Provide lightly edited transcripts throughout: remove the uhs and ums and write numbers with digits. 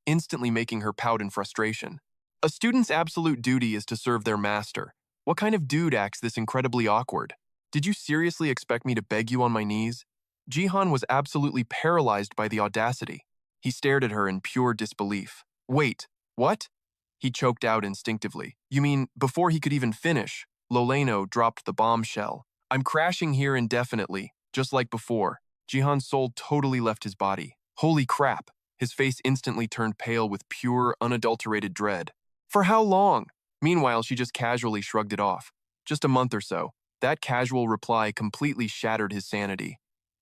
instantly making her pout in frustration. A student's absolute duty is to serve their master. What kind of dude acts this incredibly awkward? Did you seriously expect me to beg you on my knees? Jihan was absolutely paralyzed by the audacity. He stared at her in pure disbelief. Wait, what? He choked out instinctively. You mean, before he could even finish, Loleno dropped the bombshell. I'm crashing here indefinitely, just like before. Jihan's soul totally left his body. Holy crap! His face instantly turned pale with pure, unadulterated dread. For how long? Meanwhile, she just casually shrugged it off. Just a month or so. That casual reply completely shattered his sanity.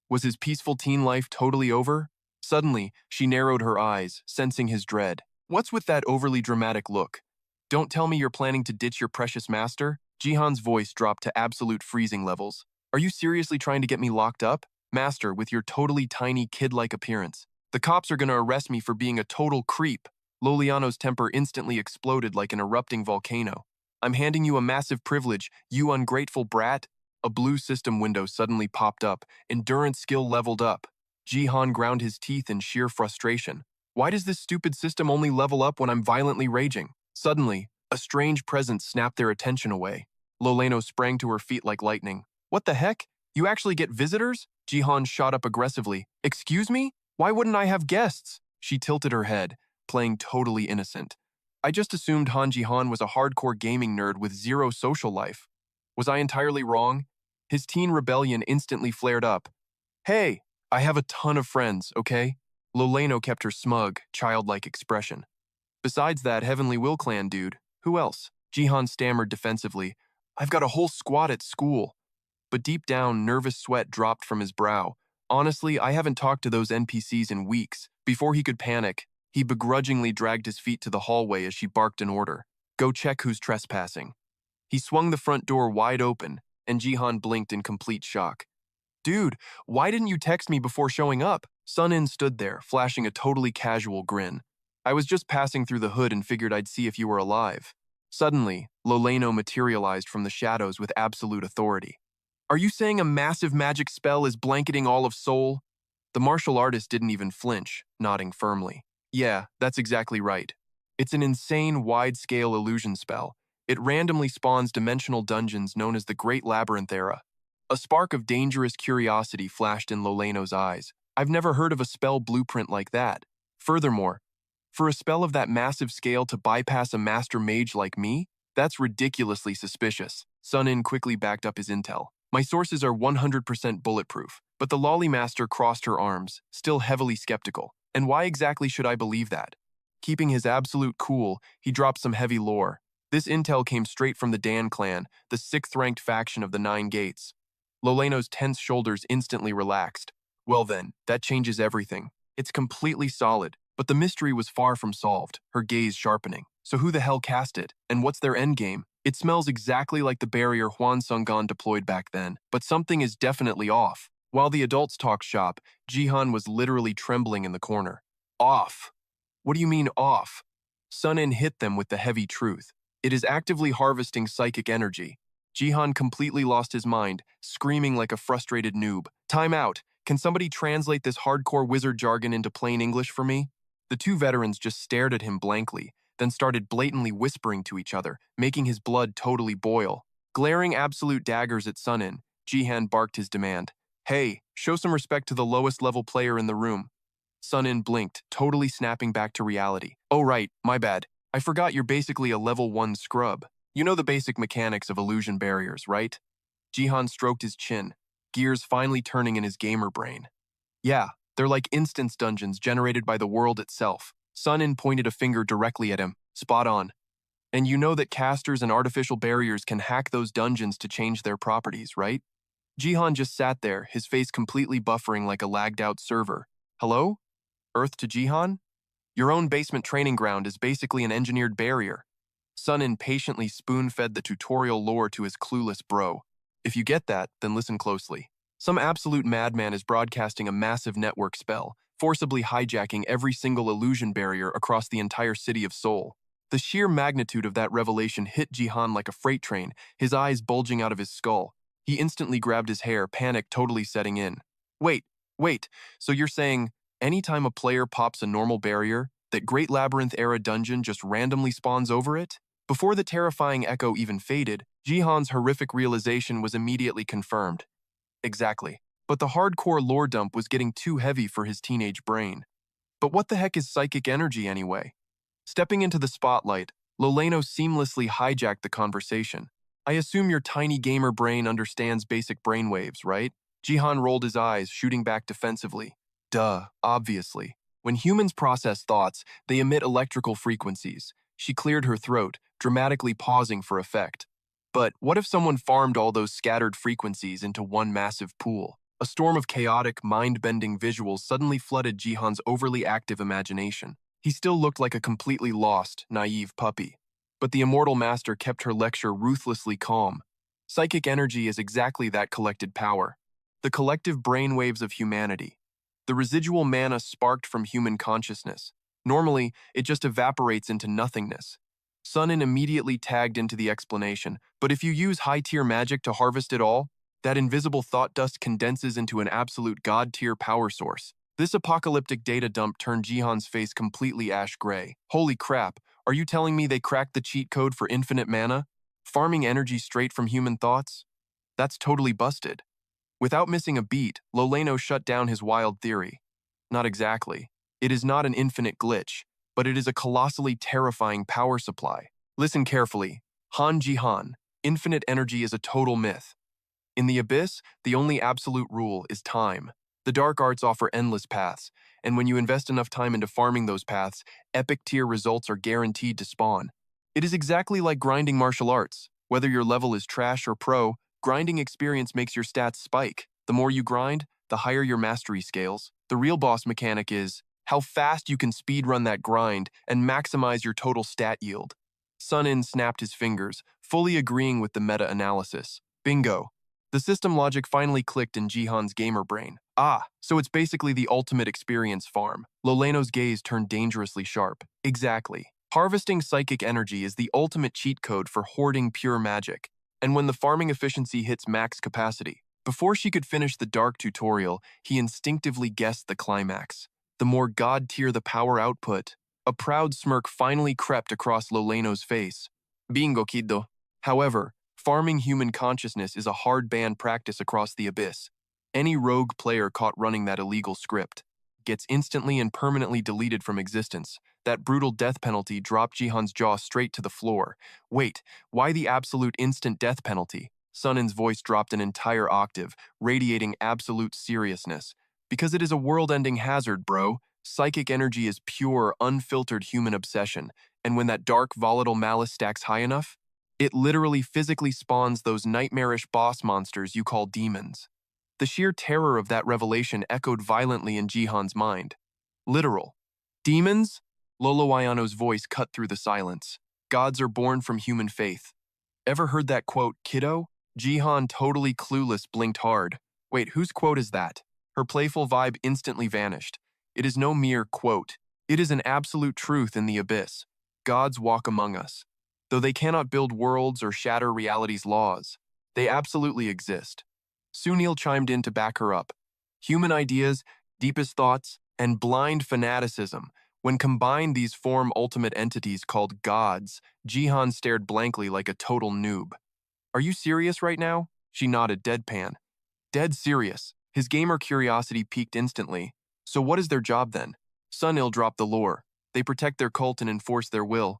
Was his peaceful teen life totally over? Suddenly, she narrowed her eyes, sensing his dread. What's with that overly dramatic look? Don't tell me you're planning to ditch your precious master? Jihan's voice dropped to absolute freezing levels. Are you seriously trying to get me locked up? Master, with your totally tiny kid-like appearance. The cops are gonna arrest me for being a total creep. Loliano's temper instantly exploded like an erupting volcano. I'm handing you a massive privilege, you ungrateful brat. A blue system window suddenly popped up, endurance skill leveled up. Jihan ground his teeth in sheer frustration. Why does this stupid system only level up when I'm violently raging? Suddenly, a strange presence snapped their attention away. Loleno sprang to her feet like lightning. What the heck? You actually get visitors? Jihan shot up aggressively. Excuse me? Why wouldn't I have guests? She tilted her head, playing totally innocent. I just assumed Han Jihan was a hardcore gaming nerd with zero social life. Was I entirely wrong? His teen rebellion instantly flared up. Hey, I have a ton of friends, okay? Loleno kept her smug, childlike expression. Besides that Heavenly Will clan dude, who else? Jihan stammered defensively. I've got a whole squad at school. But deep down, nervous sweat dropped from his brow. Honestly, I haven't talked to those NPCs in weeks. Before he could panic, he begrudgingly dragged his feet to the hallway as she barked an order. Go check who's trespassing. He swung the front door wide open, and Jihan blinked in complete shock. Dude, why didn't you text me before showing up? Sun-In stood there, flashing a totally casual grin. I was just passing through the hood and figured I'd see if you were alive. Suddenly, Loleno materialized from the shadows with absolute authority. Are you saying a massive magic spell is blanketing all of Seoul? The martial artist didn't even flinch, nodding firmly. Yeah, that's exactly right. It's an insane, wide-scale illusion spell. It randomly spawns dimensional dungeons known as the Great Labyrinth Era. A spark of dangerous curiosity flashed in Loleno's eyes. I've never heard of a spell blueprint like that. Furthermore, for a spell of that massive scale to bypass a master mage like me, that's ridiculously suspicious. Sun-In quickly backed up his intel. My sources are 100% bulletproof, but the lolly master crossed her arms, still heavily skeptical. And why exactly should I believe that? Keeping his absolute cool, he dropped some heavy lore. This intel came straight from the Dan clan, the 6th-ranked faction of the Nine Gates. Loleno's tense shoulders instantly relaxed. Well then, that changes everything. It's completely solid, but the mystery was far from solved, her gaze sharpening. So who the hell cast it? And what's their endgame? It smells exactly like the barrier Huan Sungan deployed back then, but something is definitely off. While the adults talked shop, Jihan was literally trembling in the corner. Off? What do you mean off? Sun-In hit them with the heavy truth. It is actively harvesting psychic energy. Jihan completely lost his mind, screaming like a frustrated noob. Time out. Can somebody translate this hardcore wizard jargon into plain English for me? The two veterans just stared at him blankly, then started blatantly whispering to each other, making his blood totally boil. Glaring absolute daggers at Sun-In, Jihan barked his demand. Hey, show some respect to the lowest level player in the room. Sun-In blinked, totally snapping back to reality. Oh right, my bad. I forgot you're basically a level 1 scrub. You know the basic mechanics of illusion barriers, right? Jihan stroked his chin, gears finally turning in his gamer brain. Yeah, they're like instance dungeons generated by the world itself. Sun-In pointed a finger directly at him. Spot on. And you know that casters and artificial barriers can hack those dungeons to change their properties, right? Jihan just sat there, his face completely buffering like a lagged-out server. Hello? Earth to Jihan? Your own basement training ground is basically an engineered barrier. Sun-In patiently spoon-fed the tutorial lore to his clueless bro. If you get that, then listen closely. Some absolute madman is broadcasting a massive network spell, forcibly hijacking every single illusion barrier across the entire city of Seoul. The sheer magnitude of that revelation hit Jihan like a freight train, his eyes bulging out of his skull. He instantly grabbed his hair, panic totally setting in. Wait, so you're saying anytime a player pops a normal barrier, that Great Labyrinth-era dungeon just randomly spawns over it? Before the terrifying echo even faded, Jihan's horrific realization was immediately confirmed. Exactly. But the hardcore lore dump was getting too heavy for his teenage brain. But what the heck is psychic energy anyway? Stepping into the spotlight, Loleno seamlessly hijacked the conversation. I assume your tiny gamer brain understands basic brainwaves, right? Jihan rolled his eyes, shooting back defensively. Duh, obviously. When humans process thoughts, they emit electrical frequencies. She cleared her throat, dramatically pausing for effect. But what if someone farmed all those scattered frequencies into one massive pool? A storm of chaotic, mind-bending visuals suddenly flooded Jihan's overly active imagination. He still looked like a completely lost, naive puppy. But the immortal master kept her lecture ruthlessly calm. Psychic energy is exactly that collected power. The collective brainwaves of humanity. The residual mana sparked from human consciousness. Normally, it just evaporates into nothingness. Sunin immediately tagged into the explanation, but if you use high-tier magic to harvest it all, that invisible thought dust condenses into an absolute god-tier power source. This apocalyptic data dump turned Jihan's face completely ash-gray. Holy crap, are you telling me they cracked the cheat code for infinite mana? Farming energy straight from human thoughts? That's totally busted. Without missing a beat, Loleno shut down his wild theory. Not exactly. It is not an infinite glitch, but it is a colossally terrifying power supply. Listen carefully. Han Jihan, infinite energy is a total myth. In the Abyss, the only absolute rule is time. The dark arts offer endless paths, and when you invest enough time into farming those paths, epic-tier results are guaranteed to spawn. It is exactly like grinding martial arts. Whether your level is trash or pro, grinding experience makes your stats spike. The more you grind, the higher your mastery scales. The real boss mechanic is how fast you can speedrun that grind and maximize your total stat yield. Sunin snapped his fingers, fully agreeing with the meta-analysis. Bingo. The system logic finally clicked in Jihan's gamer brain. Ah, so it's basically the ultimate experience farm. Loleno's gaze turned dangerously sharp. Exactly. Harvesting psychic energy is the ultimate cheat code for hoarding pure magic. And when the farming efficiency hits max capacity, before she could finish the dark tutorial, he instinctively guessed the climax. The more god-tier the power output, a proud smirk finally crept across Loleno's face. Bingo, kiddo. However, farming human consciousness is a hard banned practice across the Abyss. Any rogue player caught running that illegal script gets instantly and permanently deleted from existence. That brutal death penalty dropped Jihan's jaw straight to the floor. Wait, why the absolute instant death penalty? Sunin's voice dropped an entire octave, radiating absolute seriousness. Because it is a world-ending hazard, bro. Psychic energy is pure, unfiltered human obsession, and when that dark, volatile malice stacks high enough, it literally physically spawns those nightmarish boss monsters you call demons. The sheer terror of that revelation echoed violently in Jihan's mind. Literal. Demons? Lolo Ayano's voice cut through the silence. Gods are born from human faith. Ever heard that quote, kiddo? Jihan, totally clueless, blinked hard. Wait, whose quote is that? Her playful vibe instantly vanished. It is no mere quote. It is an absolute truth in the Abyss. Gods walk among us. Though they cannot build worlds or shatter reality's laws, they absolutely exist. Sunil chimed in to back her up. Human ideas, deepest thoughts, and blind fanaticism. When combined, these form ultimate entities called gods. Jihan stared blankly like a total noob. Are you serious right now? She nodded deadpan. Dead serious. His gamer curiosity piqued instantly. So what is their job then? Sunil dropped the lore. They protect their cult and enforce their will.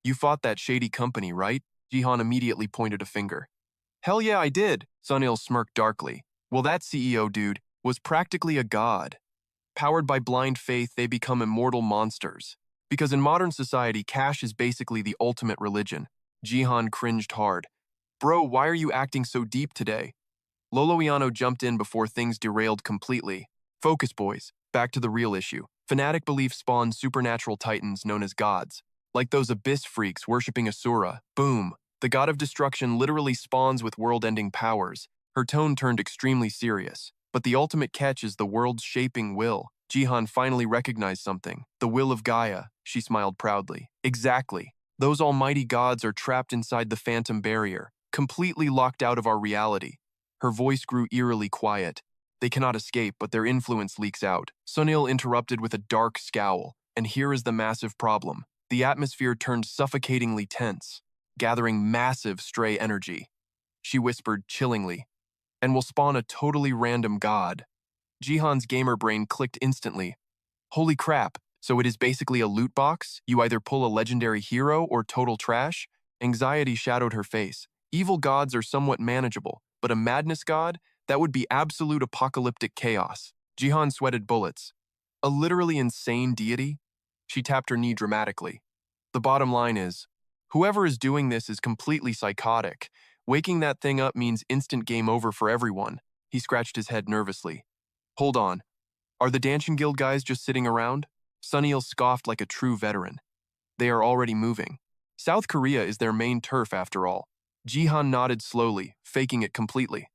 You fought that shady company, right? Jihan immediately pointed a finger. Hell yeah, I did, Sunil smirked darkly. Well, that CEO dude was practically a god. Powered by blind faith, they become immortal monsters. Because in modern society, cash is basically the ultimate religion. Jihan cringed hard. Bro, why are you acting so deep today? Loloiano jumped in before things derailed completely. Focus, boys. Back to the real issue. Fanatic belief spawns supernatural titans known as gods. Like those abyss freaks worshipping Asura. Boom. The god of destruction literally spawns with world-ending powers. Her tone turned extremely serious. But the ultimate catch is the world's shaping will. Jihan finally recognized something. The will of Gaia. She smiled proudly. Exactly. Those almighty gods are trapped inside the phantom barrier, completely locked out of our reality. Her voice grew eerily quiet. They cannot escape, but their influence leaks out. Sunil interrupted with a dark scowl. And here is the massive problem. The atmosphere turned suffocatingly tense, gathering massive stray energy. She whispered chillingly, and will spawn a totally random god. Jihan's gamer brain clicked instantly. Holy crap, so it is basically a loot box? You either pull a legendary hero or total trash? Anxiety shadowed her face. Evil gods are somewhat manageable, but a madness god? That would be absolute apocalyptic chaos. Jihan sweated bullets. A literally insane deity? She tapped her knee dramatically. The bottom line is, whoever is doing this is completely psychotic. Waking that thing up means instant game over for everyone. He scratched his head nervously. Hold on. Are the Dancing Guild guys just sitting around? Sunil scoffed like a true veteran. They are already moving. South Korea is their main turf after all. Jihan nodded slowly, faking it completely.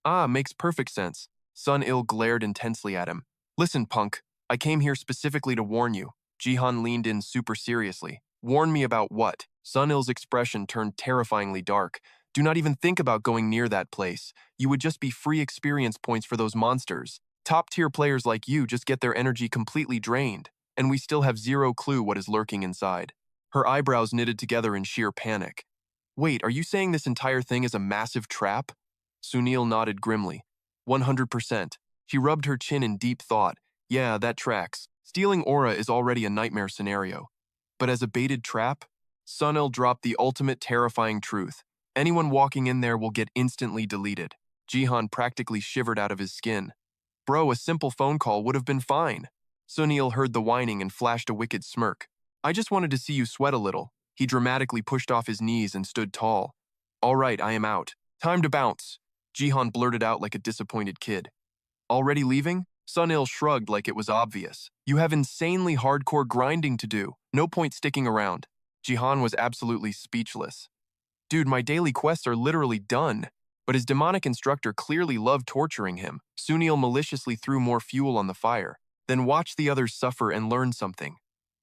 Ah, makes perfect sense. Sunil glared intensely at him. Listen, punk, I came here specifically to warn you. Jihan leaned in super seriously. Warn me about what? Sunil's expression turned terrifyingly dark. Do not even think about going near that place. You would just be free experience points for those monsters. Top-tier players like you just get their energy completely drained, and we still have zero clue what is lurking inside. Her eyebrows knitted together in sheer panic. Wait, are you saying this entire thing is a massive trap? Sunil nodded grimly. 100%. She rubbed her chin in deep thought. Yeah, that tracks. Stealing aura is already a nightmare scenario. But as a baited trap? Sunil dropped the ultimate terrifying truth. Anyone walking in there will get instantly deleted. Jihan practically shivered out of his skin. Bro, a simple phone call would have been fine. Sunil heard the whining and flashed a wicked smirk. I just wanted to see you sweat a little. He dramatically pushed off his knees and stood tall. All right, I am out. Time to bounce. Jihan blurted out like a disappointed kid. Already leaving? Sunil shrugged like it was obvious. You have insanely hardcore grinding to do. No point sticking around. Jihan was absolutely speechless. Dude, my daily quests are literally done. But his demonic instructor clearly loved torturing him. Sunil maliciously threw more fuel on the fire. Then watch the others suffer and learn something.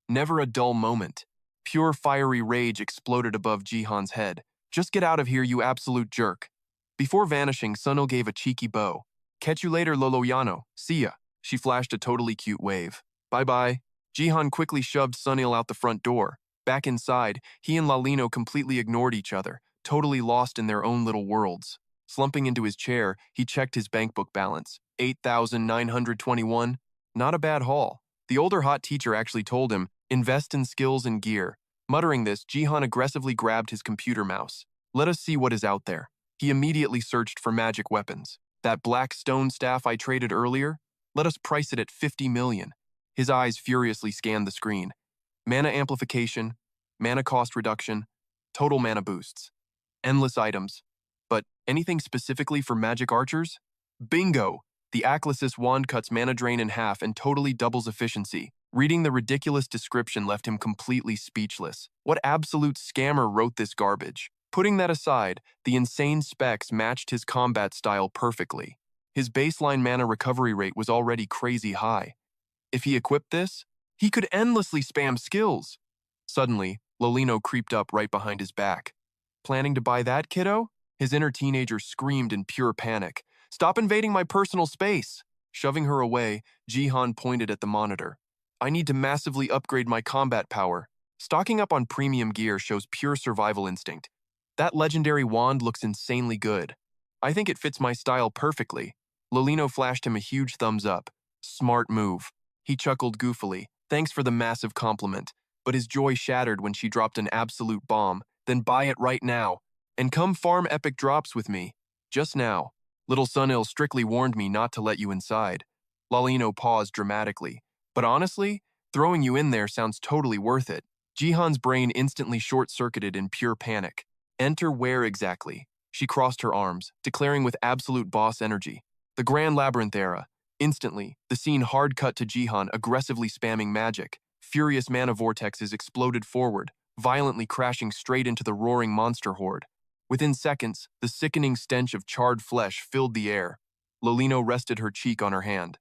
Never a dull moment. Pure fiery rage exploded above Jihan's head. Just get out of here, you absolute jerk. Before vanishing, Sunil gave a cheeky bow. Catch you later, Loloyano. See ya. She flashed a totally cute wave. Bye-bye. Jihan quickly shoved Sunil out the front door. Back inside, he and Lalino completely ignored each other, totally lost in their own little worlds. Slumping into his chair, he checked his bankbook balance. 8,921. Not a bad haul. The older hot teacher actually told him, invest in skills and gear. Muttering this, Jihan aggressively grabbed his computer mouse. Let us see what is out there. He immediately searched for magic weapons. That black stone staff I traded earlier? Let us price it at 50 million. His eyes furiously scanned the screen. Mana amplification, mana cost reduction, total mana boosts. Endless items. But anything specifically for magic archers? Bingo! The Aclasis wand cuts mana drain in half and totally doubles efficiency. Reading the ridiculous description left him completely speechless. What absolute scammer wrote this garbage? Putting that aside, the insane specs matched his combat style perfectly. His baseline mana recovery rate was already crazy high. If he equipped this, he could endlessly spam skills. Suddenly, Lolino creeped up right behind his back. Planning to buy that, kiddo? His inner teenager screamed in pure panic. Stop invading my personal space! Shoving her away, Jihan pointed at the monitor. I need to massively upgrade my combat power. Stocking up on premium gear shows pure survival instinct. That legendary wand looks insanely good. I think it fits my style perfectly. Lolino flashed him a huge thumbs up. Smart move. He chuckled goofily. Thanks for the massive compliment. But his joy shattered when she dropped an absolute bomb. Then buy it right now. And come farm epic drops with me. Just now. Little Sunil strictly warned me not to let you inside. Lolino paused dramatically. But honestly, throwing you in there sounds totally worth it. Jihan's brain instantly short-circuited in pure panic. Enter where exactly? She crossed her arms, declaring with absolute boss energy. The Grand Labyrinth era. Instantly, the scene hard cut to Jihan aggressively spamming magic. Furious mana vortexes exploded forward, violently crashing straight into the roaring monster horde. Within seconds, the sickening stench of charred flesh filled the air. Lolino rested her cheek on her hand.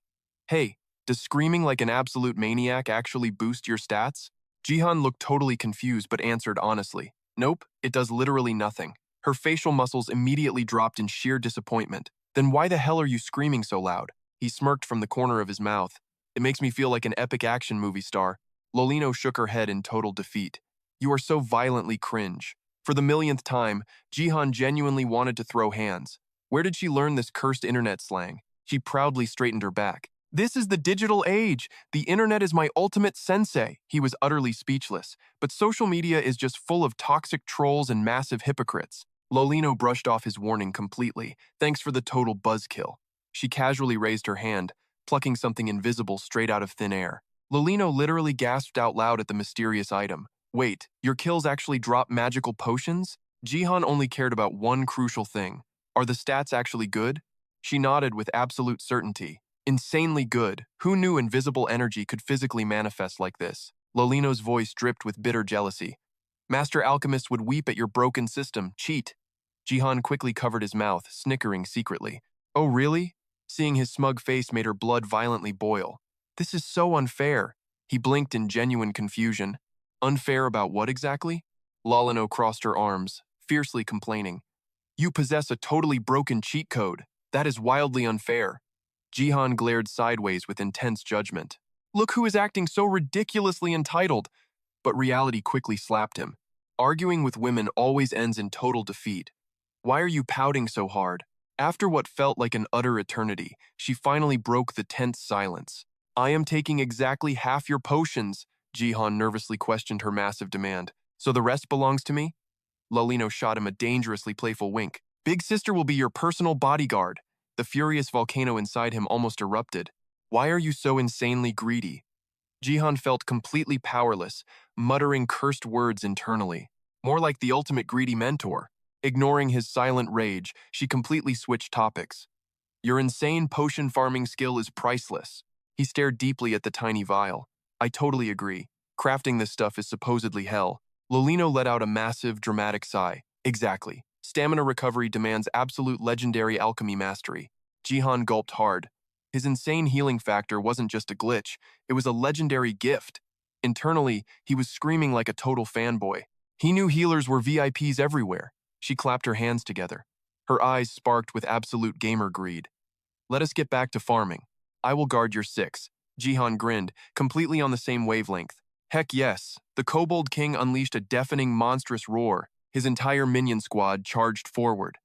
Hey, does screaming like an absolute maniac actually boost your stats? Jihan looked totally confused but answered honestly. Nope, it does literally nothing. Her facial muscles immediately dropped in sheer disappointment. Then why the hell are you screaming so loud? He smirked from the corner of his mouth. It makes me feel like an epic action movie star. Lolino shook her head in total defeat. You are so violently cringe. For the millionth time, Jihan genuinely wanted to throw hands. Where did she learn this cursed internet slang? She proudly straightened her back. This is the digital age. The internet is my ultimate sensei. He was utterly speechless, but social media is just full of toxic trolls and massive hypocrites. Lolino brushed off his warning completely. Thanks for the total buzzkill. She casually raised her hand, plucking something invisible straight out of thin air. Lolino literally gasped out loud at the mysterious item. Wait, your kills actually drop magical potions? Jihan only cared about one crucial thing. Are the stats actually good? She nodded with absolute certainty. Insanely good. Who knew invisible energy could physically manifest like this? Lolino's voice dripped with bitter jealousy. Master Alchemist would weep at your broken system. Cheat. Jihan quickly covered his mouth, snickering secretly. Oh, really? Seeing his smug face made her blood violently boil. This is so unfair. He blinked in genuine confusion. Unfair about what exactly? Lolino crossed her arms, fiercely complaining. You possess a totally broken cheat code. That is wildly unfair. Jihan glared sideways with intense judgment. Look who is acting so ridiculously entitled. But reality quickly slapped him. Arguing with women always ends in total defeat. Why are you pouting so hard? After what felt like an utter eternity, she finally broke the tense silence. I am taking exactly half your potions, Jihan nervously questioned her massive demand. So the rest belongs to me? Lolino shot him a dangerously playful wink. Big sister will be your personal bodyguard. The furious volcano inside him almost erupted. Why are you so insanely greedy? Jihan felt completely powerless, muttering cursed words internally. More like the ultimate greedy mentor. Ignoring his silent rage, she completely switched topics. Your insane potion farming skill is priceless. He stared deeply at the tiny vial. I totally agree. Crafting this stuff is supposedly hell. Lolino let out a massive, dramatic sigh. Exactly. Stamina recovery demands absolute legendary alchemy mastery. Jihan gulped hard. His insane healing factor wasn't just a glitch, it was a legendary gift. Internally, he was screaming like a total fanboy. He knew healers were VIPs everywhere. She clapped her hands together. Her eyes sparked with absolute gamer greed. Let us get back to farming. I will guard your six. Jihan grinned, completely on the same wavelength. Heck yes, the Kobold King unleashed a deafening, monstrous roar. His entire minion squad charged forward.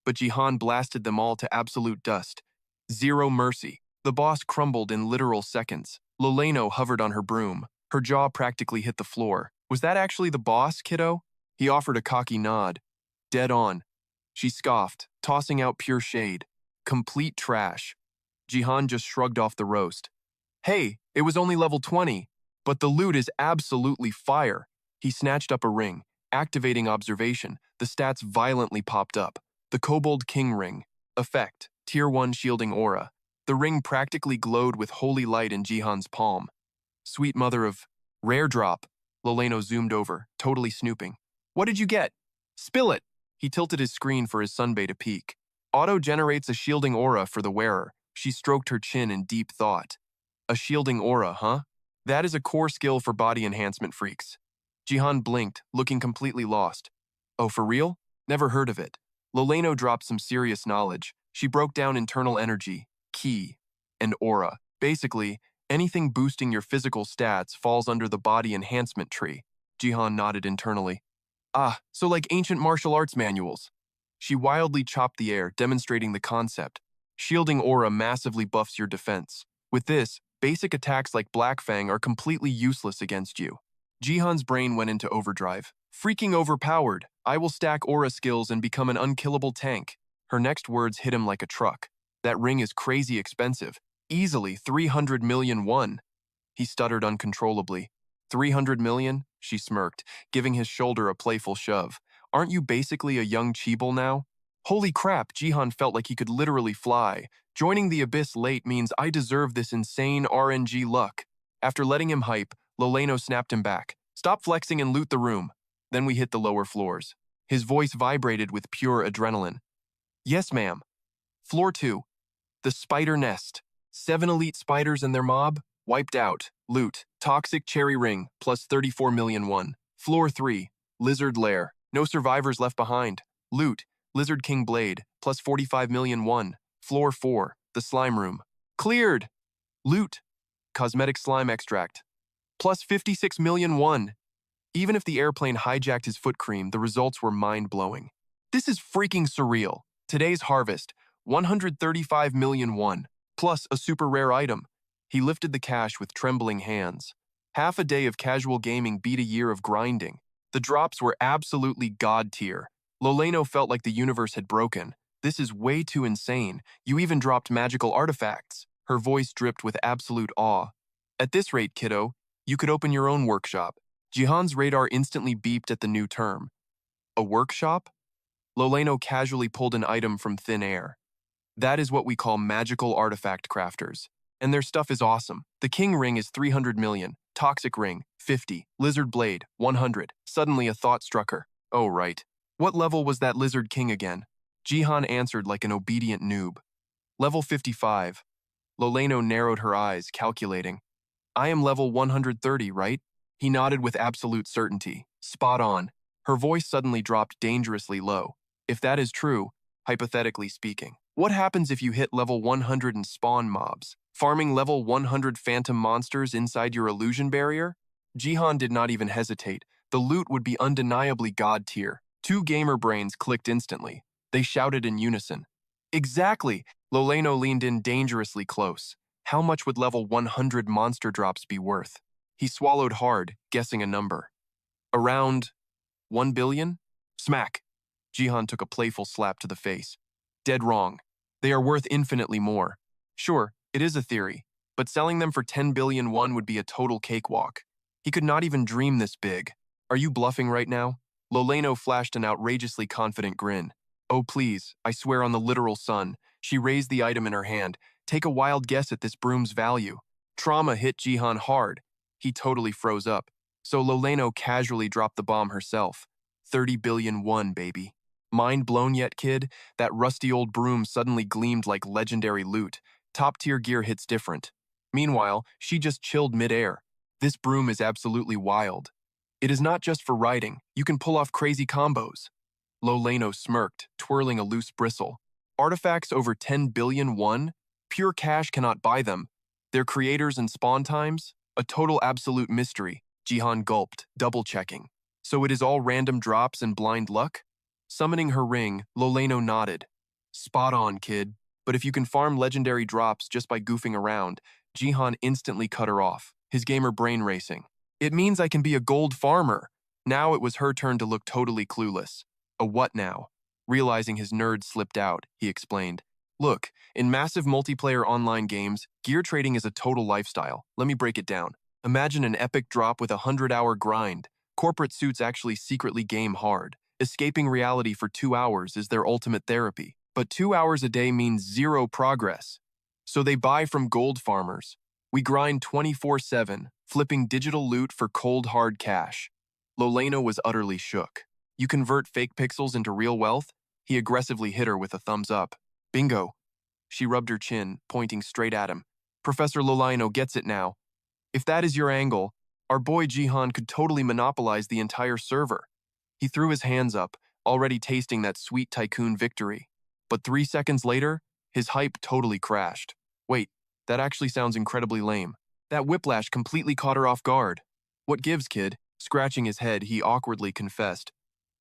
But Jihan blasted them all to absolute dust. Zero mercy. The boss crumbled in literal seconds. Loleno hovered on her broom. Her jaw practically hit the floor. Was that actually the boss, kiddo? He offered a cocky nod. Dead on. She scoffed, tossing out pure shade. Complete trash. Jihan just shrugged off the roast. Hey, it was only level 20, but the loot is absolutely fire. He snatched up a ring, activating observation. The stats violently popped up. The Kobold King Ring. Effect, Tier 1 shielding aura. The ring practically glowed with holy light in Jihan's palm. Sweet mother of... Rare drop. Loleno zoomed over, totally snooping. What did you get? Spill it! He tilted his screen for his sunbae to peek. Auto-generates a shielding aura for the wearer. She stroked her chin in deep thought. A shielding aura, huh? That is a core skill for body enhancement freaks. Jihan blinked, looking completely lost. Oh, for real? Never heard of it. Loleno dropped some serious knowledge. She broke down internal energy, ki, and aura. Basically, anything boosting your physical stats falls under the body enhancement tree. Jihan nodded internally. Ah, so like ancient martial arts manuals. She wildly chopped the air, demonstrating the concept. Shielding aura massively buffs your defense. With this, basic attacks like Black Fang are completely useless against you. Jihan's brain went into overdrive. Freaking overpowered. I will stack aura skills and become an unkillable tank. Her next words hit him like a truck. That ring is crazy expensive. Easily 300 million won. He stuttered uncontrollably. 300 million? She smirked, giving his shoulder a playful shove. Aren't you basically a young Cheeble now? Holy crap, Jihan felt like he could literally fly. Joining the Abyss late means I deserve this insane RNG luck. After letting him hype, Loleno snapped him back. Stop flexing and loot the room. Then we hit the lower floors. His voice vibrated with pure adrenaline. Yes, ma'am. Floor 2. The Spider Nest. 7 elite spiders and their mob? Wiped out. Loot. Toxic Cherry Ring, plus 34 million won. Floor 3. Lizard Lair. No survivors left behind. Loot. Lizard King Blade, plus 45 million won. Floor 4. The Slime Room. Cleared! Loot. Cosmetic Slime Extract. plus 56 million won. Even if the airplane hijacked his foot cream, the results were mind-blowing. This is freaking surreal. Today's harvest, 135 million won, plus a super rare item. He lifted the cash with trembling hands. Half a day of casual gaming beat a year of grinding. The drops were absolutely god tier. Loleno felt like the universe had broken. This is way too insane. You even dropped magical artifacts. Her voice dripped with absolute awe. At this rate, kiddo, you could open your own workshop. Jihan's radar instantly beeped at the new term. A workshop? Loleno casually pulled an item from thin air. That is what we call magical artifact crafters. And their stuff is awesome. The king ring is 300 million, toxic ring, 50, lizard blade, 100. Suddenly a thought struck her. Oh, right. What level was that lizard king again? Jihan answered like an obedient noob. Level 55. Loleno narrowed her eyes, calculating. I am level 130, right? He nodded with absolute certainty. Spot on. Her voice suddenly dropped dangerously low. If that is true, hypothetically speaking, what happens if you hit level 100 and spawn mobs? Farming level 100 phantom monsters inside your illusion barrier? Jihan did not even hesitate. The loot would be undeniably god tier. Two gamer brains clicked instantly. They shouted in unison. Exactly! Loleno leaned in dangerously close. How much would level 100 monster drops be worth? He swallowed hard, guessing a number. Around 1 billion? Smack! Jihan took a playful slap to the face. Dead wrong. They are worth infinitely more. Sure, it is a theory, but selling them for 10 billion won would be a total cakewalk. He could not even dream this big. Are you bluffing right now? Loleno flashed an outrageously confident grin. Oh please, I swear on the literal sun. She raised the item in her hand. Take a wild guess at this broom's value. Trauma hit Jihan hard. He totally froze up. So Loleno casually dropped the bomb herself. 30 billion won, baby. Mind blown yet, kid? That rusty old broom suddenly gleamed like legendary loot. Top-tier gear hits different. Meanwhile, she just chilled mid-air. This broom is absolutely wild. It is not just for riding. You can pull off crazy combos. Loleno smirked, twirling a loose bristle. Artifacts over 10 billion won? Pure cash cannot buy them. Their creators and spawn times? A total absolute mystery. Jihan gulped, double-checking. So it is all random drops and blind luck? Summoning her ring, Loleno nodded. Spot on, kid. But if you can farm legendary drops just by goofing around, Jihan instantly cut her off, his gamer brain racing. It means I can be a gold farmer. Now it was her turn to look totally clueless. A what now? Realizing his nerd slipped out, he explained. Look, in massive multiplayer online games, gear trading is a total lifestyle. Let me break it down. Imagine an epic drop with a 100-hour grind. Corporate suits actually secretly game hard. Escaping reality for 2 hours is their ultimate therapy. But 2 hours a day means zero progress. So they buy from gold farmers. We grind 24/7, flipping digital loot for cold hard cash. Loleno was utterly shook. You convert fake pixels into real wealth? He aggressively hit her with a thumbs up. Bingo. She rubbed her chin, pointing straight at him. Professor Loleno gets it now. If that is your angle, our boy Jihan could totally monopolize the entire server. He threw his hands up, already tasting that sweet tycoon victory. But 3 seconds later, his hype totally crashed. Wait, that actually sounds incredibly lame. That whiplash completely caught her off guard. What gives, kid? Scratching his head, he awkwardly confessed.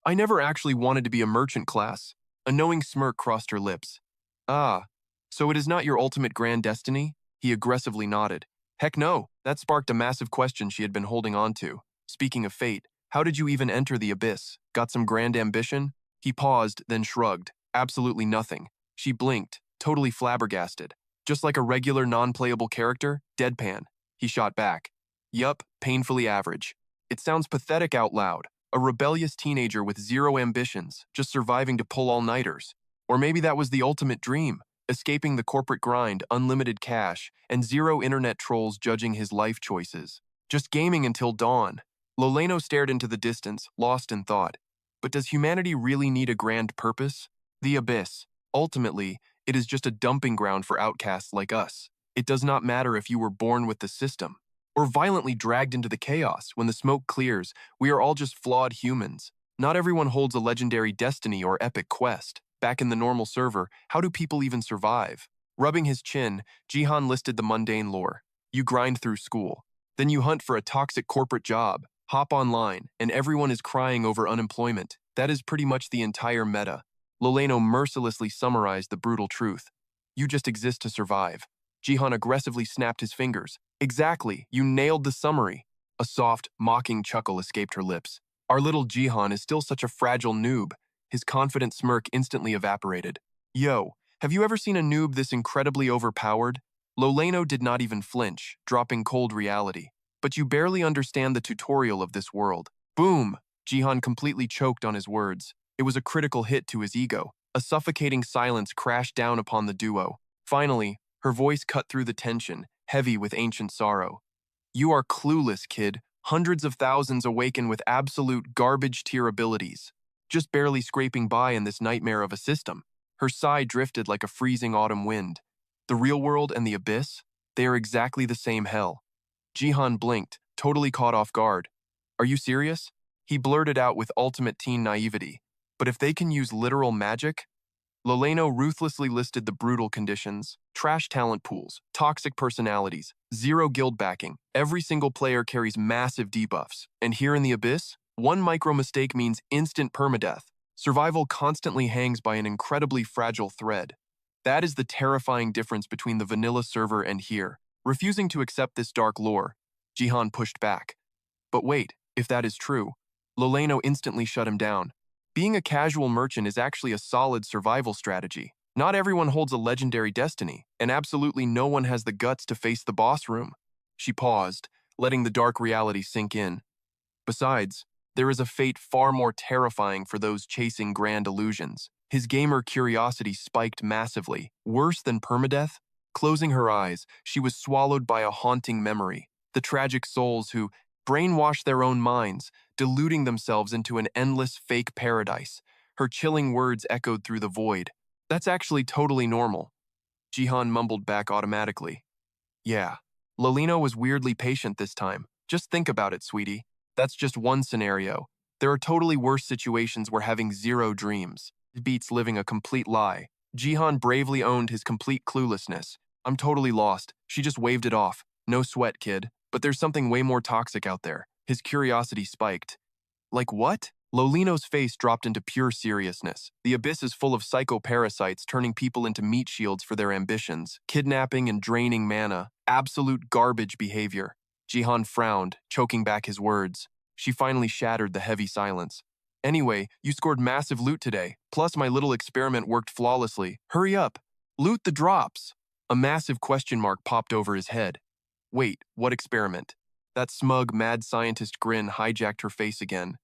I never actually wanted to be a merchant class. A knowing smirk crossed her lips. Ah, so it is not your ultimate grand destiny? He aggressively nodded. Heck no, that sparked a massive question she had been holding on to. Speaking of fate, how did you even enter the abyss? Got some grand ambition? He paused, then shrugged. Absolutely nothing. She blinked, totally flabbergasted. Just like a regular non-playable character, deadpan. He shot back. Yup, painfully average. It sounds pathetic out loud. A rebellious teenager with zero ambitions, just surviving to pull all-nighters. Or maybe that was the ultimate dream, escaping the corporate grind, unlimited cash, and zero internet trolls judging his life choices. Just gaming until dawn. Loleno stared into the distance, lost in thought. But does humanity really need a grand purpose? The abyss. Ultimately, it is just a dumping ground for outcasts like us. It does not matter if you were born with the system, or violently dragged into the chaos. When the smoke clears, we are all just flawed humans. Not everyone holds a legendary destiny or epic quest. Back in the normal server, how do people even survive? Rubbing his chin, Jihan listed the mundane lore. You grind through school. Then you hunt for a toxic corporate job, hop online, and everyone is crying over unemployment. That is pretty much the entire meta. Loleno mercilessly summarized the brutal truth. You just exist to survive. Jihan aggressively snapped his fingers. Exactly, you nailed the summary. A soft, mocking chuckle escaped her lips. Our little Jihan is still such a fragile noob. His confident smirk instantly evaporated. Yo, have you ever seen a noob this incredibly overpowered? Loleno did not even flinch, dropping cold reality. But you barely understand the tutorial of this world. Boom! Jihan completely choked on his words. It was a critical hit to his ego. A suffocating silence crashed down upon the duo. Finally, her voice cut through the tension, heavy with ancient sorrow. You are clueless, kid. Hundreds of thousands awaken with absolute garbage-tier abilities, just barely scraping by in this nightmare of a system. Her sigh drifted like a freezing autumn wind. The real world and the abyss, they are exactly the same hell. Jihan blinked, totally caught off guard. Are you serious? He blurted out with ultimate teen naivety. But if they can use literal magic? Loleno ruthlessly listed the brutal conditions: trash talent pools, toxic personalities, zero guild backing. Every single player carries massive debuffs. And here in the abyss, one micro mistake means instant permadeath. Survival constantly hangs by an incredibly fragile thread. That is the terrifying difference between the vanilla server and here. Refusing to accept this dark lore, Jihan pushed back. But wait, if that is true, Loleno instantly shut him down. Being a casual merchant is actually a solid survival strategy. Not everyone holds a legendary destiny, and absolutely no one has the guts to face the boss room. She paused, letting the dark reality sink in. Besides, there is a fate far more terrifying for those chasing grand illusions. His gamer curiosity spiked massively. Worse than permadeath? Closing her eyes, she was swallowed by a haunting memory. The tragic souls who brainwash their own minds, deluding themselves into an endless fake paradise. Her chilling words echoed through the void. That's actually totally normal. Jihan mumbled back automatically. Yeah. Loleno was weirdly patient this time. Just think about it, sweetie. That's just one scenario. There are totally worse situations where having zero dreams beats living a complete lie. Jihan bravely owned his complete cluelessness. I'm totally lost. She just waved it off. No sweat, kid. But there's something way more toxic out there. His curiosity spiked. Like what? Loleno's face dropped into pure seriousness. The abyss is full of psychoparasites turning people into meat shields for their ambitions, kidnapping and draining mana. Absolute garbage behavior. Jihan frowned, choking back his words. She finally shattered the heavy silence. Anyway, you scored massive loot today, plus my little experiment worked flawlessly. Hurry up. Loot the drops. A massive question mark popped over his head. Wait, what experiment? That smug, mad scientist grin hijacked her face again.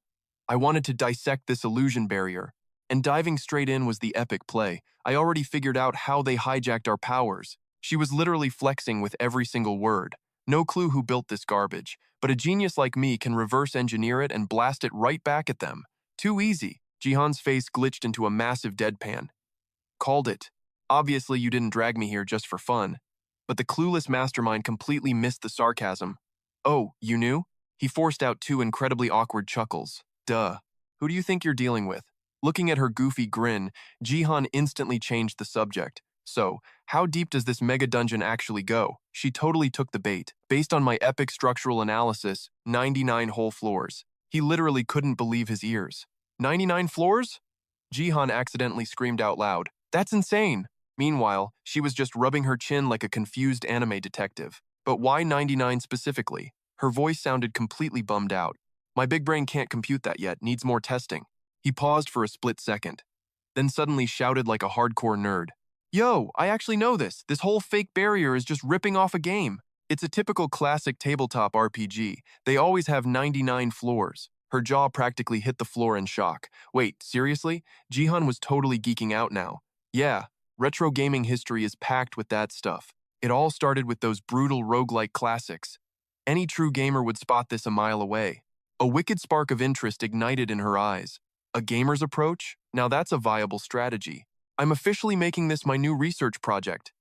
I wanted to dissect this illusion barrier, and diving straight in was the epic play. I already figured out how they hijacked our powers. She was literally flexing with every single word. No clue who built this garbage, but a genius like me can reverse engineer it and blast it right back at them. Too easy. Jihan's face glitched into a massive deadpan. Called it. Obviously you didn't drag me here just for fun. But the clueless mastermind completely missed the sarcasm. Oh, you knew? He forced out two incredibly awkward chuckles. Duh. Who do you think you're dealing with? Looking at her goofy grin, Jihan instantly changed the subject. So, how deep does this mega dungeon actually go? She totally took the bait. Based on my epic structural analysis, 99 whole floors. He literally couldn't believe his ears. 99 floors? Jihan accidentally screamed out loud. That's insane! Meanwhile, she was just rubbing her chin like a confused anime detective. But why 99 specifically? Her voice sounded completely bummed out. My big brain can't compute that yet, needs more testing. He paused for a split second, then suddenly shouted like a hardcore nerd. Yo, I actually know this. This whole fake barrier is just ripping off a game. It's a typical classic tabletop RPG. They always have 99 floors. Her jaw practically hit the floor in shock. Wait, seriously? Jihan was totally geeking out now. Yeah, retro gaming history is packed with that stuff. It all started with those brutal roguelike classics. Any true gamer would spot this a mile away. A wicked spark of interest ignited in her eyes. A gamer's approach? Now that's a viable strategy. I'm officially making this my new research project.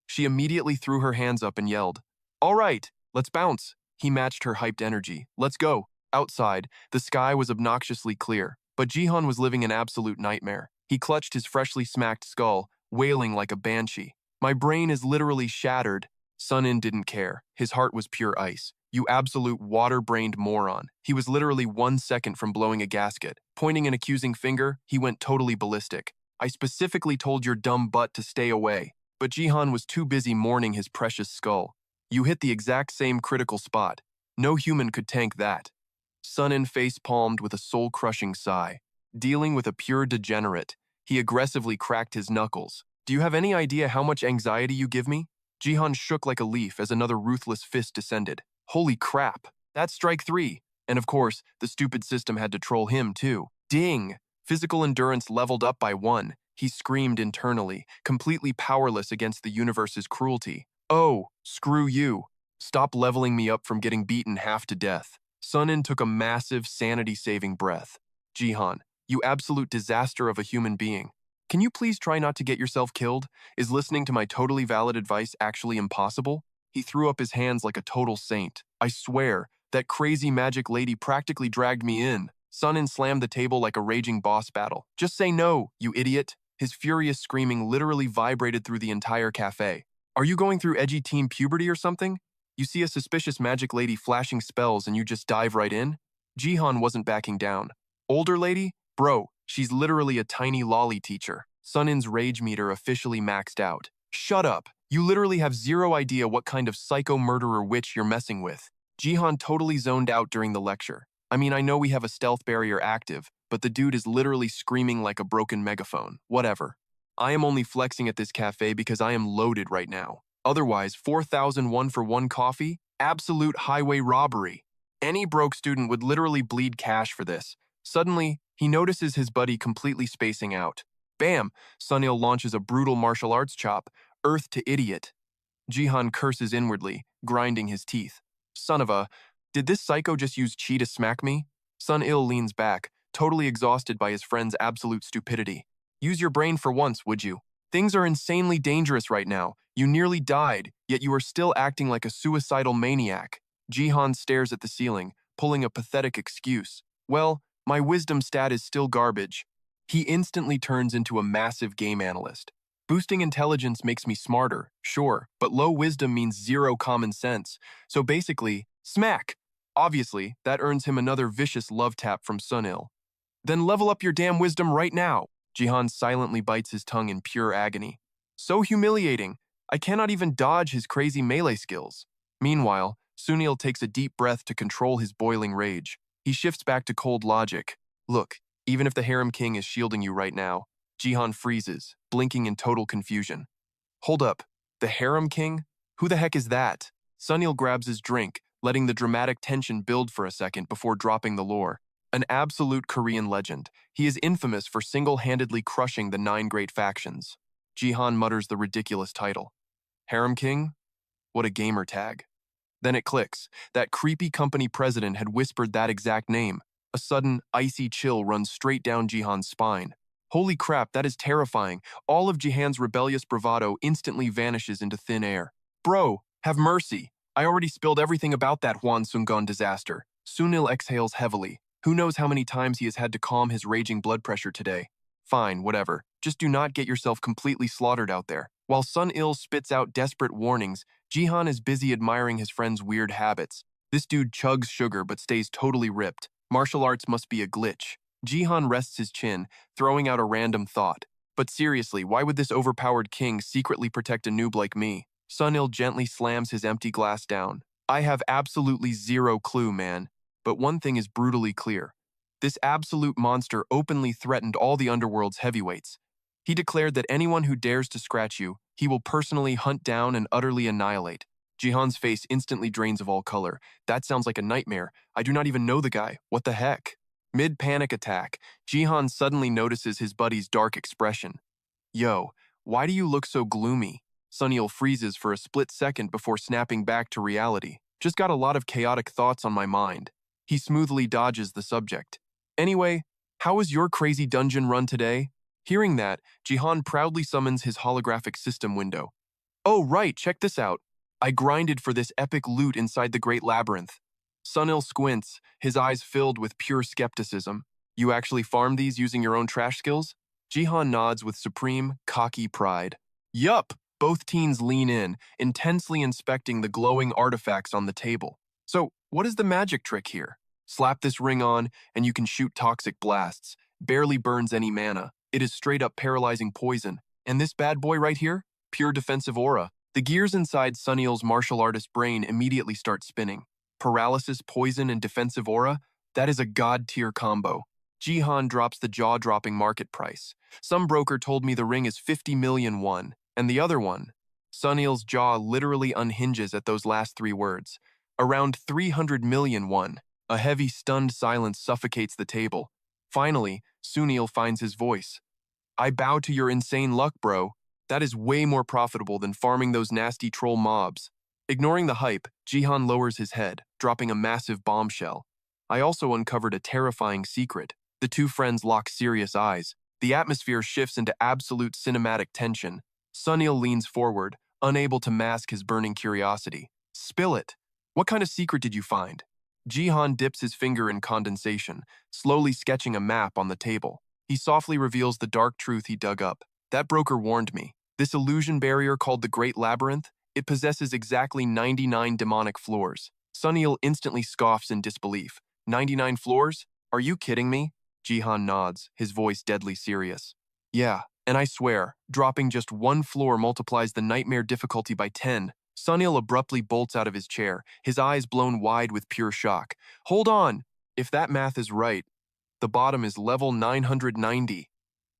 She immediately threw her hands up and yelled, All right, let's bounce. He matched her hyped energy. Let's go. Outside, the sky was obnoxiously clear, but Jihan was living an absolute nightmare. He clutched his freshly smacked skull, wailing like a banshee. My brain is literally shattered. Sunin didn't care. His heart was pure ice. You absolute water-brained moron. He was literally 1 second from blowing a gasket. Pointing an accusing finger, he went totally ballistic. I specifically told your dumb butt to stay away. But Jihan was too busy mourning his precious skull. You hit the exact same critical spot. No human could tank that. Sunin face-palmed with a soul-crushing sigh. Dealing with a pure degenerate, he aggressively cracked his knuckles. Do you have any idea how much anxiety you give me? Jihan shook like a leaf as another ruthless fist descended. Holy crap, that's strike 3. And of course, the stupid system had to troll him too. Ding! Physical endurance leveled up by 1. He screamed internally, completely powerless against the universe's cruelty. Oh, screw you. Stop leveling me up from getting beaten half to death. Sunin took a massive sanity-saving breath. Jihan, you absolute disaster of a human being. Can you please try not to get yourself killed? Is listening to my totally valid advice actually impossible? He threw up his hands like a total saint. I swear, that crazy magic lady practically dragged me in. Sunin slammed the table like a raging boss battle. Just say no, you idiot. His furious screaming literally vibrated through the entire cafe. Are you going through edgy teen puberty or something? You see a suspicious magic lady flashing spells and you just dive right in? Jihan wasn't backing down. Older lady? Bro, she's literally a tiny lolly teacher. Sunin's rage meter officially maxed out. Shut up. You literally have zero idea what kind of psycho murderer witch you're messing with. Jihan totally zoned out during the lecture. I mean, I know we have a stealth barrier active, but the dude is literally screaming like a broken megaphone. Whatever. I am only flexing at this cafe because I am loaded right now. Otherwise, 4,001 for one coffee? Absolute highway robbery. Any broke student would literally bleed cash for this. Suddenly, he notices his buddy completely spacing out. Bam! Sunil launches a brutal martial arts chop. Earth to idiot. Jihan curses inwardly, grinding his teeth. Son of a... Did this psycho just use chi to smack me? Sunil leans back, totally exhausted by his friend's absolute stupidity. Use your brain for once, would you? Things are insanely dangerous right now. You nearly died, yet you are still acting like a suicidal maniac. Jihan stares at the ceiling, pulling a pathetic excuse. Well, my wisdom stat is still garbage. He instantly turns into a massive game analyst. Boosting intelligence makes me smarter, sure, but low wisdom means zero common sense. So basically, smack! Obviously, that earns him another vicious love tap from Sunil. Then level up your damn wisdom right now. Jihan silently bites his tongue in pure agony. So humiliating. I cannot even dodge his crazy melee skills. Meanwhile, Sunil takes a deep breath to control his boiling rage. He shifts back to cold logic. Look, even if the Harem King is shielding you right now, Jihan freezes, blinking in total confusion. Hold up, the Harem King? Who the heck is that? Sunil grabs his drink, letting the dramatic tension build for a second before dropping the lore. An absolute Korean legend, he is infamous for single-handedly crushing the 9 great factions. Jihan mutters the ridiculous title. Harem King? What a gamer tag. Then it clicks. That creepy company president had whispered that exact name. A sudden, icy chill runs straight down Jihan's spine. Holy crap, that is terrifying. All of Jihan's rebellious bravado instantly vanishes into thin air. Bro, have mercy. I already spilled everything about that Hwan Sung-gon disaster. Sunil exhales heavily. Who knows how many times he has had to calm his raging blood pressure today. Fine, whatever. Just do not get yourself completely slaughtered out there. While Sunil spits out desperate warnings, Jihan is busy admiring his friend's weird habits. This dude chugs sugar but stays totally ripped. Martial arts must be a glitch. Jihan rests his chin, throwing out a random thought. But seriously, why would this overpowered king secretly protect a noob like me? Sunil gently slams his empty glass down. I have absolutely zero clue, man. But one thing is brutally clear. This absolute monster openly threatened all the underworld's heavyweights. He declared that anyone who dares to scratch you, he will personally hunt down and utterly annihilate. Jihan's face instantly drains of all color. That sounds like a nightmare. I do not even know the guy. What the heck? Mid-panic attack, Jihan suddenly notices his buddy's dark expression. Yo, why do you look so gloomy? Sunil freezes for a split second before snapping back to reality. Just got a lot of chaotic thoughts on my mind. He smoothly dodges the subject. Anyway, how was your crazy dungeon run today? Hearing that, Jihan proudly summons his holographic system window. Oh right, check this out. I grinded for this epic loot inside the Great Labyrinth. Sunil squints, his eyes filled with pure skepticism. You actually farmed these using your own trash skills? Jihan nods with supreme, cocky pride. Yup! Both teens lean in, intensely inspecting the glowing artifacts on the table. So, what is the magic trick here? Slap this ring on, and you can shoot toxic blasts. Barely burns any mana. It is straight up paralyzing poison. And this bad boy right here? Pure defensive aura. The gears inside Sunil's martial artist brain immediately start spinning. Paralysis, poison, and defensive aura? That is a god-tier combo. Jihan drops the jaw-dropping market price. Some broker told me the ring is 50 million won, and the other one. Sunil's jaw literally unhinges at those last three words. Around 300 million won. A heavy, stunned silence suffocates the table. Finally, Sunil finds his voice. I bow to your insane luck, bro. That is way more profitable than farming those nasty troll mobs. Ignoring the hype, Jihan lowers his head, dropping a massive bombshell. I also uncovered a terrifying secret. The two friends lock serious eyes. The atmosphere shifts into absolute cinematic tension. Sunil leans forward, unable to mask his burning curiosity. Spill it. What kind of secret did you find? Jihan dips his finger in condensation, slowly sketching a map on the table. He softly reveals the dark truth he dug up. That broker warned me. This illusion barrier called the Great Labyrinth, it possesses exactly 99 demonic floors. Sunil instantly scoffs in disbelief. 99 floors? Are you kidding me? Jihan nods, his voice deadly serious. Yeah, and I swear, dropping just one floor multiplies the nightmare difficulty by 10. Sunil abruptly bolts out of his chair, his eyes blown wide with pure shock. Hold on! If that math is right, the bottom is level 990.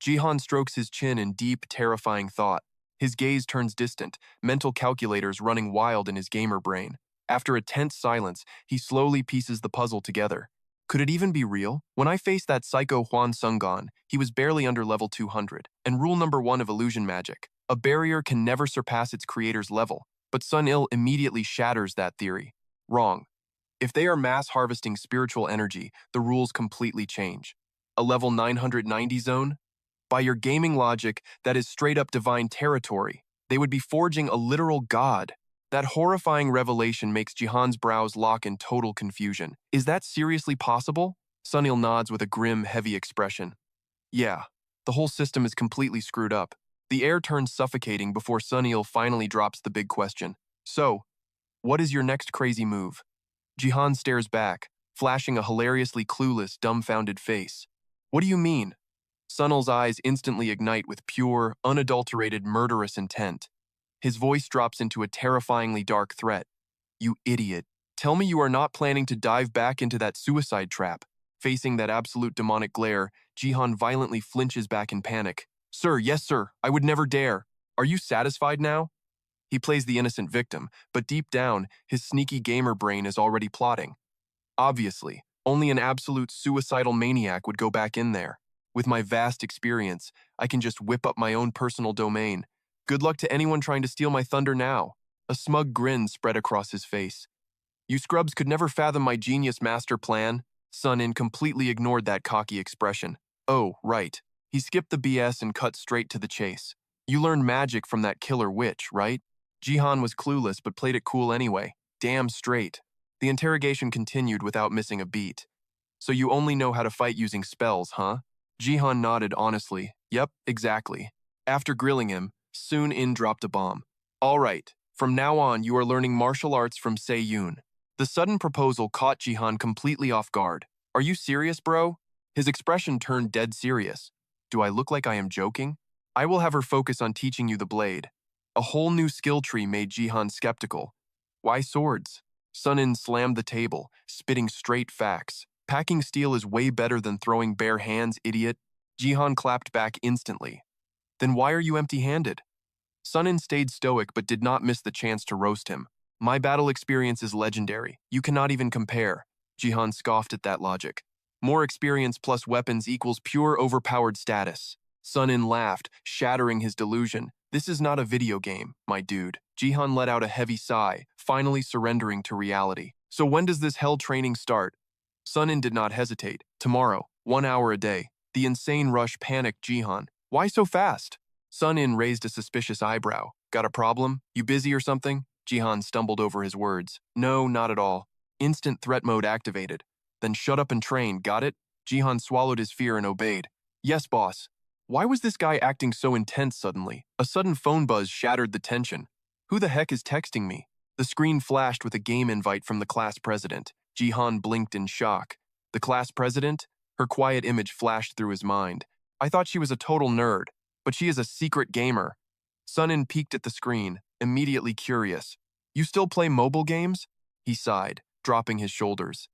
Jihan strokes his chin in deep, terrifying thought. His gaze turns distant, mental calculators running wild in his gamer brain. After a tense silence, he slowly pieces the puzzle together. Could it even be real? When I faced that psycho Huan Sungon, he was barely under level 200. And rule number 1 of illusion magic, a barrier can never surpass its creator's level. But Sunil immediately shatters that theory. Wrong. If they are mass harvesting spiritual energy, the rules completely change. A level 990 zone? By your gaming logic, that is straight up divine territory. They would be forging a literal god. That horrifying revelation makes Jihan's brows lock in total confusion. Is that seriously possible? Sunil nods with a grim, heavy expression. Yeah, the whole system is completely screwed up. The air turns suffocating before Sunil finally drops the big question. So, what is your next crazy move? Jihan stares back, flashing a hilariously clueless, dumbfounded face. What do you mean? Sunil's eyes instantly ignite with pure, unadulterated, murderous intent. His voice drops into a terrifyingly dark threat. You idiot. Tell me you are not planning to dive back into that suicide trap. Facing that absolute demonic glare, Jihan violently flinches back in panic. Sir, yes sir, I would never dare. Are you satisfied now? He plays the innocent victim, but deep down, his sneaky gamer brain is already plotting. Obviously, only an absolute suicidal maniac would go back in there. With my vast experience, I can just whip up my own personal domain. Good luck to anyone trying to steal my thunder now. A smug grin spread across his face. You scrubs could never fathom my genius master plan. Sunin completely ignored that cocky expression. Oh, right. He skipped the BS and cut straight to the chase. You learned magic from that killer witch, right? Jihan was clueless but played it cool anyway. Damn straight. The interrogation continued without missing a beat. So you only know how to fight using spells, huh? Jihan nodded honestly. Yep, exactly. After grilling him, Sun-in dropped a bomb. All right, from now on you are learning martial arts from Se-yoon. The sudden proposal caught Jihan completely off guard. Are you serious, bro? His expression turned dead serious. Do I look like I am joking? I will have her focus on teaching you the blade. A whole new skill tree made Jihan skeptical. Why swords? Sun-in slammed the table, spitting straight facts. Packing steel is way better than throwing bare hands, idiot. Jihan clapped back instantly. Then why are you empty-handed? Sun-in stayed stoic but did not miss the chance to roast him. My battle experience is legendary. You cannot even compare. Jihan scoffed at that logic. More experience plus weapons equals pure overpowered status. Sun-in laughed, shattering his delusion. This is not a video game, my dude. Jihan let out a heavy sigh, finally surrendering to reality. So when does this hell training start? Sun-in did not hesitate. Tomorrow, 1 hour a day. The insane rush panicked Jihan. Why so fast? Sun-in raised a suspicious eyebrow. Got a problem? You busy or something? Jihan stumbled over his words. No, not at all. Instant threat mode activated. Then shut up and train, got it? Jihan swallowed his fear and obeyed. Yes, boss. Why was this guy acting so intense suddenly? A sudden phone buzz shattered the tension. Who the heck is texting me? The The screen flashed with a game invite from the class president. Jihan blinked in shock. The class president? Her quiet image flashed through his mind. I thought she was a total nerd, but she is a secret gamer. Sunin peeked at the screen, immediately curious. You still play mobile games? He sighed, dropping his shoulders.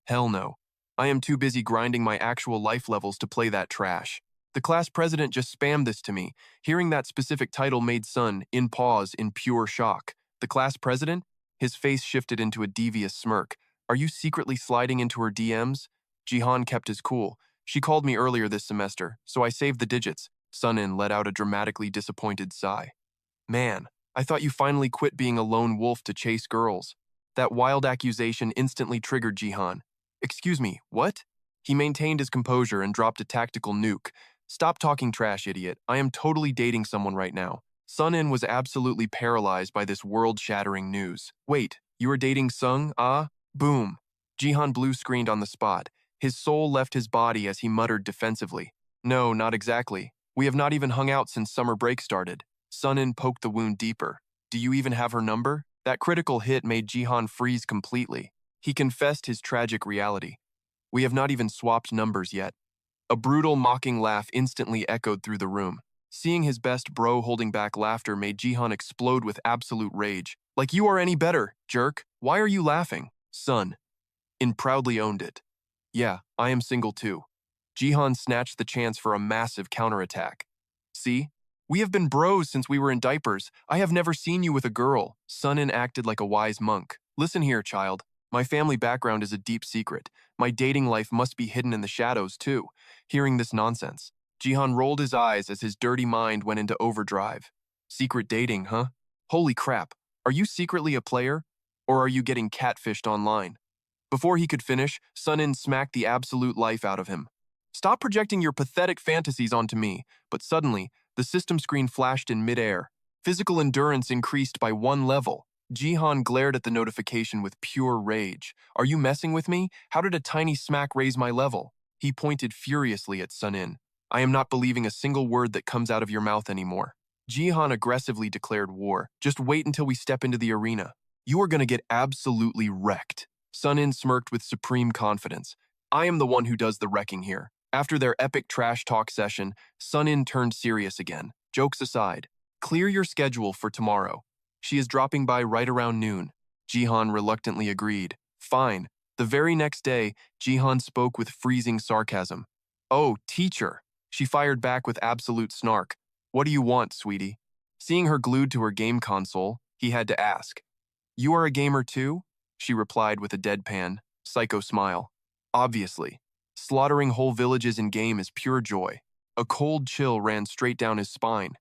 Hell no. I am too busy grinding my actual life levels to play that trash. The class president just spammed this to me. Hearing that specific title made Sun pause in pure shock. The class president? His face shifted into a devious smirk. Are you secretly sliding into her DMs? Jihan kept his cool. She called me earlier this semester, so I saved the digits. Sunin let out a dramatically disappointed sigh. Man, I thought you finally quit being a lone wolf to chase girls. That wild accusation instantly triggered Jihan. Excuse me, what? He maintained his composure and dropped a tactical nuke. Stop talking trash, idiot. I am totally dating someone right now. Sunin was absolutely paralyzed by this world-shattering news. Wait, you are dating Sung? Ah? Boom. Jihan blue-screened on the spot. His soul left his body as he muttered defensively. No, not exactly. We have not even hung out since summer break started. Sunin poked the wound deeper. Do you even have her number? That critical hit made Jihan freeze completely. He confessed his tragic reality. We have not even swapped numbers yet. A brutal, mocking laugh instantly echoed through the room. Seeing his best bro holding back laughter made Jihan explode with absolute rage. Like you are any better, jerk. Why are you laughing? Son. Proudly owned it. Yeah, I am single too. Jihan snatched the chance for a massive counterattack. See? We have been bros since we were in diapers. I have never seen you with a girl. Sunin acted like a wise monk. Listen here, child. My family background is a deep secret. My dating life must be hidden in the shadows, too. Hearing this nonsense, Jihan rolled his eyes as his dirty mind went into overdrive. Secret dating, huh? Holy crap. Are you secretly a player? Or are you getting catfished online? Before he could finish, Sunin smacked the absolute life out of him. Stop projecting your pathetic fantasies onto me. But suddenly, the system screen flashed in midair. Physical endurance increased by 1 level. Jihan glared at the notification with pure rage. Are you messing with me? How did a tiny smack raise my level? He pointed furiously at Sunin. I am not believing a single word that comes out of your mouth anymore. Jihan aggressively declared war. Just wait until we step into the arena. You are going to get absolutely wrecked. Sunin smirked with supreme confidence. I am the one who does the wrecking here. After their epic trash talk session, Sunin turned serious again. Jokes aside, clear your schedule for tomorrow. She is dropping by right around noon. Jihan reluctantly agreed. Fine. The very next day, Jihan spoke with freezing sarcasm. Oh, teacher. She fired back with absolute snark. What do you want, sweetie? Seeing her glued to her game console, he had to ask. You are a gamer too? She replied with a deadpan, psycho smile. Obviously. Slaughtering whole villages in game is pure joy. A cold chill ran straight down his spine.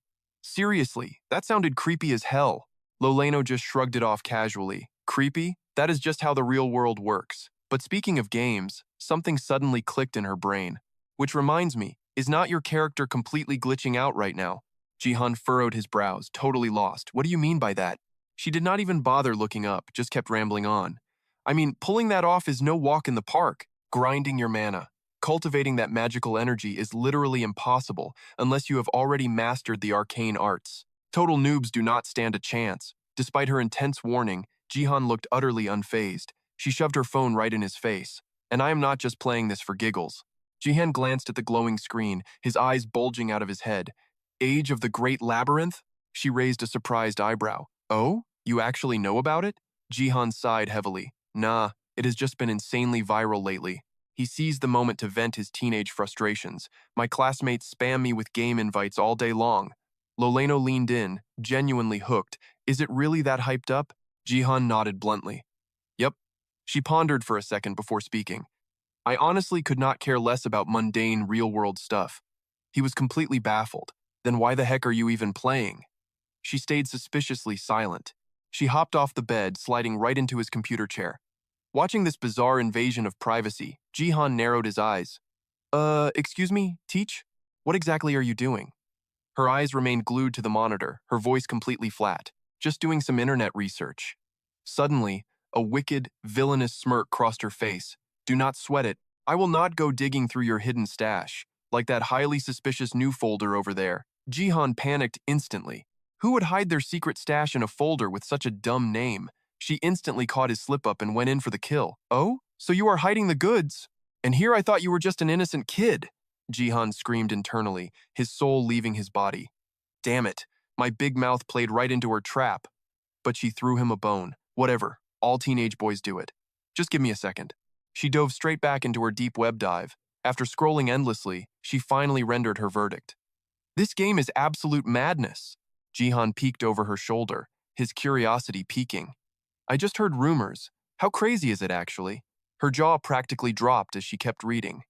Seriously, that sounded creepy as hell. Loleno just shrugged it off casually. Creepy? That is just how the real world works. But speaking of games, something suddenly clicked in her brain. Which reminds me, is not your character completely glitching out right now? Jihan furrowed his brows, totally lost. What do you mean by that? She did not even bother looking up, just kept rambling on. I mean, pulling that off is no walk in the park. Grinding your mana. Cultivating that magical energy is literally impossible unless you have already mastered the arcane arts. Total noobs do not stand a chance. Despite her intense warning, Jihan looked utterly unfazed. She shoved her phone right in his face. And I am not just playing this for giggles. Jihan glanced at the glowing screen, his eyes bulging out of his head. Age of the Great Labyrinth? She raised a surprised eyebrow. Oh? You actually know about it? Jihan sighed heavily. Nah, it has just been insanely viral lately. He seized the moment to vent his teenage frustrations. My classmates spam me with game invites all day long. Loleno leaned in, genuinely hooked. Is it really that hyped up? Jihan nodded bluntly. Yep. She pondered for a second before speaking. I honestly could not care less about mundane, real-world stuff. He was completely baffled. Then why the heck are you even playing? She stayed suspiciously silent. She hopped off the bed, sliding right into his computer chair. Watching this bizarre invasion of privacy, Jihan narrowed his eyes. Excuse me, Teach? What exactly are you doing? Her eyes remained glued to the monitor, her voice completely flat. Just doing some internet research. Suddenly, a wicked, villainous smirk crossed her face. Do not sweat it. I will not go digging through your hidden stash, like that highly suspicious new folder over there. Jihan panicked instantly. Who would hide their secret stash in a folder with such a dumb name? She instantly caught his slip-up and went in for the kill. "Oh? So you are hiding the goods? And here I thought you were just an innocent kid," Jihan screamed internally, his soul leaving his body. Damn it, my big mouth played right into her trap. But she threw him a bone. Whatever, all teenage boys do it. Just give me a second. She dove straight back into her deep web dive. After scrolling endlessly, she finally rendered her verdict. "This game is absolute madness." Jihan peeked over her shoulder, his curiosity piquing. "I just heard rumors. How crazy is it, actually?" Her jaw practically dropped as she kept reading.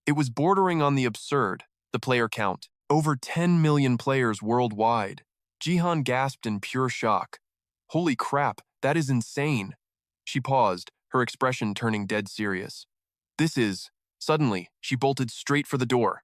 It was bordering on the absurd. The player count. Over 10 million players worldwide. Jihan gasped in pure shock. "Holy crap, that is insane." She paused, her expression turning dead serious. "This is..." Suddenly, she bolted straight for the door.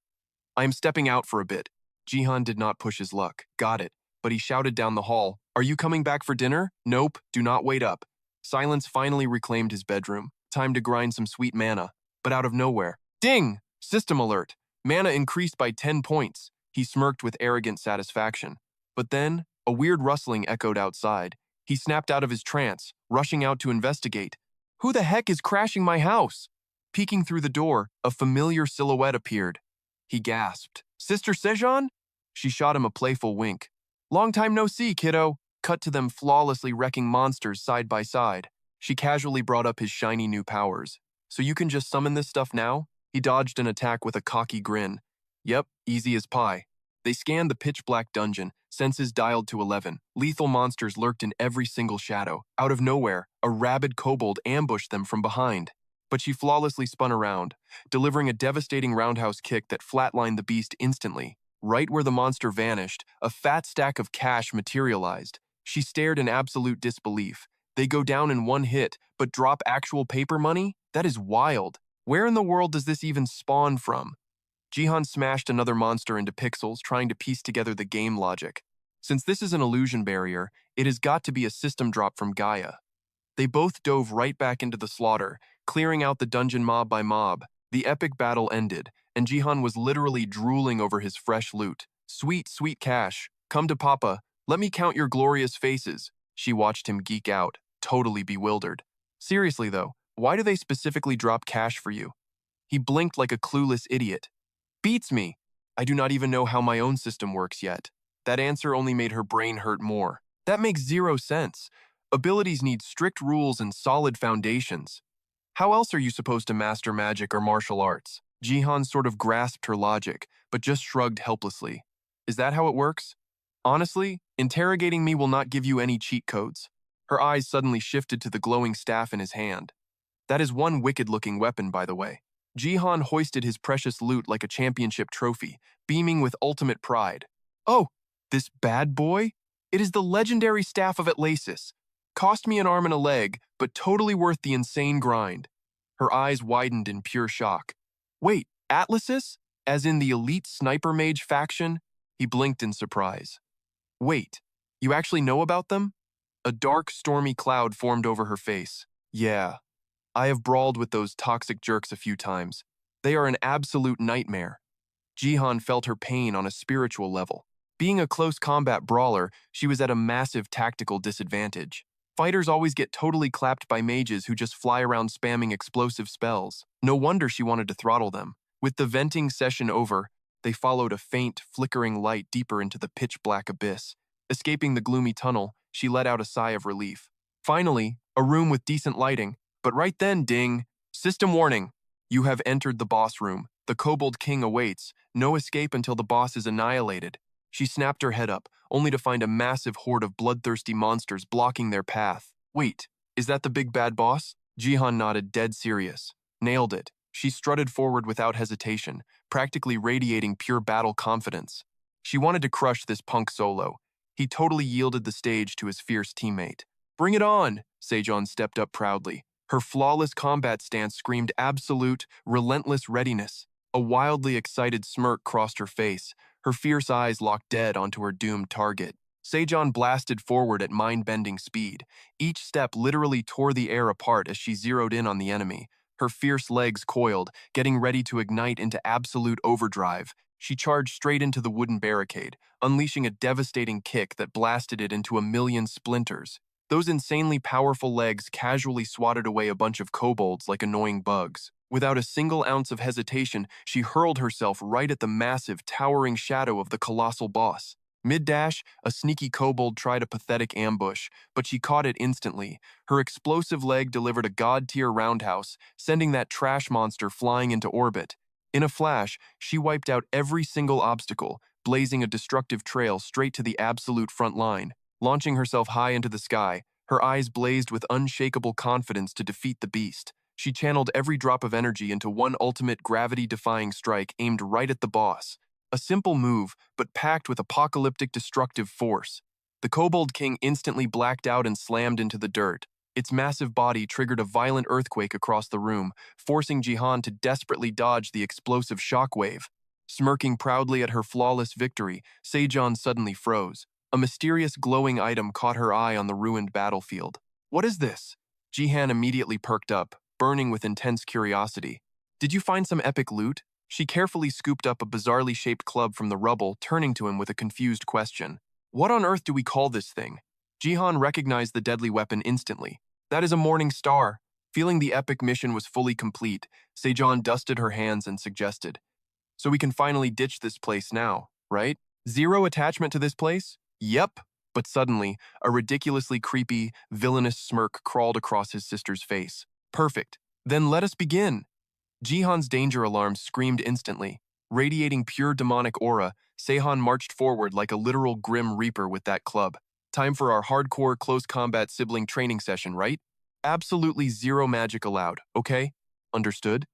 "I am stepping out for a bit." Jihan did not push his luck. Got it. But he shouted down the hall, "Are you coming back for dinner?" "Nope, do not wait up." Silence finally reclaimed his bedroom. Time to grind some sweet mana. But out of nowhere, ding! System alert. Mana increased by 10 points. He smirked with arrogant satisfaction. But then, a weird rustling echoed outside. He snapped out of his trance, rushing out to investigate. "Who the heck is crashing my house?" Peeking through the door, a familiar silhouette appeared. He gasped. "Sister Sejan?" She shot him a playful wink. "Long time no see, kiddo." Cut to them flawlessly wrecking monsters side by side. She casually brought up his shiny new powers. "So you can just summon this stuff now?" He dodged an attack with a cocky grin. "Yep, easy as pie." They scanned the pitch-black dungeon, senses dialed to 11. Lethal monsters lurked in every single shadow. Out of nowhere, a rabid kobold ambushed them from behind. But she flawlessly spun around, delivering a devastating roundhouse kick that flatlined the beast instantly. Right where the monster vanished, a fat stack of cash materialized. She stared in absolute disbelief. They go down in one hit, but drop actual paper money? That is wild. Where in the world does this even spawn from? Jihan smashed another monster into pixels, trying to piece together the game logic. Since this is an illusion barrier, it has got to be a system drop from Gaia. They both dove right back into the slaughter, clearing out the dungeon mob by mob. The epic battle ended, and Jihan was literally drooling over his fresh loot. "Sweet, sweet cash. Come to Papa. Let me count your glorious faces." She watched him geek out, totally bewildered. "Seriously though, why do they specifically drop cash for you?" He blinked like a clueless idiot. "Beats me. I do not even know how my own system works yet." That answer only made her brain hurt more. That makes zero sense. Abilities need strict rules and solid foundations. How else are you supposed to master magic or martial arts? Jihan sort of grasped her logic, but just shrugged helplessly. "Is that how it works? Honestly, interrogating me will not give you any cheat codes." Her eyes suddenly shifted to the glowing staff in his hand. "That is one wicked-looking weapon, by the way." Jihan hoisted his precious loot like a championship trophy, beaming with ultimate pride. "Oh, this bad boy? It is the legendary Staff of Atlasis. Cost me an arm and a leg, but totally worth the insane grind." Her eyes widened in pure shock. "Wait, Atlasis? As in the elite sniper mage faction?" He blinked in surprise. "Wait, you actually know about them?" A dark, stormy cloud formed over her face. "Yeah, I have brawled with those toxic jerks a few times. They are an absolute nightmare." Jihan felt her pain on a spiritual level. Being a close combat brawler, she was at a massive tactical disadvantage. Fighters always get totally clapped by mages who just fly around spamming explosive spells. No wonder she wanted to throttle them. With the venting session over, they followed a faint, flickering light deeper into the pitch-black abyss. Escaping the gloomy tunnel, she let out a sigh of relief. Finally, a room with decent lighting. But right then, ding! System warning! You have entered the boss room. The Kobold King awaits. No escape until the boss is annihilated. She snapped her head up, only to find a massive horde of bloodthirsty monsters blocking their path. "Wait, is that the big bad boss?" Jihan nodded, dead serious. "Nailed it." She strutted forward without hesitation, practically radiating pure battle confidence. She wanted to crush this punk solo. He totally yielded the stage to his fierce teammate. "Bring it on!" Sejan stepped up proudly. Her flawless combat stance screamed absolute, relentless readiness. A wildly excited smirk crossed her face. Her fierce eyes locked dead onto her doomed target. Sejan blasted forward at mind-bending speed. Each step literally tore the air apart as she zeroed in on the enemy. Her fierce legs coiled, getting ready to ignite into absolute overdrive. She charged straight into the wooden barricade, unleashing a devastating kick that blasted it into a million splinters. Those insanely powerful legs casually swatted away a bunch of kobolds like annoying bugs. Without a single ounce of hesitation, she hurled herself right at the massive, towering shadow of the colossal boss. Mid-dash, a sneaky kobold tried a pathetic ambush, but she caught it instantly. Her explosive leg delivered a god-tier roundhouse, sending that trash monster flying into orbit. In a flash, she wiped out every single obstacle, blazing a destructive trail straight to the absolute front line. Launching herself high into the sky, her eyes blazed with unshakable confidence to defeat the beast. She channeled every drop of energy into one ultimate gravity-defying strike aimed right at the boss. A simple move, but packed with apocalyptic destructive force. The Kobold King instantly blacked out and slammed into the dirt. Its massive body triggered a violent earthquake across the room, forcing Jihan to desperately dodge the explosive shockwave. Smirking proudly at her flawless victory, Sejong suddenly froze. A mysterious glowing item caught her eye on the ruined battlefield. What is this? Jihan immediately perked up, burning with intense curiosity. Did you find some epic loot? She carefully scooped up a bizarrely shaped club from the rubble, turning to him with a confused question. What on earth do we call this thing? Jihan recognized the deadly weapon instantly. That is a morning star. Feeling the epic mission was fully complete, Sejong dusted her hands and suggested. So we can finally ditch this place now, right? Zero attachment to this place? Yep. But suddenly, a ridiculously creepy, villainous smirk crawled across his sister's face. Perfect. Then let us begin. Jihan's danger alarm screamed instantly. Radiating pure demonic aura, Sejong marched forward like a literal grim reaper with that club. Time for our hardcore close combat sibling training session, right? Absolutely zero magic allowed, okay? Understood?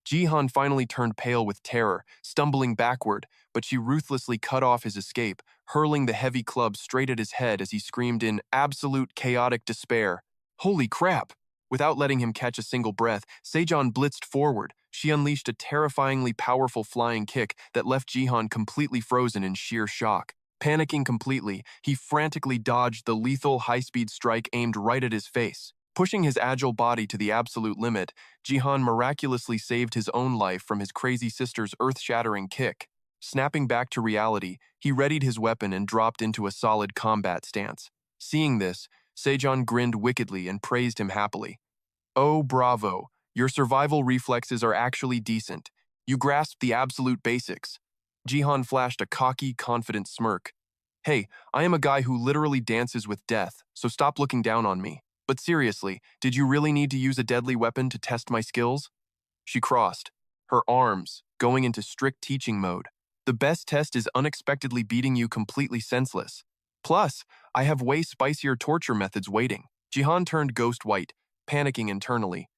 Jihan finally turned pale with terror, stumbling backward, but she ruthlessly cut off his escape, hurling the heavy club straight at his head as he screamed in absolute chaotic despair. Holy crap! Without letting him catch a single breath, Sejong blitzed forward. She unleashed a terrifyingly powerful flying kick that left Jihan completely frozen in sheer shock. Panicking completely, he frantically dodged the lethal high-speed strike aimed right at his face. Pushing his agile body to the absolute limit, Jihan miraculously saved his own life from his crazy sister's earth-shattering kick. Snapping back to reality, he readied his weapon and dropped into a solid combat stance. Seeing this, Sejong grinned wickedly and praised him happily. Oh, bravo. Your survival reflexes are actually decent. You grasped the absolute basics. Jihan flashed a cocky, confident smirk. Hey, I am a guy who literally dances with death, so stop looking down on me. But seriously, did you really need to use a deadly weapon to test my skills? She crossed, her arms going into strict teaching mode. The best test is unexpectedly beating you completely senseless. Plus, I have way spicier torture methods waiting. Jihan turned ghost white, panicking internally.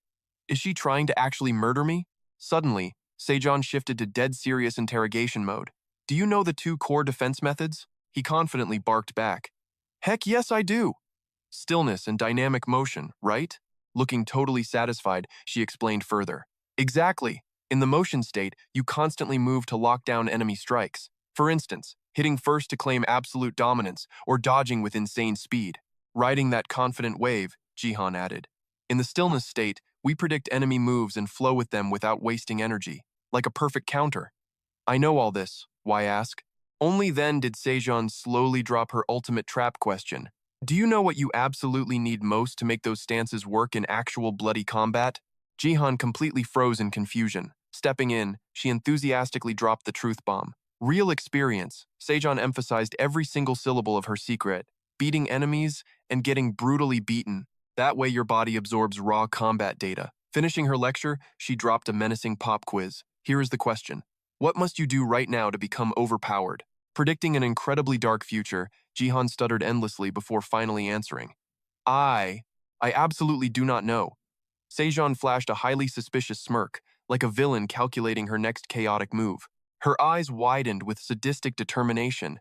Is she trying to actually murder me? Suddenly, Sejong shifted to dead serious interrogation mode. Do you know the two core defense methods? He confidently barked back. Heck yes, I do. Stillness and dynamic motion, right? Looking totally satisfied, she explained further. Exactly. In the motion state, you constantly move to lock down enemy strikes. For instance, hitting first to claim absolute dominance or dodging with insane speed. Riding that confident wave, Jihan added. In the stillness state, we predict enemy moves and flow with them without wasting energy, like a perfect counter. I know all this, why ask? Only then did Sejong slowly drop her ultimate trap question. Do you know what you absolutely need most to make those stances work in actual bloody combat? Jihan completely froze in confusion. Stepping in, she enthusiastically dropped the truth bomb. Real experience, Sejong emphasized every single syllable of her secret. Beating enemies and getting brutally beaten. That way your body absorbs raw combat data. Finishing her lecture, she dropped a menacing pop quiz. Here is the question. What must you do right now to become overpowered? Predicting an incredibly dark future, Jihan stuttered endlessly before finally answering. I absolutely do not know. Sejong flashed a highly suspicious smirk, like a villain calculating her next chaotic move. Her eyes widened with sadistic determination.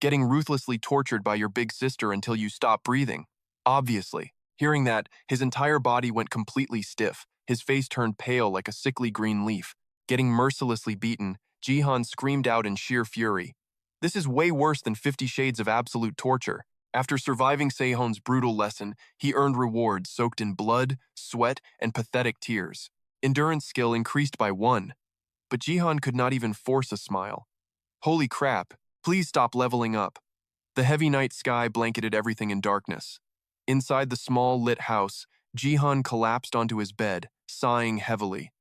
Getting ruthlessly tortured by your big sister until you stop breathing. Obviously. Hearing that, his entire body went completely stiff. His face turned pale like a sickly green leaf. Getting mercilessly beaten, Jihan screamed out in sheer fury. This is way worse than 50 Shades of absolute torture. After surviving Sejong's brutal lesson, he earned rewards soaked in blood, sweat, and pathetic tears. Endurance skill increased by 1. But Jihan could not even force a smile. Holy crap, please stop leveling up. The heavy night sky blanketed everything in darkness. Inside the small, lit house, Jihan collapsed onto his bed, sighing heavily.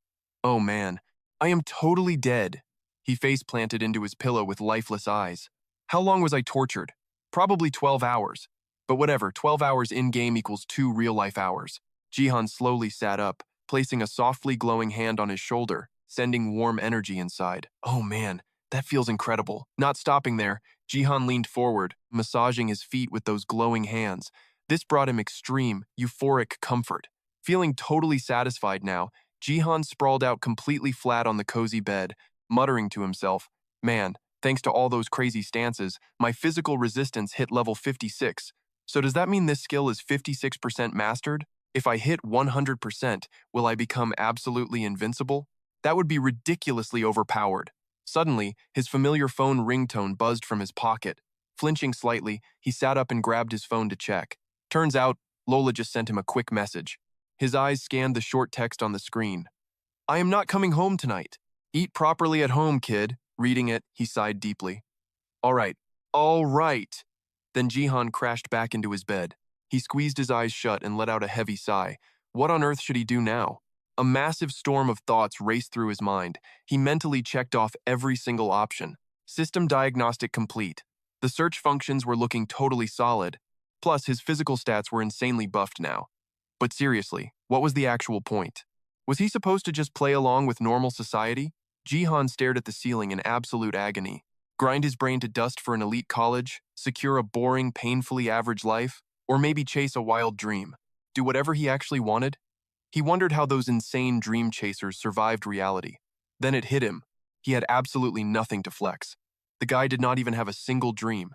Oh man, I am totally dead. He face-planted into his pillow with lifeless eyes. How long was I tortured? Probably 12 hours. But whatever, 12 hours in-game equals 2 real-life hours. Jihan slowly sat up, placing a softly glowing hand on his shoulder, sending warm energy inside. Oh man, that feels incredible. Not stopping there, Jihan leaned forward, massaging his feet with those glowing hands. This brought him extreme, euphoric comfort. Feeling totally satisfied now, Jihan sprawled out completely flat on the cozy bed, muttering to himself, man, thanks to all those crazy stances, my physical resistance hit level 56. So does that mean this skill is 56% mastered? If I hit 100%, will I become absolutely invincible? That would be ridiculously overpowered. Suddenly, his familiar phone ringtone buzzed from his pocket. Flinching slightly, he sat up and grabbed his phone to check. Turns out, Lola just sent him a quick message. His eyes scanned the short text on the screen. I am not coming home tonight. Eat properly at home, kid. Reading it, he sighed deeply. All right. Then Jihan crashed back into his bed. He squeezed his eyes shut and let out a heavy sigh. What on earth should he do now? A massive storm of thoughts raced through his mind. He mentally checked off every single option. System diagnostic complete. The search functions were looking totally solid. Plus, his physical stats were insanely buffed now. But seriously, what was the actual point? Was he supposed to just play along with normal society? Jihan stared at the ceiling in absolute agony. Grind his brain to dust for an elite college, secure a boring, painfully average life, or maybe chase a wild dream. Do whatever he actually wanted? He wondered how those insane dream chasers survived reality. Then it hit him. He had absolutely nothing to flex. The guy did not even have a single dream.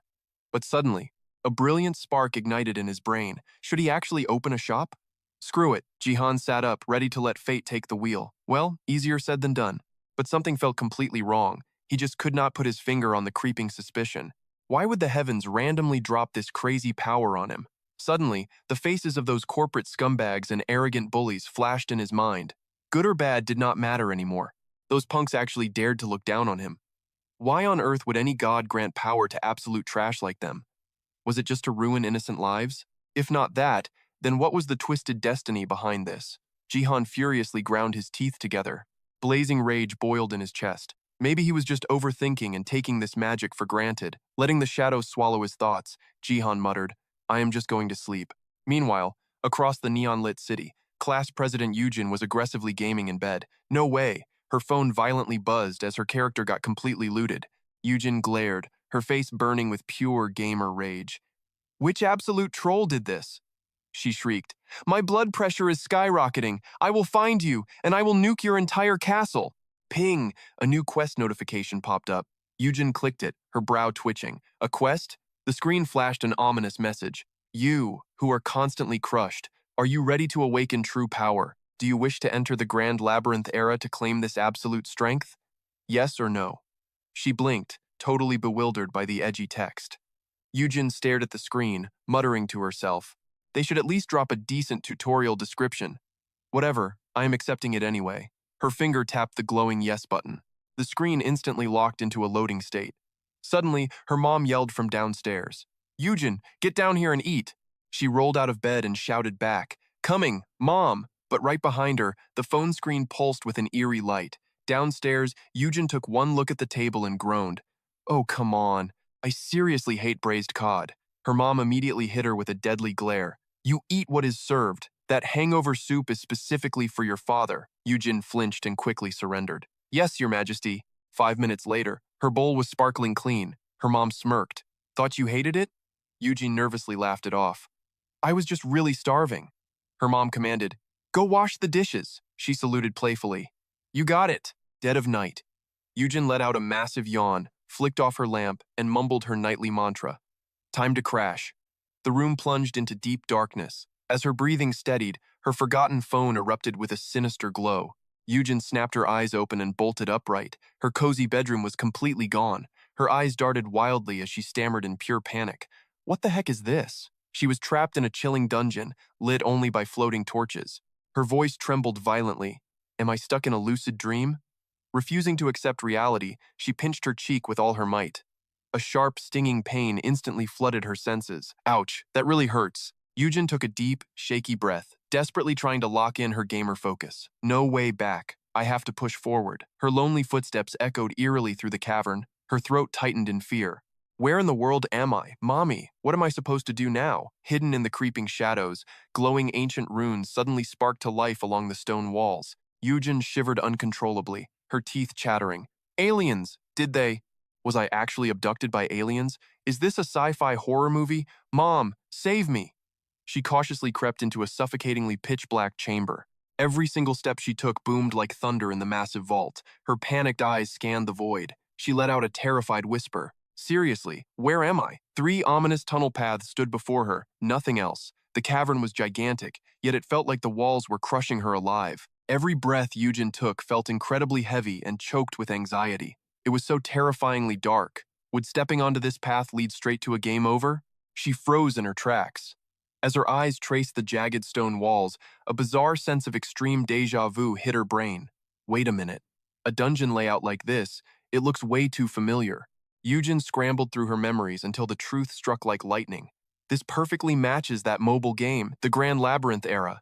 But suddenly, a brilliant spark ignited in his brain. Should he actually open a shop? Screw it, Jihan sat up, ready to let fate take the wheel. Well, easier said than done. But something felt completely wrong. He just could not put his finger on the creeping suspicion. Why would the heavens randomly drop this crazy power on him? Suddenly, the faces of those corporate scumbags and arrogant bullies flashed in his mind. Good or bad did not matter anymore. Those punks actually dared to look down on him. Why on earth would any god grant power to absolute trash like them? Was it just to ruin innocent lives? If not that, then what was the twisted destiny behind this? Jihan furiously ground his teeth together. Blazing rage boiled in his chest. Maybe he was just overthinking and taking this magic for granted. Letting the shadows swallow his thoughts, Jihan muttered, I am just going to sleep. Meanwhile, across the neon-lit city, class president Yujin was aggressively gaming in bed. No way! Her phone violently buzzed as her character got completely looted. Yujin glared, her face burning with pure gamer rage. Which absolute troll did this? She shrieked. My blood pressure is skyrocketing. I will find you, and I will nuke your entire castle. Ping! A new quest notification popped up. Yujin clicked it, her brow twitching. A quest? The screen flashed an ominous message. You, who are constantly crushed, are you ready to awaken true power? Do you wish to enter the Grand Labyrinth era to claim this absolute strength? Yes or no? She blinked, totally bewildered by the edgy text. Yujin stared at the screen, muttering to herself. They should at least drop a decent tutorial description. Whatever, I am accepting it anyway. Her finger tapped the glowing yes button. The screen instantly locked into a loading state. Suddenly, her mom yelled from downstairs. Yujin, get down here and eat. She rolled out of bed and shouted back, Coming, Mom! But right behind her, the phone screen pulsed with an eerie light. Downstairs, Yujin took one look at the table and groaned. Oh, come on. I seriously hate braised cod. Her mom immediately hit her with a deadly glare. You eat what is served. That hangover soup is specifically for your father. Yujin flinched and quickly surrendered. Yes, Your Majesty. 5 minutes later, her bowl was sparkling clean. Her mom smirked. Thought you hated it? Yujin nervously laughed it off. I was just really starving. Her mom commanded, Go wash the dishes. She saluted playfully. You got it. Dead of night. Yujin let out a massive yawn, flicked off her lamp, and mumbled her nightly mantra. Time to crash. The room plunged into deep darkness. As her breathing steadied, her forgotten phone erupted with a sinister glow. Yujin snapped her eyes open and bolted upright. Her cozy bedroom was completely gone. Her eyes darted wildly as she stammered in pure panic. What the heck is this? She was trapped in a chilling dungeon, lit only by floating torches. Her voice trembled violently. Am I stuck in a lucid dream? Refusing to accept reality, she pinched her cheek with all her might. A sharp, stinging pain instantly flooded her senses. Ouch, that really hurts. Yujin took a deep, shaky breath, desperately trying to lock in her gamer focus. No way back. I have to push forward. Her lonely footsteps echoed eerily through the cavern. Her throat tightened in fear. Where in the world am I? Mommy, what am I supposed to do now? Hidden in the creeping shadows, glowing ancient runes suddenly sparked to life along the stone walls. Yujin shivered uncontrollably, her teeth chattering. Aliens! Did they? Was I actually abducted by aliens? Is this a sci-fi horror movie? Mom, save me! She cautiously crept into a suffocatingly pitch-black chamber. Every single step she took boomed like thunder in the massive vault. Her panicked eyes scanned the void. She let out a terrified whisper. Seriously, where am I? 3 ominous tunnel paths stood before her, nothing else. The cavern was gigantic, yet it felt like the walls were crushing her alive. Every breath Yujin took felt incredibly heavy and choked with anxiety. It was so terrifyingly dark. Would stepping onto this path lead straight to a game over? She froze in her tracks. As her eyes traced the jagged stone walls, a bizarre sense of extreme déjà vu hit her brain. Wait a minute. A dungeon layout like this, it looks way too familiar. Yujin scrambled through her memories until the truth struck like lightning. This perfectly matches that mobile game, the Grand Labyrinth era.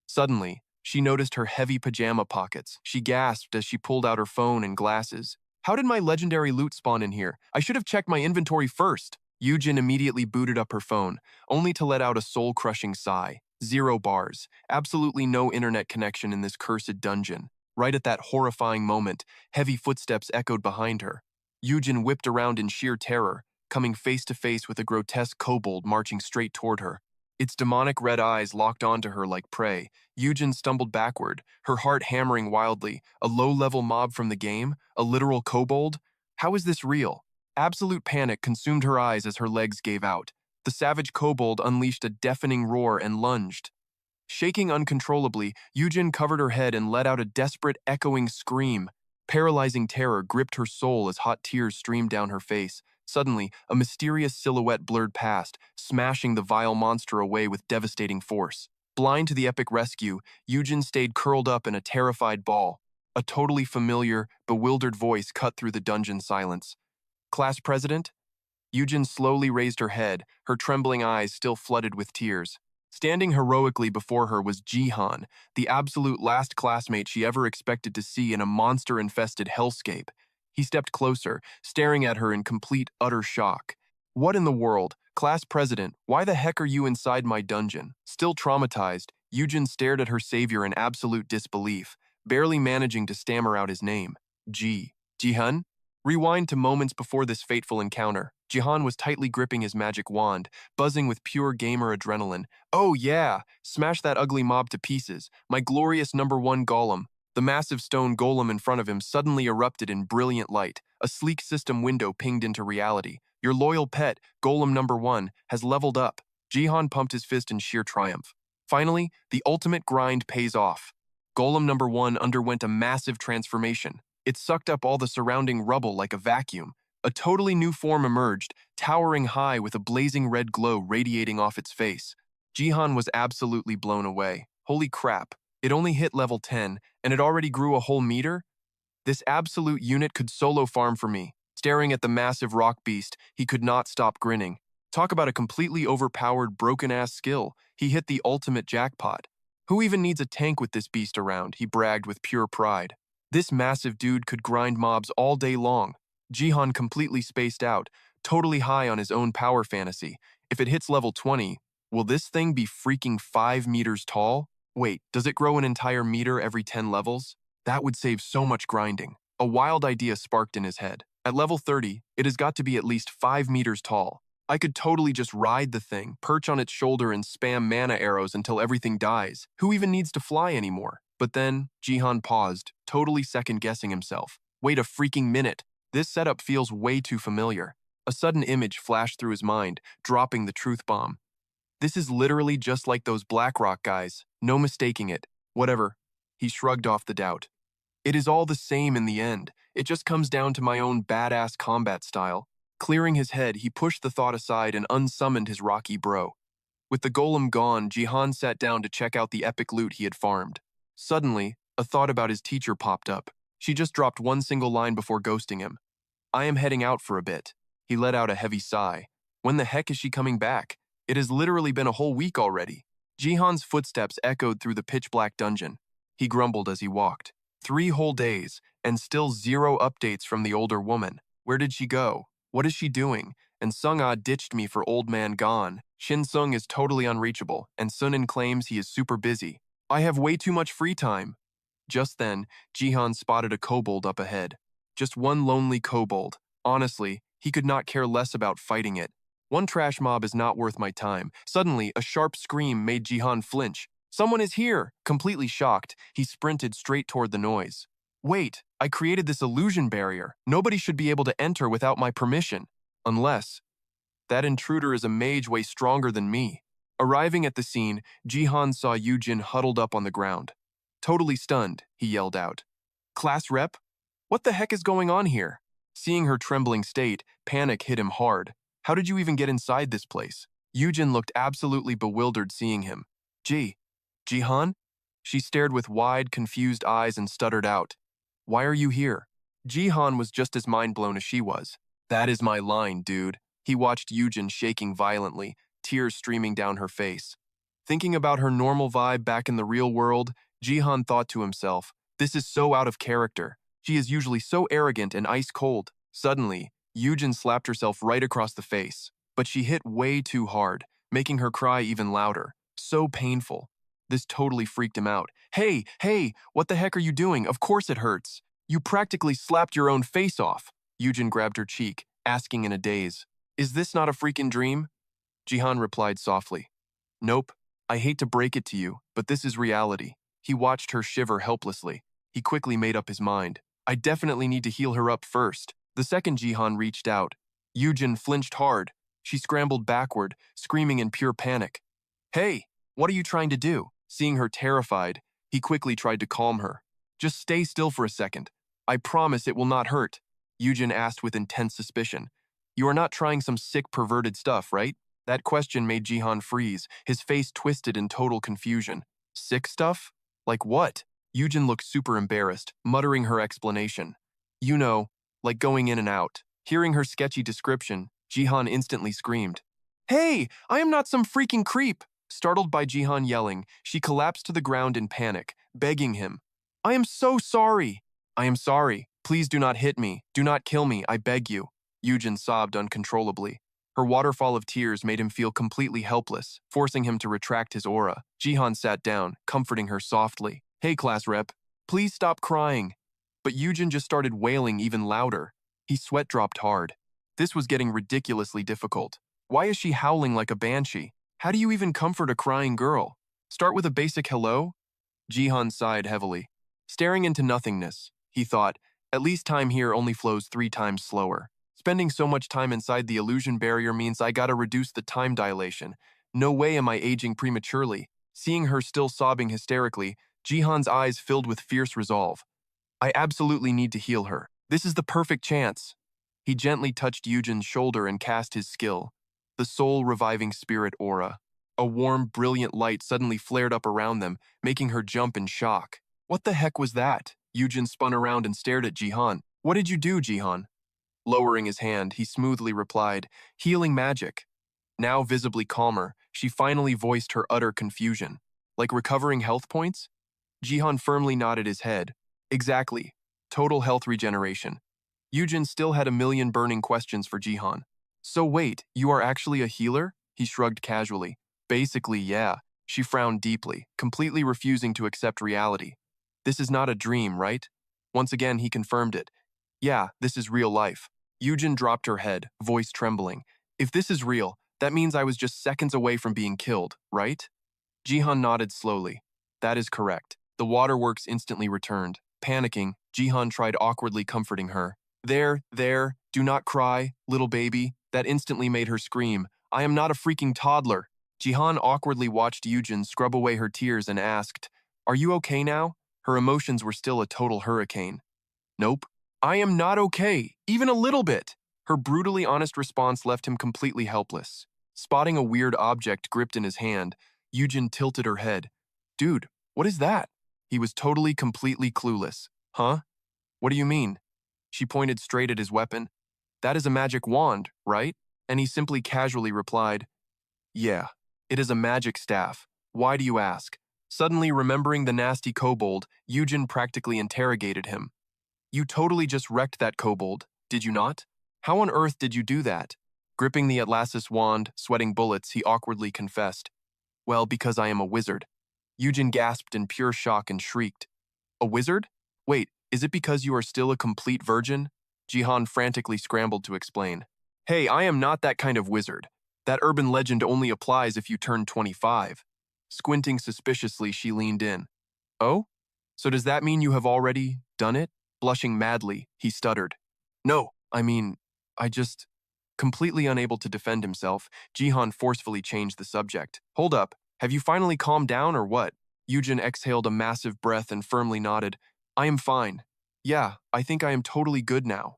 Suddenly, she noticed her heavy pajama pockets. She gasped as she pulled out her phone and glasses. How did my legendary loot spawn in here? I should have checked my inventory first. Yujin immediately booted up her phone, only to let out a soul-crushing sigh. 0 bars. Absolutely no internet connection in this cursed dungeon. Right at that horrifying moment, heavy footsteps echoed behind her. Yujin whipped around in sheer terror, coming face to face with a grotesque kobold marching straight toward her. Its demonic red eyes locked onto her like prey. Yujin stumbled backward, her heart hammering wildly. A low-level mob from the game? A literal kobold? How is this real? Absolute panic consumed her eyes as her legs gave out. The savage kobold unleashed a deafening roar and lunged. Shaking uncontrollably, Yujin covered her head and let out a desperate, echoing scream. Paralyzing terror gripped her soul as hot tears streamed down her face. Suddenly, a mysterious silhouette blurred past, smashing the vile monster away with devastating force. Blind to the epic rescue, Yujin stayed curled up in a terrified ball. A totally familiar, bewildered voice cut through the dungeon silence. Class president? Yujin slowly raised her head, her trembling eyes still flooded with tears. Standing heroically before her was Jihan, the absolute last classmate she ever expected to see in a monster-infested hellscape. He stepped closer, staring at her in complete, utter shock. What in the world? Class president, why the heck are you inside my dungeon? Still traumatized, Yujin stared at her savior in absolute disbelief, barely managing to stammer out his name. Jihan? Rewind to moments before this fateful encounter. Jihan was tightly gripping his magic wand, buzzing with pure gamer adrenaline. Oh yeah, smash that ugly mob to pieces. My glorious #1 golem. The massive stone golem in front of him suddenly erupted in brilliant light. A sleek system window pinged into reality. Your loyal pet, golem #1, has leveled up. Jihan pumped his fist in sheer triumph. Finally, the ultimate grind pays off. Golem #1 underwent a massive transformation. It sucked up all the surrounding rubble like a vacuum. A totally new form emerged, towering high with a blazing red glow radiating off its face. Jihan was absolutely blown away. Holy crap, it only hit level 10, and it already grew a whole meter? This absolute unit could solo farm for me. Staring at the massive rock beast, he could not stop grinning. Talk about a completely overpowered, broken-ass skill. He hit the ultimate jackpot. Who even needs a tank with this beast around? He bragged with pure pride. This massive dude could grind mobs all day long. Jihan completely spaced out, totally high on his own power fantasy. If it hits level 20, will this thing be freaking 5 meters tall? Wait, does it grow an entire meter every 10 levels? That would save so much grinding. A wild idea sparked in his head. At level 30, it has got to be at least 5 meters tall. I could totally just ride the thing, perch on its shoulder and spam mana arrows until everything dies. Who even needs to fly anymore? But then, Jihan paused, totally second-guessing himself. Wait a freaking minute. This setup feels way too familiar. A sudden image flashed through his mind, dropping the truth bomb. This is literally just like those BlackRock guys. No mistaking it. Whatever. He shrugged off the doubt. It is all the same in the end. It just comes down to my own badass combat style. Clearing his head, he pushed the thought aside and unsummoned his rocky bro. With the golem gone, Jihan sat down to check out the epic loot he had farmed. Suddenly, a thought about his teacher popped up. She just dropped one single line before ghosting him. I am heading out for a bit. He let out a heavy sigh. When the heck is she coming back? It has literally been a whole week already. Jihan's footsteps echoed through the pitch-black dungeon. He grumbled as he walked. 3 whole days, and still 0 updates from the older woman. Where did she go? What is she doing? And Sung-ah ditched me for old man gone. Shin-sung is totally unreachable, and Sunin claims he is super busy. I have way too much free time. Just then, Jihan spotted a kobold up ahead. Just one lonely kobold. Honestly, he could not care less about fighting it. One trash mob is not worth my time. Suddenly, a sharp scream made Jihan flinch. Someone is here! Completely shocked, he sprinted straight toward the noise. Wait, I created this illusion barrier. Nobody should be able to enter without my permission. Unless that intruder is a mage way stronger than me. Arriving at the scene, Jihan saw Yujin huddled up on the ground. Totally stunned, he yelled out. Class rep? What the heck is going on here? Seeing her trembling state, panic hit him hard. How did you even get inside this place? Yujin looked absolutely bewildered seeing him. Jihan? She stared with wide, confused eyes and stuttered out. Why are you here? Jihan was just as mind-blown as she was. That is my line, dude. He watched Yujin shaking violently, tears streaming down her face. Thinking about her normal vibe back in the real world, Jihan thought to himself, this is so out of character. She is usually so arrogant and ice-cold. Suddenly, Yujin slapped herself right across the face. But she hit way too hard, making her cry even louder. So painful. This totally freaked him out. Hey, what the heck are you doing? Of course it hurts. You practically slapped your own face off. Yujin grabbed her cheek, asking in a daze, is this not a freaking dream? Jihan replied softly, nope, I hate to break it to you, but this is reality. He watched her shiver helplessly. He quickly made up his mind. I definitely need to heal her up first. The second Jihan reached out, Yujin flinched hard. She scrambled backward, screaming in pure panic. Hey, what are you trying to do? Seeing her terrified, he quickly tried to calm her. Just stay still for a second. I promise it will not hurt. Yujin asked with intense suspicion. You are not trying some sick perverted stuff, right? That question made Jihan freeze, his face twisted in total confusion. Sick stuff? Like what? Yujin looked super embarrassed, muttering her explanation. You know, like going in and out. Hearing her sketchy description, Jihan instantly screamed. Hey, I am not some freaking creep! Startled by Jihan yelling, she collapsed to the ground in panic, begging him. I am so sorry! I am sorry. Please do not hit me. Do not kill me, I beg you. Yujin sobbed uncontrollably. Her waterfall of tears made him feel completely helpless, forcing him to retract his aura. Jihan sat down, comforting her softly. Hey, class rep, please stop crying. But Yujin just started wailing even louder. His sweat dropped hard. This was getting ridiculously difficult. Why is she howling like a banshee? How do you even comfort a crying girl? Start with a basic hello? Jihan sighed heavily. Staring into nothingness, he thought, at least time here only flows 3 times slower. Spending so much time inside the illusion barrier means I gotta reduce the time dilation. No way am I aging prematurely. Seeing her still sobbing hysterically, Jihan's eyes filled with fierce resolve. I absolutely need to heal her. This is the perfect chance. He gently touched Yujin's shoulder and cast his skill. The soul-reviving spirit aura. A warm, brilliant light suddenly flared up around them, making her jump in shock. What the heck was that? Yujin spun around and stared at Jihan. What did you do, Jihan? Lowering his hand, he smoothly replied, healing magic. Now visibly calmer, she finally voiced her utter confusion. Like recovering health points? Jihan firmly nodded his head. Exactly. Total health regeneration. Yujin still had a million burning questions for Jihan. So wait, you are actually a healer? He shrugged casually. Basically, yeah. She frowned deeply, completely refusing to accept reality. This is not a dream, right? Once again, he confirmed it. Yeah, this is real life. Yujin dropped her head, voice trembling. If this is real, that means I was just seconds away from being killed, right? Jihan nodded slowly. That is correct. The waterworks instantly returned. Panicking, Jihan tried awkwardly comforting her. There, do not cry, little baby. That instantly made her scream. I am not a freaking toddler. Jihan awkwardly watched Yujin scrub away her tears and asked, Are you okay now? Her emotions were still a total hurricane. Nope. I am not okay, even a little bit. Her brutally honest response left him completely helpless. Spotting a weird object gripped in his hand, Yujin tilted her head. Dude, what is that? He was totally, completely clueless. Huh? What do you mean? She pointed straight at his weapon. That is a magic wand, right? And he simply casually replied, Yeah, it is a magic staff. Why do you ask? Suddenly remembering the nasty kobold, Eugen practically interrogated him. You totally just wrecked that kobold, did you not? How on earth did you do that? Gripping the Atlasis wand, sweating bullets, he awkwardly confessed. Well, because I am a wizard. Eugen gasped in pure shock and shrieked. A wizard? Wait, is it because you are still a complete virgin? Jihan frantically scrambled to explain. Hey, I am not that kind of wizard. That urban legend only applies if you turn 25. Squinting suspiciously, she leaned in. Oh? So does that mean you have already done it? Blushing madly, he stuttered. No, I mean, I just... Completely unable to defend himself, Jihan forcefully changed the subject. Hold up, have you finally calmed down or what? Eugen exhaled a massive breath and firmly nodded. I am fine. Yeah, I think I am totally good now.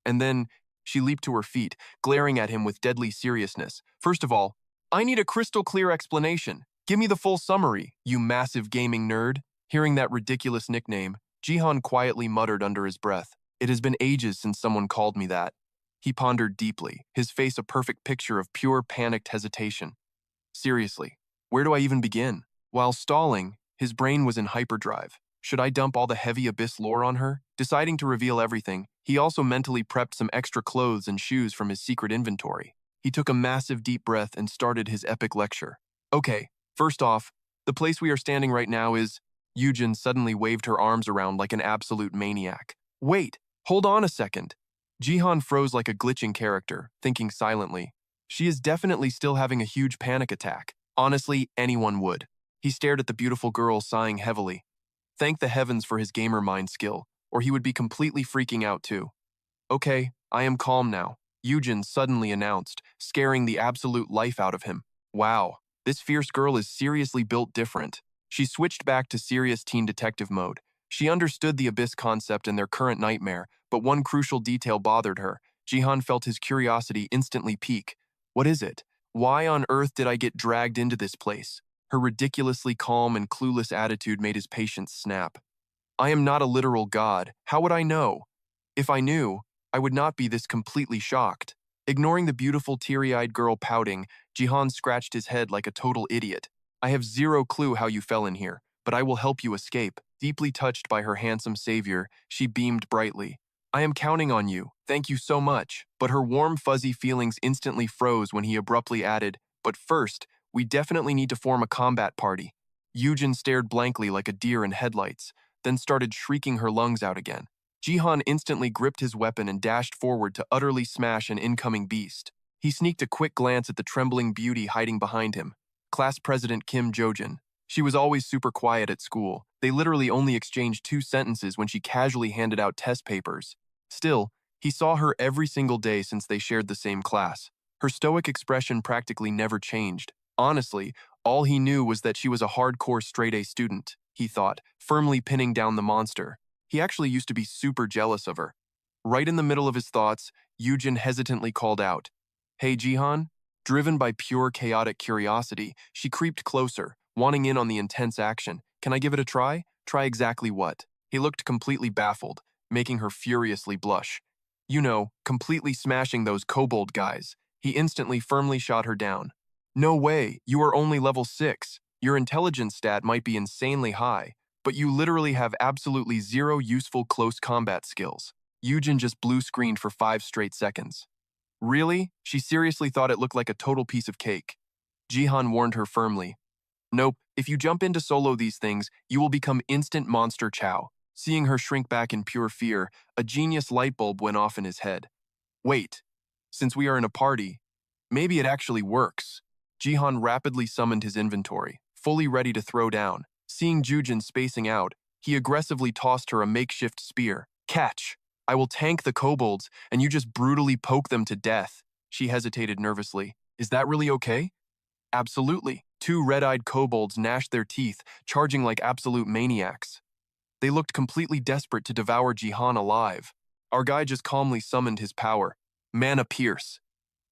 And then she leaped to her feet, glaring at him with deadly seriousness. First of all, I need a crystal clear explanation. Give me the full summary, you massive gaming nerd. Hearing that ridiculous nickname, Jihan quietly muttered under his breath. It has been ages since someone called me that. He pondered deeply, his face a perfect picture of pure panicked hesitation. Seriously, where do I even begin? While stalling, his brain was in hyperdrive. Should I dump all the heavy abyss lore on her? Deciding to reveal everything, he also mentally prepped some extra clothes and shoes from his secret inventory. He took a massive deep breath and started his epic lecture. Okay, first off, the place we are standing right now is... Eugen suddenly waved her arms around like an absolute maniac. Wait, hold on a second. Jihan froze like a glitching character, thinking silently. She is definitely still having a huge panic attack. Honestly, anyone would. He stared at the beautiful girl, sighing heavily. Thank the heavens for his gamer mind skill, or he would be completely freaking out too. Okay, I am calm now, Eugen suddenly announced, scaring the absolute life out of him. Wow, this fierce girl is seriously built different. She switched back to serious teen detective mode. She understood the abyss concept and their current nightmare, but one crucial detail bothered her. Jihan felt his curiosity instantly peak. What is it? Why on earth did I get dragged into this place? Her ridiculously calm and clueless attitude made his patience snap. I am not a literal god. How would I know? If I knew, I would not be this completely shocked. Ignoring the beautiful teary-eyed girl pouting, Jihan scratched his head like a total idiot. I have zero clue how you fell in here, but I will help you escape. Deeply touched by her handsome savior, she beamed brightly. I am counting on you. Thank you so much. But her warm, fuzzy feelings instantly froze when he abruptly added, but first, we definitely need to form a combat party. Eugen stared blankly like a deer in headlights, then started shrieking her lungs out again. Jihan instantly gripped his weapon and dashed forward to utterly smash an incoming beast. He sneaked a quick glance at the trembling beauty hiding behind him. Class President Kim Gigyu. She was always super quiet at school. They literally only exchanged 2 sentences when she casually handed out test papers. Still, he saw her every single day since they shared the same class. Her stoic expression practically never changed. Honestly, all he knew was that she was a hardcore straight-A student, he thought, firmly pinning down the monster. He actually used to be super jealous of her. Right in the middle of his thoughts, Eugen hesitantly called out, Hey Jihan? Driven by pure chaotic curiosity, she creeped closer, wanting in on the intense action. Can I give it a try? Try exactly what? He looked completely baffled, making her furiously blush. You know, completely smashing those kobold guys. He instantly firmly shot her down. No way, you are only level 6. Your intelligence stat might be insanely high, but you literally have absolutely zero useful close combat skills. Eugen just blue screened for 5 straight seconds. Really? She seriously thought it looked like a total piece of cake. Jihan warned her firmly. Nope, if you jump into solo these things, you will become instant monster chow. Seeing her shrink back in pure fear, a genius light bulb went off in his head. Wait, since we are in a party, maybe it actually works. Jihan rapidly summoned his inventory, fully ready to throw down. Seeing Jujin spacing out, he aggressively tossed her a makeshift spear. Catch! I will tank the kobolds, and you just brutally poke them to death. She hesitated nervously. Is that really okay? Absolutely. 2 red-eyed kobolds gnashed their teeth, charging like absolute maniacs. They looked completely desperate to devour Jihan alive. Our guy just calmly summoned his power. Mana Pierce.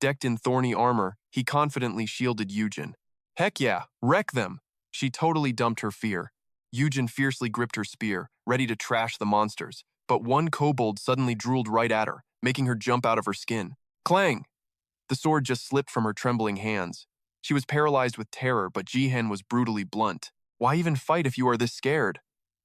Decked in thorny armor, he confidently shielded Eugen. Heck yeah, wreck them! She totally dumped her fear. Eugen fiercely gripped her spear, ready to trash the monsters. But one kobold suddenly drooled right at her, making her jump out of her skin. Clang! The sword just slipped from her trembling hands. She was paralyzed with terror, but Jihan was brutally blunt. Why even fight if you are this scared?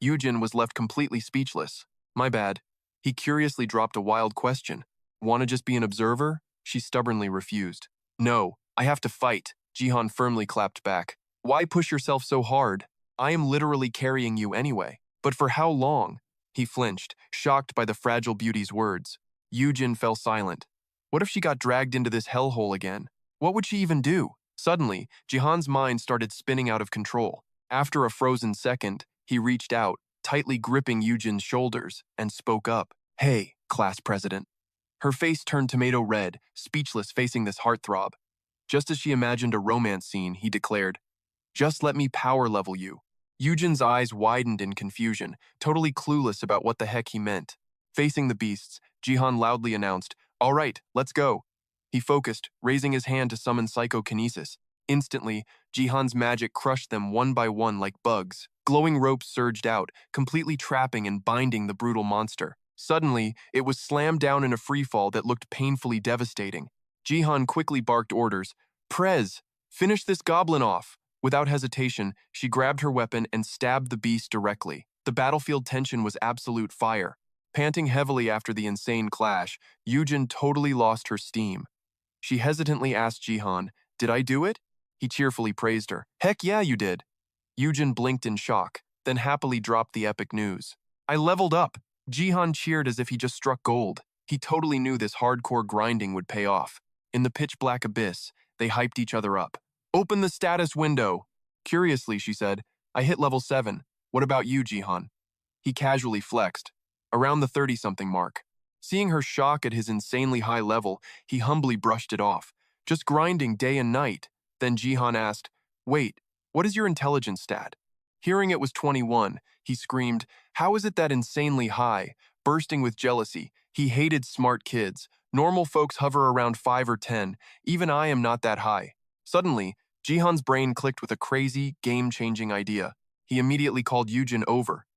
Yujin was left completely speechless. My bad. He curiously dropped a wild question. Wanna just be an observer? She stubbornly refused. No, I have to fight. Jihan firmly clapped back. Why push yourself so hard? I am literally carrying you anyway. But for how long? He flinched, shocked by the fragile beauty's words. Yujin fell silent. What if she got dragged into this hellhole again? What would she even do? Suddenly, Jihan's mind started spinning out of control. After a frozen second, he reached out, tightly gripping Yujin's shoulders, and spoke up. Hey, class president. Her face turned tomato red, speechless facing this heartthrob. Just as she imagined a romance scene, he declared, just let me power level you. Yujin's eyes widened in confusion, totally clueless about what the heck he meant. Facing the beasts, Jihan loudly announced, all right, let's go. He focused, raising his hand to summon psychokinesis. Instantly, Jihan's magic crushed them one by one like bugs. Glowing ropes surged out, completely trapping and binding the brutal monster. Suddenly, it was slammed down in a freefall that looked painfully devastating. Jihan quickly barked orders. Prez, finish this goblin off. Without hesitation, she grabbed her weapon and stabbed the beast directly. The battlefield tension was absolute fire. Panting heavily after the insane clash, Yujin totally lost her steam. She hesitantly asked Jihan, did I do it? He cheerfully praised her. Heck yeah, you did. Yujin blinked in shock, then happily dropped the epic news. I leveled up. Jihan cheered as if he just struck gold. He totally knew this hardcore grinding would pay off. In the pitch-black abyss, they hyped each other up. Open the status window. Curiously, she said, I hit level 7. What about you, Jihan? He casually flexed, around the 30-something mark. Seeing her shock at his insanely high level, he humbly brushed it off. Just grinding day and night. Then Jihan asked, wait, what is your intelligence stat? Hearing it was 21, he screamed, how is it that insanely high? Bursting with jealousy, he hated smart kids. Normal folks hover around 5 or 10. Even I am not that high. Suddenly, Jihan's brain clicked with a crazy, game-changing idea. He immediately called Yujin over.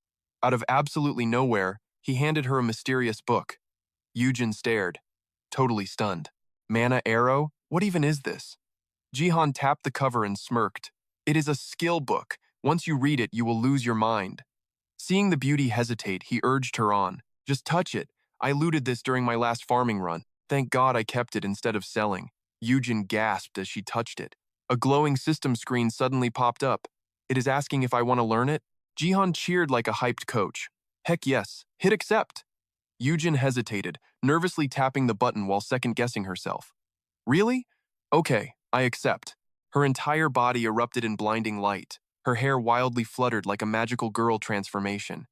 Out of absolutely nowhere, he handed her a mysterious book. Yujin stared, totally stunned. Mana arrow? What even is this? Jihan tapped the cover and smirked. It is a skill book. Once you read it, you will lose your mind. Seeing the beauty hesitate, he urged her on. Just touch it. I looted this during my last farming run. Thank God I kept it instead of selling. Yujin gasped as she touched it. A glowing system screen suddenly popped up. It is asking if I want to learn it? Jihan cheered like a hyped coach. Heck yes. Hit accept. Yujin hesitated, nervously tapping the button while second-guessing herself. Really? Okay, I accept. Her entire body erupted in blinding light. Her hair wildly fluttered like a magical girl transformation.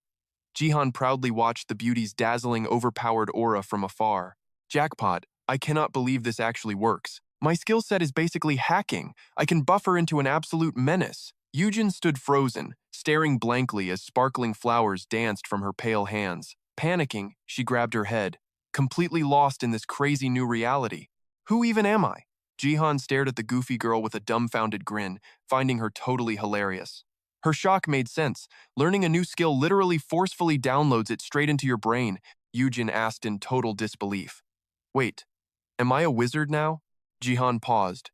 Jihan proudly watched the beauty's dazzling, overpowered aura from afar. Jackpot, I cannot believe this actually works. My skill set is basically hacking. I can buff her into an absolute menace. Yujin stood frozen, staring blankly as sparkling flowers danced from her pale hands. Panicking, she grabbed her head, completely lost in this crazy new reality. Who even am I? Jihan stared at the goofy girl with a dumbfounded grin, finding her totally hilarious. Her shock made sense. Learning a new skill literally forcefully downloads it straight into your brain, Yujin asked in total disbelief. Wait, am I a wizard now? Jihan paused.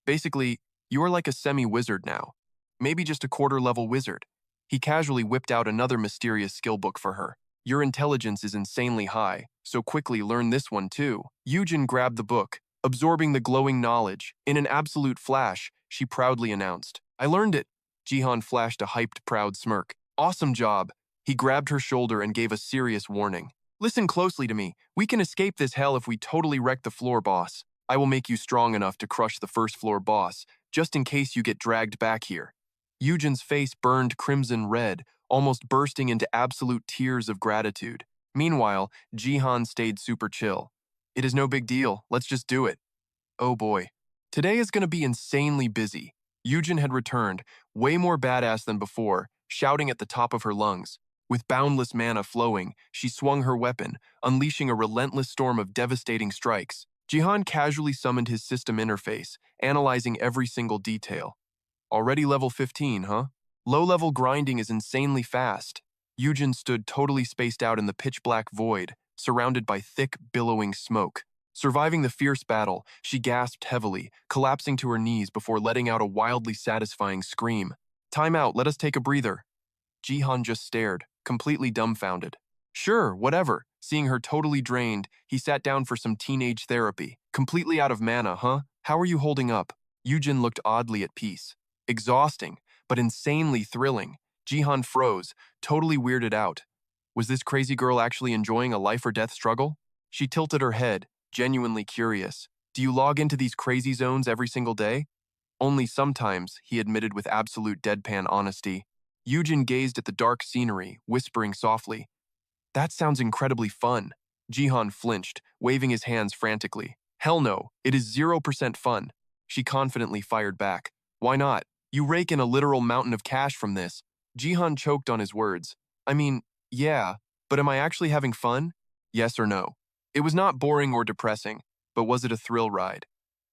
Basically, you are like a semi-wizard now. Maybe just a quarter-level wizard. He casually whipped out another mysterious skill book for her. Your intelligence is insanely high, so quickly learn this one too. Yujin grabbed the book, absorbing the glowing knowledge. In an absolute flash, she proudly announced, I learned it. Jihan flashed a hyped, proud smirk. Awesome job. He grabbed her shoulder and gave a serious warning. Listen closely to me. We can escape this hell if we totally wreck the floor boss. I will make you strong enough to crush the first floor boss, just in case you get dragged back here. Yujin's face burned crimson red, almost bursting into absolute tears of gratitude. Meanwhile, Jihan stayed super chill. It is no big deal. Let's just do it. Oh boy. Today is going to be insanely busy. Yujin had returned, way more badass than before, shouting at the top of her lungs. With boundless mana flowing, she swung her weapon, unleashing a relentless storm of devastating strikes. Jihan casually summoned his system interface, analyzing every single detail. Already level 15, huh? Low-level grinding is insanely fast. Yujin stood totally spaced out in the pitch-black void, surrounded by thick, billowing smoke. Surviving the fierce battle, she gasped heavily, collapsing to her knees before letting out a wildly satisfying scream. Time out, let us take a breather. Jihan just stared, completely dumbfounded. Sure, whatever. Seeing her totally drained, he sat down for some teenage therapy. Completely out of mana, huh? How are you holding up? Yujin looked oddly at peace. Exhausting, but insanely thrilling. Jihan froze, totally weirded out. Was this crazy girl actually enjoying a life-or-death struggle? She tilted her head, genuinely curious. Do you log into these crazy zones every single day? Only sometimes, he admitted with absolute deadpan honesty. Yujin gazed at the dark scenery, whispering softly. That sounds incredibly fun. Jihan flinched, waving his hands frantically. Hell no, it is 0% fun. She confidently fired back. Why not? You rake in a literal mountain of cash from this. Jihan choked on his words. I mean, yeah, but am I actually having fun? Yes or no? It was not boring or depressing, but was it a thrill ride?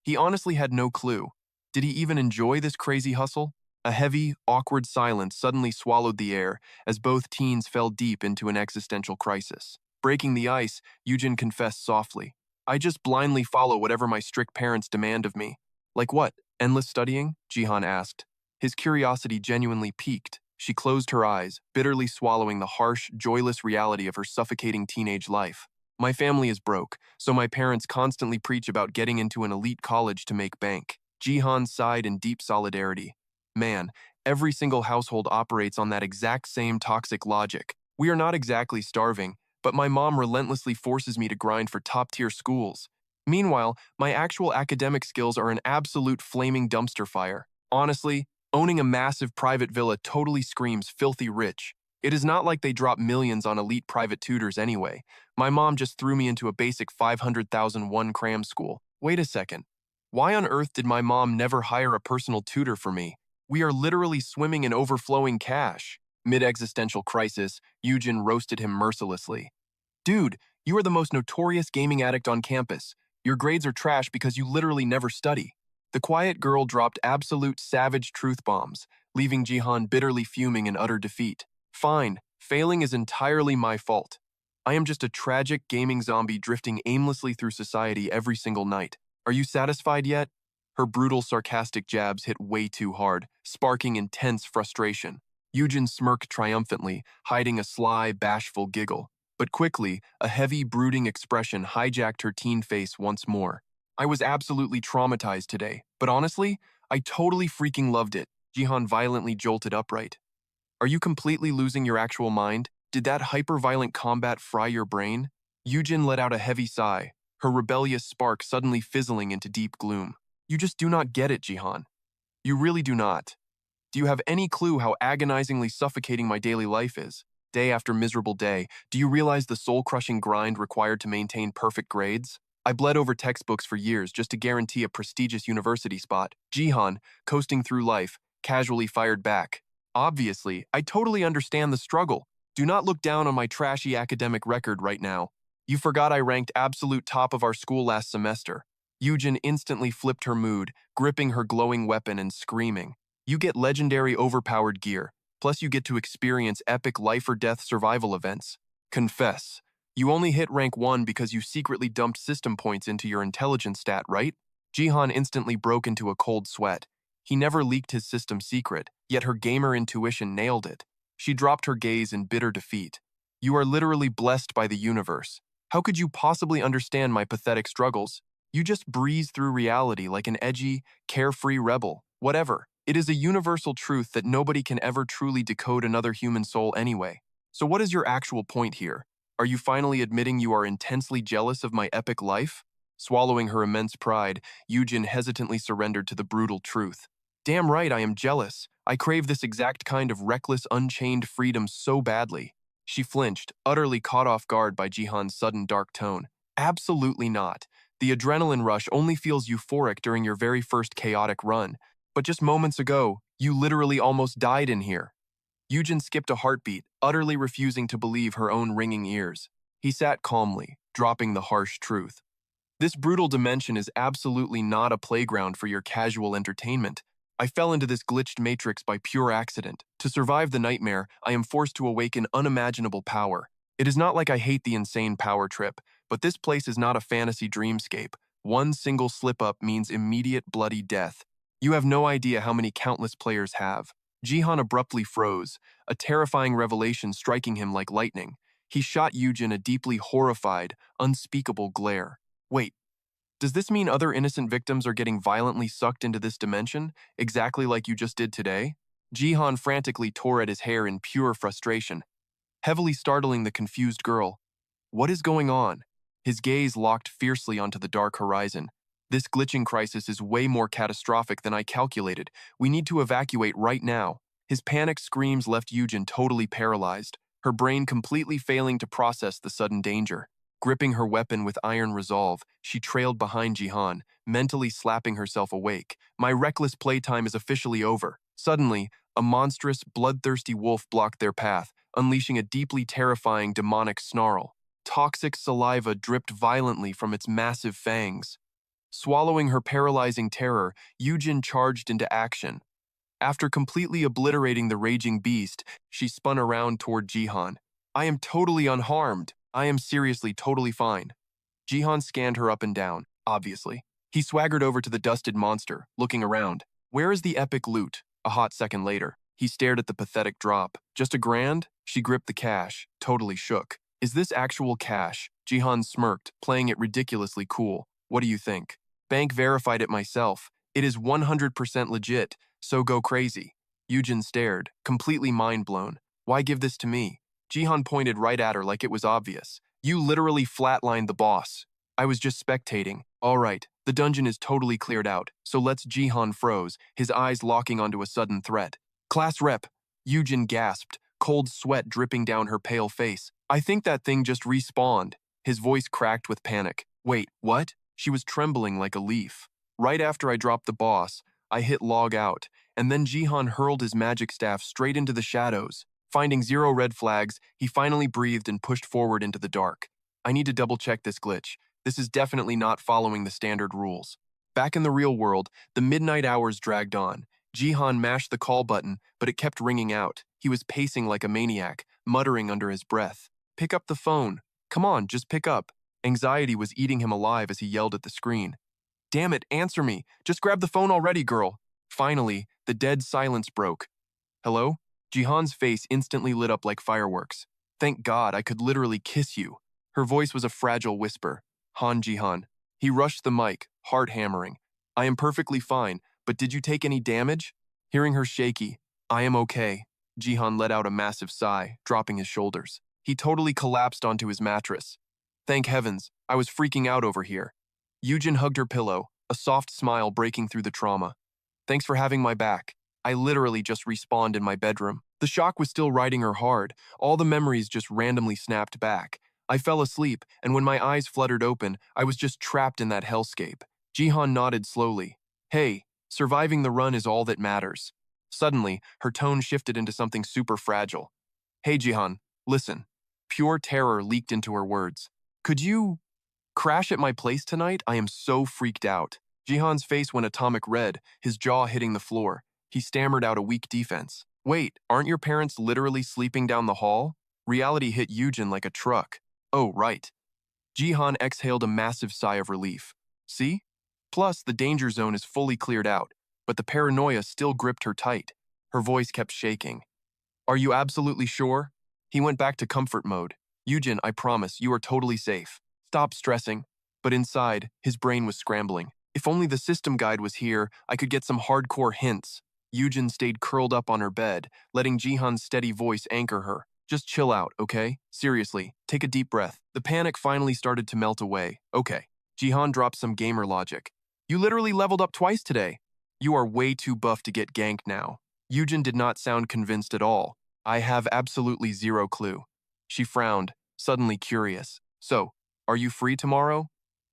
He honestly had no clue. Did he even enjoy this crazy hustle? A heavy, awkward silence suddenly swallowed the air as both teens fell deep into an existential crisis. Breaking the ice, Yujin confessed softly. I just blindly follow whatever my strict parents demand of me. Like what? Endless studying? Jihan asked. His curiosity genuinely piqued. She closed her eyes, bitterly swallowing the harsh, joyless reality of her suffocating teenage life. My family is broke, so my parents constantly preach about getting into an elite college to make bank. Jihan sighed in deep solidarity. Man, every single household operates on that exact same toxic logic. We are not exactly starving, but my mom relentlessly forces me to grind for top-tier schools. Meanwhile, my actual academic skills are an absolute flaming dumpster fire. Honestly, owning a massive private villa totally screams filthy rich. It is not like they drop millions on elite private tutors anyway. My mom just threw me into a basic 500,000 cram school. Wait a second. Why on earth did my mom never hire a personal tutor for me? We are literally swimming in overflowing cash. Mid-existential crisis, Yujin roasted him mercilessly. Dude, you are the most notorious gaming addict on campus. Your grades are trash because you literally never study. The quiet girl dropped absolute savage truth bombs, leaving Jihan bitterly fuming in utter defeat. Fine, failing is entirely my fault. I am just a tragic gaming zombie drifting aimlessly through society every single night. Are you satisfied yet? Her brutal, sarcastic jabs hit way too hard, sparking intense frustration. Yujin smirked triumphantly, hiding a sly, bashful giggle. But quickly, a heavy, brooding expression hijacked her teen face once more. I was absolutely traumatized today, but honestly, I totally freaking loved it. Jihan violently jolted upright. Are you completely losing your actual mind? Did that hyper-violent combat fry your brain? Yujin let out a heavy sigh, her rebellious spark suddenly fizzling into deep gloom. You just do not get it, Jihan. You really do not. Do you have any clue how agonizingly suffocating my daily life is? Day after miserable day, do you realize the soul-crushing grind required to maintain perfect grades? I bled over textbooks for years just to guarantee a prestigious university spot. Jihan, coasting through life, casually fired back. Obviously, I totally understand the struggle. Do not look down on my trashy academic record right now. You forgot I ranked absolute top of our school last semester. Yujin instantly flipped her mood, gripping her glowing weapon and screaming. You get legendary overpowered gear, plus you get to experience epic life-or-death survival events. Confess, you only hit rank 1 because you secretly dumped system points into your intelligence stat, right? Jihan instantly broke into a cold sweat. He never leaked his system secret, yet her gamer intuition nailed it. She dropped her gaze in bitter defeat. You are literally blessed by the universe. How could you possibly understand my pathetic struggles? You just breeze through reality like an edgy, carefree rebel. Whatever. It is a universal truth that nobody can ever truly decode another human soul anyway. So what is your actual point here? Are you finally admitting you are intensely jealous of my epic life? Swallowing her immense pride, Yujin hesitantly surrendered to the brutal truth. Damn right I am jealous. I crave this exact kind of reckless, unchained freedom so badly. She flinched, utterly caught off guard by Jihan's sudden dark tone. Absolutely not. The adrenaline rush only feels euphoric during your very first chaotic run. But just moments ago, you literally almost died in here. Yujin skipped a heartbeat, utterly refusing to believe her own ringing ears. He sat calmly, dropping the harsh truth. This brutal dimension is absolutely not a playground for your casual entertainment. I fell into this glitched matrix by pure accident. To survive the nightmare, I am forced to awaken unimaginable power. It is not like I hate the insane power trip, But this place is not a fantasy dreamscape. One single slip-up means immediate bloody death. You have no idea how many countless players have. Jihan abruptly froze, a terrifying revelation striking him like lightning. He shot Yujin a deeply horrified, unspeakable glare. Wait, does this mean other innocent victims are getting violently sucked into this dimension, exactly like you just did today? Jihan frantically tore at his hair in pure frustration, heavily startling the confused girl. What is going on? His gaze locked fiercely onto the dark horizon. This glitching crisis is way more catastrophic than I calculated. We need to evacuate right now. His panic screams left Yujin totally paralyzed, her brain completely failing to process the sudden danger. Gripping her weapon with iron resolve, she trailed behind Jihan, mentally slapping herself awake. My reckless playtime is officially over. Suddenly, a monstrous, bloodthirsty wolf blocked their path, unleashing a deeply terrifying demonic snarl. Toxic saliva dripped violently from its massive fangs. Swallowing her paralyzing terror, Yujin charged into action. After completely obliterating the raging beast, she spun around toward Jihan. I am totally unharmed. I am seriously totally fine. Jihan scanned her up and down, obviously. He swaggered over to the dusted monster, looking around. Where is the epic loot? A hot second later, he stared at the pathetic drop. Just a grand? She gripped the cash, totally shook. Is this actual cash? Jihan smirked, playing it ridiculously cool. What do you think? Bank verified it myself. It is 100% legit, so go crazy. Yujin stared, completely mind-blown. Why give this to me? Jihan pointed right at her like it was obvious. You literally flatlined the boss. I was just spectating. All right, the dungeon is totally cleared out, so let's. Jihan froze, his eyes locking onto a sudden threat. Class rep. Yujin gasped, cold sweat dripping down her pale face. I think that thing just respawned. His voice cracked with panic. Wait, what? She was trembling like a leaf. Right after I dropped the boss, I hit log out, and then Jihan hurled his magic staff straight into the shadows. Finding 0 red flags, he finally breathed and pushed forward into the dark. I need to double-check this glitch. This is definitely not following the standard rules. Back in the real world, the midnight hours dragged on. Jihan mashed the call button, but it kept ringing out. He was pacing like a maniac, muttering under his breath. Pick up the phone. Come on, just pick up. Anxiety was eating him alive as he yelled at the screen. Damn it, answer me. Just grab the phone already, girl. Finally, the dead silence broke. Hello? Jihan's face instantly lit up like fireworks. Thank God, I could literally kiss you. Her voice was a fragile whisper. Han Jihan. He rushed the mic, heart hammering. I am perfectly fine, but did you take any damage? Hearing her shaky, I am okay. Jihan let out a massive sigh, dropping his shoulders. He totally collapsed onto his mattress. Thank heavens, I was freaking out over here. Yujin hugged her pillow, a soft smile breaking through the trauma. Thanks for having my back. I literally just respawned in my bedroom. The shock was still riding her hard. All the memories just randomly snapped back. I fell asleep, and when my eyes fluttered open, I was just trapped in that hellscape. Jihan nodded slowly. Hey, surviving the run is all that matters. Suddenly, her tone shifted into something super fragile. Hey Jihan, listen. Pure terror leaked into her words. Could you crash at my place tonight? I am so freaked out. Jihan's face went atomic red, his jaw hitting the floor. He stammered out a weak defense. Wait, aren't your parents literally sleeping down the hall? Reality hit Yujin like a truck. Oh, right. Jihan exhaled a massive sigh of relief. See? Plus, the danger zone is fully cleared out, but the paranoia still gripped her tight. Her voice kept shaking. Are you absolutely sure? He went back to comfort mode. Yujin, I promise, you are totally safe. Stop stressing. But inside, his brain was scrambling. If only the system guide was here, I could get some hardcore hints. Yujin stayed curled up on her bed, letting Jihan's steady voice anchor her. Just chill out, okay? Seriously, take a deep breath. The panic finally started to melt away. Okay. Jihan dropped some gamer logic. You literally leveled up twice today. You are way too buff to get ganked now. Yujin did not sound convinced at all. I have absolutely zero clue. She frowned, suddenly curious. So, are you free tomorrow?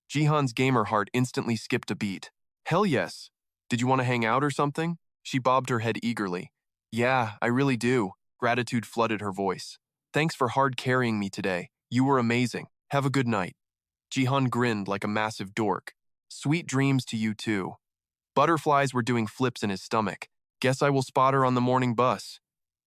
Jihan's gamer heart instantly skipped a beat. Hell yes. Did you want to hang out or something? She bobbed her head eagerly. Yeah, I really do. Gratitude flooded her voice. Thanks for hard carrying me today. You were amazing. Have a good night. Jihan grinned like a massive dork. Sweet dreams to you too. Butterflies were doing flips in his stomach. Guess I will spot her on the morning bus.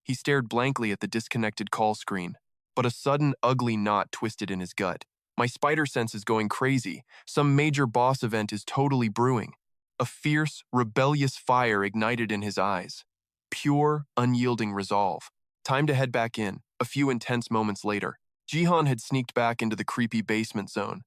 He stared blankly at the disconnected call screen, but a sudden ugly knot twisted in his gut. My spider sense is going crazy. Some major boss event is totally brewing. A fierce, rebellious fire ignited in his eyes. Pure, unyielding resolve. Time to head back in. A few intense moments later, Jihan had sneaked back into the creepy basement zone.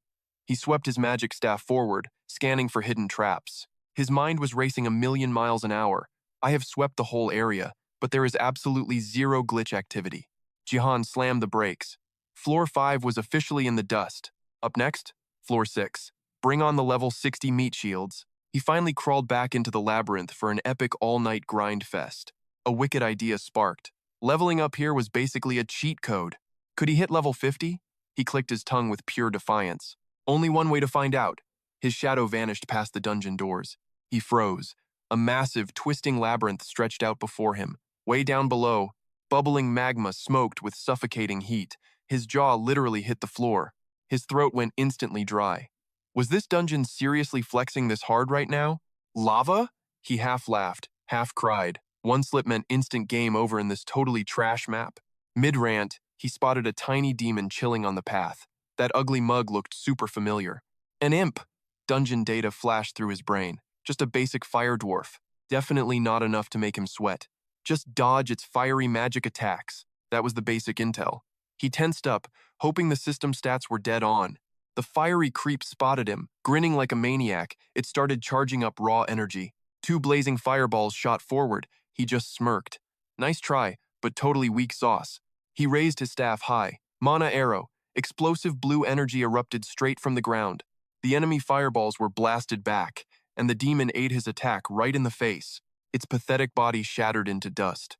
He swept his magic staff forward, scanning for hidden traps. His mind was racing 1,000,000 miles an hour. I have swept the whole area, but there is absolutely zero glitch activity. Jihan slammed the brakes. Floor 5 was officially in the dust. Up next, Floor 6. Bring on the level 60 meat shields. He finally crawled back into the labyrinth for an epic all-night grind fest. A wicked idea sparked. Leveling up here was basically a cheat code. Could he hit level 50? He clicked his tongue with pure defiance. Only one way to find out. His shadow vanished past the dungeon doors. He froze. A massive, twisting labyrinth stretched out before him. Way down below, bubbling magma smoked with suffocating heat. His jaw literally hit the floor. His throat went instantly dry. Was this dungeon seriously flexing this hard right now? Lava? He half laughed, half cried. One slip meant instant game over in this totally trash map. Mid-rant, he spotted a tiny demon chilling on the path. That ugly mug looked super familiar. An imp! Dungeon data flashed through his brain. Just a basic fire dwarf. Definitely not enough to make him sweat. Just dodge its fiery magic attacks. That was the basic intel. He tensed up, hoping the system stats were dead on. The fiery creep spotted him. Grinning like a maniac, it started charging up raw energy. 2 blazing fireballs shot forward. He just smirked. Nice try, but totally weak sauce. He raised his staff high. Mana arrow. Explosive blue energy erupted straight from the ground. The enemy fireballs were blasted back, and the demon ate his attack right in the face. Its pathetic body shattered into dust.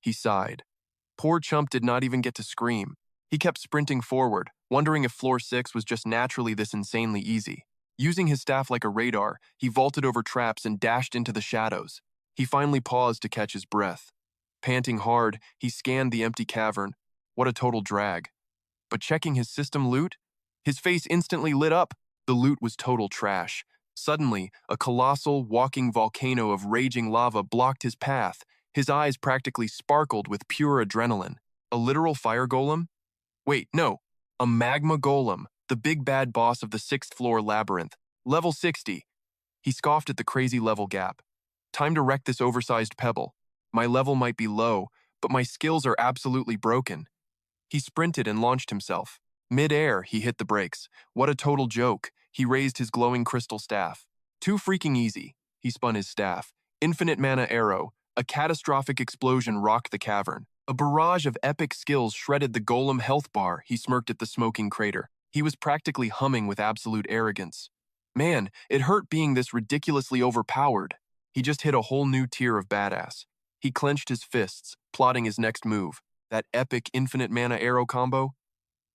He sighed. Poor chump did not even get to scream. He kept sprinting forward, wondering if floor 6 was just naturally this insanely easy. Using his staff like a radar, he vaulted over traps and dashed into the shadows. He finally paused to catch his breath. Panting hard, he scanned the empty cavern. What a total drag. But checking his system loot, his face instantly lit up. The loot was total trash. Suddenly, a colossal, walking volcano of raging lava blocked his path. His eyes practically sparkled with pure adrenaline. A literal fire golem? Wait, no. A magma golem, the big bad boss of the 6th floor labyrinth. Level 60. He scoffed at the crazy level gap. Time to wreck this oversized pebble. My level might be low, but my skills are absolutely broken. He sprinted and launched himself. Mid-air, he hit the brakes. What a total joke. He raised his glowing crystal staff. Too freaking easy. He spun his staff. Infinite mana arrow. A catastrophic explosion rocked the cavern. A barrage of epic skills shredded the golem health bar. He smirked at the smoking crater. He was practically humming with absolute arrogance. Man, it hurt being this ridiculously overpowered. He just hit a whole new tier of badass. He clenched his fists, plotting his next move. That epic infinite mana arrow combo?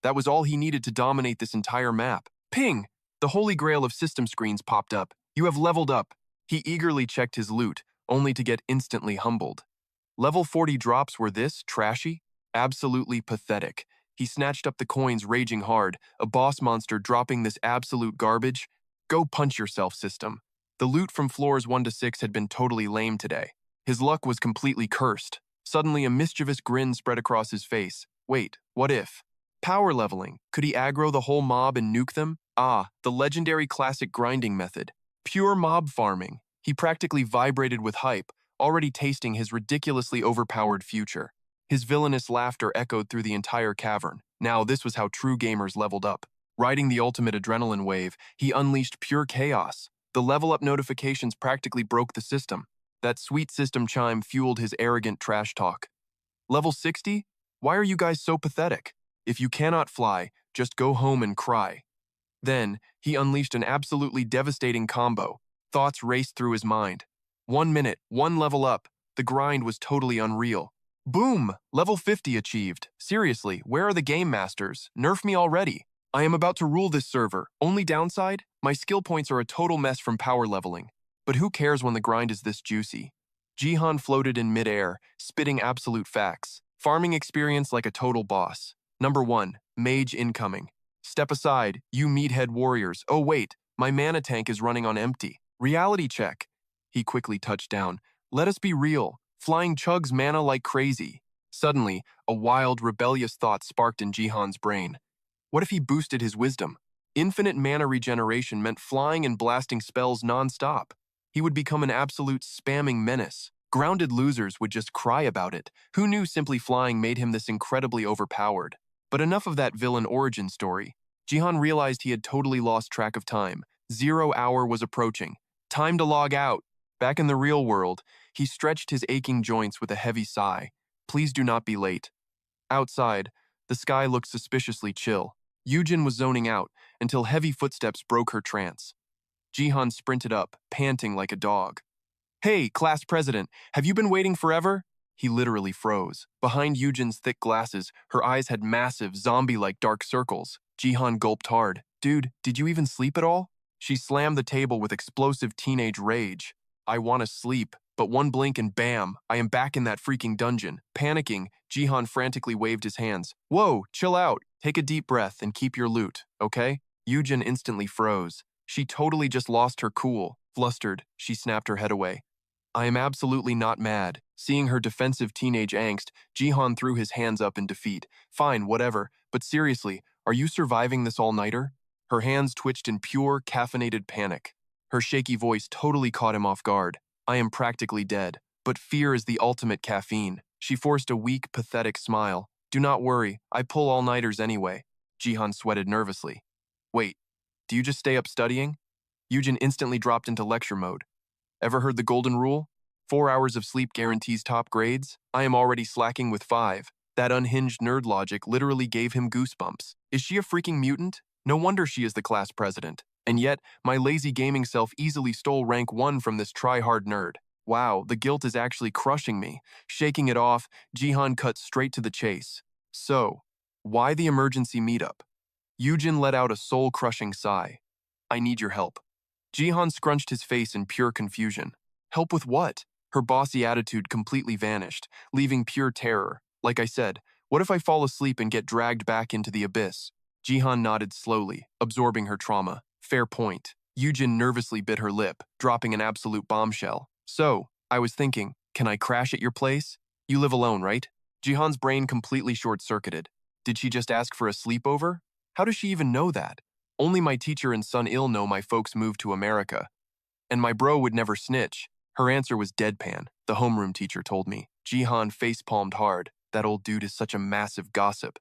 That was all he needed to dominate this entire map. Ping! The holy grail of system screens popped up. You have leveled up. He eagerly checked his loot, only to get instantly humbled. Level 40 drops were this trashy? Absolutely pathetic. He snatched up the coins raging hard, a boss monster dropping this absolute garbage. Go punch yourself, system. The loot from floors 1 to 6 had been totally lame today. His luck was completely cursed. Suddenly, a mischievous grin spread across his face. Wait, what if? Power leveling. Could he aggro the whole mob and nuke them? Ah, the legendary classic grinding method. Pure mob farming. He practically vibrated with hype, already tasting his ridiculously overpowered future. His villainous laughter echoed through the entire cavern. Now, this was how true gamers leveled up. Riding the ultimate adrenaline wave, he unleashed pure chaos. The level up notifications practically broke the system. That sweet system chime fueled his arrogant trash talk. Level 60? Why are you guys so pathetic? If you cannot fly, just go home and cry. Then, he unleashed an absolutely devastating combo. Thoughts raced through his mind. 1 minute, 1 level up. The grind was totally unreal. Boom! Level 50 achieved. Seriously, where are the game masters? Nerf me already. I am about to rule this server. Only downside? My skill points are a total mess from power leveling. But who cares when the grind is this juicy? Jihan floated in midair, spitting absolute facts. Farming experience like a total boss. Number 1, mage incoming. Step aside, you meathead warriors. Oh wait, my mana tank is running on empty. Reality check. He quickly touched down. Let us be real. Flying chugs mana like crazy. Suddenly, a wild, rebellious thought sparked in Jihan's brain. What if he boosted his wisdom? Infinite mana regeneration meant flying and blasting spells non-stop. He would become an absolute spamming menace. Grounded losers would just cry about it. Who knew simply flying made him this incredibly overpowered? But enough of that villain origin story. Jihan realized he had totally lost track of time. 0 hour was approaching. Time to log out. Back in the real world, he stretched his aching joints with a heavy sigh. Please do not be late. Outside, the sky looked suspiciously chill. Yujin was zoning out until heavy footsteps broke her trance. Jihan sprinted up, panting like a dog. Hey, class president, have you been waiting forever? He literally froze. Behind Yujin's thick glasses, her eyes had massive, zombie-like dark circles. Jihan gulped hard. Dude, did you even sleep at all? She slammed the table with explosive teenage rage. I want to sleep, but one blink and bam, I am back in that freaking dungeon. Panicking, Jihan frantically waved his hands. Whoa, chill out. Take a deep breath and keep your loot, okay? Yujin instantly froze. She totally just lost her cool. Flustered, she snapped her head away. I am absolutely not mad. Seeing her defensive teenage angst, Jihan threw his hands up in defeat. Fine, whatever, but seriously, are you surviving this all-nighter? Her hands twitched in pure, caffeinated panic. Her shaky voice totally caught him off guard. I am practically dead, but fear is the ultimate caffeine. She forced a weak, pathetic smile. Do not worry, I pull all-nighters anyway. Jihan sweated nervously. Wait, do you just stay up studying? Yujin instantly dropped into lecture mode. Ever heard the golden rule? 4 hours of sleep guarantees top grades? I am already slacking with 5. That unhinged nerd logic literally gave him goosebumps. Is she a freaking mutant? No wonder she is the class president. And yet, my lazy gaming self easily stole rank 1 from this try-hard nerd. Wow, the guilt is actually crushing me. Shaking it off, Jihan cut straight to the chase. So, why the emergency meetup? Yujin let out a soul-crushing sigh. I need your help. Jihan scrunched his face in pure confusion. Help with what? Her bossy attitude completely vanished, leaving pure terror. Like I said, what if I fall asleep and get dragged back into the abyss? Jihan nodded slowly, absorbing her trauma. Fair point. Yujin nervously bit her lip, dropping an absolute bombshell. So, I was thinking, can I crash at your place? You live alone, right? Jihan's brain completely short-circuited. Did she just ask for a sleepover? How does she even know that? Only my teacher and son ill know my folks moved to America. And my bro would never snitch. Her answer was deadpan, the homeroom teacher told me. Jihan face-palmed hard. That old dude is such a massive gossip.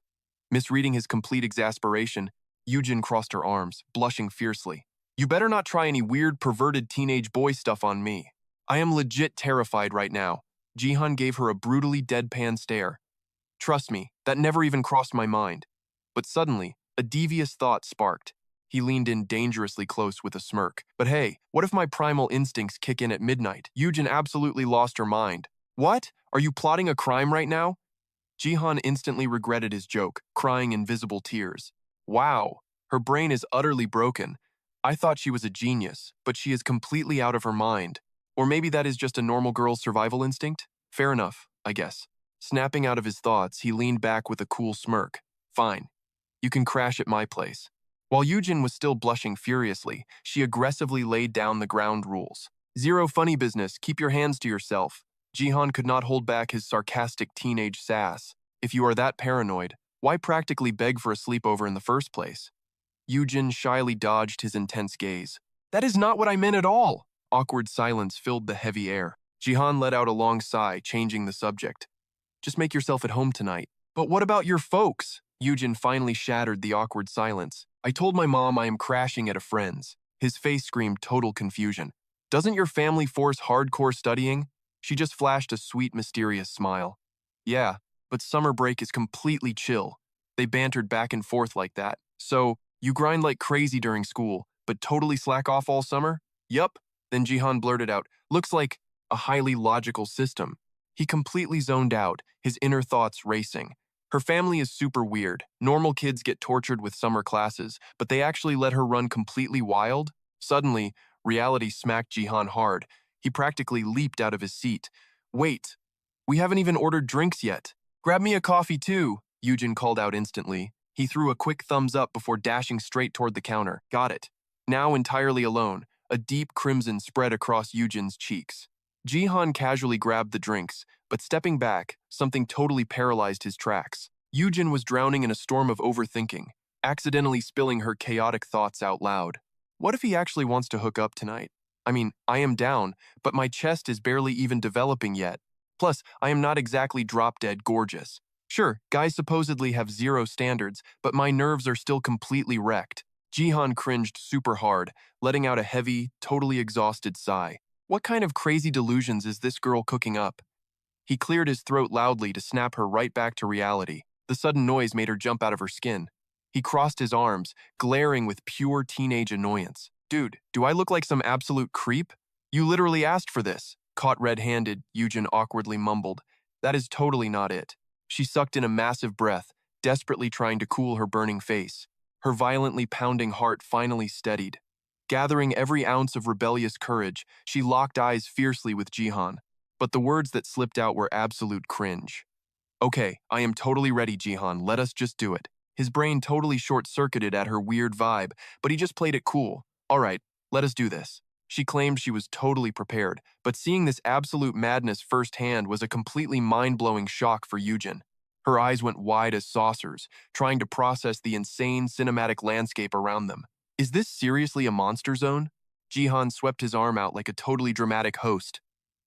Misreading his complete exasperation, Yujin crossed her arms, blushing fiercely. You better not try any weird, perverted teenage boy stuff on me. I am legit terrified right now. Jihan gave her a brutally deadpan stare. Trust me, that never even crossed my mind. But suddenly, a devious thought sparked. He leaned in dangerously close with a smirk. But hey, what if my primal instincts kick in at midnight? Yujin absolutely lost her mind. What? Are you plotting a crime right now? Jihan instantly regretted his joke, crying invisible tears. Wow, her brain is utterly broken. I thought she was a genius, but she is completely out of her mind. Or maybe that is just a normal girl's survival instinct? Fair enough, I guess. Snapping out of his thoughts, he leaned back with a cool smirk. Fine. You can crash at my place. While Yujin was still blushing furiously, she aggressively laid down the ground rules. Zero funny business, keep your hands to yourself. Jihan could not hold back his sarcastic teenage sass. If you are that paranoid, why practically beg for a sleepover in the first place? Yujin shyly dodged his intense gaze. That is not what I meant at all. Awkward silence filled the heavy air. Jihan let out a long sigh, changing the subject. Just make yourself at home tonight. But what about your folks? Yujin finally shattered the awkward silence. I told my mom I am crashing at a friend's. His face screamed total confusion. Doesn't your family force hardcore studying? She just flashed a sweet, mysterious smile. Yeah, but summer break is completely chill. They bantered back and forth like that. So, you grind like crazy during school, but totally slack off all summer? Yup. Then Jihan blurted out, looks like a highly logical system. He completely zoned out, his inner thoughts racing. Her family is super weird. Normal kids get tortured with summer classes, but they actually let her run completely wild? Suddenly, reality smacked Jihan hard. He practically leaped out of his seat. Wait, we haven't even ordered drinks yet. Grab me a coffee too, Yujin called out instantly. He threw a quick thumbs up before dashing straight toward the counter. Got it. Now entirely alone, a deep crimson spread across Yujin's cheeks. Jihan casually grabbed the drinks, but stepping back, something totally paralyzed his tracks. Yujin was drowning in a storm of overthinking. accidentally spilling her chaotic thoughts out loud. What if he actually wants to hook up tonight? I mean, I am down, but my chest is barely even developing yet. Plus, I am not exactly drop-dead gorgeous. Sure, guys supposedly have zero standards, but my nerves are still completely wrecked. Jihan cringed super hard, letting out a heavy, totally exhausted sigh. What kind of crazy delusions is this girl cooking up? He cleared his throat loudly to snap her right back to reality. The sudden noise made her jump out of her skin. He crossed his arms, glaring with pure teenage annoyance. Dude, do I look like some absolute creep? You literally asked for this. Caught red-handed, Eugen awkwardly mumbled. That is totally not it. She sucked in a massive breath, desperately trying to cool her burning face. Her violently pounding heart finally steadied. Gathering every ounce of rebellious courage, she locked eyes fiercely with Jihan. But the words that slipped out were absolute cringe. Okay, I am totally ready, Jihan. Let us just do it. His brain totally short-circuited at her weird vibe, but he just played it cool. All right, let us do this. She claimed she was totally prepared, but seeing this absolute madness firsthand was a completely mind-blowing shock for Eugen. Her eyes went wide as saucers, trying to process the insane cinematic landscape around them. Is this seriously a monster zone? Jihan swept his arm out like a totally dramatic host.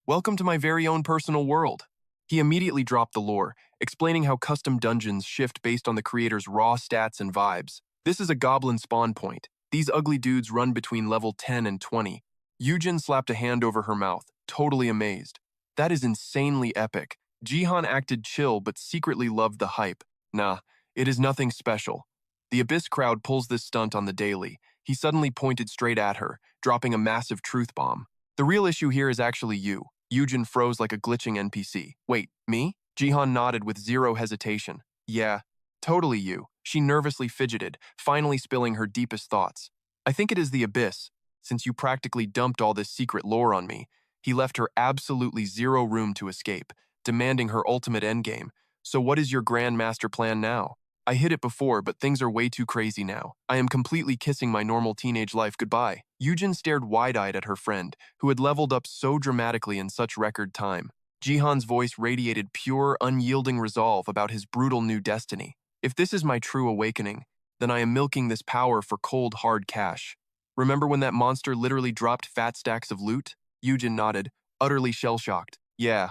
Welcome to my very own personal world. He immediately dropped the lore, explaining how custom dungeons shift based on the creator's raw stats and vibes. This is a goblin spawn point. These ugly dudes run between level 10 and 20. Eugen slapped a hand over her mouth, totally amazed. That is insanely epic. Jihan acted chill but secretly loved the hype. Nah, it is nothing special. The Abyss crowd pulls this stunt on the daily. He suddenly pointed straight at her, dropping a massive truth bomb. The real issue here is actually you. Eugen froze like a glitching NPC. Wait, me? Jihan nodded with zero hesitation. Yeah, totally you. She nervously fidgeted, finally spilling her deepest thoughts. I think it is the Abyss. Since you practically dumped all this secret lore on me, he left her absolutely zero room to escape, demanding her ultimate endgame. So what is your grand master plan now? I hit it before, but things are way too crazy now. I am completely kissing my normal teenage life goodbye. Eugen stared wide-eyed at her friend, who had leveled up so dramatically in such record time. Jihan's voice radiated pure, unyielding resolve about his brutal new destiny. If this is my true awakening, then I am milking this power for cold, hard cash. Remember when that monster literally dropped fat stacks of loot? Eugen nodded, utterly shell-shocked. Yeah.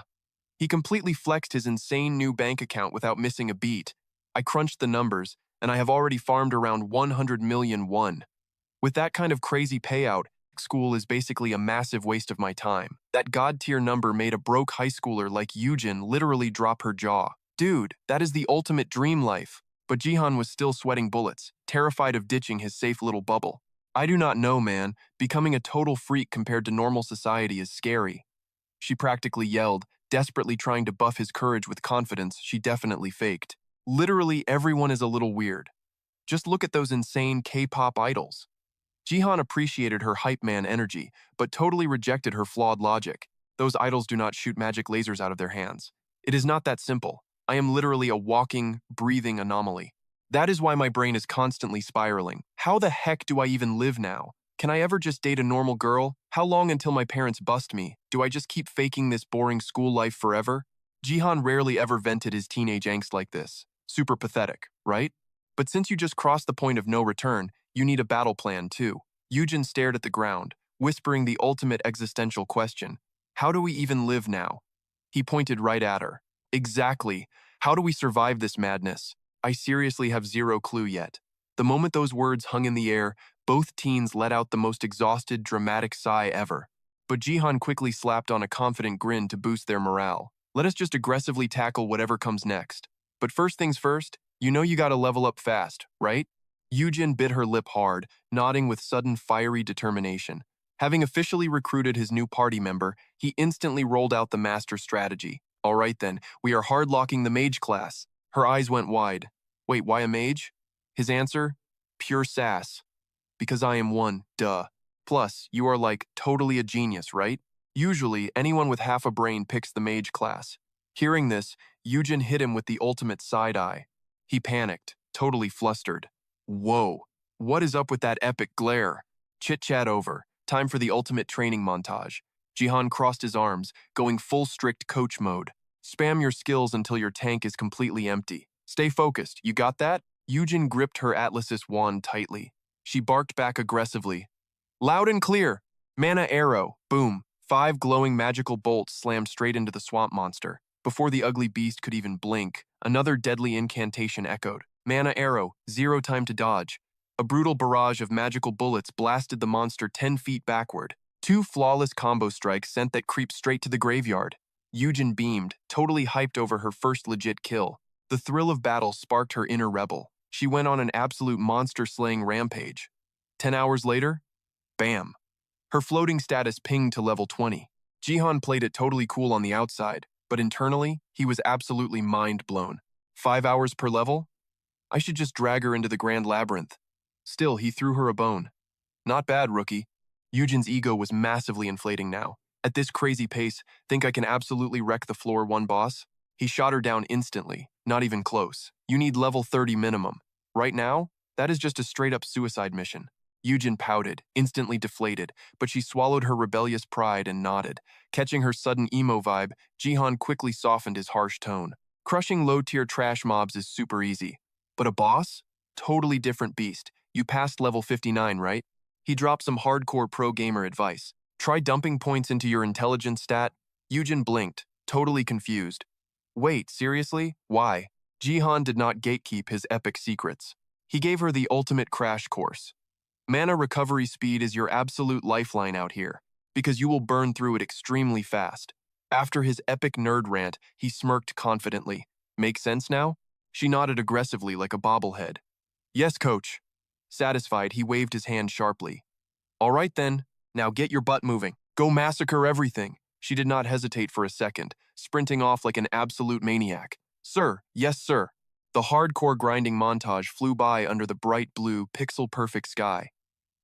He completely flexed his insane new bank account without missing a beat. I crunched the numbers, and I have already farmed around 100 million won. With that kind of crazy payout, school is basically a massive waste of my time. That god-tier number made a broke high schooler like Eugen literally drop her jaw. Dude, that is the ultimate dream life. But Jihan was still sweating bullets, terrified of ditching his safe little bubble. I do not know, man. Becoming a total freak compared to normal society is scary. She practically yelled, desperately trying to buff his courage with confidence she definitely faked. Literally everyone is a little weird. Just look at those insane K-pop idols. Jihan appreciated her hype man energy, but totally rejected her flawed logic. Those idols do not shoot magic lasers out of their hands. It is not that simple. I am literally a walking, breathing anomaly. That is why my brain is constantly spiraling. How the heck do I even live now? Can I ever just date a normal girl? How long until my parents bust me? Do I just keep faking this boring school life forever? Jihan rarely ever vented his teenage angst like this. Super pathetic, right? But since you just crossed the point of no return, you need a battle plan too. Eugen stared at the ground, whispering the ultimate existential question. How do we even live now? He pointed right at her. Exactly. How do we survive this madness? I seriously have zero clue yet. The moment those words hung in the air, both teens let out the most exhausted, dramatic sigh ever. But Jihan quickly slapped on a confident grin to boost their morale. Let us just aggressively tackle whatever comes next. But first things first, you know you gotta level up fast, right? Eugen bit her lip hard, nodding with sudden fiery determination. Having officially recruited his new party member, he instantly rolled out the master strategy. All right then, we are hard-locking the mage class. Her eyes went wide. Wait, why a mage? His answer? Pure sass. Because I am one, duh. Plus, you are like totally a genius, right? Usually, anyone with half a brain picks the mage class. Hearing this, Eugen hit him with the ultimate side-eye. He panicked, totally flustered. Whoa, what is up with that epic glare? Chit-chat over. Time for the ultimate training montage. Jihan crossed his arms, going full strict coach mode. Spam your skills until your tank is completely empty. Stay focused, you got that? Yujin gripped her Atlasis wand tightly. She barked back aggressively. Loud and clear! Mana arrow! Boom! 5 glowing magical bolts slammed straight into the swamp monster. Before the ugly beast could even blink, another deadly incantation echoed. Mana arrow, 0 time to dodge. A brutal barrage of magical bullets blasted the monster 10 feet backward. 2 flawless combo strikes sent that creep straight to the graveyard. Yujin beamed, totally hyped over her first legit kill. The thrill of battle sparked her inner rebel. She went on an absolute monster-slaying rampage. 10 hours later, bam. Her floating status pinged to level 20. Jihan played it totally cool on the outside, but internally, he was absolutely mind-blown. 5 hours per level? I should just drag her into the Grand Labyrinth. Still, he threw her a bone. Not bad, rookie. Yujin's ego was massively inflating now. At this crazy pace, think I can absolutely wreck the floor one boss? He shot her down instantly, not even close. You need level 30 minimum. Right now, that is just a straight-up suicide mission. Yujin pouted, instantly deflated, but she swallowed her rebellious pride and nodded. Catching her sudden emo vibe, Jihan quickly softened his harsh tone. Crushing low-tier trash mobs is super easy. But a boss? Totally different beast. You passed level 59, right? He dropped some hardcore pro-gamer advice. Try dumping points into your intelligence stat. Yujin blinked, totally confused. Wait, seriously? Why? Jihan did not gatekeep his epic secrets. He gave her the ultimate crash course. Mana recovery speed is your absolute lifeline out here, because you will burn through it extremely fast. After his epic nerd rant, he smirked confidently. Make sense now? She nodded aggressively like a bobblehead. Yes, coach. Satisfied, he waved his hand sharply. All right then, now get your butt moving. Go massacre everything. She did not hesitate for a second, sprinting off like an absolute maniac. Sir, yes sir. The hardcore grinding montage flew by under the bright blue, pixel-perfect sky.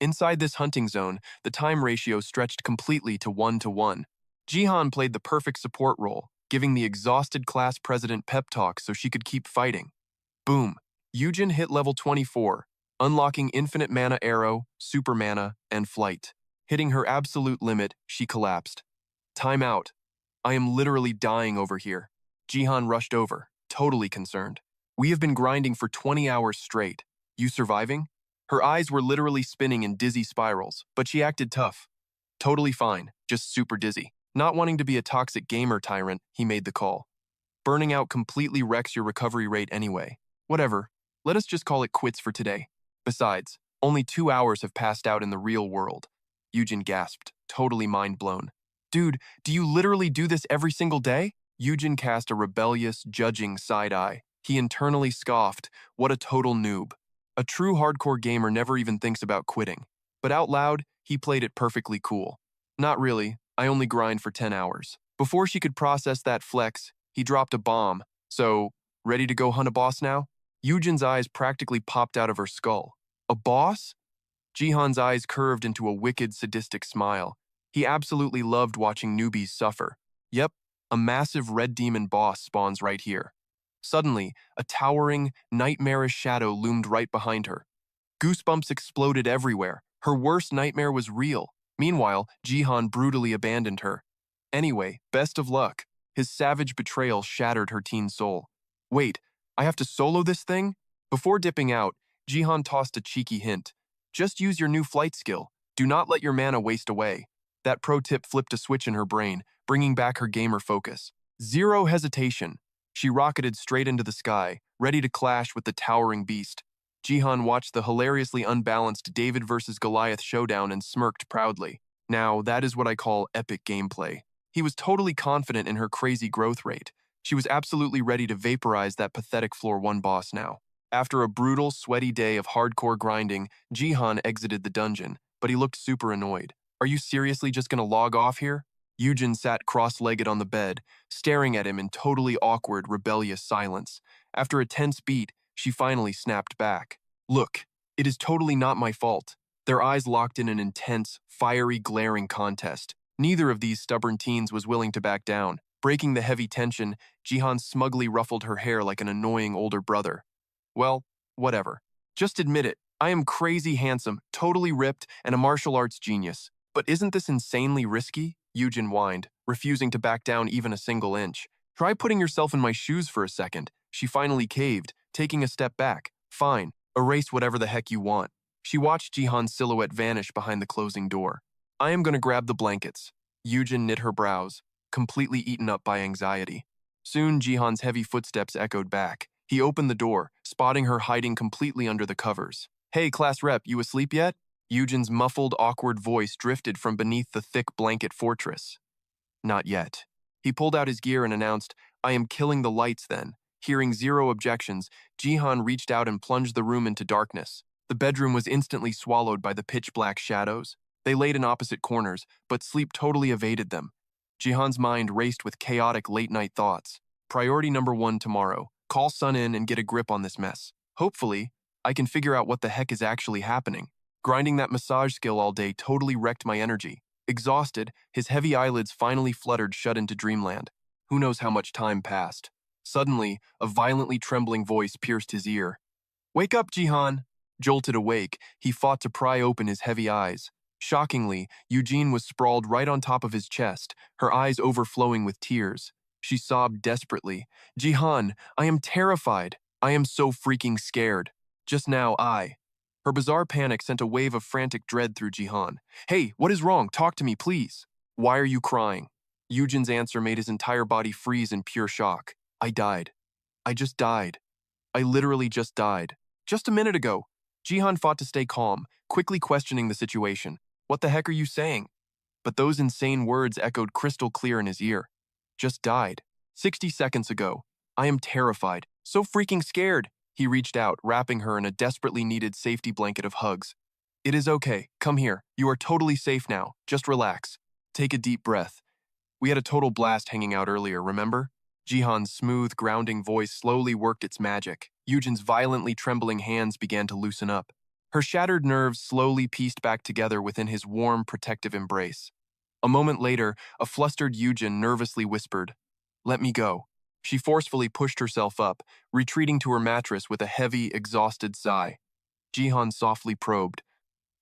Inside this hunting zone, the time ratio stretched completely to 1-to-1. Jihan played the perfect support role, giving the exhausted class president pep talk so she could keep fighting. Boom. Yujin hit level 24, unlocking infinite mana arrow, super mana, and flight. Hitting her absolute limit, she collapsed. Time out. I am literally dying over here. Jihan rushed over, totally concerned. We have been grinding for 20 hours straight. You surviving? Her eyes were literally spinning in dizzy spirals, but she acted tough. Totally fine, just super dizzy. Not wanting to be a toxic gamer tyrant, he made the call. Burning out completely wrecks your recovery rate anyway. Whatever, let us just call it quits for today. Besides, only 2 hours have passed out in the real world. Yujin gasped, totally mind blown. Dude, do you literally do this every single day? Yujin cast a rebellious, judging side eye. He internally scoffed, what a total noob. A true hardcore gamer never even thinks about quitting. But out loud, he played it perfectly cool. Not really, I only grind for 10 hours. Before she could process that flex, he dropped a bomb. So, ready to go hunt a boss now? Yujin's eyes practically popped out of her skull. A boss? Jihan's eyes curved into a wicked, sadistic smile. He absolutely loved watching newbies suffer. Yep, a massive red demon boss spawns right here. Suddenly, a towering, nightmarish shadow loomed right behind her. Goosebumps exploded everywhere. Her worst nightmare was real. Meanwhile, Jihan brutally abandoned her. Anyway, best of luck. His savage betrayal shattered her teen soul. Wait, I have to solo this thing? Before dipping out, Jihan tossed a cheeky hint. Just use your new flight skill. Do not let your mana waste away. That pro tip flipped a switch in her brain, bringing back her gamer focus. Zero hesitation. She rocketed straight into the sky, ready to clash with the towering beast. Jihan watched the hilariously unbalanced David versus Goliath showdown and smirked proudly. Now, that is what I call epic gameplay. He was totally confident in her crazy growth rate. She was absolutely ready to vaporize that pathetic floor 1 boss now. After a brutal, sweaty day of hardcore grinding, Jihan exited the dungeon, but he looked super annoyed. Are you seriously just gonna log off here? Yujin sat cross-legged on the bed, staring at him in totally awkward, rebellious silence. After a tense beat, she finally snapped back. Look, it is totally not my fault. Their eyes locked in an intense, fiery, glaring contest. Neither of these stubborn teens was willing to back down. Breaking the heavy tension, Jihan smugly ruffled her hair like an annoying older brother. Well, whatever. Just admit it. I am crazy handsome, totally ripped, and a martial arts genius. But isn't this insanely risky? Yujin whined, refusing to back down even a single inch. Try putting yourself in my shoes for a second. She finally caved, taking a step back. Fine, erase whatever the heck you want. She watched Jihan's silhouette vanish behind the closing door. I am gonna grab the blankets. Yujin knit her brows, completely eaten up by anxiety. Soon, Jihan's heavy footsteps echoed back. He opened the door, spotting her hiding completely under the covers. Hey, class rep, you asleep yet? Yujin's muffled, awkward voice drifted from beneath the thick blanket fortress. Not yet. He pulled out his gear and announced, I am killing the lights then. Hearing zero objections, Jihan reached out and plunged the room into darkness. The bedroom was instantly swallowed by the pitch-black shadows. They laid in opposite corners, but sleep totally evaded them. Jihan's mind raced with chaotic late-night thoughts. Priority number 1 tomorrow. Call Sun in and get a grip on this mess. Hopefully, I can figure out what the heck is actually happening. Grinding that massage skill all day totally wrecked my energy. Exhausted, his heavy eyelids finally fluttered shut into dreamland. Who knows how much time passed. Suddenly, a violently trembling voice pierced his ear. Wake up, Jihan! Jolted awake, he fought to pry open his heavy eyes. Shockingly, Eugene was sprawled right on top of his chest, her eyes overflowing with tears. She sobbed desperately. Jihan, I am terrified. I am so freaking scared. Just now, Her bizarre panic sent a wave of frantic dread through Jihan. Hey, what is wrong? Talk to me, please. Why are you crying? Eugene's answer made his entire body freeze in pure shock. I died. I just died. I literally just died. Just a minute ago. Jihan fought to stay calm, quickly questioning the situation. What the heck are you saying? But those insane words echoed crystal clear in his ear. Just died. 60 seconds ago. I am terrified. So freaking scared. He reached out, wrapping her in a desperately needed safety blanket of hugs. It is okay. Come here. You are totally safe now. Just relax. Take a deep breath. We had a total blast hanging out earlier, remember? Jihan's smooth, grounding voice slowly worked its magic. Eugene's violently trembling hands began to loosen up. Her shattered nerves slowly pieced back together within his warm, protective embrace. A moment later, a flustered Eugen nervously whispered, Let me go. She forcefully pushed herself up, retreating to her mattress with a heavy, exhausted sigh. Jihan softly probed,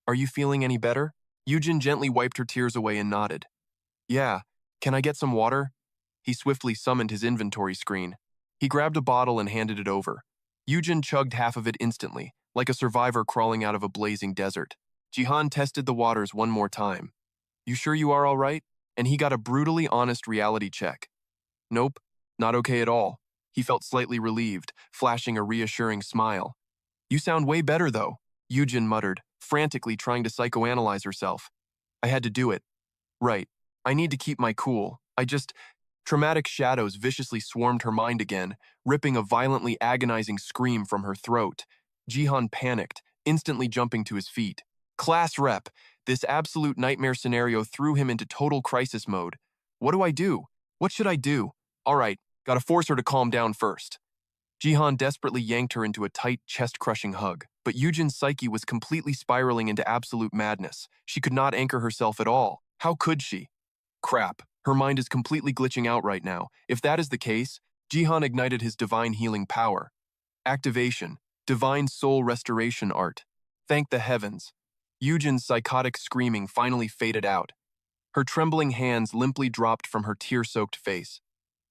Are you feeling any better? Eugen gently wiped her tears away and nodded. Yeah, can I get some water? He swiftly summoned his inventory screen. He grabbed a bottle and handed it over. Eugen chugged half of it instantly, like a survivor crawling out of a blazing desert. Jihan tested the waters one more time. You sure you are all right? And he got a brutally honest reality check. Nope, not okay at all. He felt slightly relieved, flashing a reassuring smile. You sound way better, though, Eugen muttered, frantically trying to psychoanalyze herself. I had to do it. Right. I need to keep my cool. Traumatic shadows viciously swarmed her mind again, ripping a violently agonizing scream from her throat. Jihan panicked, instantly jumping to his feet. Class rep! This absolute nightmare scenario threw him into total crisis mode. What do I do? What should I do? All right, gotta force her to calm down first. Jihan desperately yanked her into a tight, chest-crushing hug, but Eugen's psyche was completely spiraling into absolute madness. She could not anchor herself at all. How could she? Crap. Her mind is completely glitching out right now. If that is the case, Jihan ignited his divine healing power. Activation. Divine soul restoration art. Thank the heavens. Eugen's psychotic screaming finally faded out. Her trembling hands limply dropped from her tear-soaked face.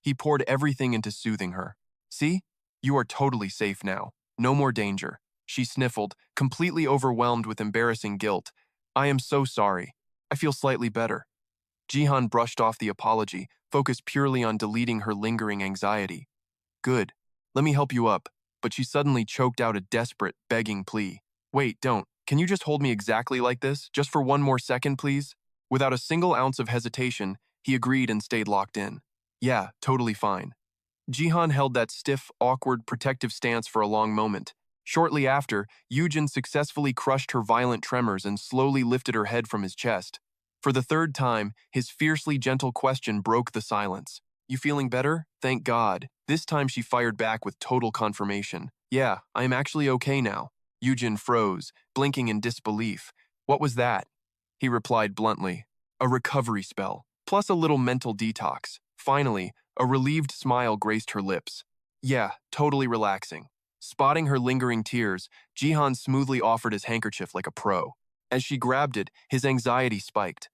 He poured everything into soothing her. See? You are totally safe now. No more danger. She sniffled, completely overwhelmed with embarrassing guilt. I am so sorry. I feel slightly better. Jihan brushed off the apology, focused purely on deleting her lingering anxiety. Good. Let me help you up. But she suddenly choked out a desperate, begging plea. Wait, don't. Can you just hold me exactly like this, just for one more second, please? Without a single ounce of hesitation, he agreed and stayed locked in. Yeah, totally fine. Jihan held that stiff, awkward, protective stance for a long moment. Shortly after, Eugen successfully crushed her violent tremors and slowly lifted her head from his chest. For the third time, his fiercely gentle question broke the silence. You feeling better? Thank God. This time she fired back with total confirmation. Yeah, I am actually okay now. Eugen froze, blinking in disbelief. What was that? He replied bluntly. A recovery spell, plus a little mental detox. Finally, a relieved smile graced her lips. Yeah, totally relaxing. Spotting her lingering tears, Jihan smoothly offered his handkerchief like a pro. As she grabbed it, his anxiety spiked.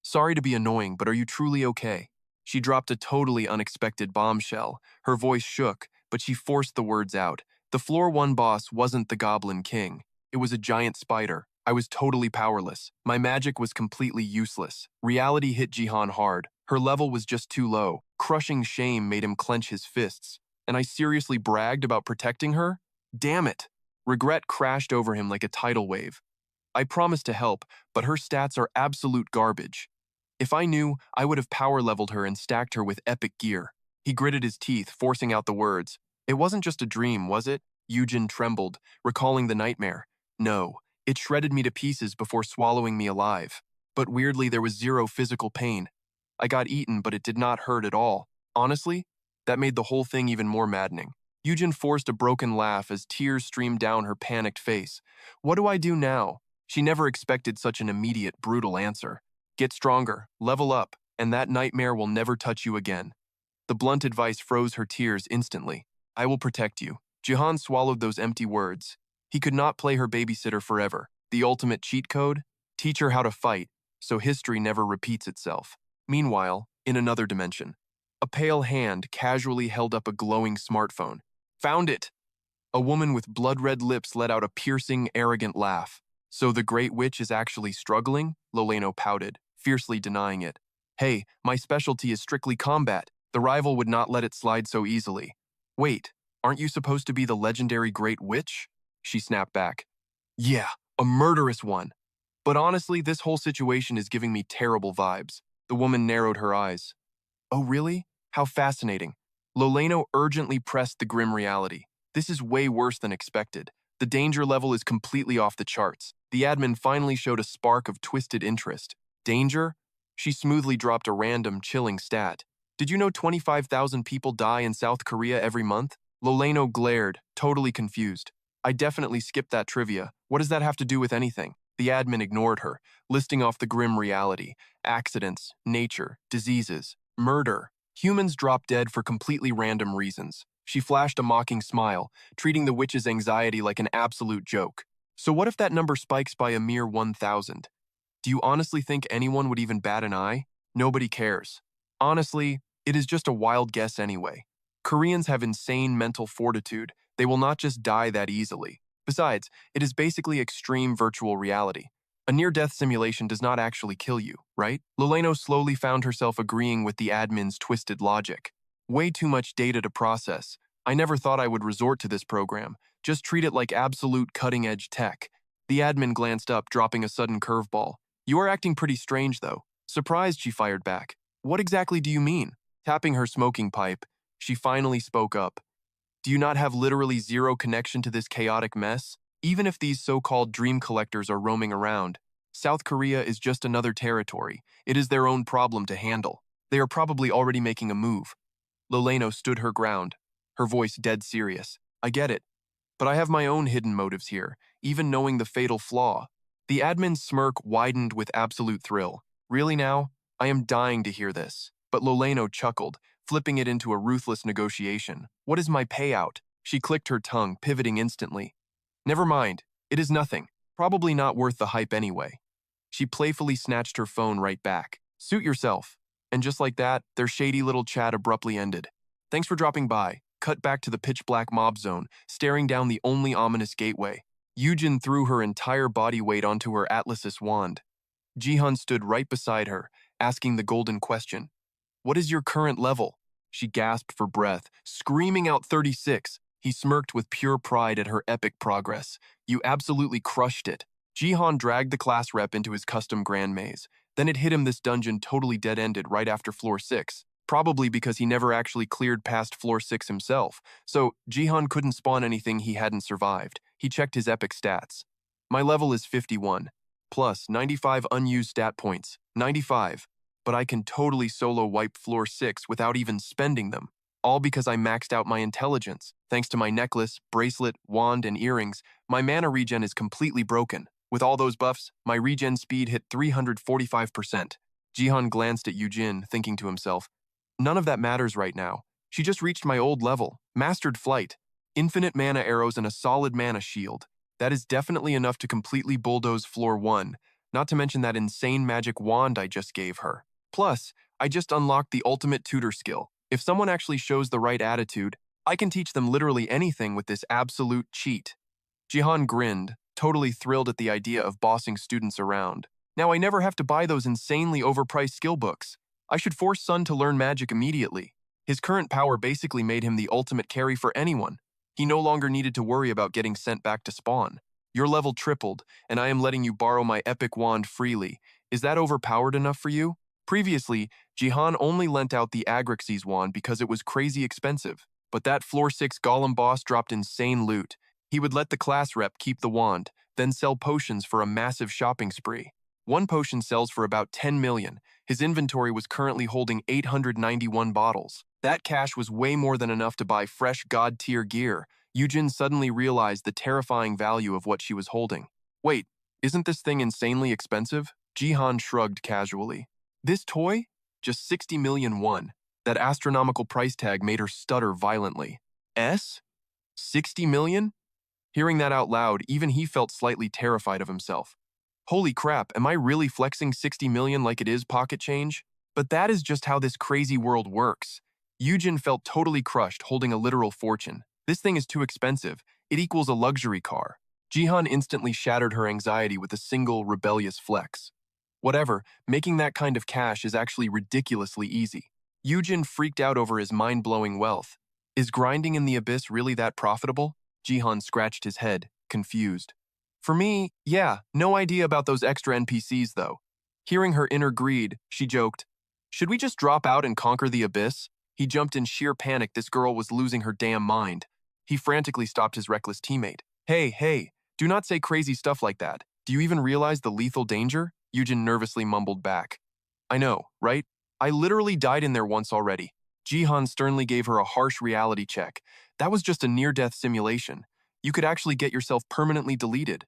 Sorry to be annoying, but are you truly okay? She dropped a totally unexpected bombshell. Her voice shook, but she forced the words out. The floor 1 boss wasn't the Goblin King. It was a giant spider. I was totally powerless. My magic was completely useless. Reality hit Jihan hard. Her level was just too low. Crushing shame made him clench his fists. And I seriously bragged about protecting her? Damn it! Regret crashed over him like a tidal wave. I promised to help, but her stats are absolute garbage. If I knew, I would have power leveled her and stacked her with epic gear. He gritted his teeth, forcing out the words. It wasn't just a dream, was it? Eugen trembled, recalling the nightmare. No, it shredded me to pieces before swallowing me alive. But weirdly, there was zero physical pain. I got eaten, but it did not hurt at all. Honestly, that made the whole thing even more maddening. Eugen forced a broken laugh as tears streamed down her panicked face. What do I do now? She never expected such an immediate, brutal answer. Get stronger, level up, and that nightmare will never touch you again. The blunt advice froze her tears instantly. I will protect you. Jihan swallowed those empty words. He could not play her babysitter forever. The ultimate cheat code? Teach her how to fight, so history never repeats itself. Meanwhile, in another dimension, a pale hand casually held up a glowing smartphone. Found it! A woman with blood-red lips let out a piercing, arrogant laugh. So the Great Witch is actually struggling? Loleno pouted, fiercely denying it. Hey, my specialty is strictly combat. The rival would not let it slide so easily. Wait, aren't you supposed to be the legendary Great Witch? She snapped back. Yeah, a murderous one. But honestly, this whole situation is giving me terrible vibes. The woman narrowed her eyes. Oh really? How fascinating. Loleno urgently pressed the grim reality. This is way worse than expected. The danger level is completely off the charts. The admin finally showed a spark of twisted interest. Danger? She smoothly dropped a random, chilling stat. Did you know 25,000 people die in South Korea every month? Loleno glared, totally confused. I definitely skipped that trivia. What does that have to do with anything? The admin ignored her, listing off the grim reality. Accidents, nature, diseases, murder. Humans drop dead for completely random reasons. She flashed a mocking smile, treating the witch's anxiety like an absolute joke. So what if that number spikes by a mere 1,000? Do you honestly think anyone would even bat an eye? Nobody cares. Honestly, it is just a wild guess anyway. Koreans have insane mental fortitude. They will not just die that easily. Besides, it is basically extreme virtual reality. A near-death simulation does not actually kill you, right? Loleno slowly found herself agreeing with the admin's twisted logic. Way too much data to process. I never thought I would resort to this program. Just treat it like absolute cutting-edge tech. The admin glanced up, dropping a sudden curveball. You are acting pretty strange, though. Surprised, she fired back. What exactly do you mean? Tapping her smoking pipe, she finally spoke up. Do you not have literally zero connection to this chaotic mess? Even if these so-called dream collectors are roaming around, South Korea is just another territory. It is their own problem to handle. They are probably already making a move. Loleno stood her ground, her voice dead serious. I get it, but I have my own hidden motives here, even knowing the fatal flaw. The admin's smirk widened with absolute thrill. Really now? I am dying to hear this. But Loleno chuckled, flipping it into a ruthless negotiation. What is my payout? She clicked her tongue, pivoting instantly. Never mind. It is nothing. Probably not worth the hype anyway. She playfully snatched her phone right back. Suit yourself. And just like that, their shady little chat abruptly ended. Thanks for dropping by. Cut back to the pitch-black mob zone, staring down the only ominous gateway. Eugen threw her entire body weight onto her Atlasis wand. Jihan stood right beside her, asking the golden question. What is your current level? She gasped for breath, screaming out 36. He smirked with pure pride at her epic progress. You absolutely crushed it. Jihan dragged the class rep into his custom grand maze. Then it hit him this dungeon totally dead-ended right after floor 6. Probably because he never actually cleared past floor 6 himself. So Jihan couldn't spawn anything he hadn't survived. He checked his epic stats. My level is 51. Plus 95 unused stat points. 95. But I can totally solo wipe floor 6 without even spending them. All because I maxed out my intelligence. Thanks to my necklace, bracelet, wand, and earrings, my mana regen is completely broken. With all those buffs, my regen speed hit 345%. Jihan glanced at Yujin, thinking to himself, none of that matters right now. She just reached my old level, mastered flight, infinite mana arrows, and a solid mana shield. That is definitely enough to completely bulldoze floor 1, not to mention that insane magic wand I just gave her. Plus, I just unlocked the ultimate tutor skill. If someone actually shows the right attitude, I can teach them literally anything with this absolute cheat. Jihan grinned, totally thrilled at the idea of bossing students around. Now I never have to buy those insanely overpriced skill books. I should force Sun to learn magic immediately. His current power basically made him the ultimate carry for anyone. He no longer needed to worry about getting sent back to spawn. Your level tripled, and I am letting you borrow my epic wand freely. Is that overpowered enough for you? Previously, Jihan only lent out the Agrixes wand because it was crazy expensive. But that floor 6 golem boss dropped insane loot. He would let the class rep keep the wand, then sell potions for a massive shopping spree. One potion sells for about 10 million. His inventory was currently holding 891 bottles. That cash was way more than enough to buy fresh god-tier gear. Yujin suddenly realized the terrifying value of what she was holding. Wait, isn't this thing insanely expensive? Jihan shrugged casually. This toy? Just 60 million won. That astronomical price tag made her stutter violently. 60 million? Hearing that out loud, even he felt slightly terrified of himself. Holy crap, am I really flexing 60 million like it is pocket change? But that is just how this crazy world works. Yujin felt totally crushed, holding a literal fortune. This thing is too expensive. It equals a luxury car. Jihan instantly shattered her anxiety with a single rebellious flex. Whatever, making that kind of cash is actually ridiculously easy. Yujin freaked out over his mind-blowing wealth. Is grinding in the abyss really that profitable? Jihan scratched his head, confused. For me, yeah, no idea about those extra NPCs though. Hearing her inner greed, she joked, should we just drop out and conquer the abyss? He jumped in sheer panic. This girl was losing her damn mind. He frantically stopped his reckless teammate. Hey, do not say crazy stuff like that. Do you even realize the lethal danger? Yujin nervously mumbled back. I know, right? I literally died in there once already. Jihan sternly gave her a harsh reality check. That was just a near-death simulation. You could actually get yourself permanently deleted.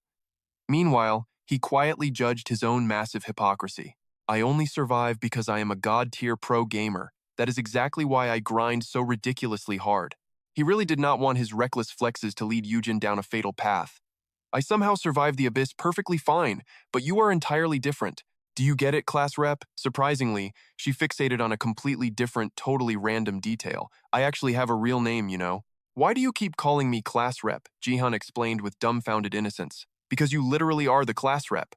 Meanwhile, he quietly judged his own massive hypocrisy. I only survive because I am a god-tier pro gamer. That is exactly why I grind so ridiculously hard. He really did not want his reckless flexes to lead Yujin down a fatal path. I somehow survived the abyss perfectly fine, but you are entirely different. Do you get it, class rep? Surprisingly, she fixated on a completely different, totally random detail. I actually have a real name, you know. Why do you keep calling me class rep? Jihan explained with dumbfounded innocence. Because you literally are the class rep.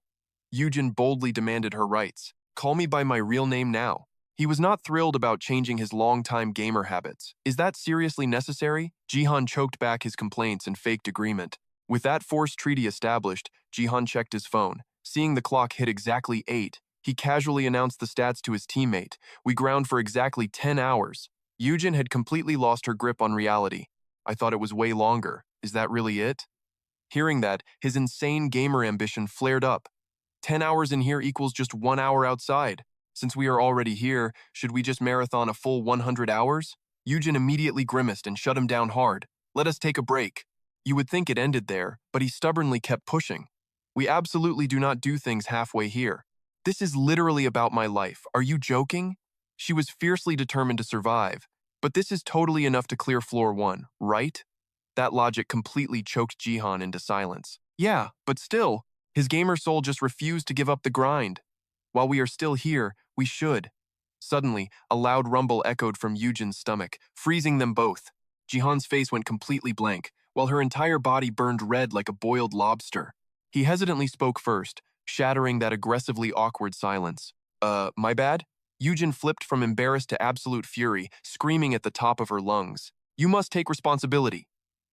Yujin boldly demanded her rights. Call me by my real name now. He was not thrilled about changing his longtime gamer habits. Is that seriously necessary? Jihan choked back his complaints and faked agreement. With that forced treaty established, Jihan checked his phone. Seeing the clock hit exactly 8, he casually announced the stats to his teammate. We ground for exactly 10 hours. Yujin had completely lost her grip on reality. I thought it was way longer. Is that really it? Hearing that, his insane gamer ambition flared up. 10 hours in here equals just 1 hour outside. Since we are already here, should we just marathon a full 100 hours? Yujin immediately grimaced and shut him down hard. Let us take a break. You would think it ended there, but he stubbornly kept pushing. We absolutely do not do things halfway here. This is literally about my life. Are you joking? She was fiercely determined to survive. But this is totally enough to clear floor 1, right? That logic completely choked Jihan into silence. Yeah, but still, his gamer soul just refused to give up the grind. While we are still here, we should. Suddenly, a loud rumble echoed from Yujin's stomach, freezing them both. Jihan's face went completely blank, while her entire body burned red like a boiled lobster. He hesitantly spoke first, shattering that aggressively awkward silence. My bad? Yujin flipped from embarrassed to absolute fury, screaming at the top of her lungs. You must take responsibility.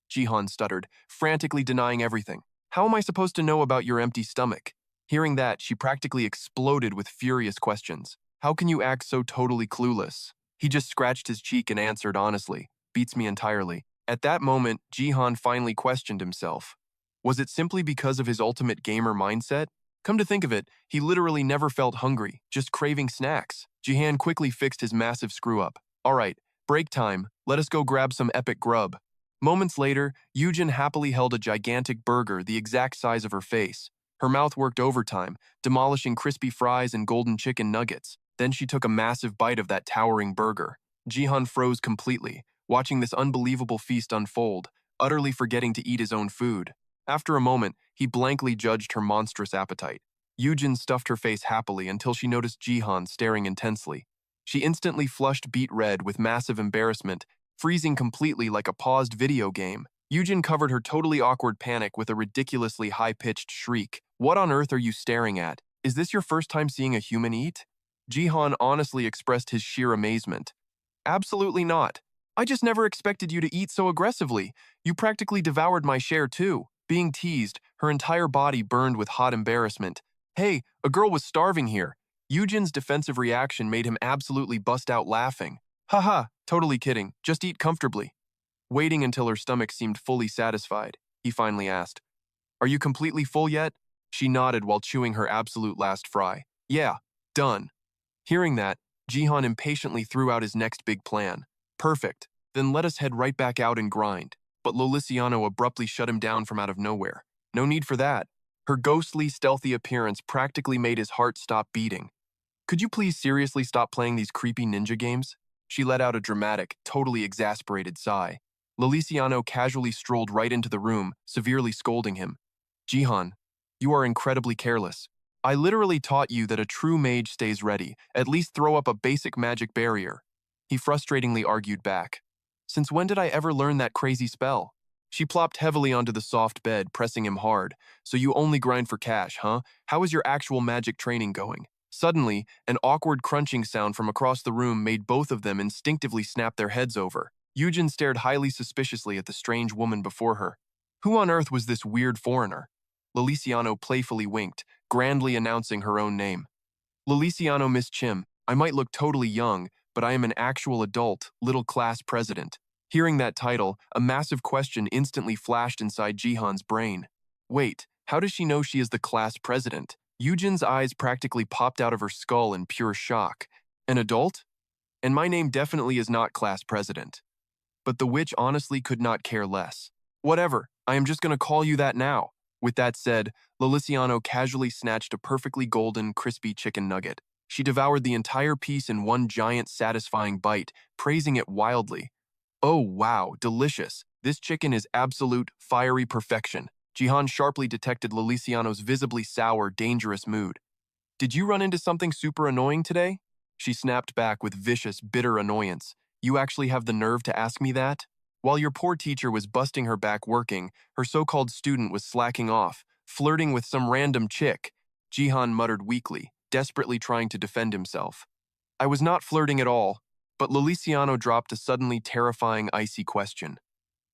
Jihan stuttered, frantically denying everything. How am I supposed to know about your empty stomach? Hearing that, she practically exploded with furious questions. How can you act so totally clueless? He just scratched his cheek and answered honestly. Beats me entirely. At that moment, Jihan finally questioned himself. Was it simply because of his ultimate gamer mindset? Come to think of it, he literally never felt hungry, just craving snacks. Jihan quickly fixed his massive screw-up. Alright, break time. Let us go grab some epic grub. Moments later, Yujin happily held a gigantic burger the exact size of her face. Her mouth worked overtime, demolishing crispy fries and golden chicken nuggets. Then she took a massive bite of that towering burger. Jihan froze completely, watching this unbelievable feast unfold, utterly forgetting to eat his own food. After a moment, he blankly judged her monstrous appetite. Yujin stuffed her face happily until she noticed Jihan staring intensely. She instantly flushed beet red with massive embarrassment, freezing completely like a paused video game. Yujin covered her totally awkward panic with a ridiculously high-pitched shriek. What on earth are you staring at? Is this your first time seeing a human eat? Jihan honestly expressed his sheer amazement. Absolutely not. I just never expected you to eat so aggressively. You practically devoured my share too. Being teased, her entire body burned with hot embarrassment. Hey, a girl was starving here. Yujin's defensive reaction made him absolutely bust out laughing. Haha, totally kidding. Just eat comfortably. Waiting until her stomach seemed fully satisfied, he finally asked, Are you completely full yet? She nodded while chewing her absolute last fry. Yeah, done. Hearing that, Jihan impatiently threw out his next big plan. Perfect. Then let us head right back out and grind. But Loliciano abruptly shut him down from out of nowhere. No need for that. Her ghostly, stealthy appearance practically made his heart stop beating. Could you please seriously stop playing these creepy ninja games? She let out a dramatic, totally exasperated sigh. Loliciano casually strolled right into the room, severely scolding him. Jihan, you are incredibly careless. I literally taught you that a true mage stays ready. At least throw up a basic magic barrier. He frustratingly argued back. Since when did I ever learn that crazy spell? She plopped heavily onto the soft bed, pressing him hard. So you only grind for cash, huh? How is your actual magic training going? Suddenly, an awkward crunching sound from across the room made both of them instinctively snap their heads over. Yujin stared highly suspiciously at the strange woman before her. Who on earth was this weird foreigner? Loliciano playfully winked, grandly announcing her own name. Loliciano Miss Chim, I might look totally young, but I am an actual adult, little class president. Hearing that title, a massive question instantly flashed inside Jihan's brain. Wait, how does she know she is the class president? Yujin's eyes practically popped out of her skull in pure shock. An adult? And my name definitely is not class president. But the witch honestly could not care less. Whatever, I am just going to call you that now. With that said, Loliciano casually snatched a perfectly golden, crispy chicken nugget. She devoured the entire piece in one giant, satisfying bite, praising it wildly. Oh wow, delicious. This chicken is absolute, fiery perfection. Jihan sharply detected Loliciano's visibly sour, dangerous mood. Did you run into something super annoying today? She snapped back with vicious, bitter annoyance. You actually have the nerve to ask me that? While your poor teacher was busting her back working, her so-called student was slacking off, flirting with some random chick. Jihan muttered weakly, desperately trying to defend himself. I was not flirting at all, but Loliciano dropped a suddenly terrifying, icy question.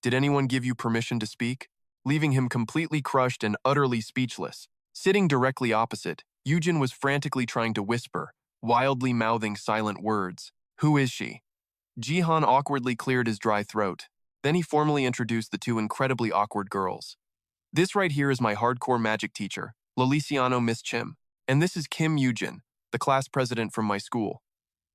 Did anyone give you permission to speak? Leaving him completely crushed and utterly speechless. Sitting directly opposite, Yujin was frantically trying to whisper, wildly mouthing silent words. Who is she? Jihan awkwardly cleared his dry throat. Then he formally introduced the two incredibly awkward girls. This right here is my hardcore magic teacher, Loliciano Miss Chim, and this is Kim Yujin, the class president from my school.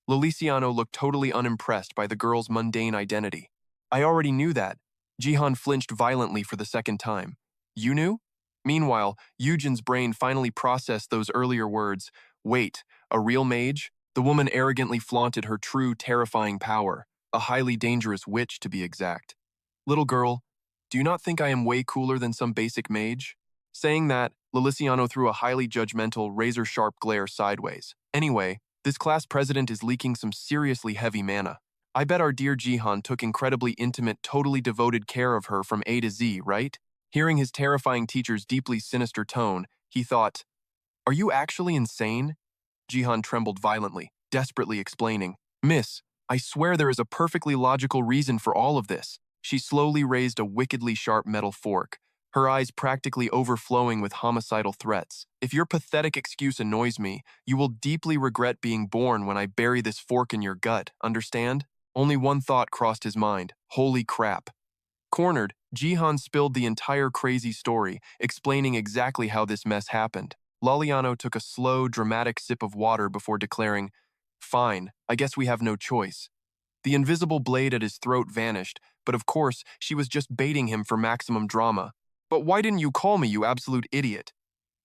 Loliciano looked totally unimpressed by the girl's mundane identity. I already knew that. Jihan flinched violently for the second time. You knew? Meanwhile, Yujin's brain finally processed those earlier words. Wait, a real mage? The woman arrogantly flaunted her true, terrifying power, a highly dangerous witch to be exact. Little girl, do you not think I am way cooler than some basic mage? Saying that, Loliciano threw a highly judgmental, razor-sharp glare sideways. Anyway, this class president is leaking some seriously heavy mana. I bet our dear Jihan took incredibly intimate, totally devoted care of her from A to Z, right? Hearing his terrifying teacher's deeply sinister tone, he thought, Are you actually insane? Jihan trembled violently, desperately explaining, Miss, I swear there is a perfectly logical reason for all of this. She slowly raised a wickedly sharp metal fork, her eyes practically overflowing with homicidal threats. If your pathetic excuse annoys me, you will deeply regret being born when I bury this fork in your gut, understand? Only one thought crossed his mind. Holy crap. Cornered, Jihan spilled the entire crazy story, explaining exactly how this mess happened. Loliciano took a slow, dramatic sip of water before declaring, Fine, I guess we have no choice. The invisible blade at his throat vanished, but of course, she was just baiting him for maximum drama. But why didn't you call me, you absolute idiot?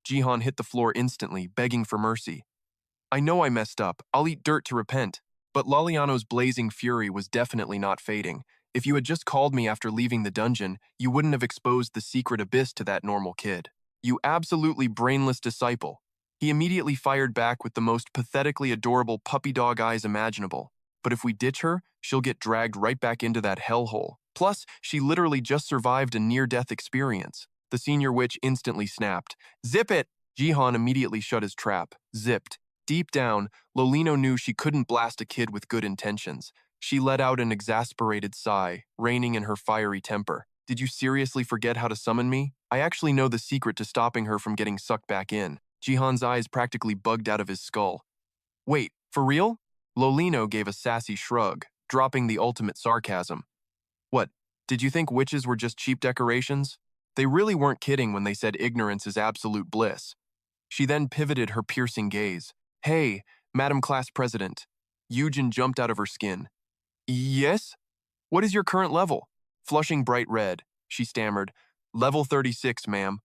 Jihan hit the floor instantly, begging for mercy. I know I messed up. I'll eat dirt to repent. But Loliciano's blazing fury was definitely not fading. If you had just called me after leaving the dungeon, you wouldn't have exposed the secret abyss to that normal kid. You absolutely brainless disciple. He immediately fired back with the most pathetically adorable puppy dog eyes imaginable. but if we ditch her, she'll get dragged right back into that hellhole. Plus, she literally just survived a near-death experience. The senior witch instantly snapped. Zip it! Jihan immediately shut his trap. Zipped. Deep down, Lolino knew she couldn't blast a kid with good intentions. She let out an exasperated sigh, reining in her fiery temper. Did you seriously forget how to summon me? I actually know the secret to stopping her from getting sucked back in. Jihan's eyes practically bugged out of his skull. Wait, for real? Lolino gave a sassy shrug, dropping the ultimate sarcasm. What, did you think witches were just cheap decorations? They really weren't kidding when they said ignorance is absolute bliss. She then pivoted her piercing gaze. Hey, Madam Class President. Yujin jumped out of her skin. Yes? What is your current level? Flushing bright red, she stammered. Level 36, ma'am.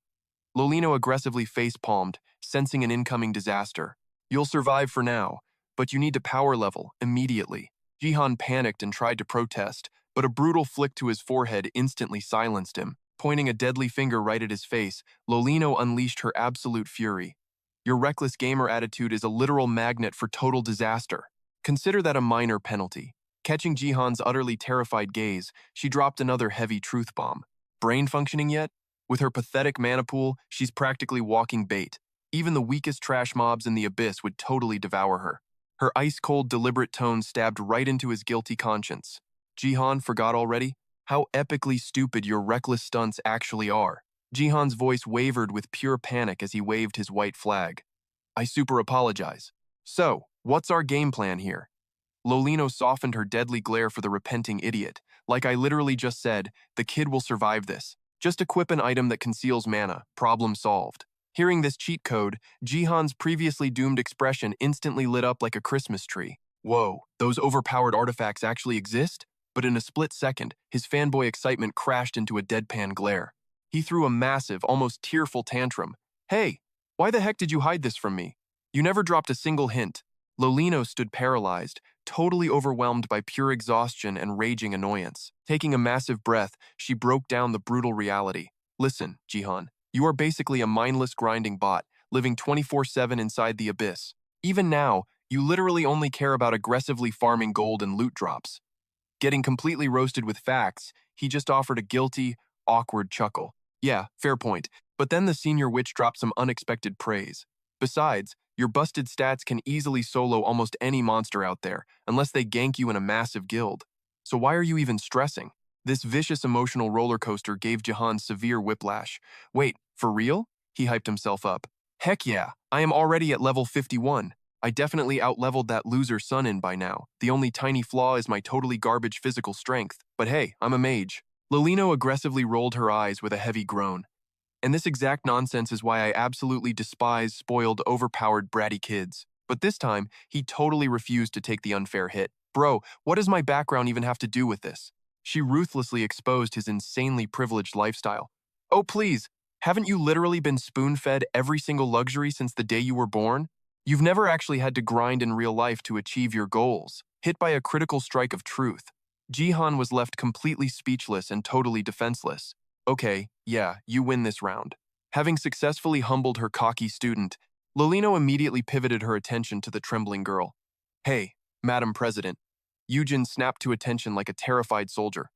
Lolino aggressively face-palmed, sensing an incoming disaster. You'll survive for now, but you need to power level immediately. Jihan panicked and tried to protest, but a brutal flick to his forehead instantly silenced him. Pointing a deadly finger right at his face, Lolino unleashed her absolute fury. Your reckless gamer attitude is a literal magnet for total disaster. Consider that a minor penalty. Catching Jihan's utterly terrified gaze, she dropped another heavy truth bomb. Brain functioning yet? With her pathetic mana pool, she's practically walking bait. Even the weakest trash mobs in the abyss would totally devour her. Her ice-cold, deliberate tone stabbed right into his guilty conscience. Jihan forgot already? How epically stupid your reckless stunts actually are. Jihan's voice wavered with pure panic as he waved his white flag. I super apologize. So, what's our game plan here? Lolino softened her deadly glare for the repenting idiot. Like I literally just said, the kid will survive this. Just equip an item that conceals mana. Problem solved. Hearing this cheat code, Jihan's previously doomed expression instantly lit up like a Christmas tree. Whoa, those overpowered artifacts actually exist? But in a split second, his fanboy excitement crashed into a deadpan glare. He threw a massive, almost tearful tantrum. Hey, why the heck did you hide this from me? You never dropped a single hint. Lolino stood paralyzed, totally overwhelmed by pure exhaustion and raging annoyance. Taking a massive breath, she broke down the brutal reality. Listen, Jihan, you are basically a mindless grinding bot, living 24/7 inside the abyss. Even now, you literally only care about aggressively farming gold and loot drops. Getting completely roasted with facts, he just offered a guilty, awkward chuckle. Yeah, fair point. But then the senior witch dropped some unexpected praise. Besides, your busted stats can easily solo almost any monster out there, unless they gank you in a massive guild. So why are you even stressing? This vicious emotional roller coaster gave Jihan severe whiplash. Wait, for real? He hyped himself up. Heck yeah, I am already at level 51. I definitely outleveled that loser Sunin by now. The only tiny flaw is my totally garbage physical strength. But hey, I'm a mage. Lolino aggressively rolled her eyes with a heavy groan. And this exact nonsense is why I absolutely despise spoiled, overpowered, bratty kids. But this time, he totally refused to take the unfair hit. Bro, what does my background even have to do with this? She ruthlessly exposed his insanely privileged lifestyle. Oh please, haven't you literally been spoon-fed every single luxury since the day you were born? You've never actually had to grind in real life to achieve your goals. Hit by a critical strike of truth, Jihan was left completely speechless and totally defenseless. Okay, yeah, you win this round. Having successfully humbled her cocky student, Lolino immediately pivoted her attention to the trembling girl. Hey, Madam President. Yujin snapped to attention like a terrified soldier.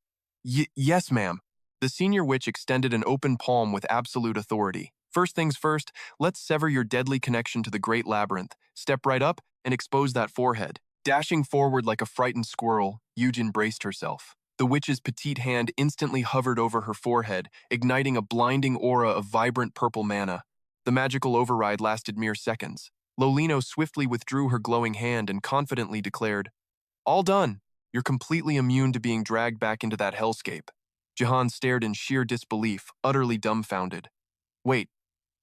Yes, ma'am. The senior witch extended an open palm with absolute authority. First things first, let's sever your deadly connection to the Great Labyrinth. Step right up and expose that forehead. Dashing forward like a frightened squirrel, Yujin braced herself. The witch's petite hand instantly hovered over her forehead, igniting a blinding aura of vibrant purple mana. The magical override lasted mere seconds. Lolino swiftly withdrew her glowing hand and confidently declared, All done. You're completely immune to being dragged back into that hellscape. Jihan stared in sheer disbelief, utterly dumbfounded. Wait,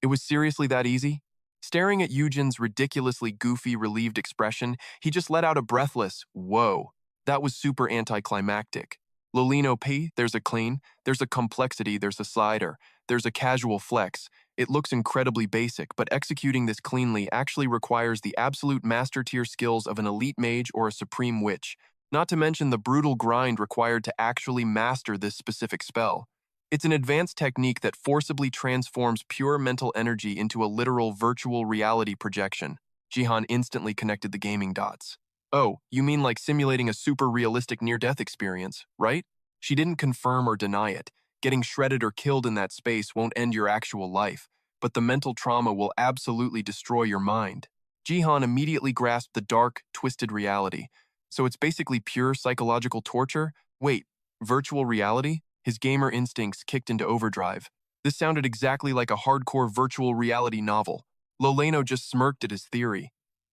it was seriously that easy? Staring at Yujin's ridiculously goofy, relieved expression, he just let out a breathless, whoa. That was super anticlimactic. Lolino P, there's a clean, there's a complexity, there's a slider, there's a casual flex. It looks incredibly basic, but executing this cleanly actually requires the absolute master tier skills of an elite mage or a supreme witch, not to mention the brutal grind required to actually master this specific spell. It's an advanced technique that forcibly transforms pure mental energy into a literal virtual reality projection. Jihan instantly connected the gaming dots. Oh, you mean like simulating a super realistic near-death experience, right? She didn't confirm or deny it. Getting shredded or killed in that space won't end your actual life, but the mental trauma will absolutely destroy your mind. Jihan immediately grasped the dark, twisted reality. So it's basically pure psychological torture? Wait, virtual reality? His gamer instincts kicked into overdrive. This sounded exactly like a hardcore virtual reality novel. Loleno just smirked at his theory.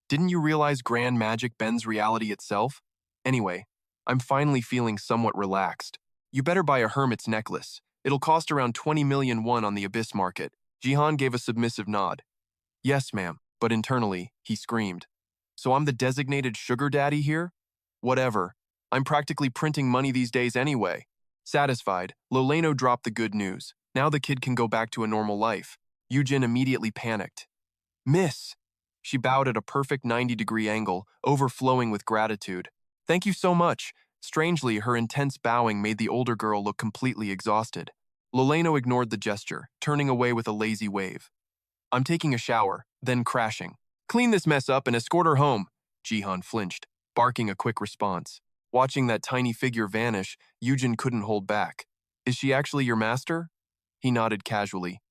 Didn't you realize grand magic bends reality itself? Anyway, I'm finally feeling somewhat relaxed. You better buy a hermit's necklace. It'll cost around 20 million won on the abyss market. Jihan gave a submissive nod. Yes, ma'am, but internally, he screamed. So I'm the designated sugar daddy here? Whatever. I'm practically printing money these days anyway. Satisfied, Loleno dropped the good news. Now the kid can go back to a normal life. Yujin immediately panicked. Miss! She bowed at a perfect 90-degree angle, overflowing with gratitude. Thank you so much. Strangely, her intense bowing made the older girl look completely exhausted. Loleno ignored the gesture, turning away with a lazy wave. I'm taking a shower, then crashing. Clean this mess up and escort her home. Jihan flinched, barking a quick response. Watching that tiny figure vanish, Yujin couldn't hold back. Is she actually your master? He nodded casually.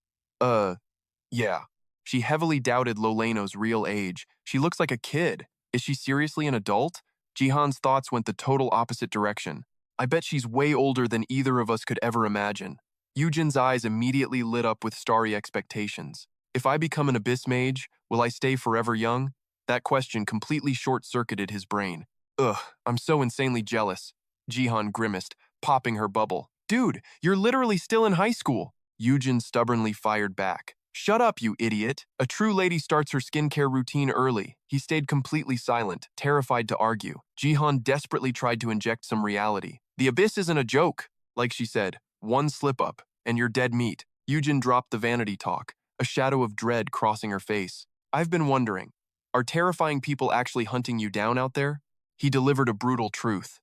Yeah. She heavily doubted Loleno's real age. She looks like a kid. Is she seriously an adult? Jihan's thoughts went the total opposite direction. I bet she's way older than either of us could ever imagine. Yujin's eyes immediately lit up with starry expectations. If I become an abyss mage, will I stay forever young? That question completely short-circuited his brain. Ugh, I'm so insanely jealous. Jihan grimaced, popping her bubble. Dude, you're literally still in high school. Yujin stubbornly fired back. Shut up, you idiot. A true lady starts her skincare routine early. He stayed completely silent, terrified to argue. Jihan desperately tried to inject some reality. The abyss isn't a joke. Like she said, one slip-up, and you're dead meat. Yujin dropped the vanity talk, a shadow of dread crossing her face. I've been wondering, are terrifying people actually hunting you down out there? He delivered a brutal truth.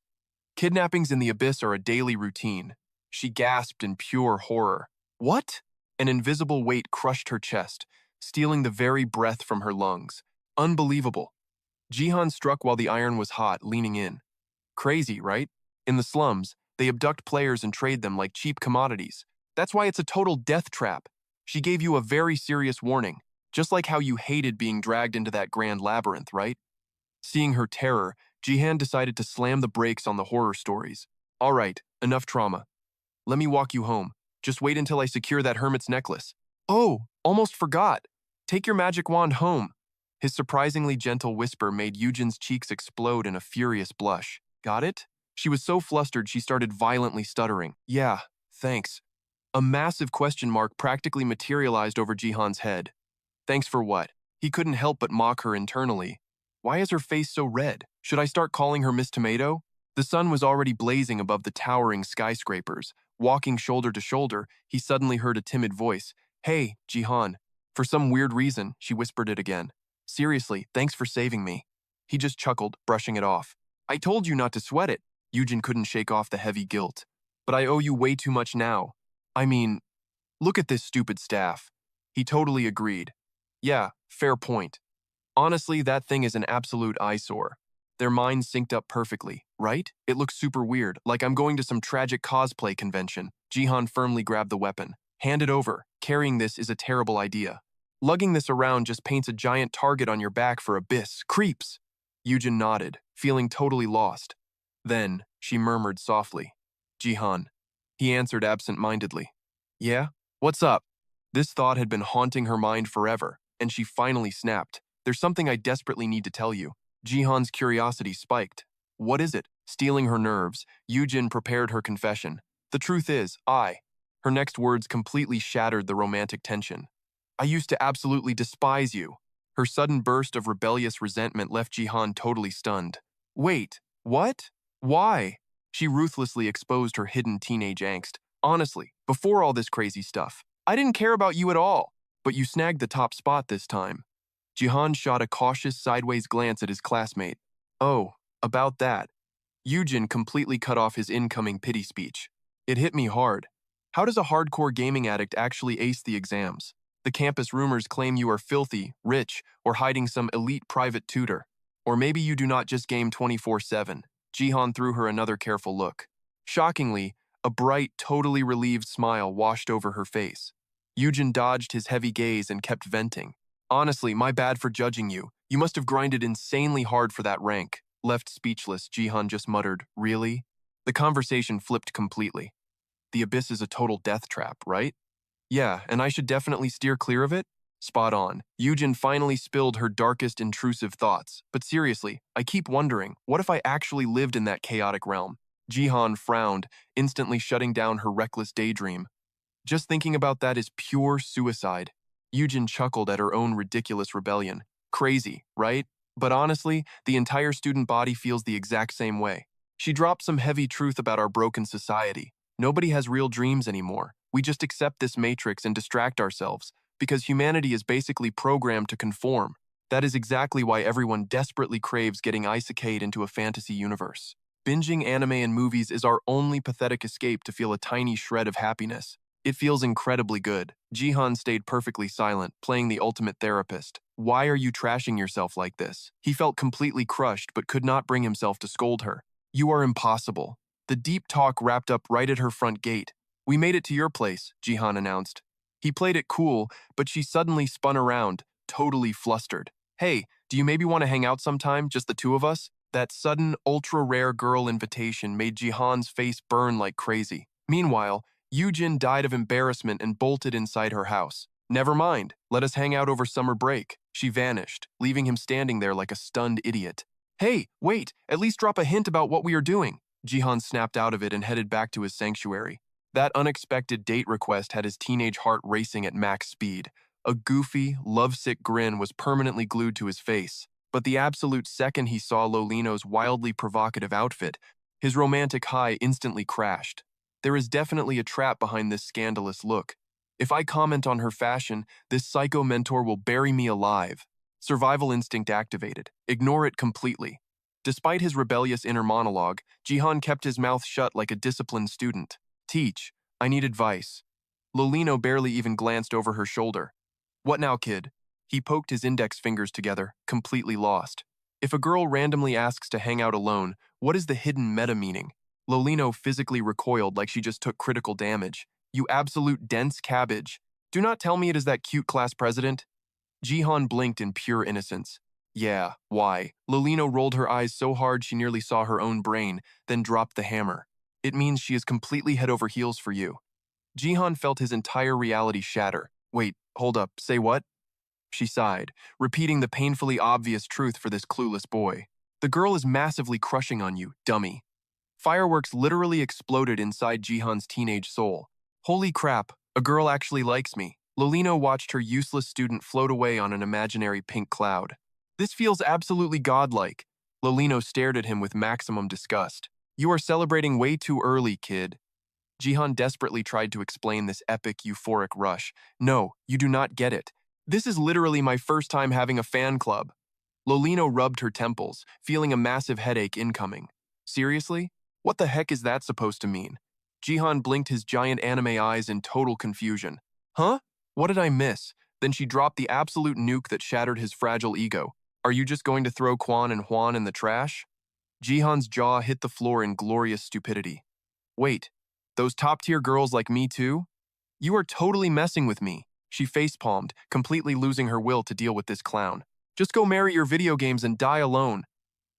Kidnappings in the abyss are a daily routine. She gasped in pure horror. What? An invisible weight crushed her chest, stealing the very breath from her lungs. Unbelievable. Jihan struck while the iron was hot, leaning in. Crazy, right? In the slums, they abduct players and trade them like cheap commodities. That's why it's a total death trap. She gave you a very serious warning, just like how you hated being dragged into that grand labyrinth, right? Seeing her terror, Jihan decided to slam the brakes on the horror stories. All right, enough trauma. Let me walk you home. Just wait until I secure that hermit's necklace. Oh, almost forgot. Take your magic wand home. His surprisingly gentle whisper made Yujin's cheeks explode in a furious blush. Got it? She was so flustered she started violently stuttering. Yeah, thanks. A massive question mark practically materialized over Jihan's head. Thanks for what? He couldn't help but mock her internally. Why is her face so red? Should I start calling her Miss Tomato? The sun was already blazing above the towering skyscrapers. Walking shoulder to shoulder, he suddenly heard a timid voice. Hey, Jihan. For some weird reason, she whispered it again. Seriously, thanks for saving me. He just chuckled, brushing it off. I told you not to sweat it. Yujin couldn't shake off the heavy guilt. But I owe you way too much now. I mean, look at this stupid staff. He totally agreed. Yeah, fair point. Honestly, that thing is an absolute eyesore. Their minds synced up perfectly, right? It looks super weird, like I'm going to some tragic cosplay convention. Jihan firmly grabbed the weapon. Hand it over. Carrying this is a terrible idea. Lugging this around just paints a giant target on your back for abyss. Creeps! Yujin nodded, feeling totally lost. Then, she murmured softly. Jihan. He answered absent-mindedly. Yeah? What's up? This thought had been haunting her mind forever, and she finally snapped. There's something I desperately need to tell you. Jihan's curiosity spiked. What is it? Stealing her nerves, Yujin prepared her confession. The truth is, Her next words completely shattered the romantic tension. I used to absolutely despise you. Her sudden burst of rebellious resentment left Jihan totally stunned. Wait, what? Why? She ruthlessly exposed her hidden teenage angst. Honestly, before all this crazy stuff, I didn't care about you at all, but you snagged the top spot this time. Jihan shot a cautious sideways glance at his classmate. Oh, about that. Yujin completely cut off his incoming pity speech. It hit me hard. How does a hardcore gaming addict actually ace the exams? The campus rumors claim you are filthy, rich, or hiding some elite private tutor. Or maybe you do not just game 24/7. Jihan threw her another careful look. Shockingly, a bright, totally relieved smile washed over her face. Yujin dodged his heavy gaze and kept venting. Honestly, my bad for judging you. You must have grinded insanely hard for that rank. Left speechless, Jihan just muttered, really? The conversation flipped completely. The abyss is a total death trap, right? Yeah, and I should definitely steer clear of it? Spot on. Yujin finally spilled her darkest intrusive thoughts. But seriously, I keep wondering, what if I actually lived in that chaotic realm? Jihan frowned, instantly shutting down her reckless daydream. Just thinking about that is pure suicide. Yujin chuckled at her own ridiculous rebellion. Crazy, right? But honestly, the entire student body feels the exact same way. She dropped some heavy truth about our broken society. Nobody has real dreams anymore. We just accept this matrix and distract ourselves, because humanity is basically programmed to conform. That is exactly why everyone desperately craves getting isekai'd into a fantasy universe. Binging anime and movies is our only pathetic escape to feel a tiny shred of happiness. It feels incredibly good. Jihan stayed perfectly silent, playing the ultimate therapist. Why are you trashing yourself like this? He felt completely crushed but could not bring himself to scold her. You are impossible. The deep talk wrapped up right at her front gate. We made it to your place, Jihan announced. He played it cool, but she suddenly spun around, totally flustered. Hey, do you maybe want to hang out sometime, just the two of us? That sudden, ultra-rare girl invitation made Jihan's face burn like crazy. Meanwhile, Yujin died of embarrassment and bolted inside her house. Never mind, let us hang out over summer break. She vanished, leaving him standing there like a stunned idiot. Hey, wait, at least drop a hint about what we are doing. Jihan snapped out of it and headed back to his sanctuary. That unexpected date request had his teenage heart racing at max speed. A goofy, lovesick grin was permanently glued to his face. But the absolute second he saw Lolino's wildly provocative outfit, his romantic high instantly crashed. There is definitely a trap behind this scandalous look. If I comment on her fashion, this psycho mentor will bury me alive. Survival instinct activated. Ignore it completely. Despite his rebellious inner monologue, Jihan kept his mouth shut like a disciplined student. Teach. I need advice. Lolino barely even glanced over her shoulder. What now, kid? He poked his index fingers together, completely lost. If a girl randomly asks to hang out alone, what is the hidden meta-meaning? Lolino physically recoiled like she just took critical damage. You absolute dense cabbage. Do not tell me it is that cute class president. Jihan blinked in pure innocence. Yeah, why? Lolino rolled her eyes so hard she nearly saw her own brain, then dropped the hammer. It means she is completely head over heels for you. Jihan felt his entire reality shatter. Wait, hold up, say what? She sighed, repeating the painfully obvious truth for this clueless boy. The girl is massively crushing on you, dummy. Fireworks literally exploded inside Jihan's teenage soul. Holy crap, a girl actually likes me. Lolino watched her useless student float away on an imaginary pink cloud. This feels absolutely godlike. Lolino stared at him with maximum disgust. You are celebrating way too early, kid. Jihan desperately tried to explain this epic, euphoric rush. No, you do not get it. This is literally my first time having a fan club. Lolino rubbed her temples, feeling a massive headache incoming. Seriously? What the heck is that supposed to mean? Jihan blinked his giant anime eyes in total confusion. Huh? What did I miss? Then she dropped the absolute nuke that shattered his fragile ego. Are you just going to throw Quan and Juan in the trash? Jihan's jaw hit the floor in glorious stupidity. Wait, those top-tier girls like me too? You are totally messing with me. She facepalmed, completely losing her will to deal with this clown. Just go marry your video games and die alone.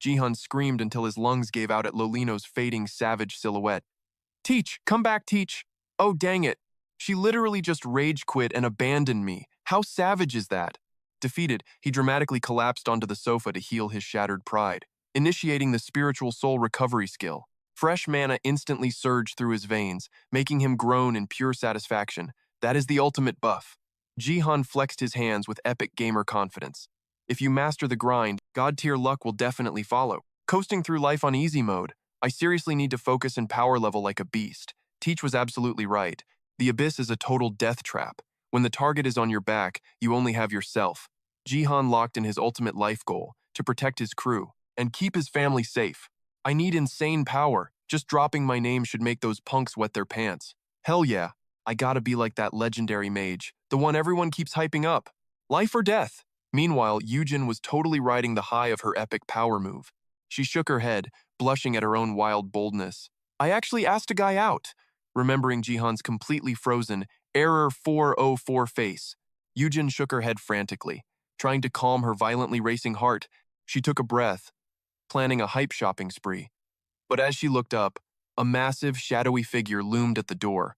Jihan screamed until his lungs gave out at Lolino's fading savage silhouette. Teach, come back, Teach. Oh, dang it. She literally just rage quit and abandoned me. How savage is that? Defeated, he dramatically collapsed onto the sofa to heal his shattered pride, initiating the spiritual soul recovery skill. Fresh mana instantly surged through his veins, making him groan in pure satisfaction. That is the ultimate buff. Jihan flexed his hands with epic gamer confidence. If you master the grind, god-tier luck will definitely follow. Coasting through life on easy mode, I seriously need to focus and power level like a beast. Teach was absolutely right. The abyss is a total death trap. When the target is on your back, you only have yourself. Jihan locked in his ultimate life goal, to protect his crew, and keep his family safe. I need insane power. Just dropping my name should make those punks wet their pants. Hell yeah, I gotta be like that legendary mage, the one everyone keeps hyping up. Life or death? Meanwhile, Yujin was totally riding the high of her epic power move. She shook her head, blushing at her own wild boldness. I actually asked a guy out, remembering Jihan's completely frozen, error 404 face. Yujin shook her head frantically. Trying to calm her violently racing heart, she took a breath, planning a hype shopping spree. But as she looked up, a massive, shadowy figure loomed at the door,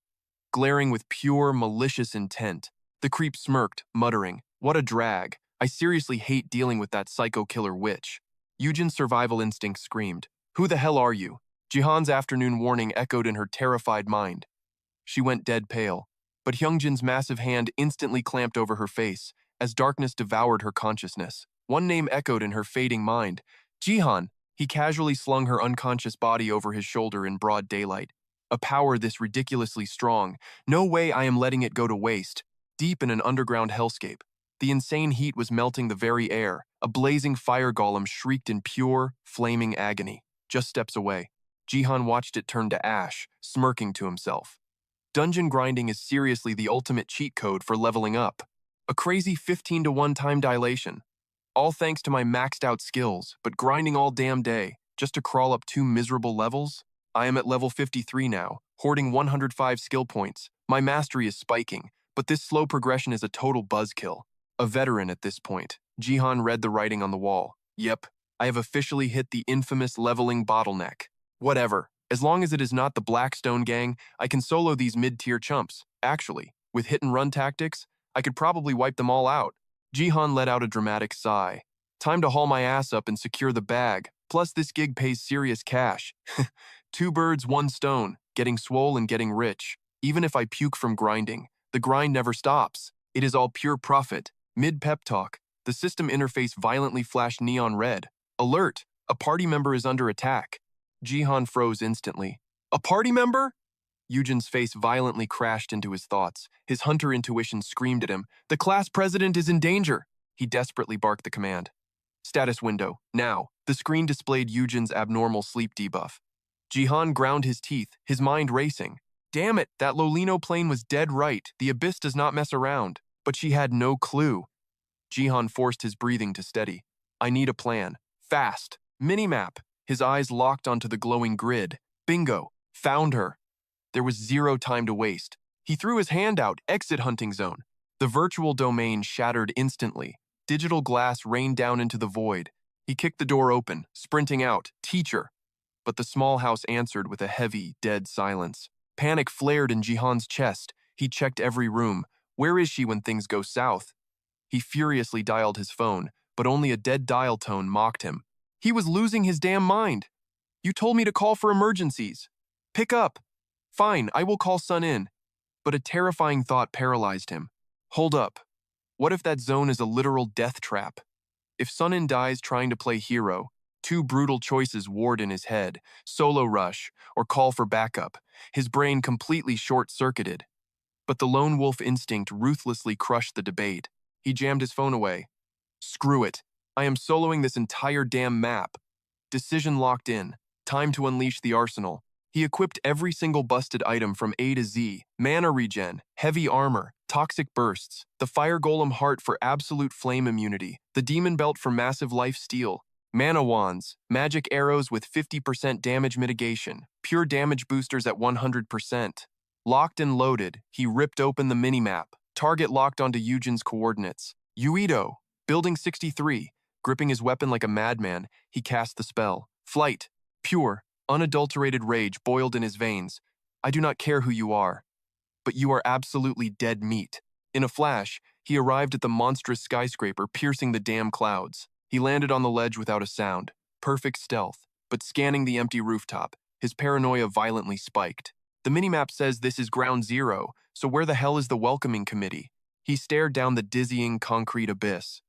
glaring with pure, malicious intent. The creep smirked, muttering, "What a drag. I seriously hate dealing with that psycho-killer witch." Yujin's survival instinct screamed, "Who the hell are you?" Jihan's afternoon warning echoed in her terrified mind. She went dead pale, but Hyungjin's massive hand instantly clamped over her face as darkness devoured her consciousness. One name echoed in her fading mind, Jihan. He casually slung her unconscious body over his shoulder in broad daylight. A power this ridiculously strong. No way I am letting it go to waste. Deep in an underground hellscape, the insane heat was melting the very air. A blazing fire golem shrieked in pure, flaming agony. Just steps away, Jihan watched it turn to ash, smirking to himself. Dungeon grinding is seriously the ultimate cheat code for leveling up. A crazy 15-to-1 time dilation. All thanks to my maxed out skills, but grinding all damn day, just to crawl up 2 miserable levels? I am at level 53 now, hoarding 105 skill points. My mastery is spiking, but this slow progression is a total buzzkill. A veteran at this point, Jihan read the writing on the wall. Yep, I have officially hit the infamous leveling bottleneck. Whatever, as long as it is not the Blackstone gang, I can solo these mid-tier chumps. Actually, with hit-and-run tactics, I could probably wipe them all out. Jihan let out a dramatic sigh. Time to haul my ass up and secure the bag. Plus, this gig pays serious cash. 2 birds, 1 stone, getting swole and getting rich. Even if I puke from grinding, the grind never stops. It is all pure profit. Mid-pep talk, the system interface violently flashed neon red. Alert! A party member is under attack. Jihan froze instantly. A party member? Yujin's face violently crashed into his thoughts. His hunter intuition screamed at him. The class president is in danger. He desperately barked the command. Status window, now. The screen displayed Yujin's abnormal sleep debuff. Jihan ground his teeth, his mind racing. Damn it, that Lolino plane was dead right. The abyss does not mess around. But she had no clue. Jihan forced his breathing to steady. I need a plan. Fast. Minimap. His eyes locked onto the glowing grid. Bingo. Found her. There was 0 time to waste. He threw his hand out, exit hunting zone. The virtual domain shattered instantly. Digital glass rained down into the void. He kicked the door open, sprinting out, teacher. But the small house answered with a heavy, dead silence. Panic flared in Jihan's chest. He checked every room. Where is she when things go south? He furiously dialed his phone, but only a dead dial tone mocked him. He was losing his damn mind. You told me to call for emergencies. Pick up. Fine, I will call Sun in. But a terrifying thought paralyzed him. Hold up. What if that zone is a literal death trap? If Sun-in dies trying to play hero, 2 brutal choices warred in his head, solo rush or call for backup, his brain completely short-circuited. But the lone wolf instinct ruthlessly crushed the debate. He jammed his phone away. Screw it. I am soloing this entire damn map. Decision locked in. Time to unleash the arsenal. He equipped every single busted item from A to Z, mana regen, heavy armor, toxic bursts, the fire golem heart for absolute flame immunity, the demon belt for massive life steal, mana wands, magic arrows with 50% damage mitigation, pure damage boosters at 100%. Locked and loaded, he ripped open the minimap, target locked onto Yujin's coordinates. Uido, building 63, gripping his weapon like a madman, he cast the spell. Flight, pure, unadulterated rage boiled in his veins. I do not care who you are, but you are absolutely dead meat. In a flash, he arrived at the monstrous skyscraper piercing the damn clouds. He landed on the ledge without a sound. Perfect stealth, but scanning the empty rooftop, his paranoia violently spiked. The minimap says this is ground zero, so where the hell is the welcoming committee? He stared down the dizzying concrete abyss.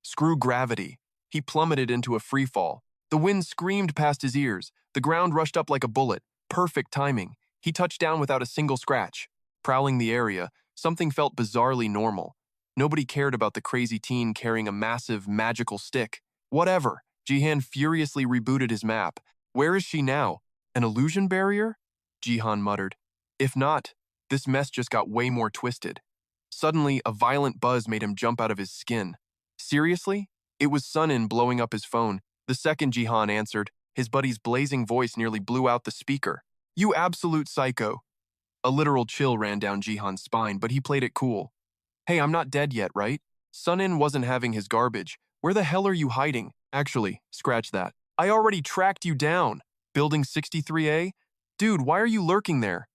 Screw gravity. He plummeted into a freefall. The wind screamed past his ears. The ground rushed up like a bullet. Perfect timing. He touched down without a single scratch. Prowling the area, something felt bizarrely normal. Nobody cared about the crazy teen carrying a massive, magical stick. Whatever. Jihan furiously rebooted his map. Where is she now? An illusion barrier? Jihan muttered. If not, this mess just got way more twisted. Suddenly, a violent buzz made him jump out of his skin. Seriously? It was Sunin blowing up his phone. The second Jihan answered, his buddy's blazing voice nearly blew out the speaker. You absolute psycho. A literal chill ran down Jihan's spine, but he played it cool. Hey, I'm not dead yet, right? Sunin wasn't having his garbage. Where the hell are you hiding? Actually, scratch that. I already tracked you down. Building 63A? Dude, why are you lurking there?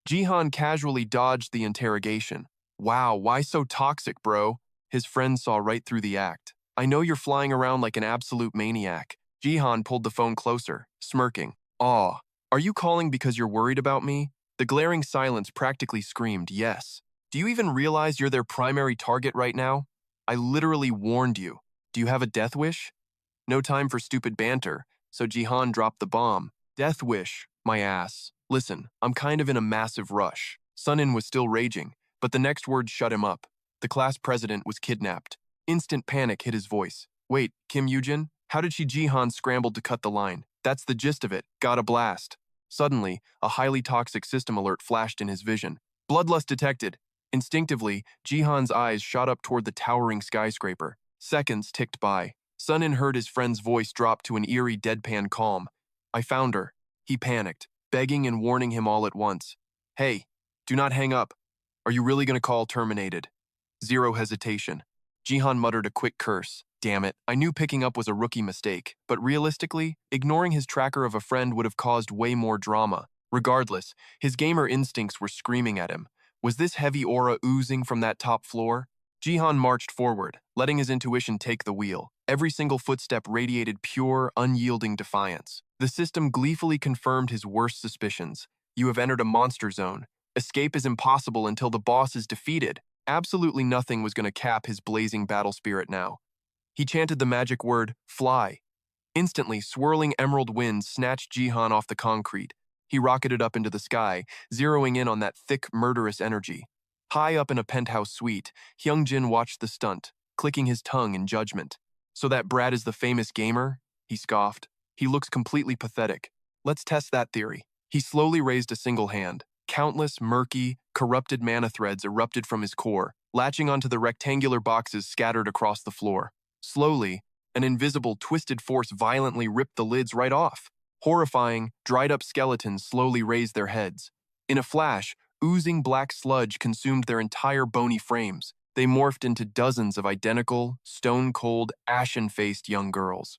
Jihan casually dodged the interrogation. Wow, why so toxic, bro? His friend saw right through the act. I know you're flying around like an absolute maniac. Jihan pulled the phone closer, smirking. Aw, are you calling because you're worried about me? The glaring silence practically screamed yes. Do you even realize you're their primary target right now? I literally warned you. Do you have a death wish? No time for stupid banter, so Jihan dropped the bomb. Death wish, my ass. Listen, I'm kind of in a massive rush. Sunin was still raging, but the next word shut him up. The class president was kidnapped. Instant panic hit his voice. Wait, Kim Gigyu? How did she? Jihan scrambled to cut the line. That's the gist of it. Got a blast. Suddenly, a highly toxic system alert flashed in his vision. Bloodlust detected. Instinctively, Jihan's eyes shot up toward the towering skyscraper. Seconds ticked by. Sunin heard his friend's voice drop to an eerie deadpan calm. I found her. He panicked, begging and warning him all at once. Hey, do not hang up. Are you really going to call terminated? Zero hesitation. Jihan muttered a quick curse. Damn it, I knew picking up was a rookie mistake, but realistically, ignoring his tracker of a friend would have caused way more drama. Regardless, his gamer instincts were screaming at him. Was this heavy aura oozing from that top floor? Jihan marched forward, letting his intuition take the wheel. Every single footstep radiated pure, unyielding defiance. The system gleefully confirmed his worst suspicions. You have entered a monster zone. Escape is impossible until the boss is defeated. Absolutely nothing was going to cap his blazing battle spirit now. He chanted the magic word, fly. Instantly, swirling emerald winds snatched Jihan off the concrete. He rocketed up into the sky, zeroing in on that thick, murderous energy. High up in a penthouse suite, Hyungjin watched the stunt, clicking his tongue in judgment. So that Brad is the famous gamer? He scoffed. He looks completely pathetic. Let's test that theory. He slowly raised a single hand. Countless, murky, corrupted mana threads erupted from his core, latching onto the rectangular boxes scattered across the floor. Slowly, an invisible, twisted force violently ripped the lids right off. Horrifying, dried-up skeletons slowly raised their heads. In a flash, oozing black sludge consumed their entire bony frames. They morphed into dozens of identical, stone-cold, ashen-faced young girls.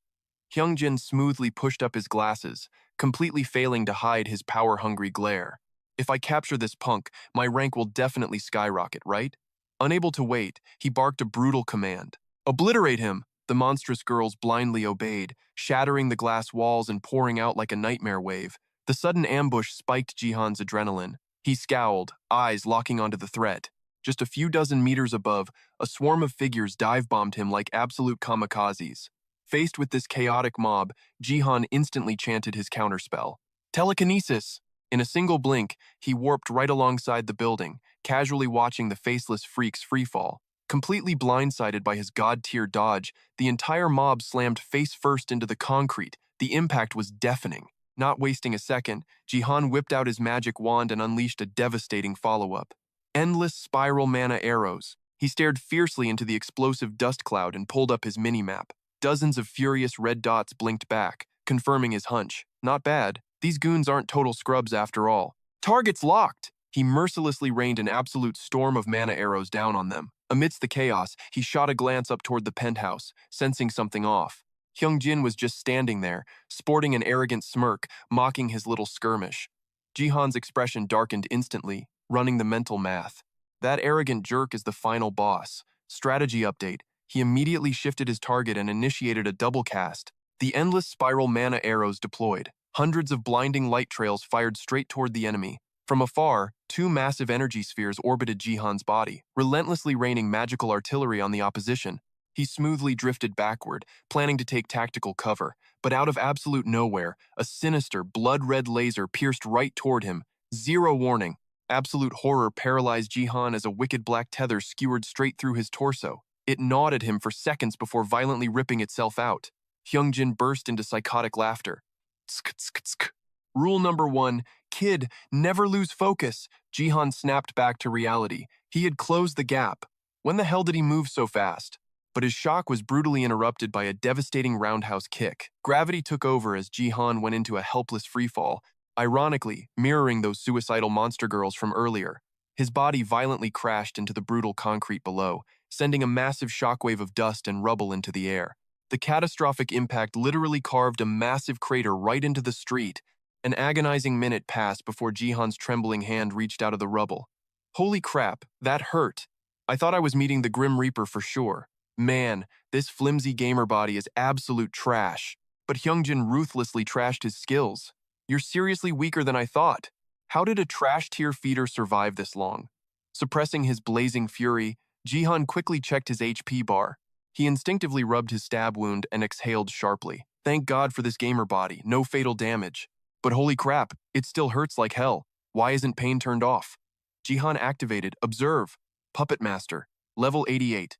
Hyungjin smoothly pushed up his glasses, completely failing to hide his power-hungry glare. If I capture this punk, my rank will definitely skyrocket, right? Unable to wait, he barked a brutal command. Obliterate him! The monstrous girls blindly obeyed, shattering the glass walls and pouring out like a nightmare wave. The sudden ambush spiked Jihan's adrenaline. He scowled, eyes locking onto the threat. Just a few dozen meters above, a swarm of figures dive-bombed him like absolute kamikazes. Faced with this chaotic mob, Jihan instantly chanted his counterspell. Telekinesis! In a single blink, he warped right alongside the building, casually watching the faceless freaks freefall. Completely blindsided by his god-tier dodge, the entire mob slammed face-first into the concrete. The impact was deafening. Not wasting a second, Jihan whipped out his magic wand and unleashed a devastating follow-up. Endless spiral mana arrows. He stared fiercely into the explosive dust cloud and pulled up his mini-map. Dozens of furious red dots blinked back, confirming his hunch. Not bad. These goons aren't total scrubs after all. Targets locked! He mercilessly rained an absolute storm of mana arrows down on them. Amidst the chaos, he shot a glance up toward the penthouse, sensing something off. Hyungjin was just standing there, sporting an arrogant smirk, mocking his little skirmish. Jihan's expression darkened instantly, running the mental math. That arrogant jerk is the final boss. Strategy update. He immediately shifted his target and initiated a double cast. The endless spiral mana arrows deployed. Hundreds of blinding light trails fired straight toward the enemy. From afar, two massive energy spheres orbited Jihan's body, relentlessly raining magical artillery on the opposition. He smoothly drifted backward, planning to take tactical cover, but out of absolute nowhere, a sinister, blood-red laser pierced right toward him. Zero warning. Absolute horror paralyzed Jihan as a wicked black tether skewered straight through his torso. It gnawed at him for seconds before violently ripping itself out. Hyungjin burst into psychotic laughter. Tsk, tsk, tsk. Rule number 1, kid, never lose focus. Jihan snapped back to reality. He had closed the gap. When the hell did he move so fast? but his shock was brutally interrupted by a devastating roundhouse kick. Gravity took over as Jihan went into a helpless freefall, ironically mirroring those suicidal monster girls from earlier. His body violently crashed into the brutal concrete below, sending a massive shockwave of dust and rubble into the air. The catastrophic impact literally carved a massive crater right into the street. An agonizing minute passed before Jihan's trembling hand reached out of the rubble. Holy crap, that hurt. I thought I was meeting the Grim Reaper for sure. Man, this flimsy gamer body is absolute trash. But Hyungjin ruthlessly trashed his skills. You're seriously weaker than I thought. How did a trash tier feeder survive this long? Suppressing his blazing fury, Jihan quickly checked his HP bar. He instinctively rubbed his stab wound and exhaled sharply. Thank God for this gamer body, no fatal damage. But holy crap, it still hurts like hell. Why isn't pain turned off? Jihan activated, observe, Puppet Master, level 88.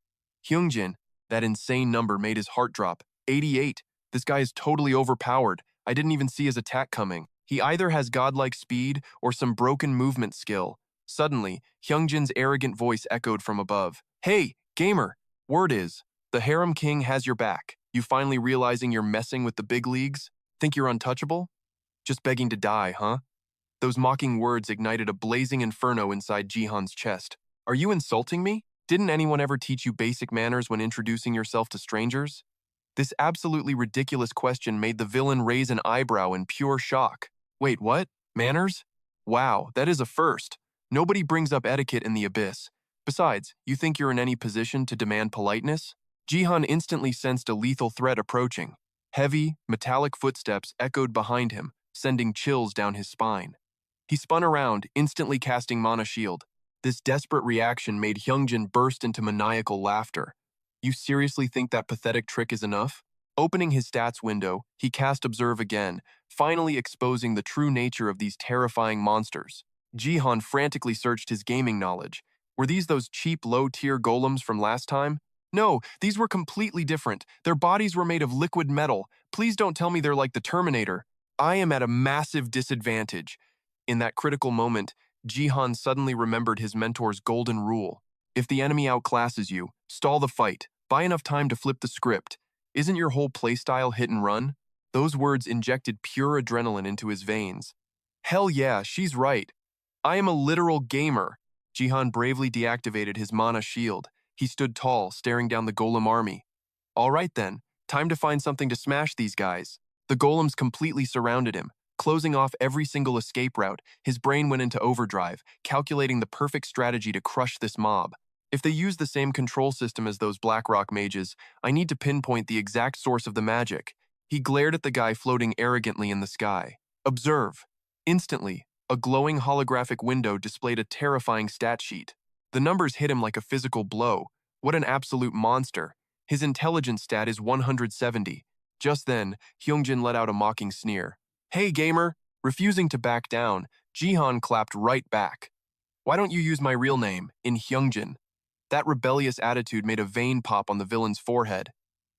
Hyungjin, that insane number made his heart drop. 88. This guy is totally overpowered. I didn't even see his attack coming. He either has godlike speed or some broken movement skill. Suddenly, Hyungjin's arrogant voice echoed from above. Hey, gamer! Word is, the Harem King has your back. You finally realizing you're messing with the big leagues? Think you're untouchable? Just begging to die, huh? Those mocking words ignited a blazing inferno inside Jihan's chest. Are you insulting me? Didn't anyone ever teach you basic manners when introducing yourself to strangers? This absolutely ridiculous question made the villain raise an eyebrow in pure shock. Wait, what? Manners? Wow, that is a first. Nobody brings up etiquette in the abyss. Besides, you think you're in any position to demand politeness? Jihan instantly sensed a lethal threat approaching. Heavy, metallic footsteps echoed behind him, sending chills down his spine. He spun around, instantly casting Mana Shield. This desperate reaction made Hyungjin burst into maniacal laughter. You seriously think that pathetic trick is enough? Opening his stats window, he cast Observe again, finally exposing the true nature of these terrifying monsters. Jihan frantically searched his gaming knowledge. Were these those cheap, low-tier golems from last time? No, these were completely different. Their bodies were made of liquid metal. Please don't tell me they're like the Terminator. I am at a massive disadvantage. In that critical moment, Jihan suddenly remembered his mentor's golden rule. If the enemy outclasses you, stall the fight. Buy enough time to flip the script. Isn't your whole playstyle hit and run? Those words injected pure adrenaline into his veins. Hell yeah, she's right. I am a literal gamer. Jihan bravely deactivated his mana shield. He stood tall, staring down the golem army. All right then, time to find something to smash these guys. The golems completely surrounded him. Closing off every single escape route, his brain went into overdrive, calculating the perfect strategy to crush this mob. If they use the same control system as those Blackrock mages, I need to pinpoint the exact source of the magic. He glared at the guy floating arrogantly in the sky. Observe. Instantly, a glowing holographic window displayed a terrifying stat sheet. The numbers hit him like a physical blow. What an absolute monster. His intelligence stat is 170. Just then, Hyungjin let out a mocking sneer. Hey, gamer! Refusing to back down, Jihan clapped right back. Why don't you use my real name, in Hyungjin? That rebellious attitude made a vein pop on the villain's forehead.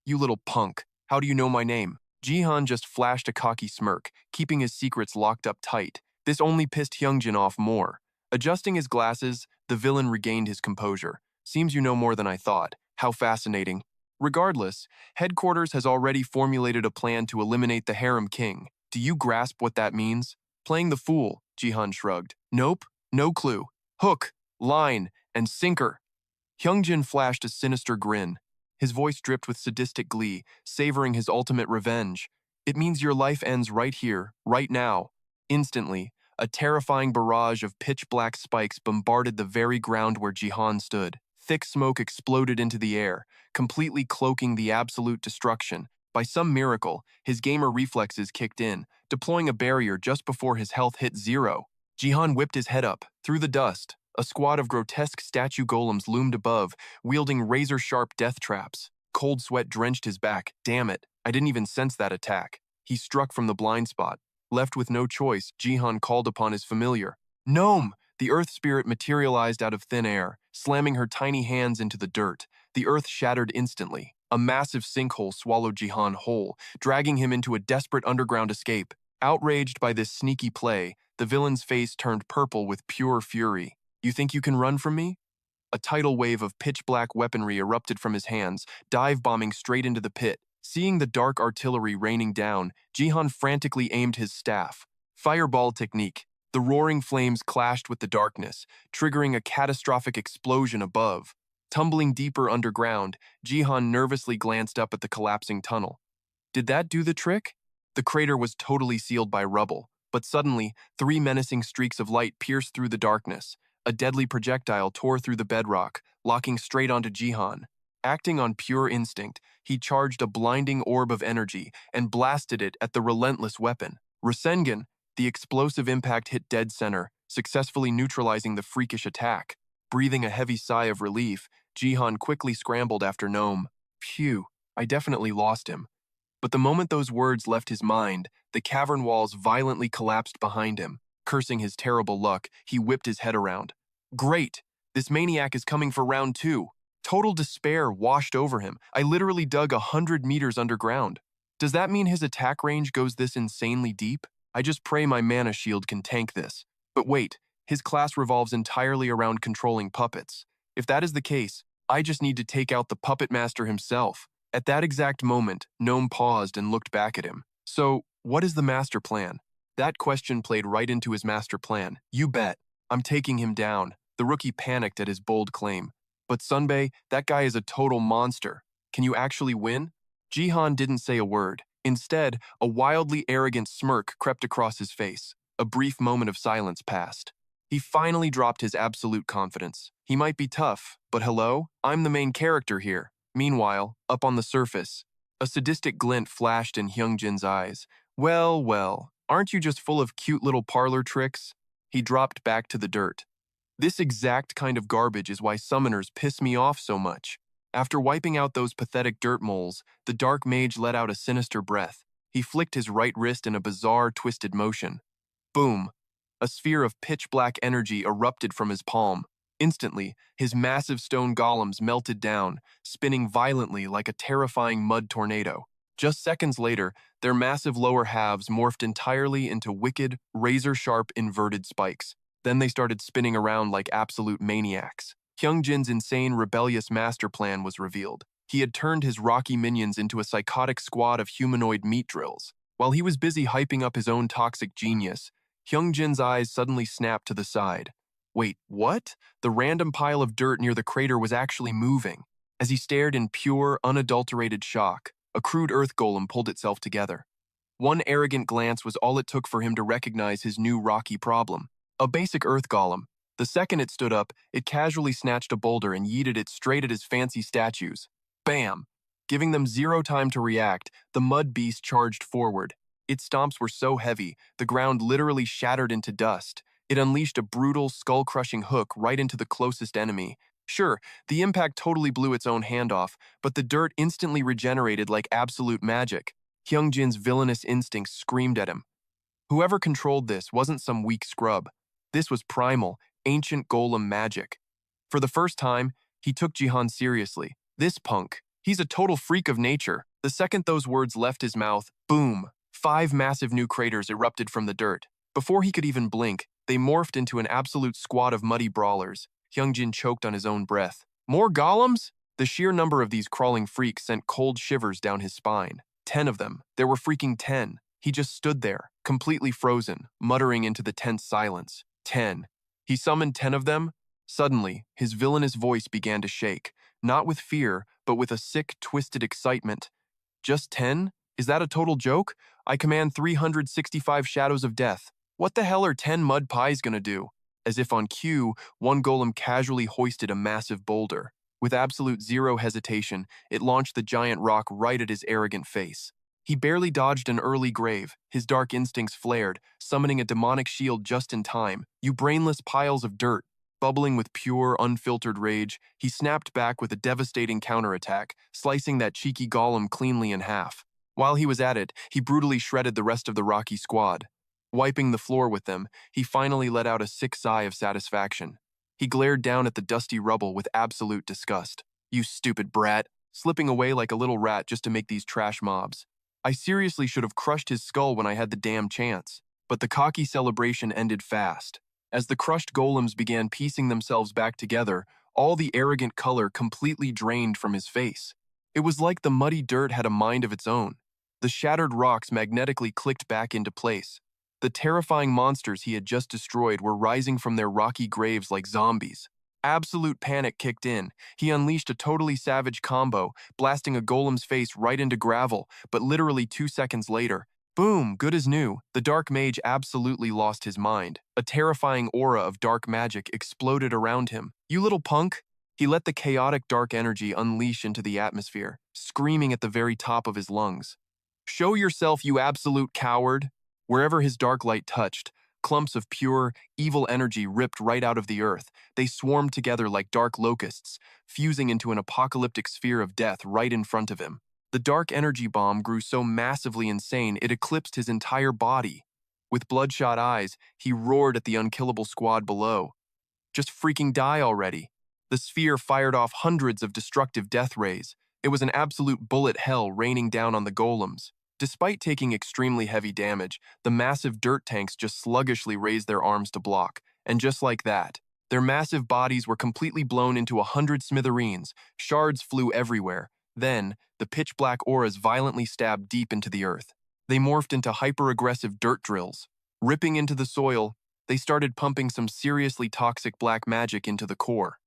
You little punk, how do you know my name? Jihan just flashed a cocky smirk, keeping his secrets locked up tight. This only pissed Hyungjin off more. Adjusting his glasses, the villain regained his composure. Seems you know more than I thought. How fascinating. Regardless, headquarters has already formulated a plan to eliminate the Harem King. Do you grasp what that means? Playing the fool, Jihan shrugged. Nope, no clue. Hook, line, and sinker. Hyungjin flashed a sinister grin. His voice dripped with sadistic glee, savoring his ultimate revenge. It means your life ends right here, right now. Instantly, a terrifying barrage of pitch-black spikes bombarded the very ground where Jihan stood. Thick smoke exploded into the air, completely cloaking the absolute destruction. By some miracle, his gamer reflexes kicked in, deploying a barrier just before his health hit zero. Jihan whipped his head up. Through the dust, a squad of grotesque statue golems loomed above, wielding razor-sharp death traps. Cold sweat drenched his back. Damn it, I didn't even sense that attack. He struck from the blind spot. Left with no choice, Jihan called upon his familiar. Gnome! The earth spirit materialized out of thin air, slamming her tiny hands into the dirt. The earth shattered instantly. A massive sinkhole swallowed Jihan whole, dragging him into a desperate underground escape. Outraged by this sneaky play, the villain's face turned purple with pure fury. You think you can run from me? A tidal wave of pitch-black weaponry erupted from his hands, dive-bombing straight into the pit. Seeing the dark artillery raining down, Jihan frantically aimed his staff. Fireball technique. The roaring flames clashed with the darkness, triggering a catastrophic explosion above. Tumbling deeper underground, Jihan nervously glanced up at the collapsing tunnel. Did that do the trick? The crater was totally sealed by rubble, but suddenly, 3 menacing streaks of light pierced through the darkness. A deadly projectile tore through the bedrock, locking straight onto Jihan. Acting on pure instinct, he charged a blinding orb of energy and blasted it at the relentless weapon. Rasengan, the explosive impact hit dead center, successfully neutralizing the freakish attack. Breathing a heavy sigh of relief, Jihan quickly scrambled after Gnome. Phew, I definitely lost him. But the moment those words left his mind, the cavern walls violently collapsed behind him. Cursing his terrible luck, he whipped his head around. Great! This maniac is coming for round 2. Total despair washed over him. I literally dug 100 meters underground. Does that mean his attack range goes this insanely deep? I just pray my mana shield can tank this. But wait, his class revolves entirely around controlling puppets. If that is the case, I just need to take out the puppet master himself. At that exact moment, Gnome paused and looked back at him. So, what is the master plan? That question played right into his master plan. You bet. I'm taking him down. The rookie panicked at his bold claim. But Sunbae, that guy is a total monster. Can you actually win? Jihan didn't say a word. Instead, a wildly arrogant smirk crept across his face. A brief moment of silence passed. He finally dropped his absolute confidence. He might be tough, but hello? I'm the main character here. Meanwhile, up on the surface, a sadistic glint flashed in Hyungjin's eyes. Well, well, aren't you just full of cute little parlor tricks? He dropped back to the dirt. This exact kind of garbage is why summoners piss me off so much. After wiping out those pathetic dirt moles, the dark mage let out a sinister breath. He flicked his right wrist in a bizarre, twisted motion. Boom! A sphere of pitch-black energy erupted from his palm. Instantly, his massive stone golems melted down, spinning violently like a terrifying mud tornado. Just seconds later, their massive lower halves morphed entirely into wicked, razor-sharp inverted spikes. Then they started spinning around like absolute maniacs. Hyungjin's insane, rebellious master plan was revealed. He had turned his rocky minions into a psychotic squad of humanoid meat drills. While he was busy hyping up his own toxic genius, Hyungjin's eyes suddenly snapped to the side. Wait, what? The random pile of dirt near the crater was actually moving. As he stared in pure, unadulterated shock, a crude earth golem pulled itself together. One arrogant glance was all it took for him to recognize his new rocky problem. A basic earth golem. The second it stood up, it casually snatched a boulder and yeeted it straight at his fancy statues. Bam! Giving them zero time to react, the mud beast charged forward. Its stomps were so heavy, the ground literally shattered into dust. It unleashed a brutal, skull-crushing hook right into the closest enemy. Sure, the impact totally blew its own hand off, but the dirt instantly regenerated like absolute magic. Hyungjin's villainous instincts screamed at him. Whoever controlled this wasn't some weak scrub. This was primal, ancient golem magic. For the first time, he took Jihan seriously. This punk, he's a total freak of nature. The second those words left his mouth, boom! 5 massive new craters erupted from the dirt. Before he could even blink, they morphed into an absolute squad of muddy brawlers. Hyungjin choked on his own breath. More golems? The sheer number of these crawling freaks sent cold shivers down his spine. 10 of them. There were freaking 10. He just stood there, completely frozen, muttering into the tense silence. 10. He summoned 10 of them. Suddenly, his villainous voice began to shake, not with fear, but with a sick, twisted excitement. Just 10? Is that a total joke? I command 365 shadows of death. What the hell are 10 mud pies gonna do? As if on cue, one golem casually hoisted a massive boulder. With absolute zero hesitation, it launched the giant rock right at his arrogant face. He barely dodged an early grave. His dark instincts flared, summoning a demonic shield just in time. You brainless piles of dirt. Bubbling with pure, unfiltered rage, he snapped back with a devastating counterattack, slicing that cheeky golem cleanly in half. While he was at it, he brutally shredded the rest of the rocky squad. Wiping the floor with them, he finally let out a sick sigh of satisfaction. He glared down at the dusty rubble with absolute disgust. You stupid brat, slipping away like a little rat just to make these trash mobs. I seriously should have crushed his skull when I had the damn chance. But the cocky celebration ended fast. As the crushed golems began piecing themselves back together, all the arrogant color completely drained from his face. It was like the muddy dirt had a mind of its own. The shattered rocks magnetically clicked back into place. The terrifying monsters he had just destroyed were rising from their rocky graves like zombies. Absolute panic kicked in. He unleashed a totally savage combo, blasting a golem's face right into gravel, but literally 2 seconds later, boom, good as new, the dark mage absolutely lost his mind. A terrifying aura of dark magic exploded around him. "You little punk!" He let the chaotic dark energy unleash into the atmosphere, screaming at the very top of his lungs. "Show yourself, you absolute coward!" Wherever his dark light touched, clumps of pure, evil energy ripped right out of the earth. They swarmed together like dark locusts, fusing into an apocalyptic sphere of death right in front of him. The dark energy bomb grew so massively insane it eclipsed his entire body. With bloodshot eyes, he roared at the unkillable squad below. "Just freaking die already." The sphere fired off hundreds of destructive death rays. It was an absolute bullet hell raining down on the golems. Despite taking extremely heavy damage, the massive dirt tanks just sluggishly raised their arms to block, and just like that, their massive bodies were completely blown into 100 smithereens. Shards flew everywhere. Then, the pitch-black auras violently stabbed deep into the earth. They morphed into hyper-aggressive dirt drills. Ripping into the soil, they started pumping some seriously toxic black magic into the core.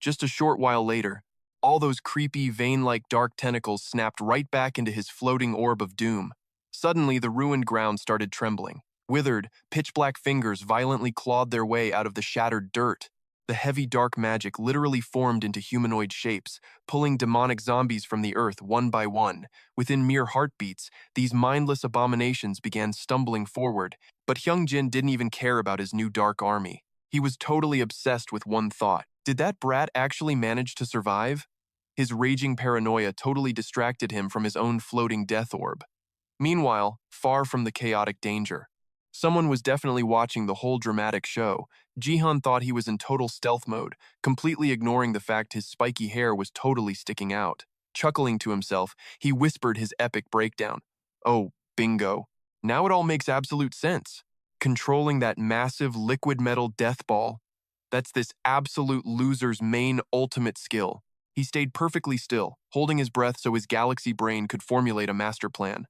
Just a short while later, all those creepy, vein-like dark tentacles snapped right back into his floating orb of doom. Suddenly, the ruined ground started trembling. Withered, pitch-black fingers violently clawed their way out of the shattered dirt. The heavy dark magic literally formed into humanoid shapes, pulling demonic zombies from the earth one by one. Within mere heartbeats, these mindless abominations began stumbling forward, but Hyungjin didn't even care about his new dark army. He was totally obsessed with one thought. Did that brat actually manage to survive? His raging paranoia totally distracted him from his own floating death orb. Meanwhile, far from the chaotic danger, someone was definitely watching the whole dramatic show. Jihan thought he was in total stealth mode, completely ignoring the fact his spiky hair was totally sticking out. Chuckling to himself, he whispered his epic breakdown. "Oh, bingo. Now it all makes absolute sense. Controlling that massive liquid metal death ball. That's this absolute loser's main ultimate skill." He stayed perfectly still, holding his breath so his galaxy brain could formulate a master plan.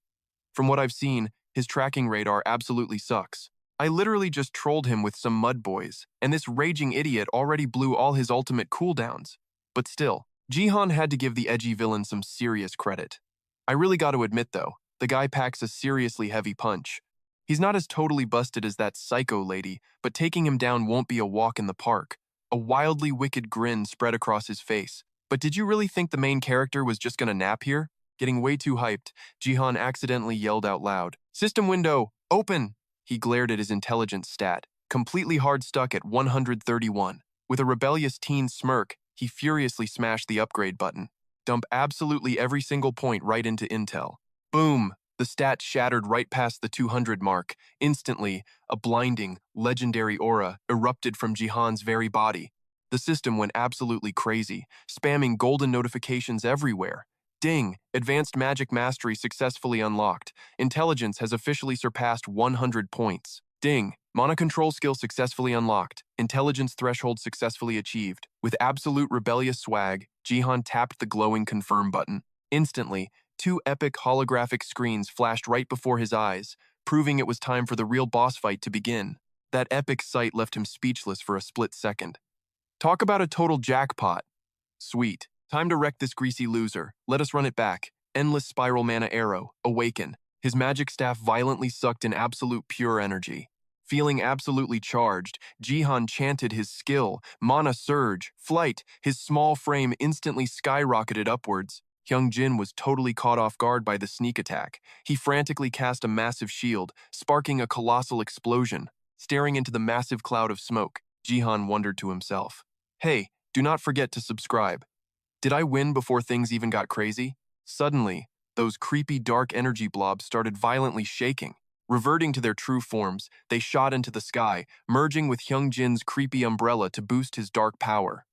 "From what I've seen, his tracking radar absolutely sucks. I literally just trolled him with some mud boys, and this raging idiot already blew all his ultimate cooldowns." But still, Jihan had to give the edgy villain some serious credit. I really got to admit though, the guy packs a seriously heavy punch. He's not as totally busted as that psycho lady, but taking him down won't be a walk in the park. A wildly wicked grin spread across his face. "But did you really think the main character was just gonna nap here?" Getting way too hyped, Jihan accidentally yelled out loud, "System window, open!" He glared at his intelligence stat, completely hard stuck at 131. With a rebellious teen smirk, he furiously smashed the upgrade button. Dump absolutely every single point right into intel. Boom! The stat shattered right past the 200 mark. Instantly, a blinding, legendary aura erupted from Jihan's very body. The system went absolutely crazy, spamming golden notifications everywhere. Ding! Advanced Magic Mastery successfully unlocked. Intelligence has officially surpassed 100 points. Ding! Mana Control skill successfully unlocked. Intelligence threshold successfully achieved. With absolute rebellious swag, Jihan tapped the glowing confirm button. Instantly, 2 epic holographic screens flashed right before his eyes, proving it was time for the real boss fight to begin. That epic sight left him speechless for a split second. Talk about a total jackpot. Sweet. Time to wreck this greasy loser. Let us run it back. Endless spiral mana arrow. Awaken. His magic staff violently sucked in absolute pure energy. Feeling absolutely charged, Jihan chanted his skill, mana surge, flight. His small frame instantly skyrocketed upwards. Hyungjin was totally caught off guard by the sneak attack. He frantically cast a massive shield, sparking a colossal explosion. Staring into the massive cloud of smoke, Jihan wondered to himself, "Hey, do not forget to subscribe." Did I win before things even got crazy? Suddenly, those creepy dark energy blobs started violently shaking. Reverting to their true forms, they shot into the sky, merging with Hyungjin's creepy umbrella to boost his dark power.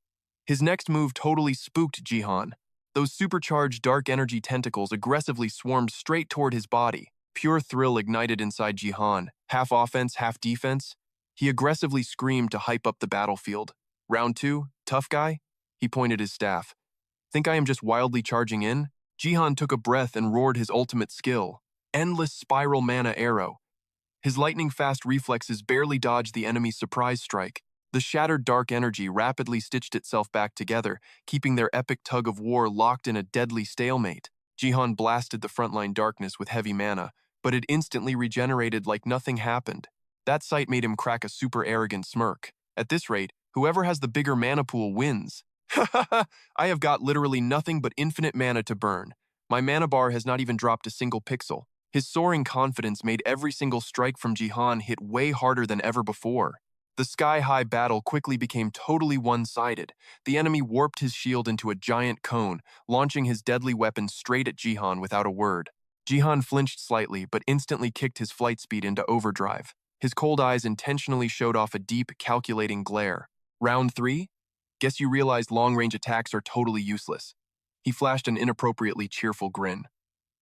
His next move totally spooked Jihan. Those supercharged dark energy tentacles aggressively swarmed straight toward his body. Pure thrill ignited inside Jihan, half offense, half defense. He aggressively screamed to hype up the battlefield. Round 2, tough guy? He pointed his staff. Think I am just wildly charging in? Jihan took a breath and roared his ultimate skill. Endless spiral mana arrow. His lightning-fast reflexes barely dodged the enemy's surprise strike. The shattered dark energy rapidly stitched itself back together, keeping their epic tug-of-war locked in a deadly stalemate. Jihan blasted the frontline darkness with heavy mana, but it instantly regenerated like nothing happened. That sight made him crack a super arrogant smirk. At this rate, whoever has the bigger mana pool wins. I have got literally nothing but infinite mana to burn. My mana bar has not even dropped a single pixel. His soaring confidence made every single strike from Jihan hit way harder than ever before. The sky-high battle quickly became totally one-sided. The enemy warped his shield into a giant cone, launching his deadly weapon straight at Jihan without a word. Jihan flinched slightly, but instantly kicked his flight speed into overdrive. His cold eyes intentionally showed off a deep, calculating glare. Round 3? Guess you realized long-range attacks are totally useless. He flashed an inappropriately cheerful grin.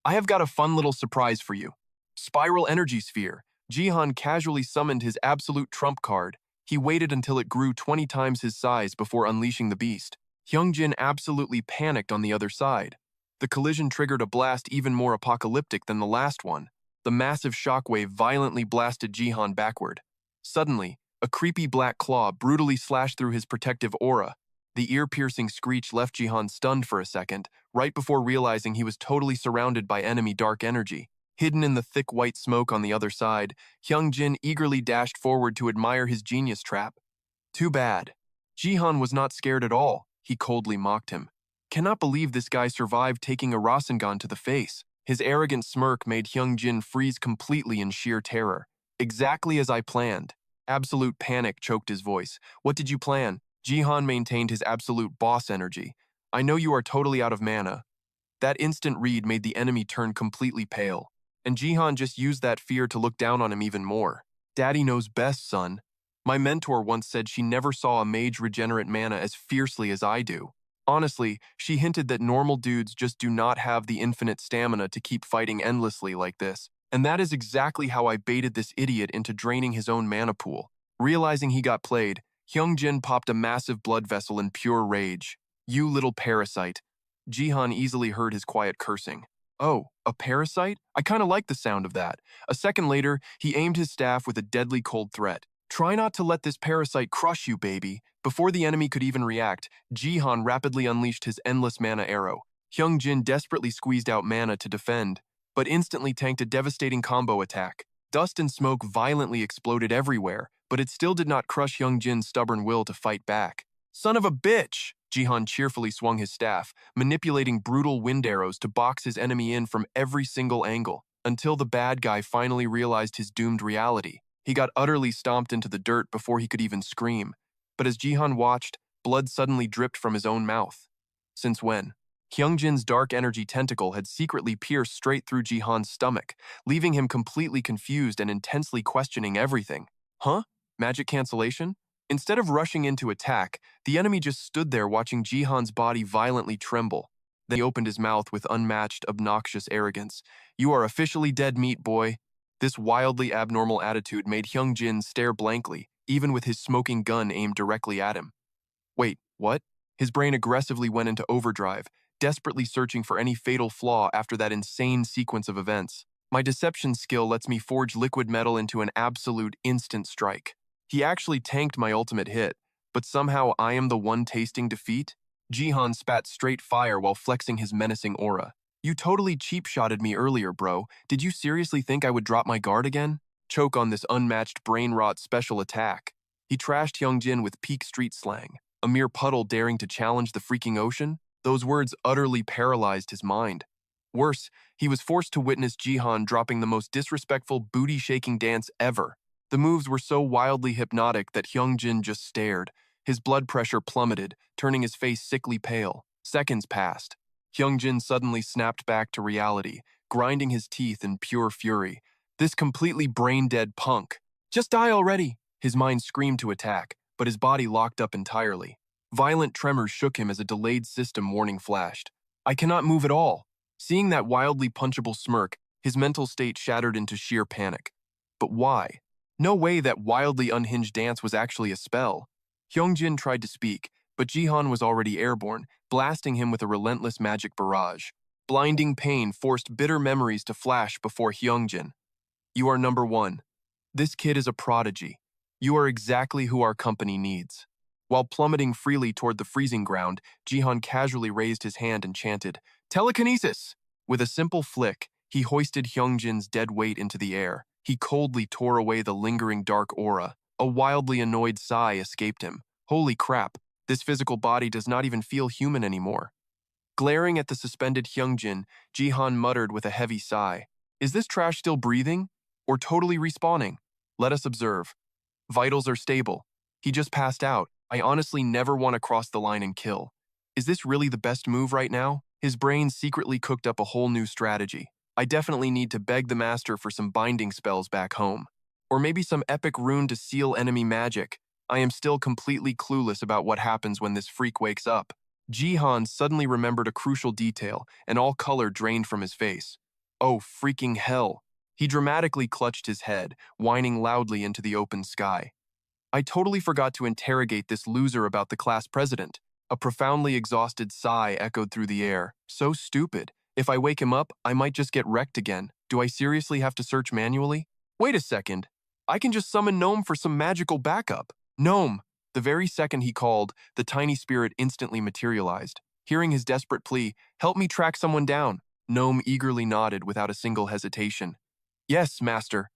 I have got a fun little surprise for you. Spiral Energy Sphere. Jihan casually summoned his absolute trump card. He waited until it grew 20 times his size before unleashing the beast. Hyungjin absolutely panicked on the other side. The collision triggered a blast even more apocalyptic than the last one. The massive shockwave violently blasted Jihan backward. Suddenly, a creepy black claw brutally slashed through his protective aura. The ear-piercing screech left Jihan stunned for a second, right before realizing he was totally surrounded by enemy dark energy. Hidden in the thick white smoke on the other side, Hyungjin eagerly dashed forward to admire his genius trap. Too bad. Jihan was not scared at all. He coldly mocked him. Cannot believe this guy survived taking a Rasengan to the face. His arrogant smirk made Hyungjin freeze completely in sheer terror. Exactly as I planned. Absolute panic choked his voice. What did you plan? Jihan maintained his absolute boss energy. I know you are totally out of mana. That instant read made the enemy turn completely pale. And Jihan just used that fear to look down on him even more. Daddy knows best, son. My mentor once said she never saw a mage regenerate mana as fiercely as I do. Honestly, she hinted that normal dudes just do not have the infinite stamina to keep fighting endlessly like this. And that is exactly how I baited this idiot into draining his own mana pool. Realizing he got played, Hyungjin popped a massive blood vessel in pure rage. You little parasite. Jihan easily heard his quiet cursing. Oh, a parasite? I kinda like the sound of that. A second later, he aimed his staff with a deadly cold threat. Try not to let this parasite crush you, baby. Before the enemy could even react, Jihan rapidly unleashed his endless mana arrow. Hyungjin desperately squeezed out mana to defend, but instantly tanked a devastating combo attack. Dust and smoke violently exploded everywhere, but it still did not crush Hyungjin's stubborn will to fight back. Son of a bitch! Jihan cheerfully swung his staff, manipulating brutal wind arrows to box his enemy in from every single angle, until the bad guy finally realized his doomed reality. He got utterly stomped into the dirt before he could even scream. But as Jihan watched, blood suddenly dripped from his own mouth. Since when? Hyungjin's dark energy tentacle had secretly pierced straight through Jihan's stomach, leaving him completely confused and intensely questioning everything. Huh? Magic cancellation? Instead of rushing in to attack, the enemy just stood there watching Jihan's body violently tremble. Then he opened his mouth with unmatched, obnoxious arrogance. You are officially dead meat, boy. This wildly abnormal attitude made Hyungjin stare blankly, even with his smoking gun aimed directly at him. Wait, what? His brain aggressively went into overdrive, desperately searching for any fatal flaw after that insane sequence of events. My deception skill lets me forge liquid metal into an absolute instant strike. He actually tanked my ultimate hit, but somehow I am the one tasting defeat? Jihan spat straight fire while flexing his menacing aura. You totally cheap-shotted me earlier, bro. Did you seriously think I would drop my guard again? Choke on this unmatched brain-rot special attack. He trashed Hyungjin with peak street slang. A mere puddle daring to challenge the freaking ocean? Those words utterly paralyzed his mind. Worse, he was forced to witness Jihan dropping the most disrespectful booty-shaking dance ever. The moves were so wildly hypnotic that Hyungjin just stared. His blood pressure plummeted, turning his face sickly pale. Seconds passed. Hyungjin suddenly snapped back to reality, grinding his teeth in pure fury. This completely brain-dead punk. Just die already! His mind screamed to attack, but his body locked up entirely. Violent tremors shook him as a delayed system warning flashed. I cannot move at all. Seeing that wildly punchable smirk, his mental state shattered into sheer panic. But why? No way that wildly unhinged dance was actually a spell. Hyungjin tried to speak, but Jihan was already airborne, blasting him with a relentless magic barrage. Blinding pain forced bitter memories to flash before Hyungjin. You are number one. This kid is a prodigy. You are exactly who our company needs. While plummeting freely toward the freezing ground, Jihan casually raised his hand and chanted, Telekinesis! With a simple flick, he hoisted Hyungjin's dead weight into the air. He coldly tore away the lingering dark aura. A wildly annoyed sigh escaped him. Holy crap, this physical body does not even feel human anymore. Glaring at the suspended Hyungjin, Jihan muttered with a heavy sigh. Is this trash still breathing? Or totally respawning? Let us observe. Vitals are stable. He just passed out. I honestly never want to cross the line and kill. Is this really the best move right now? His brain secretly cooked up a whole new strategy. I definitely need to beg the master for some binding spells back home. Or maybe some epic rune to seal enemy magic. I am still completely clueless about what happens when this freak wakes up. Jihan suddenly remembered a crucial detail, and all color drained from his face. Oh, freaking hell. He dramatically clutched his head, whining loudly into the open sky. I totally forgot to interrogate this loser about the class president. A profoundly exhausted sigh echoed through the air. So stupid. If I wake him up, I might just get wrecked again. Do I seriously have to search manually? Wait a second. I can just summon Gnome for some magical backup. Gnome! The very second he called, the tiny spirit instantly materialized. Hearing his desperate plea, help me track someone down, Gnome eagerly nodded without a single hesitation. Yes, master.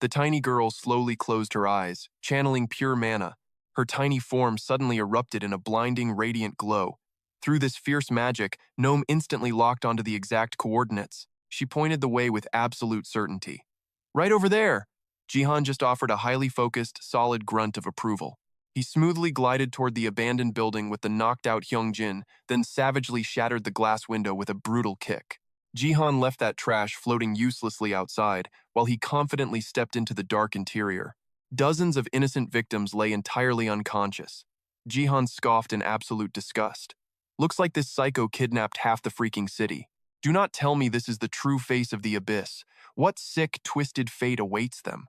The tiny girl slowly closed her eyes, channeling pure mana. Her tiny form suddenly erupted in a blinding, radiant glow. Through this fierce magic, Gnome instantly locked onto the exact coordinates. She pointed the way with absolute certainty. Right over there! Jihan just offered a highly focused, solid grunt of approval. He smoothly glided toward the abandoned building with the knocked-out Hyungjin, then savagely shattered the glass window with a brutal kick. Jihan left that trash floating uselessly outside, while he confidently stepped into the dark interior. Dozens of innocent victims lay entirely unconscious. Jihan scoffed in absolute disgust. Looks like this psycho kidnapped half the freaking city. Do not tell me this is the true face of the abyss. What sick, twisted fate awaits them?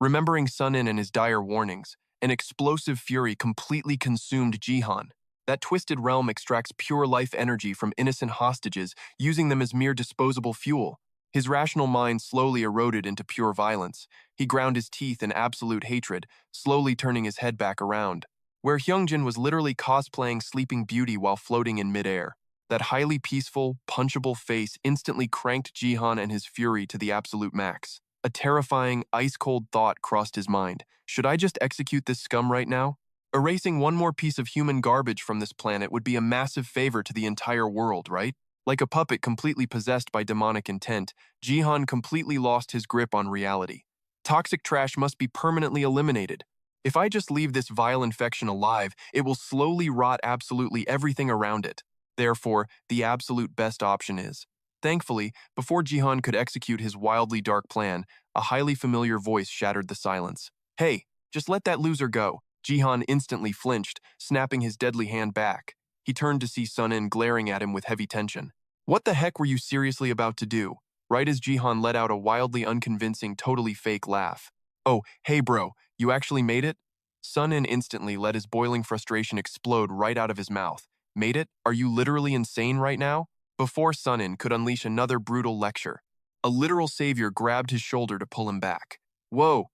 Remembering Sunin and his dire warnings, an explosive fury completely consumed Jihan. That twisted realm extracts pure life energy from innocent hostages, using them as mere disposable fuel. His rational mind slowly eroded into pure violence. He ground his teeth in absolute hatred, slowly turning his head back around. Where Hyungjin was literally cosplaying Sleeping Beauty while floating in midair. That highly peaceful, punchable face instantly cranked Jihan and his fury to the absolute max. A terrifying, ice-cold thought crossed his mind. Should I just execute this scum right now? Erasing one more piece of human garbage from this planet would be a massive favor to the entire world, right? Like a puppet completely possessed by demonic intent, Jihan completely lost his grip on reality. Toxic trash must be permanently eliminated. If I just leave this vile infection alive, it will slowly rot absolutely everything around it. Therefore, the absolute best option is. Thankfully, before Jihan could execute his wildly dark plan, a highly familiar voice shattered the silence. Hey, just let that loser go. Jihan instantly flinched, snapping his deadly hand back. He turned to see Sunin glaring at him with heavy tension. What the heck were you seriously about to do? Right as Jihan let out a wildly unconvincing, totally fake laugh. Oh, hey bro, you actually made it? Sunin instantly let his boiling frustration explode right out of his mouth. Made it? Are you literally insane right now? Before Sunin could unleash another brutal lecture, a literal savior grabbed his shoulder to pull him back. Whoa,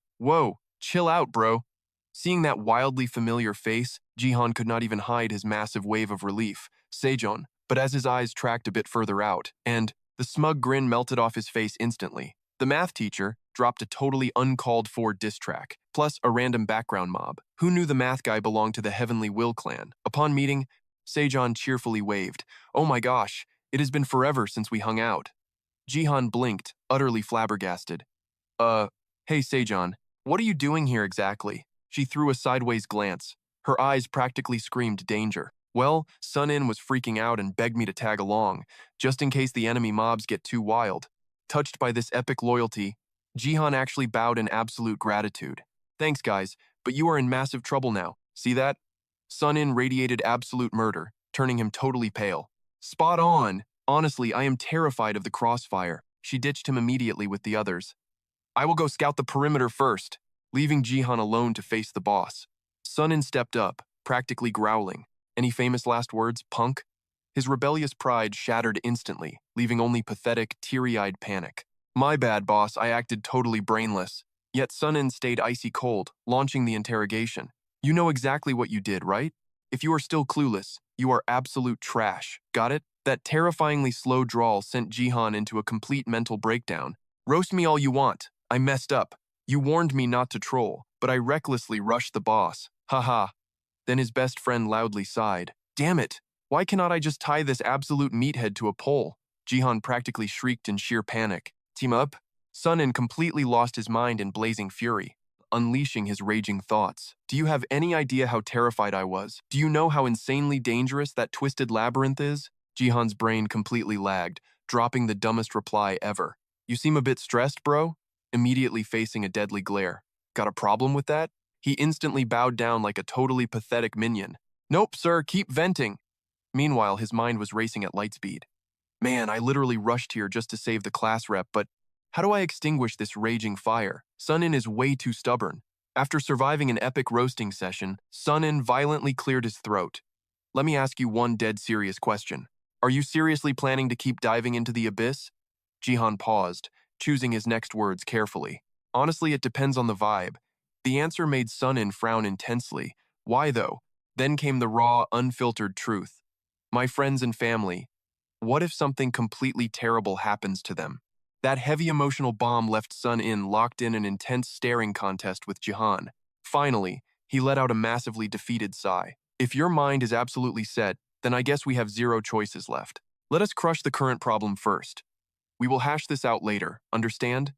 chill out, bro. Seeing that wildly familiar face, Jihan could not even hide his massive wave of relief. Sejong, but as his eyes tracked a bit further out, and the smug grin melted off his face instantly. The math teacher dropped a totally uncalled-for diss track, plus a random background mob. Who knew the math guy belonged to the Heavenly Will clan? Upon meeting, Sejong cheerfully waved. Oh my gosh, it has been forever since we hung out. Jihan blinked, utterly flabbergasted. Hey Sejong, what are you doing here exactly? She threw a sideways glance. Her eyes practically screamed danger. Well, Sunin was freaking out and begged me to tag along, just in case the enemy mobs get too wild. Touched by this epic loyalty, Jihan actually bowed in absolute gratitude. Thanks guys, but you are in massive trouble now. See that? Sunin radiated absolute murder, turning him totally pale. Spot on! Honestly, I am terrified of the crossfire. She ditched him immediately with the others. I will go scout the perimeter first, leaving Jihan alone to face the boss. Sunin stepped up, practically growling. Any famous last words, punk? His rebellious pride shattered instantly, leaving only pathetic, teary-eyed panic. My bad, boss, I acted totally brainless. Yet Sunin stayed icy cold, launching the interrogation. You know exactly what you did, right? If you are still clueless, you are absolute trash. Got it? That terrifyingly slow drawl sent Jihan into a complete mental breakdown. Roast me all you want. I messed up. You warned me not to troll, but I recklessly rushed the boss. Haha. Then his best friend loudly sighed. Damn it! Why cannot I just tie this absolute meathead to a pole? Jihan practically shrieked in sheer panic. Team up? Sunin completely lost his mind in blazing fury, unleashing his raging thoughts. Do you have any idea how terrified I was? Do you know how insanely dangerous that twisted labyrinth is? Jihan's brain completely lagged, dropping the dumbest reply ever. You seem a bit stressed, bro? Immediately facing a deadly glare. Got a problem with that? He instantly bowed down like a totally pathetic minion. Nope, sir, keep venting. Meanwhile, his mind was racing at light speed. Man, I literally rushed here just to save the class rep, but how do I extinguish this raging fire? Sunin is way too stubborn. After surviving an epic roasting session, Sunin violently cleared his throat. Let me ask you one dead serious question. Are you seriously planning to keep diving into the abyss? Jihan paused, choosing his next words carefully. Honestly, it depends on the vibe. The answer made Sunin frown intensely. Why though? Then came the raw, unfiltered truth. My friends and family. What if something completely terrible happens to them? That heavy emotional bomb left Sunin locked in an intense staring contest with Jihan. Finally, he let out a massively defeated sigh. If your mind is absolutely set, then I guess we have zero choices left. Let us crush the current problem first. We will hash this out later, understand?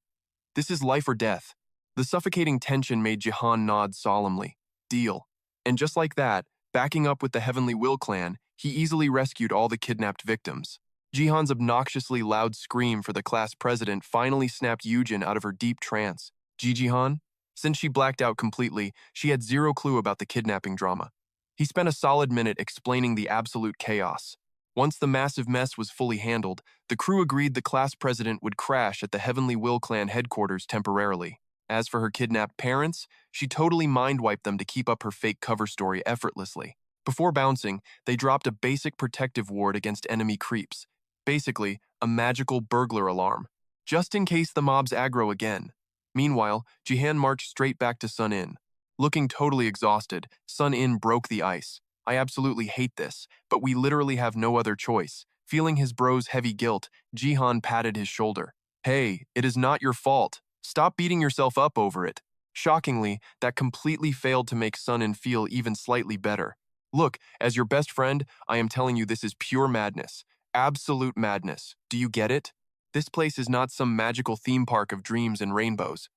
This is life or death. The suffocating tension made Jihan nod solemnly. Deal. And just like that, backing up with the Heavenly Will clan, he easily rescued all the kidnapped victims. Jihan's obnoxiously loud scream for the class president finally snapped Yujin out of her deep trance. Jihan? Since she blacked out completely, she had zero clue about the kidnapping drama. He spent a solid minute explaining the absolute chaos. Once the massive mess was fully handled, the crew agreed the class president would crash at the Heavenly Will clan headquarters temporarily. As for her kidnapped parents, she totally mind-wiped them to keep up her fake cover story effortlessly. Before bouncing, they dropped a basic protective ward against enemy creeps. Basically, a magical burglar alarm, just in case the mobs aggro again. Meanwhile, Jihan marched straight back to Sunin. Looking totally exhausted, Sunin broke the ice. I absolutely hate this, but we literally have no other choice. Feeling his bro's heavy guilt, Jihan patted his shoulder. Hey, it is not your fault. Stop beating yourself up over it. Shockingly, that completely failed to make Sunin feel even slightly better. Look, as your best friend, I am telling you this is pure madness. Absolute madness. Do you get it? This place is not some magical theme park of dreams and rainbows.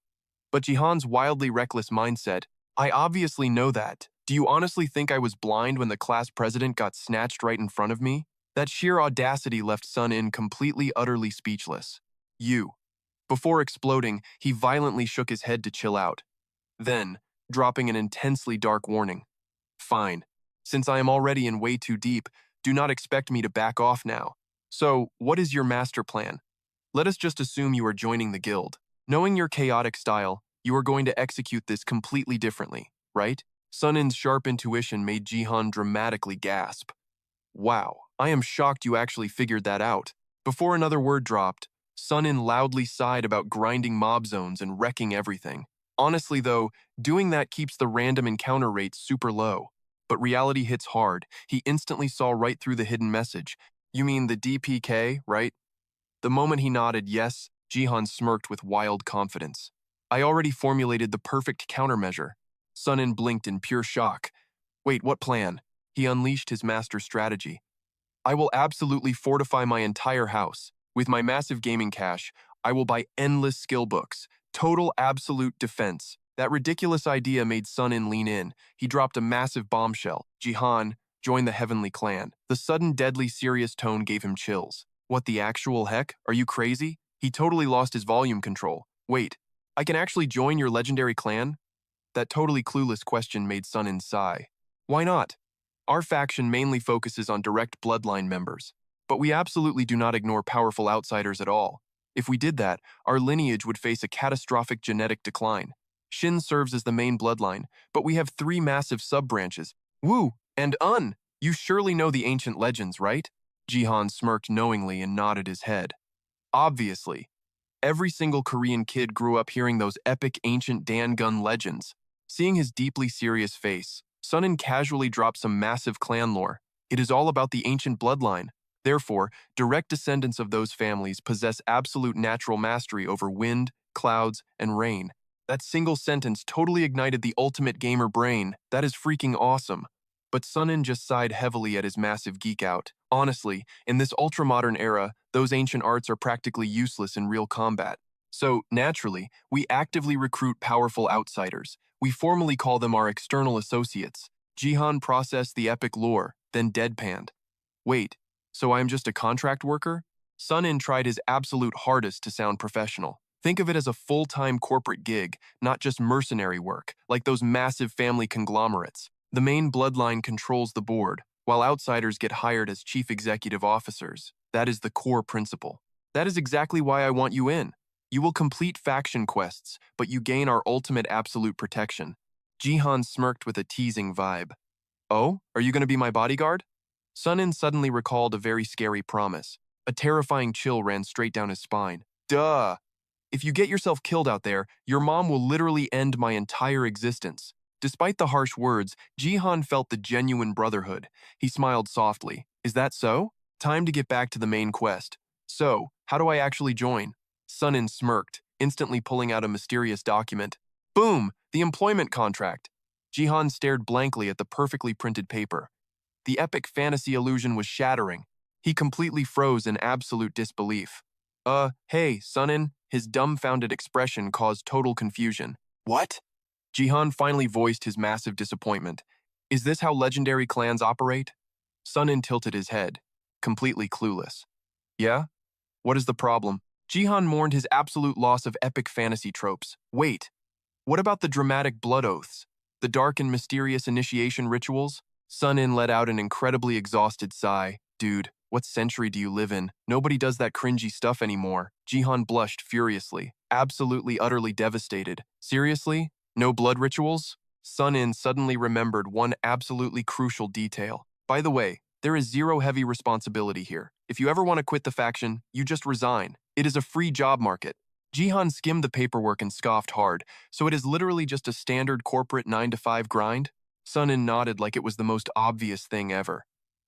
But Jihan's wildly reckless mindset, I obviously know that. Do you honestly think I was blind when the class president got snatched right in front of me? That sheer audacity left Sunin completely, utterly speechless. You. Before exploding, he violently shook his head to chill out. Then, dropping an intensely dark warning. Fine. Since I am already in way too deep, do not expect me to back off now. So, what is your master plan? Let us just assume you are joining the guild. Knowing your chaotic style, you are going to execute this completely differently, right? Sunin's sharp intuition made Jihan dramatically gasp. Wow, I am shocked you actually figured that out. Before another word dropped, Sunin loudly sighed about grinding mob zones and wrecking everything. Honestly though, doing that keeps the random encounter rate super low. But reality hits hard. He instantly saw right through the hidden message. You mean the DPK, right? The moment he nodded yes, Jihan smirked with wild confidence. I already formulated the perfect countermeasure. Sunin blinked in pure shock. Wait, what plan? He unleashed his master strategy. I will absolutely fortify my entire house. With my massive gaming cash, I will buy endless skill books. Total absolute defense. That ridiculous idea made Sunin lean in. He dropped a massive bombshell. Jihan, join the Heavenly Clan. The sudden deadly serious tone gave him chills. What the actual heck? Are you crazy? He totally lost his volume control. Wait, I can actually join your legendary clan? That totally clueless question made Sunin sigh. Why not? Our faction mainly focuses on direct bloodline members, but we absolutely do not ignore powerful outsiders at all. If we did that, our lineage would face a catastrophic genetic decline. Shin serves as the main bloodline, but we have 3 massive sub-branches, Wu and Un. You surely know the ancient legends, right? Jihan smirked knowingly and nodded his head. Obviously. Every single Korean kid grew up hearing those epic ancient Dangun legends. Seeing his deeply serious face, Sunin casually dropped some massive clan lore. It is all about the ancient bloodline. Therefore, direct descendants of those families possess absolute natural mastery over wind, clouds, and rain. That single sentence totally ignited the ultimate gamer brain. That is freaking awesome. But Sunin just sighed heavily at his massive geek out. Honestly, in this ultra-modern era, those ancient arts are practically useless in real combat. So, naturally, we actively recruit powerful outsiders. We formally call them our external associates. Jihan processed the epic lore, then deadpanned. Wait, so I am just a contract worker? Sunin tried his absolute hardest to sound professional. Think of it as a full-time corporate gig, not just mercenary work, like those massive family conglomerates. The main bloodline controls the board, while outsiders get hired as chief executive officers. That is the core principle. That is exactly why I want you in. You will complete faction quests, but you gain our ultimate absolute protection. Jihan smirked with a teasing vibe. Oh, are you going to be my bodyguard? Sunin suddenly recalled a very scary promise. A terrifying chill ran straight down his spine. Duh! If you get yourself killed out there, your mom will literally end my entire existence. Despite the harsh words, Jihan felt the genuine brotherhood. He smiled softly. Is that so? Time to get back to the main quest. So, how do I actually join? Sunin smirked, instantly pulling out a mysterious document. Boom! The employment contract. Jihan stared blankly at the perfectly printed paper. The epic fantasy illusion was shattering. He completely froze in absolute disbelief. Hey, Sunin. His dumbfounded expression caused total confusion. What? Jihan finally voiced his massive disappointment. Is this how legendary clans operate? Sunin tilted his head, completely clueless. Yeah? What is the problem? Jihan mourned his absolute loss of epic fantasy tropes. Wait, what about the dramatic blood oaths? The dark and mysterious initiation rituals? Sunin let out an incredibly exhausted sigh. Dude, what century do you live in? Nobody does that cringy stuff anymore. Jihan blushed furiously, absolutely utterly devastated. Seriously? No blood rituals? Sunin suddenly remembered one absolutely crucial detail. By the way, there is zero heavy responsibility here. If you ever want to quit the faction, you just resign. It is a free job market. Jihan skimmed the paperwork and scoffed hard. So it is literally just a standard corporate 9-to-5 grind? Sunin nodded like it was the most obvious thing ever.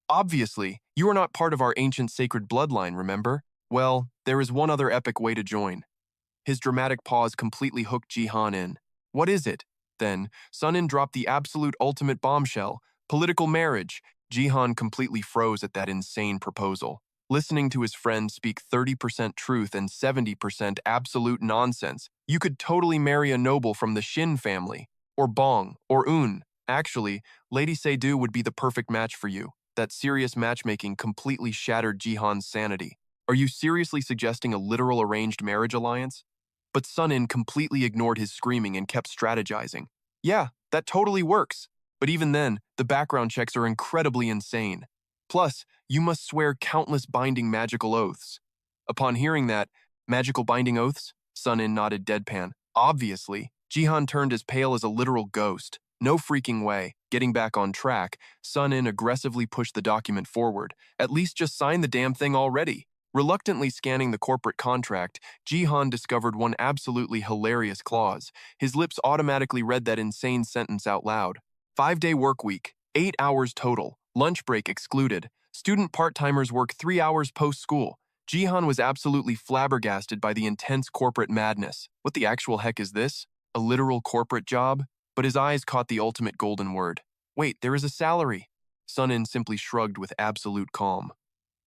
Obviously, you are not part of our ancient sacred bloodline, remember? Well, there is one other epic way to join. His dramatic pause completely hooked Jihan in. What is it? Then, Sunin dropped the absolute ultimate bombshell, political marriage. Jihan completely froze at that insane proposal. Listening to his friend speak 30% truth and 70% absolute nonsense, you could totally marry a noble from the Shin family, or Bong, or Un. Actually, Lady Seydu would be the perfect match for you. That serious matchmaking completely shattered Jihan's sanity. Are you seriously suggesting a literal arranged marriage alliance? But Sunin completely ignored his screaming and kept strategizing. Yeah, that totally works. But even then, the background checks are incredibly insane. Plus, you must swear countless binding magical oaths. Upon hearing that, magical binding oaths? Sunin nodded deadpan. Obviously, Jihan turned as pale as a literal ghost. No freaking way. Getting back on track, Sunin aggressively pushed the document forward. At least just sign the damn thing already. Reluctantly scanning the corporate contract, Jihan discovered one absolutely hilarious clause. His lips automatically read that insane sentence out loud. 5-day work week, 8 hours total, lunch break excluded. Student part-timers work 3 hours post-school. Jihan was absolutely flabbergasted by the intense corporate madness. What the actual heck is this? A literal corporate job? But his eyes caught the ultimate golden word. Wait, there is a salary. Sunin simply shrugged with absolute calm.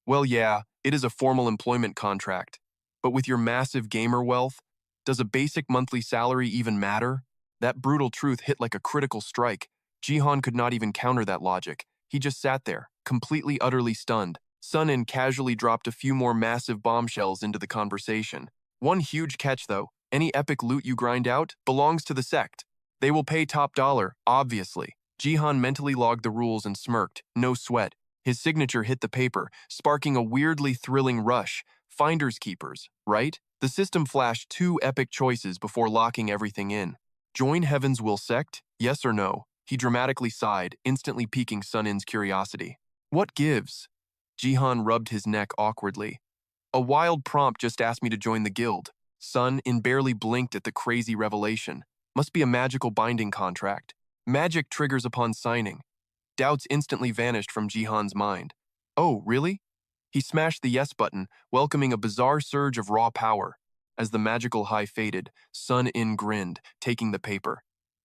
Well, yeah, it is a formal employment contract. But with your massive gamer wealth, does a basic monthly salary even matter? That brutal truth hit like a critical strike. Jihan could not even counter that logic. He just sat there, completely utterly stunned. Sunin casually dropped a few more massive bombshells into the conversation. One huge catch, though. Any epic loot you grind out belongs to the sect. They will pay top dollar, obviously. Jihan mentally logged the rules and smirked. No sweat. His signature hit the paper, sparking a weirdly thrilling rush. Finders keepers, right? The system flashed 2 epic choices before locking everything in. Join Heaven's Will sect? Yes or no? He dramatically sighed, instantly piquing Sun-in's curiosity. What gives? Jihan rubbed his neck awkwardly. A wild prompt just asked me to join the guild. Sun-in barely blinked at the crazy revelation. Must be a magical binding contract. Magic triggers upon signing. Doubts instantly vanished from Jihan's mind. Oh, really? He smashed the yes button, welcoming a bizarre surge of raw power. As the magical high faded, Sun-in grinned, taking the paper.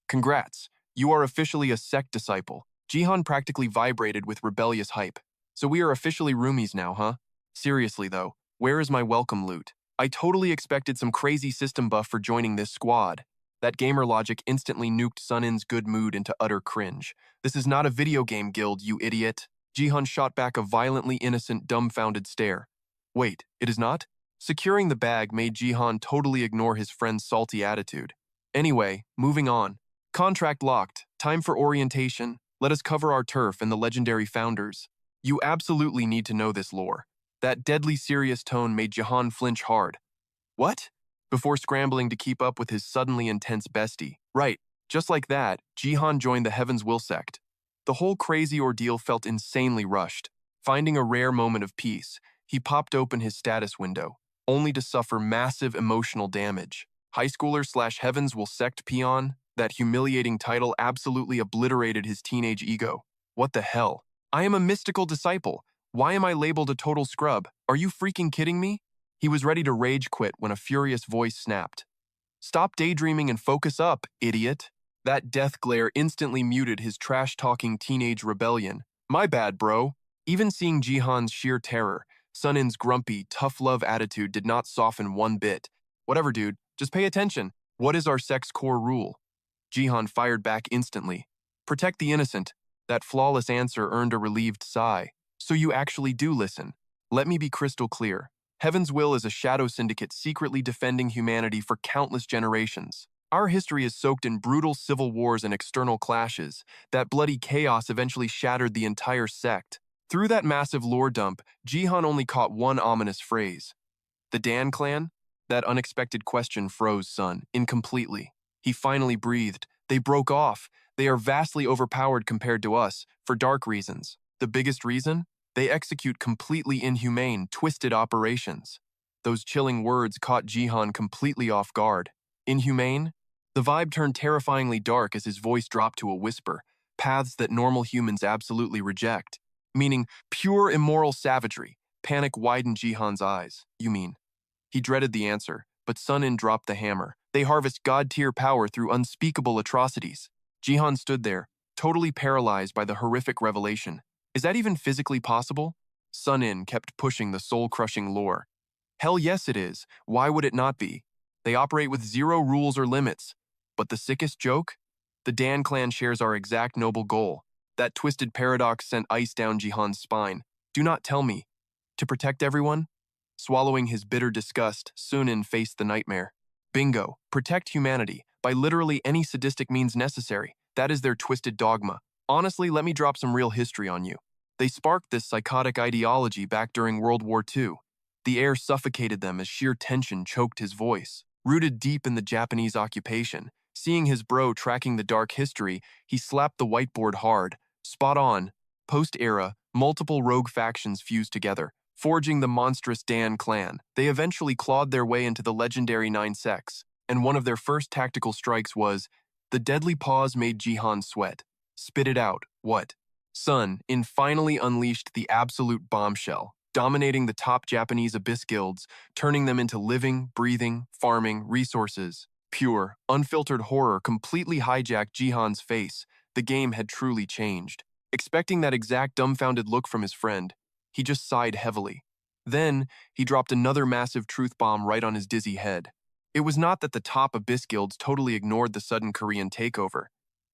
Congrats, you are officially a sect disciple. Jihan practically vibrated with rebellious hype. So we are officially roomies now, huh? Seriously though, where is my welcome loot? I totally expected some crazy system buff for joining this squad. That gamer logic instantly nuked Sun-in's good mood into utter cringe. This is not a video game guild, you idiot. Jihan shot back a violently innocent, dumbfounded stare. Wait, it is not? Securing the bag made Jihan totally ignore his friend's salty attitude. Anyway, moving on. Contract locked. Time for orientation. Let us cover our turf and the legendary founders. You absolutely need to know this lore. That deadly serious tone made Jihan flinch hard. What? Before scrambling to keep up with his suddenly intense bestie. Right, just like that, Jihan joined the Heaven's Will sect. The whole crazy ordeal felt insanely rushed. Finding a rare moment of peace, he popped open his status window, only to suffer massive emotional damage. High schooler / Heaven's Will sect peon, that humiliating title absolutely obliterated his teenage ego. What the hell? I am a mystical disciple. Why am I labeled a total scrub? Are you freaking kidding me? He was ready to rage quit when a furious voice snapped. Stop daydreaming and focus up, idiot. That death glare instantly muted his trash-talking teenage rebellion. My bad, bro. Even seeing Jihan's sheer terror, Sun-in's grumpy, tough love attitude did not soften one bit. Whatever, dude. Just pay attention. What is our sect's core rule? Jihan fired back instantly. Protect the innocent. That flawless answer earned a relieved sigh. So you actually do listen. Let me be crystal clear. Heaven's Will is a shadow syndicate secretly defending humanity for countless generations. Our history is soaked in brutal civil wars and external clashes. That bloody chaos eventually shattered the entire sect. Through that massive lore dump, Jihan only caught one ominous phrase. The Dan clan? That unexpected question froze Sun incompletely. He finally breathed. They broke off. They are vastly overpowered compared to us, for dark reasons. The biggest reason? They execute completely inhumane, twisted operations. Those chilling words caught Jihan completely off guard. Inhumane? The vibe turned terrifyingly dark as his voice dropped to a whisper, paths that normal humans absolutely reject. Meaning pure immoral savagery. Panic widened Jihan's eyes. You mean? He dreaded the answer, but Sun-in dropped the hammer. They harvest god-tier power through unspeakable atrocities. Jihan stood there, totally paralyzed by the horrific revelation. Is that even physically possible? Sun-in kept pushing the soul-crushing lore. Hell yes it is. Why would it not be? They operate with zero rules or limits. But the sickest joke? The Dan clan shares our exact noble goal. That twisted paradox sent ice down Jihan's spine. Do not tell me. To protect everyone? Swallowing his bitter disgust, Sun-in faced the nightmare. Bingo. Protect humanity, by literally any sadistic means necessary. That is their twisted dogma. Honestly, let me drop some real history on you. They sparked this psychotic ideology back during World War II. The air suffocated them as sheer tension choked his voice. Rooted deep in the Japanese occupation, seeing his bro tracking the dark history, he slapped the whiteboard hard. Spot on. Post-era, multiple rogue factions fused together, forging the monstrous Dan clan. They eventually clawed their way into the legendary 9 sects, and one of their first tactical strikes was, the deadly pause made Jihan sweat. Spit it out. What? Sun-in finally unleashed the absolute bombshell, dominating the top Japanese abyss guilds, turning them into living, breathing, farming resources. Pure, unfiltered horror completely hijacked Jihan's face. The game had truly changed. Expecting that exact dumbfounded look from his friend, he just sighed heavily. Then, he dropped another massive truth bomb right on his dizzy head. It was not that the top abyss guilds totally ignored the sudden Korean takeover.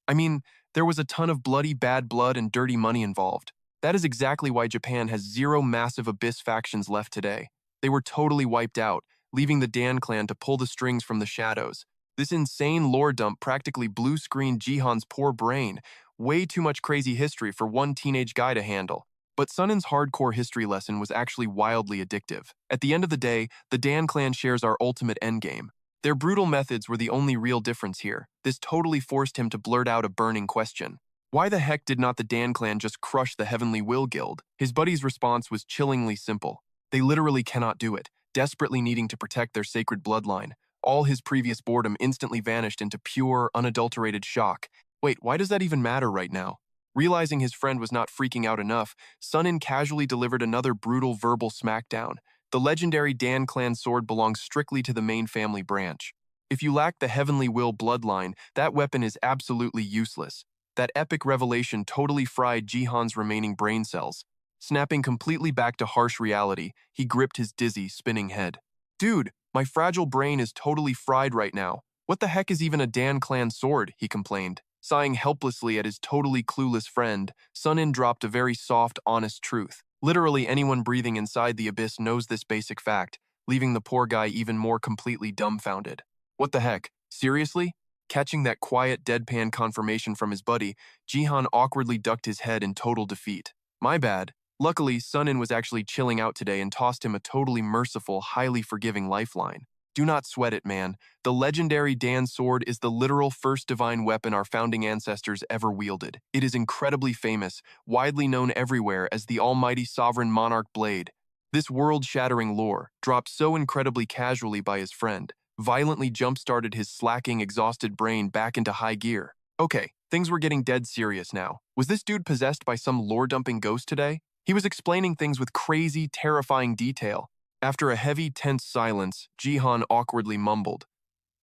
I mean, there was a ton of bloody bad blood and dirty money involved. That is exactly why Japan has 0 massive abyss factions left today. They were totally wiped out, leaving the Dan clan to pull the strings from the shadows. This insane lore dump practically blue-screened Jihan's poor brain. Way too much crazy history for one teenage guy to handle. But Sun-in's hardcore history lesson was actually wildly addictive. At the end of the day, the Dan clan shares our ultimate endgame. Their brutal methods were the only real difference here. This totally forced him to blurt out a burning question. Why the heck did not the Dan clan just crush the Heavenly Will Guild? His buddy's response was chillingly simple. They literally cannot do it, desperately needing to protect their sacred bloodline. All his previous boredom instantly vanished into pure, unadulterated shock. Wait, why does that even matter right now? Realizing his friend was not freaking out enough, Sunin casually delivered another brutal verbal smackdown. The legendary Dan clan sword belongs strictly to the main family branch. If you lack the Heavenly Will bloodline, that weapon is absolutely useless. That epic revelation totally fried Jihan's remaining brain cells. Snapping completely back to harsh reality, he gripped his dizzy, spinning head. Dude, my fragile brain is totally fried right now. What the heck is even a Dan clan sword, he complained. Sighing helplessly at his totally clueless friend, Sunin dropped a very soft, honest truth. Literally anyone breathing inside the abyss knows this basic fact, leaving the poor guy even more completely dumbfounded. What the heck? Seriously? Catching that quiet, deadpan confirmation from his buddy, Jihan awkwardly ducked his head in total defeat. My bad. Luckily, Sunin was actually chilling out today and tossed him a totally merciful, highly forgiving lifeline. Do not sweat it, man. The legendary Dan sword is the literal first divine weapon our founding ancestors ever wielded. It is incredibly famous, widely known everywhere as the almighty sovereign monarch blade. This world-shattering lore, dropped so incredibly casually by his friend, violently jump-started his slacking, exhausted brain back into high gear. Okay, things were getting dead serious now. Was this dude possessed by some lore-dumping ghost today? He was explaining things with crazy, terrifying detail. After a heavy, tense silence, Jihan awkwardly mumbled.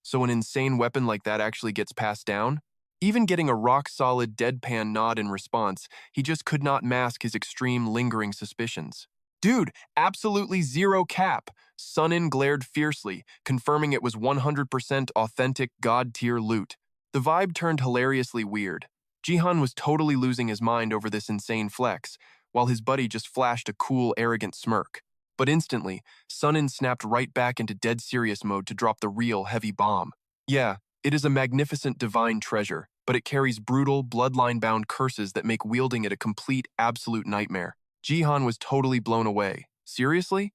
So an insane weapon like that actually gets passed down? Even getting a rock-solid, deadpan nod in response, he just could not mask his extreme, lingering suspicions. Dude, absolutely zero cap! Sunin glared fiercely, confirming it was 100% authentic god-tier loot. The vibe turned hilariously weird. Jihan was totally losing his mind over this insane flex, while his buddy just flashed a cool, arrogant smirk. But instantly, Sunin snapped right back into dead serious mode to drop the real heavy bomb. Yeah, it is a magnificent divine treasure, but it carries brutal, bloodline-bound curses that make wielding it a complete, absolute nightmare. Jihan was totally blown away. Seriously?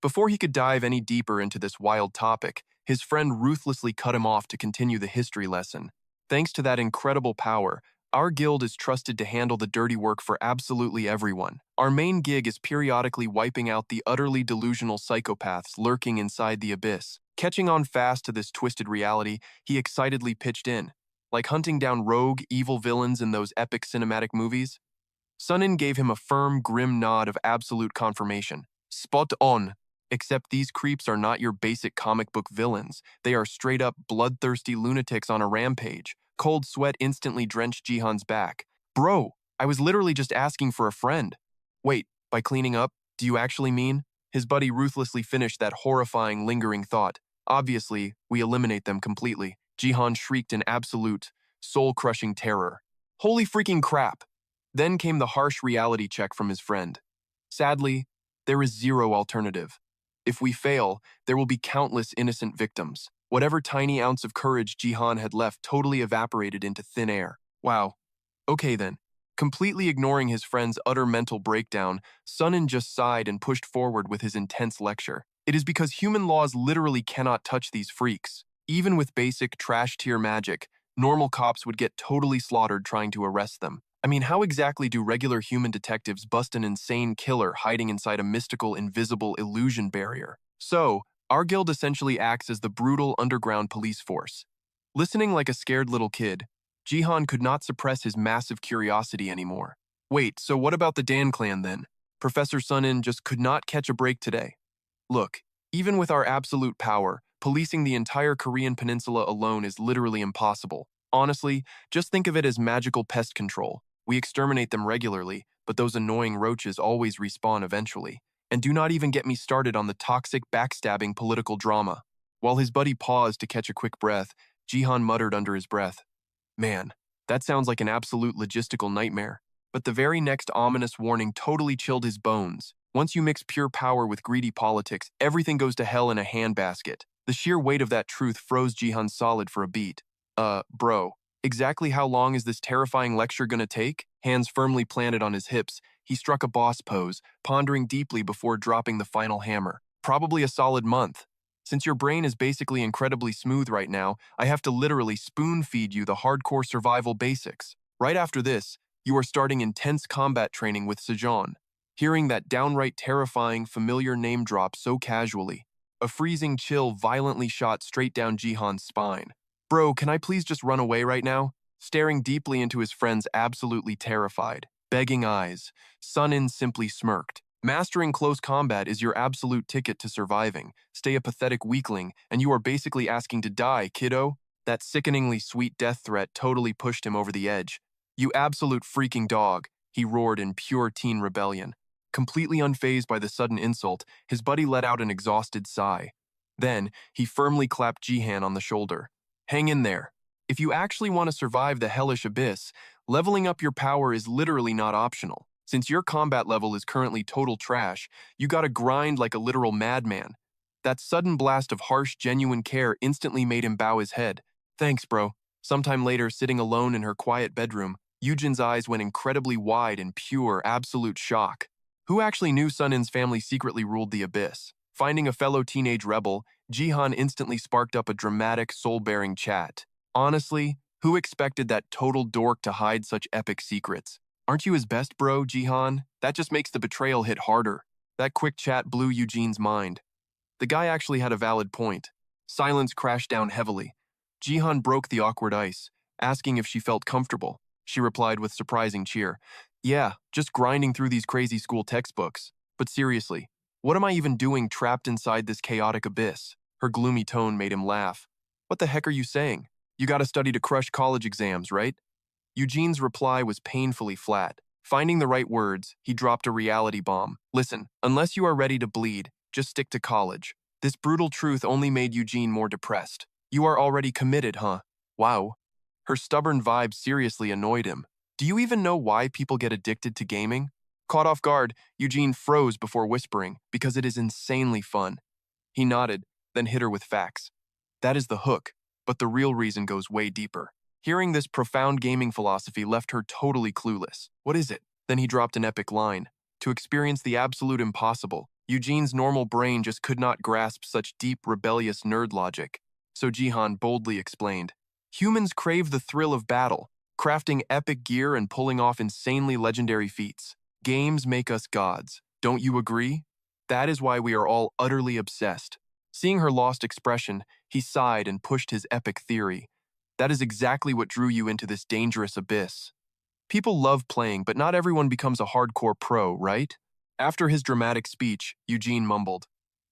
Before he could dive any deeper into this wild topic, his friend ruthlessly cut him off to continue the history lesson. Thanks to that incredible power, our guild is trusted to handle the dirty work for absolutely everyone. Our main gig is periodically wiping out the utterly delusional psychopaths lurking inside the abyss. Catching on fast to this twisted reality, he excitedly pitched in. Like hunting down rogue, evil villains in those epic cinematic movies? Sunin gave him a firm, grim nod of absolute confirmation. Spot on. Except these creeps are not your basic comic book villains. They are straight-up bloodthirsty lunatics on a rampage. Cold sweat instantly drenched Jihan's back. Bro, I was literally just asking for a friend. Wait, by cleaning up, do you actually mean? His buddy ruthlessly finished that horrifying, lingering thought. Obviously, we eliminate them completely. Jihan shrieked in absolute, soul-crushing terror. Holy freaking crap! Then came the harsh reality check from his friend. Sadly, there is zero alternative. If we fail, there will be countless innocent victims. Whatever tiny ounce of courage Jihan had left totally evaporated into thin air. Wow. Okay then. Completely ignoring his friend's utter mental breakdown, Sunin just sighed and pushed forward with his intense lecture. It is because human laws literally cannot touch these freaks. Even with basic trash-tier magic, normal cops would get totally slaughtered trying to arrest them. I mean, how exactly do regular human detectives bust an insane killer hiding inside a mystical, invisible illusion barrier? So, our guild essentially acts as the brutal underground police force. Listening like a scared little kid, Jihan could not suppress his massive curiosity anymore. Wait, so what about the Dan clan then? Professor Sunin just could not catch a break today. Look, even with our absolute power, policing the entire Korean peninsula alone is literally impossible. Honestly, just think of it as magical pest control. We exterminate them regularly, but those annoying roaches always respawn eventually. And do not even get me started on the toxic, backstabbing political drama. While his buddy paused to catch a quick breath, Jihan muttered under his breath, Man, that sounds like an absolute logistical nightmare. But the very next ominous warning totally chilled his bones. Once you mix pure power with greedy politics, everything goes to hell in a handbasket. The sheer weight of that truth froze Jihan solid for a beat. Bro, exactly how long is this terrifying lecture gonna take? Hands firmly planted on his hips, he struck a boss pose, pondering deeply before dropping the final hammer. Probably a solid month. Since your brain is basically incredibly smooth right now, I have to literally spoon-feed you the hardcore survival basics. Right after this, you are starting intense combat training with Sejong. Hearing that downright terrifying, familiar name drop so casually, a freezing chill violently shot straight down Jihan's spine. Bro, can I please just run away right now? Staring deeply into his friend's absolutely terrified, begging eyes, Sun-in simply smirked. Mastering close combat is your absolute ticket to surviving. Stay a pathetic weakling, and you are basically asking to die, kiddo. That sickeningly sweet death threat totally pushed him over the edge. You absolute freaking dog, he roared in pure teen rebellion. Completely unfazed by the sudden insult, his buddy let out an exhausted sigh. Then, he firmly clapped Jihan on the shoulder. Hang in there. If you actually want to survive the hellish abyss, leveling up your power is literally not optional. Since your combat level is currently total trash, you gotta grind like a literal madman. That sudden blast of harsh, genuine care instantly made him bow his head. Thanks, bro. Sometime later, sitting alone in her quiet bedroom, Yujin's eyes went incredibly wide in pure, absolute shock. Who actually knew Sun-in's family secretly ruled the abyss? Finding a fellow teenage rebel, Jihan instantly sparked up a dramatic, soul-bearing chat. Honestly, who expected that total dork to hide such epic secrets? Aren't you his best bro, Jihan? That just makes the betrayal hit harder. That quick chat blew Eugene's mind. The guy actually had a valid point. Silence crashed down heavily. Jihan broke the awkward ice, asking if she felt comfortable. She replied with surprising cheer. Yeah, just grinding through these crazy school textbooks. But seriously, what am I even doing trapped inside this chaotic abyss? Her gloomy tone made him laugh. What the heck are you saying? You gotta study to crush college exams, right? Eugene's reply was painfully flat. Finding the right words, he dropped a reality bomb. Listen, unless you are ready to bleed, just stick to college. This brutal truth only made Eugene more depressed. You are already committed, huh? Wow. Her stubborn vibe seriously annoyed him. Do you even know why people get addicted to gaming? Caught off guard, Eugene froze before whispering, because it is insanely fun. He nodded, then hit her with facts. That is the hook, but the real reason goes way deeper. Hearing this profound gaming philosophy left her totally clueless. What is it? Then he dropped an epic line. To experience the absolute impossible, Eugene's normal brain just could not grasp such deep, rebellious nerd logic. So Jihan boldly explained. Humans crave the thrill of battle, crafting epic gear and pulling off insanely legendary feats. Games make us gods. Don't you agree? That is why we are all utterly obsessed. Seeing her lost expression, he sighed and pushed his epic theory. That is exactly what drew you into this dangerous abyss. People love playing, but not everyone becomes a hardcore pro, right? After his dramatic speech, Eugene mumbled,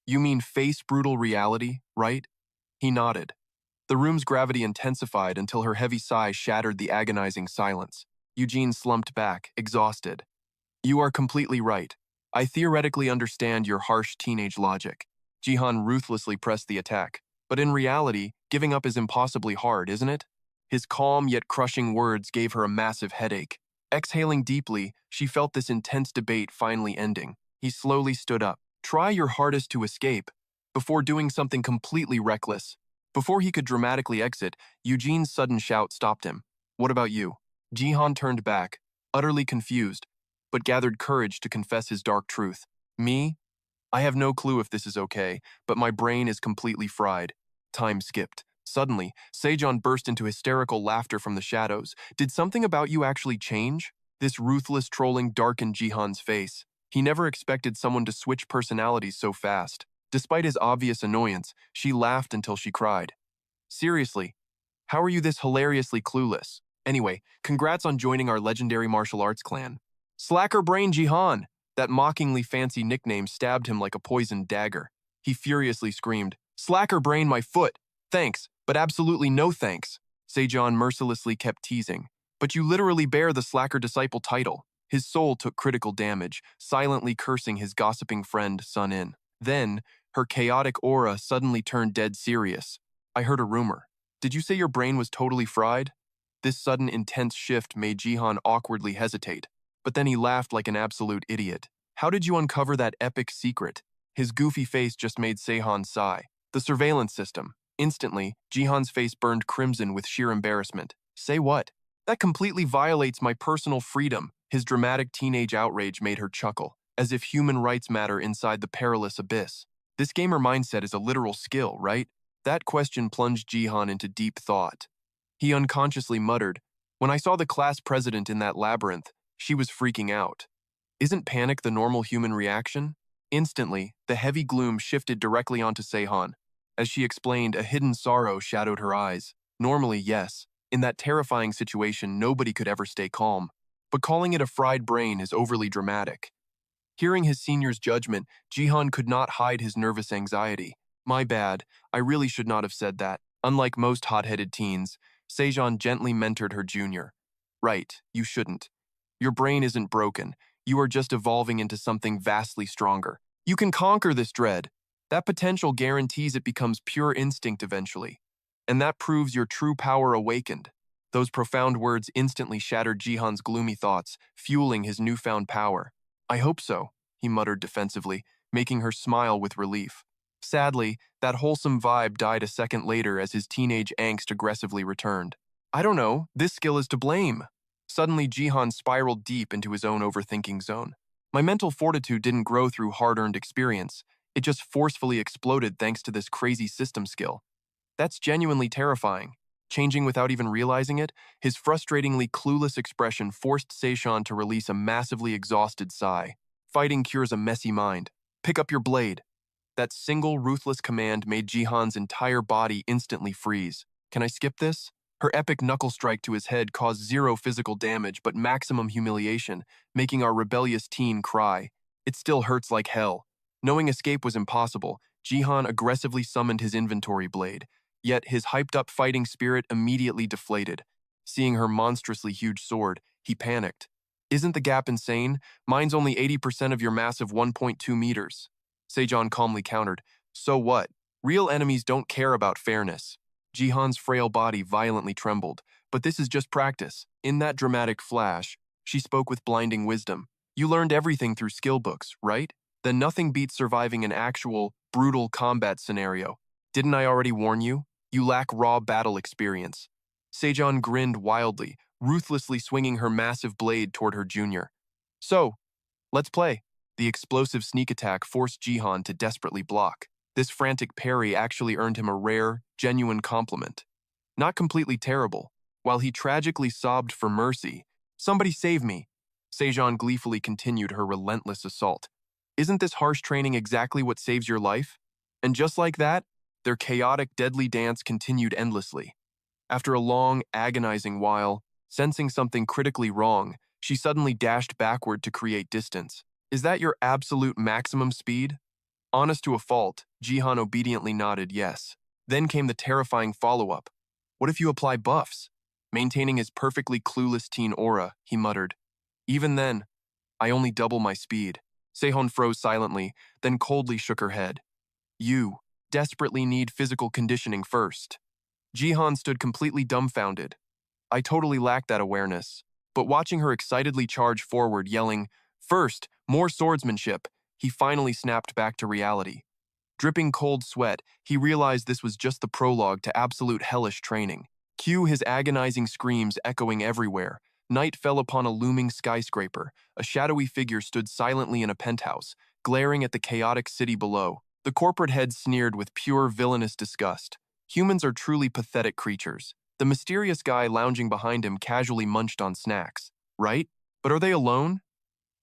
You mean face brutal reality, right? He nodded. The room's gravity intensified until her heavy sigh shattered the agonizing silence. Eugene slumped back, exhausted. You are completely right. I theoretically understand your harsh teenage logic. Jihan ruthlessly pressed the attack. But in reality, giving up is impossibly hard, isn't it? His calm yet crushing words gave her a massive headache. Exhaling deeply, she felt this intense debate finally ending. He slowly stood up. Try your hardest to escape, before doing something completely reckless. Before he could dramatically exit, Eugene's sudden shout stopped him. What about you? Jihan turned back, utterly confused, but gathered courage to confess his dark truth. Me? I have no clue if this is okay, but my brain is completely fried. Time skipped. Suddenly, Sejong burst into hysterical laughter from the shadows. Did something about you actually change? This ruthless trolling darkened Jihan's face. He never expected someone to switch personalities so fast. Despite his obvious annoyance, she laughed until she cried. Seriously, how are you this hilariously clueless? Anyway, congrats on joining our legendary martial arts clan. Slacker Brain Jihan! That mockingly fancy nickname stabbed him like a poisoned dagger. He furiously screamed, Slacker Brain my foot! Thanks, but absolutely no thanks. Sejong mercilessly kept teasing. But you literally bear the Slacker Disciple title. His soul took critical damage, silently cursing his gossiping friend Sun-in. Then, her chaotic aura suddenly turned dead serious. I heard a rumor. Did you say your brain was totally fried? This sudden intense shift made Jihan awkwardly hesitate. But then he laughed like an absolute idiot. How did you uncover that epic secret? His goofy face just made Sejong sigh. The surveillance system. Instantly, Jihan's face burned crimson with sheer embarrassment. Say what? That completely violates my personal freedom. His dramatic teenage outrage made her chuckle, as if human rights matter inside the perilous abyss. This gamer mindset is a literal skill, right? That question plunged Jihan into deep thought. He unconsciously muttered, "When I saw the class president in that labyrinth, she was freaking out." Isn't panic the normal human reaction? Instantly, the heavy gloom shifted directly onto Seihan. As she explained, a hidden sorrow shadowed her eyes. Normally, yes. In that terrifying situation, nobody could ever stay calm. But calling it a fried brain is overly dramatic. Hearing his senior's judgment, Jihan could not hide his nervous anxiety. "My bad, I really should not have said that." Unlike most hot-headed teens, Seijan gently mentored her junior. "Right, you shouldn't. Your brain isn't broken. You are just evolving into something vastly stronger. You can conquer this dread. That potential guarantees it becomes pure instinct eventually. And that proves your true power awakened." Those profound words instantly shattered Jihan's gloomy thoughts, fueling his newfound power. "I hope so," he muttered defensively, making her smile with relief. Sadly, that wholesome vibe died a second later as his teenage angst aggressively returned. "I don't know, this skill is to blame." Suddenly, Jihan spiraled deep into his own overthinking zone. "My mental fortitude didn't grow through hard-earned experience. It just forcefully exploded thanks to this crazy system skill. That's genuinely terrifying." Changing without even realizing it, his frustratingly clueless expression forced Seishan to release a massively exhausted sigh. Fighting cures a messy mind. "Pick up your blade." That single ruthless command made Jihan's entire body instantly freeze. "Can I skip this?" Her epic knuckle strike to his head caused zero physical damage but maximum humiliation, making our rebellious teen cry. It still hurts like hell. Knowing escape was impossible, Jihan aggressively summoned his inventory blade. Yet his hyped-up fighting spirit immediately deflated. Seeing her monstrously huge sword, he panicked. "Isn't the gap insane? Mine's only 80% of your massive 1.2 meters." Seijan calmly countered, "So what? Real enemies don't care about fairness." Jihan's frail body violently trembled, but this is just practice. In that dramatic flash, she spoke with blinding wisdom. "You learned everything through skill books, right? Then nothing beats surviving an actual, brutal combat scenario. Didn't I already warn you? You lack raw battle experience." Seijan grinned wildly, ruthlessly swinging her massive blade toward her junior. "So, let's play." The explosive sneak attack forced Jihan to desperately block. This frantic parry actually earned him a rare, genuine compliment. Not completely terrible. While he tragically sobbed for mercy, "Somebody save me." Seijan gleefully continued her relentless assault. "Isn't this harsh training exactly what saves your life?" And just like that, their chaotic, deadly dance continued endlessly. After a long, agonizing while, sensing something critically wrong, she suddenly dashed backward to create distance. "Is that your absolute maximum speed?" Honest to a fault, Jihan obediently nodded yes. Then came the terrifying follow-up. "What if you apply buffs?" Maintaining his perfectly clueless teen aura, he muttered, "Even then, I only double my speed." Sehon froze silently, then coldly shook her head. "You desperately need physical conditioning first." Jihan stood completely dumbfounded. I totally lacked that awareness. But watching her excitedly charge forward, yelling, "First, more swordsmanship," he finally snapped back to reality. Dripping cold sweat, he realized this was just the prologue to absolute hellish training. Cue his agonizing screams echoing everywhere. Night fell upon a looming skyscraper. A shadowy figure stood silently in a penthouse, glaring at the chaotic city below. The corporate head sneered with pure villainous disgust. Humans are truly pathetic creatures. The mysterious guy lounging behind him casually munched on snacks. Right? But are they alone?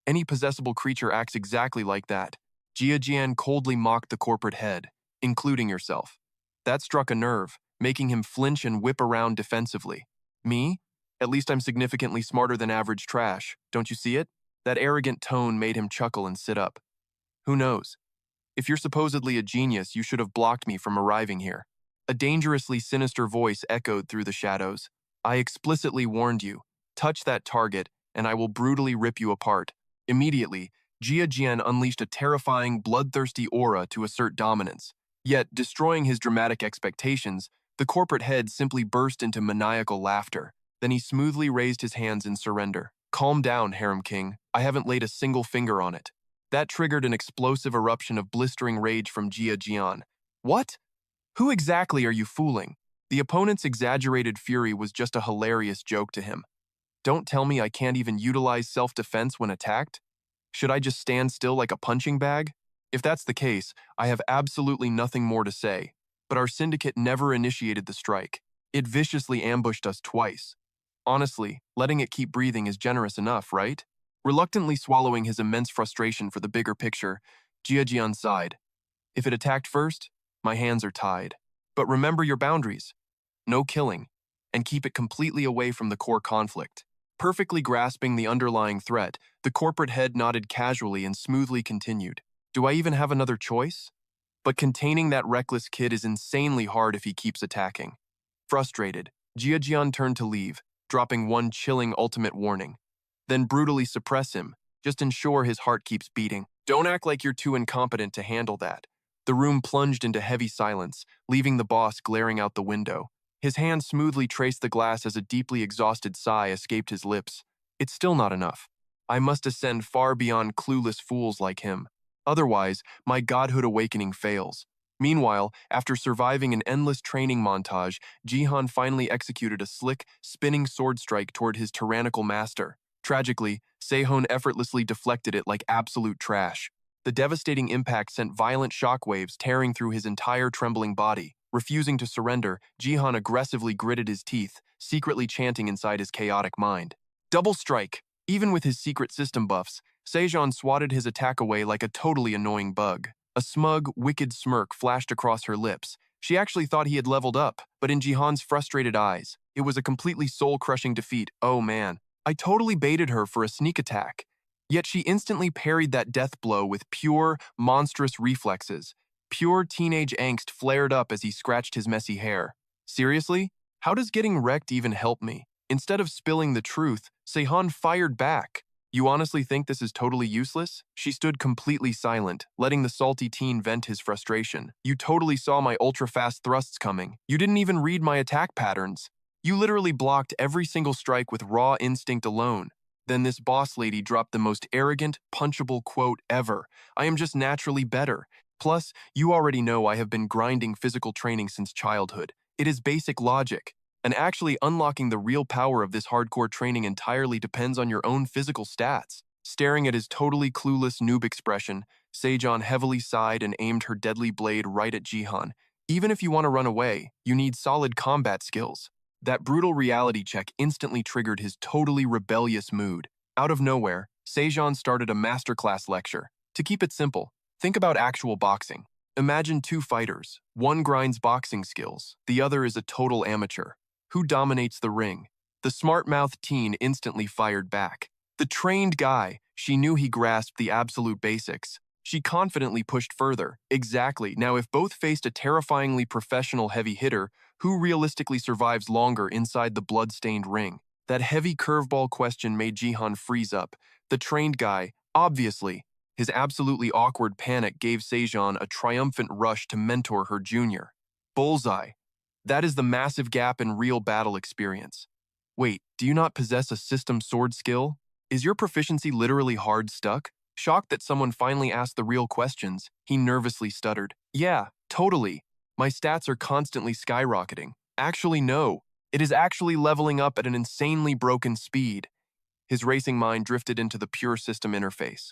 Any possessible creature acts exactly like that. Jia Jian coldly mocked the corporate head, including yourself. That struck a nerve, making him flinch and whip around defensively. "Me? At least I'm significantly smarter than average trash. Don't you see it?" That arrogant tone made him chuckle and sit up. "Who knows? If you're supposedly a genius, you should have blocked me from arriving here." A dangerously sinister voice echoed through the shadows. "I explicitly warned you. Touch that target, and I will brutally rip you apart." Immediately, Jia Jian unleashed a terrifying, bloodthirsty aura to assert dominance. Yet, destroying his dramatic expectations, the corporate head simply burst into maniacal laughter. Then he smoothly raised his hands in surrender. "Calm down, Harem King. I haven't laid a single finger on it." That triggered an explosive eruption of blistering rage from Jia Jian. "What? Who exactly are you fooling?" The opponent's exaggerated fury was just a hilarious joke to him. "Don't tell me I can't even utilize self-defense when attacked? Should I just stand still like a punching bag?" If that's the case, I have absolutely nothing more to say. But our syndicate never initiated the strike. It viciously ambushed us twice. Honestly, letting it keep breathing is generous enough, right? Reluctantly swallowing his immense frustration for the bigger picture, Jiajian sighed. If it attacked first, my hands are tied. But remember your boundaries. No killing, and keep it completely away from the core conflict. Perfectly grasping the underlying threat, the corporate head nodded casually and smoothly continued. Do I even have another choice? But containing that reckless kid is insanely hard if he keeps attacking. Frustrated, Jiajian turned to leave, dropping one chilling ultimate warning. Then brutally suppress him, just ensure his heart keeps beating. Don't act like you're too incompetent to handle that. The room plunged into heavy silence, leaving the boss glaring out the window. His hand smoothly traced the glass as a deeply exhausted sigh escaped his lips. It's still not enough. I must ascend far beyond clueless fools like him. Otherwise, my godhood awakening fails. Meanwhile, after surviving an endless training montage, Jihan finally executed a slick, spinning sword strike toward his tyrannical master. Tragically, Sehun effortlessly deflected it like absolute trash. The devastating impact sent violent shockwaves tearing through his entire trembling body. Refusing to surrender, Jihan aggressively gritted his teeth, secretly chanting inside his chaotic mind. Double strike! Even with his secret system buffs, Sejong swatted his attack away like a totally annoying bug. A smug, wicked smirk flashed across her lips. She actually thought he had leveled up, but in Jihan's frustrated eyes, it was a completely soul-crushing defeat. Oh man, I totally baited her for a sneak attack. Yet she instantly parried that death blow with pure, monstrous reflexes. Pure teenage angst flared up as he scratched his messy hair. Seriously? How does getting wrecked even help me? Instead of spilling the truth, Sehun fired back. You honestly think this is totally useless? She stood completely silent, letting the salty teen vent his frustration. You totally saw my ultra-fast thrusts coming. You didn't even read my attack patterns. You literally blocked every single strike with raw instinct alone. Then this boss lady dropped the most arrogant, punchable quote ever. I am just naturally better. Plus, you already know I have been grinding physical training since childhood. It is basic logic. And actually unlocking the real power of this hardcore training entirely depends on your own physical stats. Staring at his totally clueless noob expression, Sejong heavily sighed and aimed her deadly blade right at Jihan. Even if you want to run away, you need solid combat skills. That brutal reality check instantly triggered his totally rebellious mood. Out of nowhere, Sejong started a masterclass lecture. To keep it simple, think about actual boxing. Imagine two fighters. One grinds boxing skills, the other is a total amateur. Who dominates the ring? The smart-mouthed teen instantly fired back. The trained guy, she knew he grasped the absolute basics. She confidently pushed further. Exactly. Now, if both faced a terrifyingly professional heavy hitter, who realistically survives longer inside the blood-stained ring? That heavy curveball question made Jihan freeze up. The trained guy, obviously. His absolutely awkward panic gave Sejong a triumphant rush to mentor her junior. Bullseye. That is the massive gap in real battle experience. Wait, do you not possess a system sword skill? Is your proficiency literally hard stuck? Shocked that someone finally asked the real questions, he nervously stuttered. Yeah, totally. My stats are constantly skyrocketing. Actually, no. It is actually leveling up at an insanely broken speed. His racing mind drifted into the pure system interface.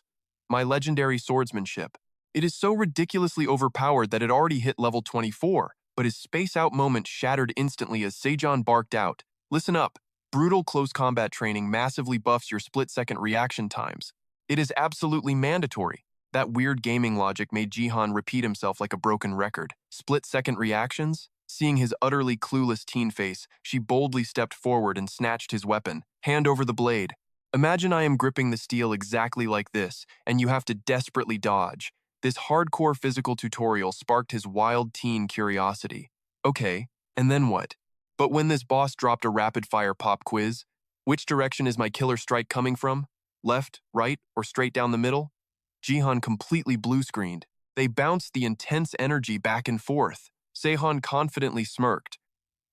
My legendary swordsmanship. It is so ridiculously overpowered that it already hit level 24. But his space-out moment shattered instantly as Sejong barked out. Listen up. Brutal close combat training massively buffs your split-second reaction times. It is absolutely mandatory. That weird gaming logic made Jihan repeat himself like a broken record. Split-second reactions? Seeing his utterly clueless teen face, she boldly stepped forward and snatched his weapon. Hand over the blade. Imagine I am gripping the steel exactly like this, and you have to desperately dodge. This hardcore physical tutorial sparked his wild teen curiosity. Okay, and then what? But when this boss dropped a rapid-fire pop quiz, which direction is my killer strike coming from? Left, right, or straight down the middle? Jihan completely blue-screened. They bounced the intense energy back and forth. Sehun confidently smirked.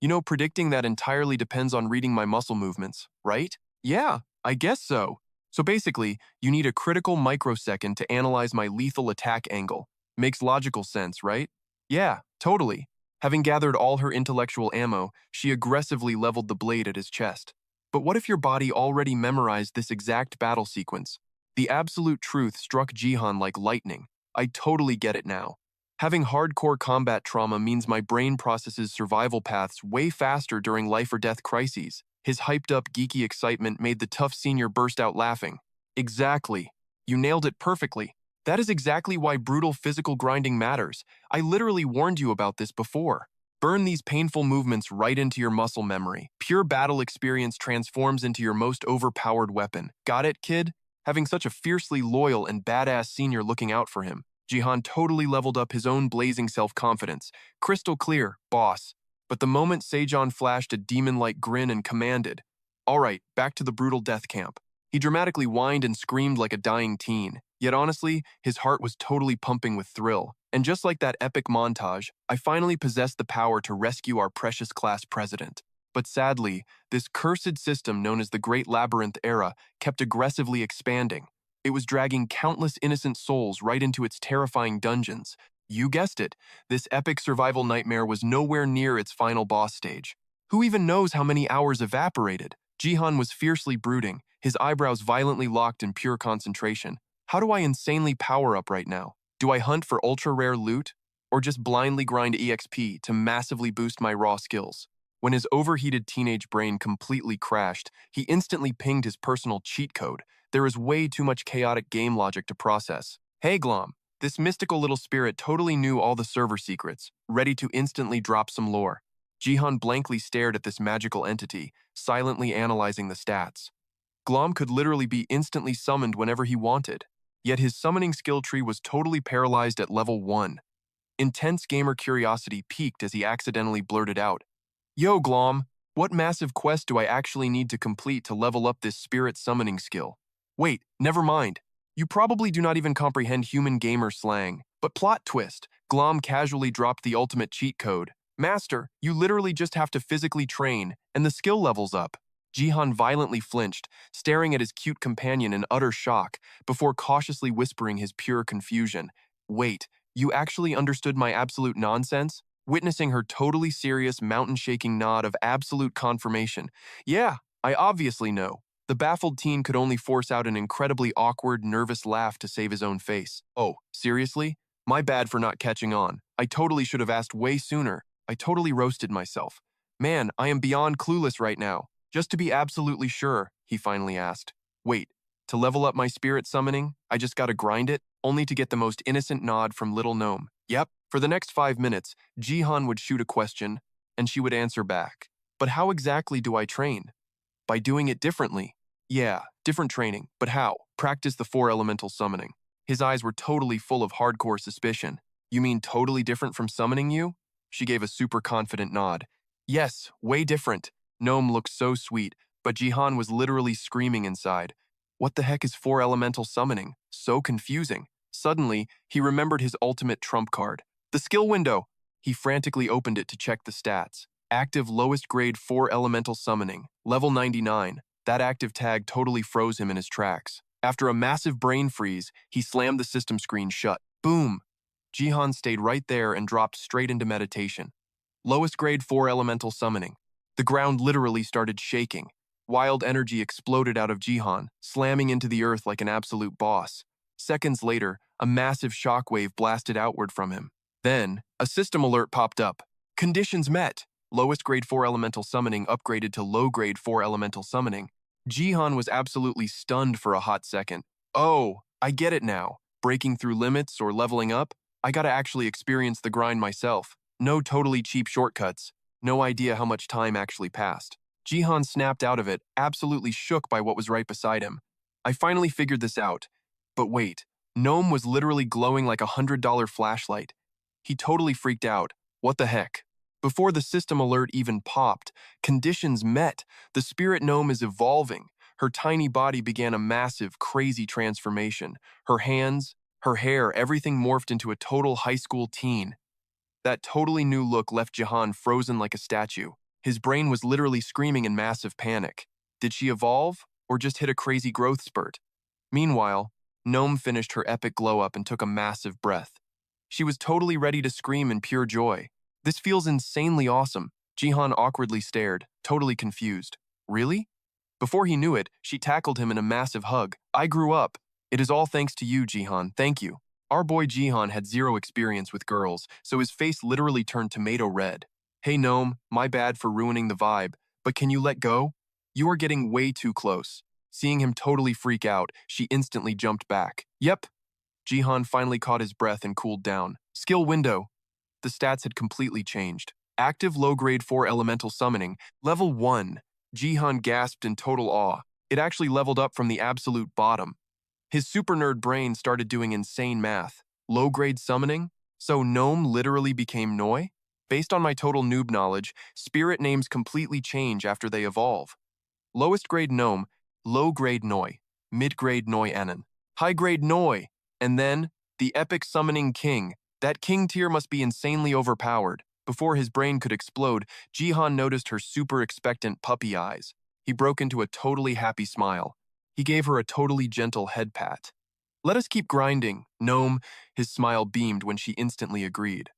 You know, predicting that entirely depends on reading my muscle movements, right? Yeah, I guess so. So basically, you need a critical microsecond to analyze my lethal attack angle. Makes logical sense, right? Yeah, totally. Having gathered all her intellectual ammo, she aggressively leveled the blade at his chest. But what if your body already memorized this exact battle sequence? The absolute truth struck Jihan like lightning. I totally get it now. Having hardcore combat trauma means my brain processes survival paths way faster during life or death crises. His hyped-up, geeky excitement made the tough senior burst out laughing. Exactly. You nailed it perfectly. That is exactly why brutal physical grinding matters. I literally warned you about this before. Burn these painful movements right into your muscle memory. Pure battle experience transforms into your most overpowered weapon. Got it, kid? Having such a fiercely loyal and badass senior looking out for him, Jihan totally leveled up his own blazing self-confidence. Crystal clear, boss. But the moment Sejon flashed a demon-like grin and commanded, "All right, back to the brutal death camp." He dramatically whined and screamed like a dying teen. Yet honestly, his heart was totally pumping with thrill. And just like that epic montage, I finally possessed the power to rescue our precious class president. But sadly, this cursed system known as the Great Labyrinth Era kept aggressively expanding. It was dragging countless innocent souls right into its terrifying dungeons. You guessed it, this epic survival nightmare was nowhere near its final boss stage. Who even knows how many hours evaporated? Jihan was fiercely brooding, his eyebrows violently locked in pure concentration. How do I insanely power up right now? Do I hunt for ultra-rare loot? Or just blindly grind EXP to massively boost my raw skills? When his overheated teenage brain completely crashed, he instantly pinged his personal cheat code. There is way too much chaotic game logic to process. Hey Glom, this mystical little spirit totally knew all the server secrets, ready to instantly drop some lore. Jihan blankly stared at this magical entity, silently analyzing the stats. Glom could literally be instantly summoned whenever he wanted, yet his summoning skill tree was totally paralyzed at level 1. Intense gamer curiosity peaked as he accidentally blurted out, "Yo, Glom, what massive quest do I actually need to complete to level up this spirit summoning skill?" Wait, never mind. You probably do not even comprehend human gamer slang. But plot twist, Glom casually dropped the ultimate cheat code. "Master, you literally just have to physically train, and the skill levels up." Jihan violently flinched, staring at his cute companion in utter shock, before cautiously whispering his pure confusion. "Wait, you actually understood my absolute nonsense?" Witnessing her totally serious, mountain-shaking nod of absolute confirmation. "Yeah, I obviously know." The baffled teen could only force out an incredibly awkward, nervous laugh to save his own face. "Oh, seriously? My bad for not catching on. I totally should have asked way sooner. I totally roasted myself. Man, I am beyond clueless right now. Just to be absolutely sure," he finally asked. "Wait, to level up my spirit summoning, I just gotta grind it?" Only to get the most innocent nod from Little Gnome. Yep. For the next 5 minutes, Jihan would shoot a question, and she would answer back. "But how exactly do I train?" "By doing it differently." "Yeah, different training, but how?" "Practice the 4 elemental summoning." His eyes were totally full of hardcore suspicion. "You mean totally different from summoning you?" She gave a super confident nod. "Yes, way different." Gnome looked so sweet, but Jihan was literally screaming inside. What the heck is 4 elemental summoning? So confusing. Suddenly, he remembered his ultimate trump card. The skill window! He frantically opened it to check the stats. Active lowest grade 4 elemental summoning, level 99. That active tag totally froze him in his tracks. After a massive brain freeze, he slammed the system screen shut. Boom! Jihan stayed right there and dropped straight into meditation. Lowest grade 4 elemental summoning. The ground literally started shaking. Wild energy exploded out of Jihan, slamming into the earth like an absolute boss. Seconds later, a massive shockwave blasted outward from him. Then, a system alert popped up. Conditions met. Lowest grade 4 elemental summoning upgraded to low grade 4 elemental summoning. Jihan was absolutely stunned for a hot second. "Oh, I get it now. Breaking through limits or leveling up? I gotta actually experience the grind myself. No totally cheap shortcuts. No idea how much time actually passed." Jihan snapped out of it, absolutely shook by what was right beside him. "I finally figured this out. But wait, Gnome was literally glowing like a $100 flashlight." He totally freaked out. What the heck? Before the system alert even popped, conditions met. The spirit gnome is evolving. Her tiny body began a massive, crazy transformation. Her hands, her hair, everything morphed into a total high school teen. That totally new look left Jahan frozen like a statue. His brain was literally screaming in massive panic. Did she evolve, or just hit a crazy growth spurt? Meanwhile, Gnome finished her epic glow-up and took a massive breath. She was totally ready to scream in pure joy. "This feels insanely awesome." Jihan awkwardly stared, totally confused. "Really?" Before he knew it, she tackled him in a massive hug. "I grew up. It is all thanks to you, Jihan. Thank you." Our boy Jihan had zero experience with girls, so his face literally turned tomato red. Hey gnome, my bad for ruining the vibe, but can you let go? You are getting way too close. Seeing him totally freak out, she instantly jumped back. Yep. Jihan finally caught his breath and cooled down. Skill window. The stats had completely changed. Active low-grade 4 elemental summoning, level 1. Jihan gasped in total awe. It actually leveled up from the absolute bottom. His super nerd brain started doing insane math. Low-grade summoning? So Gnome literally became Noi? Based on my total noob knowledge, spirit names completely change after they evolve. Lowest grade Gnome, low-grade Noi, mid-grade Noi Anon, high-grade Noi, and then the epic summoning king. That king tier must be insanely overpowered. Before his brain could explode, Jihan noticed her super expectant puppy eyes. He broke into a totally happy smile. He gave her a totally gentle head pat. Let us keep grinding, Gnome. His smile beamed when she instantly agreed.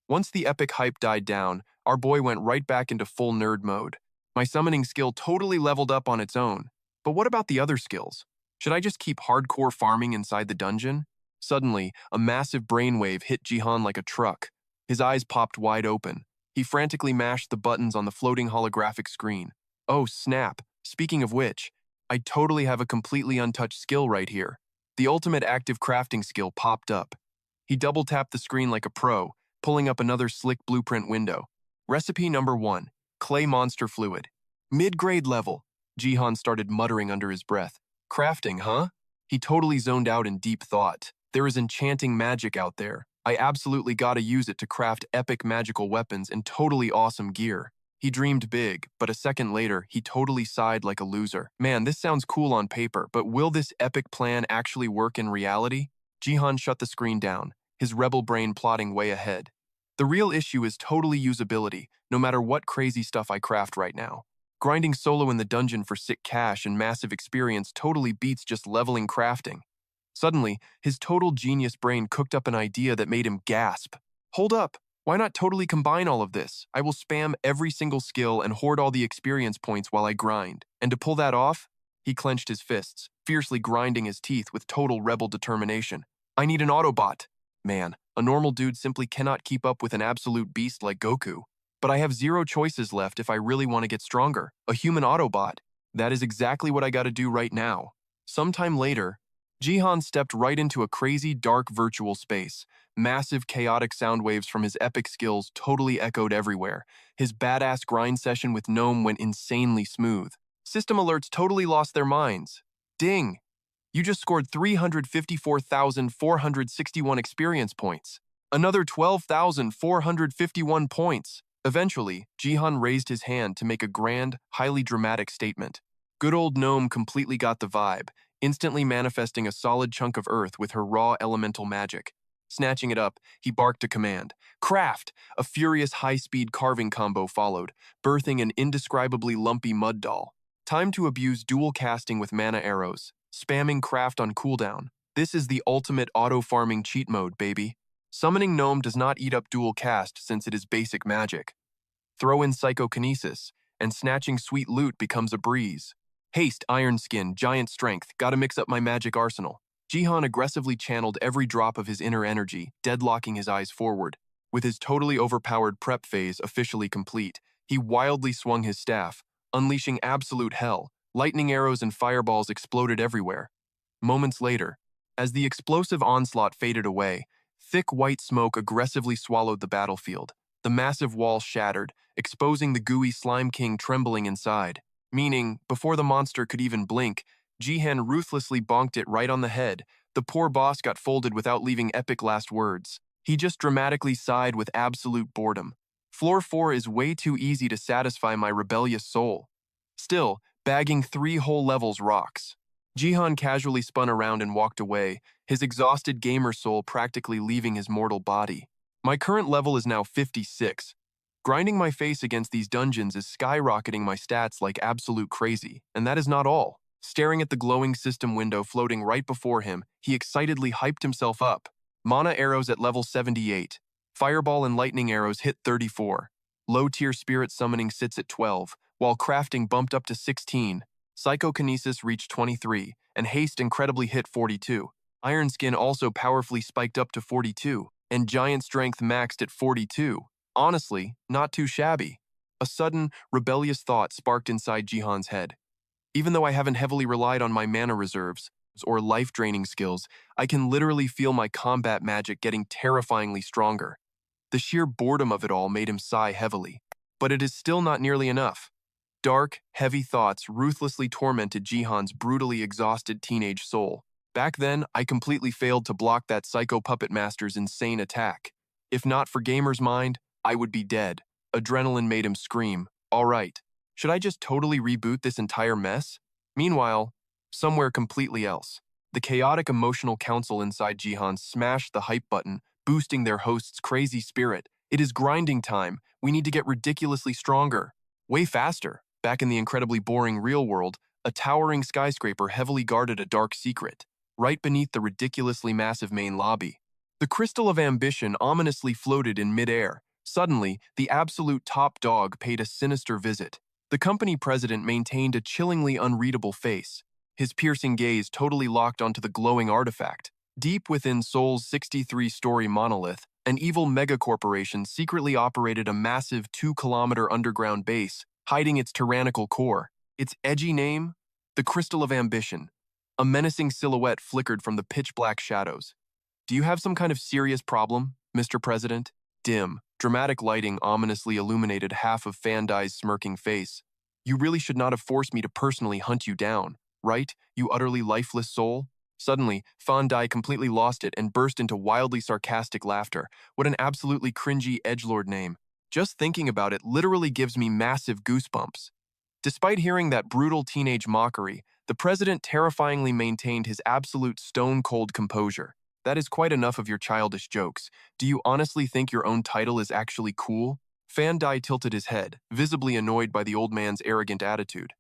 Once the epic hype died down, our boy went right back into full nerd mode. My summoning skill totally leveled up on its own. But what about the other skills? Should I just keep hardcore farming inside the dungeon? Suddenly, a massive brainwave hit Jihan like a truck. His eyes popped wide open. He frantically mashed the buttons on the floating holographic screen. Oh, snap. Speaking of which, I totally have a completely untouched skill right here. The ultimate active crafting skill popped up. He double-tapped the screen like a pro, pulling up another slick blueprint window. Recipe number 1, clay monster fluid. Mid-grade level. Jihan started muttering under his breath. Crafting, huh? He totally zoned out in deep thought. There is enchanting magic out there. I absolutely gotta use it to craft epic magical weapons and totally awesome gear. He dreamed big, but a second later, he totally sighed like a loser. Man, this sounds cool on paper, but will this epic plan actually work in reality? Jihan shut the screen down, his rebel brain plotting way ahead. The real issue is totally usability, no matter what crazy stuff I craft right now. Grinding solo in the dungeon for sick cash and massive experience totally beats just leveling crafting. Suddenly, his total genius brain cooked up an idea that made him gasp. Hold up, why not totally combine all of this? I will spam every single skill and hoard all the experience points while I grind. And to pull that off, he clenched his fists, fiercely grinding his teeth with total rebel determination. I need an Autobot. Man, a normal dude simply cannot keep up with an absolute beast like Goku. But I have zero choices left if I really want to get stronger. A human Autobot. That is exactly what I gotta do right now. Sometime later, Jihan stepped right into a crazy, dark virtual space. Massive, chaotic sound waves from his epic skills totally echoed everywhere. His badass grind session with Gnome went insanely smooth. System alerts totally lost their minds. Ding! You just scored 354,461 experience points. Another 12,451 points. Eventually, Jihan raised his hand to make a grand, highly dramatic statement. Good old Gnome completely got the vibe, instantly manifesting a solid chunk of earth with her raw elemental magic. Snatching it up, he barked a command. Craft! A furious high-speed carving combo followed, birthing an indescribably lumpy mud doll. Time to abuse dual casting with mana arrows, spamming craft on cooldown. This is the ultimate auto-farming cheat mode, baby. Summoning Gnome does not eat up dual cast since it is basic magic. Throw in psychokinesis, and snatching sweet loot becomes a breeze. Haste, iron skin, giant strength, gotta mix up my magic arsenal. Jihan aggressively channeled every drop of his inner energy, deadlocking his eyes forward. With his totally overpowered prep phase officially complete, he wildly swung his staff, unleashing absolute hell. Lightning arrows and fireballs exploded everywhere. Moments later, as the explosive onslaught faded away, thick white smoke aggressively swallowed the battlefield. The massive wall shattered, exposing the gooey Slime King trembling inside. Meaning, before the monster could even blink, Jihan ruthlessly bonked it right on the head. The poor boss got folded without leaving epic last words. He just dramatically sighed with absolute boredom. Floor 4 is way too easy to satisfy my rebellious soul. Still, bagging 3 whole levels rocks. Jihan casually spun around and walked away, his exhausted gamer soul practically leaving his mortal body. My current level is now 56. Grinding my face against these dungeons is skyrocketing my stats like absolute crazy, and that is not all. Staring at the glowing system window floating right before him, he excitedly hyped himself up. Mana arrows at level 78. Fireball and lightning arrows hit 34. Low-tier spirit summoning sits at 12, while crafting bumped up to 16. Psychokinesis reached 23, and haste incredibly hit 42. Iron Skin also powerfully spiked up to 42, and Giant Strength maxed at 42. Honestly, not too shabby. A sudden, rebellious thought sparked inside Jihan's head. Even though I haven't heavily relied on my mana reserves or life-draining skills, I can literally feel my combat magic getting terrifyingly stronger. The sheer boredom of it all made him sigh heavily. But it is still not nearly enough. Dark, heavy thoughts ruthlessly tormented Jihan's brutally exhausted teenage soul. Back then, I completely failed to block that psycho puppet master's insane attack. If not for Gamer's mind, I would be dead. Adrenaline made him scream, "All right, should I just totally reboot this entire mess?" Meanwhile, somewhere completely else, the chaotic emotional council inside Jihan smashed the hype button, boosting their host's crazy spirit. "It is grinding time. We need to get ridiculously stronger. Way faster." Back in the incredibly boring real world, a towering skyscraper heavily guarded a dark secret, right beneath the ridiculously massive main lobby. The crystal of ambition ominously floated in midair. Suddenly, the absolute top dog paid a sinister visit. The company president maintained a chillingly unreadable face, his piercing gaze totally locked onto the glowing artifact. Deep within Seoul's 63-story monolith, an evil megacorporation secretly operated a massive 2-kilometer underground base, hiding its tyrannical core. Its edgy name? The Crystal of Ambition. A menacing silhouette flickered from the pitch-black shadows. "Do you have some kind of serious problem, Mr. President?" Dim, dramatic lighting ominously illuminated half of Fandai's smirking face. "You really should not have forced me to personally hunt you down, right, you utterly lifeless soul?" Suddenly, Fandai completely lost it and burst into wildly sarcastic laughter. What an absolutely cringy edgelord name. Just thinking about it literally gives me massive goosebumps. Despite hearing that brutal teenage mockery, the president terrifyingly maintained his absolute stone-cold composure. "That is quite enough of your childish jokes. Do you honestly think your own title is actually cool?" Fandai tilted his head, visibly annoyed by the old man's arrogant attitude.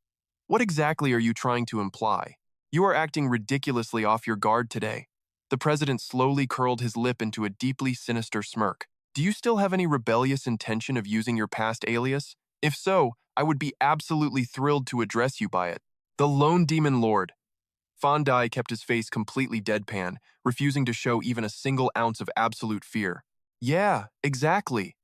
"What exactly are you trying to imply? You are acting ridiculously off your guard today." The president slowly curled his lip into a deeply sinister smirk. "Do you still have any rebellious intention of using your past alias? If so, I would be absolutely thrilled to address you by it." "The Lone Demon Lord." Fandai kept his face completely deadpan, refusing to show even a single ounce of absolute fear. "Yeah, exactly.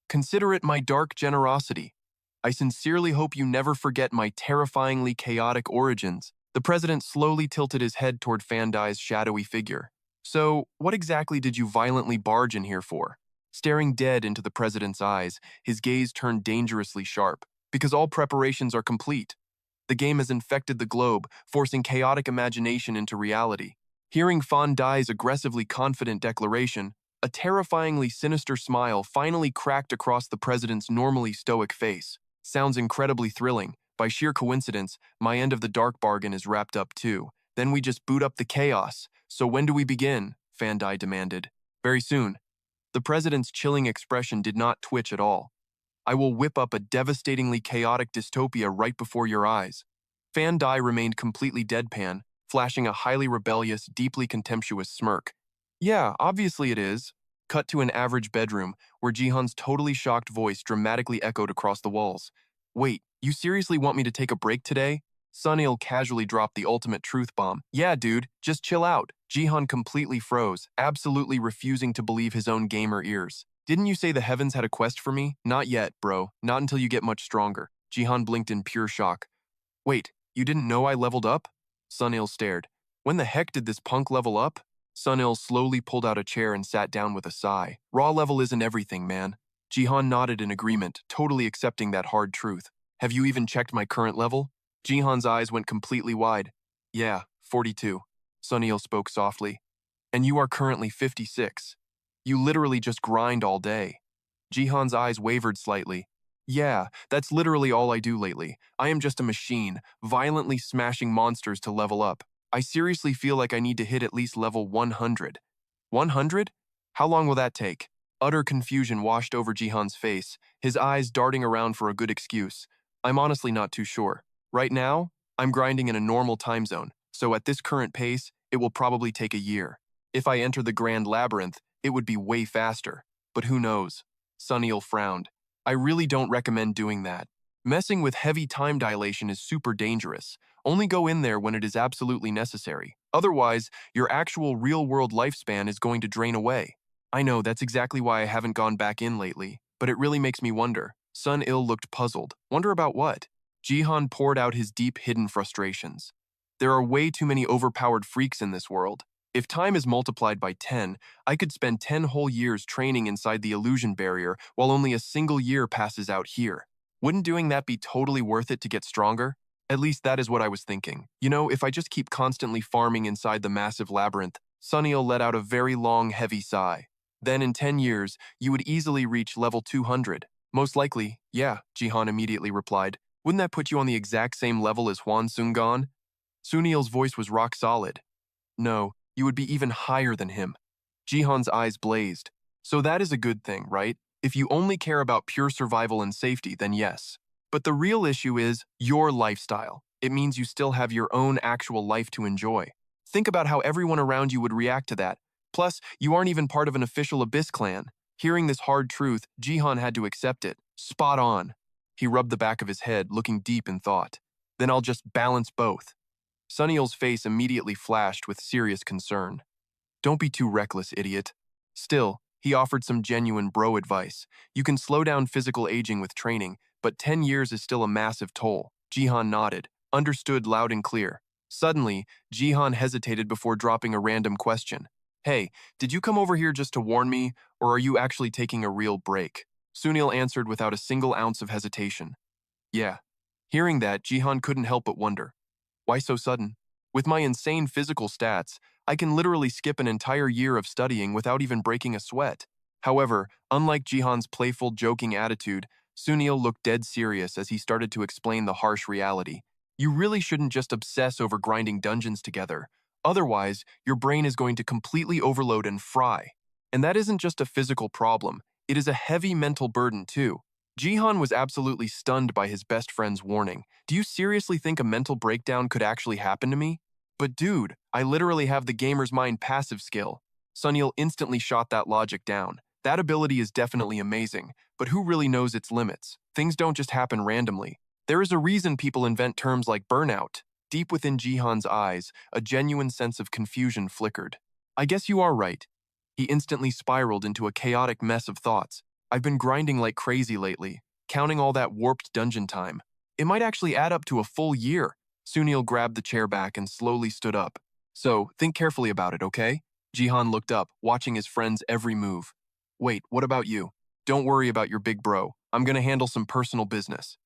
Consider it my dark generosity. I sincerely hope you never forget my terrifyingly chaotic origins." The president slowly tilted his head toward Fandai's shadowy figure. "So, what exactly did you violently barge in here for?" Staring dead into the president's eyes, his gaze turned dangerously sharp. "Because all preparations are complete. The game has infected the globe, forcing chaotic imagination into reality." Hearing Fandai's aggressively confident declaration, a terrifyingly sinister smile finally cracked across the president's normally stoic face. "Sounds incredibly thrilling. By sheer coincidence, my end of the dark bargain is wrapped up too. Then we just boot up the chaos. So when do we begin?" Fandai demanded. "Very soon." The president's chilling expression did not twitch at all. "I will whip up a devastatingly chaotic dystopia right before your eyes." Fandai remained completely deadpan, flashing a highly rebellious, deeply contemptuous smirk. "Yeah, obviously it is." Cut to an average bedroom, where Jihan's totally shocked voice dramatically echoed across the walls. "Wait, you seriously want me to take a break today?" Sunil casually dropped the ultimate truth bomb. "Yeah, dude, just chill out." Jihan completely froze, absolutely refusing to believe his own gamer ears. "Didn't you say the heavens had a quest for me?" "Not yet, bro. Not until you get much stronger." Jihan blinked in pure shock. "Wait, you didn't know I leveled up?" Sunil stared. "When the heck did this punk level up?" Sunil slowly pulled out a chair and sat down with a sigh. "Raw level isn't everything, man." Jihan nodded in agreement, totally accepting that hard truth. "Have you even checked my current level?" Jihan's eyes went completely wide. "Yeah, 42. Sunil spoke softly. "And you are currently 56. You literally just grind all day." Jihan's eyes wavered slightly. "Yeah, that's literally all I do lately. I am just a machine, violently smashing monsters to level up. I seriously feel like I need to hit at least level 100. 100? How long will that take?" Utter confusion washed over Jihan's face, his eyes darting around for a good excuse. "I'm honestly not too sure. Right now, I'm grinding in a normal time zone, so at this current pace, it will probably take a year. If I enter the Grand Labyrinth, it would be way faster. But who knows?" Sunil frowned. "I really don't recommend doing that. Messing with heavy time dilation is super dangerous. Only go in there when it is absolutely necessary. Otherwise, your actual real-world lifespan is going to drain away. I know, that's exactly why I haven't gone back in lately, but it really makes me wonder. Sun-il looked puzzled. Wonder about what? Jihan poured out his deep, hidden frustrations. There are way too many overpowered freaks in this world. If time is multiplied by 10, I could spend 10 whole years training inside the illusion barrier while only a single year passes out here. Wouldn't doing that be totally worth it to get stronger? At least that is what I was thinking. You know, if I just keep constantly farming inside the massive labyrinth, Sunil let out a very long, heavy sigh. Then in 10 years, you would easily reach level 200. Most likely, yeah, Jihan immediately replied. Wouldn't that put you on the exact same level as Hwan Sungan? Sunil's voice was rock solid. No, you would be even higher than him. Jihan's eyes blazed. So that is a good thing, right? If you only care about pure survival and safety, then yes. But the real issue is your lifestyle. It means you still have your own actual life to enjoy. Think about how everyone around you would react to that. Plus, you aren't even part of an official Abyss clan. Hearing this hard truth, Jihan had to accept it. Spot on. He rubbed the back of his head, looking deep in thought. Then I'll just balance both. Sunil's face immediately flashed with serious concern. Don't be too reckless, idiot. Still, he offered some genuine bro advice. You can slow down physical aging with training, but 10 years is still a massive toll. Jihan nodded, understood loud and clear. Suddenly, Jihan hesitated before dropping a random question. Hey, did you come over here just to warn me, or are you actually taking a real break? Sunil answered without a single ounce of hesitation. Yeah. Hearing that, Jihan couldn't help but wonder. Why so sudden? With my insane physical stats, I can literally skip an entire year of studying without even breaking a sweat. However, unlike Jihan's playful, joking attitude, Sunil looked dead serious as he started to explain the harsh reality. You really shouldn't just obsess over grinding dungeons together. Otherwise, your brain is going to completely overload and fry. And that isn't just a physical problem, it is a heavy mental burden too. Jihan was absolutely stunned by his best friend's warning. Do you seriously think a mental breakdown could actually happen to me? But dude, I literally have the gamer's mind passive skill. Sunil instantly shot that logic down. That ability is definitely amazing, but who really knows its limits? Things don't just happen randomly. There is a reason people invent terms like burnout. Deep within Jihan's eyes, a genuine sense of confusion flickered. I guess you are right. He instantly spiraled into a chaotic mess of thoughts. I've been grinding like crazy lately, counting all that warped dungeon time. It might actually add up to a full year. Sunil grabbed the chair back and slowly stood up. So, think carefully about it, okay? Jihan looked up, watching his friend's every move. Wait, what about you? Don't worry about your big bro. I'm gonna handle some personal business.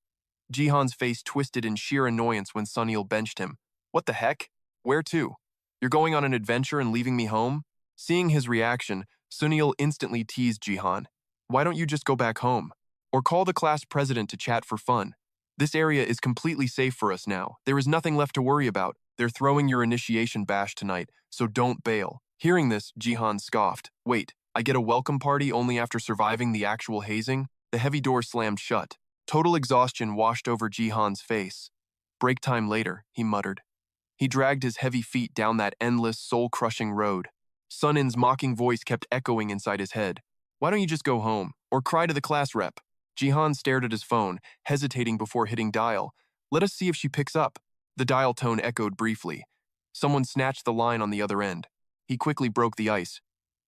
Jihan's face twisted in sheer annoyance when Sunil benched him. What the heck? Where to? You're going on an adventure and leaving me home? Seeing his reaction, Sunil instantly teased Jihan. Why don't you just go back home? Or call the class president to chat for fun. This area is completely safe for us now. There is nothing left to worry about. They're throwing your initiation bash tonight, so don't bail. Hearing this, Jihan scoffed. Wait, I get a welcome party only after surviving the actual hazing? The heavy door slammed shut. Total exhaustion washed over Jihan's face. Break time later, he muttered. He dragged his heavy feet down that endless, soul-crushing road. Sunin's mocking voice kept echoing inside his head. Why don't you just go home, or cry to the class rep? Jihan stared at his phone, hesitating before hitting dial. Let us see if she picks up. The dial tone echoed briefly. Someone snatched the line on the other end. He quickly broke the ice.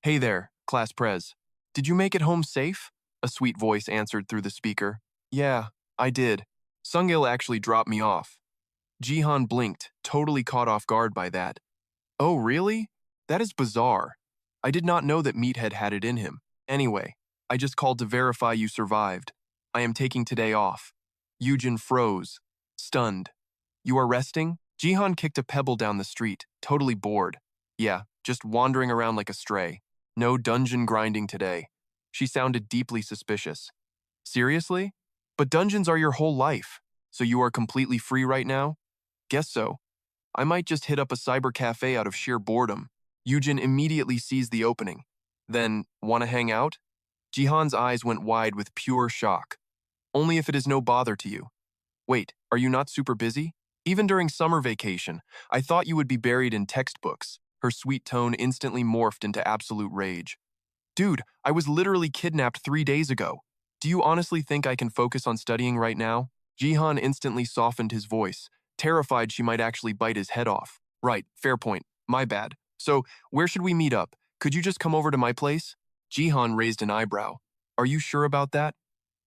Hey there, class prez. Did you make it home safe? A sweet voice answered through the speaker. Yeah, I did. Sungil actually dropped me off. Jihan blinked, totally caught off guard by that. Oh, really? That is bizarre. I did not know that Meathead had it in him. Anyway, I just called to verify you survived. I am taking today off. Yujin froze, stunned. You are resting? Jihan kicked a pebble down the street, totally bored. Yeah, just wandering around like a stray. No dungeon grinding today. She sounded deeply suspicious. Seriously? But dungeons are your whole life, so you are completely free right now? Guess so. I might just hit up a cyber cafe out of sheer boredom. Yujin immediately seized the opening. Then, wanna hang out? Jihan's eyes went wide with pure shock. Only if it is no bother to you. Wait, are you not super busy? Even during summer vacation, I thought you would be buried in textbooks. Her sweet tone instantly morphed into absolute rage. Dude, I was literally kidnapped 3 days ago. Do you honestly think I can focus on studying right now? Jihan instantly softened his voice, terrified she might actually bite his head off. Right, fair point. My bad. So, where should we meet up? Could you just come over to my place? Jihan raised an eyebrow. Are you sure about that?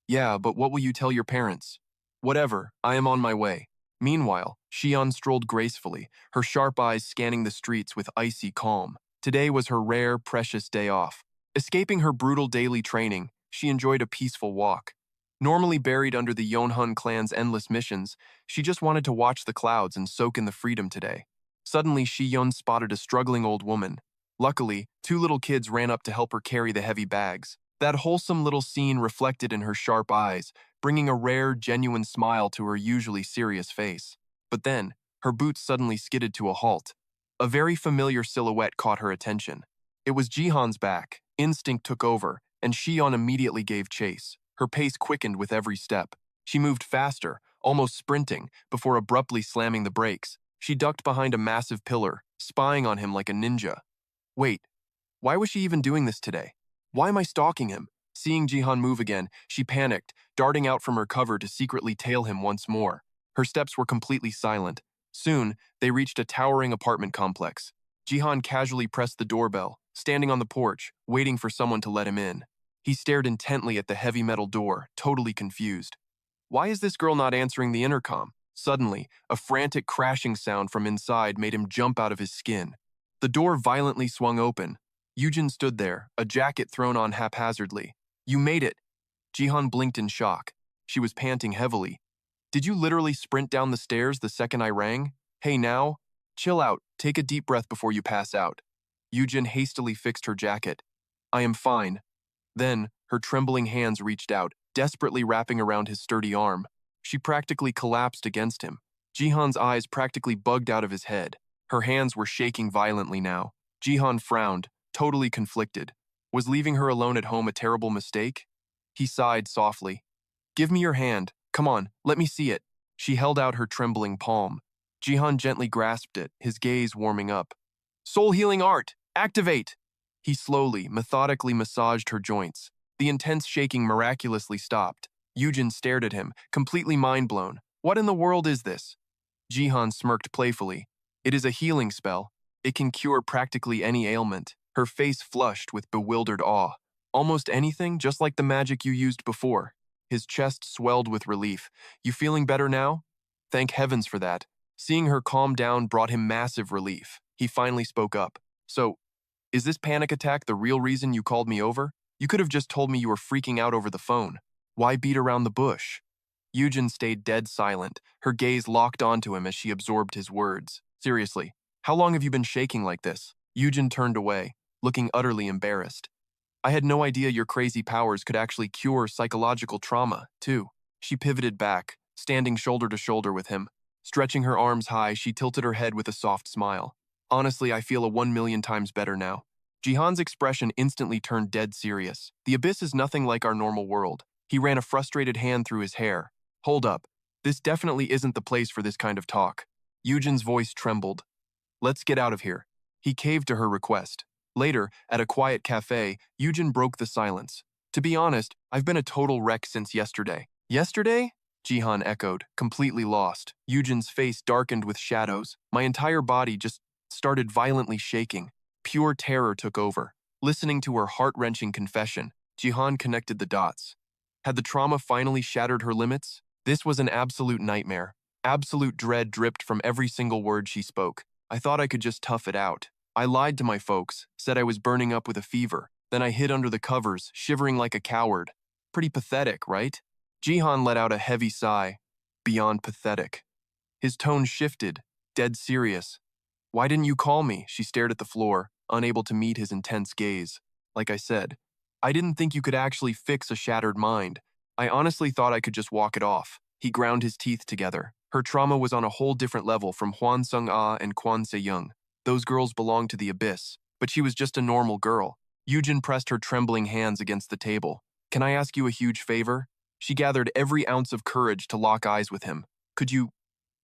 Yeah, but what will you tell your parents? Whatever, I am on my way. Meanwhile, Xian strolled gracefully, her sharp eyes scanning the streets with icy calm. Today was her rare, precious day off. Escaping her brutal daily training, she enjoyed a peaceful walk. Normally buried under the Yonhun clan's endless missions, she just wanted to watch the clouds and soak in the freedom today. Suddenly, Shiyun spotted a struggling old woman. Luckily, two little kids ran up to help her carry the heavy bags. That wholesome little scene reflected in her sharp eyes, bringing a rare, genuine smile to her usually serious face. But then, her boots suddenly skidded to a halt. A very familiar silhouette caught her attention. It was Jihan's back. Instinct took over, and Shion immediately gave chase. Her pace quickened with every step. She moved faster, almost sprinting, before abruptly slamming the brakes. She ducked behind a massive pillar, spying on him like a ninja. Wait, why was she even doing this today? Why am I stalking him? Seeing Jihan move again, she panicked, darting out from her cover to secretly tail him once more. Her steps were completely silent. Soon, they reached a towering apartment complex. Jihan casually pressed the doorbell, standing on the porch, waiting for someone to let him in. He stared intently at the heavy metal door, totally confused. Why is this girl not answering the intercom? Suddenly, a frantic crashing sound from inside made him jump out of his skin. The door violently swung open. Yujin stood there, a jacket thrown on haphazardly. You made it! Jihan blinked in shock. She was panting heavily. Did you literally sprint down the stairs the second I rang? Hey now, chill out, take a deep breath before you pass out. Yujin hastily fixed her jacket. I am fine. Then, her trembling hands reached out, desperately wrapping around his sturdy arm. She practically collapsed against him. Jihan's eyes practically bugged out of his head. Her hands were shaking violently now. Jihan frowned, totally conflicted. Was leaving her alone at home a terrible mistake? He sighed softly. Give me your hand. Come on, let me see it. She held out her trembling palm. Jihan gently grasped it, his gaze warming up. Soul healing art! Activate! He slowly, methodically massaged her joints. The intense shaking miraculously stopped. Yujin stared at him, completely mind-blown. What in the world is this? Jihan smirked playfully. It is a healing spell. It can cure practically any ailment. Her face flushed with bewildered awe. Almost anything, just like the magic you used before. His chest swelled with relief. You feeling better now? Thank heavens for that. Seeing her calm down brought him massive relief. He finally spoke up. So, is this panic attack the real reason you called me over? You could have just told me you were freaking out over the phone. Why beat around the bush? Yujin stayed dead silent, her gaze locked onto him as she absorbed his words. Seriously, how long have you been shaking like this? Yujin turned away, looking utterly embarrassed. I had no idea your crazy powers could actually cure psychological trauma, too. She pivoted back, standing shoulder to shoulder with him. Stretching her arms high, she tilted her head with a soft smile. Honestly, I feel a 1,000,000 times better now. Jihan's expression instantly turned dead serious. The abyss is nothing like our normal world. He ran a frustrated hand through his hair. Hold up. This definitely isn't the place for this kind of talk. Yujin's voice trembled. Let's get out of here. He caved to her request. Later, at a quiet cafe, Yujin broke the silence. To be honest, I've been a total wreck since yesterday. Yesterday? Jihan echoed, completely lost. Yujin's face darkened with shadows. My entire body just started violently shaking. Pure terror took over. Listening to her heart-wrenching confession, Jihan connected the dots. Had the trauma finally shattered her limits? This was an absolute nightmare. Absolute dread dripped from every single word she spoke. I thought I could just tough it out. I lied to my folks, said I was burning up with a fever. Then I hid under the covers, shivering like a coward. Pretty pathetic, right? Jihan let out a heavy sigh. Beyond pathetic. His tone shifted, dead serious. Why didn't you call me? She stared at the floor, unable to meet his intense gaze. Like I said, I didn't think you could actually fix a shattered mind. I honestly thought I could just walk it off. He ground his teeth together. Her trauma was on a whole different level from Hwan Sung-ah and Kwon Se-young. Those girls belonged to the abyss, but she was just a normal girl. Yujin pressed her trembling hands against the table. Can I ask you a huge favor? She gathered every ounce of courage to lock eyes with him. Could you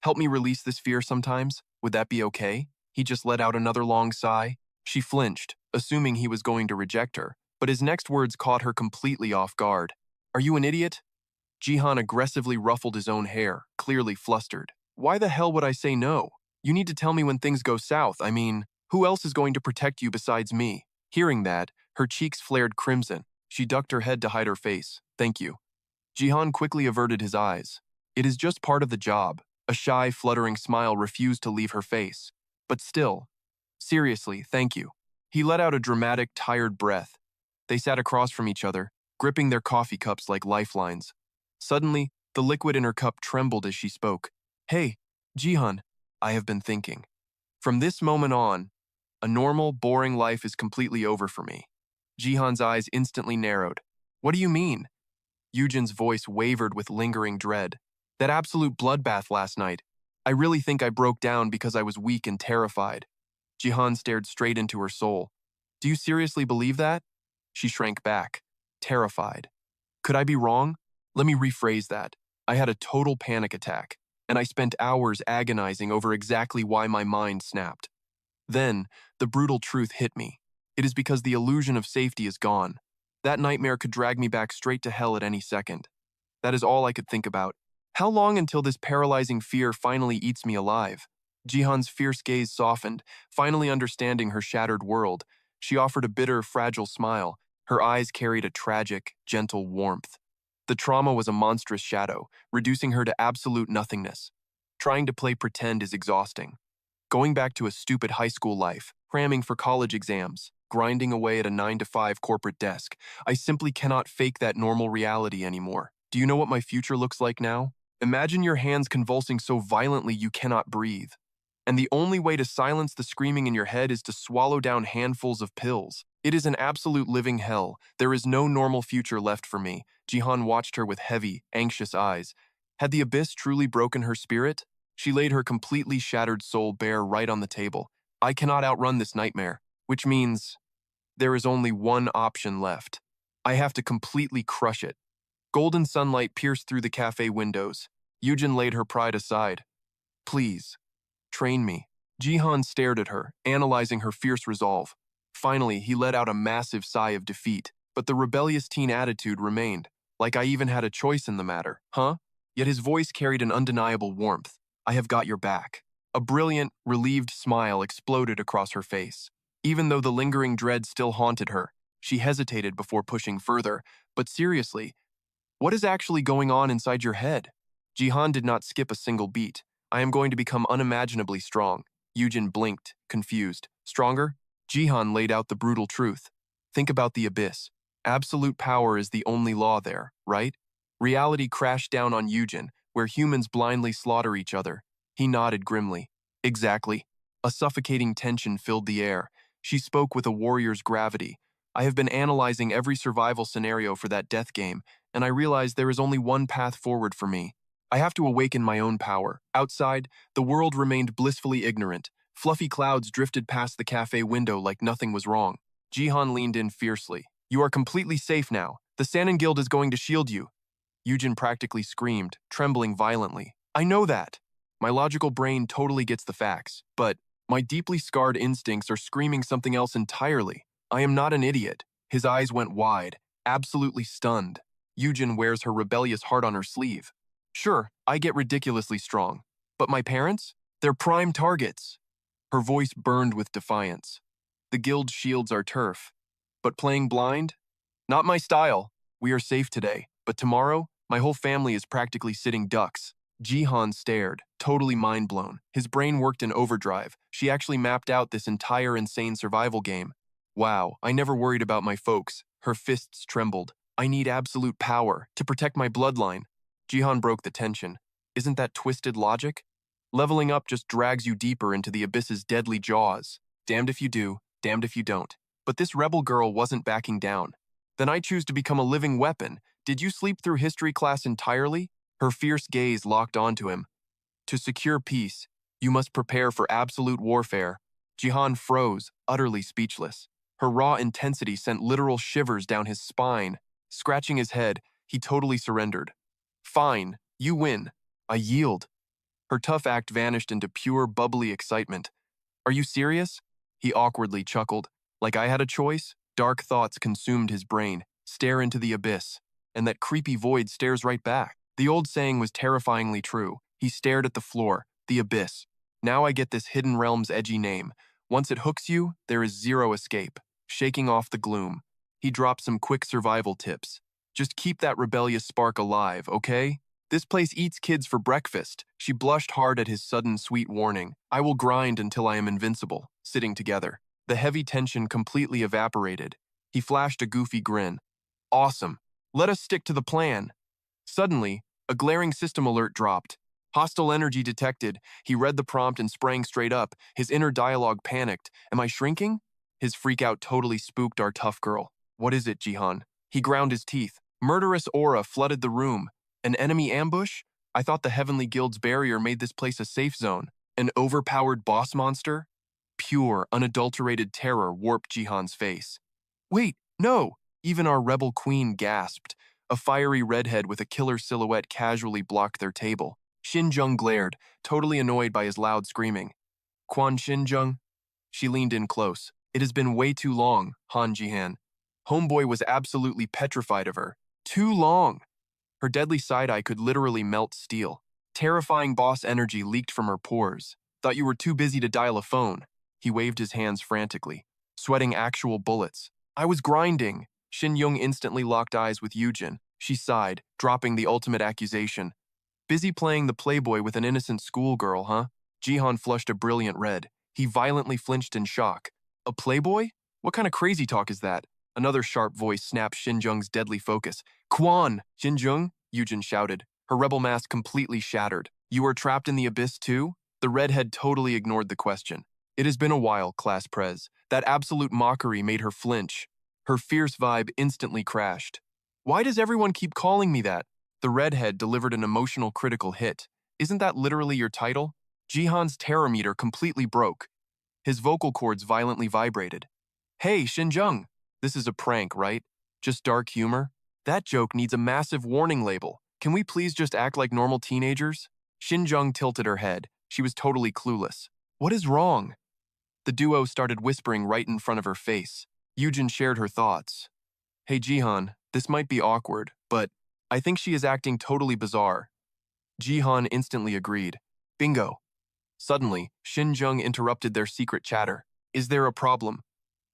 help me release this fear sometimes? Would that be okay? He just let out another long sigh. She flinched, assuming he was going to reject her, but his next words caught her completely off guard. Are you an idiot? Jihan aggressively ruffled his own hair, clearly flustered. Why the hell would I say no? You need to tell me when things go south. I mean, Who else is going to protect you besides me? Hearing that, her cheeks flared crimson. She ducked her head to hide her face. Thank you. Jihan quickly averted his eyes. It is just part of the job. A shy, fluttering smile refused to leave her face. But still, seriously, thank you. He let out a dramatic, tired breath. They sat across from each other, gripping their coffee cups like lifelines. Suddenly, the liquid in her cup trembled as she spoke. Hey, Jihan, I have been thinking. From this moment on, a normal, boring life is completely over for me. Jihan's eyes instantly narrowed. What do you mean? Eugen's voice wavered with lingering dread. That absolute bloodbath last night. I really think I broke down because I was weak and terrified. Jihan stared straight into her soul. Do you seriously believe that? She shrank back, terrified. Could I be wrong? Let me rephrase that. I had a total panic attack, and I spent hours agonizing over exactly why my mind snapped. Then, the brutal truth hit me. It is because the illusion of safety is gone. That nightmare could drag me back straight to hell at any second. That is all I could think about. How long until this paralyzing fear finally eats me alive? Jihan's fierce gaze softened, finally understanding her shattered world. She offered a bitter, fragile smile. Her eyes carried a tragic, gentle warmth. The trauma was a monstrous shadow, reducing her to absolute nothingness. Trying to play pretend is exhausting. Going back to a stupid high school life, cramming for college exams, grinding away at a 9-to-5 corporate desk, I simply cannot fake that normal reality anymore. Do you know what my future looks like now? Imagine your hands convulsing so violently you cannot breathe. And the only way to silence the screaming in your head is to swallow down handfuls of pills. It is an absolute living hell. There is no normal future left for me. Jihan watched her with heavy, anxious eyes. Had the abyss truly broken her spirit? She laid her completely shattered soul bare right on the table. I cannot outrun this nightmare, which means there is only one option left. I have to completely crush it. Golden sunlight pierced through the cafe windows. Eugen laid her pride aside. Please, train me. Jihan stared at her, analyzing her fierce resolve. Finally, he let out a massive sigh of defeat, but the rebellious teen attitude remained, like I even had a choice in the matter, huh? Yet his voice carried an undeniable warmth. I have got your back. A brilliant, relieved smile exploded across her face. Even though the lingering dread still haunted her, she hesitated before pushing further. But seriously, what is actually going on inside your head? Jihan did not skip a single beat. I am going to become unimaginably strong. Eugen blinked, confused. Stronger? Jihan laid out the brutal truth. Think about the abyss. Absolute power is the only law there, right? Reality crashed down on Eugen, where humans blindly slaughter each other. He nodded grimly. Exactly. A suffocating tension filled the air. She spoke with a warrior's gravity. I have been analyzing every survival scenario for that death game, and I realize there is only one path forward for me. I have to awaken my own power. Outside, the world remained blissfully ignorant. Fluffy clouds drifted past the cafe window like nothing was wrong. Jihan leaned in fiercely. You are completely safe now. The Sanin Guild is going to shield you. Eugen practically screamed, trembling violently. I know that. My logical brain totally gets the facts, but my deeply scarred instincts are screaming something else entirely. I am not an idiot. His eyes went wide, absolutely stunned. Eugen wears her rebellious heart on her sleeve. Sure, I get ridiculously strong. But my parents? They're prime targets. Her voice burned with defiance. The guild shields our turf. But playing blind? Not my style. We are safe today, but tomorrow, my whole family is practically sitting ducks. Jihan stared, totally mind-blown. His brain worked in overdrive. She actually mapped out this entire insane survival game. Wow, I never worried about my folks. Her fists trembled. I need absolute power to protect my bloodline. Jihan broke the tension. Isn't that twisted logic? Leveling up just drags you deeper into the abyss's deadly jaws. Damned if you do, damned if you don't. But this rebel girl wasn't backing down. Then I choose to become a living weapon. Did you sleep through history class entirely? Her fierce gaze locked onto him. To secure peace, you must prepare for absolute warfare. Jihan froze, utterly speechless. Her raw intensity sent literal shivers down his spine. Scratching his head, he totally surrendered. Fine, you win. I yield. Her tough act vanished into pure, bubbly excitement. Are you serious? He awkwardly chuckled. Like I had a choice? Dark thoughts consumed his brain. Stare into the abyss. And that creepy void stares right back. The old saying was terrifyingly true. He stared at the floor, the abyss. Now I get this hidden realm's edgy name. Once it hooks you, there is zero escape. Shaking off the gloom, he dropped some quick survival tips. Just keep that rebellious spark alive, okay? This place eats kids for breakfast. She blushed hard at his sudden sweet warning. I will grind until I am invincible, sitting together. The heavy tension completely evaporated. He flashed a goofy grin. Awesome. Let us stick to the plan. Suddenly, a glaring system alert dropped. Hostile energy detected. He read the prompt and sprang straight up. His inner dialogue panicked. Am I shrinking? His freak-out totally spooked our tough girl. What is it, Jihan? He ground his teeth. Murderous aura flooded the room. An enemy ambush? I thought the Heavenly Guild's barrier made this place a safe zone. An overpowered boss monster? Pure, unadulterated terror warped Jihan's face. Wait, no! Even our rebel queen gasped. A fiery redhead with a killer silhouette casually blocked their table. Xinjung glared, totally annoyed by his loud screaming. Quan Xinjung? She leaned in close. It has been way too long, Han Jihan. Homeboy was absolutely petrified of her. Too long! Her deadly side-eye could literally melt steel. Terrifying boss energy leaked from her pores. Thought you were too busy to dial a phone. He waved his hands frantically, sweating actual bullets. I was grinding. Shin Yung instantly locked eyes with Yujin. She sighed, dropping the ultimate accusation. Busy playing the playboy with an innocent schoolgirl, huh? Jihan flushed a brilliant red. He violently flinched in shock. A playboy? What kind of crazy talk is that? Another sharp voice snapped Xinjung's deadly focus. Quan! Xinjung? Yujin shouted. Her rebel mask completely shattered. You are trapped in the abyss too? The redhead totally ignored the question. It has been a while, Class Prez. That absolute mockery made her flinch. Her fierce vibe instantly crashed. Why does everyone keep calling me that? The redhead delivered an emotional critical hit. Isn't that literally your title? Jihan's terror meter completely broke. His vocal cords violently vibrated. Hey, Xinjung! This is a prank, right? Just dark humor? That joke needs a massive warning label. Can we please just act like normal teenagers? Xinjung tilted her head. She was totally clueless. What is wrong? The duo started whispering right in front of her face. Yujin shared her thoughts. Hey Jihan, this might be awkward, but I think she is acting totally bizarre. Jihan instantly agreed. Bingo. Suddenly, Xinjung interrupted their secret chatter. Is there a problem?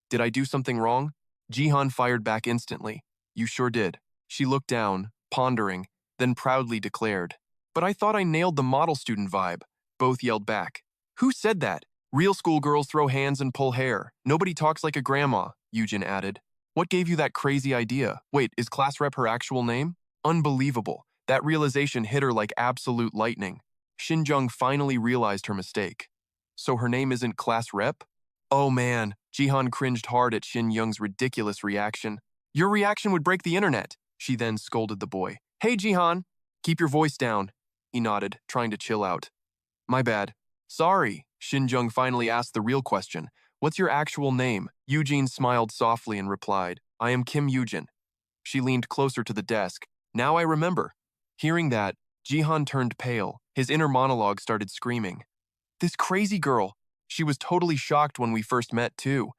Did I do something wrong? Jihan fired back instantly. You sure did. She looked down, pondering, then proudly declared. But I thought I nailed the model student vibe. Both yelled back. Who said that? Real schoolgirls throw hands and pull hair. Nobody talks like a grandma, Yujin added. What gave you that crazy idea? Wait, is class rep her actual name? Unbelievable. That realization hit her like absolute lightning. Xinjung finally realized her mistake. So her name isn't class rep? Oh man, Jihan cringed hard at Xinjung's ridiculous reaction. Your reaction would break the internet. She then scolded the boy. Hey Jihan, keep your voice down. He nodded, trying to chill out. My bad. Sorry. Xinjung finally asked the real question. What's your actual name? Eugene smiled softly and replied, I am Kim Yujin. She leaned closer to the desk. Now I remember. Hearing that, Jihan turned pale. His inner monologue started screaming. This crazy girl. She was totally shocked when we first met, too.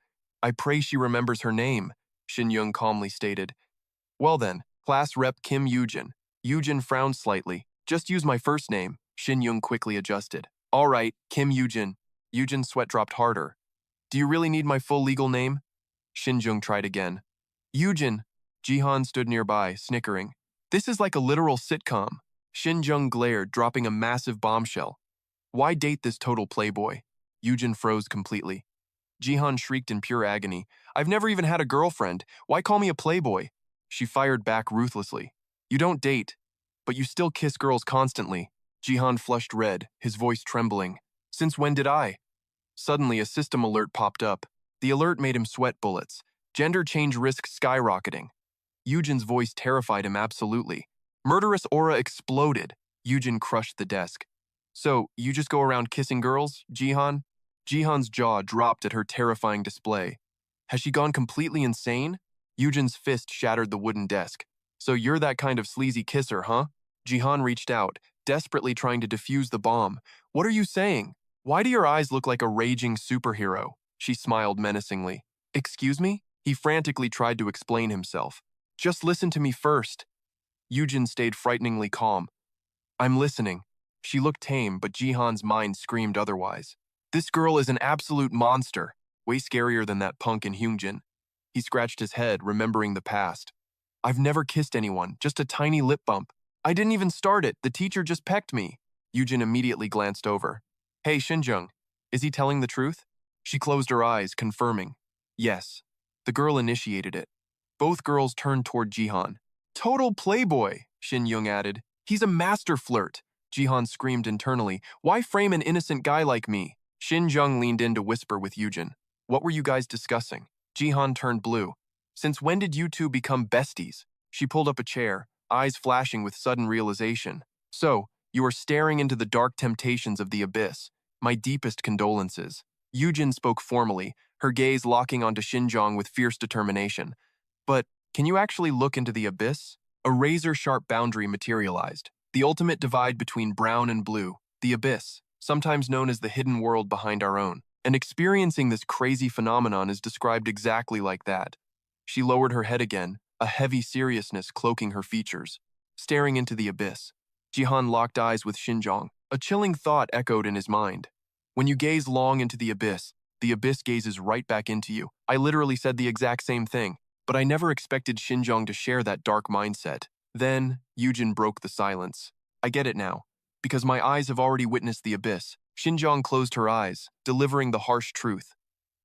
I pray she remembers her name, Xinjung calmly stated. Well then, class rep Kim Yujin. Yujin frowned slightly. Just use my first name, Xinjung quickly adjusted. All right, Kim Yujin. Yujin's sweat dropped harder. Do you really need my full legal name? Xinjung tried again. Yujin. Jihan stood nearby, snickering. This is like a literal sitcom. Xinjung glared, dropping a massive bombshell. Why date this total playboy? Yujin froze completely. Jihan shrieked in pure agony. I've never even had a girlfriend. Why call me a playboy? She fired back ruthlessly. You don't date, but you still kiss girls constantly. Jihan flushed red, his voice trembling. Since when did I? Suddenly, a system alert popped up. The alert made him sweat bullets. Gender change risk skyrocketing. Yujin's voice terrified him absolutely. Murderous aura exploded. Yujin crushed the desk. So, you just go around kissing girls, Jihan? Jihan's jaw dropped at her terrifying display. Has she gone completely insane? Yujin's fist shattered the wooden desk. So you're that kind of sleazy kisser, huh? Jihan reached out, desperately trying to defuse the bomb. What are you saying? Why do your eyes look like a raging superhero? She smiled menacingly. Excuse me? He frantically tried to explain himself. Just listen to me first. Yujin stayed frighteningly calm. I'm listening. She looked tame, but Jihan's mind screamed otherwise. This girl is an absolute monster, way scarier than that punk in Hyungjin. He scratched his head, remembering the past. I've never kissed anyone, just a tiny lip bump. I didn't even start it, the teacher just pecked me. Yujin immediately glanced over. Hey, Shinjung, is he telling the truth? She closed her eyes, confirming. Yes. The girl initiated it. Both girls turned toward Jihan. Total playboy, Shin Young added. He's a master flirt. Jihan screamed internally. Why frame an innocent guy like me? Shin Jung leaned in to whisper with Yujin. What were you guys discussing? Jihan turned blue. Since when did you two become besties? She pulled up a chair, eyes flashing with sudden realization. So, you are staring into the dark temptations of the abyss. My deepest condolences. Yujin spoke formally, her gaze locking onto Shinjong with fierce determination. But, can you actually look into the abyss? A razor-sharp boundary materialized. The ultimate divide between brown and blue. The abyss, sometimes known as the hidden world behind our own. And experiencing this crazy phenomenon is described exactly like that. She lowered her head again, a heavy seriousness cloaking her features. Staring into the abyss, Jihan locked eyes with Shinjong. A chilling thought echoed in his mind. When you gaze long into the abyss gazes right back into you. I literally said the exact same thing, but I never expected Shinjong to share that dark mindset. Then, Yujin broke the silence. I get it now. Because my eyes have already witnessed the abyss. Shinjong closed her eyes, delivering the harsh truth.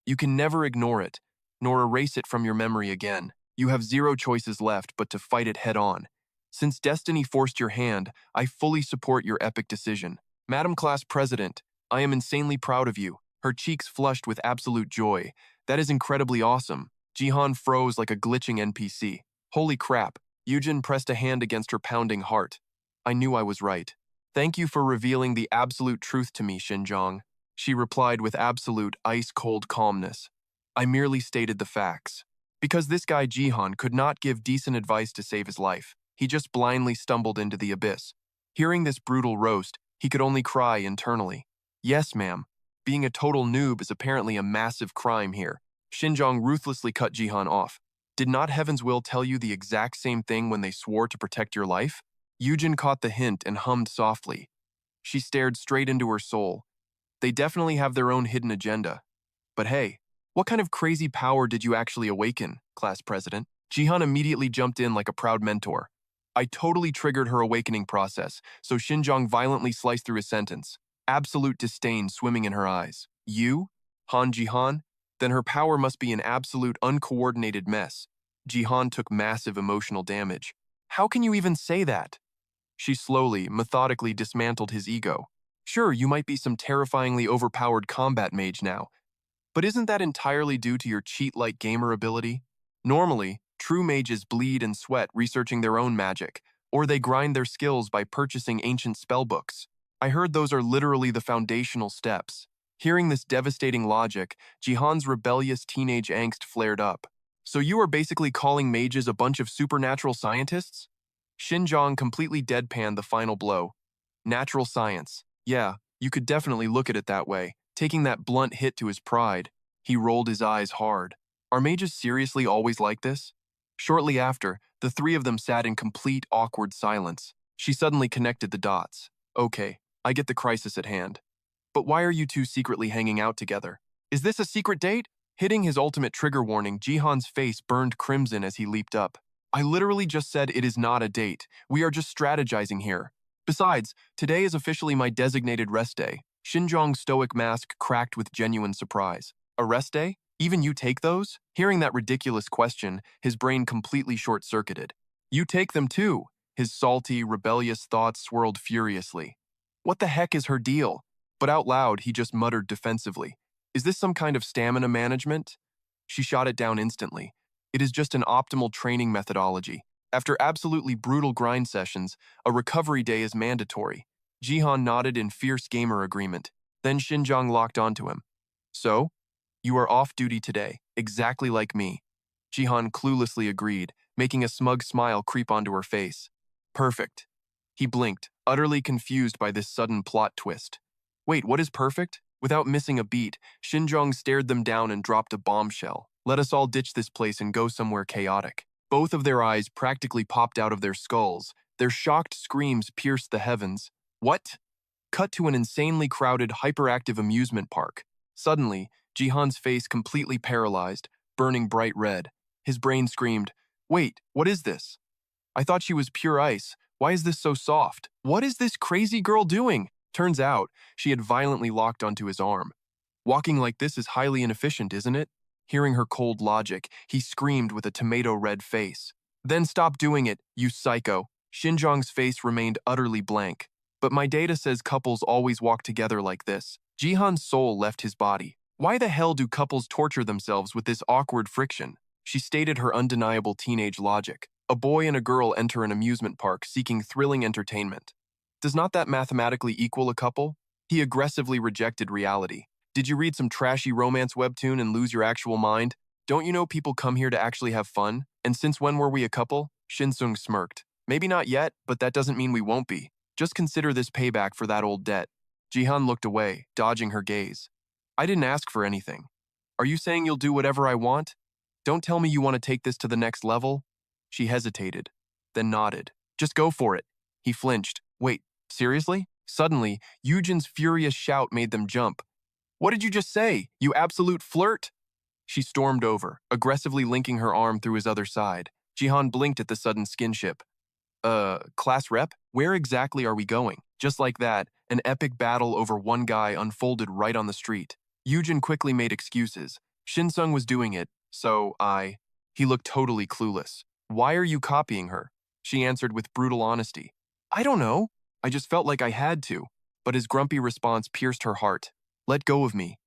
You can never ignore it, nor erase it from your memory again. You have zero choices left but to fight it head-on. Since destiny forced your hand, I fully support your epic decision. Madam Class President, I am insanely proud of you. Her cheeks flushed with absolute joy. That is incredibly awesome. Jihan froze like a glitching NPC. Holy crap. Yujin pressed a hand against her pounding heart. I knew I was right. Thank you for revealing the absolute truth to me, Shinjong. She replied with absolute ice-cold calmness. I merely stated the facts. Because this guy Jihan could not give decent advice to save his life. He just blindly stumbled into the abyss. Hearing this brutal roast, he could only cry internally. Yes, ma'am. Being a total noob is apparently a massive crime here. Shinjong ruthlessly cut Jihan off. Did not Heaven's Will tell you the exact same thing when they swore to protect your life? Yujin caught the hint and hummed softly. She stared straight into her soul. They definitely have their own hidden agenda. But hey, what kind of crazy power did you actually awaken, class president? Jihan immediately jumped in like a proud mentor. I totally triggered her awakening process, so Shinjong violently sliced through his sentence. Absolute disdain swimming in her eyes. You? Han Jihan? Then her power must be an absolute uncoordinated mess. Jihan took massive emotional damage. How can you even say that? She slowly, methodically dismantled his ego. Sure, you might be some terrifyingly overpowered combat mage now, but isn't that entirely due to your cheat-like gamer ability? Normally, true mages bleed and sweat researching their own magic, or they grind their skills by purchasing ancient spellbooks. I heard those are literally the foundational steps. Hearing this devastating logic, Jihan's rebellious teenage angst flared up. So you are basically calling mages a bunch of supernatural scientists? Shinjong completely deadpanned the final blow. Natural science. Yeah, you could definitely look at it that way. Taking that blunt hit to his pride, he rolled his eyes hard. Are mages seriously always like this? Shortly after, the three of them sat in complete awkward silence. She suddenly connected the dots. Okay, I get the crisis at hand. But why are you two secretly hanging out together? Is this a secret date? Hitting his ultimate trigger warning, Jihan's face burned crimson as he leaped up. I literally just said it is not a date. We are just strategizing here. Besides, today is officially my designated rest day. Shinjong's stoic mask cracked with genuine surprise. A rest day? Even you take those? Hearing that ridiculous question, his brain completely short-circuited. You take them too. His salty, rebellious thoughts swirled furiously. What the heck is her deal? But out loud, he just muttered defensively. Is this some kind of stamina management? She shot it down instantly. It is just an optimal training methodology. After absolutely brutal grind sessions, a recovery day is mandatory. Jihan nodded in fierce gamer agreement. Then Shinjong locked onto him. So? You are off duty today, exactly like me. Jihan cluelessly agreed, making a smug smile creep onto her face. Perfect. He blinked, utterly confused by this sudden plot twist. Wait, what is perfect? Without missing a beat, Shinjong stared them down and dropped a bombshell. Let us all ditch this place and go somewhere chaotic. Both of their eyes practically popped out of their skulls. Their shocked screams pierced the heavens. What? Cut to an insanely crowded, hyperactive amusement park. Suddenly, Jihan's face completely paralyzed, burning bright red. His brain screamed, "Wait, what is this? I thought she was pure ice. Why is this so soft? What is this crazy girl doing?" Turns out, she had violently locked onto his arm. Walking like this is highly inefficient, isn't it? Hearing her cold logic, he screamed with a tomato-red face. Then stop doing it, you psycho. Xinjiang's face remained utterly blank. But my data says couples always walk together like this. Jihan's soul left his body. Why the hell do couples torture themselves with this awkward friction? She stated her undeniable teenage logic. A boy and a girl enter an amusement park seeking thrilling entertainment. Does not that mathematically equal a couple? He aggressively rejected reality. Did you read some trashy romance webtoon and lose your actual mind? Don't you know people come here to actually have fun? And since when were we a couple? Shinsung smirked. Maybe not yet, but that doesn't mean we won't be. Just consider this payback for that old debt. Jihan looked away, dodging her gaze. I didn't ask for anything. Are you saying you'll do whatever I want? Don't tell me you want to take this to the next level? She hesitated, then nodded. Just go for it. He flinched. Wait, seriously? Suddenly, Yujin's furious shout made them jump. What did you just say, you absolute flirt? She stormed over, aggressively linking her arm through his other side. Jihan blinked at the sudden skinship. Class rep? Where exactly are we going? Just like that, an epic battle over one guy unfolded right on the street. Yujin quickly made excuses. Shinsung was doing it, so He looked totally clueless. Why are you copying her? She answered with brutal honesty. I don't know. I just felt like I had to. But his grumpy response pierced her heart. Let go of me.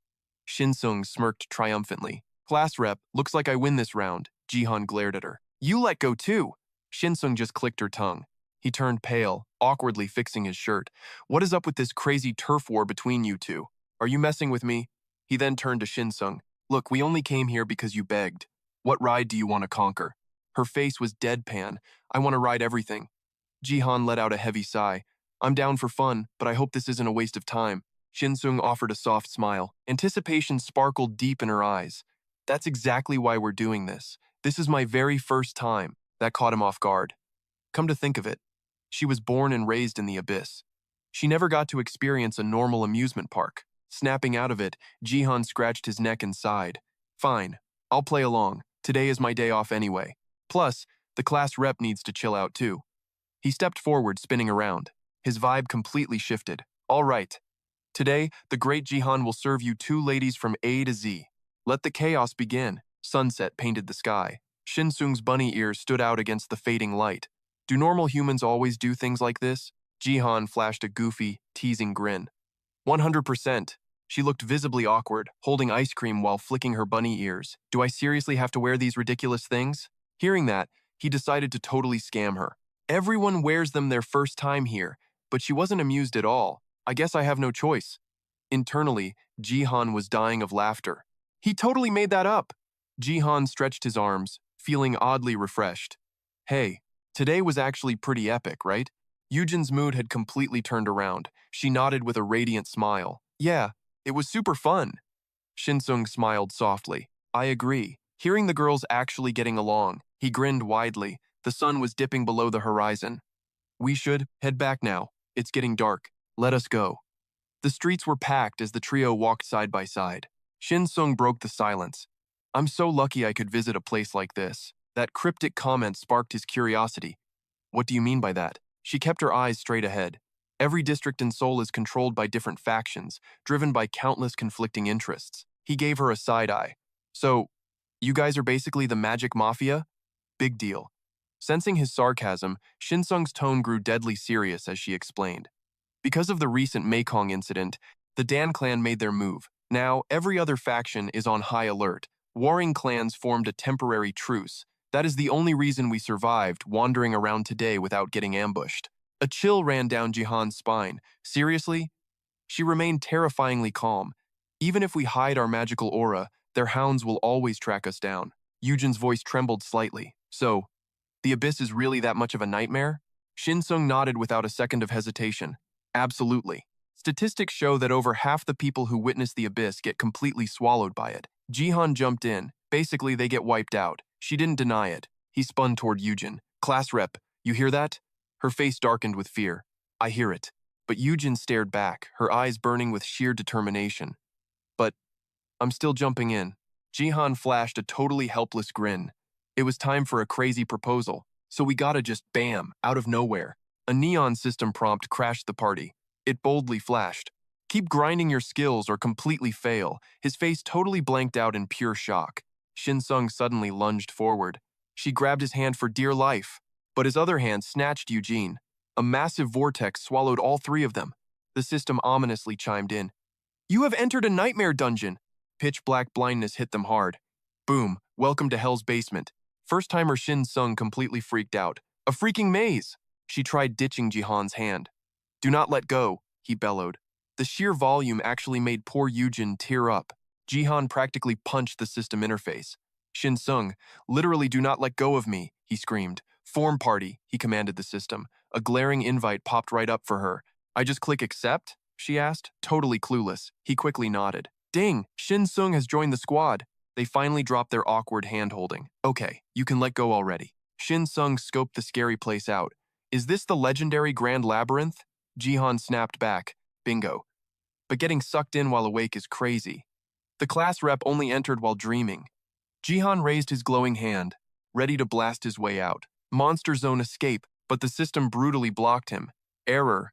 Shinsung smirked triumphantly. Class rep, looks like I win this round. Jihan glared at her. You let go too. Shinsung just clicked her tongue. He turned pale, awkwardly fixing his shirt. What is up with this crazy turf war between you two? Are you messing with me? He then turned to Shinsung. Look, we only came here because you begged. What ride do you want to conquer? Her face was deadpan. I want to ride everything. Jihan let out a heavy sigh. I'm down for fun, but I hope this isn't a waste of time. Shinsung offered a soft smile. Anticipation sparkled deep in her eyes. That's exactly why we're doing this. This is my very first time. That caught him off guard. Come to think of it, she was born and raised in the abyss. She never got to experience a normal amusement park. Snapping out of it, Jihan scratched his neck and sighed. Fine, I'll play along. Today is my day off anyway. Plus, the class rep needs to chill out too. He stepped forward, spinning around. His vibe completely shifted. All right. Today, the great Jihan will serve you two ladies from A to Z. Let the chaos begin. Sunset painted the sky. Shinsung's bunny ears stood out against the fading light. Do normal humans always do things like this? Jihan flashed a goofy, teasing grin. 100%. She looked visibly awkward, holding ice cream while flicking her bunny ears. Do I seriously have to wear these ridiculous things? Hearing that, he decided to totally scam her. Everyone wears them their first time here, but she wasn't amused at all. I guess I have no choice. Internally, Jihan was dying of laughter. He totally made that up. Jihan stretched his arms, feeling oddly refreshed. Hey, today was actually pretty epic, right? Yujin's mood had completely turned around. She nodded with a radiant smile. Yeah, it was super fun. Shinsung smiled softly. I agree. Hearing the girls actually getting along, he grinned widely. The sun was dipping below the horizon. We should head back now. It's getting dark. Let us go. The streets were packed as the trio walked side by side. Shinsung broke the silence. I'm so lucky I could visit a place like this. That cryptic comment sparked his curiosity. What do you mean by that? She kept her eyes straight ahead. Every district in Seoul is controlled by different factions, driven by countless conflicting interests. He gave her a side eye. So, you guys are basically the magic mafia? Big deal. Sensing his sarcasm, Shinsung's tone grew deadly serious as she explained. Because of the recent Mekong incident, the Dan clan made their move. Now, every other faction is on high alert. Warring clans formed a temporary truce. That is the only reason we survived, wandering around today without getting ambushed. A chill ran down Jihan's spine. Seriously? She remained terrifyingly calm. Even if we hide our magical aura, their hounds will always track us down. Yujin's voice trembled slightly. So, the abyss is really that much of a nightmare? Shinsung nodded without a second of hesitation. Absolutely. Statistics show that over half the people who witness the abyss get completely swallowed by it. Jihan jumped in. Basically, they get wiped out. She didn't deny it. He spun toward Yujin. Class rep, you hear that? Her face darkened with fear. I hear it. But Yujin stared back, her eyes burning with sheer determination. But I'm still jumping in. Jihan flashed a totally helpless grin. It was time for a crazy proposal, so we gotta just bam, out of nowhere. A neon system prompt crashed the party. It boldly flashed. Keep grinding your skills or completely fail. His face totally blanked out in pure shock. Shinsung suddenly lunged forward. She grabbed his hand for dear life, but his other hand snatched Eugene. A massive vortex swallowed all three of them. The system ominously chimed in. You have entered a nightmare dungeon. Pitch black blindness hit them hard. Boom, welcome to Hell's Basement. First-timer Shin Sung completely freaked out. A freaking maze! She tried ditching Jihan's hand. Do not let go, he bellowed. The sheer volume actually made poor Yujin tear up. Jihan practically punched the system interface. Shin Sung, literally do not let go of me, he screamed. Form party, he commanded the system. A glaring invite popped right up for her. I just click accept? She asked, totally clueless. He quickly nodded. Ding, Shin Sung has joined the squad. They finally dropped their awkward hand-holding. Okay, you can let go already. Shin Sung scoped the scary place out. Is this the legendary Grand Labyrinth? Jihan snapped back. Bingo. But getting sucked in while awake is crazy. The class rep only entered while dreaming. Jihan raised his glowing hand, ready to blast his way out. Monster Zone escape, but the system brutally blocked him. Error.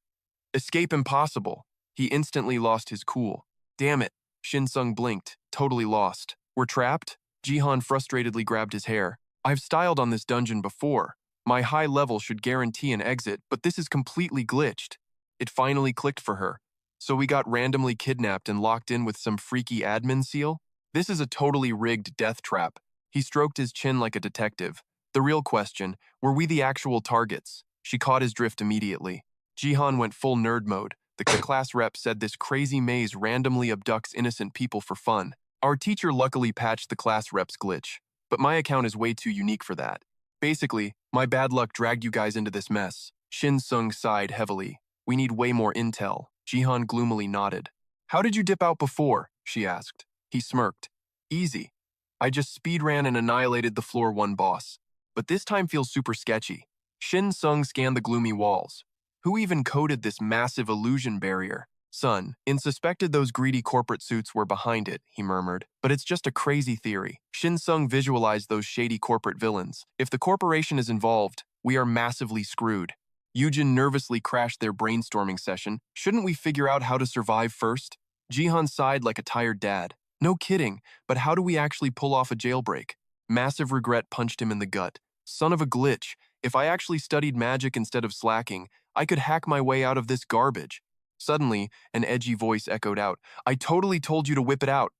Escape impossible. He instantly lost his cool. Damn it. Shinsung blinked, totally lost. We're trapped? Jihan frustratedly grabbed his hair. I've styled on this dungeon before. My high level should guarantee an exit, but this is completely glitched. It finally clicked for her. So we got randomly kidnapped and locked in with some freaky admin seal? This is a totally rigged death trap. He stroked his chin like a detective. The real question, were we the actual targets? She caught his drift immediately. Jihan went full nerd mode. The class rep said this crazy maze randomly abducts innocent people for fun. Our teacher luckily patched the class rep's glitch, but my account is way too unique for that. Basically, my bad luck dragged you guys into this mess. Shin Sung sighed heavily. We need way more intel. Jihan gloomily nodded. How did you dip out before? She asked. He smirked. Easy. I just speedran and annihilated the floor 1 boss. But this time feels super sketchy. Shin Sung scanned the gloomy walls. Who even coded this massive illusion barrier? Son, suspected those greedy corporate suits were behind it, he murmured. But it's just a crazy theory. Shin Sung visualized those shady corporate villains. If the corporation is involved, we are massively screwed. Yujin nervously crashed their brainstorming session. Shouldn't we figure out how to survive first? Jihan sighed like a tired dad. No kidding, but how do we actually pull off a jailbreak? Massive regret punched him in the gut. Son of a glitch. If I actually studied magic instead of slacking, I could hack my way out of this garbage. Suddenly, an edgy voice echoed out. I totally told you to whip it out.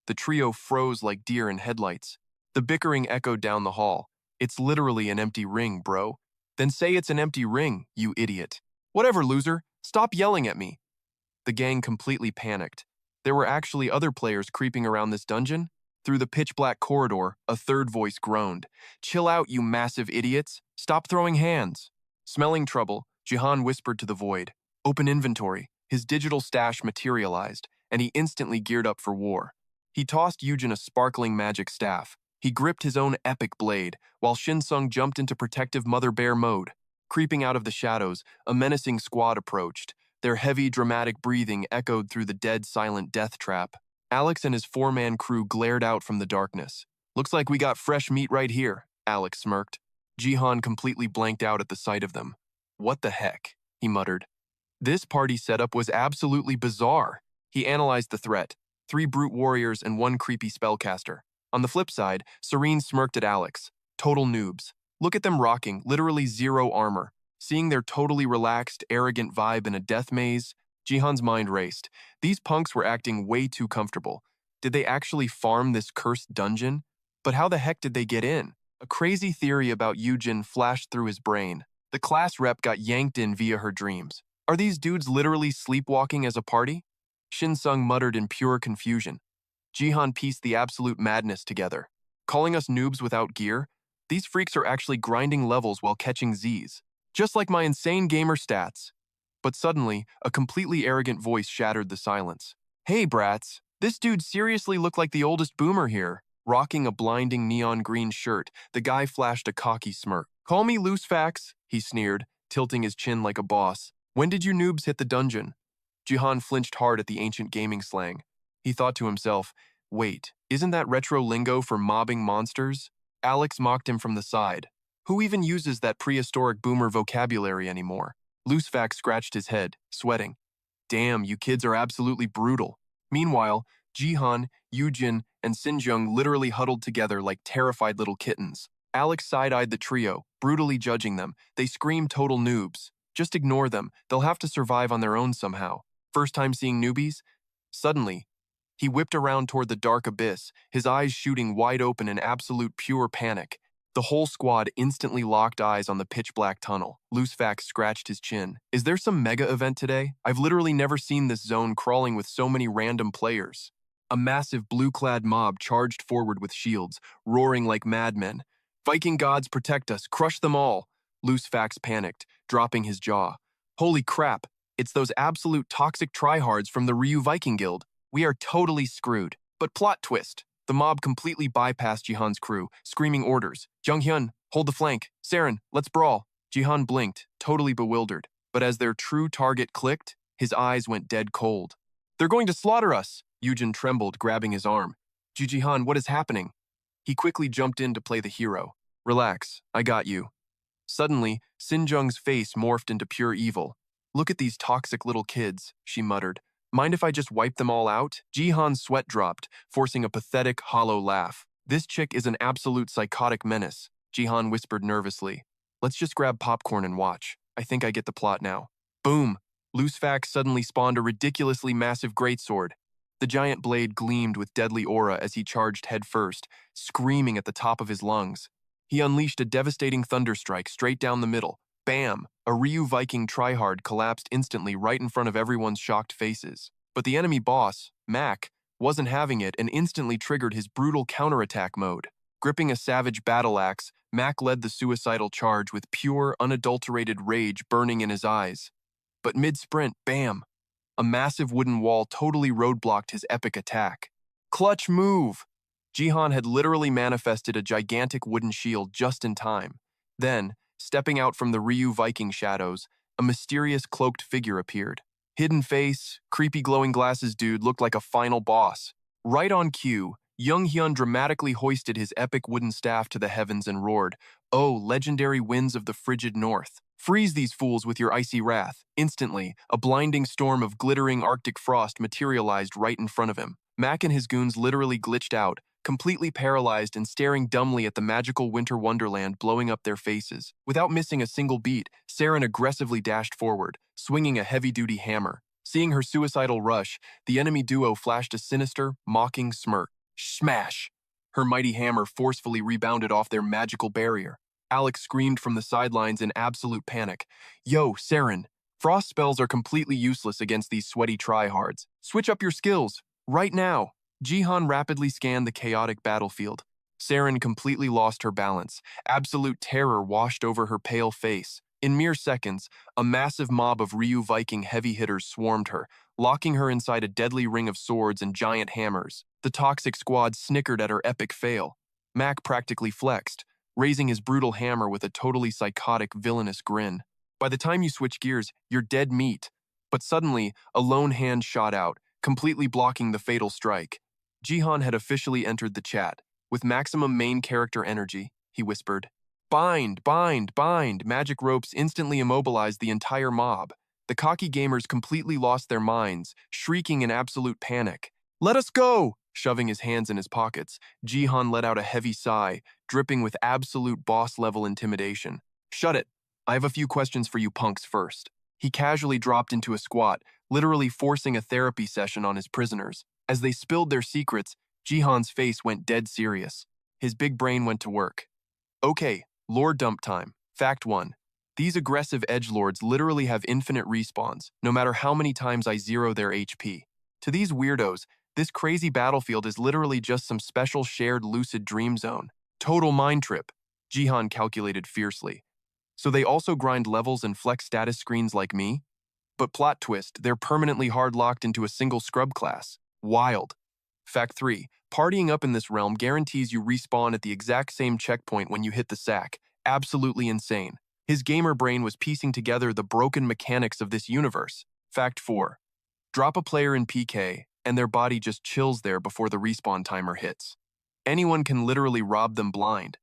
The trio froze like deer in headlights. The bickering echoed down the hall. It's literally an empty ring, bro. Then say it's an empty ring, you idiot. Whatever, loser. Stop yelling at me. The gang completely panicked. There were actually other players creeping around this dungeon. Through the pitch-black corridor, a third voice groaned. Chill out, you massive idiots. Stop throwing hands. Smelling trouble, Jihan whispered to the void. Open inventory. His digital stash materialized, and he instantly geared up for war. He tossed Yujin a sparkling magic staff. He gripped his own epic blade, while Shinsung jumped into protective mother bear mode. Creeping out of the shadows, a menacing squad approached. Their heavy, dramatic breathing echoed through the dead, silent death trap. Alex and his 4-man crew glared out from the darkness. Looks like we got fresh meat right here, Alex smirked. Jihan completely blanked out at the sight of them. What the heck? He muttered. This party setup was absolutely bizarre. He analyzed the threat. 3 brute warriors and 1 creepy spellcaster. On the flip side, Serene smirked at Alex. Total noobs. Look at them rocking, literally 0 armor. Seeing their totally relaxed, arrogant vibe in a death maze, Jihan's mind raced. These punks were acting way too comfortable. Did they actually farm this cursed dungeon? But how the heck did they get in? A crazy theory about Yujin flashed through his brain. The class rep got yanked in via her dreams. Are these dudes literally sleepwalking as a party? Shinsung muttered in pure confusion. Jihan pieced the absolute madness together. Calling us noobs without gear? These freaks are actually grinding levels while catching Zs. Just like my insane gamer stats. But suddenly, a completely arrogant voice shattered the silence. Hey, brats. This dude seriously looked like the oldest boomer here. Rocking a blinding neon green shirt, the guy flashed a cocky smirk. Call me loose facts, he sneered, tilting his chin like a boss. When did you noobs hit the dungeon? Jihan flinched hard at the ancient gaming slang. He thought to himself, wait, isn't that retro lingo for mobbing monsters? Alex mocked him from the side. Who even uses that prehistoric boomer vocabulary anymore? Loosefax scratched his head, sweating. Damn, you kids are absolutely brutal. Meanwhile, Jihan, Yujin, and Sinjung literally huddled together like terrified little kittens. Alex side-eyed the trio, brutally judging them. They screamed total noobs. Just ignore them. They'll have to survive on their own somehow. First time seeing newbies? Suddenly, he whipped around toward the dark abyss, his eyes shooting wide open in absolute pure panic. The whole squad instantly locked eyes on the pitch-black tunnel. Loosefax scratched his chin. Is there some mega event today? I've literally never seen this zone crawling with so many random players. A massive blue-clad mob charged forward with shields, roaring like madmen. Viking gods protect us, crush them all. Loosefax panicked, dropping his jaw. Holy crap, it's those absolute toxic tryhards from the Ryu Viking Guild. We are totally screwed. But plot twist. The mob completely bypassed Jihan's crew, screaming orders. Junghyun, hold the flank. Saren, let's brawl. Jihan blinked, totally bewildered. But as their true target clicked, his eyes went dead cold. They're going to slaughter us. Yujin trembled, grabbing his arm. Jihan, what is happening? He quickly jumped in to play the hero. Relax, I got you. Suddenly, Sinjung's face morphed into pure evil. Look at these toxic little kids, she muttered. Mind if I just wipe them all out? Jihan's sweat dropped, forcing a pathetic, hollow laugh. This chick is an absolute psychotic menace, Jihan whispered nervously. Let's just grab popcorn and watch. I think I get the plot now. Boom! Loosefax suddenly spawned a ridiculously massive greatsword. The giant blade gleamed with deadly aura as he charged headfirst, screaming at the top of his lungs. He unleashed a devastating thunderstrike straight down the middle. Bam! A Ryu Viking tryhard collapsed instantly right in front of everyone's shocked faces. But the enemy boss, Mac, wasn't having it and instantly triggered his brutal counterattack mode. Gripping a savage battle axe, Mac led the suicidal charge with pure, unadulterated rage burning in his eyes. But mid-sprint, bam! A massive wooden wall totally roadblocked his epic attack. Clutch move! Jihan had literally manifested a gigantic wooden shield just in time. Then, stepping out from the Ryu Viking shadows, a mysterious cloaked figure appeared. Hidden face, creepy glowing glasses dude looked like a final boss. Right on cue, Junghyun dramatically hoisted his epic wooden staff to the heavens and roared, "Oh, legendary winds of the frigid north. Freeze these fools with your icy wrath." Instantly, a blinding storm of glittering Arctic frost materialized right in front of him. Mac and his goons literally glitched out, completely paralyzed and staring dumbly at the magical winter wonderland blowing up their faces. Without missing a single beat, Saren aggressively dashed forward, swinging a heavy-duty hammer. Seeing her suicidal rush, the enemy duo flashed a sinister, mocking smirk. Smash! Her mighty hammer forcefully rebounded off their magical barrier. Alex screamed from the sidelines in absolute panic. Yo, Saren, frost spells are completely useless against these sweaty tryhards. Switch up your skills, right now. Jihan rapidly scanned the chaotic battlefield. Saren completely lost her balance. Absolute terror washed over her pale face. In mere seconds, a massive mob of Ryu Viking heavy hitters swarmed her, locking her inside a deadly ring of swords and giant hammers. The toxic squad snickered at her epic fail. Mac practically flexed, raising his brutal hammer with a totally psychotic, villainous grin. By the time you switch gears, you're dead meat. But suddenly, a lone hand shot out, completely blocking the fatal strike. Jihan had officially entered the chat. With maximum main character energy, he whispered, "Bind, bind, bind!" Magic ropes instantly immobilized the entire mob. The cocky gamers completely lost their minds, shrieking in absolute panic. "Let us go!" Shoving his hands in his pockets, Jihan let out a heavy sigh, dripping with absolute boss-level intimidation. "Shut it. I have a few questions for you punks first." He casually dropped into a squat, literally forcing a therapy session on his prisoners. As they spilled their secrets, Jihan's face went dead serious. His big brain went to work. Okay, lore dump time. Fact 1. These aggressive edgelords literally have infinite respawns, no matter how many times I zero their HP. To these weirdos, this crazy battlefield is literally just some special shared lucid dream zone. Total mind trip, Jihan calculated fiercely. So they also grind levels and flex status screens like me? But plot twist, they're permanently hard-locked into a single scrub class. Wild. Fact 3. Partying up in this realm guarantees you respawn at the exact same checkpoint when you hit the sack. Absolutely insane. His gamer brain was piecing together the broken mechanics of this universe. Fact 4. Drop a player in PK, and their body just chills there before the respawn timer hits. Anyone can literally rob them blind.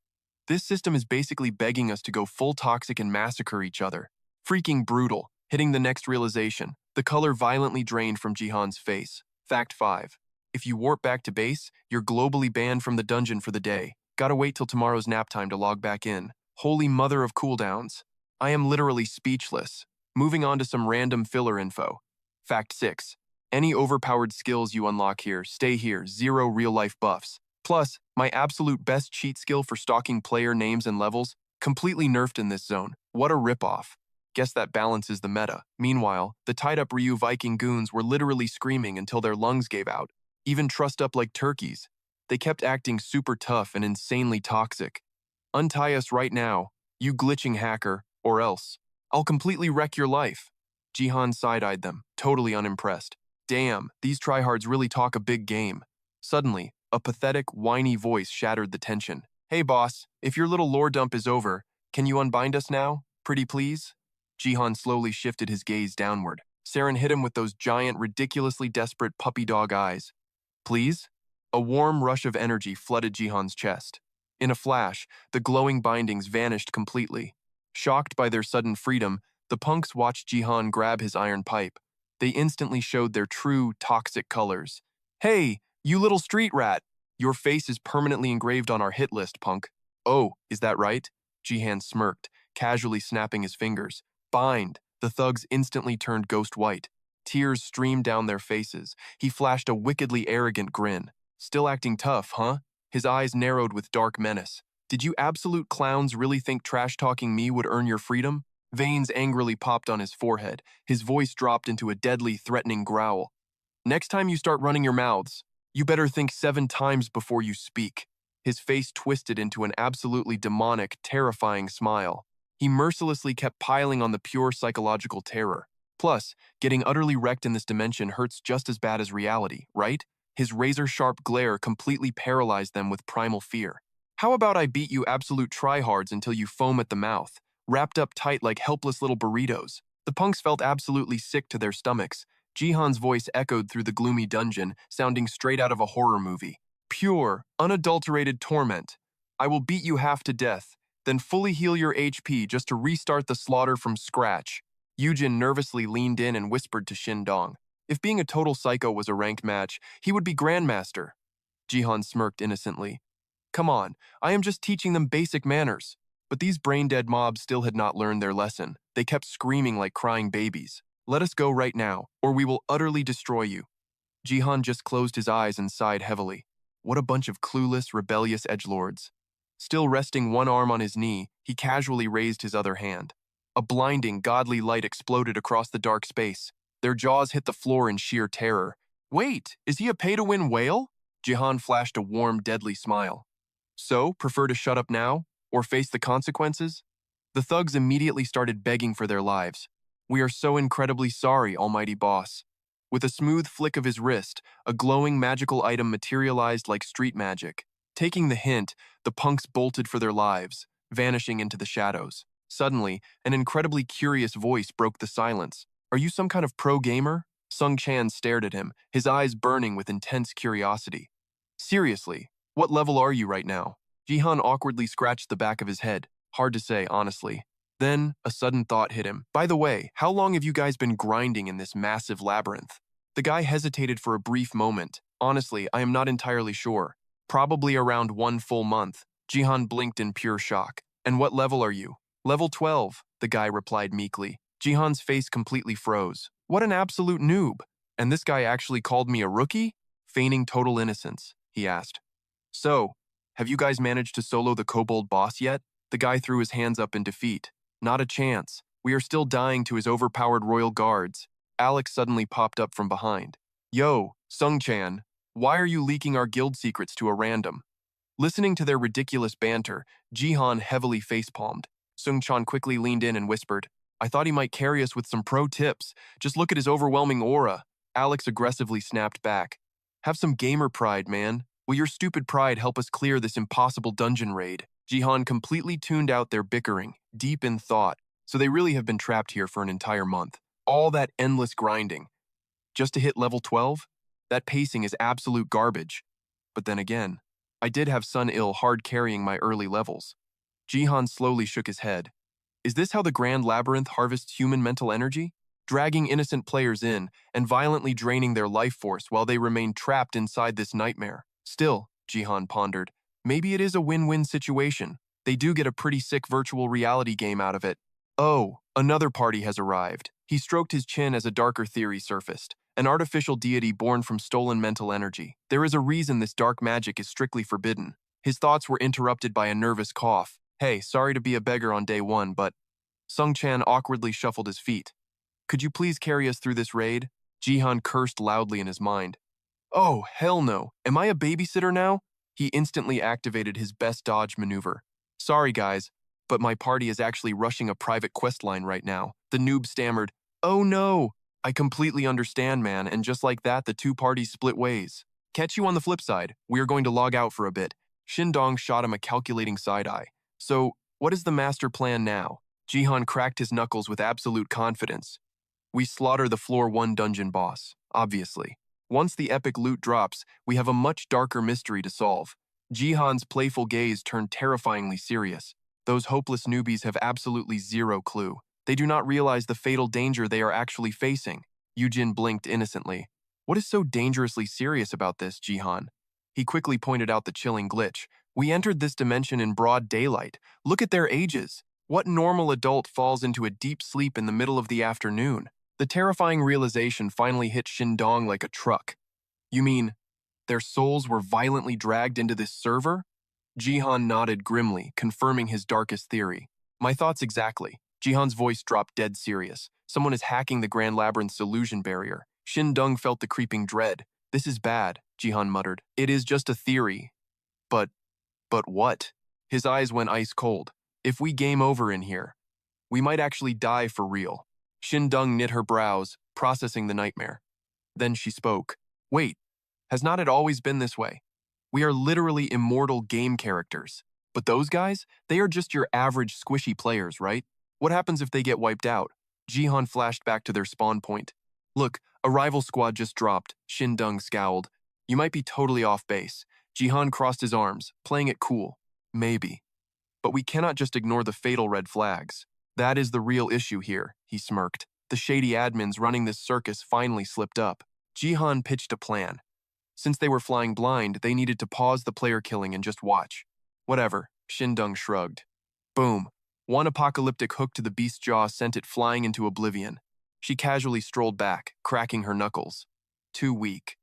This system is basically begging us to go full toxic and massacre each other. Freaking brutal. Hitting the next realization, the color violently drained from Jihan's face. Fact 5. If you warp back to base, you're globally banned from the dungeon for the day. Gotta wait till tomorrow's nap time to log back in. Holy mother of cooldowns. I am literally speechless. Moving on to some random filler info. Fact 6. Any overpowered skills you unlock here, stay here, 0 real-life buffs. Plus, my absolute best cheat skill for stalking player names and levels, completely nerfed in this zone. What a ripoff. Guess that balances the meta. Meanwhile, the tied-up Ryu Viking goons were literally screaming until their lungs gave out, even trussed up like turkeys. They kept acting super tough and insanely toxic. Untie us right now, you glitching hacker, or else. I'll completely wreck your life. Jihan side-eyed them, totally unimpressed. Damn, these tryhards really talk a big game. Suddenly, a pathetic, whiny voice shattered the tension. Hey boss, if your little lore dump is over, can you unbind us now? Pretty please? Jihan slowly shifted his gaze downward. Saren hit him with those giant, ridiculously desperate puppy dog eyes. Please? A warm rush of energy flooded Jihan's chest. In a flash, the glowing bindings vanished completely. Shocked by their sudden freedom, the punks watched Jihan grab his iron pipe. They instantly showed their true, toxic colors. Hey, you little street rat! Your face is permanently engraved on our hit list, punk. Oh, is that right? Jihan smirked, casually snapping his fingers. Bind! The thugs instantly turned ghost white. Tears streamed down their faces. He flashed a wickedly arrogant grin. Still acting tough, huh? His eyes narrowed with dark menace. Did you absolute clowns really think trash-talking me would earn your freedom? Veins angrily popped on his forehead. His voice dropped into a deadly, threatening growl. Next time you start running your mouths, you better think 7 times before you speak. His face twisted into an absolutely demonic, terrifying smile. He mercilessly kept piling on the pure psychological terror. Plus, getting utterly wrecked in this dimension hurts just as bad as reality, right? His razor-sharp glare completely paralyzed them with primal fear. How about I beat you absolute tryhards until you foam at the mouth, wrapped up tight like helpless little burritos? The punks felt absolutely sick to their stomachs. Jihan's voice echoed through the gloomy dungeon, sounding straight out of a horror movie. Pure, unadulterated torment. I will beat you half to death, then fully heal your HP just to restart the slaughter from scratch. Yujin nervously leaned in and whispered to Shindong. If being a total psycho was a ranked match, he would be Grandmaster. Jihan smirked innocently. Come on, I am just teaching them basic manners. But these brain-dead mobs still had not learned their lesson. They kept screaming like crying babies. Let us go right now, or we will utterly destroy you. Jihan just closed his eyes and sighed heavily. What a bunch of clueless, rebellious edgelords. Still resting one arm on his knee, he casually raised his other hand. A blinding, godly light exploded across the dark space. Their jaws hit the floor in sheer terror. Wait, is he a pay-to-win whale? Jihan flashed a warm, deadly smile. So, prefer to shut up now, or face the consequences? The thugs immediately started begging for their lives. We are so incredibly sorry, almighty boss. With a smooth flick of his wrist, a glowing magical item materialized like street magic. Taking the hint, the punks bolted for their lives, vanishing into the shadows. Suddenly, an incredibly curious voice broke the silence. Are you some kind of pro gamer? Sung Chan stared at him, his eyes burning with intense curiosity. Seriously, what level are you right now? Jihan awkwardly scratched the back of his head. Hard to say, honestly. Then, a sudden thought hit him. By the way, how long have you guys been grinding in this massive labyrinth? The guy hesitated for a brief moment. Honestly, I am not entirely sure. Probably around 1 full month. Jihan blinked in pure shock. And what level are you? Level 12, the guy replied meekly. Jihan's face completely froze. What an absolute noob. And this guy actually called me a rookie? Feigning total innocence, he asked. So, have you guys managed to solo the kobold boss yet? The guy threw his hands up in defeat. Not a chance. We are still dying to his overpowered royal guards. Alex suddenly popped up from behind. Yo, Sung-chan, why are you leaking our guild secrets to a random? Listening to their ridiculous banter, Jihan heavily facepalmed. Sung-chan quickly leaned in and whispered, I thought he might carry us with some pro tips. Just look at his overwhelming aura. Alex aggressively snapped back. Have some gamer pride, man. Will your stupid pride help us clear this impossible dungeon raid? Jihan completely tuned out their bickering, deep in thought, so they really have been trapped here for an entire month. All that endless grinding, just to hit level 12? That pacing is absolute garbage. But then again, I did have Sun Il hard carrying my early levels. Jihan slowly shook his head. Is this how the Grand Labyrinth harvests human mental energy? Dragging innocent players in and violently draining their life force while they remain trapped inside this nightmare. Still, Jihan pondered, maybe it is a win-win situation. They do get a pretty sick virtual reality game out of it. Oh, another party has arrived. He stroked his chin as a darker theory surfaced. An artificial deity born from stolen mental energy. There is a reason this dark magic is strictly forbidden. His thoughts were interrupted by a nervous cough. Hey, sorry to be a beggar on day one, but… Sung Chan awkwardly shuffled his feet. Could you please carry us through this raid? Jihan cursed loudly in his mind. Oh, hell no. Am I a babysitter now? He instantly activated his best dodge maneuver. Sorry, guys, but my party is actually rushing a private quest line right now. The noob stammered. Oh no! I completely understand, man, and just like that, the two parties split ways. Catch you on the flip side. We are going to log out for a bit. Shindong shot him a calculating side-eye. So, what is the master plan now? Jihan cracked his knuckles with absolute confidence. We slaughter the floor 1 dungeon boss, obviously. Once the epic loot drops, we have a much darker mystery to solve. Jihan's playful gaze turned terrifyingly serious. Those hopeless newbies have absolutely zero clue. They do not realize the fatal danger they are actually facing. Yujin blinked innocently. What is so dangerously serious about this, Jihan? He quickly pointed out the chilling glitch. We entered this dimension in broad daylight. Look at their ages. What normal adult falls into a deep sleep in the middle of the afternoon? The terrifying realization finally hit Shindong like a truck. You mean, their souls were violently dragged into this server? Jihan nodded grimly, confirming his darkest theory. My thoughts exactly. Jihan's voice dropped dead serious. Someone is hacking the Grand Labyrinth's illusion barrier. Shindong felt the creeping dread. This is bad, Jihan muttered. It is just a theory. But what? His eyes went ice cold. If we game over in here, we might actually die for real. Shindong knit her brows, processing the nightmare. Then she spoke. Wait, has not it always been this way? We are literally immortal game characters. But those guys, they are just your average squishy players, right? What happens if they get wiped out? Jihan flashed back to their spawn point. Look, a rival squad just dropped, Shindong scowled. You might be totally off base. Jihan crossed his arms, playing it cool. Maybe. But we cannot just ignore the fatal red flags. That is the real issue here, he smirked. The shady admins running this circus finally slipped up. Jihan pitched a plan. Since they were flying blind, they needed to pause the player killing and just watch. Whatever, Shindong shrugged. Boom. One apocalyptic hook to the beast's jaw sent it flying into oblivion. She casually strolled back, cracking her knuckles. Too weak.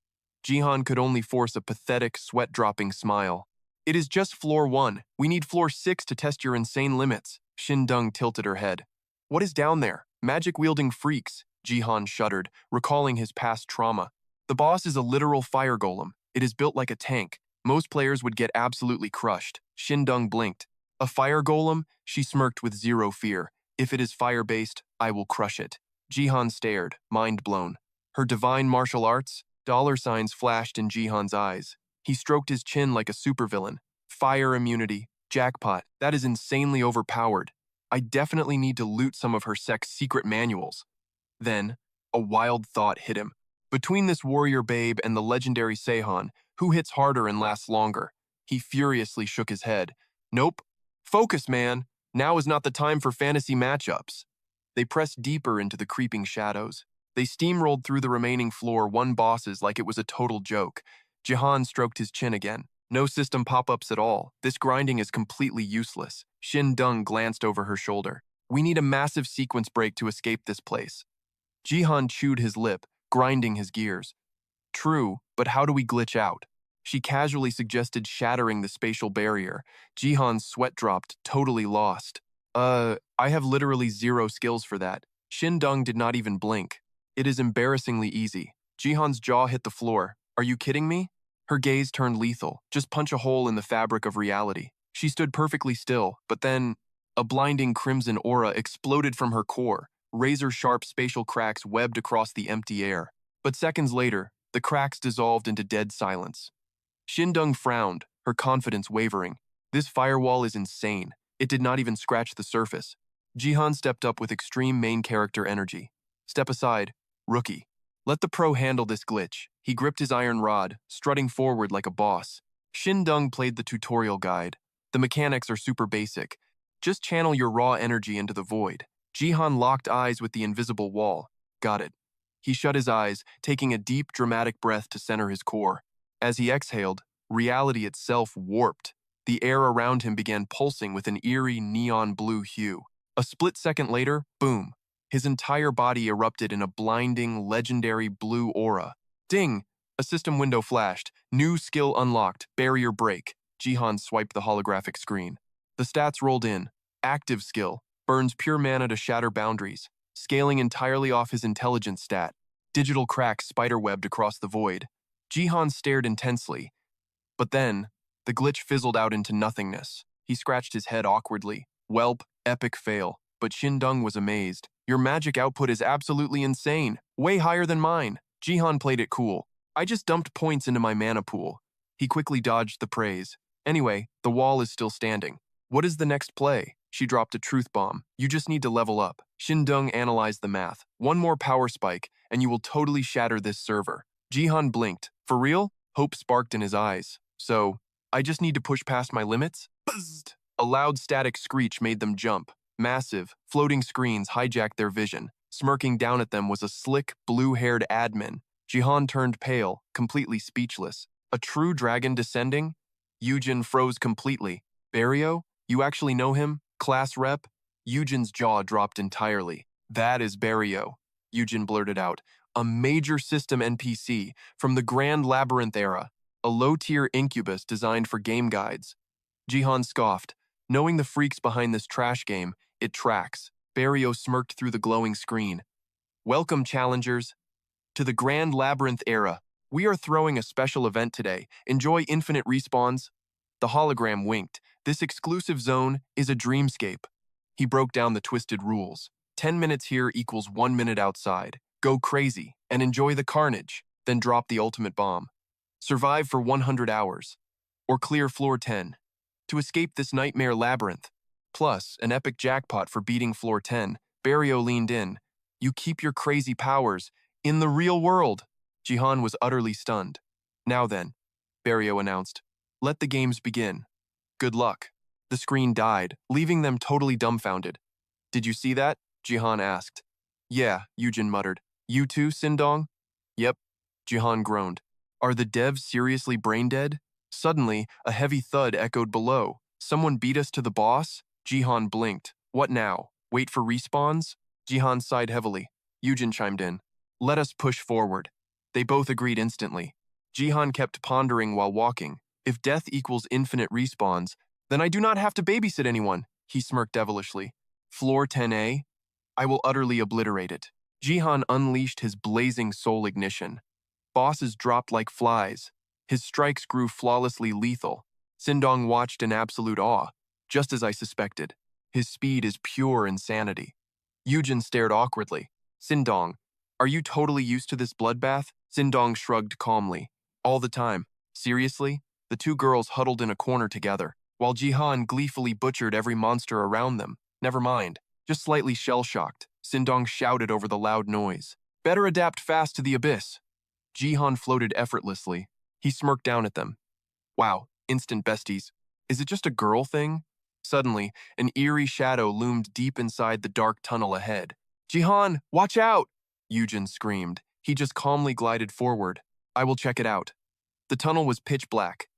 Jihan could only force a pathetic, sweat-dropping smile. It is just floor 1. We need floor 6 to test your insane limits. Shindong tilted her head. What is down there? Magic-wielding freaks. Jihan shuddered, recalling his past trauma. The boss is a literal fire golem. It is built like a tank. Most players would get absolutely crushed. Shindong blinked. A fire golem? She smirked with zero fear. If it is fire-based, I will crush it. Jihan stared, mind blown. Her divine martial arts? Dollar signs flashed in Jihan's eyes. He stroked his chin like a supervillain. Fire immunity. Jackpot. That is insanely overpowered. I definitely need to loot some of her sect's secret manuals. Then, a wild thought hit him. Between this warrior babe and the legendary Seihan, who hits harder and lasts longer? He furiously shook his head. Nope. Focus, man. Now is not the time for fantasy matchups. They pressed deeper into the creeping shadows. They steamrolled through the remaining floor 1 bosses like it was a total joke. Jihan stroked his chin again. No system pop-ups at all. This grinding is completely useless. Shindong glanced over her shoulder. We need a massive sequence break to escape this place. Jihan chewed his lip, grinding his gears. True, but how do we glitch out? She casually suggested shattering the spatial barrier. Jihan's sweat dropped, totally lost. I have literally zero skills for that. Shindong did not even blink. It is embarrassingly easy. Jihan's jaw hit the floor. Are you kidding me? Her gaze turned lethal. Just punch a hole in the fabric of reality. She stood perfectly still, but then a blinding crimson aura exploded from her core. Razor-sharp spatial cracks webbed across the empty air. But seconds later, the cracks dissolved into dead silence. Shindong frowned, her confidence wavering. This firewall is insane. It did not even scratch the surface. Jihan stepped up with extreme main character energy. Step aside, rookie. Let the pro handle this glitch. He gripped his iron rod, strutting forward like a boss. Shindong played the tutorial guide. The mechanics are super basic. Just channel your raw energy into the void. Jihan locked eyes with the invisible wall. Got it. He shut his eyes, taking a deep, dramatic breath to center his core. As he exhaled, reality itself warped. The air around him began pulsing with an eerie neon blue hue. A split second later, boom. His entire body erupted in a blinding, legendary blue aura. Ding! A system window flashed. New skill unlocked. Barrier break. Jihan swiped the holographic screen. The stats rolled in. Active skill. Burns pure mana to shatter boundaries. Scaling entirely off his intelligence stat. Digital cracks spiderwebbed across the void. Jihan stared intensely. But then, the glitch fizzled out into nothingness. He scratched his head awkwardly. Welp, epic fail. But Shindong was amazed. Your magic output is absolutely insane. Way higher than mine. Jihan played it cool. I just dumped points into my mana pool. He quickly dodged the praise. Anyway, the wall is still standing. What is the next play? She dropped a truth bomb. You just need to level up. Shindong analyzed the math. One more power spike, and you will totally shatter this server. Jihan blinked. For real? Hope sparked in his eyes. So, I just need to push past my limits? Buzzed. A loud static screech made them jump. Massive, floating screens hijacked their vision. Smirking down at them was a slick, blue-haired admin. Jihan turned pale, completely speechless. A true dragon descending? Yujin froze completely. Barrio? You actually know him? Class rep? Yujin's jaw dropped entirely. That is Barrio, Yujin blurted out. A major system NPC from the Grand Labyrinth era. A low-tier incubus designed for game guides. Jihan scoffed. Knowing the freaks behind this trash game, it tracks. Barrio smirked through the glowing screen. Welcome, challengers, to the Grand Labyrinth era. We are throwing a special event today. Enjoy infinite respawns. The hologram winked. This exclusive zone is a dreamscape. He broke down the twisted rules. 10 minutes here equals 1 minute outside. Go crazy and enjoy the carnage, then drop the ultimate bomb. Survive for 100 hours. Or clear floor 10. To escape this nightmare labyrinth. Plus, an epic jackpot for beating floor 10. Barrio leaned in. You keep your crazy powers in the real world. Jihan was utterly stunned. Now then, Barrio announced. Let the games begin. Good luck. The screen died, leaving them totally dumbfounded. Did you see that? Jihan asked. Yeah, Yujin muttered. You too, Sindong? Yep. Jihan groaned. Are the devs seriously brain dead? Suddenly, a heavy thud echoed below. Someone beat us to the boss? Jihan blinked. What now? Wait for respawns? Jihan sighed heavily. Yujin chimed in. Let us push forward. They both agreed instantly. Jihan kept pondering while walking. If death equals infinite respawns, then I do not have to babysit anyone, he smirked devilishly. Floor 10A? I will utterly obliterate it. Jihan unleashed his blazing soul ignition. Bosses dropped like flies. His strikes grew flawlessly lethal. Sindong watched in absolute awe, just as I suspected. His speed is pure insanity. Yujin stared awkwardly. Sindong, are you totally used to this bloodbath? Sindong shrugged calmly. All the time. Seriously? The two girls huddled in a corner together, while Jihan gleefully butchered every monster around them. Never mind. Just slightly shell-shocked. Sindong shouted over the loud noise. Better adapt fast to the abyss. Jihan floated effortlessly. He smirked down at them. Wow, instant besties. Is it just a girl thing? Suddenly, an eerie shadow loomed deep inside the dark tunnel ahead. Jihan, watch out! Yujin screamed. He just calmly glided forward. I will check it out. The tunnel was pitch black.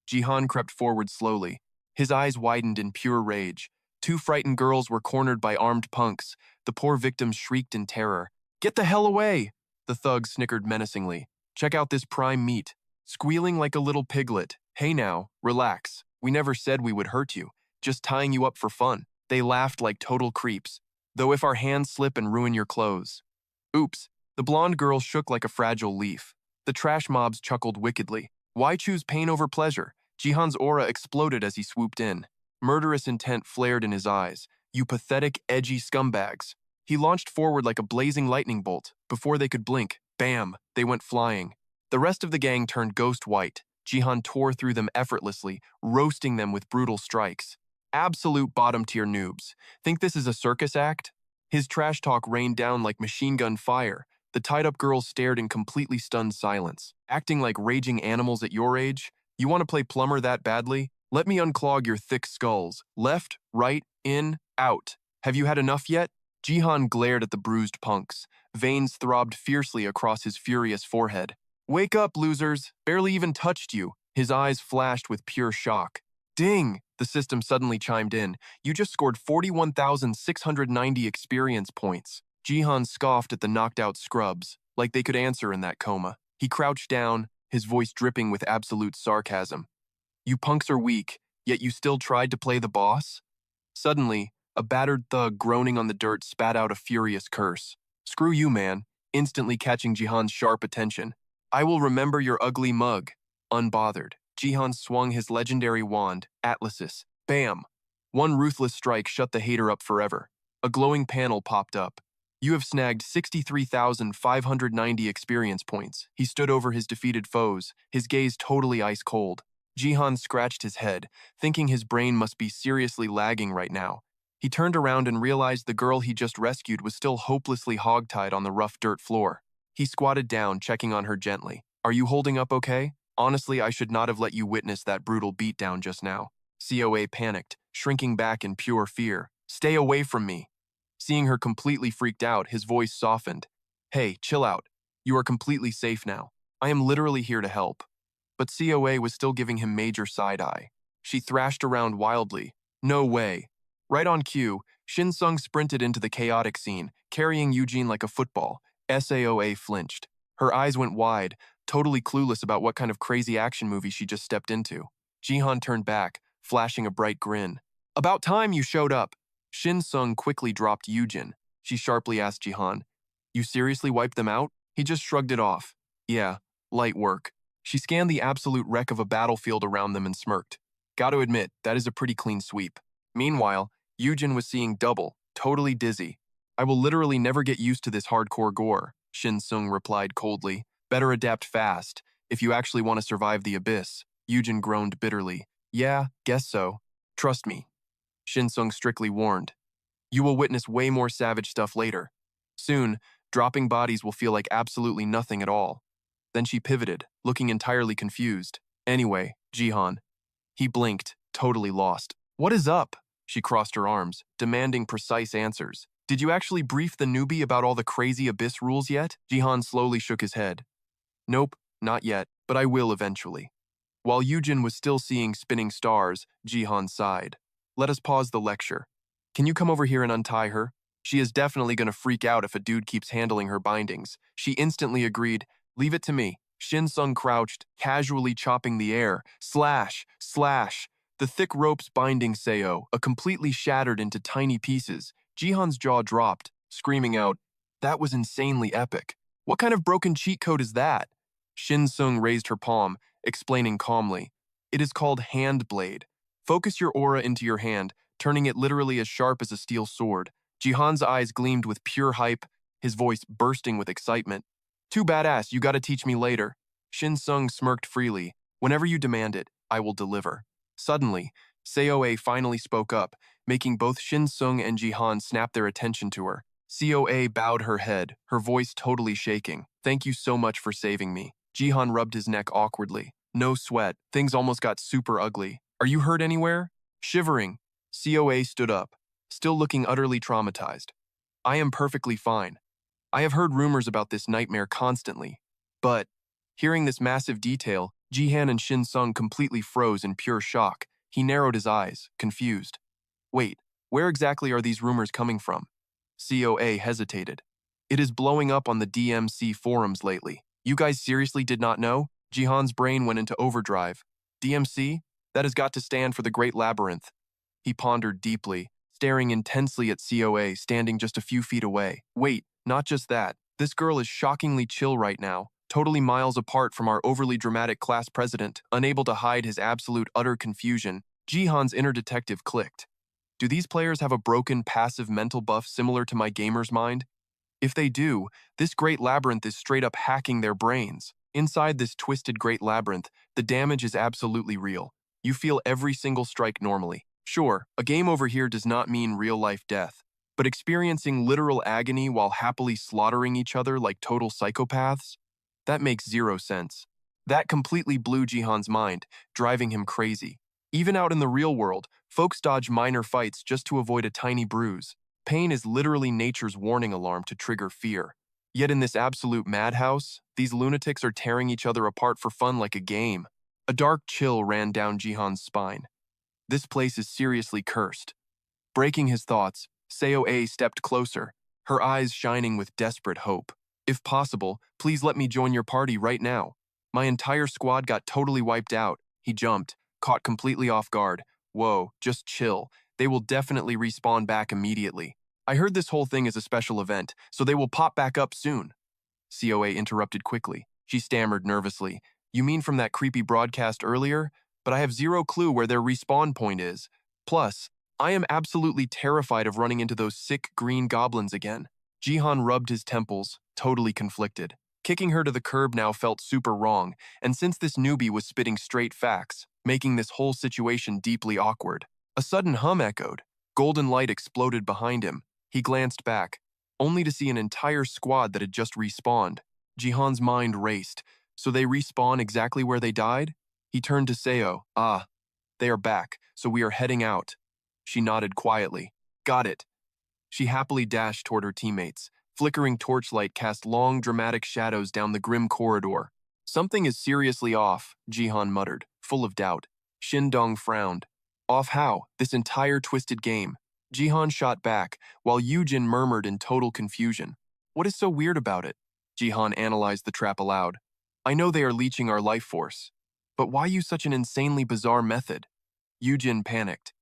Jihan crept forward slowly. His eyes widened in pure rage. Two frightened girls were cornered by armed punks. The poor victims shrieked in terror. Get the hell away! The thug snickered menacingly. Check out this prime meat. Squealing like a little piglet. Hey now, relax. We never said we would hurt you. Just tying you up for fun. They laughed like total creeps. Though if our hands slip and ruin your clothes. Oops. The blonde girl shook like a fragile leaf. The trash mobs chuckled wickedly. Why choose pain over pleasure? Jihan's aura exploded as he swooped in. Murderous intent flared in his eyes. You pathetic, edgy scumbags. He launched forward like a blazing lightning bolt. Before they could blink, bam, they went flying. The rest of the gang turned ghost white. Jihan tore through them effortlessly, roasting them with brutal strikes. Absolute bottom-tier noobs. Think this is a circus act? His trash talk rained down like machine gun fire. The tied-up girls stared in completely stunned silence. Acting like raging animals at your age? You want to play plumber that badly? Let me unclog your thick skulls. Left, right, in, out. Have you had enough yet? Jihan glared at the bruised punks. Veins throbbed fiercely across his furious forehead. Wake up, losers! Barely even touched you. His eyes flashed with pure shock. Ding! The system suddenly chimed in. You just scored 41,690 experience points. Jihan scoffed at the knocked-out scrubs, like they could answer in that coma. He crouched down, his voice dripping with absolute sarcasm. You punks are weak, yet you still tried to play the boss? Suddenly, a battered thug groaning on the dirt spat out a furious curse. Screw you, man, instantly catching Jihan's sharp attention. I will remember your ugly mug. Unbothered, Jihan swung his legendary wand, Atlasis. Bam! One ruthless strike shut the hater up forever. A glowing panel popped up. You have snagged 63,590 experience points. He stood over his defeated foes, his gaze totally ice cold. Jihan scratched his head, thinking his brain must be seriously lagging right now. He turned around and realized the girl he just rescued was still hopelessly hogtied on the rough dirt floor. He squatted down, checking on her gently. Are you holding up okay? Honestly, I should not have let you witness that brutal beatdown just now. COA panicked, shrinking back in pure fear. Stay away from me. Seeing her completely freaked out, his voice softened. Hey, chill out. You are completely safe now. I am literally here to help. But COA was still giving him major side-eye. She thrashed around wildly. No way. Right on cue, Shin Sung sprinted into the chaotic scene, carrying Eugene like a football. SAOA flinched. Her eyes went wide, totally clueless about what kind of crazy action movie she just stepped into. Jihan turned back, flashing a bright grin. About time you showed up. Shin Sung quickly dropped Eugene. She sharply asked Jihan, You seriously wiped them out? He just shrugged it off. Yeah, light work. She scanned the absolute wreck of a battlefield around them and smirked. Gotta admit, that is a pretty clean sweep. Meanwhile, Eugene was seeing double, totally dizzy. I will literally never get used to this hardcore gore, Shin Sung replied coldly. Better adapt fast, if you actually want to survive the abyss. Eugene groaned bitterly. Yeah, guess so. Trust me. Shin Sung strictly warned. You will witness way more savage stuff later. Soon, dropping bodies will feel like absolutely nothing at all. Then she pivoted, looking entirely confused. Anyway, Jihan. He blinked, totally lost. What is up? She crossed her arms, demanding precise answers. Did you actually brief the newbie about all the crazy abyss rules yet? Jihan slowly shook his head. Nope, not yet, but I will eventually. While Eugene was still seeing spinning stars, Jihan sighed. Let us pause the lecture. Can you come over here and untie her? She is definitely going to freak out if a dude keeps handling her bindings. She instantly agreed. Leave it to me. Shin Sung crouched, casually chopping the air. Slash, slash. The thick ropes binding Seo, completely shattered into tiny pieces. Jihan's jaw dropped, screaming out, That was insanely epic. What kind of broken cheat code is that? Shin Sung raised her palm, explaining calmly. It is called Hand Blade. Focus your aura into your hand, turning it literally as sharp as a steel sword. Jihan's eyes gleamed with pure hype, his voice bursting with excitement. Too badass, you gotta teach me later. Shin Sung smirked freely. Whenever you demand it, I will deliver. Suddenly, Seoe finally spoke up, making both Shin Sung and Jihan snap their attention to her. Coa bowed her head, her voice totally shaking. Thank you so much for saving me. Jihan rubbed his neck awkwardly. No sweat, things almost got super ugly. Are you hurt anywhere? Shivering. Coa stood up, still looking utterly traumatized. I am perfectly fine. I have heard rumors about this nightmare constantly, but hearing this massive detail, Jihan and Shin Sung completely froze in pure shock. He narrowed his eyes, confused. Wait, where exactly are these rumors coming from? Coa hesitated. It is blowing up on the DMC forums lately. You guys seriously did not know? Jihan's brain went into overdrive. DMC? That has got to stand for the Great Labyrinth. He pondered deeply, staring intensely at Coa standing just a few feet away. Wait, not just that. This girl is shockingly chill right now, totally miles apart from our overly dramatic class president, unable to hide his absolute utter confusion. Jihan's inner detective clicked. Do these players have a broken passive mental buff similar to my gamer's mind? If they do, this Great Labyrinth is straight up hacking their brains. Inside this twisted great labyrinth, the damage is absolutely real. You feel every single strike normally. Sure, a game over here does not mean real-life death, but experiencing literal agony while happily slaughtering each other like total psychopaths? That makes zero sense. That completely blew Jihan's mind, driving him crazy. Even out in the real world, folks dodge minor fights just to avoid a tiny bruise. Pain is literally nature's warning alarm to trigger fear. Yet in this absolute madhouse, these lunatics are tearing each other apart for fun like a game. A dark chill ran down Jihan's spine. This place is seriously cursed. Breaking his thoughts, Seo-A stepped closer, her eyes shining with desperate hope. If possible, please let me join your party right now. My entire squad got totally wiped out. He jumped, caught completely off guard. Whoa, just chill. They will definitely respawn back immediately. I heard this whole thing is a special event, so they will pop back up soon. COA interrupted quickly. She stammered nervously. You mean from that creepy broadcast earlier? But I have zero clue where their respawn point is. Plus, I am absolutely terrified of running into those sick green goblins again. Jihan rubbed his temples, totally conflicted. Kicking her to the curb now felt super wrong, and since this newbie was spitting straight facts, making this whole situation deeply awkward. A sudden hum echoed. Golden light exploded behind him. He glanced back, only to see an entire squad that had just respawned. Jihan's mind raced. So they respawn exactly where they died? He turned to Seo. Ah, they are back, so we are heading out. She nodded quietly. Got it. She happily dashed toward her teammates. Flickering torchlight cast long, dramatic shadows down the grim corridor. Something is seriously off, Jihan muttered, full of doubt. Shindong frowned. Off how? This entire twisted game. Jihan shot back, while Yujin murmured in total confusion. What is so weird about it? Jihan analyzed the trap aloud. I know they are leeching our life force, but why use such an insanely bizarre method? Yujin panicked.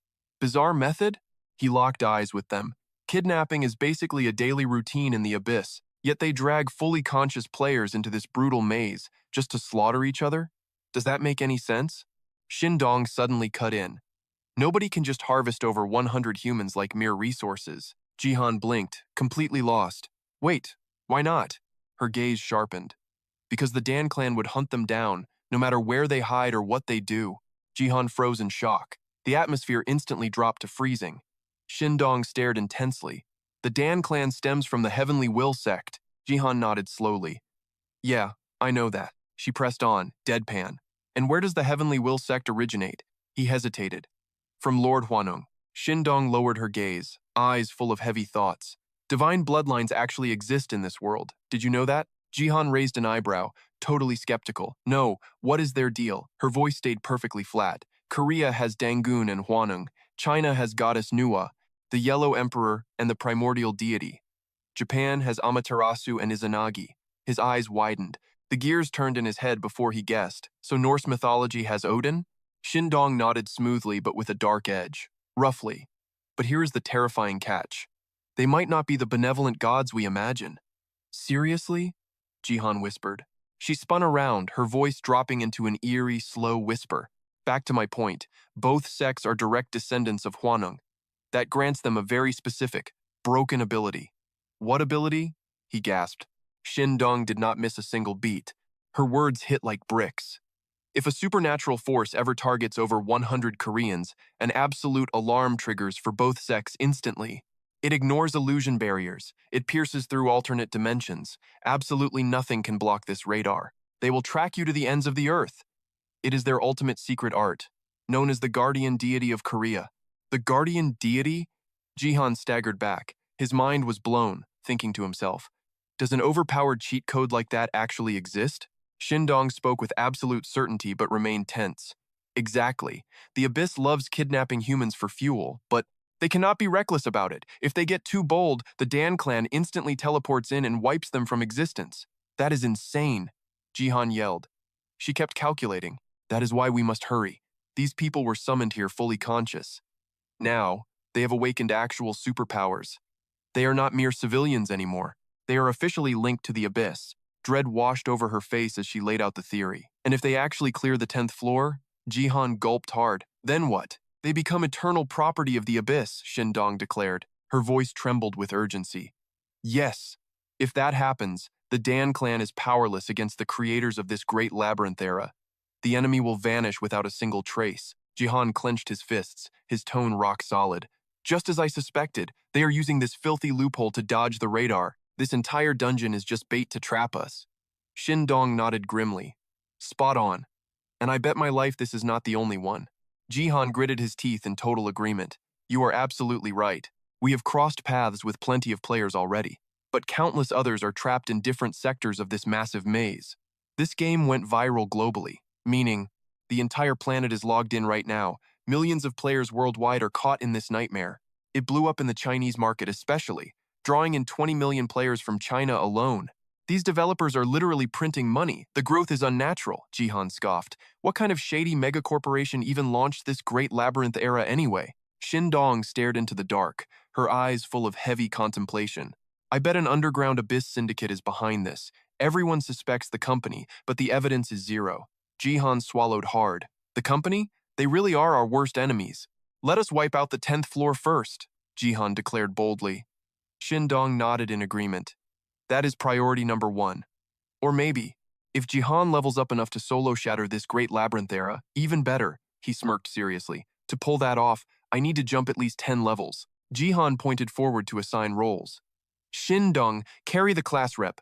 Bizarre method? He locked eyes with them. Kidnapping is basically a daily routine in the abyss, yet they drag fully conscious players into this brutal maze just to slaughter each other? Does that make any sense? Shindong suddenly cut in. Nobody can just harvest over 100 humans like mere resources. Jihan blinked, completely lost. Wait, why not? Her gaze sharpened. Because the Dan clan would hunt them down, no matter where they hide or what they do. Jihan froze in shock. The atmosphere instantly dropped to freezing. Shindong stared intensely. The Dan clan stems from the Heavenly Will sect. Jihan nodded slowly. Yeah, I know that. She pressed on, deadpan. And where does the Heavenly Will sect originate? He hesitated. From Lord Huaneng. Shindong lowered her gaze, eyes full of heavy thoughts. Divine bloodlines actually exist in this world. Did you know that? Jihan raised an eyebrow, totally skeptical. No, what is their deal? Her voice stayed perfectly flat. Korea has Dangun and Huaneng. China has goddess Nuwa, the Yellow Emperor, and the primordial deity. Japan has Amaterasu and Izanagi. His eyes widened. The gears turned in his head before he guessed. So Norse mythology has Odin? Shindong nodded smoothly but with a dark edge. Roughly. But here is the terrifying catch. They might not be the benevolent gods we imagine. Seriously? Jihan whispered. She spun around, her voice dropping into an eerie, slow whisper. Back to my point, both sects are direct descendants of Huaneng. That grants them a very specific, broken ability. What ability? He gasped. Shindong did not miss a single beat. Her words hit like bricks. If a supernatural force ever targets over 100 Koreans, an absolute alarm triggers for both sects instantly. It ignores illusion barriers. It pierces through alternate dimensions. Absolutely nothing can block this radar. They will track you to the ends of the earth. It is their ultimate secret art, known as the guardian deity of Korea. The guardian deity? Jihan staggered back. His mind was blown, thinking to himself, does an overpowered cheat code like that actually exist? Shindong spoke with absolute certainty but remained tense. Exactly. The Abyss loves kidnapping humans for fuel, but they cannot be reckless about it. If they get too bold, the Dan clan instantly teleports in and wipes them from existence. That is insane, Jihan yelled. She kept calculating. That is why we must hurry. These people were summoned here fully conscious. Now, they have awakened actual superpowers. They are not mere civilians anymore. They are officially linked to the Abyss. Dread washed over her face as she laid out the theory. And if they actually clear the 10th floor, Jihan gulped hard. Then what? They become eternal property of the Abyss, Shindong declared. Her voice trembled with urgency. Yes, if that happens, The Dan clan is powerless against the creators of this great labyrinth era. The enemy will vanish without a single trace. Jihan clenched his fists, his tone rock solid. Just as I suspected, they are using this filthy loophole to dodge the radar. This entire dungeon is just bait to trap us. Shin Dong nodded grimly. Spot on. And I bet my life this is not the only one. Jihan gritted his teeth in total agreement. You are absolutely right. We have crossed paths with plenty of players already, but countless others are trapped in different sectors of this massive maze. This game went viral globally, meaning the entire planet is logged in right now. Millions of players worldwide are caught in this nightmare. It blew up in the Chinese market especially, drawing in 20 million players from China alone. These developers are literally printing money. The growth is unnatural, Jihan scoffed. What kind of shady megacorporation even launched this great labyrinth era anyway? Shin Dong stared into the dark, her eyes full of heavy contemplation. I bet an underground abyss syndicate is behind this. Everyone suspects the company, but the evidence is zero. Jihan swallowed hard. The company? They really are our worst enemies. Let us wipe out the 10th floor first, Jihan declared boldly. Shin Dong nodded in agreement. That is priority number 1. Or maybe, if Jihan levels up enough to solo shatter this great labyrinth era, even better, he smirked seriously. To pull that off, I need to jump at least 10 levels. Jihan pointed forward to assign roles. Shin Dong, carry the class rep.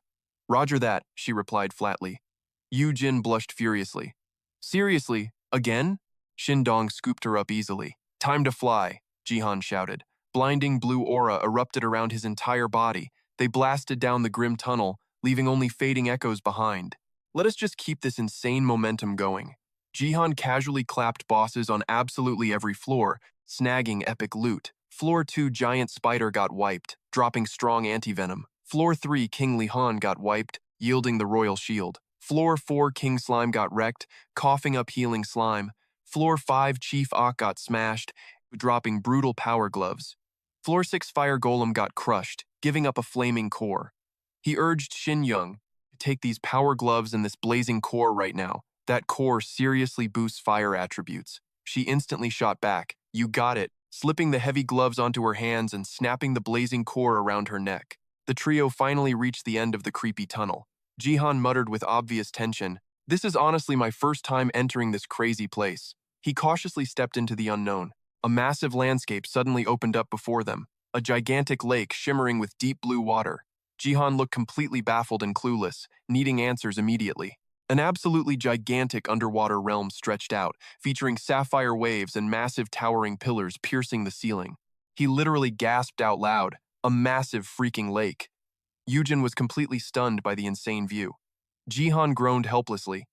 Roger that, she replied flatly. Yu Jin blushed furiously. Seriously, again? Shin Dong scooped her up easily. Time to fly, Jihan shouted. Blinding blue aura erupted around his entire body. They blasted down the grim tunnel, leaving only fading echoes behind. Let us just keep this insane momentum going. Jihan casually clapped bosses on absolutely every floor, snagging epic loot. Floor 2 Giant Spider got wiped, dropping strong anti-venom. Floor 3 King Lihan got wiped, yielding the royal shield. Floor 4 King Slime got wrecked, coughing up healing slime. Floor 5 Chief Ak got smashed, dropping brutal power gloves. Floor 6 Fire Golem got crushed, giving up a flaming core. He urged Shin Young to take these power gloves and this blazing core right now. That core seriously boosts fire attributes. She instantly shot back. You got it, slipping the heavy gloves onto her hands and snapping the blazing core around her neck. The trio finally reached the end of the creepy tunnel. Jihan muttered with obvious tension, "This is honestly my first time entering this crazy place." He cautiously stepped into the unknown. A massive landscape suddenly opened up before them, a gigantic lake shimmering with deep blue water. Jihan looked completely baffled and clueless, needing answers immediately. An absolutely gigantic underwater realm stretched out, featuring sapphire waves and massive towering pillars piercing the ceiling. He literally gasped out loud, a massive freaking lake. Yujin was completely stunned by the insane view. Jihan groaned helplessly.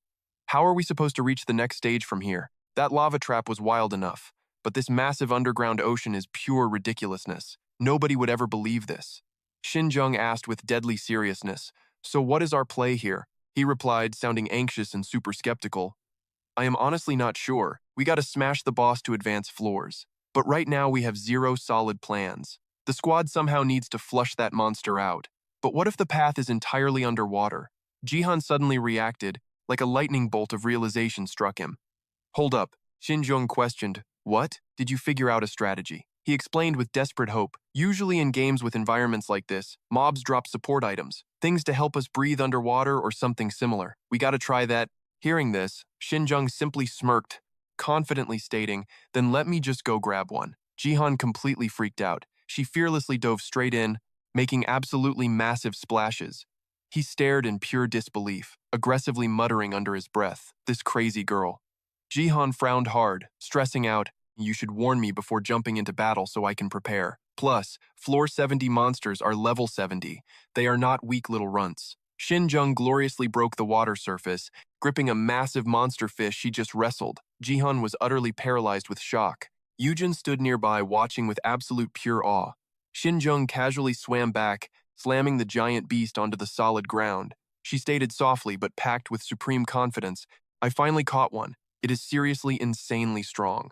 How are we supposed to reach the next stage from here? That lava trap was wild enough, but this massive underground ocean is pure ridiculousness. Nobody would ever believe this. Shinjung asked with deadly seriousness, "So what is our play here?" He replied, sounding anxious and super skeptical. "I am honestly not sure. We gotta smash the boss to advance floors. But right now we have zero solid plans. The squad somehow needs to flush that monster out. But what if the path is entirely underwater?" Jihan suddenly reacted, like a lightning bolt of realization struck him. "Hold up," Shinjung questioned. "What? Did you figure out a strategy?" He explained with desperate hope. Usually in games with environments like this, mobs drop support items, things to help us breathe underwater or something similar. We gotta try that. Hearing this, Shinjung simply smirked, confidently stating, "Then let me just go grab one." Jihan completely freaked out. She fearlessly dove straight in, making absolutely massive splashes. He stared in pure disbelief, aggressively muttering under his breath, "This crazy girl." Jihan frowned hard, stressing out, "You should warn me before jumping into battle so I can prepare. Plus, floor 70 monsters are level 70. They are not weak little runts." Shinjung gloriously broke the water surface, gripping a massive monster fish she just wrestled. Jihan was utterly paralyzed with shock. Yujin stood nearby watching with absolute pure awe. Shinjung casually swam back, slamming the giant beast onto the solid ground. She stated softly but packed with supreme confidence, "I finally caught one. It is seriously insanely strong."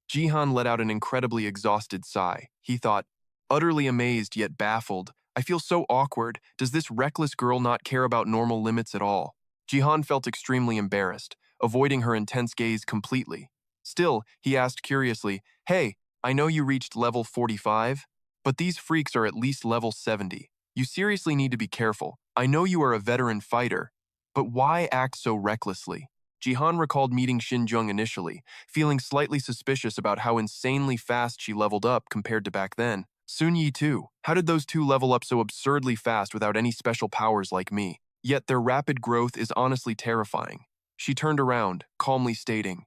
Jihan let out an incredibly exhausted sigh. He thought, utterly amazed yet baffled, "I feel so awkward. Does this reckless girl not care about normal limits at all?" Jihan felt extremely embarrassed, avoiding her intense gaze completely. Still, he asked curiously, "Hey, I know you reached level 45, but these freaks are at least level 70. You seriously need to be careful. I know you are a veteran fighter, but why act so recklessly? Jihan recalled meeting Shin Jung initially, feeling slightly suspicious about how insanely fast she leveled up compared to back then. Sun Yi too. How did those two level up so absurdly fast without any special powers like me? Yet their rapid growth is honestly terrifying. She turned around, calmly stating,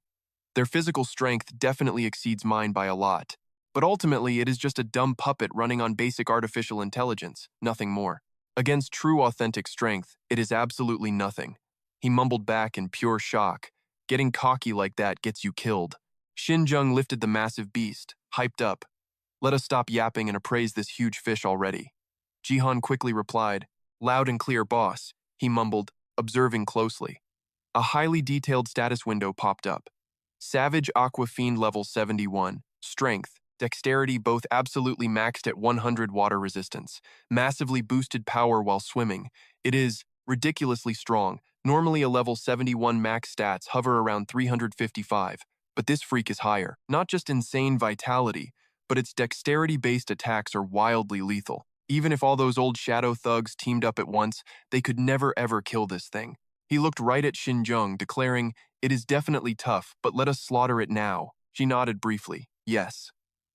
"Their physical strength definitely exceeds mine by a lot. But ultimately, it is just a dumb puppet running on basic artificial intelligence, nothing more. Against true authentic strength, it is absolutely nothing." He mumbled back in pure shock. Getting cocky like that gets you killed. Shin Jung lifted the massive beast, hyped up. "Let us stop yapping and appraise this huge fish already." Jihan quickly replied, "Loud and clear, boss," he mumbled, observing closely. A highly detailed status window popped up. Savage Aqua Fiend level 71, strength, dexterity both absolutely maxed at 100 water resistance, massively boosted power while swimming. It is ridiculously strong. Normally a level 71 max stats hover around 355, but this freak is higher. Not just insane vitality, but its dexterity-based attacks are wildly lethal. Even if all those old shadow thugs teamed up at once, they could never ever kill this thing. He looked right at Shin Jung, declaring, "It is definitely tough, but let us slaughter it now." She nodded briefly, "Yes."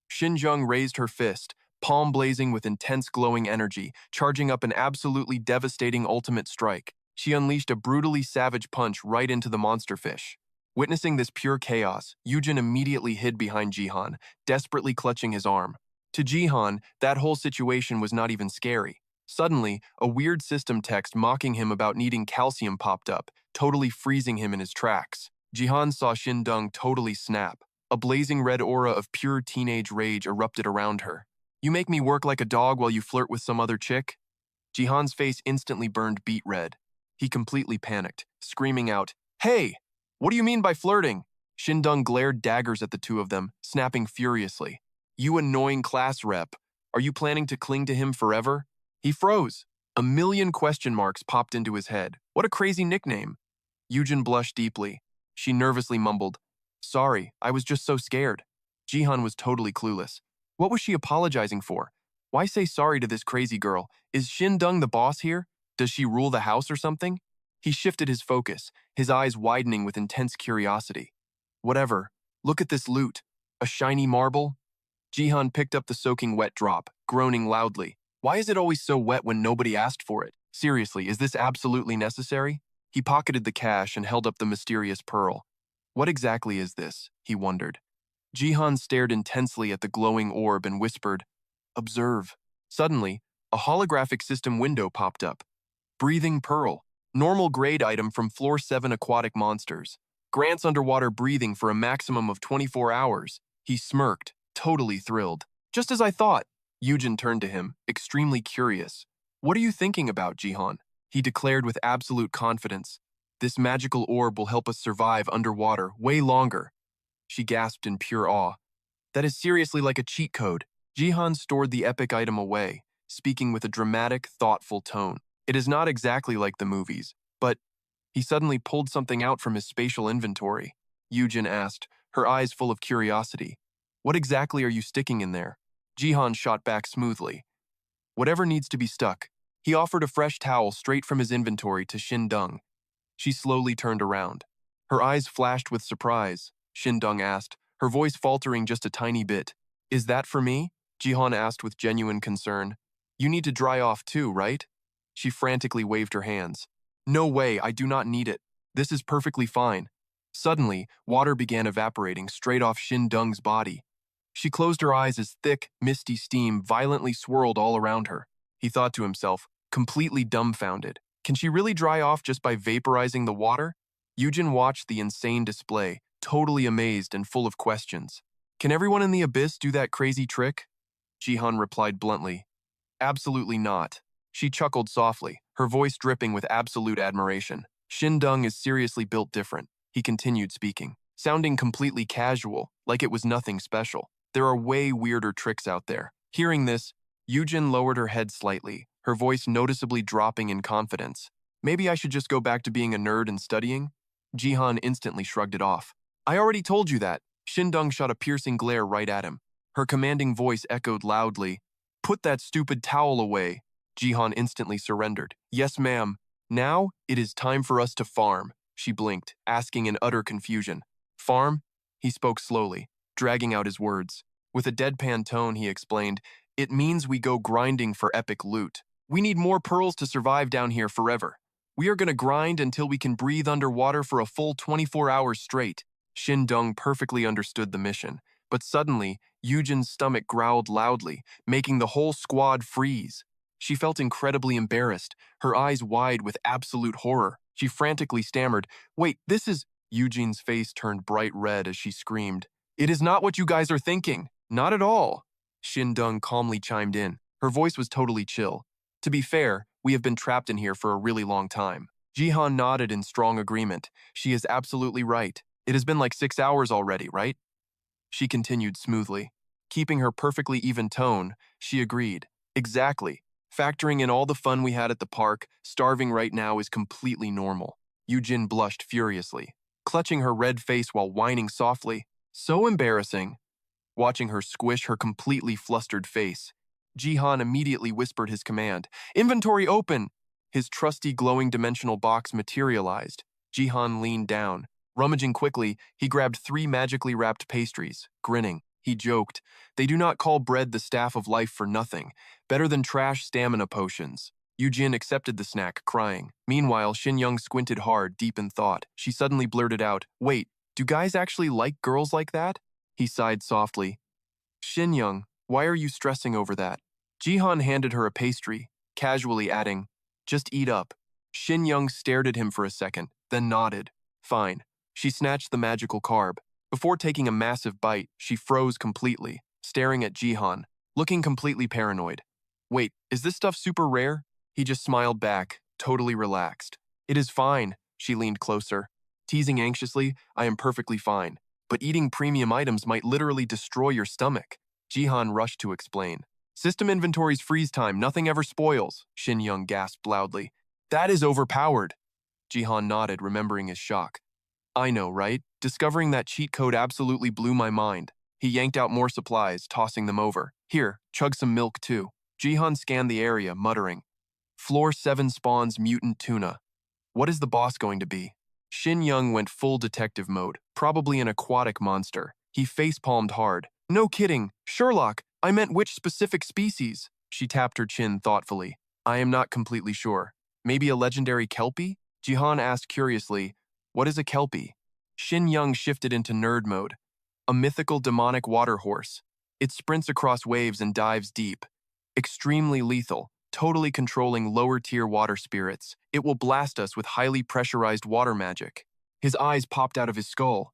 Shin Jung raised her fist, palm blazing with intense glowing energy, charging up an absolutely devastating ultimate strike. She unleashed a brutally savage punch right into the monster fish. Witnessing this pure chaos, Yujin immediately hid behind Jihan, desperately clutching his arm. To Jihan, that whole situation was not even scary. Suddenly, a weird system text mocking him about needing calcium popped up, totally freezing him in his tracks. Jihan saw Shin Dung totally snap. A blazing red aura of pure teenage rage erupted around her. "You make me work like a dog while you flirt with some other chick?" Jihan's face instantly burned beet red. He completely panicked, screaming out, "Hey! What do you mean by flirting?" Shin Dung glared daggers at the two of them, snapping furiously. "You annoying class rep. Are you planning to cling to him forever?" He froze. A million question marks popped into his head. What a crazy nickname. Yujin blushed deeply. She nervously mumbled, "Sorry, I was just so scared." Jihan was totally clueless. What was she apologizing for? Why say sorry to this crazy girl? Is Shin Dung the boss here? Does she rule the house or something? He shifted his focus, his eyes widening with intense curiosity. "Whatever. Look at this loot. A shiny marble?" Jihan picked up the soaking wet drop, groaning loudly. "Why is it always so wet when nobody asked for it? Seriously, is this absolutely necessary?" He pocketed the cash and held up the mysterious pearl. "What exactly is this?" he wondered. Jihan stared intensely at the glowing orb and whispered, "Observe." Suddenly, a holographic system window popped up. Breathing Pearl. Normal grade item from Floor 7 Aquatic Monsters. Grants underwater breathing for a maximum of 24 hours. He smirked, totally thrilled. "Just as I thought." Yujin turned to him, extremely curious. "What are you thinking about, Jihan?" He declared with absolute confidence, "This magical orb will help us survive underwater way longer." She gasped in pure awe. "That is seriously like a cheat code." Jihan stored the epic item away, speaking with a dramatic, thoughtful tone. "It is not exactly like the movies, but—" He suddenly pulled something out from his spatial inventory. Yujin asked, her eyes full of curiosity, "What exactly are you sticking in there?" Jihan shot back smoothly, "Whatever needs to be stuck." He offered a fresh towel straight from his inventory to Shin Dung. She slowly turned around. Her eyes flashed with surprise. Shin Dung asked, her voice faltering just a tiny bit. "Is that for me?" Jihan asked with genuine concern. "You need to dry off too, right?" She frantically waved her hands. "No way, I do not need it. This is perfectly fine." Suddenly, water began evaporating straight off Shin Dung's body. She closed her eyes as thick, misty steam violently swirled all around her. He thought to himself, completely dumbfounded. Can she really dry off just by vaporizing the water? Yujin watched the insane display, totally amazed and full of questions. "Can everyone in the abyss do that crazy trick?" Jihan replied bluntly, "Absolutely not." She chuckled softly, her voice dripping with absolute admiration. "Shin Dung is seriously built different," he continued speaking, sounding completely casual, like it was nothing special. "There are way weirder tricks out there." Hearing this, Yujin lowered her head slightly, her voice noticeably dropping in confidence. "Maybe I should just go back to being a nerd and studying?" Jihan instantly shrugged it off. "I already told you that." Shin Dung shot a piercing glare right at him. Her commanding voice echoed loudly, "Put that stupid towel away." Jihan instantly surrendered. Yes, ma'am. Now, it is time for us to farm, she blinked, asking in utter confusion. Farm? He spoke slowly, dragging out his words. With a deadpan tone, he explained, it means we go grinding for epic loot. We need more pearls to survive down here forever. We are gonna grind until we can breathe underwater for a full 24 hours straight. Shin Dong perfectly understood the mission, but suddenly, Yujin's stomach growled loudly, making the whole squad freeze. She felt incredibly embarrassed, her eyes wide with absolute horror. She frantically stammered, wait, this is… Eugene's face turned bright red as she screamed. It is not what you guys are thinking. Not at all. Shin Dong calmly chimed in. Her voice was totally chill. To be fair, we have been trapped in here for a really long time. Jihan nodded in strong agreement. She is absolutely right. It has been like 6 hours already, right? She continued smoothly. Keeping her perfectly even tone, she agreed. Exactly. Factoring in all the fun we had at the park, starving right now is completely normal. Eugene blushed furiously, clutching her red face while whining softly. So embarrassing. Watching her squish her completely flustered face, Jihan immediately whispered his command. Inventory open! His trusty glowing dimensional box materialized. Jihan leaned down. Rummaging quickly, he grabbed 3 magically wrapped pastries, grinning. He joked, they do not call bread the staff of life for nothing. Better than trash stamina potions. Eugene accepted the snack, crying. Meanwhile, Shin Young squinted hard, deep in thought. She suddenly blurted out, wait, do guys actually like girls like that? He sighed softly. Shin Young, why are you stressing over that? Jihan handed her a pastry, casually adding, just eat up. Shin Young stared at him for a second, then nodded. Fine. She snatched the magical carb. Before taking a massive bite, she froze completely, staring at Jihan, looking completely paranoid. Wait, is this stuff super rare? He just smiled back, totally relaxed. It is fine, she leaned closer. Teasing anxiously, I am perfectly fine. But eating premium items might literally destroy your stomach. Jihan rushed to explain. System inventory's freeze time, nothing ever spoils, Shin Young gasped loudly. That is overpowered. Jihan nodded, remembering his shock. I know, right? Discovering that cheat code absolutely blew my mind. He yanked out more supplies, tossing them over. Here, chug some milk too. Jihan scanned the area, muttering. Floor 7 spawns mutant tuna. What is the boss going to be? Shin Young went full detective mode, probably an aquatic monster. He face-palmed hard. No kidding, Sherlock, I meant which specific species? She tapped her chin thoughtfully. I am not completely sure. Maybe a legendary kelpie? Jihan asked curiously, what is a kelpie? Shin Young shifted into nerd mode. A mythical demonic water horse. It sprints across waves and dives deep. Extremely lethal, totally controlling lower-tier water spirits. It will blast us with highly pressurized water magic. His eyes popped out of his skull.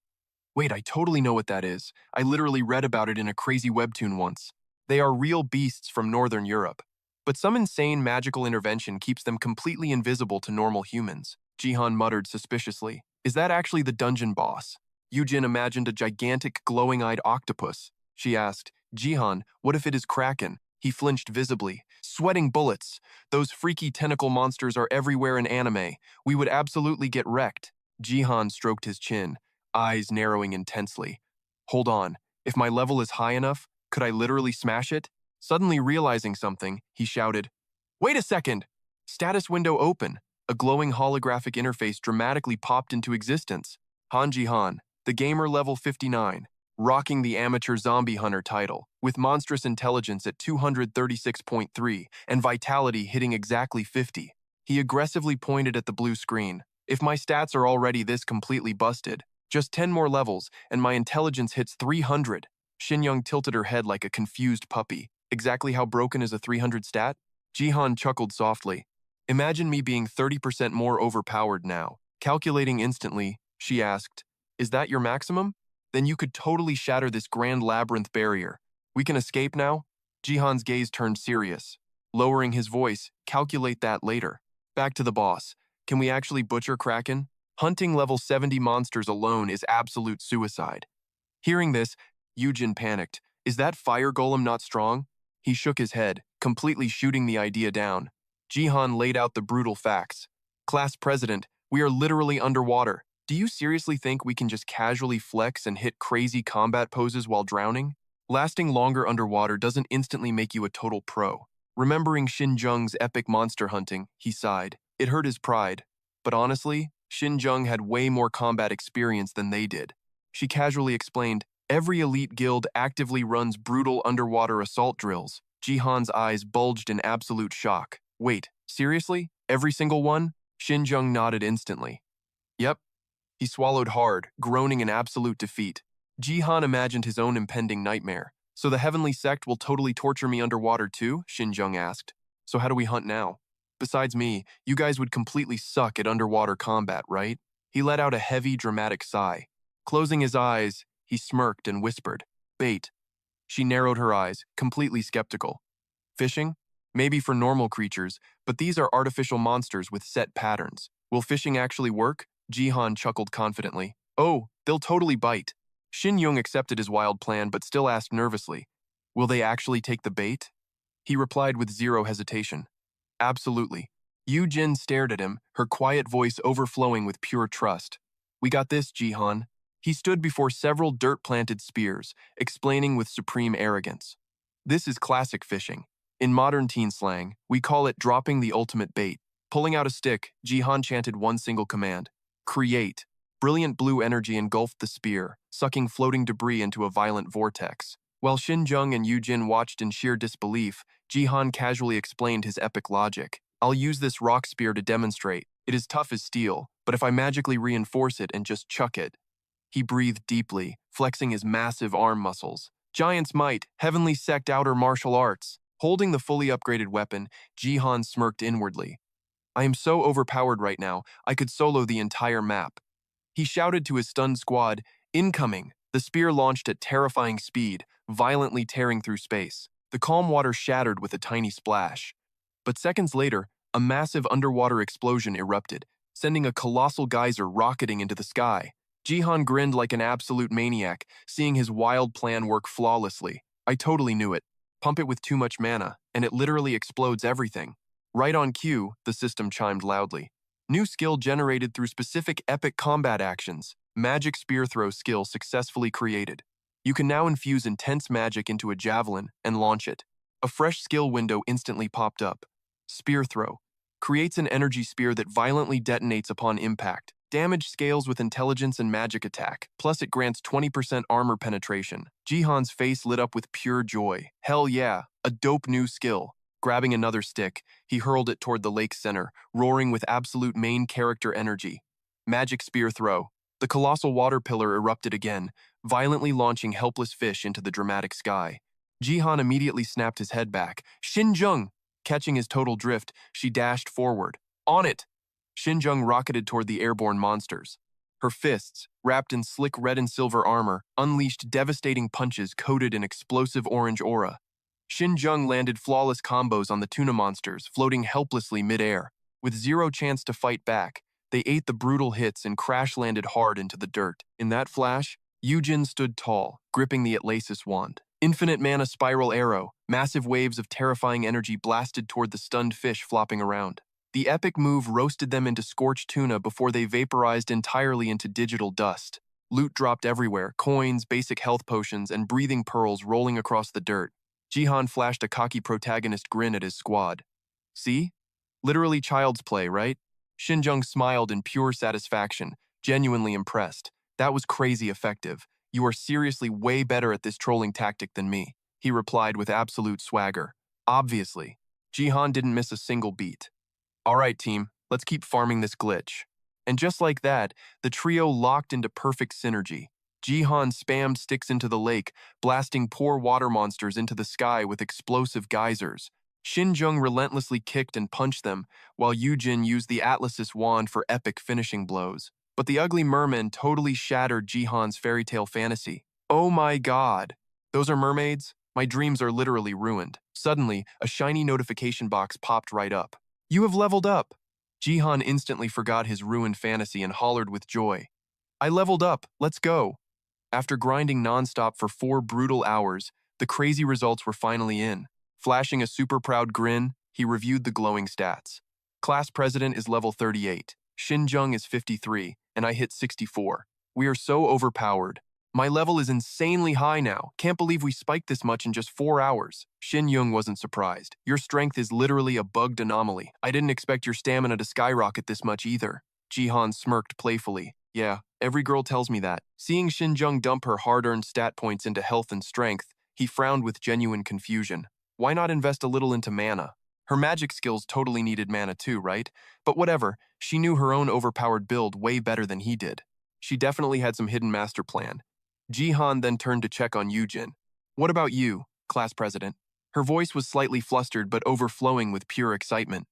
Wait, I totally know what that is. I literally read about it in a crazy webtoon once. They are real beasts from Northern Europe. But some insane magical intervention keeps them completely invisible to normal humans. Jihan muttered suspiciously. Is that actually the dungeon boss? Yujin imagined a gigantic glowing-eyed octopus. She asked, Jihan, what if it is Kraken? He flinched visibly. Sweating bullets. Those freaky tentacle monsters are everywhere in anime. We would absolutely get wrecked. Jihan stroked his chin, eyes narrowing intensely. Hold on. If my level is high enough, could I literally smash it? Suddenly realizing something, he shouted, Wait a second! Status window open. A glowing holographic interface dramatically popped into existence. Han Jihan, the gamer level 59, rocking the amateur zombie hunter title, with monstrous intelligence at 236.3 and vitality hitting exactly 50. He aggressively pointed at the blue screen. If my stats are already this completely busted, just 10 more levels and my intelligence hits 300. Shin Young tilted her head like a confused puppy. Exactly how broken is a 300 stat? Jihan chuckled softly. Imagine me being 30% more overpowered now. Calculating instantly, she asked, Is that your maximum? Then you could totally shatter this grand labyrinth barrier. We can escape now? Jihan's gaze turned serious. Lowering his voice, calculate that later. Back to the boss. Can we actually butcher Kraken? Hunting level 70 monsters alone is absolute suicide. Hearing this, Yujin panicked. Is that fire golem not strong? He shook his head, completely shooting the idea down. Jihan laid out the brutal facts. Class president, we are literally underwater. Do you seriously think we can just casually flex and hit crazy combat poses while drowning? Lasting longer underwater doesn't instantly make you a total pro. Remembering Xinjiang's epic monster hunting, he sighed. It hurt his pride. But honestly, Xinjiang had way more combat experience than they did. She casually explained, every elite guild actively runs brutal underwater assault drills. Jihan's eyes bulged in absolute shock. Wait, seriously? Every single one? Xinjiang nodded instantly. Yep. He swallowed hard, groaning in absolute defeat. Jihan imagined his own impending nightmare. So the heavenly sect will totally torture me underwater too? Xinjiang asked. So how do we hunt now? Besides me, you guys would completely suck at underwater combat, right? He let out a heavy, dramatic sigh. Closing his eyes, he smirked and whispered, bait. She narrowed her eyes, completely skeptical. Fishing? Maybe for normal creatures, but these are artificial monsters with set patterns. Will fishing actually work? Jihan chuckled confidently. Oh, they'll totally bite. Shin Yung accepted his wild plan but still asked nervously, will they actually take the bait? He replied with zero hesitation. Absolutely. Yu Jin stared at him, her quiet voice overflowing with pure trust. We got this, Jihan. He stood before several dirt-planted spears, explaining with supreme arrogance. This is classic fishing. In modern teen slang, we call it dropping the ultimate bait. Pulling out a stick, Jihan chanted one single command. Create. Brilliant blue energy engulfed the spear, sucking floating debris into a violent vortex. While Xinjiang and Yujin watched in sheer disbelief, Jihan casually explained his epic logic. I'll use this rock spear to demonstrate. It is tough as steel, but if I magically reinforce it and just chuck it. He breathed deeply, flexing his massive arm muscles. Giant's might, heavenly sect outer martial arts. Holding the fully upgraded weapon, Jihan smirked inwardly. I am so overpowered right now, I could solo the entire map. He shouted to his stunned squad, incoming! The spear launched at terrifying speed, violently tearing through space. The calm water shattered with a tiny splash. But seconds later, a massive underwater explosion erupted, sending a colossal geyser rocketing into the sky. Jihan grinned like an absolute maniac, seeing his wild plan work flawlessly. I totally knew it. Pump it with too much mana, and it literally explodes everything. Right on cue, the system chimed loudly. New skill generated through specific epic combat actions. Magic spear throw skill successfully created. You can now infuse intense magic into a javelin and launch it. A fresh skill window instantly popped up. Spear throw. Creates an energy spear that violently detonates upon impact. Damage scales with intelligence and magic attack, plus it grants 20% armor penetration. Jihan's face lit up with pure joy. Hell yeah, a dope new skill. Grabbing another stick, he hurled it toward the lake's center, roaring with absolute main character energy. Magic spear throw. The colossal water pillar erupted again, violently launching helpless fish into the dramatic sky. Jihan immediately snapped his head back. Xinjiang! Catching his total drift, she dashed forward. On it! Xinjiang rocketed toward the airborne monsters. Her fists, wrapped in slick red and silver armor, unleashed devastating punches coated in explosive orange aura. Xinjiang landed flawless combos on the tuna monsters, floating helplessly mid-air. With zero chance to fight back, they ate the brutal hits and crash-landed hard into the dirt. In that flash, Yujin stood tall, gripping the Atlasis wand. Infinite mana spiral arrow, massive waves of terrifying energy blasted toward the stunned fish flopping around. The epic move roasted them into scorched tuna before they vaporized entirely into digital dust. Loot dropped everywhere, coins, basic health potions, and breathing pearls rolling across the dirt. Jihan flashed a cocky protagonist grin at his squad. See? Literally child's play, right? Xinjiang smiled in pure satisfaction, genuinely impressed. That was crazy effective. You are seriously way better at this trolling tactic than me, he replied with absolute swagger. Obviously. Jihan didn't miss a single beat. All right, team, let's keep farming this glitch. And just like that, the trio locked into perfect synergy. Jihan spammed sticks into the lake, blasting poor water monsters into the sky with explosive geysers. Xinjiang relentlessly kicked and punched them, while Yujin used the Atlasis wand for epic finishing blows. But the ugly merman totally shattered Jihan's fairy tale fantasy. Oh my god! Those are mermaids? My dreams are literally ruined. Suddenly, a shiny notification box popped right up. You have leveled up! Jihan instantly forgot his ruined fantasy and hollered with joy. I leveled up, let's go! After grinding nonstop for 4 brutal hours, the crazy results were finally in. Flashing a super proud grin, he reviewed the glowing stats. Class president is level 38, Xinjiang is 53, and I hit 64. We are so overpowered. My level is insanely high now. Can't believe we spiked this much in just 4 hours. Shin Young wasn't surprised. Your strength is literally a bugged anomaly. I didn't expect your stamina to skyrocket this much either. Jihan smirked playfully. Yeah, every girl tells me that. Seeing Shin Jung dump her hard-earned stat points into health and strength, he frowned with genuine confusion. Why not invest a little into mana? Her magic skills totally needed mana too, right? But whatever, she knew her own overpowered build way better than he did. She definitely had some hidden master plan. Jihan then turned to check on Yujin. What about you, class president? Her voice was slightly flustered but overflowing with pure excitement.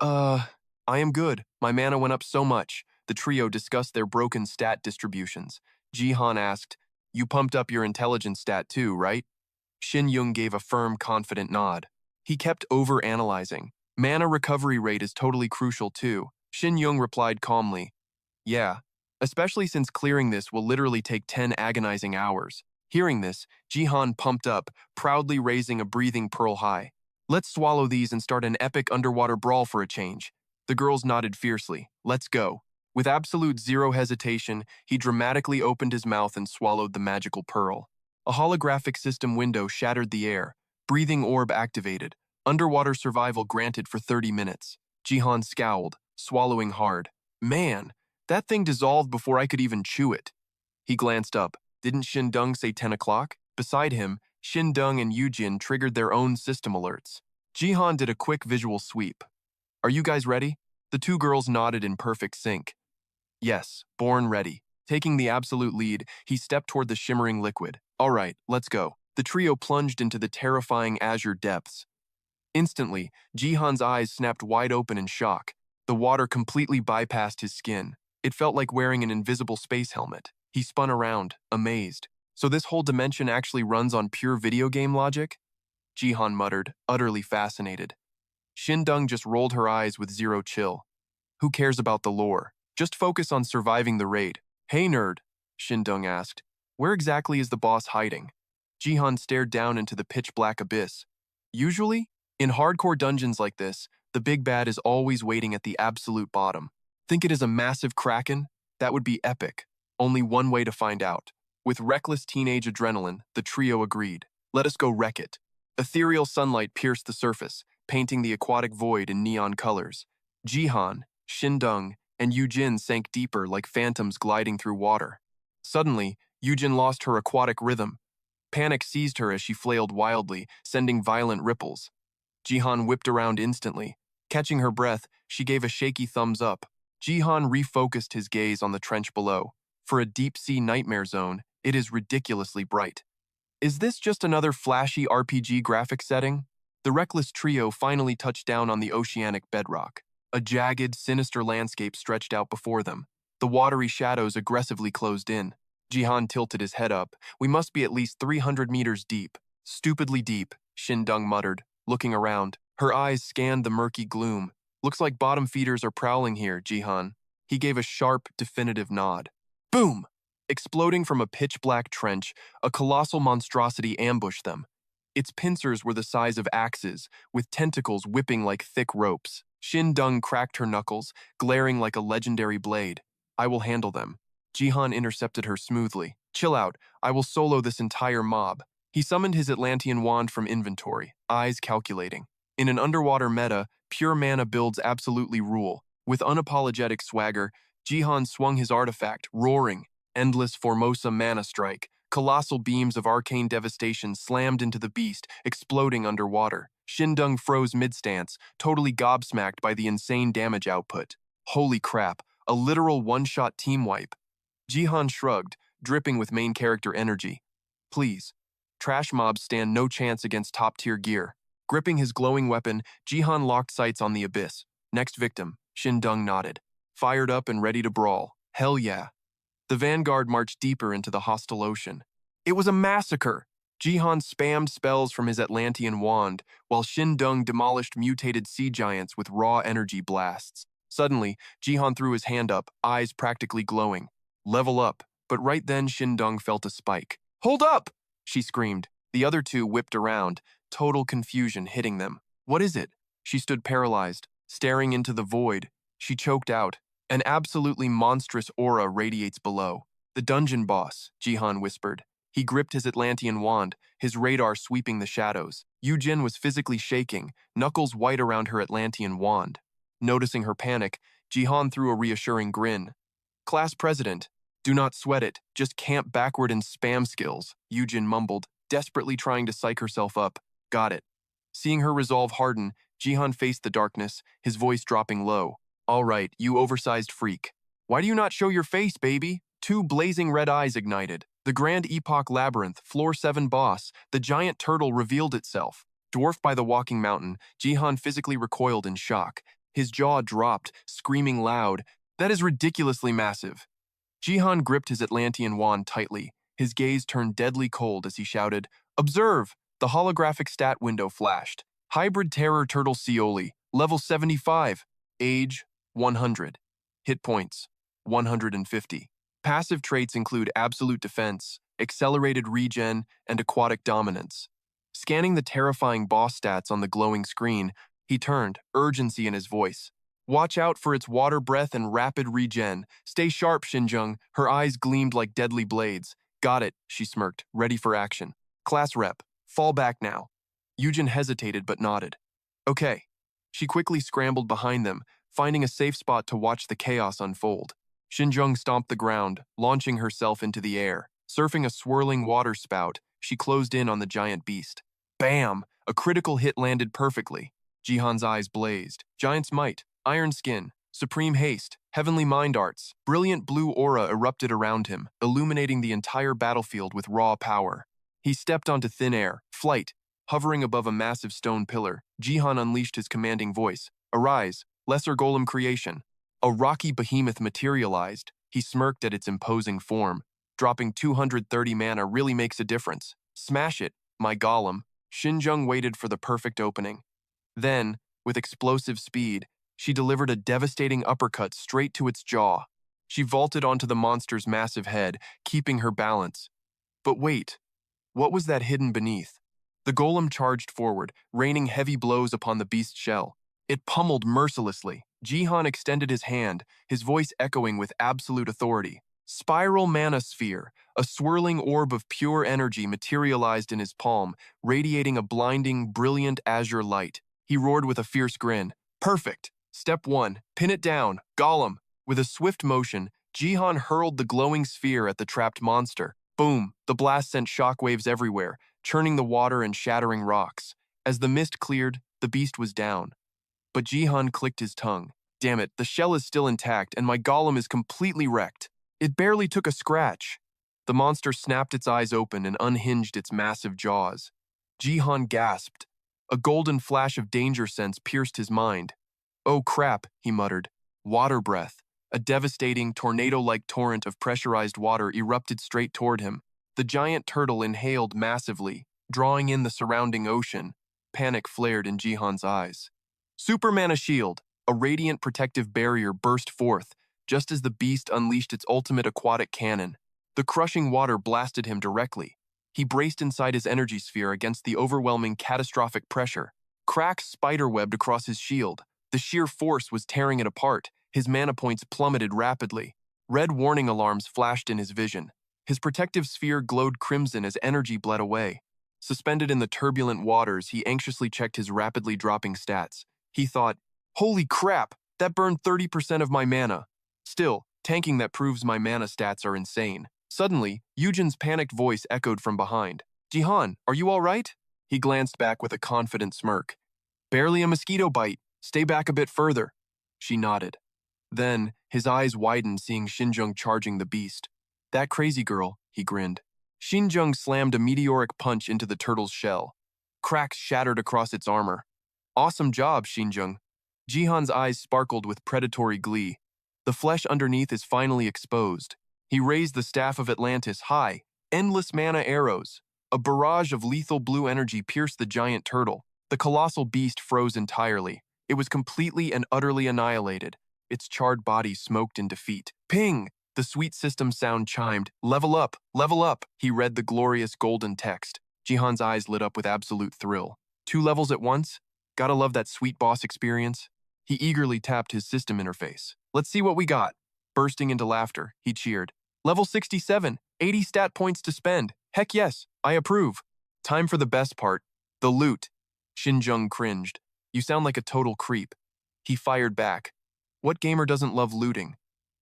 I am good. My mana went up so much. The trio discussed their broken stat distributions. Jihan asked, You pumped up your intelligence stat too, right? Shin Young gave a firm, confident nod. He kept over-analyzing. Mana recovery rate is totally crucial too. Shin Young replied calmly, Yeah, especially since clearing this will literally take 10 agonizing hours. Hearing this, Jihan pumped up, proudly raising a breathing pearl high. Let's swallow these and start an epic underwater brawl for a change. The girls nodded fiercely. Let's go. With absolute zero hesitation, he dramatically opened his mouth and swallowed the magical pearl. A holographic system window shattered the air. Breathing orb activated. Underwater survival granted for 30 minutes. Jihan scowled, swallowing hard. Man, that thing dissolved before I could even chew it. He glanced up. Didn't Shindung say 10 o'clock? Beside him, Shindung and Yujin triggered their own system alerts. Jihan did a quick visual sweep. Are you guys ready? The two girls nodded in perfect sync. Yes, born ready. Taking the absolute lead, he stepped toward the shimmering liquid. All right, let's go. The trio plunged into the terrifying azure depths. Instantly, Jihan's eyes snapped wide open in shock. The water completely bypassed his skin. It felt like wearing an invisible space helmet. He spun around, amazed. So this whole dimension actually runs on pure video game logic? Jihan muttered, utterly fascinated. Shindung just rolled her eyes with zero chill. Who cares about the lore? Just focus on surviving the raid. Hey nerd, Shindung asked. Where exactly is the boss hiding? Jihan stared down into the pitch-black abyss. Usually, in hardcore dungeons like this, the big bad is always waiting at the absolute bottom. Think it is a massive kraken? That would be epic. Only one way to find out. With reckless teenage adrenaline, the trio agreed. Let us go wreck it. Ethereal sunlight pierced the surface, painting the aquatic void in neon colors. Jihan, Shindung, and Yujin sank deeper like phantoms gliding through water. Suddenly, Yujin lost her aquatic rhythm. Panic seized her as she flailed wildly, sending violent ripples. Jihan whipped around instantly. Catching her breath, she gave a shaky thumbs up. Jihan refocused his gaze on the trench below. For a deep-sea nightmare zone, it is ridiculously bright. Is this just another flashy RPG graphic setting? The reckless trio finally touched down on the oceanic bedrock. A jagged, sinister landscape stretched out before them. The watery shadows aggressively closed in. Jihan tilted his head up. We must be at least 300 meters deep. Stupidly deep, Shindung muttered, looking around. Her eyes scanned the murky gloom. Looks like bottom feeders are prowling here, Jihan. He gave a sharp, definitive nod. Boom! Exploding from a pitch-black trench, a colossal monstrosity ambushed them. Its pincers were the size of axes, with tentacles whipping like thick ropes. Shindung cracked her knuckles, glaring like a legendary blade. I will handle them. Jihan intercepted her smoothly. Chill out, I will solo this entire mob. He summoned his Atlantean wand from inventory, eyes calculating. In an underwater meta, pure mana builds absolutely rule. With unapologetic swagger, Jihan swung his artifact, roaring. Endless Formosa mana strike. Colossal beams of arcane devastation slammed into the beast, exploding underwater. Shindung froze mid-stance, totally gobsmacked by the insane damage output. Holy crap, a literal one-shot team wipe. Jihan shrugged, dripping with main character energy. Please. Trash mobs stand no chance against top-tier gear. Gripping his glowing weapon, Jihan locked sights on the abyss. Next victim, Shindung nodded. Fired up and ready to brawl. Hell yeah. The vanguard marched deeper into the hostile ocean. It was a massacre! Jihan spammed spells from his Atlantean wand, while Shindung demolished mutated sea giants with raw energy blasts. Suddenly, Jihan threw his hand up, eyes practically glowing. Level up, but right then Shindung felt a spike. Hold up! She screamed. The other two whipped around, total confusion hitting them. What is it? She stood paralyzed, staring into the void. She choked out. An absolutely monstrous aura radiates below. The dungeon boss, Jihan whispered. He gripped his Atlantean wand, his radar sweeping the shadows. Yujin was physically shaking, knuckles white around her Atlantean wand. Noticing her panic, Jihan threw a reassuring grin. Class president, do not sweat it, just camp backward and spam skills, Yujin mumbled, desperately trying to psych herself up. Got it. Seeing her resolve harden, Jihan faced the darkness, his voice dropping low. All right, you oversized freak. Why do you not show your face, baby? Two blazing red eyes ignited. The Grand Epoch Labyrinth, Floor 7 boss, the giant turtle revealed itself. Dwarfed by the walking mountain, Jihan physically recoiled in shock. His jaw dropped, screaming loud, "That is ridiculously massive." Jihan gripped his Atlantean wand tightly. His gaze turned deadly cold as he shouted, "Observe!" The holographic stat window flashed. Hybrid Terror Turtle Seoli, level 75. Age, 100. Hit points, 150. Passive traits include absolute defense, accelerated regen, and aquatic dominance. Scanning the terrifying boss stats on the glowing screen, he turned, urgency in his voice. Watch out for its water breath and rapid regen. Stay sharp, Xinjiang. Her eyes gleamed like deadly blades. Got it, she smirked, ready for action. Class rep, fall back now. Yujin hesitated but nodded. Okay. She quickly scrambled behind them, finding a safe spot to watch the chaos unfold. Xinjiang stomped the ground, launching herself into the air. Surfing a swirling water spout, she closed in on the giant beast. Bam! A critical hit landed perfectly. Jihan's eyes blazed. Giant's might, iron skin, supreme haste, heavenly mind arts. Brilliant blue aura erupted around him, illuminating the entire battlefield with raw power. He stepped onto thin air, flight. Hovering above a massive stone pillar, Jihan unleashed his commanding voice. Arise, lesser golem creation. A rocky behemoth materialized. He smirked at its imposing form. Dropping 230 mana really makes a difference. Smash it, my golem. Xinjiang waited for the perfect opening. Then, with explosive speed, she delivered a devastating uppercut straight to its jaw. She vaulted onto the monster's massive head, keeping her balance. But wait, what was that hidden beneath? The golem charged forward, raining heavy blows upon the beast's shell. It pummeled mercilessly. Jihan extended his hand, his voice echoing with absolute authority. Spiral mana sphere, a swirling orb of pure energy materialized in his palm, radiating a blinding, brilliant azure light. He roared with a fierce grin. Perfect! Step 1, pin it down, golem. With a swift motion, Jihan hurled the glowing sphere at the trapped monster. Boom! The blast sent shockwaves everywhere, churning the water and shattering rocks. As the mist cleared, the beast was down. But Jihan clicked his tongue. Damn it, the shell is still intact and my golem is completely wrecked. It barely took a scratch. The monster snapped its eyes open and unhinged its massive jaws. Jihan gasped. A golden flash of danger sense pierced his mind. Oh crap, he muttered. Water breath. A devastating, tornado-like torrent of pressurized water erupted straight toward him. The giant turtle inhaled massively, drawing in the surrounding ocean. Panic flared in Jihan's eyes. Super Mana Shield, a radiant protective barrier burst forth, just as the beast unleashed its ultimate aquatic cannon. The crushing water blasted him directly. He braced inside his energy sphere against the overwhelming catastrophic pressure. Cracks spiderwebbed across his shield. The sheer force was tearing it apart. His mana points plummeted rapidly. Red warning alarms flashed in his vision. His protective sphere glowed crimson as energy bled away. Suspended in the turbulent waters, he anxiously checked his rapidly dropping stats. He thought, holy crap, that burned 30% of my mana. Still, tanking that proves my mana stats are insane. Suddenly, Yujin's panicked voice echoed from behind. Jihan, are you all right? He glanced back with a confident smirk. Barely a mosquito bite. Stay back a bit further. She nodded. Then, his eyes widened seeing Xinjiang charging the beast. That crazy girl, he grinned. Xinjiang slammed a meteoric punch into the turtle's shell. Cracks shattered across its armor. Awesome job, Xinjiang. Jihan's eyes sparkled with predatory glee. The flesh underneath is finally exposed. He raised the staff of Atlantis high. Endless mana arrows. A barrage of lethal blue energy pierced the giant turtle. The colossal beast froze entirely. It was completely and utterly annihilated. Its charred body smoked in defeat. Ping! The sweet system sound chimed. Level up, level up. He read the glorious golden text. Jihan's eyes lit up with absolute thrill. 2 levels at once? Gotta love that sweet boss experience. He eagerly tapped his system interface. Let's see what we got. Bursting into laughter, he cheered. Level 67, 80 stat points to spend. Heck yes, I approve. Time for the best part, the loot. Shinjung cringed. You sound like a total creep. He fired back. What gamer doesn't love looting?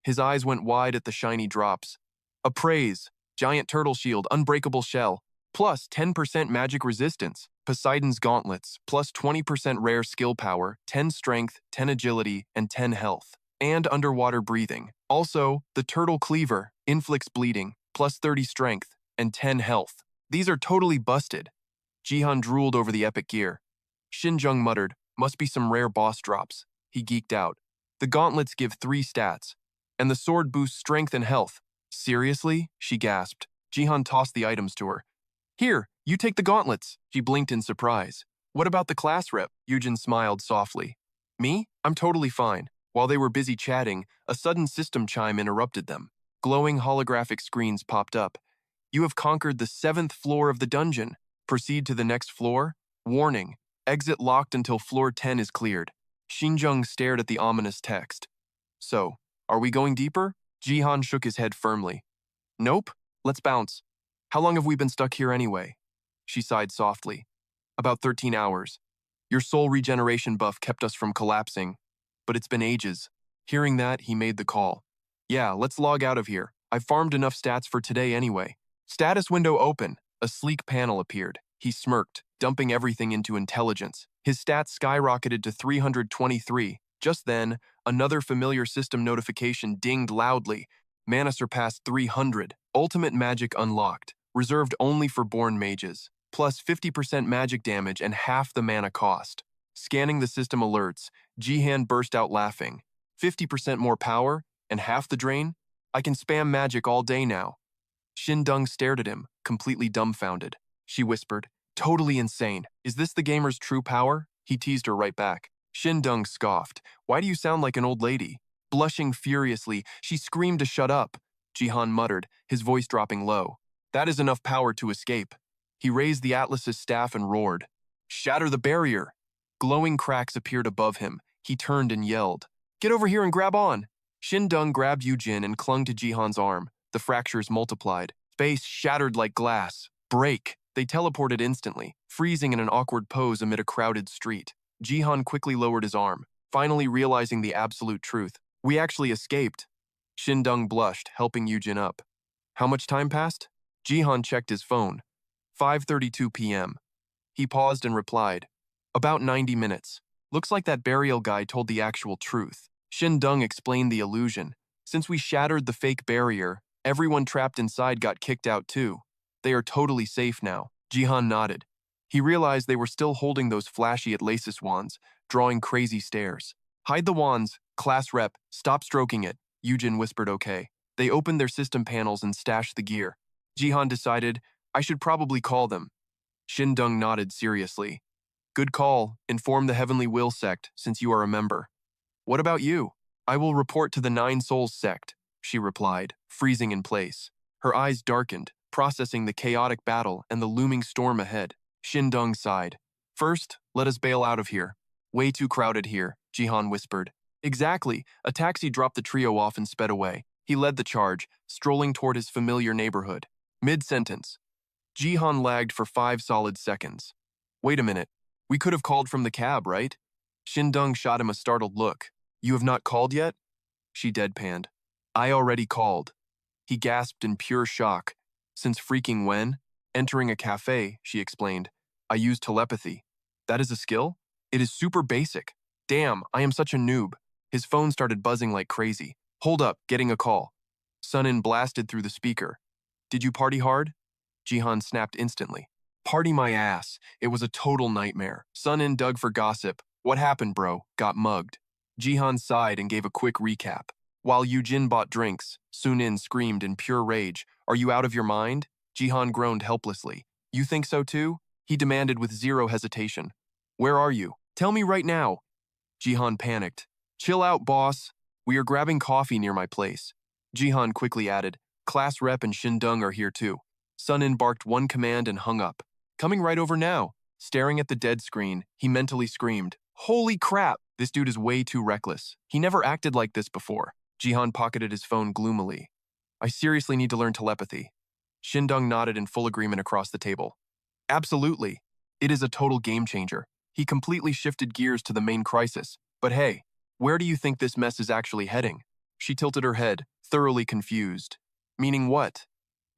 His eyes went wide at the shiny drops. Appraise, giant turtle shield, unbreakable shell, plus 10% magic resistance, Poseidon's gauntlets, plus 20% rare skill power, 10 strength, 10 agility, and 10 health, and underwater breathing. Also, the turtle cleaver, inflicts bleeding, plus 30 strength, and 10 health. These are totally busted. Jihan drooled over the epic gear. Shinjung muttered, must be some rare boss drops. He geeked out. The gauntlets give 3 stats, and the sword boosts strength and health. Seriously? She gasped. Jihan tossed the items to her. Here, you take the gauntlets. She blinked in surprise. What about the class rep? Yujin smiled softly. Me? I'm totally fine. While they were busy chatting, a sudden system chime interrupted them. Glowing holographic screens popped up. You have conquered the 7th floor of the dungeon. Proceed to the next floor. Warning. Exit locked until floor 10 is cleared. Shinjung stared at the ominous text. So, are we going deeper? Jihan shook his head firmly. Nope. Let's bounce. How long have we been stuck here anyway? She sighed softly. About 13 hours. Your soul regeneration buff kept us from collapsing. But it's been ages. Hearing that, he made the call. Yeah, let's log out of here. I've farmed enough stats for today anyway. Status window open. A sleek panel appeared. He smirked, dumping everything into intelligence. His stats skyrocketed to 323. Just then, another familiar system notification dinged loudly. Mana surpassed 300. Ultimate magic unlocked. Reserved only for born mages. Plus 50% magic damage and half the mana cost. Scanning the system alerts, Jihan burst out laughing. 50% more power and half the drain? I can spam magic all day now. Shindung stared at him, completely dumbfounded. She whispered, totally insane. Is this the gamer's true power? He teased her right back. Shindung scoffed. Why do you sound like an old lady? Blushing furiously, she screamed to shut up. Jihan muttered, his voice dropping low. That is enough power to escape. He raised the Atlas's staff and roared. Shatter the barrier! Glowing cracks appeared above him. He turned and yelled. Get over here and grab on! Shindung grabbed Yujin and clung to Jihan's arm. The fractures multiplied. Space shattered like glass. Break! They teleported instantly, freezing in an awkward pose amid a crowded street. Jihan quickly lowered his arm, finally realizing the absolute truth. We actually escaped. Shindung blushed, helping Yujin up. How much time passed? Jihan checked his phone. 5:32 p.m. He paused and replied, about 90 minutes. Looks like that burial guy told the actual truth. Shindung explained the illusion. Since we shattered the fake barrier, everyone trapped inside got kicked out too. They are totally safe now. Jihan nodded. He realized they were still holding those flashy Atlasis wands, drawing crazy stares. Hide the wands, class rep, stop stroking it, Yujin whispered okay. They opened their system panels and stashed the gear. Jihan decided, I should probably call them. Shindung nodded seriously. Good call, inform the Heavenly Will sect, since you are a member. What about you? I will report to the Nine Souls sect, she replied, freezing in place. Her eyes darkened, processing the chaotic battle and the looming storm ahead. Shindung sighed. First, let us bail out of here. Way too crowded here, Jihan whispered. Exactly. A taxi dropped the trio off and sped away. He led the charge, strolling toward his familiar neighborhood. Mid-sentence. Jihan lagged for 5 solid seconds. Wait a minute. We could have called from the cab, right? Shindung shot him a startled look. You have not called yet? She deadpanned. I already called. He gasped in pure shock. Since freaking when? Entering a cafe, she explained. I use telepathy. That is a skill? It is super basic. Damn, I am such a noob. His phone started buzzing like crazy. Hold up, getting a call. Sunin blasted through the speaker. Did you party hard? Jihan snapped instantly. Party my ass. It was a total nightmare. Sunin dug for gossip. What happened, bro? Got mugged. Jihan sighed and gave a quick recap. While Yujin bought drinks, Sunin screamed in pure rage. Are you out of your mind? Jihan groaned helplessly. You think so too? He demanded with zero hesitation. Where are you? Tell me right now. Jihan panicked. Chill out, boss. We are grabbing coffee near my place. Jihan quickly added, Class Rep and Shindung are here too. Sunin barked one command and hung up. Coming right over now. Staring at the dead screen, he mentally screamed, Holy crap! This dude is way too reckless. He never acted like this before. Jihan pocketed his phone gloomily. I seriously need to learn telepathy. Shindong nodded in full agreement across the table. Absolutely. It is a total game changer. He completely shifted gears to the main crisis. But hey, where do you think this mess is actually heading? She tilted her head, thoroughly confused. Meaning what?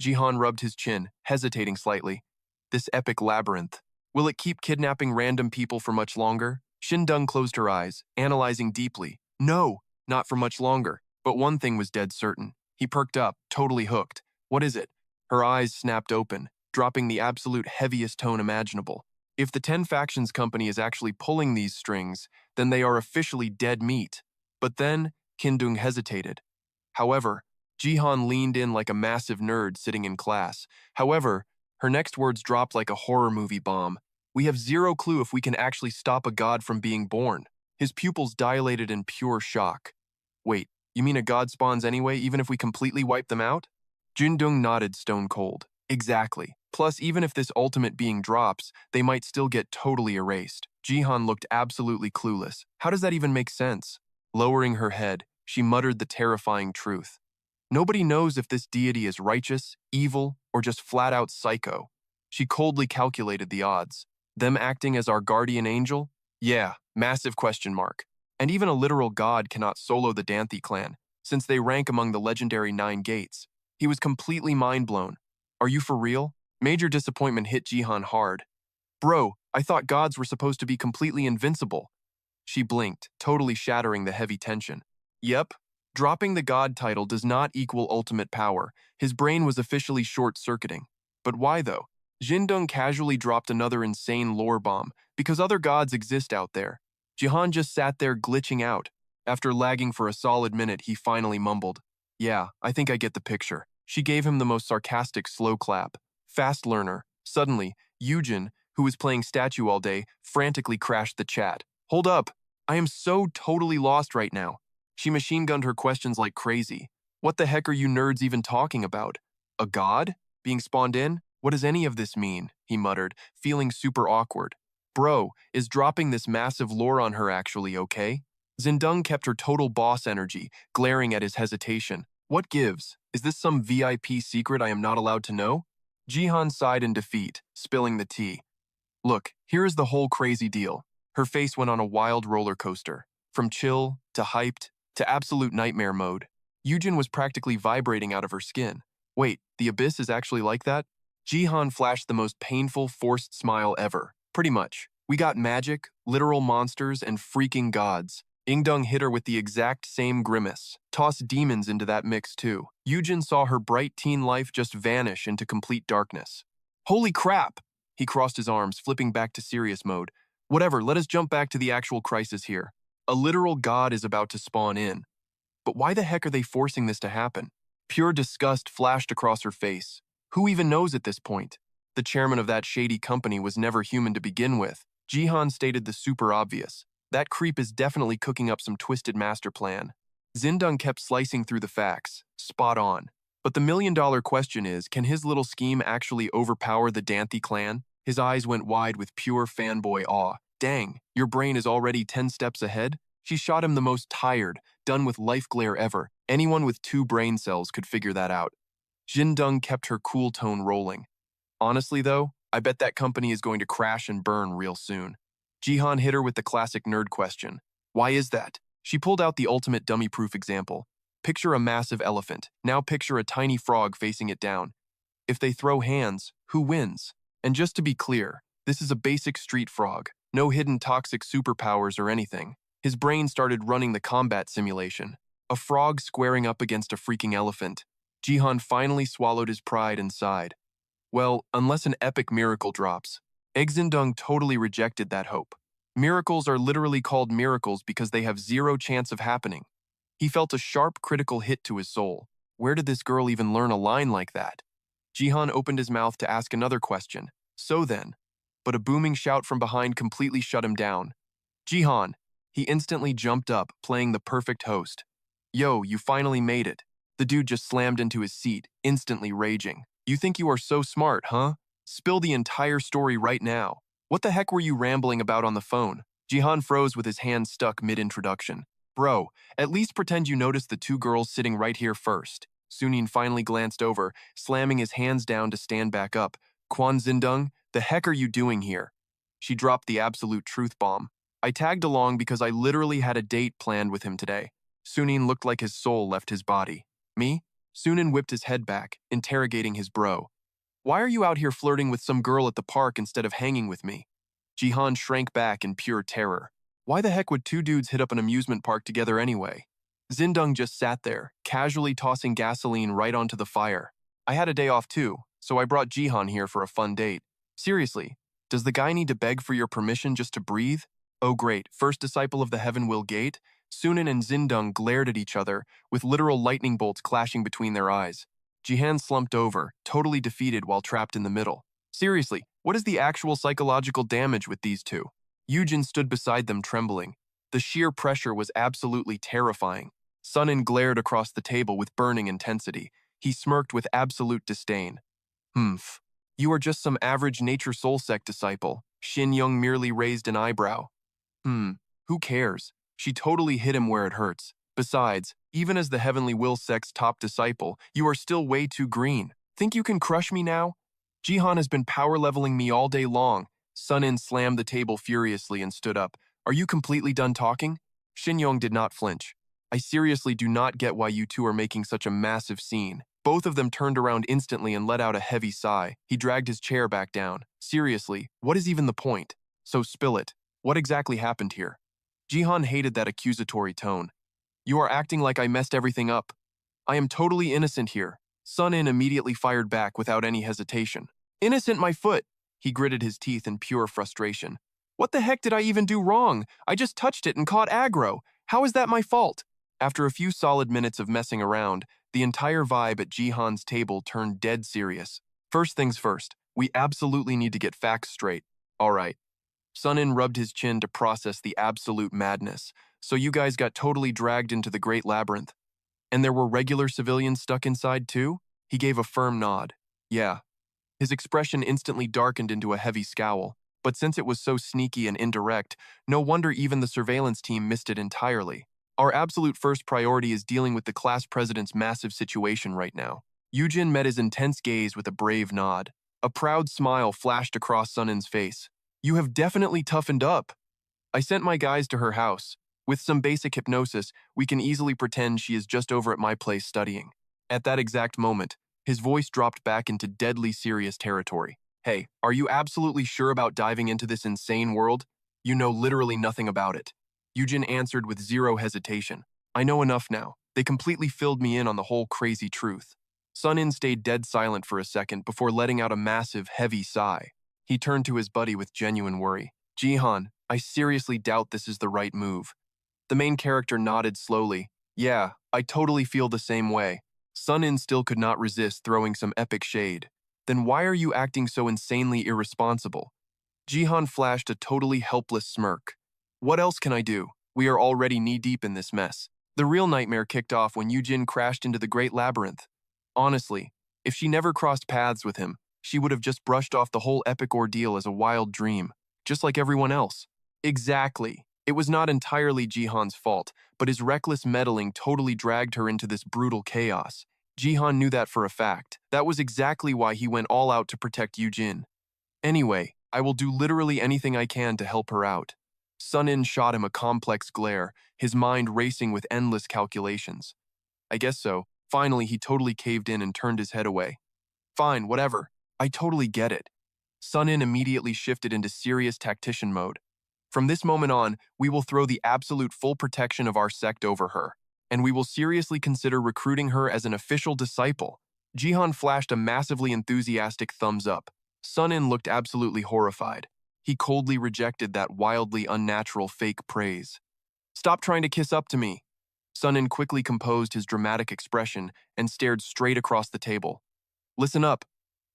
Jihan rubbed his chin, hesitating slightly. This epic labyrinth. Will it keep kidnapping random people for much longer? Shindong closed her eyes, analyzing deeply. No, not for much longer. But one thing was dead certain. He perked up, totally hooked. What is it? Her eyes snapped open, dropping the absolute heaviest tone imaginable. If the 10 Factions company is actually pulling these strings, then they are officially dead meat. But then, Kindung hesitated. However, Jihan leaned in like a massive nerd sitting in class. However, her next words dropped like a horror movie bomb. We have zero clue if we can actually stop a god from being born. His pupils dilated in pure shock. Wait, you mean a god spawns anyway, even if we completely wipe them out? Jindung nodded stone cold. Exactly. Plus, even if this ultimate being drops, they might still get totally erased. Jihan looked absolutely clueless. How does that even make sense? Lowering her head, she muttered the terrifying truth. Nobody knows if this deity is righteous, evil, or just flat-out psycho. She coldly calculated the odds. Them acting as our guardian angel? Yeah, massive question mark. And even a literal god cannot solo the Danthi clan, since they rank among the legendary 9 gates. He was completely mind-blown. Are you for real? Major disappointment hit Jihan hard. Bro, I thought gods were supposed to be completely invincible. She blinked, totally shattering the heavy tension. Yep, dropping the god title does not equal ultimate power. His brain was officially short-circuiting. But why though? Jindung casually dropped another insane lore bomb, because other gods exist out there. Jihan just sat there glitching out. After lagging for a solid minute, he finally mumbled, Yeah, I think I get the picture. She gave him the most sarcastic slow clap. Fast learner. Suddenly, Yujin, who was playing statue all day, frantically crashed the chat. Hold up. I am so totally lost right now. She machine-gunned her questions like crazy. What the heck are you nerds even talking about? A god? Being spawned in? What does any of this mean? He muttered, feeling super awkward. Bro, is dropping this massive lore on her actually okay? Zindung kept her total boss energy, glaring at his hesitation. What gives? Is this some VIP secret I am not allowed to know? Jihan sighed in defeat, spilling the tea. Look, here is the whole crazy deal. Her face went on a wild roller coaster. From chill, to hyped, to absolute nightmare mode. Yujin was practically vibrating out of her skin. Wait, the abyss is actually like that? Jihan flashed the most painful, forced smile ever. Pretty much. We got magic, literal monsters, and freaking gods. Ingdung hit her with the exact same grimace. Toss demons into that mix too. Yujin saw her bright teen life just vanish into complete darkness. Holy crap! He crossed his arms, flipping back to serious mode. Whatever, let us jump back to the actual crisis here. A literal god is about to spawn in. But why the heck are they forcing this to happen? Pure disgust flashed across her face. Who even knows at this point? The chairman of that shady company was never human to begin with. Jihan stated the super obvious. That creep is definitely cooking up some twisted master plan. Zindung kept slicing through the facts. Spot on. But the million-dollar question is, can his little scheme actually overpower the Danthi clan? His eyes went wide with pure fanboy awe. Dang, your brain is already 10 steps ahead? She shot him the most tired, done with life glare ever. Anyone with 2 brain cells could figure that out. Jindung kept her cool tone rolling. Honestly though, I bet that company is going to crash and burn real soon. Jihan hit her with the classic nerd question. Why is that? She pulled out the ultimate dummy-proof example. Picture a massive elephant. Now picture a tiny frog facing it down. If they throw hands, who wins? And just to be clear, this is a basic street frog. No hidden toxic superpowers or anything. His brain started running the combat simulation. A frog squaring up against a freaking elephant. Jihan finally swallowed his pride and sighed. Well, unless an epic miracle drops. Exindung totally rejected that hope. Miracles are literally called miracles because they have zero chance of happening. He felt a sharp critical hit to his soul. Where did this girl even learn a line like that? Jihan opened his mouth to ask another question. So then. But a booming shout from behind completely shut him down. Jihan. He instantly jumped up, playing the perfect host. Yo, you finally made it. The dude just slammed into his seat, instantly raging. You think you are so smart, huh? Spill the entire story right now. What the heck were you rambling about on the phone? Jihan froze with his hand stuck mid-introduction. Bro, at least pretend you noticed the 2 girls sitting right here first. Sunin finally glanced over, slamming his hands down to stand back up. Quan Zindong, the heck are you doing here? She dropped the absolute truth bomb. I tagged along because I literally had a date planned with him today. Sunin looked like his soul left his body. Me? Sunin whipped his head back, interrogating his bro. Why are you out here flirting with some girl at the park instead of hanging with me? Jihan shrank back in pure terror. Why the heck would two dudes hit up an amusement park together anyway? Zindong just sat there, casually tossing gasoline right onto the fire. I had a day off too, so I brought Jihan here for a fun date. Seriously, does the guy need to beg for your permission just to breathe? Oh great, first disciple of the Heaven Will Gate? Sunin and Zindong glared at each other, with literal lightning bolts clashing between their eyes. Jihan slumped over, totally defeated while trapped in the middle. Seriously, what is the actual psychological damage with these two? Yujin stood beside them trembling. The sheer pressure was absolutely terrifying. Sunin glared across the table with burning intensity. He smirked with absolute disdain. Humph. You are just some average nature soul sect disciple. Shin Young merely raised an eyebrow. Who cares? She totally hit him where it hurts. Besides, even as the Heavenly Will sect's top disciple, you are still way too green. Think you can crush me now? Jihan has been power leveling me all day long. Sunin slammed the table furiously and stood up. Are you completely done talking? Shin-yong did not flinch. I seriously do not get why you two are making such a massive scene. Both of them turned around instantly and let out a heavy sigh. He dragged his chair back down. Seriously, what is even the point? So spill it. What exactly happened here? Jihan hated that accusatory tone. You are acting like I messed everything up. I am totally innocent here. Sunin immediately fired back without any hesitation. Innocent, my foot! He gritted his teeth in pure frustration. What the heck did I even do wrong? I just touched it and caught aggro. How is that my fault? After a few solid minutes of messing around, the entire vibe at Jihan's table turned dead serious. First things first, we absolutely need to get facts straight. All right. Sunin rubbed his chin to process the absolute madness. So you guys got totally dragged into the Great Labyrinth. And there were regular civilians stuck inside too? He gave a firm nod. Yeah. His expression instantly darkened into a heavy scowl. But since it was so sneaky and indirect, no wonder even the surveillance team missed it entirely. Our absolute first priority is dealing with the class president's massive situation right now. Yujin met his intense gaze with a brave nod. A proud smile flashed across Sunin's face. You have definitely toughened up. I sent my guys to her house. With some basic hypnosis, we can easily pretend she is just over at my place studying. At that exact moment, his voice dropped back into deadly serious territory. Hey, are you absolutely sure about diving into this insane world? You know literally nothing about it. Yujin answered with zero hesitation. I know enough now. They completely filled me in on the whole crazy truth. Sunin stayed dead silent for a second before letting out a massive, heavy sigh. He turned to his buddy with genuine worry. Jihan, I seriously doubt this is the right move. The main character nodded slowly. Yeah, I totally feel the same way. Sunin still could not resist throwing some epic shade. Then why are you acting so insanely irresponsible? Jihan flashed a totally helpless smirk. What else can I do? We are already knee-deep in this mess. The real nightmare kicked off when Yujin crashed into the Great Labyrinth. Honestly, if she never crossed paths with him, she would have just brushed off the whole epic ordeal as a wild dream, just like everyone else. Exactly. It was not entirely Jihan's fault, but his reckless meddling totally dragged her into this brutal chaos. Jihan knew that for a fact. That was exactly why he went all out to protect Yujin. Anyway, I will do literally anything I can to help her out. Sunin shot him a complex glare, his mind racing with endless calculations. I guess so. Finally, he totally caved in and turned his head away. Fine, whatever. I totally get it. Sunin immediately shifted into serious tactician mode. From this moment on, we will throw the absolute full protection of our sect over her, and we will seriously consider recruiting her as an official disciple. Jihan flashed a massively enthusiastic thumbs up. Sunin looked absolutely horrified. He coldly rejected that wildly unnatural fake praise. Stop trying to kiss up to me. Sunin quickly composed his dramatic expression and stared straight across the table. Listen up,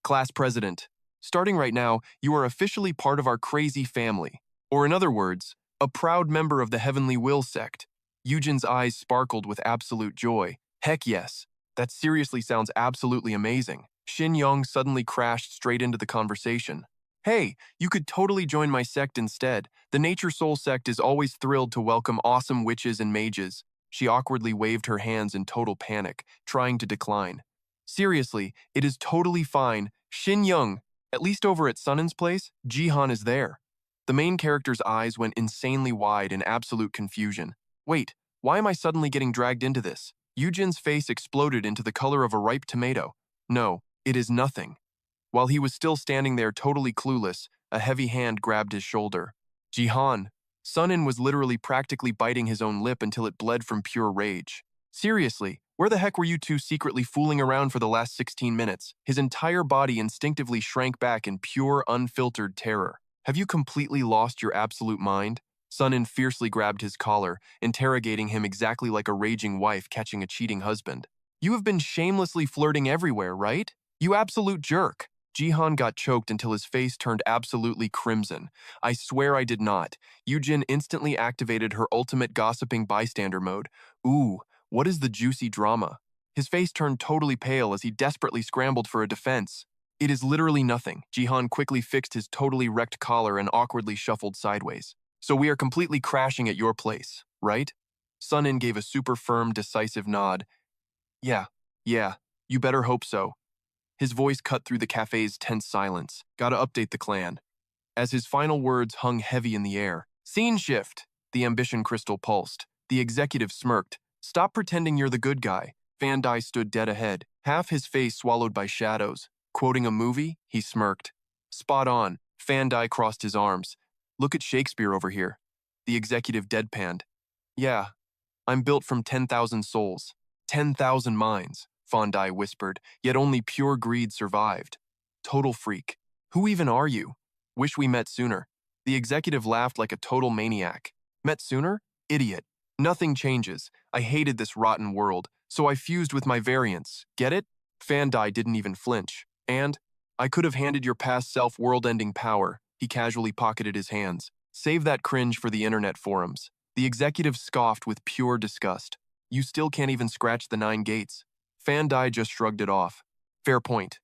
class president. Starting right now, you are officially part of our crazy family. Or in other words, a proud member of the Heavenly Will sect. Yujin's eyes sparkled with absolute joy. Heck yes, that seriously sounds absolutely amazing. Shin Yong suddenly crashed straight into the conversation. Hey, you could totally join my sect instead. The Nature Soul sect is always thrilled to welcome awesome witches and mages. She awkwardly waved her hands in total panic, trying to decline. Seriously, it is totally fine. Shin Young, at least over at Sunen's place, Jihan is there. The main character's eyes went insanely wide in absolute confusion. Wait, why am I suddenly getting dragged into this? Yujin's face exploded into the color of a ripe tomato. No, it is nothing. While he was still standing there totally clueless, a heavy hand grabbed his shoulder. Jihan. Sunin was literally practically biting his own lip until it bled from pure rage. Seriously, where the heck were you two secretly fooling around for the last 16 minutes? His entire body instinctively shrank back in pure, unfiltered terror. Have you completely lost your absolute mind? Sunin fiercely grabbed his collar, interrogating him exactly like a raging wife catching a cheating husband. You have been shamelessly flirting everywhere, right? You absolute jerk. Jihan got choked until his face turned absolutely crimson. I swear I did not. Yujin instantly activated her ultimate gossiping bystander mode. Ooh, what is the juicy drama? His face turned totally pale as he desperately scrambled for a defense. It is literally nothing. Jihan quickly fixed his totally wrecked collar and awkwardly shuffled sideways. So we are completely crashing at your place, right? Sunin gave a super firm, decisive nod. Yeah, you better hope so. His voice cut through the cafe's tense silence. Gotta update the clan. As his final words hung heavy in the air. Scene shift! The ambition crystal pulsed. The executive smirked. Stop pretending you're the good guy. Van Dai stood dead ahead, half his face swallowed by shadows. Quoting a movie, he smirked. Spot on. Van Dai crossed his arms. Look at Shakespeare over here. The executive deadpanned. Yeah, I'm built from 10,000 souls. 10,000 minds. Van Dai whispered, yet only pure greed survived. Total freak. Who even are you? Wish we met sooner. The executive laughed like a total maniac. Met sooner? Idiot. Nothing changes. I hated this rotten world, so I fused with my variants. Get it? Van Dai didn't even flinch. And? I could have handed your past self world-ending power. He casually pocketed his hands. Save that cringe for the internet forums. The executive scoffed with pure disgust. You still can't even scratch the 9 gates. Van Dai just shrugged it off. Fair point.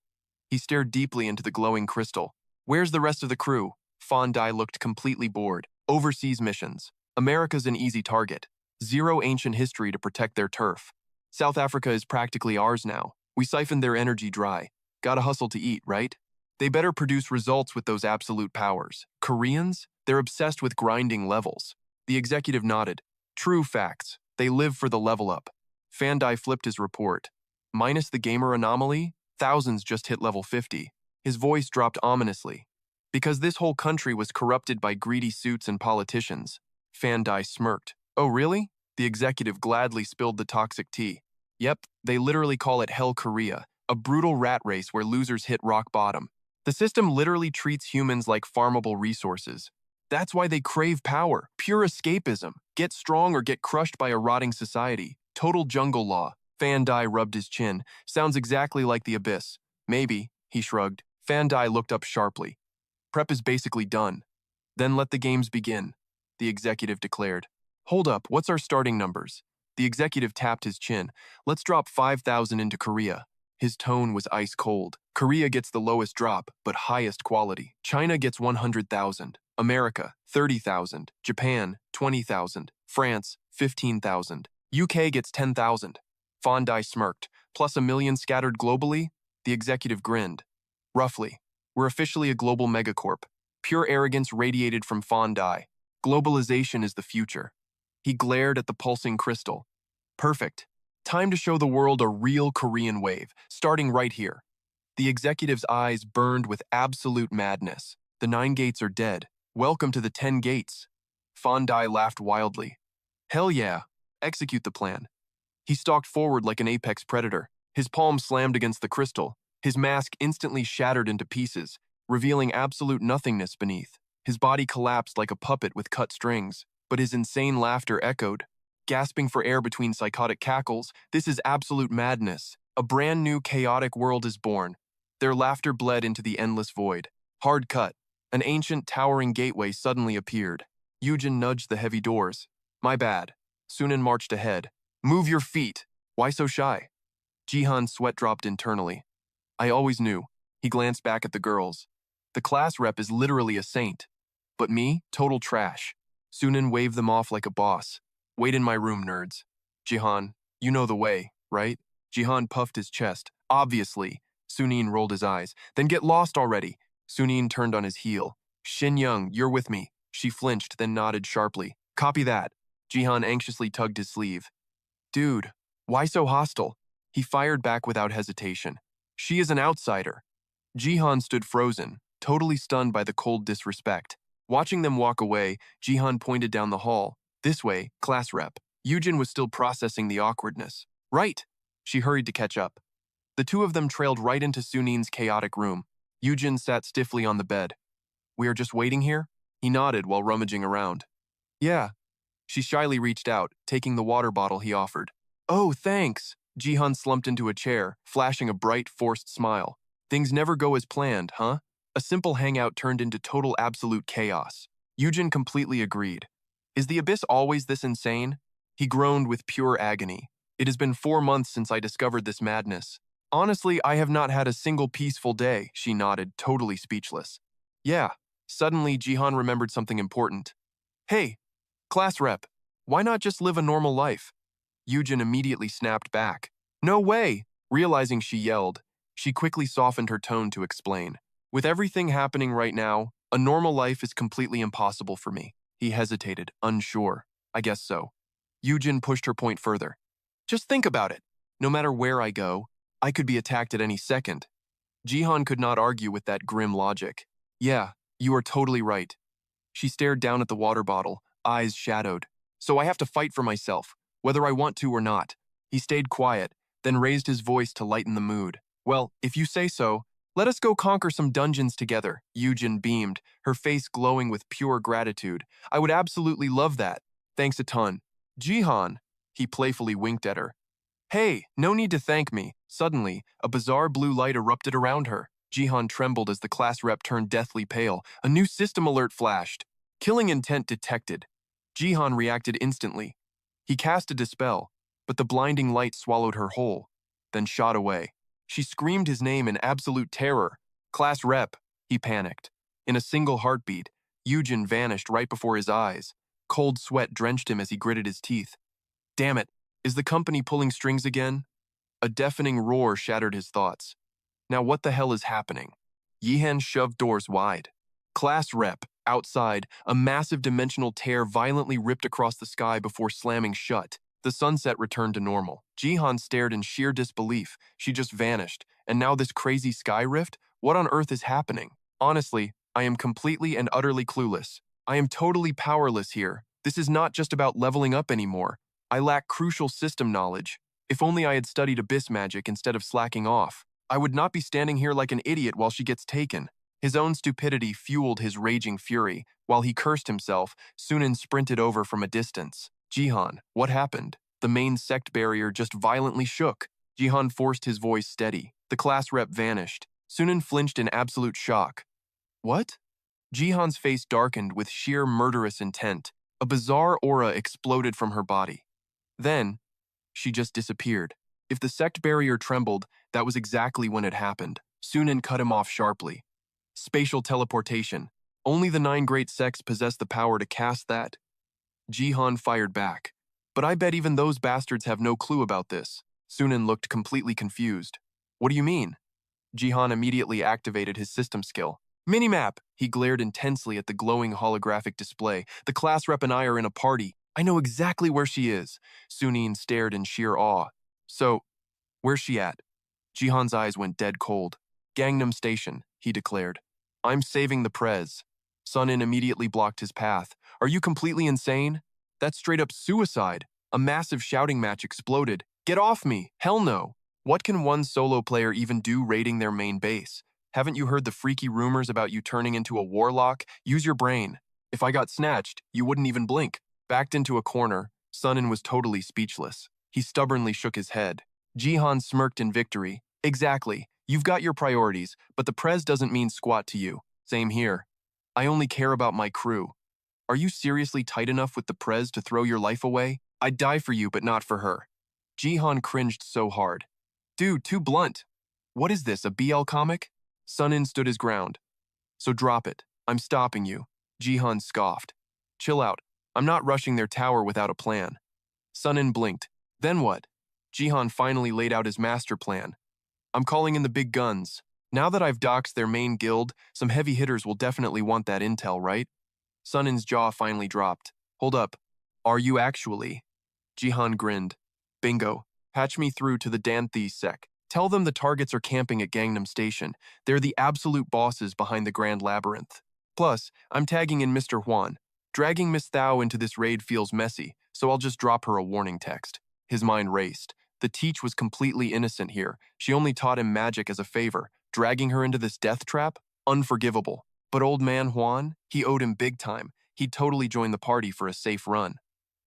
He stared deeply into the glowing crystal. Where's the rest of the crew? Van Dai looked completely bored. Overseas missions. America's an easy target. Zero ancient history to protect their turf. South Africa is practically ours now. We siphoned their energy dry. Gotta hustle to eat, right? They better produce results with those absolute powers. Koreans? They're obsessed with grinding levels. The executive nodded. True facts. They live for the level up. Van Dai flipped his report. Minus the gamer anomaly, thousands just hit level 50. His voice dropped ominously. Because this whole country was corrupted by greedy suits and politicians. Van Dai smirked. Oh really? The executive gladly spilled the toxic tea. Yep, they literally call it Hell Korea, a brutal rat race where losers hit rock bottom. The system literally treats humans like farmable resources. That's why they crave power, pure escapism. Get strong or get crushed by a rotting society. Total jungle law. Van Dai rubbed his chin. Sounds exactly like the abyss. Maybe, he shrugged. Van Dai looked up sharply. Prep is basically done. Then let the games begin, the executive declared. Hold up, what's our starting numbers? The executive tapped his chin. Let's drop 5,000 into Korea. His tone was ice cold. Korea gets the lowest drop, but highest quality. China gets 100,000. America, 30,000. Japan, 20,000. France, 15,000. UK gets 10,000. Van Dai smirked. Plus 1 million scattered globally? The executive grinned. Roughly. We're officially a global megacorp. Pure arrogance radiated from Van Dai. Globalization is the future. He glared at the pulsing crystal. Perfect. Time to show the world a real Korean wave, starting right here. The executive's eyes burned with absolute madness. The 9 gates are dead. Welcome to the 10 gates. Van Dai laughed wildly. Hell yeah. Execute the plan. He stalked forward like an apex predator. His palm slammed against the crystal. His mask instantly shattered into pieces, revealing absolute nothingness beneath. His body collapsed like a puppet with cut strings, but his insane laughter echoed. Gasping for air between psychotic cackles, this is absolute madness. A brand new chaotic world is born. Their laughter bled into the endless void. Hard cut. An ancient, towering gateway suddenly appeared. Yujin nudged the heavy doors. My bad. Sunin marched ahead. Move your feet. Why so shy? Jihan's sweat dropped internally. I always knew. He glanced back at the girls. The class rep is literally a saint. But me, total trash. Sunin waved them off like a boss. Wait in my room, nerds. Jihan, you know the way, right? Jihan puffed his chest. Obviously. Sunin rolled his eyes. Then get lost already. Sunin turned on his heel. Shin Young, you're with me. She flinched, then nodded sharply. Copy that. Jihan anxiously tugged his sleeve. Dude, why so hostile? He fired back without hesitation. She is an outsider. Jihan stood frozen, totally stunned by the cold disrespect. Watching them walk away, Jihan pointed down the hall. This way, class rep. Yujin was still processing the awkwardness. Right! She hurried to catch up. The two of them trailed right into Sunin's chaotic room. Yujin sat stiffly on the bed. We are just waiting here? He nodded while rummaging around. Yeah. She shyly reached out, taking the water bottle he offered. Oh, thanks! Jihan slumped into a chair, flashing a bright, forced smile. Things never go as planned, huh? A simple hangout turned into total absolute chaos. Yujin completely agreed. Is the abyss always this insane? He groaned with pure agony. It has been 4 months since I discovered this madness. Honestly, I have not had a single peaceful day, she nodded, totally speechless. Yeah. Suddenly, Jihan remembered something important. Hey, class rep, why not just live a normal life? Yujin immediately snapped back. No way! Realizing she yelled, she quickly softened her tone to explain. With everything happening right now, a normal life is completely impossible for me. He hesitated, unsure. I guess so. Yujin pushed her point further. Just think about it. No matter where I go, I could be attacked at any second. Jihan could not argue with that grim logic. Yeah, you are totally right. She stared down at the water bottle, eyes shadowed. So I have to fight for myself, whether I want to or not. He stayed quiet, then raised his voice to lighten the mood. Well, if you say so, let us go conquer some dungeons together. Yujin beamed, her face glowing with pure gratitude. I would absolutely love that. Thanks a ton. Jihan, he playfully winked at her. Hey, no need to thank me. Suddenly, a bizarre blue light erupted around her. Jihan trembled as the class rep turned deathly pale. A new system alert flashed. Killing intent detected. Jihan reacted instantly. He cast a dispel, but the blinding light swallowed her whole, then shot away. She screamed his name in absolute terror. Class rep, he panicked. In a single heartbeat, Yujin vanished right before his eyes. Cold sweat drenched him as he gritted his teeth. Damn it, is the company pulling strings again? A deafening roar shattered his thoughts. Now what the hell is happening? Yihan shoved doors wide. Class rep, outside, a massive dimensional tear violently ripped across the sky before slamming shut. The sunset returned to normal. Jihan stared in sheer disbelief. She just vanished. And now this crazy sky rift? What on earth is happening? Honestly, I am completely and utterly clueless. I am totally powerless here. This is not just about leveling up anymore. I lack crucial system knowledge. If only I had studied abyss magic instead of slacking off. I would not be standing here like an idiot while she gets taken. His own stupidity fueled his raging fury. While he cursed himself, Sunin sprinted over from a distance. Jihan, what happened? The main sect barrier just violently shook. Jihan forced his voice steady. The class rep vanished. Sunin flinched in absolute shock. What? Jihan's face darkened with sheer murderous intent. A bizarre aura exploded from her body. Then, she just disappeared. If the sect barrier trembled, that was exactly when it happened. Sunin cut him off sharply. Spatial teleportation. Only the 9 great sects possess the power to cast that. Jihan fired back. But I bet even those bastards have no clue about this. Sunin looked completely confused. What do you mean? Jihan immediately activated his system skill. Minimap! He glared intensely at the glowing holographic display. The class rep and I are in a party. I know exactly where she is. Sunin stared in sheer awe. So, where's she at? Jihan's eyes went dead cold. Gangnam Station, he declared. I'm saving the Prez. Sunin immediately blocked his path. Are you completely insane? That's straight up suicide. A massive shouting match exploded. Get off me! Hell no! What can one solo player even do raiding their main base? Haven't you heard the freaky rumors about you turning into a warlock? Use your brain. If I got snatched, you wouldn't even blink. Backed into a corner, Sunin was totally speechless. He stubbornly shook his head. Jihan smirked in victory. Exactly. You've got your priorities, but the Prez doesn't mean squat to you. Same here. I only care about my crew. Are you seriously tight enough with the Prez to throw your life away? I'd die for you, but not for her. Jihan cringed so hard. Dude, too blunt. What is this, a BL comic? Sunin stood his ground. So drop it. I'm stopping you. Jihan scoffed. Chill out. I'm not rushing their tower without a plan. Sunin blinked. Then what? Jihan finally laid out his master plan. I'm calling in the big guns. Now that I've doxed their main guild, some heavy hitters will definitely want that intel, right? Sunin's jaw finally dropped. Hold up. Are you actually? Jihan grinned. Bingo. Patch me through to the Danthe sec. Tell them the targets are camping at Gangnam Station. They're the absolute bosses behind the Grand Labyrinth. Plus, I'm tagging in Mr. Huan. Dragging Miss Thao into this raid feels messy, so I'll just drop her a warning text. His mind raced. The teach was completely innocent here. She only taught him magic as a favor. Dragging her into this death trap? Unforgivable. But old man Huan, he owed him big time. He'd totally join the party for a safe run.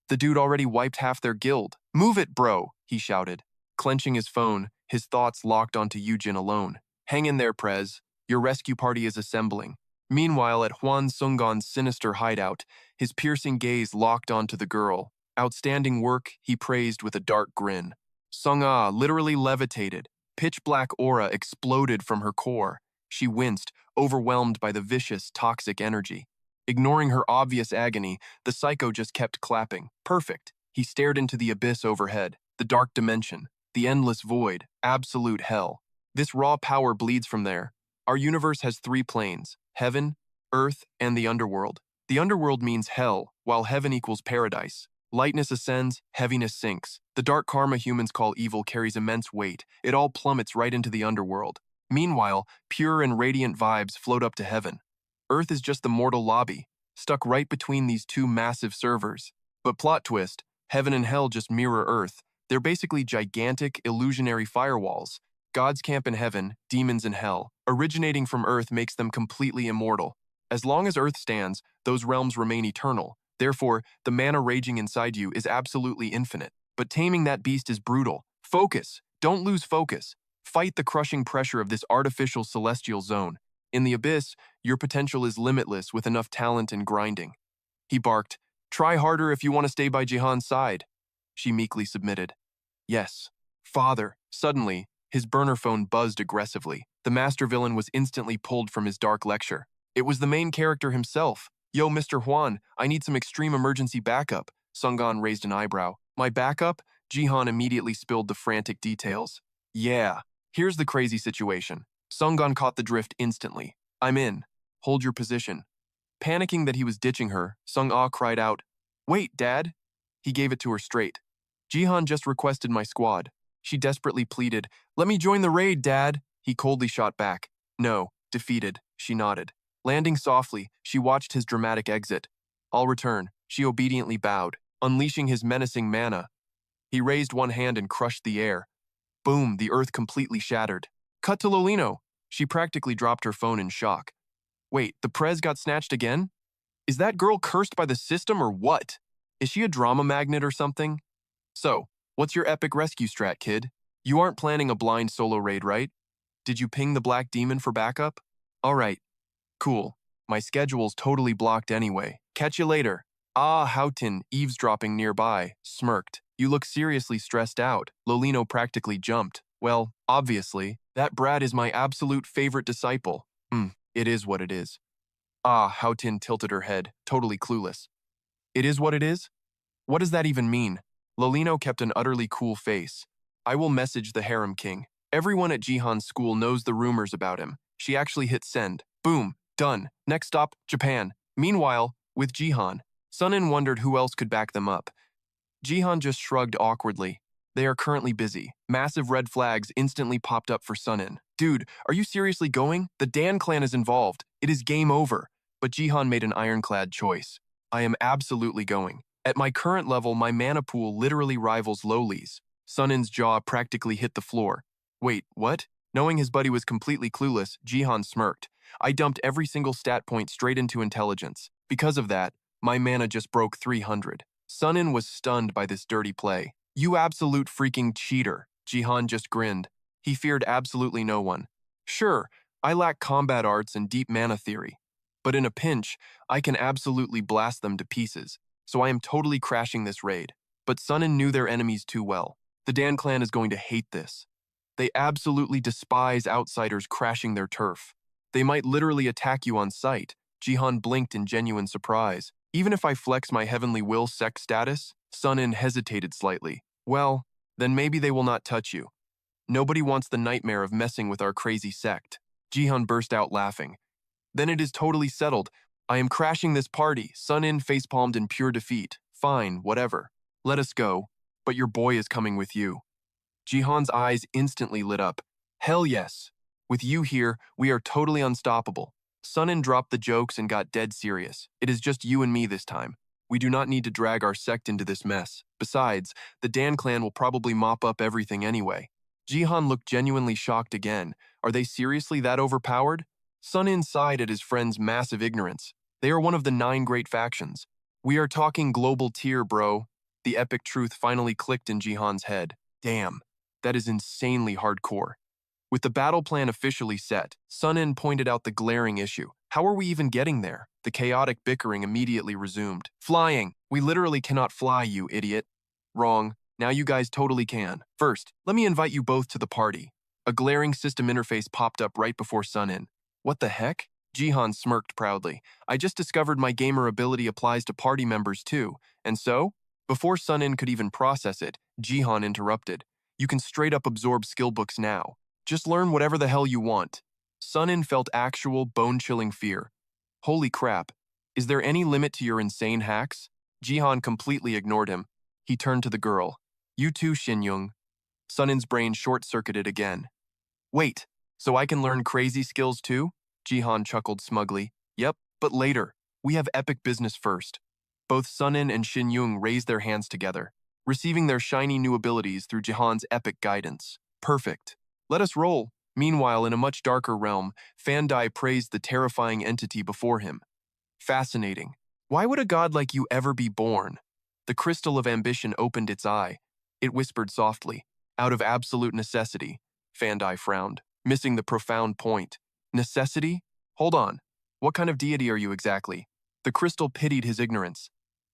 The dude already wiped half their guild. Move it, bro, he shouted. Clenching his phone, his thoughts locked onto Yujin alone. Hang in there, Prez. Your rescue party is assembling. Meanwhile, at Huan Sungon's sinister hideout, his piercing gaze locked onto the girl. Outstanding work, he praised with a dark grin. Sung-ah literally levitated. Pitch-black aura exploded from her core. She winced, overwhelmed by the vicious, toxic energy. Ignoring her obvious agony, the psycho just kept clapping. Perfect. He stared into the abyss overhead, the dark dimension, the endless void, absolute hell. This raw power bleeds from there. Our universe has 3 planes: heaven, earth, and the underworld. The underworld means hell, while heaven equals paradise. Lightness ascends, heaviness sinks. The dark karma humans call evil carries immense weight. It all plummets right into the underworld. Meanwhile, pure and radiant vibes float up to heaven. Earth is just the mortal lobby, stuck right between these 2 massive servers. But plot twist, heaven and hell just mirror Earth. They're basically gigantic, illusionary firewalls. Gods camp in heaven, demons in hell. Originating from Earth makes them completely immortal. As long as Earth stands, those realms remain eternal. Therefore, the mana raging inside you is absolutely infinite. But taming that beast is brutal. Focus! Don't lose focus. Fight the crushing pressure of this artificial celestial zone. In the abyss, your potential is limitless with enough talent and grinding. He barked, "Try harder if you want to stay by Jihan's side." She meekly submitted. Yes. Father. Suddenly, his burner phone buzzed aggressively. The master villain was instantly pulled from his dark lecture. It was the main character himself. Yo, Mr. Huan, I need some extreme emergency backup. Sungon raised an eyebrow. My backup? Jihan immediately spilled the frantic details. Yeah. Here's the crazy situation. Sungon caught the drift instantly. I'm in. Hold your position. Panicking that he was ditching her, Sung-ah cried out, Wait, Dad. He gave it to her straight. Jihan just requested my squad. She desperately pleaded, Let me join the raid, Dad. He coldly shot back. No, defeated. She nodded. Landing softly, she watched his dramatic exit. I'll return. She obediently bowed, unleashing his menacing mana. He raised one hand and crushed the air. Boom, the earth completely shattered. Cut to Lolino. She practically dropped her phone in shock. Wait, the Prez got snatched again? Is that girl cursed by the system or what? Is she a drama magnet or something? So, what's your epic rescue strat, kid? You aren't planning a blind solo raid, right? Did you ping the Black Demon for backup? Alright, cool. My schedule's totally blocked anyway. Catch you later. Ah, Houghton, eavesdropping nearby, smirked. You look seriously stressed out. Lolino practically jumped. Well, obviously, that brat is my absolute favorite disciple. It is what it is. Ah, Houghton tilted her head, totally clueless. It is what it is? What does that even mean? Lolino kept an utterly cool face. I will message the Harem King. Everyone at Jihan's school knows the rumors about him. She actually hit send. Boom, done. Next stop, Japan. Meanwhile, with Jihan, Sunin wondered who else could back them up. Jihan just shrugged awkwardly. They are currently busy. Massive red flags instantly popped up for Sunin. Dude, are you seriously going? The Dan clan is involved. It is game over. But Jihan made an ironclad choice. I am absolutely going. At my current level, my mana pool literally rivals Loli's. Sunin's jaw practically hit the floor. Wait, what? Knowing his buddy was completely clueless, Jihan smirked. I dumped every single stat point straight into intelligence. Because of that, my mana just broke 300. Sunin was stunned by this dirty play. You absolute freaking cheater, Jihan just grinned. He feared absolutely no one. Sure, I lack combat arts and deep mana theory. But in a pinch, I can absolutely blast them to pieces. So I am totally crashing this raid. But Sunin knew their enemies too well. The Dan clan is going to hate this. They absolutely despise outsiders crashing their turf. They might literally attack you on sight. Jihan blinked in genuine surprise. Even if I flex my heavenly will sect status, Sunin hesitated slightly. Well, then maybe they will not touch you. Nobody wants the nightmare of messing with our crazy sect. Jihan burst out laughing. Then it is totally settled. I am crashing this party. Sun-In facepalmed in pure defeat. Fine, whatever. Let us go. But your boy is coming with you. Jihan's eyes instantly lit up. Hell yes. With you here, we are totally unstoppable. Sun-In dropped the jokes and got dead serious. It is just you and me this time. We do not need to drag our sect into this mess. Besides, the Dan clan will probably mop up everything anyway. Jihan looked genuinely shocked again. Are they seriously that overpowered? Sun-In sighed at his friend's massive ignorance. They are one of the 9 great factions. We are talking global tier, bro. The epic truth finally clicked in Jihan's head. Damn, that is insanely hardcore. With the battle plan officially set, Sun-In pointed out the glaring issue. How are we even getting there? The chaotic bickering immediately resumed. Flying! We literally cannot fly, you idiot. Wrong. Now you guys totally can. First, let me invite you both to the party. A glaring system interface popped up right before Sun-In. What the heck? Jihan smirked proudly. I just discovered my gamer ability applies to party members too. And so? Before Sun-In could even process it, Jihan interrupted. You can straight up absorb skill books now. Just learn whatever the hell you want. Sun-In felt actual, bone-chilling fear. Holy crap. Is there any limit to your insane hacks? Jihan completely ignored him. He turned to the girl. You too, Shin-Young. Sun-In's brain short-circuited again. Wait, so I can learn crazy skills too? Jihan chuckled smugly. Yep, but later. We have epic business first. Both Sun-In and Shin-Young raised their hands together, receiving their shiny new abilities through Jihan's epic guidance. Perfect. Let us roll. Meanwhile, in a much darker realm, Fandai praised the terrifying entity before him. Fascinating. Why would a god like you ever be born? The crystal of ambition opened its eye. It whispered softly. Out of absolute necessity. Fandai frowned, missing the profound point. Necessity? Hold on. What kind of deity are you exactly? The crystal pitied his ignorance.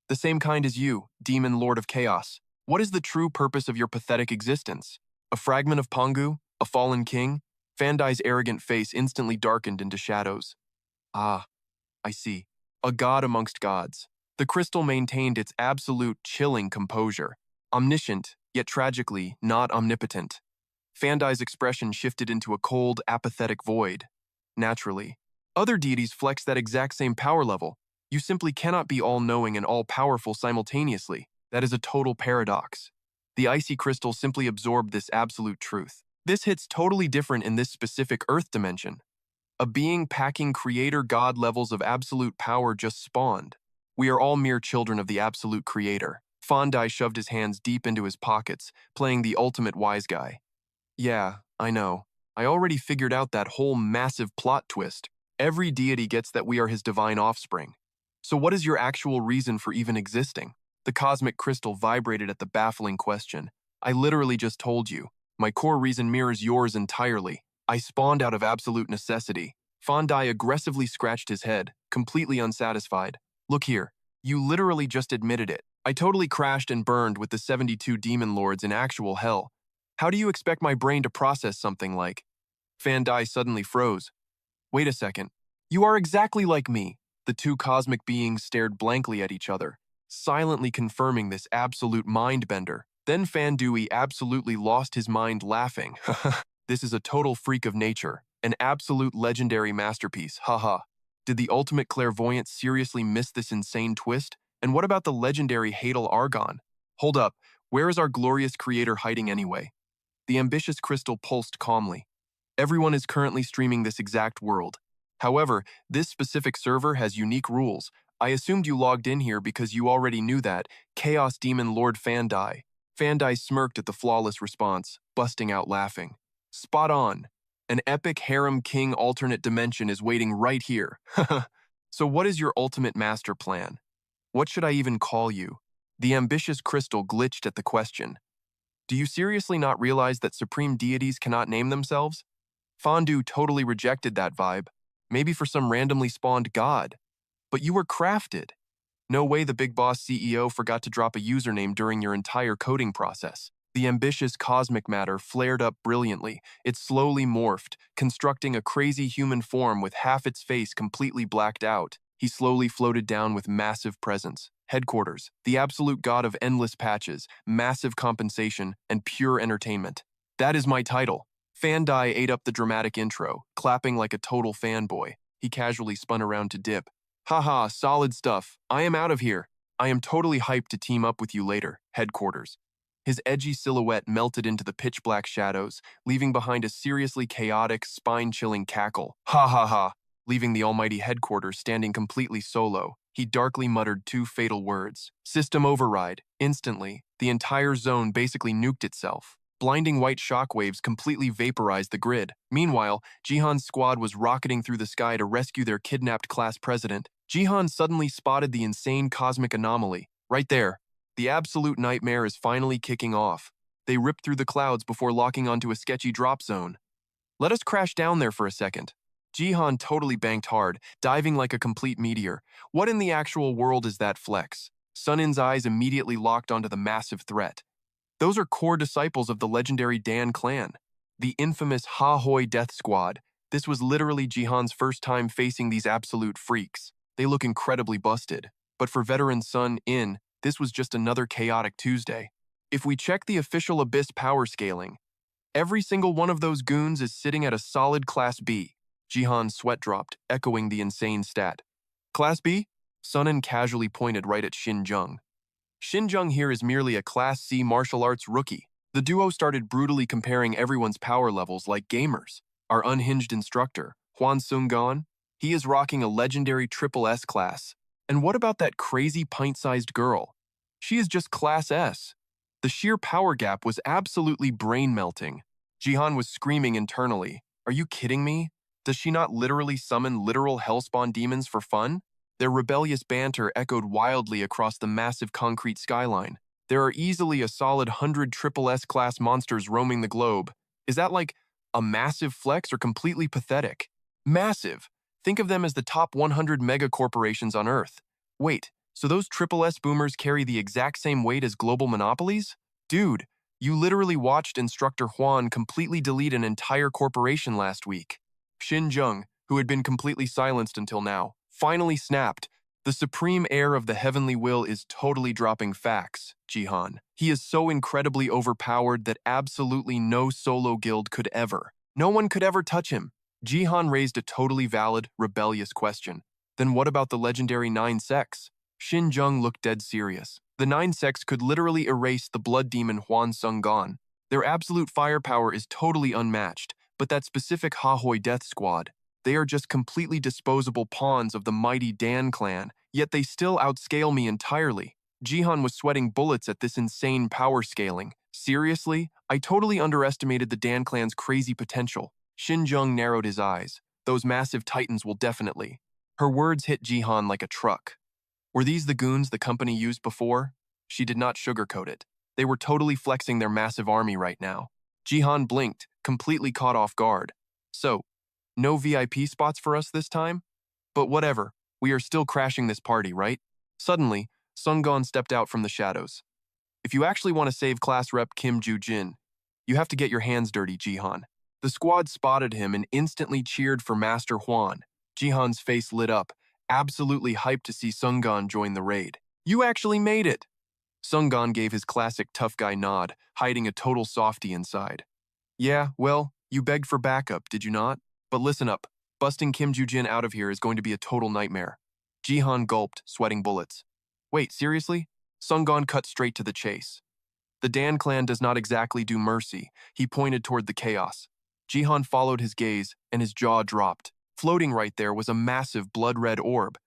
The same kind as you, demon lord of chaos. What is the true purpose of your pathetic existence? A fragment of Pongu? A fallen king? Fandai's arrogant face instantly darkened into shadows. Ah, I see. A god amongst gods. The crystal maintained its absolute, chilling composure. Omniscient, yet tragically not omnipotent. Fandai's expression shifted into a cold, apathetic void. Naturally. Other deities flex that exact same power level. You simply cannot be all-knowing and all-powerful simultaneously. That is a total paradox. The icy crystal simply absorbed this absolute truth. This hits totally different in this specific Earth dimension. A being packing creator god levels of absolute power just spawned. We are all mere children of the absolute creator. Fandai shoved his hands deep into his pockets, playing the ultimate wise guy. Yeah, I know. I already figured out that whole massive plot twist. Every deity gets that we are his divine offspring. So what is your actual reason for even existing? The cosmic crystal vibrated at the baffling question. I literally just told you. My core reason mirrors yours entirely. I spawned out of absolute necessity. Fandai aggressively scratched his head, completely unsatisfied. Look here, you literally just admitted it. I totally crashed and burned with the 72 demon lords in actual hell. How do you expect my brain to process something like? Fandai suddenly froze. Wait a second. You are exactly like me. The two cosmic beings stared blankly at each other, silently confirming this absolute mind-bender. Then Fandui absolutely lost his mind laughing. This is a total freak of nature, an absolute legendary masterpiece, haha. Did the ultimate clairvoyant seriously miss this insane twist? And what about the legendary Hadal Argon? Hold up, where is our glorious creator hiding anyway? The ambitious crystal pulsed calmly. Everyone is currently streaming this exact world. However, this specific server has unique rules. I assumed you logged in here because you already knew that. Chaos Demon Lord Fandai. Fandai smirked at the flawless response, busting out laughing. Spot on. An epic harem king alternate dimension is waiting right here. So what is your ultimate master plan? What should I even call you? The ambitious crystal glitched at the question. Do you seriously not realize that supreme deities cannot name themselves? Fondue totally rejected that vibe. Maybe for some randomly spawned god. But you were crafted. No way the big boss CEO forgot to drop a username during your entire coding process. The ambitious cosmic matter flared up brilliantly. It slowly morphed, constructing a crazy human form with half its face completely blacked out. He slowly floated down with massive presence. headquarters, the absolute god of endless patches, massive compensation, and pure entertainment. That is my title. Fandai ate up the dramatic intro, clapping like a total fanboy. He casually spun around to dip. Haha, solid stuff. I am out of here. I am totally hyped to team up with you later, headquarters. His edgy silhouette melted into the pitch-black shadows, leaving behind a seriously chaotic, spine-chilling cackle. Ha ha ha! Leaving the almighty headquarters standing completely solo, he darkly muttered two fatal words. System override. Instantly, the entire zone basically nuked itself. Blinding white shockwaves completely vaporized the grid. Meanwhile, Jihan's squad was rocketing through the sky to rescue their kidnapped class president. Jihan suddenly spotted the insane cosmic anomaly. Right there. The absolute nightmare is finally kicking off. They ripped through the clouds before locking onto a sketchy drop zone. Let us crash down there for a second. Jihan totally banked hard, diving like a complete meteor. What in the actual world is that flex? Sunin's eyes immediately locked onto the massive threat. Those are core disciples of the legendary Dan clan, the infamous Ha Hoi Death Squad. This was literally Jihan's first time facing these absolute freaks. They look incredibly busted, but for veteran Sun In, this was just another chaotic Tuesday. If we check the official Abyss power scaling, every single one of those goons is sitting at a solid Class B. Jihan's sweat dropped, echoing the insane stat. Class B? Sunin casually pointed right at Shin Jung. Shin Jung here is merely a Class C martial arts rookie. The duo started brutally comparing everyone's power levels like gamers. Our unhinged instructor, Hwan Sung-gon, he is rocking a legendary triple S class. And what about that crazy pint-sized girl? She is just Class S. The sheer power gap was absolutely brain-melting. Jihan was screaming internally. Are you kidding me? Does she not literally summon literal hellspawn demons for fun? Their rebellious banter echoed wildly across the massive concrete skyline. There are easily a solid 100 triple S-class monsters roaming the globe. Is that like a massive flex or completely pathetic? Massive! Think of them as the top 100 mega corporations on Earth. Wait, so those triple S boomers carry the exact same weight as global monopolies? Dude, you literally watched Instructor Huan completely delete an entire corporation last week. Shin Jung, who had been completely silenced until now, finally snapped. The supreme heir of the heavenly will is totally dropping facts, Jihan. He is so incredibly overpowered that absolutely no solo guild could ever. No one could ever touch him. Jihan raised a totally valid, rebellious question. Then what about the legendary Nine Sects? Shin Jung looked dead serious. The Nine Sects could literally erase the blood demon Hwan Sung-gon. Their absolute firepower is totally unmatched, but that specific Ha Hoi Death Squad, they are just completely disposable pawns of the mighty Dan clan, yet they still outscale me entirely. Jihan was sweating bullets at this insane power scaling. Seriously? I totally underestimated the Dan clan's crazy potential. Shin Jung narrowed his eyes. Those massive titans will definitely. Her words hit Jihan like a truck. Were these the goons the company used before? She did not sugarcoat it. They were totally flexing their massive army right now. Jihan blinked, completely caught off guard. So, no VIP spots for us this time? But whatever, we are still crashing this party, right? Suddenly, Sung-gon stepped out from the shadows. If you actually want to save class rep Kim Gigyu, you have to get your hands dirty, Jihan. The squad spotted him and instantly cheered for Master Huan. Jihan's face lit up, absolutely hyped to see Sung-gon join the raid. You actually made it! Sung-gon gave his classic tough guy nod, hiding a total softie inside. Yeah, well, you begged for backup, did you not? But listen up, busting Kim Gigyu out of here is going to be a total nightmare. Jihan gulped, sweating bullets. Wait, seriously? Sung-gon cut straight to the chase. The Dan clan does not exactly do mercy. He pointed toward the chaos. Jihan followed his gaze, and his jaw dropped. Floating right there was a massive blood-red orb.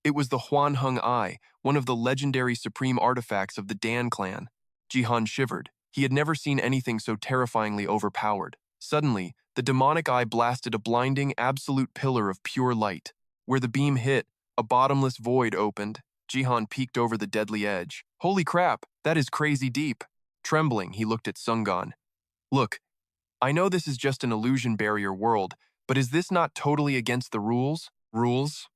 It was the Huan Hung Eye, one of the legendary supreme artifacts of the Dan clan. Jihan shivered. He had never seen anything so terrifyingly overpowered. Suddenly, the demonic eye blasted a blinding, absolute pillar of pure light. Where the beam hit, a bottomless void opened. Jihan peeked over the deadly edge. Holy crap, that is crazy deep. Trembling, he looked at Sung-gon. Look, I know this is just an illusion barrier world, but is this not totally against the rules? Rules?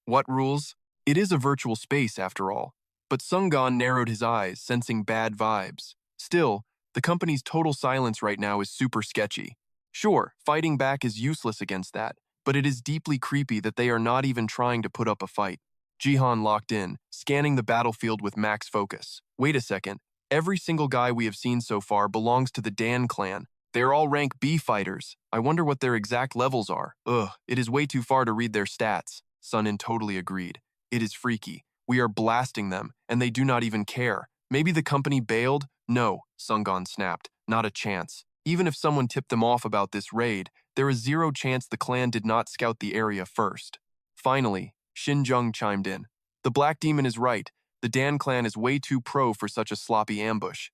What rules? It is a virtual space, after all. But Sung-gon narrowed his eyes, sensing bad vibes. Still, the company's total silence right now is super sketchy. Sure, fighting back is useless against that, but it is deeply creepy that they are not even trying to put up a fight. Jihan locked in, scanning the battlefield with max focus. Wait a second. Every single guy we have seen so far belongs to the Dan clan. They're all rank B fighters. I wonder what their exact levels are. Ugh, it is way too far to read their stats. Sunin totally agreed. It is freaky. We are blasting them, and they do not even care. Maybe the company bailed? No, Sungon snapped. Not a chance. Even if someone tipped them off about this raid, there is zero chance the clan did not scout the area first. Finally, Xinjiang chimed in. The Black Demon is right. The Dan clan is way too pro for such a sloppy ambush.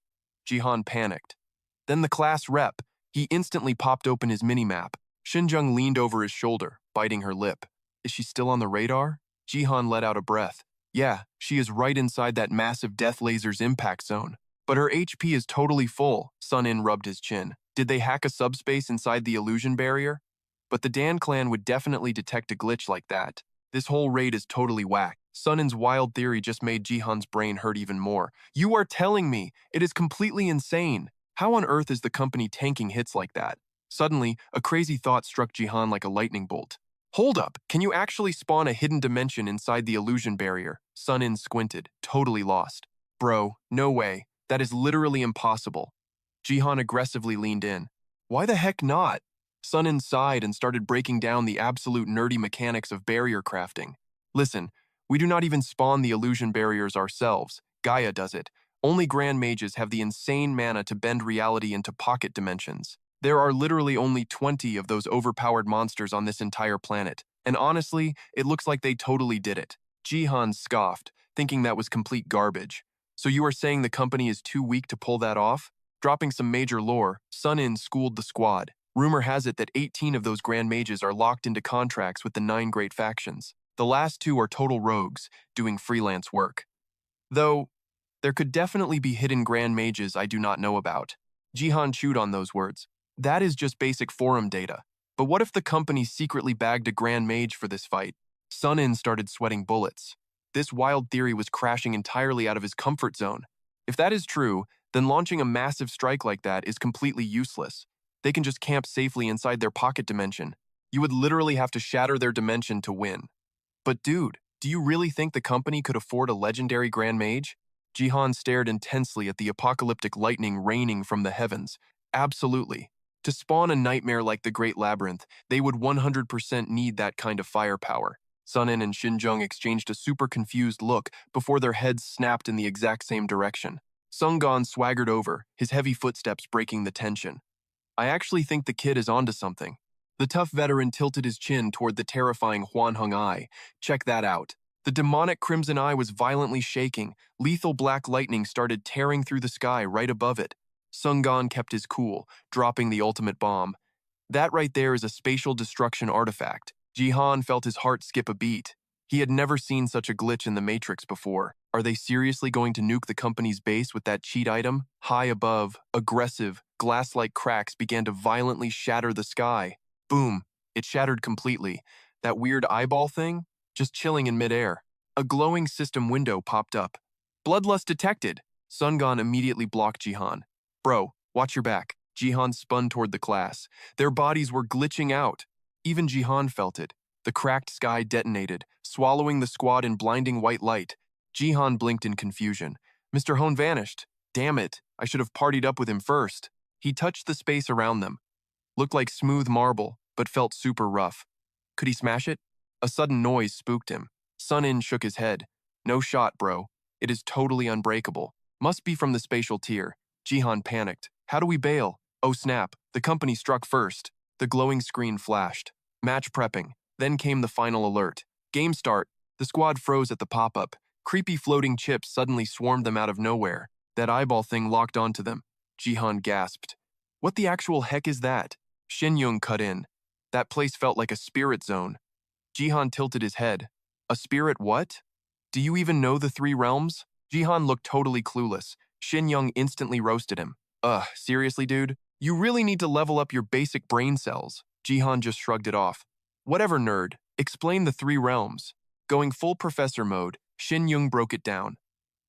Jihan panicked. Then the class rep. He instantly popped open his mini-map. Xinjiang leaned over his shoulder, biting her lip. Is she still on the radar? Jihan let out a breath. Yeah, she is right inside that massive death laser's impact zone. But her HP is totally full, Sunin rubbed his chin. Did they hack a subspace inside the illusion barrier? But the Dan clan would definitely detect a glitch like that. This whole raid is totally whack. Sunin's wild theory just made Jihan's brain hurt even more. You are telling me it is completely insane. How on earth is the company tanking hits like that? Suddenly, a crazy thought struck Jihan like a lightning bolt. Hold up, can you actually spawn a hidden dimension inside the illusion barrier? Sunin squinted, totally lost. Bro, no way. That is literally impossible. Jihan aggressively leaned in. Why the heck not? Sunin sighed and started breaking down the absolute nerdy mechanics of barrier crafting. Listen, we do not even spawn the illusion barriers ourselves. Gaia does it. Only Grand Mages have the insane mana to bend reality into pocket dimensions. There are literally only 20 of those overpowered monsters on this entire planet, and honestly, it looks like they totally did it. Jihan scoffed, thinking that was complete garbage. So you are saying the company is too weak to pull that off? Dropping some major lore, Sunin schooled the squad. Rumor has it that 18 of those Grand Mages are locked into contracts with the 9 great factions. The last 2 are total rogues, doing freelance work. Though, there could definitely be hidden Grand Mages I do not know about. Jihan chewed on those words. That is just basic forum data. But what if the company secretly bagged a Grand Mage for this fight? Sunin started sweating bullets. This wild theory was crashing entirely out of his comfort zone. If that is true, then launching a massive strike like that is completely useless. They can just camp safely inside their pocket dimension. You would literally have to shatter their dimension to win. But dude, do you really think the company could afford a legendary Grand Mage? Jihan stared intensely at the apocalyptic lightning raining from the heavens. Absolutely. To spawn a nightmare like the Great Labyrinth, they would 100% need that kind of firepower. Sunin and Xinjiang exchanged a super confused look before their heads snapped in the exact same direction. Sungon swaggered over, his heavy footsteps breaking the tension. I actually think the kid is onto something. The tough veteran tilted his chin toward the terrifying Huanheng Eye. Check that out. The demonic crimson eye was violently shaking. Lethal black lightning started tearing through the sky right above it. Sungon kept his cool, dropping the ultimate bomb. That right there is a spatial destruction artifact. Jihan felt his heart skip a beat. He had never seen such a glitch in the Matrix before. Are they seriously going to nuke the company's base with that cheat item? High above, aggressive, glass-like cracks began to violently shatter the sky. Boom! It shattered completely. That weird eyeball thing? Just chilling in midair. A glowing system window popped up. Bloodlust detected! Sungon immediately blocked Jihan. Bro, watch your back. Jihan spun toward the class. Their bodies were glitching out. Even Jihan felt it. The cracked sky detonated, swallowing the squad in blinding white light. Jihan blinked in confusion. Mr. Hone vanished. Damn it, I should have partied up with him first. He touched the space around them. Looked like smooth marble, but felt super rough. Could he smash it? A sudden noise spooked him. Sunin shook his head. No shot, bro. It is totally unbreakable. Must be from the spatial tier. Jihan panicked. How do we bail? Oh snap, the company struck first. The glowing screen flashed. Match prepping. Then came the final alert. Game start. The squad froze at the pop-up. Creepy floating chips suddenly swarmed them out of nowhere. That eyeball thing locked onto them. Jihan gasped. What the actual heck is that? Xinjiang cut in. That place felt like a spirit zone. Jihan tilted his head. A spirit what? Do you even know the 3 realms? Jihan looked totally clueless. Xinjiang instantly roasted him. Seriously, dude? You really need to level up your basic brain cells. Jihan just shrugged it off. Whatever, nerd. Explain the 3 realms. Going full professor mode, Xinjiang broke it down.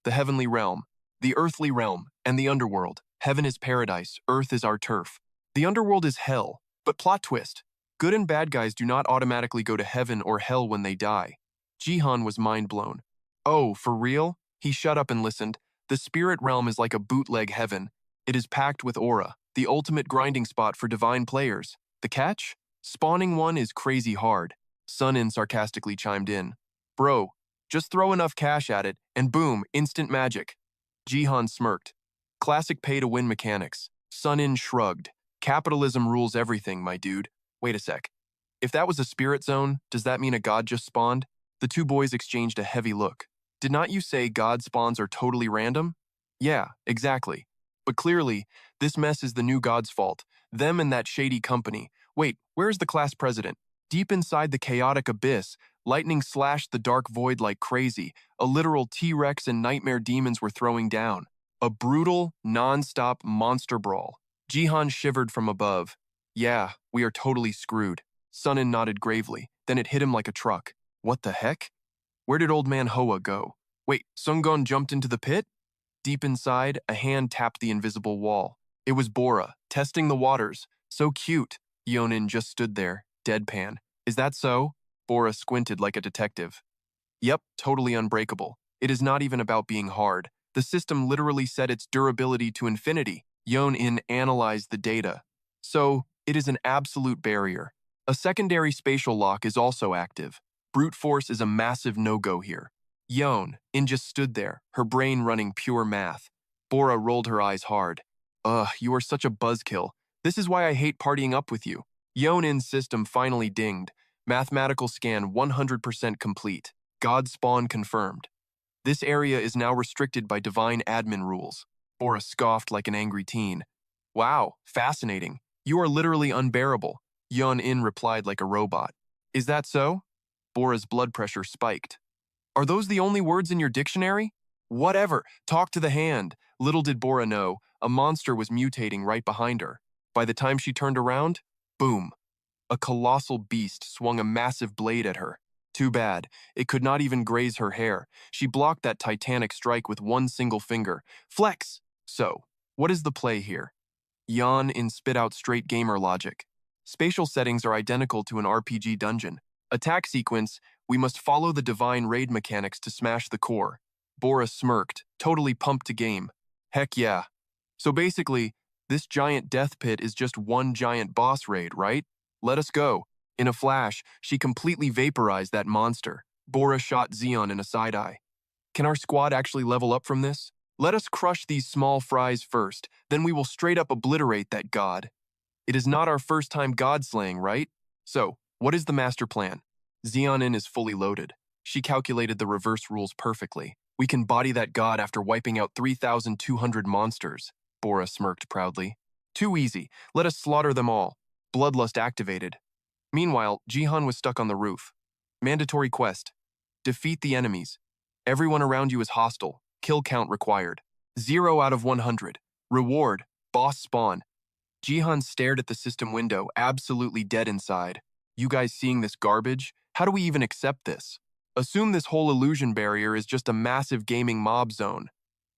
The heavenly realm, the earthly realm, and the underworld. Heaven is paradise, earth is our turf. The underworld is hell, but plot twist. Good and bad guys do not automatically go to heaven or hell when they die. Jihan was mind blown. Oh, for real? He shut up and listened. The spirit realm is like a bootleg heaven. It is packed with aura, the ultimate grinding spot for divine players. The catch? Spawning one is crazy hard. Sunin sarcastically chimed in. Bro, just throw enough cash at it, and boom, instant magic. Jihan smirked. Classic pay-to-win mechanics. Sunin shrugged. Capitalism rules everything, my dude. Wait a sec. If that was a spirit zone, does that mean a god just spawned? The two boys exchanged a heavy look. Did not you say god spawns are totally random? Yeah, exactly. But clearly, this mess is the new god's fault. Them and that shady company. Wait, where's the class president? Deep inside the chaotic abyss, lightning slashed the dark void like crazy. A literal T-Rex and nightmare demons were throwing down. A brutal, non-stop monster brawl. Jihan shivered from above. Yeah, we are totally screwed. Sunin nodded gravely. Then it hit him like a truck. What the heck? Where did old man Hoa go? Wait, Sungon jumped into the pit? Deep inside, a hand tapped the invisible wall. It was Bora, testing the waters. So cute. Yonin just stood there, deadpan. Is that so? Bora squinted like a detective. Yep, totally unbreakable. It is not even about being hard. The system literally set its durability to infinity. Yonin analyzed the data. So, it is an absolute barrier. A secondary spatial lock is also active. Brute force is a massive no-go here. In just stood there, her brain running pure math. Bora rolled her eyes hard. Ugh, you are such a buzzkill. This is why I hate partying up with you. Yonin's system finally dinged. Mathematical scan 100% complete. God spawn confirmed. This area is now restricted by divine admin rules. Bora scoffed like an angry teen. Wow, fascinating. You are literally unbearable. Yonin replied like a robot. Is that so? Bora's blood pressure spiked. Are those the only words in your dictionary? Whatever, talk to the hand. Little did Bora know, a monster was mutating right behind her. By the time she turned around, boom. A colossal beast swung a massive blade at her. Too bad, it could not even graze her hair. She blocked that titanic strike with one single finger. Flex! So, what is the play here? Yonin spit out straight gamer logic. Spatial settings are identical to an RPG dungeon. Attack sequence, we must follow the divine raid mechanics to smash the core. Bora smirked, totally pumped to game. Heck yeah. So basically, this giant death pit is just one giant boss raid, right? Let us go. In a flash, she completely vaporized that monster. Bora shot Zeon in a side-eye. Can our squad actually level up from this? Let us crush these small fries first, then we will straight up obliterate that god. It is not our first time god-slaying, right? So, what is the master plan? Zeonin is fully loaded. She calculated the reverse rules perfectly. We can body that god after wiping out 3,200 monsters. Bora smirked proudly. Too easy. Let us slaughter them all. Bloodlust activated. Meanwhile, Jihan was stuck on the roof. Mandatory quest. Defeat the enemies. Everyone around you is hostile. Kill count required. 0 out of 100. Reward. Boss spawn. Jihan stared at the system window, absolutely dead inside. You guys seeing this garbage? How do we even accept this? Assume this whole illusion barrier is just a massive gaming mob zone.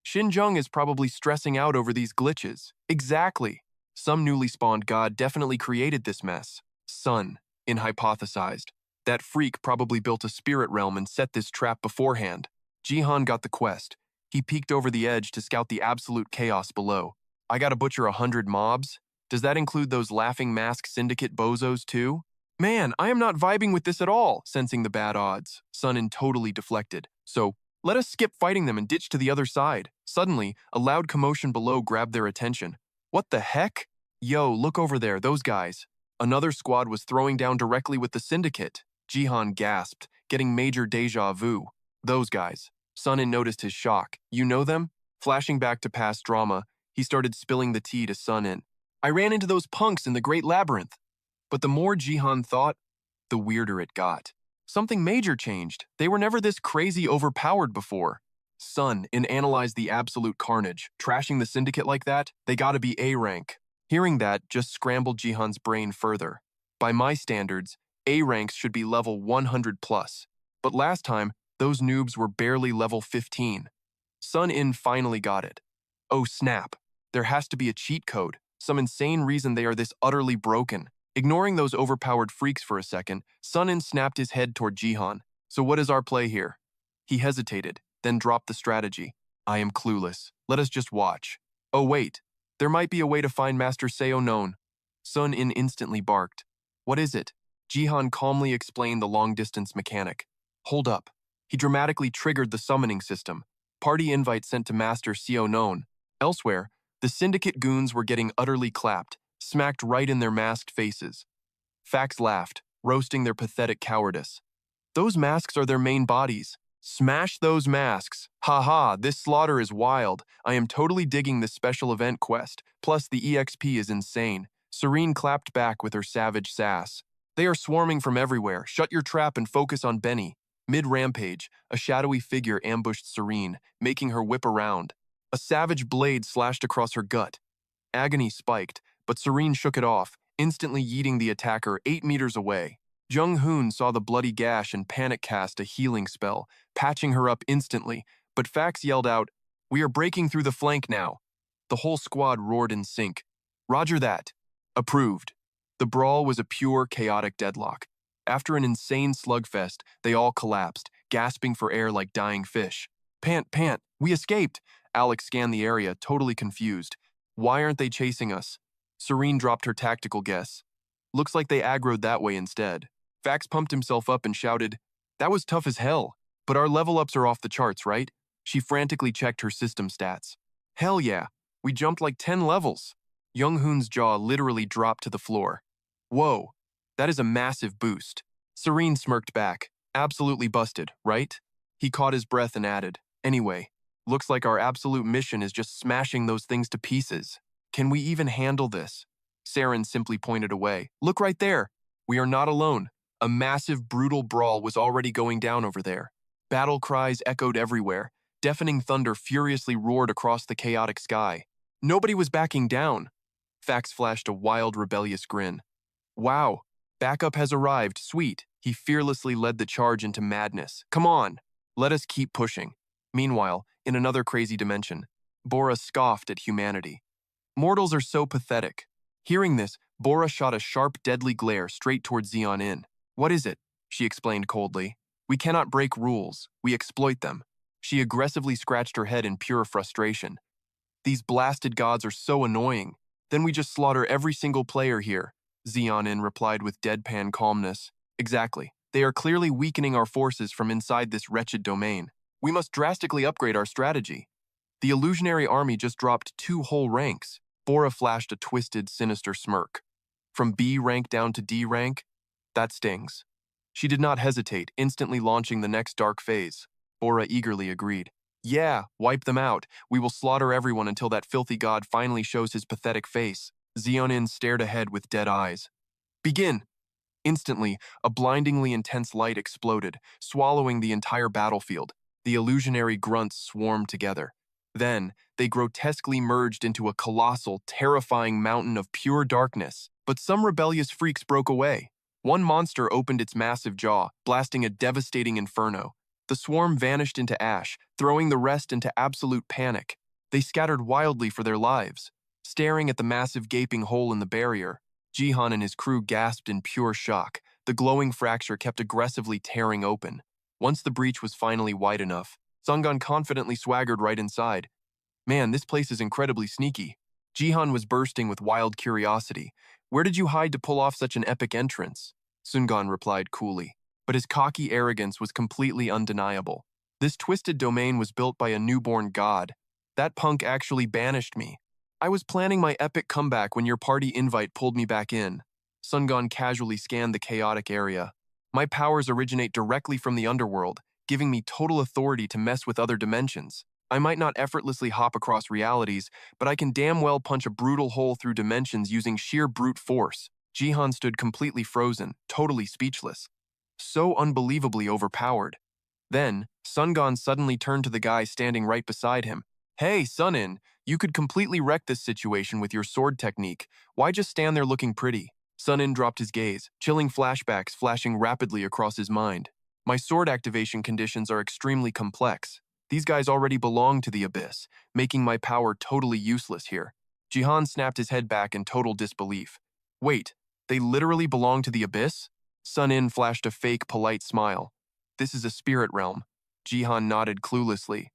Xinjiang is probably stressing out over these glitches. Exactly. Some newly spawned god definitely created this mess. Sun, In hypothesized. That freak probably built a spirit realm and set this trap beforehand. Jihan got the quest. He peeked over the edge to scout the absolute chaos below. I gotta butcher 100 mobs? Does that include those laughing mask syndicate bozos too? Man, I am not vibing with this at all, sensing the bad odds. Sunin totally deflected. So, let us skip fighting them and ditch to the other side. Suddenly, a loud commotion below grabbed their attention. What the heck? Yo, look over there, those guys. Another squad was throwing down directly with the syndicate. Jihan gasped, getting major deja vu. Those guys. Sunin noticed his shock. You know them? Flashing back to past drama, he started spilling the tea to Sunin. I ran into those punks in the Great Labyrinth. But the more Jihan thought, the weirder it got. Something major changed. They were never this crazy overpowered before. Sunin analyzed the absolute carnage. Trashing the syndicate like that, they gotta be A rank. Hearing that just scrambled Jihan's brain further. By my standards, A ranks should be level 100 plus. But last time, those noobs were barely level 15. Sunin finally got it. Oh snap, there has to be a cheat code. Some insane reason they are this utterly broken. Ignoring those overpowered freaks for a second, Sunin snapped his head toward Jihan. So what is our play here? He hesitated, then dropped the strategy. I am clueless. Let us just watch. Oh wait, there might be a way to find Master Seo known. Sun In instantly barked. What is it? Jihan calmly explained the long-distance mechanic. Hold up. He dramatically triggered the summoning system. Party invite sent to Master Seo known. Elsewhere, the syndicate goons were getting utterly clapped, smacked right in their masked faces. Fax laughed, roasting their pathetic cowardice. Those masks are their main bodies. Smash those masks. Haha, this slaughter is wild. I am totally digging this special event quest. Plus, the EXP is insane. Serene clapped back with her savage sass. They are swarming from everywhere. Shut your trap and focus on Benny. Mid-rampage, a shadowy figure ambushed Serene, making her whip around. A savage blade slashed across her gut. Agony spiked, but Serene shook it off, instantly yeeting the attacker 8 meters away. Jung Hoon saw the bloody gash and panic cast a healing spell, patching her up instantly, but Fax yelled out, "We are breaking through the flank now." The whole squad roared in sync. Roger that. Approved. The brawl was a pure, chaotic deadlock. After an insane slugfest, they all collapsed, gasping for air like dying fish. Pant, pant, we escaped! Alex scanned the area, totally confused. Why aren't they chasing us? Serene dropped her tactical guess. Looks like they aggroed that way instead. Fax pumped himself up and shouted, "That was tough as hell, but our level-ups are off the charts, right?" She frantically checked her system stats. Hell yeah, we jumped like 10 levels. Young Hoon's jaw literally dropped to the floor. Whoa, that is a massive boost. Serene smirked back. Absolutely busted, right? He caught his breath and added, anyway, looks like our absolute mission is just smashing those things to pieces. Can we even handle this? Saren simply pointed away. Look right there. We are not alone. A massive, brutal brawl was already going down over there. Battle cries echoed everywhere. Deafening thunder furiously roared across the chaotic sky. Nobody was backing down. Fax flashed a wild, rebellious grin. Wow, backup has arrived, sweet. He fearlessly led the charge into madness. Come on, let us keep pushing. Meanwhile, in another crazy dimension, Bora scoffed at humanity. Mortals are so pathetic. Hearing this, Bora shot a sharp, deadly glare straight towards Xeon In. What is it? She explained coldly. We cannot break rules. We exploit them. She aggressively scratched her head in pure frustration. These blasted gods are so annoying. Then we just slaughter every single player here. Xeon In replied with deadpan calmness. Exactly. They are clearly weakening our forces from inside this wretched domain. We must drastically upgrade our strategy. The illusionary army just dropped 2 whole ranks. Bora flashed a twisted, sinister smirk. From B rank down to D rank? That stings. She did not hesitate, instantly launching the next dark phase. Bora eagerly agreed. Yeah, wipe them out. We will slaughter everyone until that filthy god finally shows his pathetic face. Xeonin stared ahead with dead eyes. Begin! Instantly, a blindingly intense light exploded, swallowing the entire battlefield. The illusionary grunts swarmed together. Then, they grotesquely merged into a colossal, terrifying mountain of pure darkness. But some rebellious freaks broke away. One monster opened its massive jaw, blasting a devastating inferno. The swarm vanished into ash, throwing the rest into absolute panic. They scattered wildly for their lives. Staring at the massive gaping hole in the barrier, Jihan and his crew gasped in pure shock. The glowing fracture kept aggressively tearing open. Once the breach was finally wide enough, Sungun confidently swaggered right inside. Man, this place is incredibly sneaky. Jihan was bursting with wild curiosity. Where did you hide to pull off such an epic entrance? Sungun replied coolly, but his cocky arrogance was completely undeniable. This twisted domain was built by a newborn god. That punk actually banished me. I was planning my epic comeback when your party invite pulled me back in. Sungun casually scanned the chaotic area. My powers originate directly from the underworld, giving me total authority to mess with other dimensions. I might not effortlessly hop across realities, but I can damn well punch a brutal hole through dimensions using sheer brute force. Jihan stood completely frozen, totally speechless. So unbelievably overpowered. Then, Sungon suddenly turned to the guy standing right beside him. Hey, Sunin, you could completely wreck this situation with your sword technique. Why just stand there looking pretty? Sunin dropped his gaze, chilling flashbacks flashing rapidly across his mind. My sword activation conditions are extremely complex. These guys already belong to the Abyss, making my power totally useless here. Jihan snapped his head back in total disbelief. Wait, they literally belong to the Abyss? Sunin flashed a fake, polite smile. This is a spirit realm. Jihan nodded cluelessly.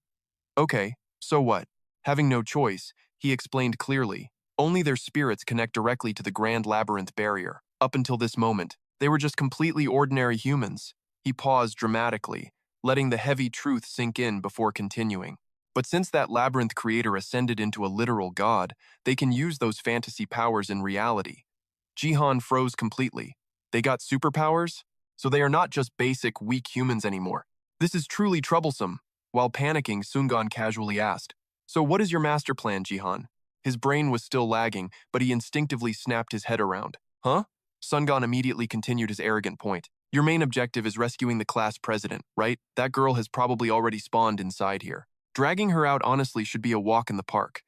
Okay, so what? Having no choice, he explained clearly. Only their spirits connect directly to the Grand Labyrinth barrier. Up until this moment, they were just completely ordinary humans. He paused dramatically, letting the heavy truth sink in before continuing. But since that labyrinth creator ascended into a literal god, they can use those fantasy powers in reality. Jihan froze completely. They got superpowers? So they are not just basic, weak humans anymore. This is truly troublesome. While panicking, Sungan casually asked, "So what is your master plan, Jihan?" His brain was still lagging, but he instinctively snapped his head around. Huh? Sungan immediately continued his arrogant point. Your main objective is rescuing the class president, right? That girl has probably already spawned inside here. Dragging her out honestly should be a walk in the park.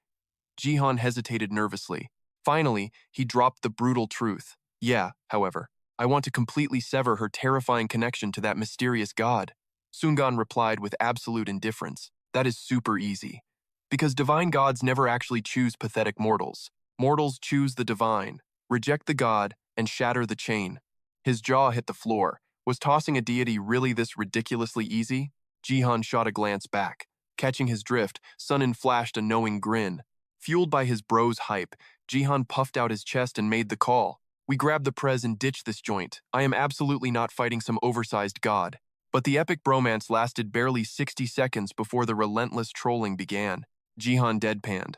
Jihan hesitated nervously. Finally, he dropped the brutal truth. Yeah, however, I want to completely sever her terrifying connection to that mysterious god. Sungan replied with absolute indifference. That is super easy. Because divine gods never actually choose pathetic mortals. Mortals choose the divine, reject the god, and shatter the chain. His jaw hit the floor. Was tossing a deity really this ridiculously easy? Jihan shot a glance back. Catching his drift, Sunin flashed a knowing grin. Fueled by his bro's hype, Jihan puffed out his chest and made the call. We grab the prez and ditch this joint. I am absolutely not fighting some oversized god. But the epic bromance lasted barely 60 seconds before the relentless trolling began. Jihan deadpanned.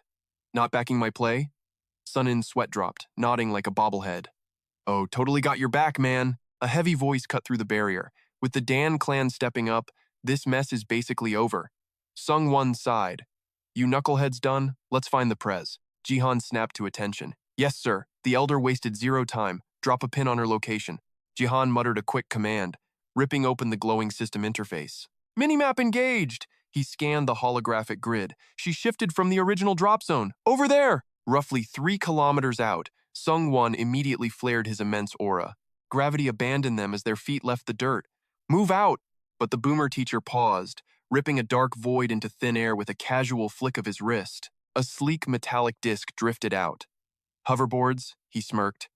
Not backing my play? Sunin's sweat dropped, nodding like a bobblehead. Oh, totally got your back, man. A heavy voice cut through the barrier. With the Dan clan stepping up, this mess is basically over. Sung Won sighed. You knuckleheads done? Let's find the prez. Jihan snapped to attention. Yes, sir. The elder wasted zero time. Drop a pin on her location. Jihan muttered a quick command, ripping open the glowing system interface. Minimap engaged! He scanned the holographic grid. She shifted from the original drop zone. Over there! Roughly 3 kilometers out, Sung Won immediately flared his immense aura. Gravity abandoned them as their feet left the dirt. Move out! But the boomer teacher paused, ripping a dark void into thin air with a casual flick of his wrist. A sleek metallic disc drifted out. Hoverboards, he smirked.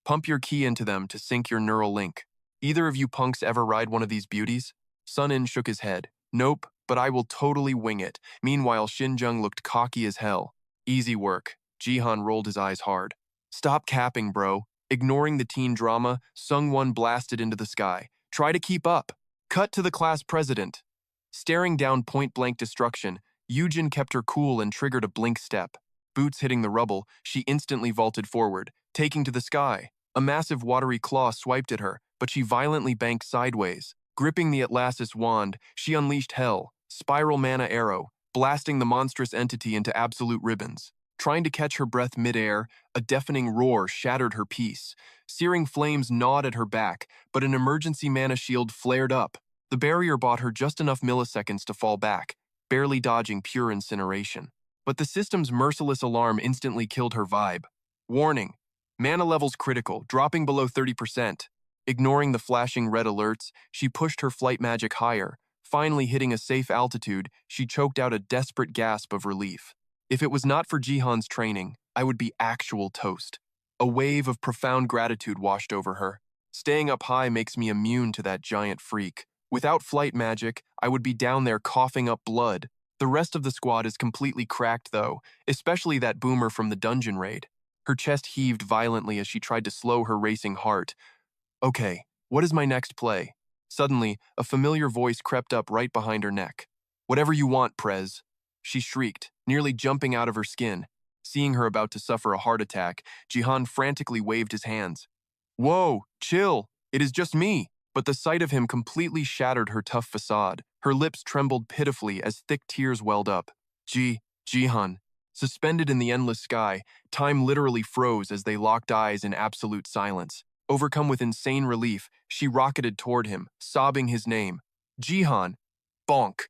Pump your key into them to sync your neural link. Either of you punks ever ride one of these beauties? Sunin shook his head. Nope, but I will totally wing it. Meanwhile, Shinjung looked cocky as hell. Easy work. Jihan rolled his eyes hard. Stop capping, bro. Ignoring the teen drama, Sungwon blasted into the sky. Try to keep up. Cut to the class president. Staring down point-blank destruction, Yujin kept her cool and triggered a blink step. Boots hitting the rubble, she instantly vaulted forward, taking to the sky. A massive watery claw swiped at her, but she violently banked sideways. Gripping the Atlasis wand, she unleashed hell, spiral mana arrow, blasting the monstrous entity into absolute ribbons. Trying to catch her breath midair, a deafening roar shattered her peace. Searing flames gnawed at her back, but an emergency mana shield flared up. The barrier bought her just enough milliseconds to fall back, barely dodging pure incineration. But the system's merciless alarm instantly killed her vibe. Warning: mana levels critical, dropping below 30%. Ignoring the flashing red alerts, she pushed her flight magic higher. Finally hitting a safe altitude, she choked out a desperate gasp of relief. If it was not for Jihan's training, I would be actual toast. A wave of profound gratitude washed over her. Staying up high makes me immune to that giant freak. Without flight magic, I would be down there coughing up blood. The rest of the squad is completely cracked though, especially that boomer from the dungeon raid. Her chest heaved violently as she tried to slow her racing heart. Okay, what is my next play? Suddenly, a familiar voice crept up right behind her neck. Whatever you want, Prez. She shrieked, nearly jumping out of her skin. Seeing her about to suffer a heart attack, Jihan frantically waved his hands. Whoa, chill, it is just me. But the sight of him completely shattered her tough facade. Her lips trembled pitifully as thick tears welled up. Jihan. Suspended in the endless sky, time literally froze as they locked eyes in absolute silence. Overcome with insane relief, she rocketed toward him, sobbing his name. Jihan. Bonk.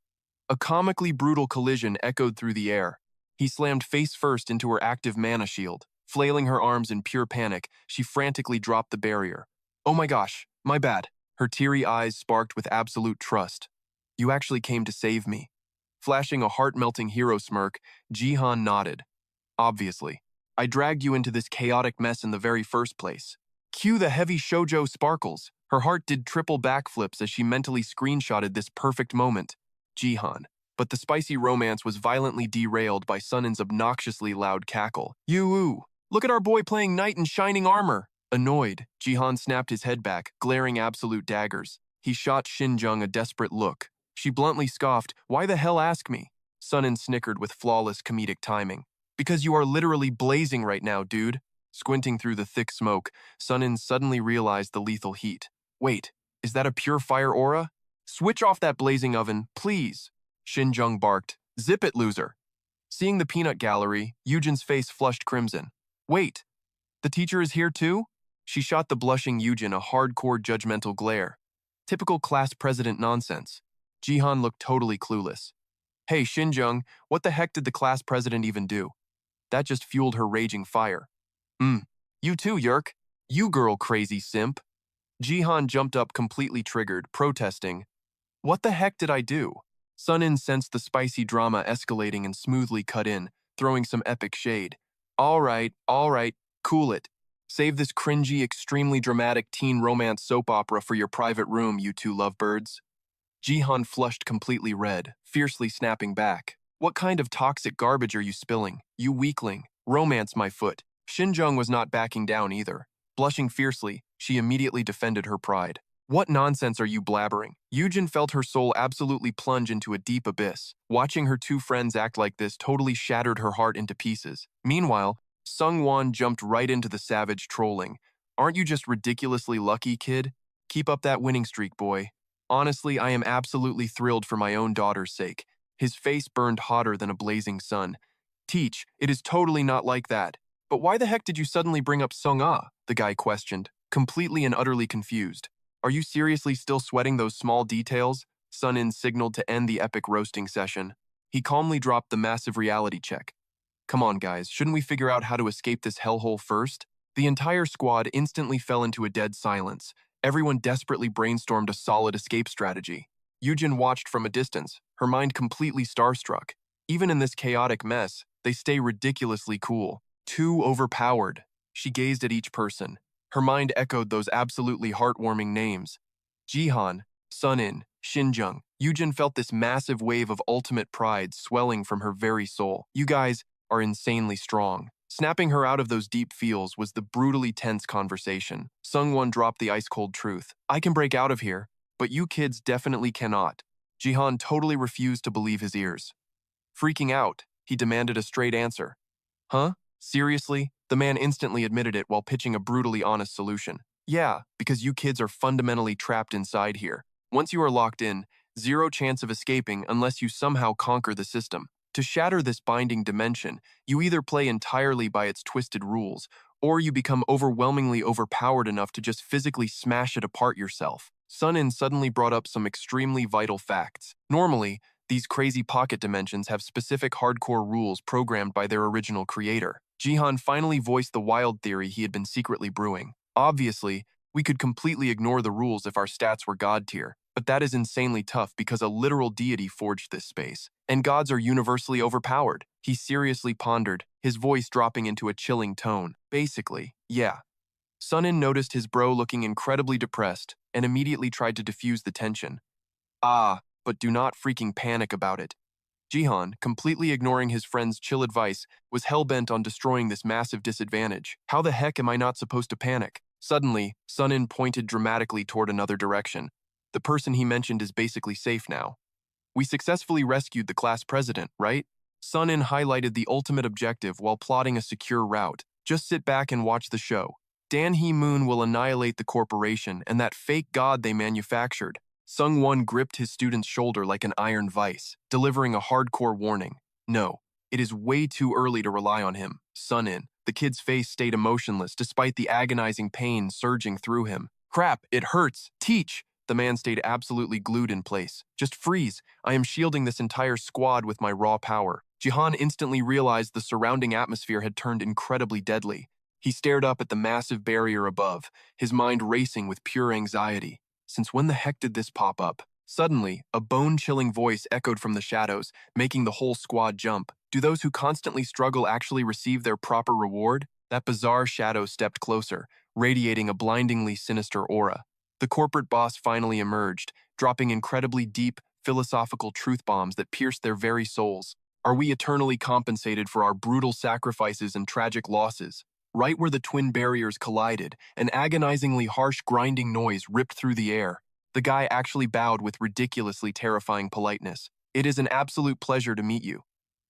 A comically brutal collision echoed through the air. He slammed face first into her active mana shield. Flailing her arms in pure panic, she frantically dropped the barrier. Oh my gosh, my bad. Her teary eyes sparked with absolute trust. You actually came to save me. Flashing a heart-melting hero smirk, Jihan nodded. Obviously. I dragged you into this chaotic mess in the very first place. Cue the heavy shoujo sparkles. Her heart did triple backflips as she mentally screenshotted this perfect moment. Jihan. But the spicy romance was violently derailed by Sunin's obnoxiously loud cackle. Yoo-oo! Look at our boy playing knight in shining armor! Annoyed, Jihan snapped his head back, glaring absolute daggers. He shot Xinjiang a desperate look. She bluntly scoffed, "Why the hell ask me?" Sunin snickered with flawless comedic timing. "Because you are literally blazing right now, dude." Squinting through the thick smoke, Sunin suddenly realized the lethal heat. Wait, is that a pure fire aura? Switch off that blazing oven, please. Xinjiang barked. Zip it, loser. Seeing the peanut gallery, Eugen's face flushed crimson. Wait, the teacher is here too? She shot the blushing Eugen a hardcore judgmental glare. Typical class president nonsense. Jihan looked totally clueless. Hey, Xinjiang, what the heck did the class president even do? That just fueled her raging fire. You too, Yerk. You girl crazy simp. Jihan jumped up completely triggered, protesting. What the heck did I do? Sunin sensed the spicy drama escalating and smoothly cut in, throwing some epic shade. All right, cool it. Save this cringy, extremely dramatic teen romance soap opera for your private room, you two lovebirds. Jihan flushed completely red, fiercely snapping back. What kind of toxic garbage are you spilling, you weakling? Romance my foot. Xinjiang was not backing down either. Blushing fiercely, she immediately defended her pride. What nonsense are you blabbering? Eugen felt her soul absolutely plunge into a deep abyss. Watching her two friends act like this totally shattered her heart into pieces. Meanwhile, Sungwon jumped right into the savage trolling. Aren't you just ridiculously lucky, kid? Keep up that winning streak, boy. Honestly, I am absolutely thrilled for my own daughter's sake. His face burned hotter than a blazing sun. Teach, it is totally not like that. But why the heck did you suddenly bring up Sung-ah? The guy questioned, completely and utterly confused. Are you seriously still sweating those small details? Sunin signaled to end the epic roasting session. He calmly dropped the massive reality check. Come on, guys, shouldn't we figure out how to escape this hellhole first? The entire squad instantly fell into a dead silence. Everyone desperately brainstormed a solid escape strategy. Eugen watched from a distance, her mind completely starstruck. Even in this chaotic mess, they stay ridiculously cool. Too overpowered. She gazed at each person. Her mind echoed those absolutely heartwarming names. Jihan, Sunin, Xinjiang. Eugen felt this massive wave of ultimate pride swelling from her very soul. You guys are insanely strong. Snapping her out of those deep feels was the brutally tense conversation. Sungwon dropped the ice-cold truth. I can break out of here, but you kids definitely cannot. Jihan totally refused to believe his ears. Freaking out, he demanded a straight answer. Huh? Seriously? The man instantly admitted it while pitching a brutally honest solution. Yeah, because you kids are fundamentally trapped inside here. Once you are locked in, zero chance of escaping unless you somehow conquer the system. To shatter this binding dimension, you either play entirely by its twisted rules, or you become overwhelmingly overpowered enough to just physically smash it apart yourself. Sunin suddenly brought up some extremely vital facts. Normally, these crazy pocket dimensions have specific hardcore rules programmed by their original creator. Jihan finally voiced the wild theory he had been secretly brewing. Obviously, we could completely ignore the rules if our stats were god tier, but that is insanely tough because a literal deity forged this space, and gods are universally overpowered. He seriously pondered, his voice dropping into a chilling tone. Basically, yeah. Sunin noticed his bro looking incredibly depressed and immediately tried to diffuse the tension. But do not freaking panic about it. Jihan, completely ignoring his friend's chill advice, was hell-bent on destroying this massive disadvantage. How the heck am I not supposed to panic? Suddenly, Sunin pointed dramatically toward another direction. The person he mentioned is basically safe now. We successfully rescued the class president, right? Sunin highlighted the ultimate objective while plotting a secure route. Just sit back and watch the show. Dan Hee-moon will annihilate the corporation and that fake god they manufactured. Sung-won gripped his student's shoulder like an iron vice, delivering a hardcore warning. No, it is way too early to rely on him. Sunin. The kid's face stayed emotionless despite the agonizing pain surging through him. Crap, it hurts. Teach! The man stayed absolutely glued in place. Just freeze. I am shielding this entire squad with my raw power. Jihan instantly realized the surrounding atmosphere had turned incredibly deadly. He stared up at the massive barrier above, his mind racing with pure anxiety. Since when the heck did this pop up? Suddenly, a bone-chilling voice echoed from the shadows, making the whole squad jump. Do those who constantly struggle actually receive their proper reward? That bizarre shadow stepped closer, radiating a blindingly sinister aura. The corporate boss finally emerged, dropping incredibly deep, philosophical truth bombs that pierced their very souls. Are we eternally compensated for our brutal sacrifices and tragic losses? Right where the twin barriers collided, an agonizingly harsh grinding noise ripped through the air. The guy actually bowed with ridiculously terrifying politeness. It is an absolute pleasure to meet you.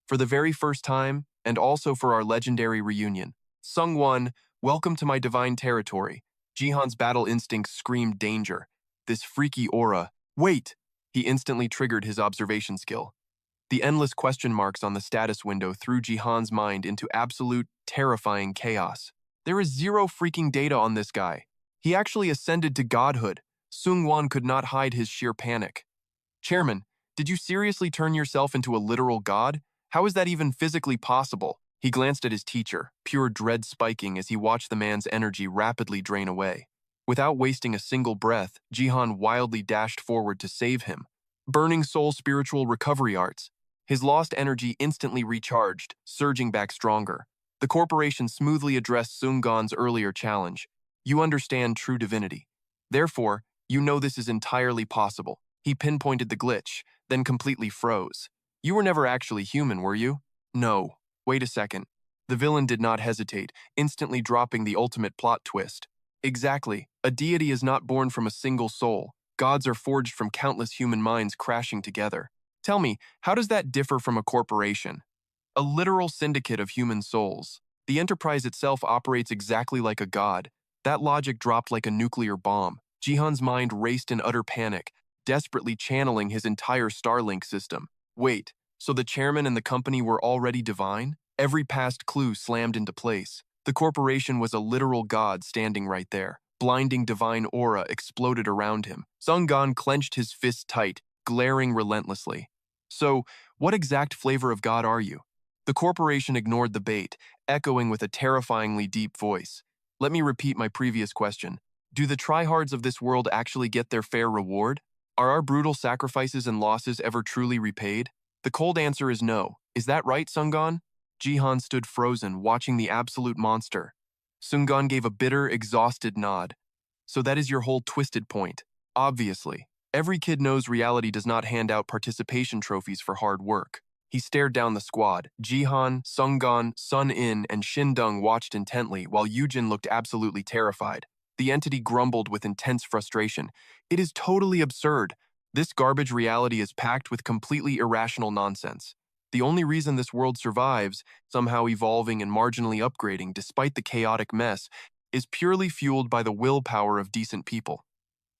For the very first time, and also for our legendary reunion. Sungwon, welcome to my divine territory. Jihan's battle instincts screamed danger. This freaky aura. Wait! He instantly triggered his observation skill. The endless question marks on the status window threw Jihan's mind into absolute, terrifying chaos. There is zero freaking data on this guy. He actually ascended to godhood. Sungwon could not hide his sheer panic. Chairman, did you seriously turn yourself into a literal god? How is that even physically possible? He glanced at his teacher, pure dread spiking as he watched the man's energy rapidly drain away. Without wasting a single breath, Jihan wildly dashed forward to save him. Burning Soul Spiritual Recovery Arts. His lost energy instantly recharged, surging back stronger. The corporation smoothly addressed Sunggon's earlier challenge. You understand true divinity. Therefore, you know this is entirely possible. He pinpointed the glitch, then completely froze. You were never actually human, were you? No. Wait a second. The villain did not hesitate, instantly dropping the ultimate plot twist. Exactly. A deity is not born from a single soul. Gods are forged from countless human minds crashing together. Tell me, how does that differ from a corporation? A literal syndicate of human souls. The enterprise itself operates exactly like a god. That logic dropped like a nuclear bomb. Jihan's mind raced in utter panic, desperately channeling his entire Starlink system. Wait, so the chairman and the company were already divine? Every past clue slammed into place. The corporation was a literal god standing right there. Blinding divine aura exploded around him. Sunggon clenched his fists tight, glaring relentlessly. So, what exact flavor of god are you? The corporation ignored the bait, echoing with a terrifyingly deep voice. Let me repeat my previous question. Do the tryhards of this world actually get their fair reward? Are our brutal sacrifices and losses ever truly repaid? The cold answer is no. Is that right, Sunggon? Jihan stood frozen, watching the absolute monster. Sunggon gave a bitter, exhausted nod. So that is your whole twisted point. Obviously. Every kid knows reality does not hand out participation trophies for hard work. He stared down the squad. Jihan, Sunggon, Sun In, and Shindung watched intently, while Yujin looked absolutely terrified. The entity grumbled with intense frustration. It is totally absurd. This garbage reality is packed with completely irrational nonsense. The only reason this world survives, somehow evolving and marginally upgrading despite the chaotic mess, is purely fueled by the willpower of decent people.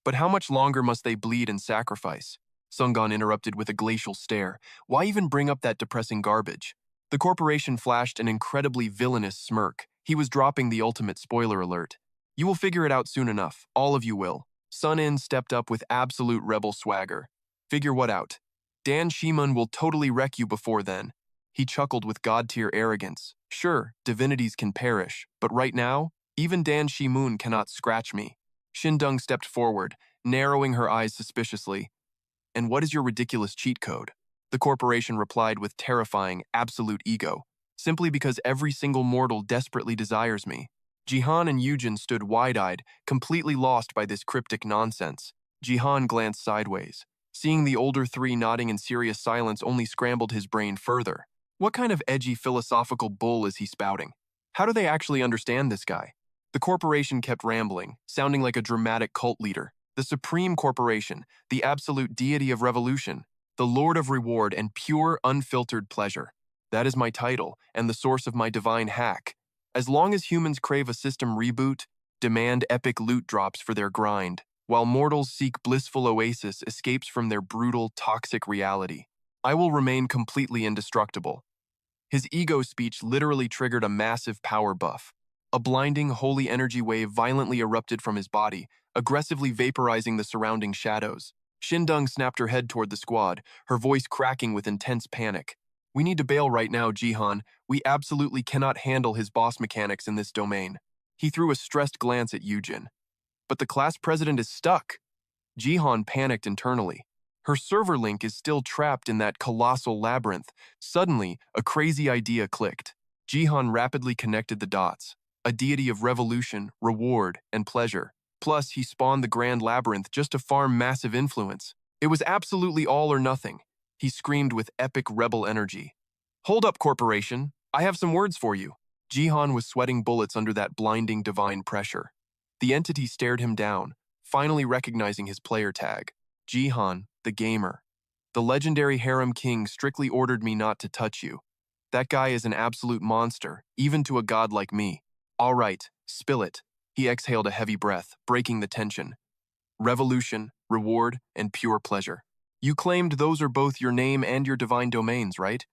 But how much longer must they bleed and sacrifice? Sunggon interrupted with a glacial stare. Why even bring up that depressing garbage? The corporation flashed an incredibly villainous smirk. He was dropping the ultimate spoiler alert. You will figure it out soon enough. All of you will. Sun In stepped up with absolute rebel swagger. Figure what out? Dan Shimun will totally wreck you before then. He chuckled with god-tier arrogance. Sure, divinities can perish, but right now, even Dan Shimun cannot scratch me. Shindung stepped forward, narrowing her eyes suspiciously. And what is your ridiculous cheat code? The corporation replied with terrifying, absolute ego. Simply because every single mortal desperately desires me. Jihan and Yujin stood wide-eyed, completely lost by this cryptic nonsense. Jihan glanced sideways. Seeing the older three nodding in serious silence only scrambled his brain further. What kind of edgy philosophical bull is he spouting? How do they actually understand this guy? The corporation kept rambling, sounding like a dramatic cult leader. The Supreme Corporation, the absolute deity of revolution, the Lord of reward and pure, unfiltered pleasure. That is my title and the source of my divine hack. As long as humans crave a system reboot, demand epic loot drops for their grind, while mortals seek blissful oasis escapes from their brutal, toxic reality, I will remain completely indestructible. His ego speech literally triggered a massive power buff. A blinding, holy energy wave violently erupted from his body, aggressively vaporizing the surrounding shadows. Shindung snapped her head toward the squad, her voice cracking with intense panic. We need to bail right now, Jihan. We absolutely cannot handle his boss mechanics in this domain. He threw a stressed glance at Yujin. But the class president is stuck. Jihan panicked internally. Her server link is still trapped in that colossal labyrinth. Suddenly, a crazy idea clicked. Jihan rapidly connected the dots. A deity of revolution, reward, and pleasure. Plus, he spawned the Grand Labyrinth just to farm massive influence. It was absolutely all or nothing. He screamed with epic rebel energy. Hold up, Corporation. I have some words for you. Jihan was sweating bullets under that blinding divine pressure. The entity stared him down, finally recognizing his player tag. Jihan, the gamer. The legendary harem king strictly ordered me not to touch you. That guy is an absolute monster, even to a god like me. All right, spill it. He exhaled a heavy breath, breaking the tension. Revolution, reward, and pure pleasure. You claimed those are both your name and your divine domains, right?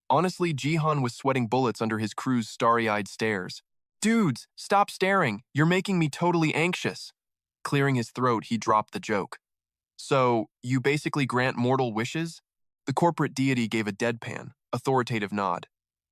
Honestly, Jihan was sweating bullets under his crew's starry-eyed stares. Dudes, stop staring. You're making me totally anxious. Clearing his throat, he dropped the joke. So, you basically grant mortal wishes? The corporate deity gave a deadpan, authoritative nod.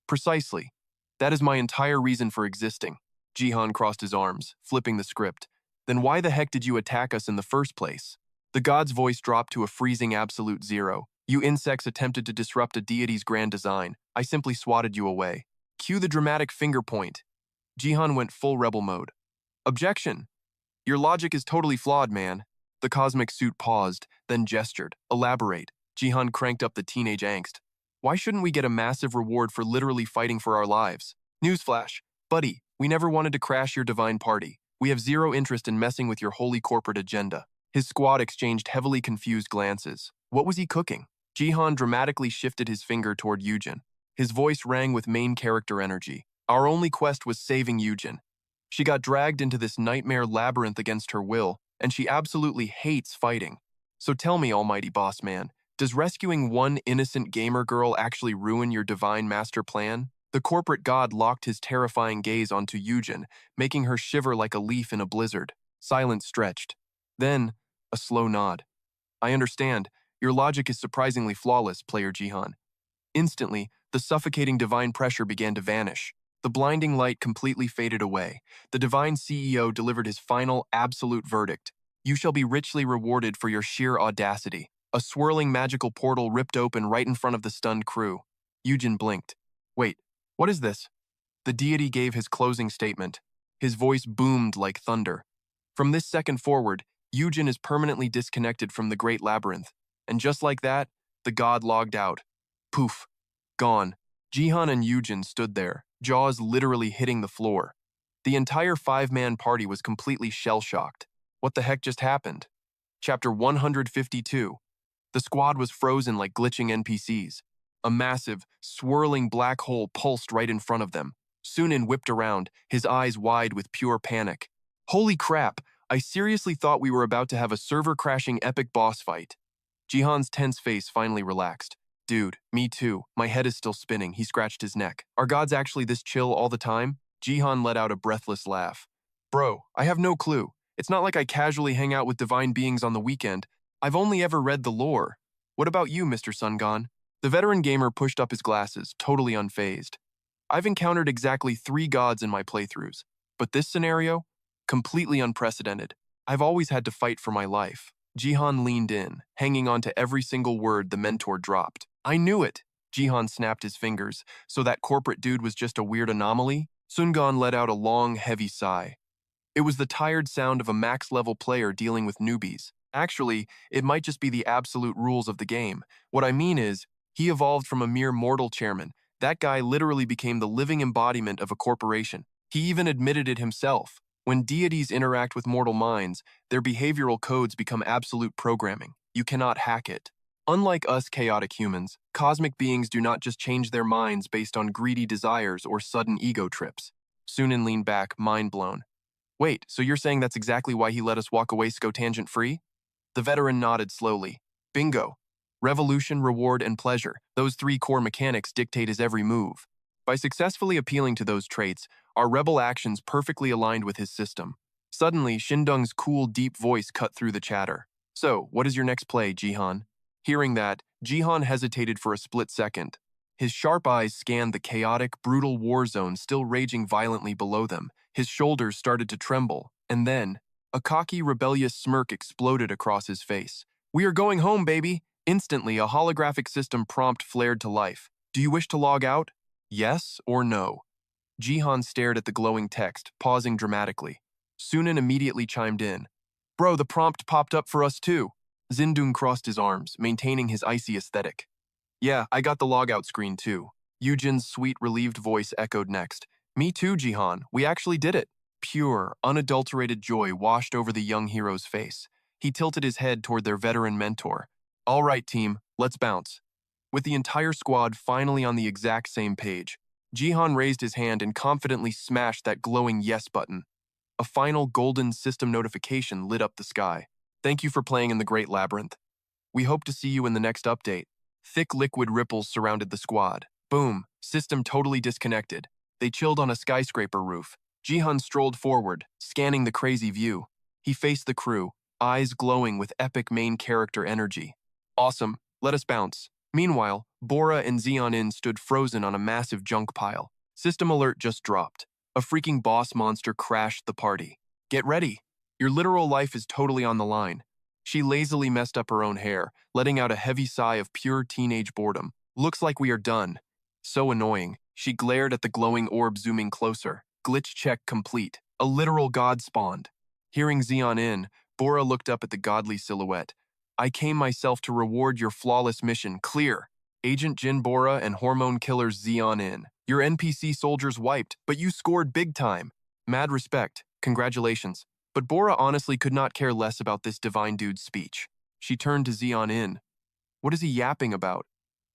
Precisely. That is my entire reason for existing. Jihan crossed his arms, flipping the script. Then why the heck did you attack us in the first place? The god's voice dropped to a freezing absolute zero. You insects attempted to disrupt a deity's grand design. I simply swatted you away. Cue the dramatic finger point. Jihan went full rebel mode. Objection. Your logic is totally flawed, man. The cosmic suit paused, then gestured. Elaborate. Jihan cranked up the teenage angst. Why shouldn't we get a massive reward for literally fighting for our lives? Newsflash. Buddy, we never wanted to crash your divine party. We have zero interest in messing with your holy corporate agenda. His squad exchanged heavily confused glances. What was he cooking? Jihan dramatically shifted his finger toward Yujin. His voice rang with main character energy. Our only quest was saving Yujin. She got dragged into this nightmare labyrinth against her will, and she absolutely hates fighting. So tell me, almighty boss man, does rescuing one innocent gamer girl actually ruin your divine master plan? The corporate god locked his terrifying gaze onto Yujin, making her shiver like a leaf in a blizzard. Silence stretched. Then, a slow nod. I understand. Your logic is surprisingly flawless, player Jihan. Instantly, the suffocating divine pressure began to vanish. The blinding light completely faded away. The divine CEO delivered his final, absolute verdict. You shall be richly rewarded for your sheer audacity. A swirling magical portal ripped open right in front of the stunned crew. Yujin blinked. Wait, what is this? The deity gave his closing statement. His voice boomed like thunder. From this second forward, Yujin is permanently disconnected from the Great Labyrinth. And just like that, the god logged out. Poof. Gone. Jihan and Yujin stood there, jaws literally hitting the floor. The entire five-man party was completely shell-shocked. What the heck just happened? Chapter 152. The squad was frozen like glitching NPCs. A massive, swirling black hole pulsed right in front of them. Sunin whipped around, his eyes wide with pure panic. Holy crap, I seriously thought we were about to have a server-crashing epic boss fight. Jihan's tense face finally relaxed. Dude, me too. My head is still spinning. He scratched his neck. Are gods actually this chill all the time? Jihan let out a breathless laugh. Bro, I have no clue. It's not like I casually hang out with divine beings on the weekend. I've only ever read the lore. What about you, Mr. Sungon? The veteran gamer pushed up his glasses, totally unfazed. I've encountered exactly 3 gods in my playthroughs, but this scenario? Completely unprecedented. I've always had to fight for my life. Jihan leaned in, hanging on to every single word the mentor dropped. I knew it! Jihan snapped his fingers. So that corporate dude was just a weird anomaly? Sungon let out a long, heavy sigh. It was the tired sound of a max-level player dealing with newbies. Actually, it might just be the absolute rules of the game. What I mean is, he evolved from a mere mortal chairman. That guy literally became the living embodiment of a corporation. He even admitted it himself. When deities interact with mortal minds, their behavioral codes become absolute programming. You cannot hack it. Unlike us chaotic humans, cosmic beings do not just change their minds based on greedy desires or sudden ego trips. Sunin leaned back, mind blown. Wait, so you're saying that's exactly why he let us walk away scotangent-free? The veteran nodded slowly. Bingo. Revolution, reward, and pleasure. Those 3 core mechanics dictate his every move. By successfully appealing to those traits, our rebel actions perfectly aligned with his system. Suddenly, Shindung's cool, deep voice cut through the chatter. So, what is your next play, Jihan? Hearing that, Jihan hesitated for a split second. His sharp eyes scanned the chaotic, brutal war zone still raging violently below them. His shoulders started to tremble, and then, a cocky, rebellious smirk exploded across his face. We are going home, baby! Instantly, a holographic system prompt flared to life. Do you wish to log out? Yes or no? Jihan stared at the glowing text, pausing dramatically. Sunan immediately chimed in. Bro, the prompt popped up for us too. Zindung crossed his arms, maintaining his icy aesthetic. Yeah, I got the logout screen too. Yujin's sweet, relieved voice echoed next. Me too, Jihan. We actually did it. Pure, unadulterated joy washed over the young hero's face. He tilted his head toward their veteran mentor. All right, team, let's bounce. With the entire squad finally on the exact same page, Jihan raised his hand and confidently smashed that glowing yes button. A final golden system notification lit up the sky. Thank you for playing in the Great Labyrinth. We hope to see you in the next update. Thick liquid ripples surrounded the squad. Boom, system totally disconnected. They chilled on a skyscraper roof. Jihan strolled forward, scanning the crazy view. He faced the crew, eyes glowing with epic main character energy. Awesome, let us bounce. Meanwhile, Bora and Xeonin stood frozen on a massive junk pile. System alert just dropped. A freaking boss monster crashed the party. Get ready. Your literal life is totally on the line. She lazily messed up her own hair, letting out a heavy sigh of pure teenage boredom. Looks like we are done. So annoying. She glared at the glowing orb zooming closer. Glitch check complete. A literal god spawned. Hearing Xeonin, Bora looked up at the godly silhouette. I came myself to reward your flawless mission. Clear. Agent Jin Bora and hormone killers Xeonin. Your NPC soldiers wiped, but you scored big time. Mad respect. Congratulations. But Bora honestly could not care less about this divine dude's speech. She turned to Xeonin. What is he yapping about?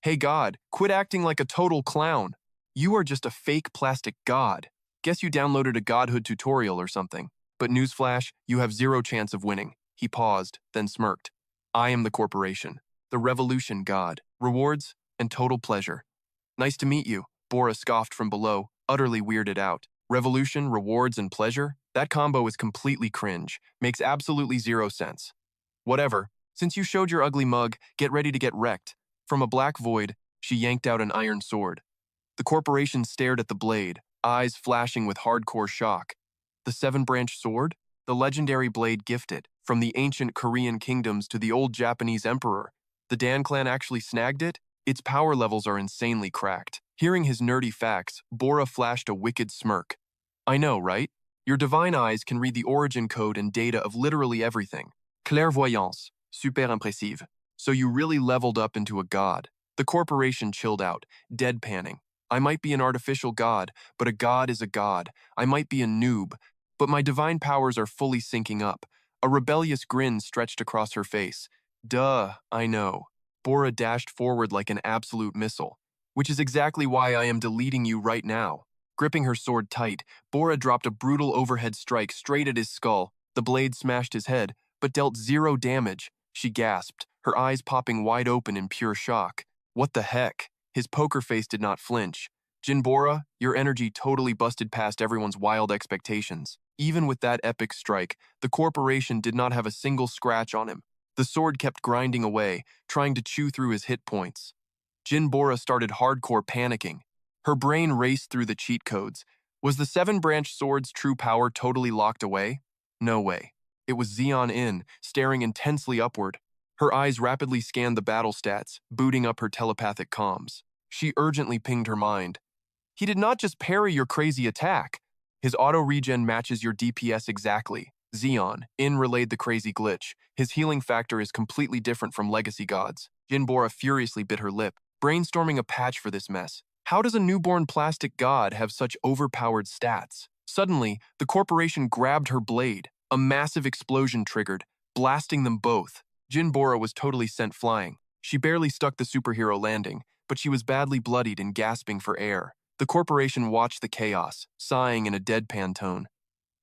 Hey god, quit acting like a total clown. You are just a fake plastic god. Guess you downloaded a godhood tutorial or something. But newsflash, you have zero chance of winning. He paused, then smirked. I am the corporation. The revolution god. Rewards and total pleasure. Nice to meet you, Bora scoffed from below, utterly weirded out. Revolution, rewards, and pleasure? That combo is completely cringe. Makes absolutely zero sense. Whatever. Since you showed your ugly mug, get ready to get wrecked. From a black void, she yanked out an iron sword. The corporation stared at the blade, eyes flashing with hardcore shock. The seven-branch sword? The legendary blade gifted, from the ancient Korean kingdoms to the old Japanese emperor. The Dan clan actually snagged it? Its power levels are insanely cracked. Hearing his nerdy facts, Bora flashed a wicked smirk. I know, right? Your divine eyes can read the origin code and data of literally everything. Clairvoyance, super impressive. So you really leveled up into a god. The corporation chilled out, deadpanning. I might be an artificial god, but a god is a god. I might be a noob, but my divine powers are fully syncing up. A rebellious grin stretched across her face. Duh, I know. Bora dashed forward like an absolute missile. Which is exactly why I am deleting you right now. Gripping her sword tight, Bora dropped a brutal overhead strike straight at his skull. The blade smashed his head, but dealt zero damage. She gasped, her eyes popping wide open in pure shock. What the heck? His poker face did not flinch. Jin Bora, your energy totally busted past everyone's wild expectations. Even with that epic strike, the corporation did not have a single scratch on him. The sword kept grinding away, trying to chew through his hit points. Jin Bora started hardcore panicking. Her brain raced through the cheat codes. Was the seven-branch sword's true power totally locked away? No way. It was Xeonin, staring intensely upward. Her eyes rapidly scanned the battle stats, booting up her telepathic comms. She urgently pinged her mind. He did not just parry your crazy attack. His auto-regen matches your DPS exactly. Xeonin relayed the crazy glitch. His healing factor is completely different from legacy gods. Jin Bora furiously bit her lip, brainstorming a patch for this mess. How does a newborn plastic god have such overpowered stats? Suddenly, the corporation grabbed her blade. A massive explosion triggered, blasting them both. Jin Bora was totally sent flying. She barely stuck the superhero landing, but she was badly bloodied and gasping for air. The corporation watched the chaos, sighing in a deadpan tone.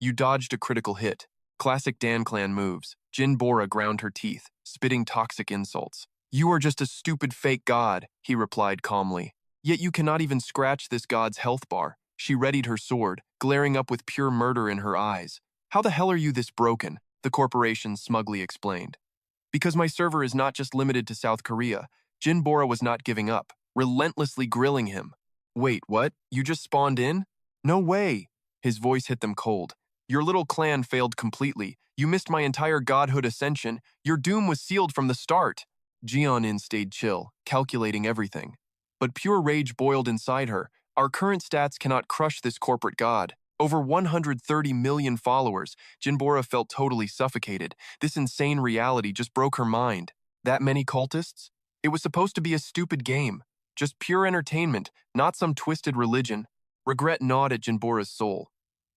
You dodged a critical hit. Classic Dan clan moves. Jin Bora ground her teeth, spitting toxic insults. You are just a stupid fake god, he replied calmly. Yet you cannot even scratch this god's health bar. She readied her sword, glaring up with pure murder in her eyes. How the hell are you this broken? The corporation smugly explained. Because my server is not just limited to South Korea, Jin Bora was not giving up, relentlessly grilling him. Wait, what? You just spawned in? No way. His voice hit them cold. Your little clan failed completely. You missed my entire godhood ascension. Your doom was sealed from the start. Xeonin stayed chill, calculating everything. But pure rage boiled inside her. Our current stats cannot crush this corporate god. Over 130 million followers, Jinbora felt totally suffocated. This insane reality just broke her mind. That many cultists? It was supposed to be a stupid game. Just pure entertainment, not some twisted religion. Regret gnawed at Jinbora's soul.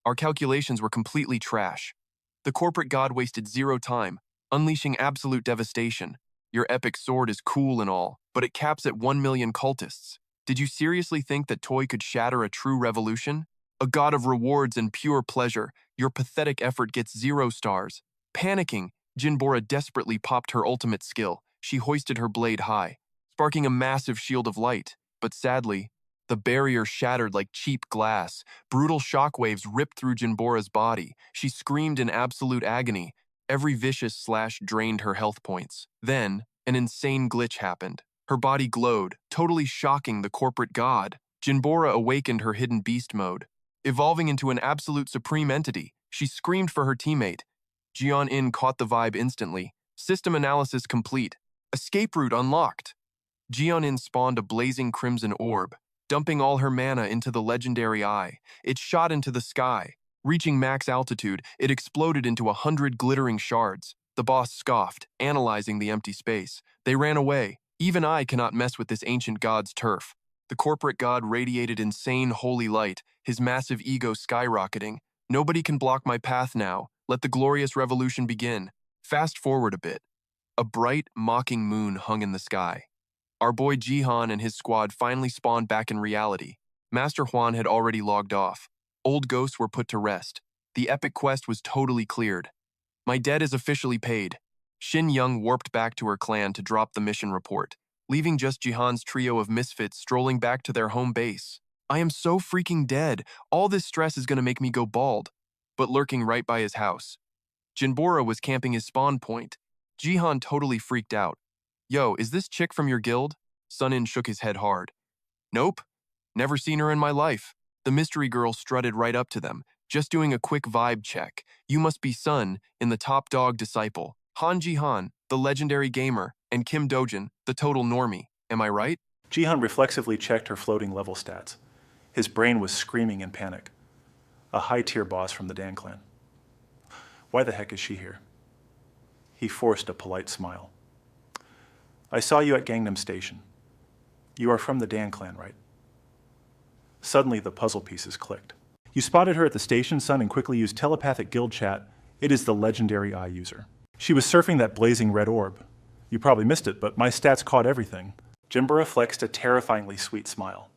Our calculations were completely trash. The corporate god wasted zero time, unleashing absolute devastation. Your epic sword is cool and all, but it caps at 1 million cultists. Did you seriously think that Toy could shatter a true revolution? A god of rewards and pure pleasure, your pathetic effort gets 0 stars. Panicking, Jinbora desperately popped her ultimate skill. She hoisted her blade high, sparking a massive shield of light. But sadly, the barrier shattered like cheap glass. Brutal shockwaves ripped through Jinbora's body. She screamed in absolute agony. Every vicious slash drained her health points. Then, an insane glitch happened. Her body glowed, totally shocking the corporate god. Jinbora awakened her hidden beast mode. Evolving into an absolute supreme entity, she screamed for her teammate. Jian-in caught the vibe instantly. System analysis complete. Escape route unlocked. Jian-in spawned a blazing crimson orb, dumping all her mana into the legendary eye. It shot into the sky. Reaching max altitude, it exploded into 100 glittering shards. The boss scoffed, analyzing the empty space. They ran away. Even I cannot mess with this ancient god's turf. The corporate god radiated insane holy light, his massive ego skyrocketing. Nobody can block my path now. Let the glorious revolution begin. Fast forward a bit. A bright, mocking moon hung in the sky. Our boy Jihan and his squad finally spawned back in reality. Master Huan had already logged off. Old ghosts were put to rest. The epic quest was totally cleared. My debt is officially paid. Shin Young warped back to her clan to drop the mission report, leaving just Jihan's trio of misfits strolling back to their home base. I am so freaking dead. All this stress is gonna make me go bald. But lurking right by his house, Jinbora was camping his spawn point. Jihan totally freaked out. Yo, is this chick from your guild? Sunin shook his head hard. Nope. Never seen her in my life. The mystery girl strutted right up to them, just doing a quick vibe check. You must be Sun in the top dog disciple. Han Jihan, the legendary gamer, and Kim Dojin, the total normie. Am I right? Jihan reflexively checked her floating level stats. His brain was screaming in panic. A high-tier boss from the Dan clan. Why the heck is she here? He forced a polite smile. I saw you at Gangnam Station. You are from the Dan clan, right? Suddenly, the puzzle pieces clicked. You spotted her at the station, Sun, and quickly used telepathic guild chat. It is the legendary eye user. She was surfing that blazing red orb. You probably missed it, but my stats caught everything. Jinbora flexed a terrifyingly sweet smile.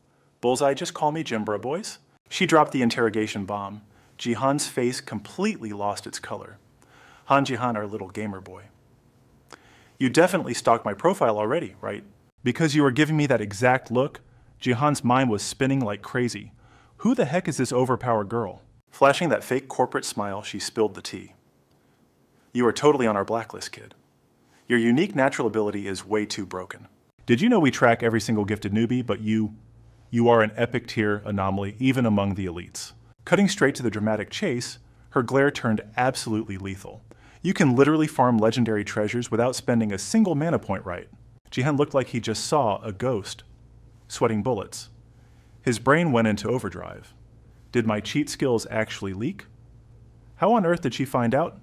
Bullseye, just call me Jinbora, boys. She dropped the interrogation bomb. Jihan's face completely lost its color. Han Jihan, our little gamer boy. You definitely stalked my profile already, right? Because you were giving me that exact look, Jihan's mind was spinning like crazy. Who the heck is this overpowered girl? Flashing that fake corporate smile, she spilled the tea. You are totally on our blacklist, kid. Your unique natural ability is way too broken. Did you know we track every single gifted newbie, but you are an epic tier anomaly even among the elites. Cutting straight to the dramatic chase, her glare turned absolutely lethal. You can literally farm legendary treasures without spending a single mana point, right? Jihan looked like he just saw a ghost, sweating bullets. His brain went into overdrive. Did my cheat skills actually leak? How on earth did she find out?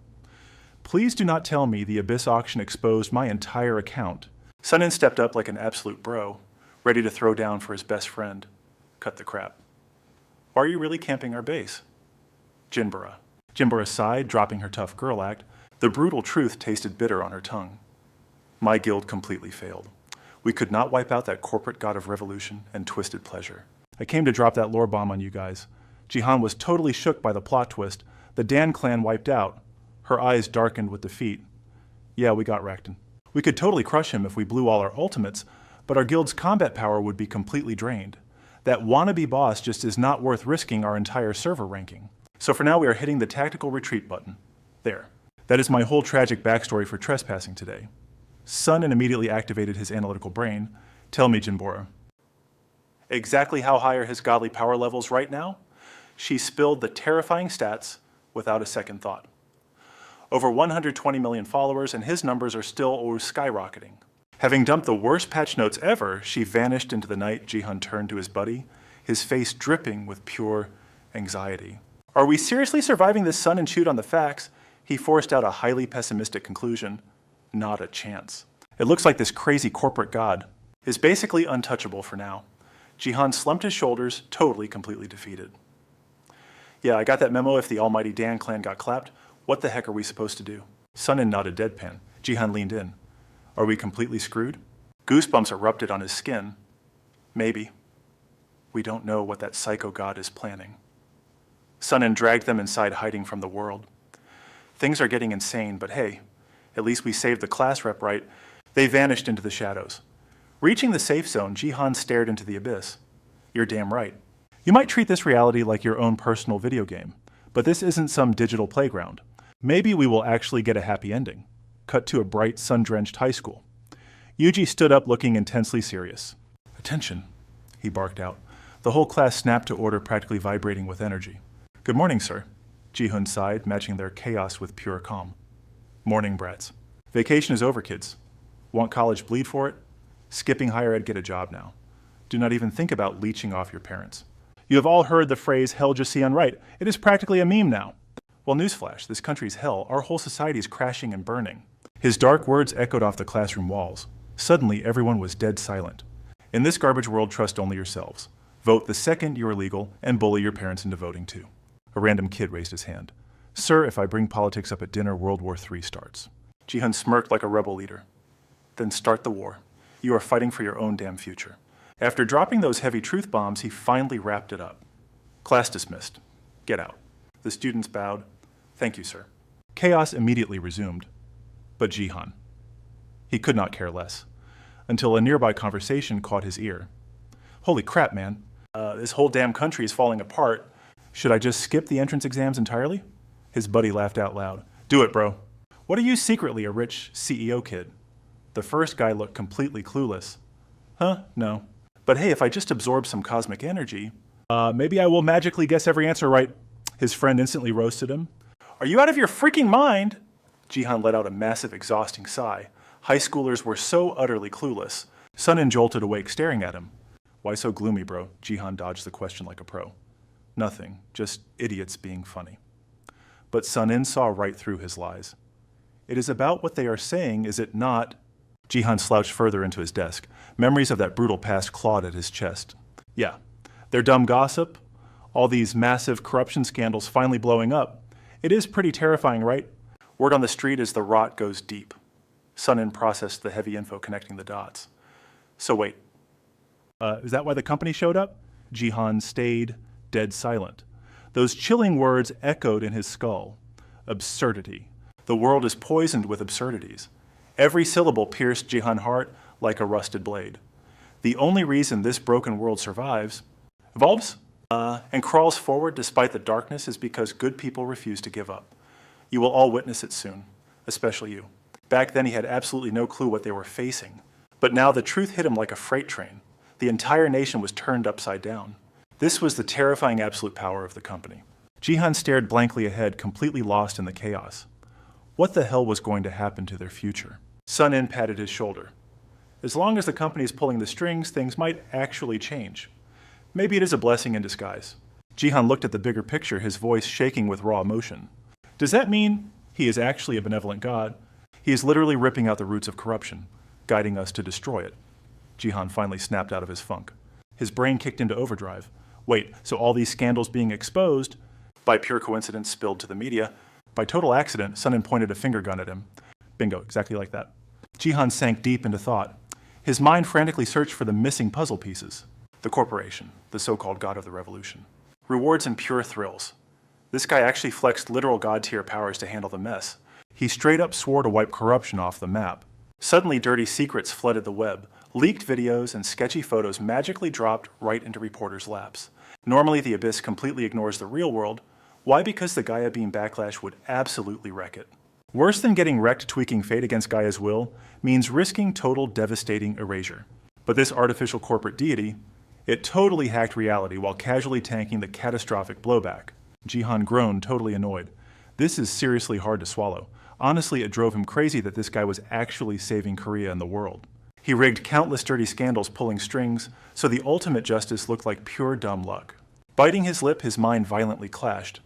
Please do not tell me the Abyss auction exposed my entire account. Sunin stepped up like an absolute bro, ready to throw down for his best friend. Cut the crap. Why are you really camping our base? Jinbora. Jinbora sighed, dropping her tough girl act. The brutal truth tasted bitter on her tongue. My guild completely failed. We could not wipe out that corporate god of revolution and twisted pleasure. I came to drop that lore bomb on you guys. Jihan was totally shook by the plot twist. The Dan clan wiped out. Her eyes darkened with defeat. Yeah, we got wrecked. We could totally crush him if we blew all our ultimates, but our guild's combat power would be completely drained. That wannabe boss just is not worth risking our entire server ranking. So for now, we are hitting the tactical retreat button. There. That is my whole tragic backstory for trespassing today. Sunin immediately activated his analytical brain. Tell me, Jinbora. Exactly how high are his godly power levels right now? She spilled the terrifying stats without a second thought. Over 120 million followers, and his numbers are still skyrocketing. Having dumped the worst patch notes ever, she vanished into the night. Jihan turned to his buddy, his face dripping with pure anxiety. Are we seriously surviving this sun and chewed on the facts? He forced out a highly pessimistic conclusion. Not a chance. It looks like this crazy corporate god is basically untouchable for now. Jihan slumped his shoulders, totally, completely defeated. Yeah, I got that memo. If the almighty Dan clan got clapped, what the heck are we supposed to do? Sunin nodded deadpan. Jihan leaned in. Are we completely screwed? Goosebumps erupted on his skin. Maybe. We don't know what that psycho god is planning. Sunin dragged them inside, hiding from the world. Things are getting insane, but hey, at least we saved the class rep right. They vanished into the shadows. Reaching the safe zone, Jihan stared into the abyss. You're damn right. You might treat this reality like your own personal video game, but this isn't some digital playground. Maybe we will actually get a happy ending. Cut to a bright, sun-drenched high school. Yuji stood up looking intensely serious. Attention, he barked out. The whole class snapped to order, practically vibrating with energy. Good morning, sir. Ji-hun sighed, matching their chaos with pure calm. Morning, brats. Vacation is over, kids. Want college, bleed for it? Skipping higher ed, get a job now. Do not even think about leeching off your parents. You have all heard the phrase, hell just see right. It is practically a meme now. Well, newsflash, this country's hell. Our whole society is crashing and burning. His dark words echoed off the classroom walls. Suddenly, everyone was dead silent. In this garbage world, trust only yourselves. Vote the second you are legal and bully your parents into voting too. A random kid raised his hand. Sir, if I bring politics up at dinner, World War III starts. Ji-hun smirked like a rebel leader. Then start the war. You are fighting for your own damn future. After dropping those heavy truth bombs, he finally wrapped it up. Class dismissed. Get out. The students bowed. Thank you, sir. Chaos immediately resumed. But Ji-hun. He could not care less. Until a nearby conversation caught his ear. Holy crap, man. This whole damn country is falling apart. Should I just skip the entrance exams entirely? His buddy laughed out loud. Do it, bro. What are you secretly, a rich CEO kid? The first guy looked completely clueless. Huh? No. But hey, if I just absorb some cosmic energy, maybe I will magically guess every answer right. His friend instantly roasted him. Are you out of your freaking mind? Ji-hun let out a massive, exhausting sigh. High schoolers were so utterly clueless. Sunin jolted awake, staring at him. Why so gloomy, bro? Ji-hun dodged the question like a pro. Nothing, just idiots being funny. But Sunin saw right through his lies. It is about what they are saying, is it not? Ji-hun slouched further into his desk. Memories of that brutal past clawed at his chest. Yeah, their dumb gossip, all these massive corruption scandals finally blowing up. It is pretty terrifying, right? Word on the street is the rot goes deep. Sunin processed the heavy info connecting the dots. So wait. Is that why the company showed up? Ji-hun stayed dead silent. Those chilling words echoed in his skull. Absurdity. The world is poisoned with absurdities. Every syllable pierced Ji-hun's heart like a rusted blade. The only reason this broken world survives, evolves, and crawls forward despite the darkness is because good people refuse to give up. You will all witness it soon, especially you. Back then he had absolutely no clue what they were facing. But now the truth hit him like a freight train. The entire nation was turned upside down. This was the terrifying absolute power of the company. Ji-hun stared blankly ahead, completely lost in the chaos. What the hell was going to happen to their future? Sunin patted his shoulder. As long as the company is pulling the strings, things might actually change. Maybe it is a blessing in disguise. Ji-hun looked at the bigger picture, his voice shaking with raw emotion. Does that mean he is actually a benevolent god? He is literally ripping out the roots of corruption, guiding us to destroy it. Ji-hun finally snapped out of his funk. His brain kicked into overdrive. Wait, so all these scandals being exposed, by pure coincidence spilled to the media, by total accident, Sunin pointed a finger gun at him. Bingo, exactly like that. Ji-hun sank deep into thought. His mind frantically searched for the missing puzzle pieces. The corporation, the so-called god of the revolution. Rewards and pure thrills. This guy actually flexed literal god-tier powers to handle the mess. He straight up swore to wipe corruption off the map. Suddenly, dirty secrets flooded the web. Leaked videos and sketchy photos magically dropped right into reporters' laps. Normally, the Abyss completely ignores the real world. Why? Because the Gaia Beam backlash would absolutely wreck it. Worse than getting wrecked tweaking fate against Gaia's will means risking total devastating erasure. But this artificial corporate deity, it totally hacked reality while casually tanking the catastrophic blowback. Ji-hun groaned, totally annoyed. This is seriously hard to swallow. Honestly, it drove him crazy that this guy was actually saving Korea and the world. He rigged countless dirty scandals pulling strings, so the ultimate justice looked like pure dumb luck. Biting his lip, his mind violently clashed.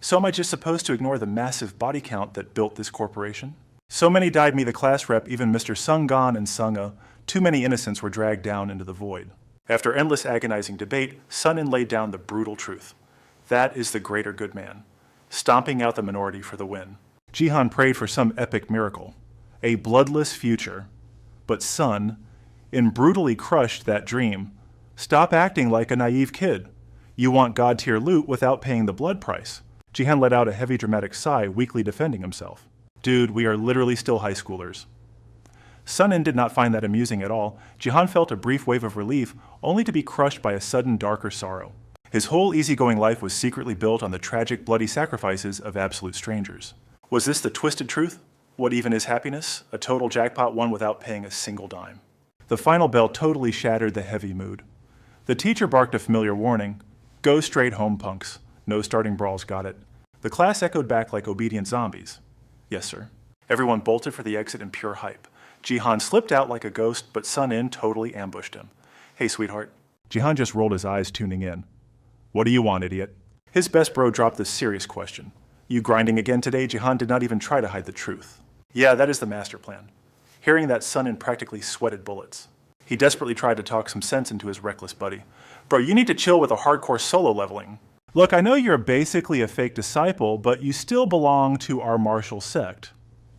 So am I just supposed to ignore the massive body count that built this corporation? So many died, me the class rep, even Mr. Sunggon and Sunga. Too many innocents were dragged down into the void. After endless agonizing debate, Sunin laid down the brutal truth. That is the greater good man, stomping out the minority for the win. Jihan prayed for some epic miracle, a bloodless future. But Sun, in brutally crushed that dream, stop acting like a naive kid. You want god-tier loot without paying the blood price. Jihan let out a heavy dramatic sigh, weakly defending himself. Dude, we are literally still high schoolers. Sunin did not find that amusing at all. Jihan felt a brief wave of relief, only to be crushed by a sudden darker sorrow. His whole easygoing life was secretly built on the tragic, bloody sacrifices of absolute strangers. Was this the twisted truth? What even is happiness? A total jackpot won without paying a single dime. The final bell totally shattered the heavy mood. The teacher barked a familiar warning. Go straight home, punks. No starting brawls, got it. The class echoed back like obedient zombies. Yes, sir. Everyone bolted for the exit in pure hype. Jihan slipped out like a ghost, but Sunin totally ambushed him. Hey, sweetheart. Jihan just rolled his eyes, tuning in. What do you want, idiot? His best bro dropped this serious question. You grinding again today? Jihan did not even try to hide the truth. Yeah, that is the master plan. Hearing that, Sunin practically sweated bullets. He desperately tried to talk some sense into his reckless buddy. Bro, you need to chill with a hardcore solo leveling. Look, I know you're basically a fake disciple, but you still belong to our martial sect.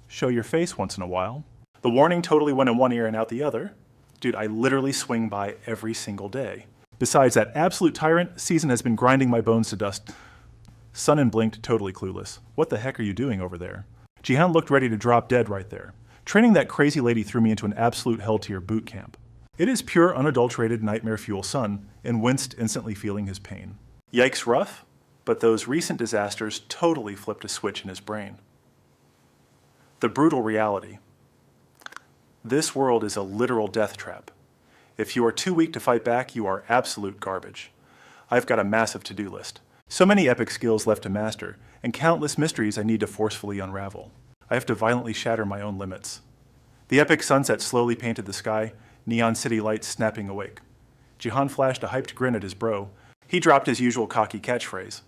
Show your face once in a while. The warning totally went in one ear and out the other. Dude, I literally swing by every single day. Besides, that absolute tyrant season has been grinding my bones to dust. Sunin blinked, totally clueless. What the heck are you doing over there? Jihan looked ready to drop dead right there. Training that crazy lady threw me into an absolute hell-tier boot camp. It is pure, unadulterated nightmare fuel, Sun, and winced, instantly feeling his pain. Yikes rough, but those recent disasters totally flipped a switch in his brain. The brutal reality. This world is a literal death trap. If you are too weak to fight back, you are absolute garbage. I've got a massive to-do list. So many epic skills left to master, and countless mysteries I need to forcefully unravel. I have to violently shatter my own limits. The epic sunset slowly painted the sky, neon city lights snapping awake. Jihan flashed a hyped grin at his bro. He dropped his usual cocky catchphrase.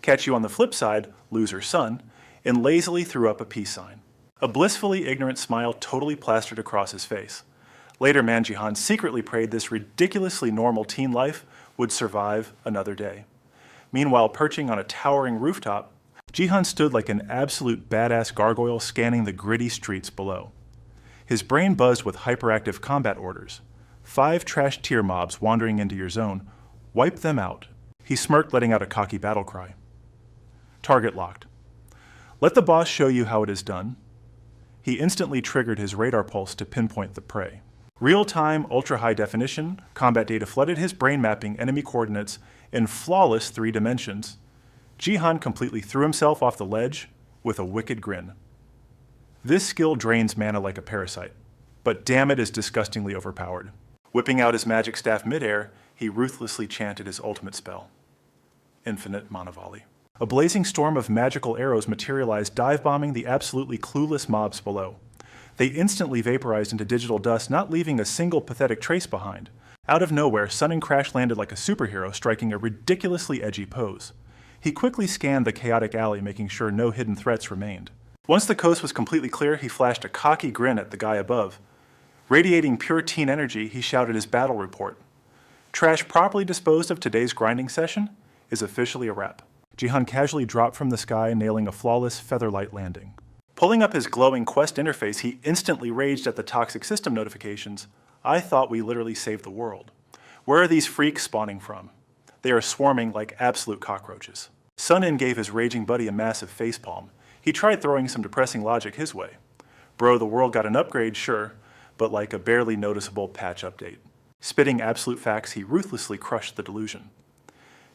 Catch you on the flip side, loser son, and lazily threw up a peace sign. A blissfully ignorant smile totally plastered across his face. Later, Jihan secretly prayed this ridiculously normal teen life would survive another day. Meanwhile, perching on a towering rooftop, Jihan stood like an absolute badass gargoyle scanning the gritty streets below. His brain buzzed with hyperactive combat orders. 5 trash tier mobs wandering into your zone. Wipe them out. He smirked, letting out a cocky battle cry. Target locked. Let the boss show you how it is done. He instantly triggered his radar pulse to pinpoint the prey. Real-time, ultra-high definition, combat data flooded his brain, mapping enemy coordinates in flawless 3 dimensions. Jihan completely threw himself off the ledge with a wicked grin. This skill drains mana like a parasite, but damn it is disgustingly overpowered. Whipping out his magic staff midair, he ruthlessly chanted his ultimate spell. Infinite mana volley. A blazing storm of magical arrows materialized, dive-bombing the absolutely clueless mobs below. They instantly vaporized into digital dust, not leaving a single pathetic trace behind. Out of nowhere, Sunin crash-landed like a superhero, striking a ridiculously edgy pose. He quickly scanned the chaotic alley, making sure no hidden threats remained. Once the coast was completely clear, he flashed a cocky grin at the guy above. Radiating pure teen energy, he shouted his battle report. Trash properly disposed of today's grinding session is officially a wrap. Jihan casually dropped from the sky, nailing a flawless featherlight landing. Pulling up his glowing Quest interface, he instantly raged at the toxic system notifications. I thought we literally saved the world. Where are these freaks spawning from? They are swarming like absolute cockroaches. Sunin gave his raging buddy a massive facepalm. He tried throwing some depressing logic his way. Bro, the world got an upgrade, sure, but like a barely noticeable patch update. Spitting absolute facts, he ruthlessly crushed the delusion.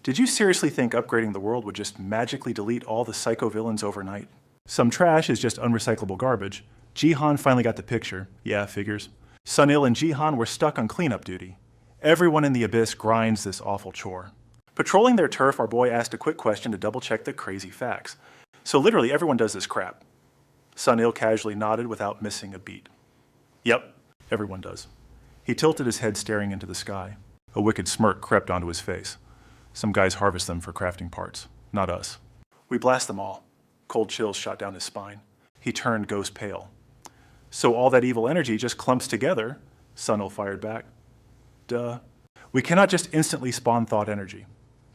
Did you seriously think upgrading the world would just magically delete all the psycho villains overnight? Some trash is just unrecyclable garbage. Jihan finally got the picture. Yeah, figures. Sunil and Jihan were stuck on cleanup duty. Everyone in the abyss grinds this awful chore. Patrolling their turf, our boy asked a quick question to double-check the crazy facts. So literally everyone does this crap. Sunil casually nodded without missing a beat. Yep, everyone does. He tilted his head, staring into the sky. A wicked smirk crept onto his face. Some guys harvest them for crafting parts, not us. We blast them all. Cold chills shot down his spine. He turned ghost pale. So all that evil energy just clumps together, Sunil fired back. Duh. We cannot just instantly spawn thought energy.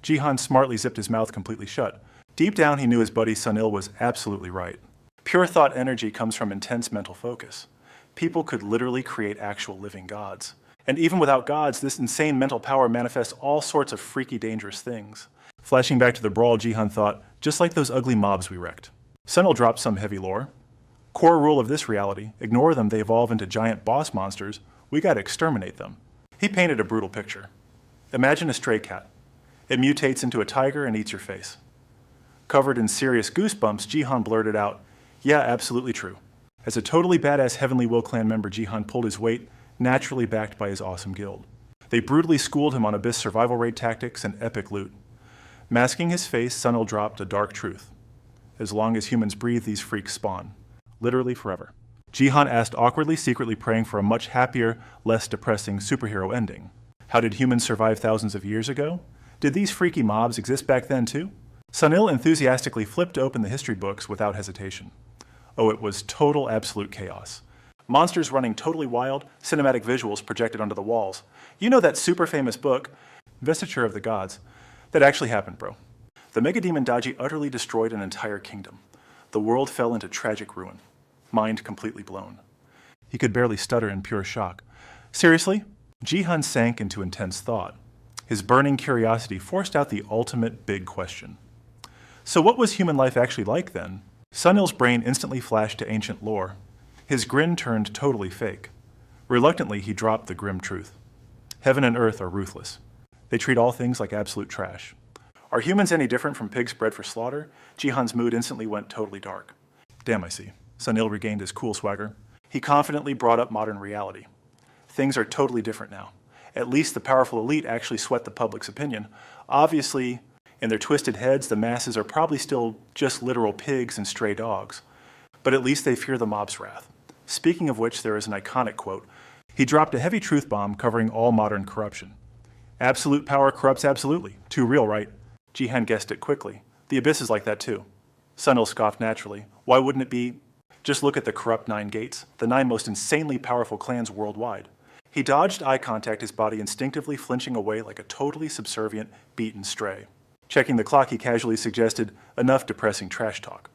Jihan smartly zipped his mouth completely shut. Deep down, he knew his buddy Sunil was absolutely right. Pure thought energy comes from intense mental focus. People could literally create actual living gods. And even without gods, this insane mental power manifests all sorts of freaky, dangerous things. Flashing back to the brawl, Jihan thought, just like those ugly mobs we wrecked. Sunil dropped some heavy lore. Core rule of this reality, ignore them, they evolve into giant boss monsters. We gotta exterminate them. He painted a brutal picture. Imagine a stray cat. It mutates into a tiger and eats your face. Covered in serious goosebumps, Jihan blurted out, yeah, absolutely true. As a totally badass Heavenly Will Clan member, Jihan pulled his weight, naturally backed by his awesome guild. They brutally schooled him on Abyss survival raid tactics and epic loot. Masking his face, Sunil dropped a dark truth. As long as humans breathe, these freaks spawn. Literally forever. Jihan asked awkwardly, secretly praying for a much happier, less depressing superhero ending. How did humans survive thousands of years ago? Did these freaky mobs exist back then too? Sunil enthusiastically flipped open the history books without hesitation. Oh, it was total absolute chaos. Monsters running totally wild, cinematic visuals projected onto the walls. You know that super famous book, Vestiture of the Gods? That actually happened, bro. The mega demon Daji utterly destroyed an entire kingdom. The world fell into tragic ruin. Mind completely blown. He could barely stutter in pure shock. Seriously? Jihan sank into intense thought. His burning curiosity forced out the ultimate big question. So what was human life actually like then? Sunil's brain instantly flashed to ancient lore. His grin turned totally fake. Reluctantly, he dropped the grim truth. Heaven and earth are ruthless. They treat all things like absolute trash. Are humans any different from pigs bred for slaughter? Jihan's mood instantly went totally dark. Damn, I see. Sunil regained his cool swagger. He confidently brought up modern reality. Things are totally different now. At least the powerful elite actually sweat the public's opinion. Obviously, in their twisted heads, the masses are probably still just literal pigs and stray dogs. But at least they fear the mob's wrath. Speaking of which, there is an iconic quote. He dropped a heavy truth bomb covering all modern corruption. Absolute power corrupts absolutely. Too real, right? Jihan guessed it quickly. The Abyss is like that too. Sunil scoffed naturally. Why wouldn't it be? Just look at the corrupt 9 gates, the 9 most insanely powerful clans worldwide. He dodged eye contact, his body instinctively flinching away like a totally subservient, beaten stray. Checking the clock, he casually suggested, enough depressing trash talk.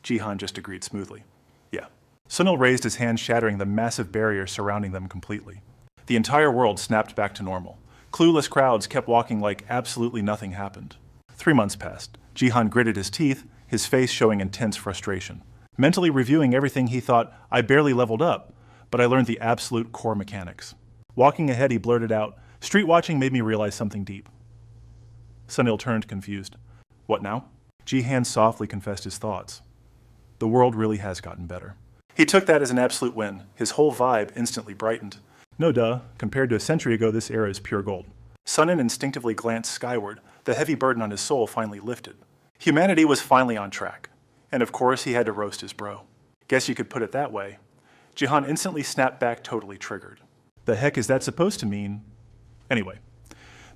Jihan just agreed smoothly. Yeah. Sunil raised his hand, shattering the massive barrier surrounding them completely. The entire world snapped back to normal. Clueless crowds kept walking like absolutely nothing happened. 3 months passed. Jihan gritted his teeth, his face showing intense frustration. Mentally reviewing everything, he thought, I barely leveled up, but I learned the absolute core mechanics. Walking ahead, he blurted out, street watching made me realize something deep. Sunil turned confused. What now? Jihan softly confessed his thoughts. The world really has gotten better. He took that as an absolute win. His whole vibe instantly brightened. No duh, compared to a century ago, this era is pure gold. Sunil instinctively glanced skyward. The heavy burden on his soul finally lifted. Humanity was finally on track. And of course, he had to roast his bro. Guess you could put it that way. Jihan instantly snapped back, totally triggered. The heck is that supposed to mean? Anyway,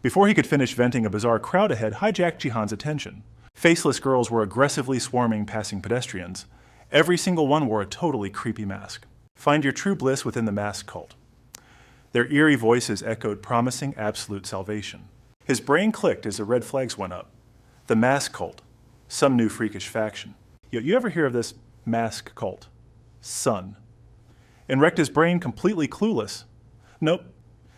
before he could finish venting, a bizarre crowd ahead hijacked Jihan's attention. Faceless girls were aggressively swarming passing pedestrians. Every single one wore a totally creepy mask. Find your true bliss within the mask cult. Their eerie voices echoed, promising absolute salvation. His brain clicked as the red flags went up. The mask cult. Some new freakish faction. You ever hear of this mask cult? Sun. And wrecked his brain completely clueless. Nope,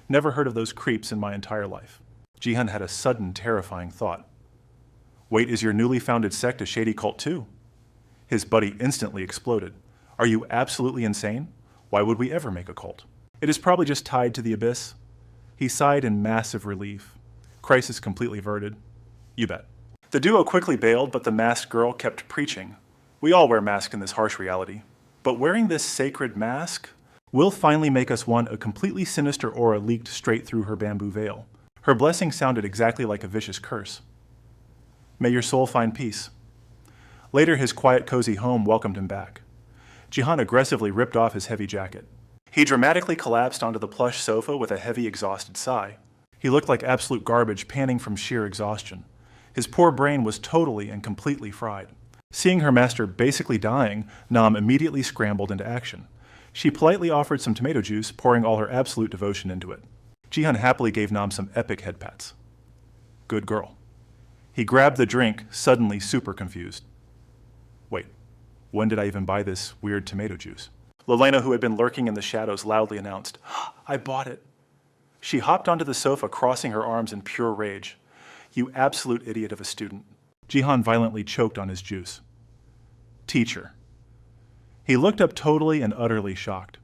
never heard of those creeps in my entire life. Jihan had a sudden, terrifying thought. Wait, is your newly founded sect a shady cult too? His buddy instantly exploded. Are you absolutely insane? Why would we ever make a cult? It is probably just tied to the Abyss. He sighed in massive relief. Crisis completely averted. You bet. The duo quickly bailed, but the masked girl kept preaching. We all wear masks in this harsh reality. But wearing this sacred mask will finally make us one. A completely sinister aura leaked straight through her bamboo veil. Her blessing sounded exactly like a vicious curse. May your soul find peace. Later, his quiet, cozy home welcomed him back. Jihan aggressively ripped off his heavy jacket. He dramatically collapsed onto the plush sofa with a heavy, exhausted sigh. He looked like absolute garbage, panting from sheer exhaustion. His poor brain was totally and completely fried. Seeing her master basically dying, Nam immediately scrambled into action. She politely offered some tomato juice, pouring all her absolute devotion into it. Jihan happily gave Nam some epic head pats. Good girl. He grabbed the drink, suddenly super confused. Wait, when did I even buy this weird tomato juice? Lelena, who had been lurking in the shadows, loudly announced, I bought it. She hopped onto the sofa, crossing her arms in pure rage. You absolute idiot of a student. Jihan violently choked on his juice. Teacher. He looked up totally and utterly shocked.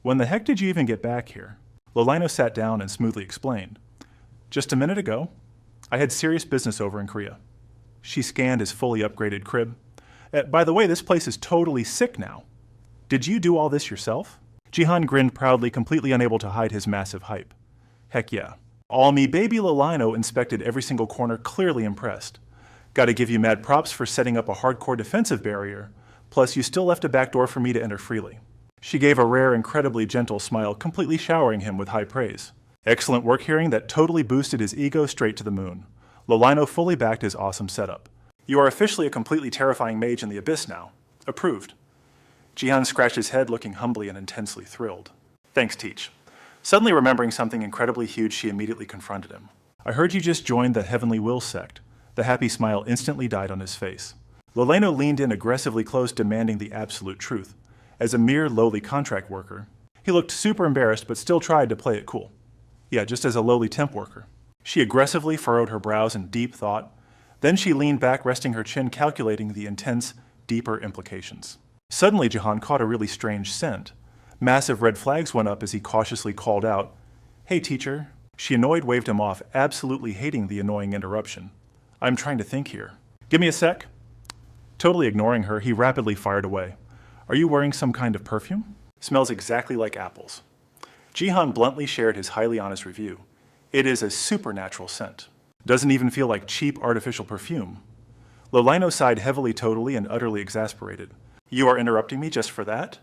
When the heck did you even get back here? Lelena sat down and smoothly explained. Just a minute ago, I had serious business over in Korea. She scanned his fully upgraded crib. By the way, this place is totally sick now. Did you do all this yourself? Jihan grinned proudly, completely unable to hide his massive hype. Heck yeah. All me baby Lelino inspected every single corner, clearly impressed. Gotta give you mad props for setting up a hardcore defensive barrier, plus you still left a back door for me to enter freely. She gave a rare, incredibly gentle smile, completely showering him with high praise. Excellent work hearing that totally boosted his ego straight to the moon. Lelino fully backed his awesome setup. You are officially a completely terrifying mage in the abyss now. Approved. Jihan scratched his head, looking humbly and intensely thrilled. Thanks, Teach. Suddenly remembering something incredibly huge, she immediately confronted him. I heard you just joined the Heavenly Will sect. The happy smile instantly died on his face. Leleno leaned in aggressively close, demanding the absolute truth. As a mere lowly contract worker, he looked super embarrassed but still tried to play it cool. Yeah, just as a lowly temp worker. She aggressively furrowed her brows in deep thought. Then she leaned back, resting her chin, calculating the intense, deeper implications. Suddenly, Jihan caught a really strange scent. Massive red flags went up as he cautiously called out, Hey, teacher. She annoyed waved him off, absolutely hating the annoying interruption. I'm trying to think here. Give me a sec. Totally ignoring her, he rapidly fired away. Are you wearing some kind of perfume? Smells exactly like apples. Jihan bluntly shared his highly honest review. It is a supernatural scent. Doesn't even feel like cheap artificial perfume. Lelino sighed heavily, totally and utterly exasperated. You are interrupting me just for that?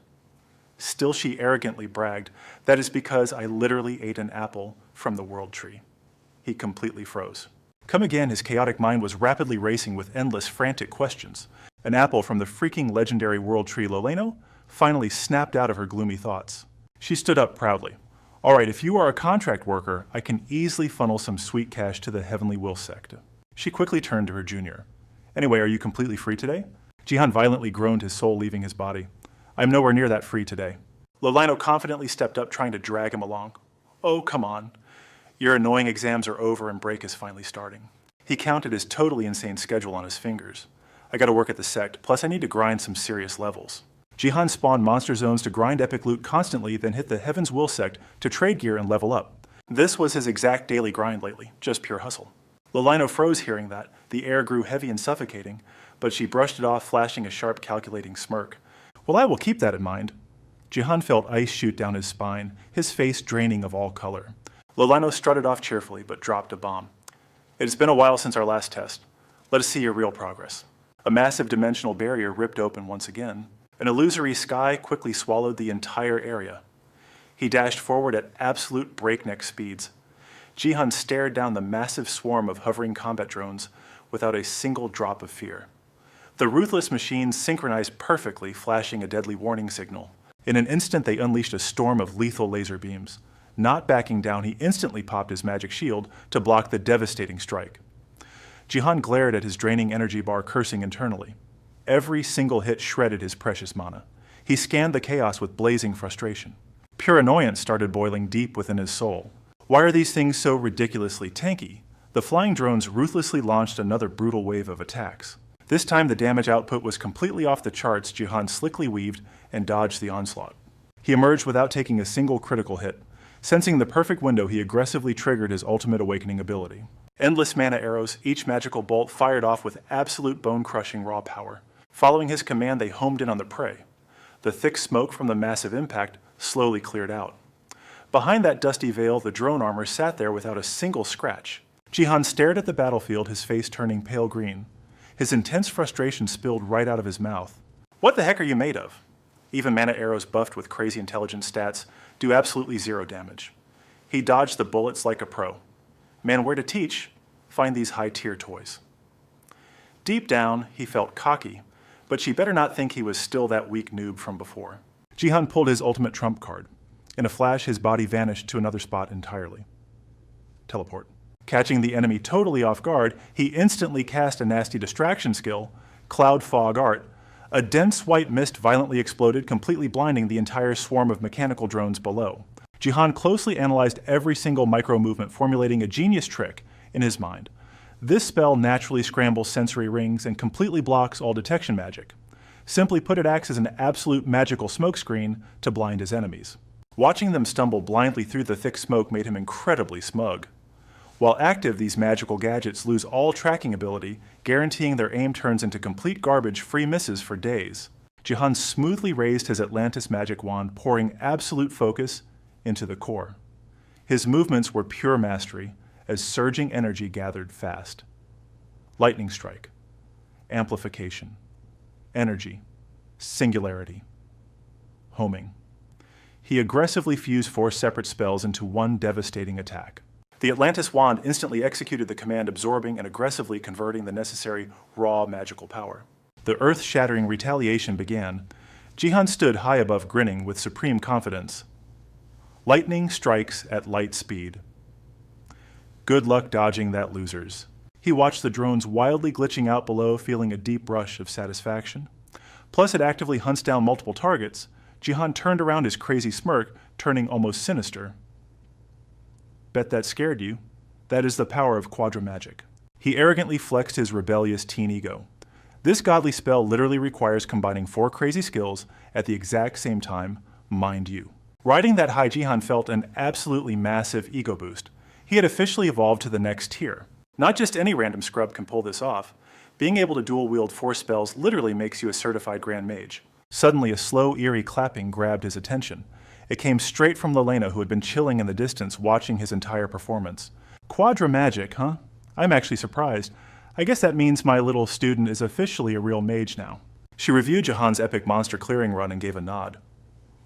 Still she arrogantly bragged, that is because I literally ate an apple from the world tree. He completely froze. Come again, his chaotic mind was rapidly racing with endless frantic questions. An apple from the freaking legendary world tree. Leleno finally snapped out of her gloomy thoughts. She stood up proudly. All right, if you are a contract worker, I can easily funnel some sweet cash to the Heavenly Will sect. She quickly turned to her junior. Anyway, are you completely free today? Jihan violently groaned, his soul leaving his body. I'm nowhere near that free today. Lelino confidently stepped up, trying to drag him along. Oh, come on. Your annoying exams are over and break is finally starting. He counted his totally insane schedule on his fingers. I gotta work at the sect, plus I need to grind some serious levels. Jihan spawned monster zones to grind epic loot constantly, then hit the Heaven's Will sect to trade gear and level up. This was his exact daily grind lately, just pure hustle. Lelino froze hearing that. The air grew heavy and suffocating, but she brushed it off, flashing a sharp, calculating smirk. Well, I will keep that in mind. Jihan felt ice shoot down his spine, his face draining of all color. Lelino strutted off cheerfully, but dropped a bomb. It has been a while since our last test. Let us see your real progress. A massive dimensional barrier ripped open once again. An illusory sky quickly swallowed the entire area. He dashed forward at absolute breakneck speeds. Jihan stared down the massive swarm of hovering combat drones without a single drop of fear. The ruthless machines synchronized perfectly, flashing a deadly warning signal. In an instant, they unleashed a storm of lethal laser beams. Not backing down, he instantly popped his magic shield to block the devastating strike. Jihan glared at his draining energy bar, cursing internally. Every single hit shredded his precious mana. He scanned the chaos with blazing frustration. Pure annoyance started boiling deep within his soul. Why are these things so ridiculously tanky? The flying drones ruthlessly launched another brutal wave of attacks. This time the damage output was completely off the charts. Jihan slickly weaved and dodged the onslaught. He emerged without taking a single critical hit. Sensing the perfect window, he aggressively triggered his ultimate awakening ability. Endless mana arrows, each magical bolt fired off with absolute bone-crushing raw power. Following his command, they homed in on the prey. The thick smoke from the massive impact slowly cleared out. Behind that dusty veil, the drone armor sat there without a single scratch. Jihan stared at the battlefield, his face turning pale green. His intense frustration spilled right out of his mouth. What the heck are you made of? Even mana arrows buffed with crazy intelligence stats do absolutely zero damage. He dodged the bullets like a pro. Man, where to teach? find these high-tier toys. Deep down, he felt cocky, but she better not think he was still that weak noob from before. Jihan pulled his ultimate trump card. In a flash, his body vanished to another spot entirely. Teleport. Catching the enemy totally off guard, he instantly cast a nasty distraction skill, Cloud Fog Art. A dense white mist violently exploded, completely blinding the entire swarm of mechanical drones below. Jihan closely analyzed every single micro-movement, formulating a genius trick in his mind. This spell naturally scrambles sensory rings and completely blocks all detection magic. Simply put, it acts as an absolute magical smokescreen to blind his enemies. Watching them stumble blindly through the thick smoke made him incredibly smug. While active, these magical gadgets lose all tracking ability, guaranteeing their aim turns into complete garbage, free misses for days. Jihan smoothly raised his Atlantis magic wand, pouring absolute focus into the core. His movements were pure mastery, as surging energy gathered fast. Lightning strike, amplification, energy, singularity, homing. He aggressively fused 4 separate spells into one devastating attack. The Atlantis wand instantly executed the command, absorbing and aggressively converting the necessary raw magical power. The earth-shattering retaliation began. Jihan stood high above, grinning with supreme confidence. Lightning strikes at light speed. Good luck dodging that, losers. He watched the drones wildly glitching out below, feeling a deep rush of satisfaction. Plus, it actively hunts down multiple targets. Jihan turned around, his crazy smirk turning almost sinister. Bet that scared you. That is the power of Quadra Magic. He arrogantly flexed his rebellious teen ego. This godly spell literally requires combining 4 crazy skills at the exact same time, mind you. Riding that high, Jihan felt an absolutely massive ego boost. He had officially evolved to the next tier. Not just any random scrub can pull this off. Being able to dual-wield 4 spells literally makes you a certified Grand Mage. Suddenly, a slow, eerie clapping grabbed his attention. It came straight from Lelena, who had been chilling in the distance, watching his entire performance. Quadra Magic, huh? I'm actually surprised. I guess that means my little student is officially a real mage now. She reviewed Jihan's epic monster clearing run and gave a nod.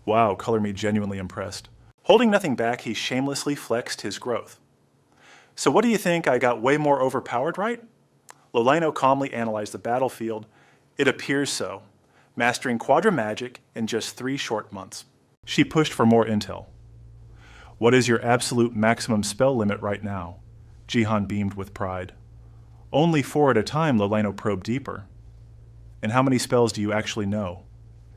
Wow, color me genuinely impressed. Holding nothing back, he shamelessly flexed his growth. So what do you think? I got way more overpowered, right? Lelena calmly analyzed the battlefield. It appears so, mastering Quadra Magic in just 3 short months. She pushed for more intel. What is your absolute maximum spell limit right now? Jihan beamed with pride. Only 4 at a time, Lelena probed deeper. And how many spells do you actually know?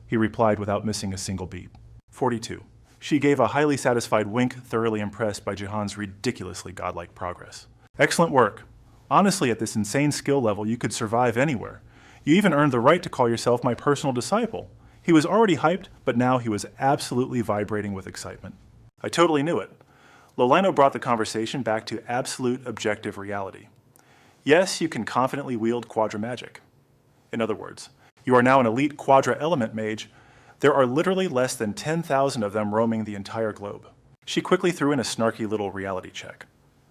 He replied without missing a single beat. 42. She gave a highly satisfied wink, thoroughly impressed by Jihan's ridiculously godlike progress. Excellent work. Honestly, at this insane skill level, you could survive anywhere. You even earned the right to call yourself my personal disciple. He was already hyped, but now he was absolutely vibrating with excitement. I totally knew it. Lelena brought the conversation back to absolute objective reality. Yes, you can confidently wield Quadra Magic. In other words, you are now an elite Quadra Element Mage. There are literally less than 10,000 of them roaming the entire globe. She quickly threw in a snarky little reality check.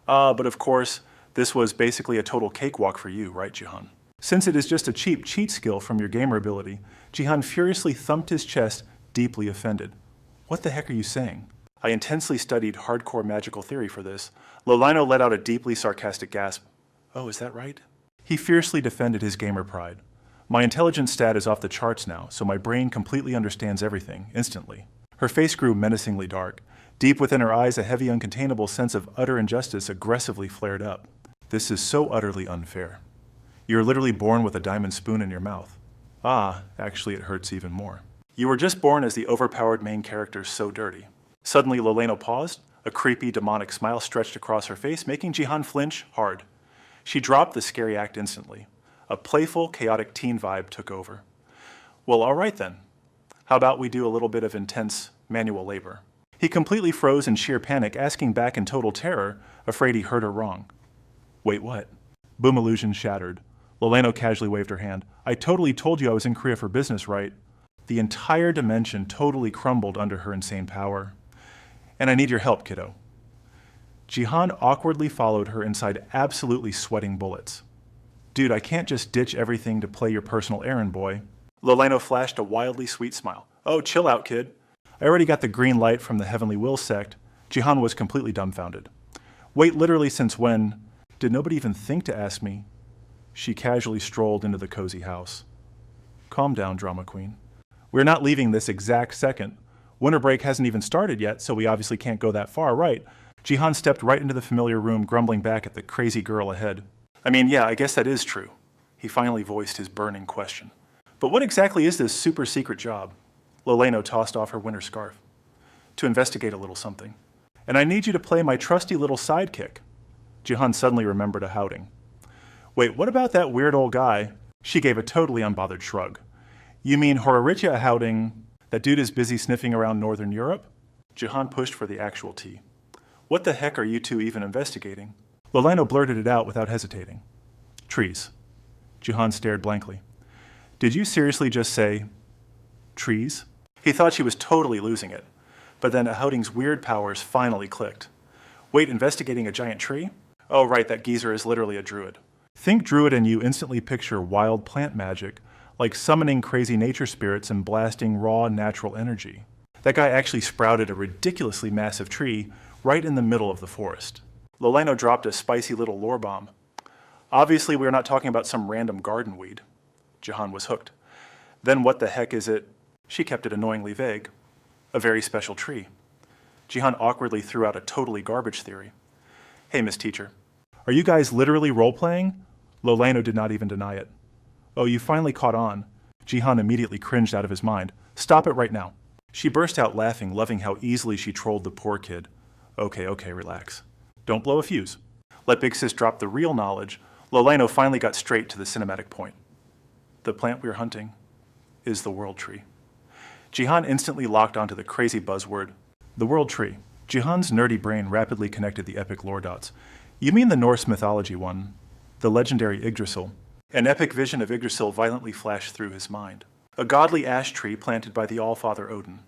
But of course, this was basically a total cakewalk for you, right, Jihan? Since it is just a cheap cheat skill from your gamer ability, Jihan furiously thumped his chest, deeply offended. What the heck are you saying? I intensely studied hardcore magical theory for this. Lelena let out a deeply sarcastic gasp. Oh, is that right? He fiercely defended his gamer pride. My intelligence stat is off the charts now, so my brain completely understands everything, instantly. Her face grew menacingly dark. Deep within her eyes, a heavy, uncontainable sense of utter injustice aggressively flared up. This is so utterly unfair. You're literally born with a diamond spoon in your mouth. Ah, actually it hurts even more. You were just born as the overpowered main character So Dirty. Suddenly Lelena paused. A creepy, demonic smile stretched across her face, making Jihan flinch hard. She dropped the scary act instantly. A playful, chaotic teen vibe took over. Well, all right then. How about we do a little bit of intense manual labor? He completely froze in sheer panic, asking back in total terror, afraid he heard her wrong. Wait, what? Boom illusion shattered. Lelena casually waved her hand. I totally told you I was in Korea for business, right? The entire dimension totally crumbled under her insane power. And I need your help, kiddo. Jihan awkwardly followed her inside, absolutely sweating bullets. Dude, I can't just ditch everything to play your personal errand, boy. Lelena flashed a wildly sweet smile. Oh, chill out, kid. I already got the green light from the Heavenly Will sect. Jihan was completely dumbfounded. Wait, literally since when? Did nobody even think to ask me? She casually strolled into the cozy house. Calm down, drama queen. We're not leaving this exact second. Winter break hasn't even started yet, so we obviously can't go that far, right? Jihan stepped right into the familiar room, grumbling back at the crazy girl ahead. I mean, yeah, I guess that is true. He finally voiced his burning question. But what exactly is this super secret job? Loleno tossed off her winter scarf. To investigate a little something. And I need you to play my trusty little sidekick. Jihan suddenly remembered a houting. Wait, what about that weird old guy? She gave a totally unbothered shrug. You mean Horaricha houting? That dude is busy sniffing around Northern Europe? Jihan pushed for the actual tea. What the heck are you two even investigating? Loleno blurted it out without hesitating. Trees. Jihan stared blankly. Did you seriously just say trees? He thought she was totally losing it, but then Houting's weird powers finally clicked. Wait, investigating a giant tree? Oh right, that geezer is literally a druid. Think druid and you instantly picture wild plant magic, like summoning crazy nature spirits and blasting raw natural energy. That guy actually sprouted a ridiculously massive tree right in the middle of the forest. Loleno dropped a spicy little lore bomb. Obviously, we're not talking about some random garden weed. Jihan was hooked. Then what the heck is it? She kept it annoyingly vague. A very special tree. Jihan awkwardly threw out a totally garbage theory. Hey, Miss Teacher, are you guys literally role-playing? Loleno did not even deny it. Oh, you finally caught on. Jihan immediately cringed out of his mind. Stop it right now. She burst out laughing, loving how easily she trolled the poor kid. Okay, relax. Don't blow a fuse. Let Big Sis drop the real knowledge. Loleno finally got straight to the cinematic point. The plant we're hunting is the world tree. Jihan instantly locked onto the crazy buzzword, the world tree. Jihan's nerdy brain rapidly connected the epic lore dots. You mean the Norse mythology one, the legendary Yggdrasil. An epic vision of Yggdrasil violently flashed through his mind. A godly ash tree planted by the All-Father Odin.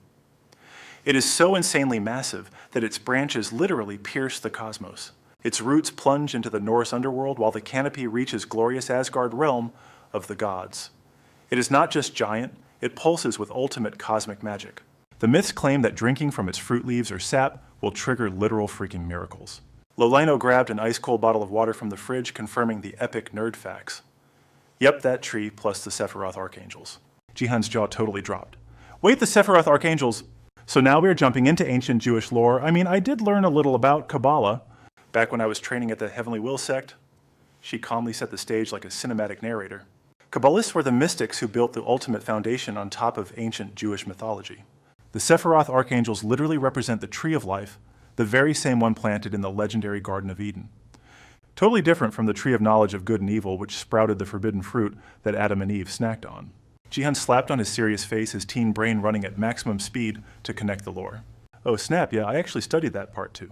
It is so insanely massive that its branches literally pierce the cosmos. Its roots plunge into the Norse underworld while the canopy reaches glorious Asgard realm of the gods. It is not just giant, it pulses with ultimate cosmic magic. The myths claim that drinking from its fruit leaves or sap will trigger literal freaking miracles. Loleno grabbed an ice-cold bottle of water from the fridge, confirming the epic nerd facts. Yep, that tree plus the Sephiroth Archangels. Jihan's jaw totally dropped. Wait, the Sephiroth Archangels? So now we're jumping into ancient Jewish lore. I mean, I did learn a little about Kabbalah. Back when I was training at the Heavenly Will sect, she calmly set the stage like a cinematic narrator. Kabbalists were the mystics who built the ultimate foundation on top of ancient Jewish mythology. The Sephiroth Archangels literally represent the tree of life, the very same one planted in the legendary Garden of Eden. Totally different from the tree of knowledge of good and evil, which sprouted the forbidden fruit that Adam and Eve snacked on. Jihan slapped on his serious face, his teen brain running at maximum speed to connect the lore. Oh snap, yeah, I actually studied that part too.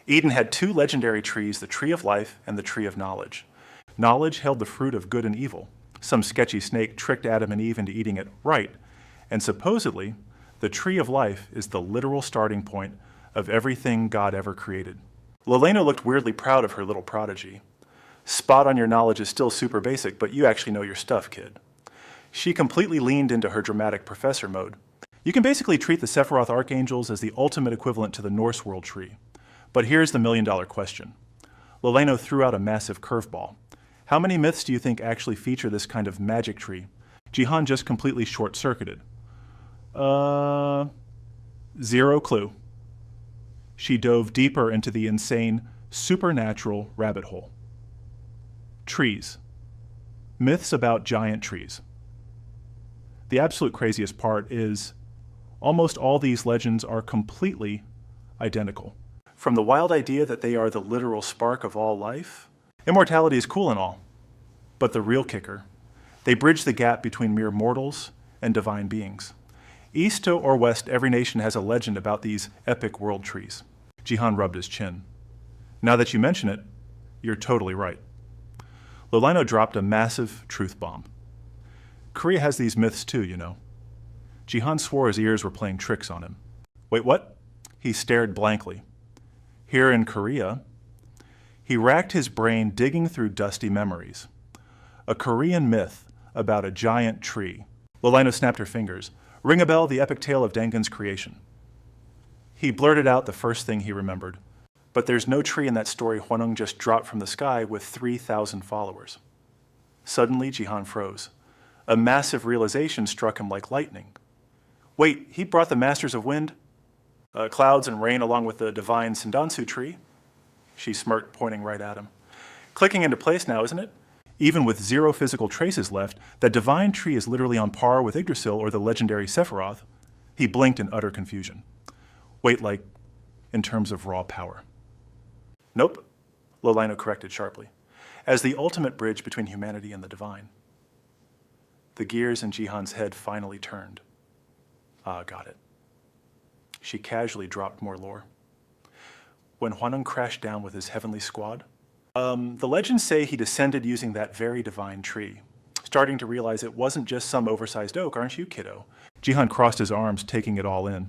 Eden had two legendary trees, the Tree of Life and the Tree of Knowledge. Knowledge held the fruit of good and evil. Some sketchy snake tricked Adam and Eve into eating it right, and supposedly, the Tree of Life is the literal starting point of everything God ever created. Loleno looked weirdly proud of her little prodigy. Spot on your knowledge is still super basic, but you actually know your stuff, kid. She completely leaned into her dramatic professor mode. You can basically treat the Sephiroth Archangels as the ultimate equivalent to the Norse world tree. But here's the million-dollar question. Loleno threw out a massive curveball. How many myths do you think actually feature this kind of magic tree? Jihan just completely short-circuited. Zero clue. She dove deeper into the insane, supernatural rabbit hole. Trees. Myths about giant trees. The absolute craziest part is almost all these legends are completely identical. From the wild idea that they are the literal spark of all life, immortality is cool and all. But the real kicker, they bridge the gap between mere mortals and divine beings. East or west, every nation has a legend about these epic world trees. Jihan rubbed his chin. Now that you mention it, you're totally right. Loleno dropped a massive truth bomb. Korea has these myths too, you know. Jihan swore his ears were playing tricks on him. Wait, what? He stared blankly. Here in Korea, he racked his brain digging through dusty memories. A Korean myth about a giant tree. Loleno snapped her fingers. Ring a bell, the epic tale of Dangan's creation. He blurted out the first thing he remembered. But there's no tree in that story Huaneng just dropped from the sky with 3,000 followers. Suddenly, Jihan froze. A massive realization struck him like lightning. Wait, he brought the Masters of Wind, clouds and rain along with the divine Sendansu tree? She smirked, pointing right at him. Clicking into place now, isn't it? Even with 0 physical traces left, that divine tree is literally on par with Yggdrasil or the legendary Sephiroth. He blinked in utter confusion. Wait, like, in terms of raw power. Nope, Lolino corrected sharply. As the ultimate bridge between humanity and the divine. The gears in Jihan's head finally turned. Ah, got it. She casually dropped more lore. When Huaneng crashed down with his heavenly squad, the legends say he descended using that very divine tree. Starting to realize it wasn't just some oversized oak, aren't you, kiddo? Jihan crossed his arms, taking it all in.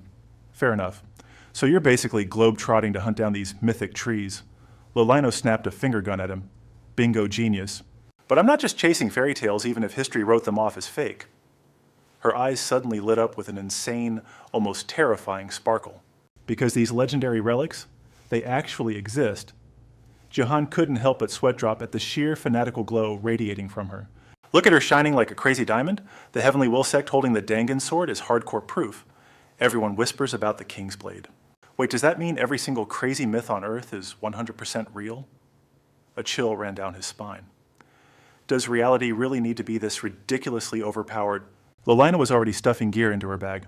Fair enough. So you're basically globe-trotting to hunt down these mythic trees. Lolino snapped a finger gun at him. Bingo genius. But I'm not just chasing fairy tales, even if history wrote them off as fake. Her eyes suddenly lit up with an insane, almost terrifying sparkle. Because these legendary relics, they actually exist. Jihan couldn't help but sweat drop at the sheer fanatical glow radiating from her. Look at her shining like a crazy diamond. The Heavenly Will sect holding the Dangan sword is hardcore proof. Everyone whispers about the King's Blade. Wait, does that mean every single crazy myth on Earth is 100% real? A chill ran down his spine. Does reality really need to be this ridiculously overpowered? Lolina was already stuffing gear into her bag.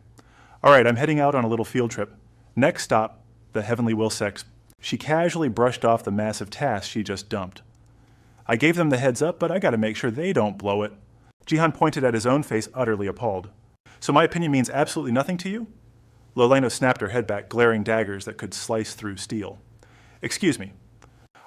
All right, I'm heading out on a little field trip. Next stop, the Heavenly Will sect. She casually brushed off the massive task she just dumped. I gave them the heads up, but I gotta make sure they don't blow it. Jihan pointed at his own face, utterly appalled. So my opinion means absolutely nothing to you? Lolino snapped her head back, glaring daggers that could slice through steel. Excuse me.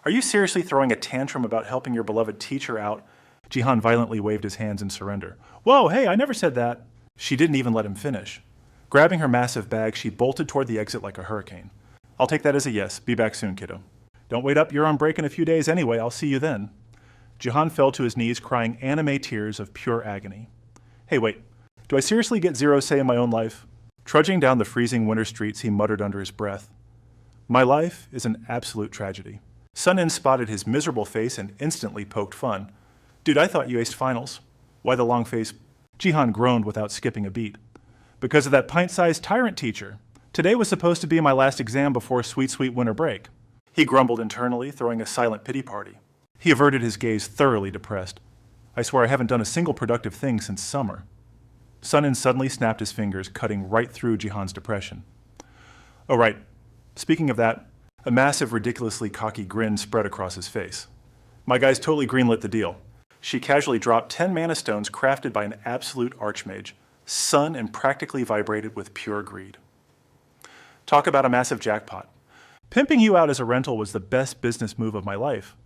Are you seriously throwing a tantrum about helping your beloved teacher out? Jihan violently waved his hands in surrender. Whoa, hey, I never said that. She didn't even let him finish. Grabbing her massive bag, she bolted toward the exit like a hurricane. I'll take that as a yes. Be back soon, kiddo. Don't wait up, you're on break in a few days anyway. I'll see you then. Jihan fell to his knees, crying anime tears of pure agony. Hey, wait. Do I seriously get zero say in my own life? Trudging down the freezing winter streets, he muttered under his breath. My life is an absolute tragedy. Sun-In spotted his miserable face and instantly poked fun. Dude, I thought you aced finals. Why the long face? Jihan groaned without skipping a beat. Because of that pint-sized tyrant teacher. Today was supposed to be my last exam before sweet, sweet winter break. He grumbled internally, throwing a silent pity party. He averted his gaze, thoroughly depressed. I swear I haven't done a single productive thing since summer. Sun-In suddenly snapped his fingers, cutting right through Jihan's depression. Oh, right. Speaking of that, a massive, ridiculously cocky grin spread across his face. My guy's totally greenlit the deal. She casually dropped 10 mana stones crafted by an absolute archmage, sun and practically vibrated with pure greed. Talk about a massive jackpot. Pimping you out as a rental was the best business move of my life.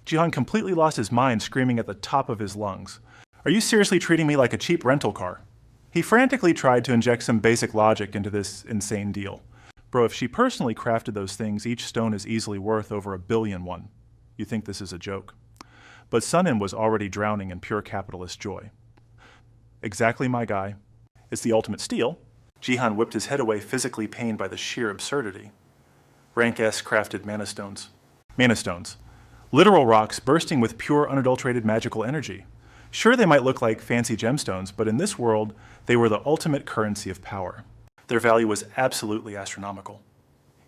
Jihan completely lost his mind, screaming at the top of his lungs. Are you seriously treating me like a cheap rental car? He frantically tried to inject some basic logic into this insane deal. Bro, if she personally crafted those things, each stone is easily worth over $1 billion. You think this is a joke? But Sun-In was already drowning in pure capitalist joy. Exactly my guy. It's the ultimate steal. Jihan whipped his head away, physically pained by the sheer absurdity. Rank S crafted mana stones. Mana stones. Literal rocks bursting with pure, unadulterated magical energy. Sure, they might look like fancy gemstones, but in this world, they were the ultimate currency of power. Their value was absolutely astronomical.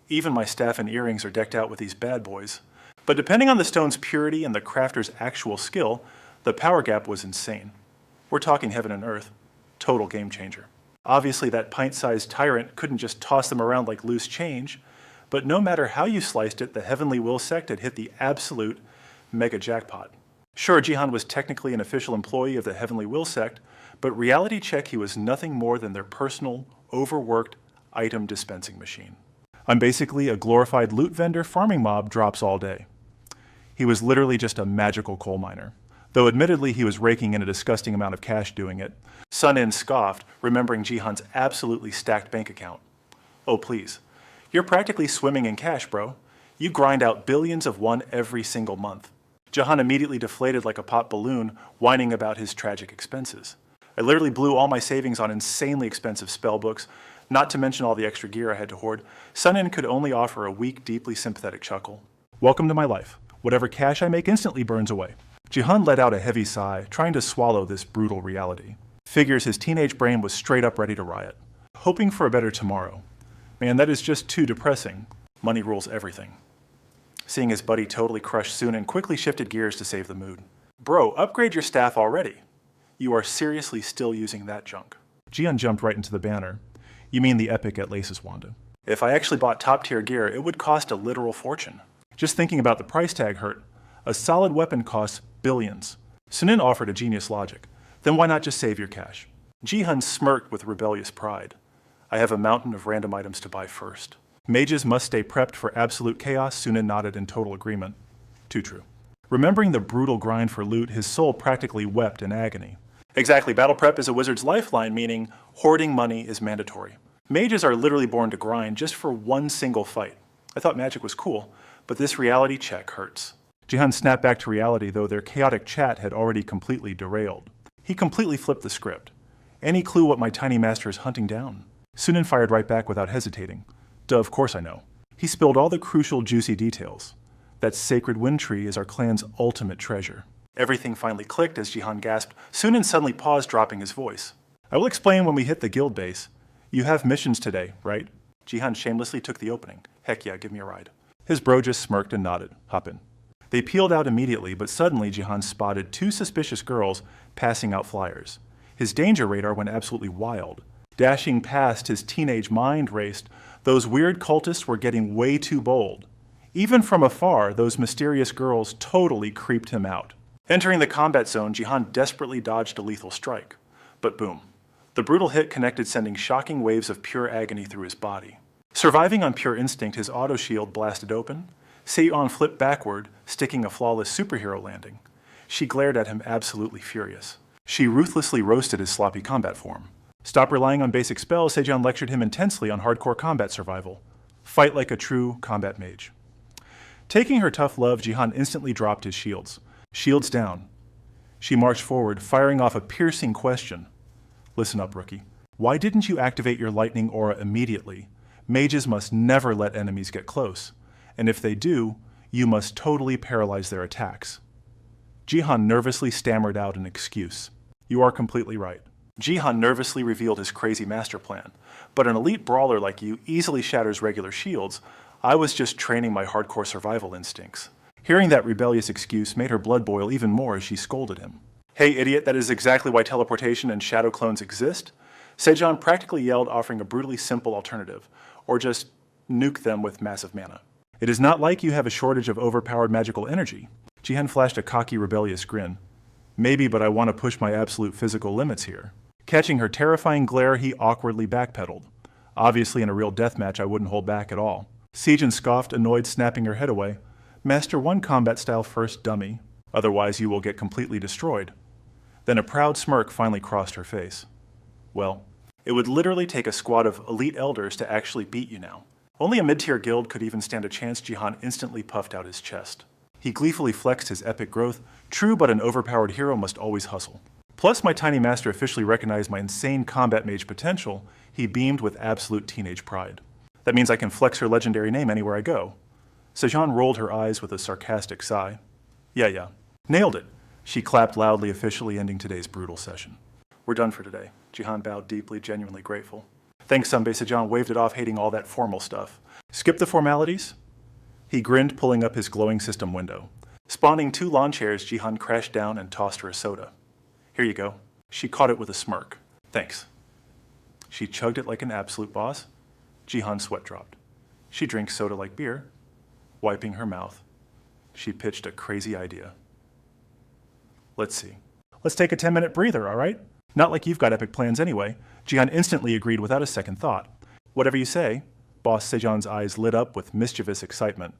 Even my staff and earrings are decked out with these bad boys. But depending on the stone's purity and the crafter's actual skill, the power gap was insane. We're talking heaven and earth. Total game changer. Obviously, that pint-sized tyrant couldn't just toss them around like loose change, but no matter how you sliced it, the Heavenly Will sect had hit the absolute mega jackpot. Sure, Jihan was technically an official employee of the Heavenly Will sect, but reality check, he was nothing more than their personal, overworked item dispensing machine. I'm basically a glorified loot vendor farming mob drops all day. He was literally just a magical coal miner. Though admittedly he was raking in a disgusting amount of cash doing it. Sun-In scoffed, remembering Jihan's absolutely stacked bank account. Oh please, you're practically swimming in cash, bro. You grind out billions of one every single month. Jihan immediately deflated like a pop balloon, whining about his tragic expenses. I literally blew all my savings on insanely expensive spell books, Not to mention all the extra gear I had to hoard, Sun-In could only offer a weak, deeply sympathetic chuckle. Welcome to my life. Whatever cash I make instantly burns away. Ji-hun let out a heavy sigh, trying to swallow this brutal reality. Figures his teenage brain was straight up ready to riot. Hoping for a better tomorrow. Man, that is just too depressing. Money rules everything. Seeing his buddy totally crushed Sunan quickly shifted gears to save the mood. Bro, upgrade your staff already. You are seriously still using that junk. Ji-hun jumped right into the banner. You mean the epic at Lace's Wanda. If I actually bought top-tier gear, it would cost a literal fortune. Just thinking about the price tag hurt. A solid weapon costs billions. Sunan offered a genius logic. Then why not just save your cash? Ji-hun smirked with rebellious pride. I have a mountain of random items to buy first. Mages must stay prepped for absolute chaos, Sunan nodded in total agreement. Too true. Remembering the brutal grind for loot, his soul practically wept in agony. Exactly, battle prep is a wizard's lifeline, meaning hoarding money is mandatory. Mages are literally born to grind just for one single fight. I thought magic was cool, but this reality check hurts. Ji-hun snapped back to reality, though their chaotic chat had already completely derailed. He completely flipped the script. Any clue what my tiny master is hunting down? Sunan fired right back without hesitating. Duh, of course I know. He spilled all the crucial, juicy details. That sacred wind tree is our clan's ultimate treasure. Everything finally clicked as Ji-hun gasped. Sunan suddenly paused, dropping his voice. I will explain when we hit the guild base. You have missions today, right? Ji-hun shamelessly took the opening. Heck yeah, give me a ride. His bro just smirked and nodded. Hop in. They peeled out immediately, but suddenly Ji-hun spotted two suspicious girls passing out flyers. His danger radar went absolutely wild. Dashing past, his teenage mind raced. Those weird cultists were getting way too bold. Even from afar, those mysterious girls totally creeped him out. Entering the combat zone, Ji-hun desperately dodged a lethal strike. But boom. The brutal hit connected, sending shocking waves of pure agony through his body. Surviving on pure instinct, his auto shield blasted open. Seion flipped backward, sticking a flawless superhero landing. She glared at him, absolutely furious. She ruthlessly roasted his sloppy combat form. Stop relying on basic spells, Seijon lectured him intensely on hardcore combat survival. Fight like a true combat mage. Taking her tough love, Ji-hun instantly dropped his shields. Shields down. She marched forward, firing off a piercing question. Listen up, rookie. Why didn't you activate your lightning aura immediately? Mages must never let enemies get close. And if they do, you must totally paralyze their attacks. Ji-hun nervously stammered out an excuse. You are completely right. Ji-hun nervously revealed his crazy master plan. But an elite brawler like you easily shatters regular shields. I was just training my hardcore survival instincts. Hearing that rebellious excuse made her blood boil even more as she scolded him. Hey idiot, that is exactly why teleportation and shadow clones exist. Seijon practically yelled, offering a brutally simple alternative. Or just nuke them with massive mana. It is not like you have a shortage of overpowered magical energy. Ji-hun flashed a cocky, rebellious grin. Maybe, but I want to push my absolute physical limits here. Catching her terrifying glare, he awkwardly backpedaled. Obviously, in a real deathmatch, I wouldn't hold back at all. Seijon scoffed, annoyed, snapping her head away. Master one combat style first, dummy. Otherwise, you will get completely destroyed. Then a proud smirk finally crossed her face. Well, it would literally take a squad of elite elders to actually beat you now. Only a mid-tier guild could even stand a chance. Ji-hun instantly puffed out his chest. He gleefully flexed his epic growth. True, but an overpowered hero must always hustle. Plus, my tiny master officially recognized my insane combat mage potential. He beamed with absolute teenage pride. That means I can flex her legendary name anywhere I go. Seijon rolled her eyes with a sarcastic sigh. Yeah. Nailed it. She clapped loudly, officially ending today's brutal session. We're done for today. Ji-hun bowed deeply, genuinely grateful. Thanks, Sunbae. Seijon waved it off, hating all that formal stuff. Skip the formalities? He grinned, pulling up his glowing system window. Spawning 2 lawn chairs, Ji-hun crashed down and tossed her a soda. Here you go. She caught it with a smirk. Thanks. She chugged it like an absolute boss. Ji-hun's sweat dropped. She drinks soda like beer. Wiping her mouth, she pitched a crazy idea. Let's see. Let's take a 10-minute breather, all right? Not like you've got epic plans anyway. Ji-hun instantly agreed without a second thought. Whatever you say. Boss Seijon's eyes lit up with mischievous excitement.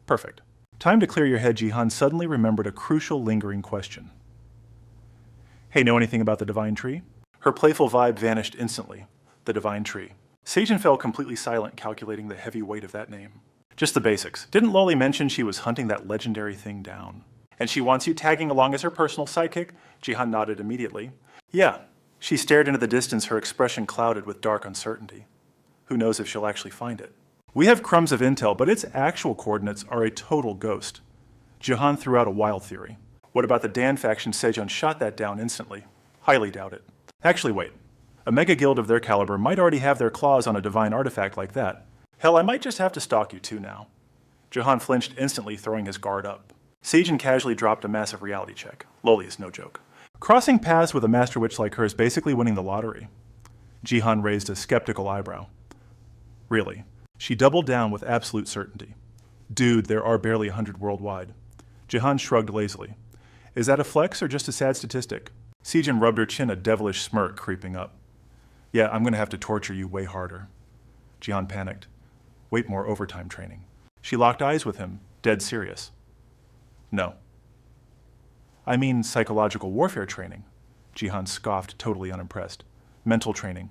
Perfect. Time to clear your head. Ji-hun suddenly remembered a crucial, lingering question. Hey, know anything about the Divine Tree? Her playful vibe vanished instantly. The Divine Tree. Seijon fell completely silent, calculating the heavy weight of that name. Just the basics. Didn't Loli mention she was hunting that legendary thing down? And she wants you tagging along as her personal sidekick? Ji-hun nodded immediately. Yeah. She stared into the distance, her expression clouded with dark uncertainty. Who knows if she'll actually find it? We have crumbs of intel, but its actual coordinates are a total ghost. Jihan threw out a wild theory. What about the Dan faction? Sejun shot that down instantly. Highly doubt it. Actually, wait. A mega guild of their caliber might already have their claws on a divine artifact like that. Hell, I might just have to stalk you too now. Jihan flinched instantly, throwing his guard up. Sejun casually dropped a massive reality check. Loli is no joke. Crossing paths with a master witch like her is basically winning the lottery. Jihan raised a skeptical eyebrow. Really? She doubled down with absolute certainty. Dude, there are barely 100 worldwide. Jihan shrugged lazily. Is that a flex or just a sad statistic? Sejun rubbed her chin, a devilish smirk creeping up. Yeah, I'm gonna have to torture you way harder. Jihan panicked. Wait, more overtime training. She locked eyes with him, dead serious. No. I mean psychological warfare training. Jihan scoffed, totally unimpressed. Mental training.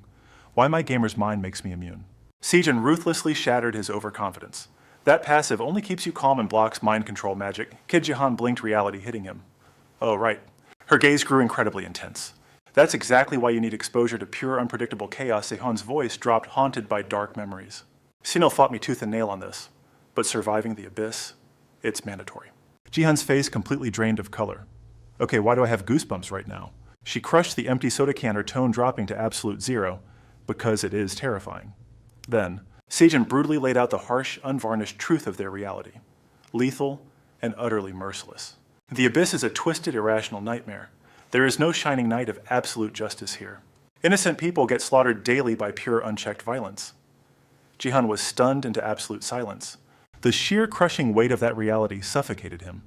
Why my gamer's mind makes me immune. Sejun ruthlessly shattered his overconfidence. That passive only keeps you calm and blocks mind control magic. Kid Jihan blinked, reality hitting him. Oh, right. Her gaze grew incredibly intense. That's exactly why you need exposure to pure, unpredictable chaos. Sehun's voice dropped, haunted by dark memories. Sinil fought me tooth and nail on this, but surviving the abyss, it's mandatory. Jihan's face completely drained of color. Okay, why do I have goosebumps right now? She crushed the empty soda can, her tone dropping to absolute zero, because it is terrifying. Then, Sejun brutally laid out the harsh, unvarnished truth of their reality. Lethal and utterly merciless. The abyss is a twisted, irrational nightmare. There is no shining knight of absolute justice here. Innocent people get slaughtered daily by pure, unchecked violence. Jihan was stunned into absolute silence. The sheer crushing weight of that reality suffocated him,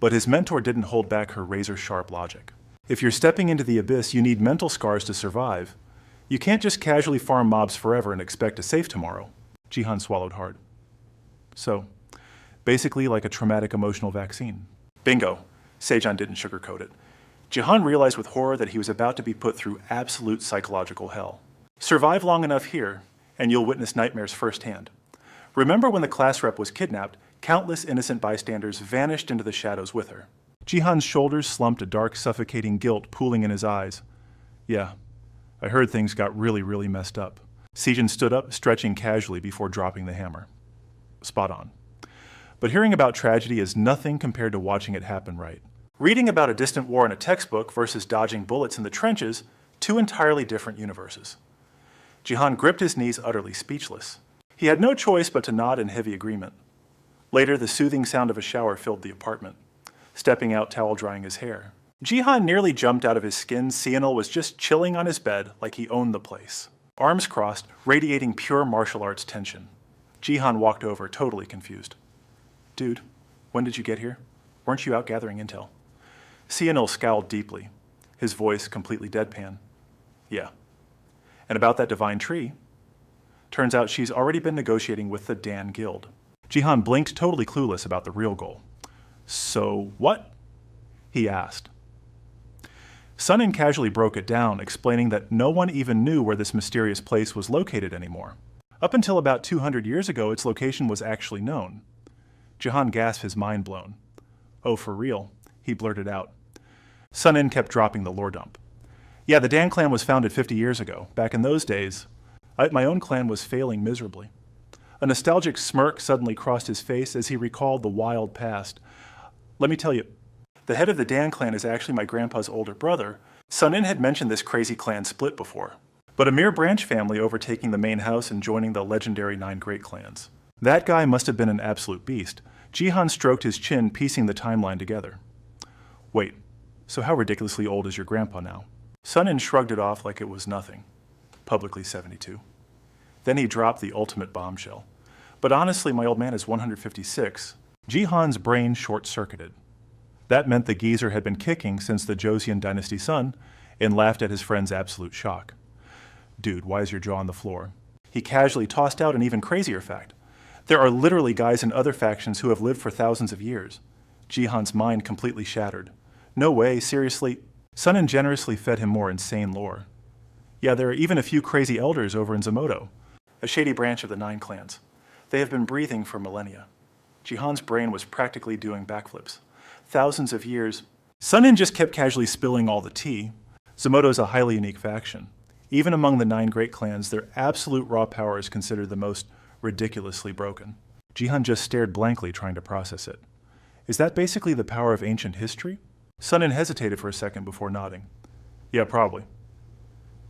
but his mentor didn't hold back her razor-sharp logic. If you're stepping into the abyss, you need mental scars to survive. You can't just casually farm mobs forever and expect a safe tomorrow. Jihan swallowed hard. So, basically like a traumatic emotional vaccine. Bingo. Sejun didn't sugarcoat it. Jihan realized with horror that he was about to be put through absolute psychological hell. Survive long enough here, and you'll witness nightmares firsthand. Remember when the class rep was kidnapped, countless innocent bystanders vanished into the shadows with her. Jihan's shoulders slumped, a dark, suffocating guilt pooling in his eyes. Yeah, I heard things got really messed up. Sejun stood up, stretching casually before dropping the hammer. Spot on. But hearing about tragedy is nothing compared to watching it happen right. Reading about a distant war in a textbook versus dodging bullets in the trenches, two entirely different universes. Jihan gripped his knees, utterly speechless. He had no choice but to nod in heavy agreement. Later, the soothing sound of a shower filled the apartment. Stepping out, towel drying his hair. Jihan nearly jumped out of his skin. Sehun was just chilling on his bed like he owned the place. Arms crossed, radiating pure martial arts tension. Jihan walked over, totally confused. Dude, when did you get here? Weren't you out gathering intel? Sehun scowled deeply, his voice completely deadpan. Yeah. And about that divine tree? Turns out she's already been negotiating with the Dan Guild. Jihan blinked, totally clueless about the real goal. So what? He asked. Sunin casually broke it down, explaining that no one even knew where this mysterious place was located anymore. Up until about 200 years ago, its location was actually known. Jihan gasped, his mind blown. Oh, for real? He blurted out. Sunin kept dropping the lore dump. Yeah, the Dan clan was founded 50 years ago. Back in those days, my own clan was failing miserably. A nostalgic smirk suddenly crossed his face as he recalled the wild past. Let me tell you, the head of the Dan clan is actually my grandpa's older brother. Sunin had mentioned this crazy clan split before, but a mere branch family overtaking the main house and joining the legendary 9 great clans. That guy must have been an absolute beast. Jihan stroked his chin, piecing the timeline together. Wait, so how ridiculously old is your grandpa now? Sunin shrugged it off like it was nothing. Publicly 72. Then he dropped the ultimate bombshell. But honestly, my old man is 156. Jihan's brain short-circuited. That meant the geezer had been kicking since the Joseon dynasty sun and laughed at his friend's absolute shock. Dude, why is your jaw on the floor? He casually tossed out an even crazier fact. There are literally guys in other factions who have lived for thousands of years. Jihan's mind completely shattered. No way, seriously. Sunin generously fed him more insane lore. Yeah, there are even a few crazy elders over in Zomoto, a shady branch of the 9 clans. They have been breathing for millennia. Jihan's brain was practically doing backflips. Thousands of years. Sunin just kept casually spilling all the tea. Zomoto's a highly unique faction. Even among the 9 great clans, their absolute raw power is considered the most ridiculously broken. Jihan just stared blankly, trying to process it. Is that basically the power of ancient history? Sunin hesitated for a second before nodding. Yeah, probably.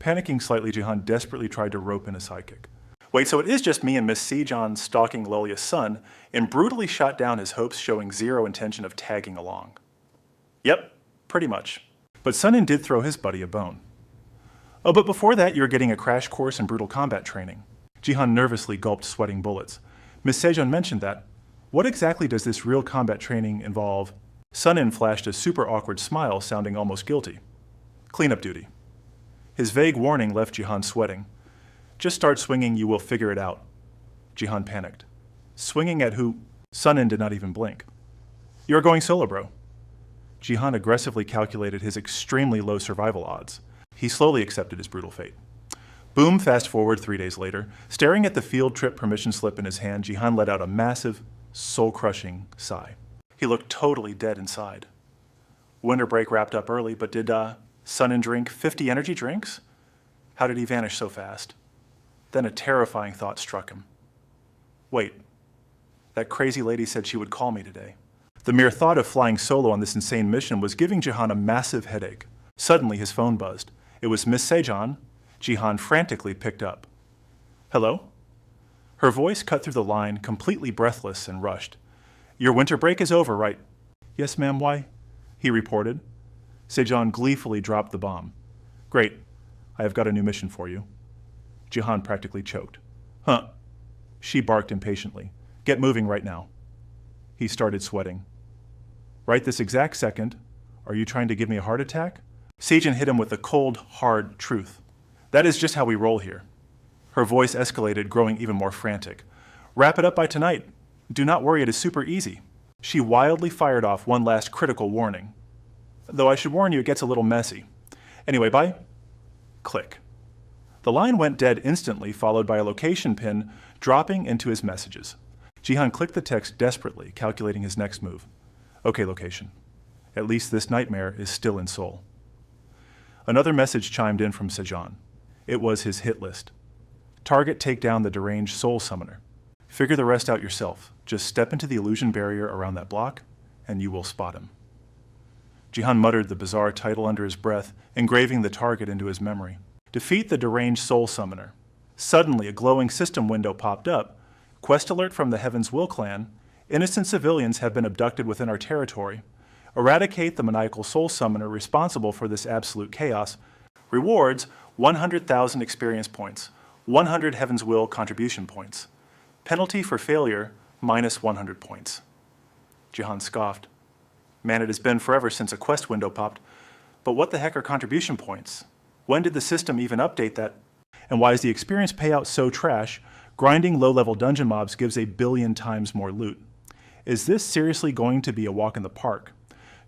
Panicking slightly, Jihan desperately tried to rope in a sidekick. Wait, so it is just me and Miss Sejan stalking Lolia's son and brutally shot down his hopes, showing zero intention of tagging along. Yep, pretty much. But Sunin did throw his buddy a bone. Oh, but before that, you were getting a crash course in brutal combat training. Jihan nervously gulped, sweating bullets. Miss Sejan mentioned that. What exactly does this real combat training involve? Sunin flashed a super awkward smile, sounding almost guilty. Cleanup duty. His vague warning left Jihan sweating. Just start swinging, you will figure it out. Jihan panicked. Swinging at who? Sunin did not even blink. You're going solo, bro. Jihan aggressively calculated his extremely low survival odds. He slowly accepted his brutal fate. Boom, fast forward 3 days later. Staring at the field trip permission slip in his hand, Jihan let out a massive, soul-crushing sigh. He looked totally dead inside. Winter break wrapped up early, but did Sunin drink 50 energy drinks? How did he vanish so fast? Then a terrifying thought struck him. Wait, that crazy lady said she would call me today. The mere thought of flying solo on this insane mission was giving Jihan a massive headache. Suddenly, his phone buzzed. It was Miss Sejan. Jihan frantically picked up. Hello? Her voice cut through the line, completely breathless and rushed. Your winter break is over, right? Yes, ma'am, why? He reported. Sejan gleefully dropped the bomb. Great. I have got a new mission for you. Jihan practically choked. Huh. She barked impatiently. Get moving right now. He started sweating. Right this exact second, are you trying to give me a heart attack? Sejan hit him with the cold, hard truth. That is just how we roll here. Her voice escalated, growing even more frantic. Wrap it up by tonight. Do not worry, it is super easy. She wildly fired off one last critical warning. Though I should warn you, it gets a little messy. Anyway, bye. Click. The line went dead instantly, followed by a location pin dropping into his messages. Jihan clicked the text desperately, calculating his next move. Okay, location. At least this nightmare is still in Seoul. Another message chimed in from Sejan. It was his hit list. Target, take down the deranged soul summoner. Figure the rest out yourself. Just step into the illusion barrier around that block, and you will spot him. Jihan muttered the bizarre title under his breath, engraving the target into his memory. Defeat the deranged soul summoner. Suddenly, a glowing system window popped up. Quest alert from the Heaven's Will clan. Innocent civilians have been abducted within our territory. Eradicate the maniacal soul summoner responsible for this absolute chaos. Rewards 100,000 experience points, 100 Heaven's Will contribution points. Penalty for failure, minus 100 points. Jihan scoffed. Man, it has been forever since a quest window popped. But what the heck are contribution points? When did the system even update that? And why is the experience payout so trash? Grinding low-level dungeon mobs gives 1 billion times more loot. Is this seriously going to be a walk in the park?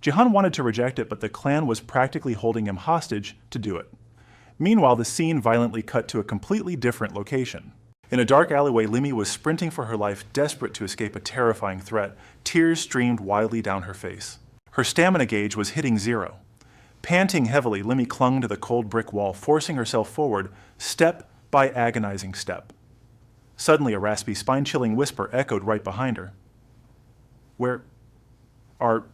Jihan wanted to reject it, but the clan was practically holding him hostage to do it. Meanwhile, the scene violently cut to a completely different location. In a dark alleyway, Limi was sprinting for her life, desperate to escape a terrifying threat. Tears streamed wildly down her face. Her stamina gauge was hitting 0. Panting heavily, Limi clung to the cold brick wall, forcing herself forward, step by agonizing step. Suddenly, a raspy, spine-chilling whisper echoed right behind her. Where are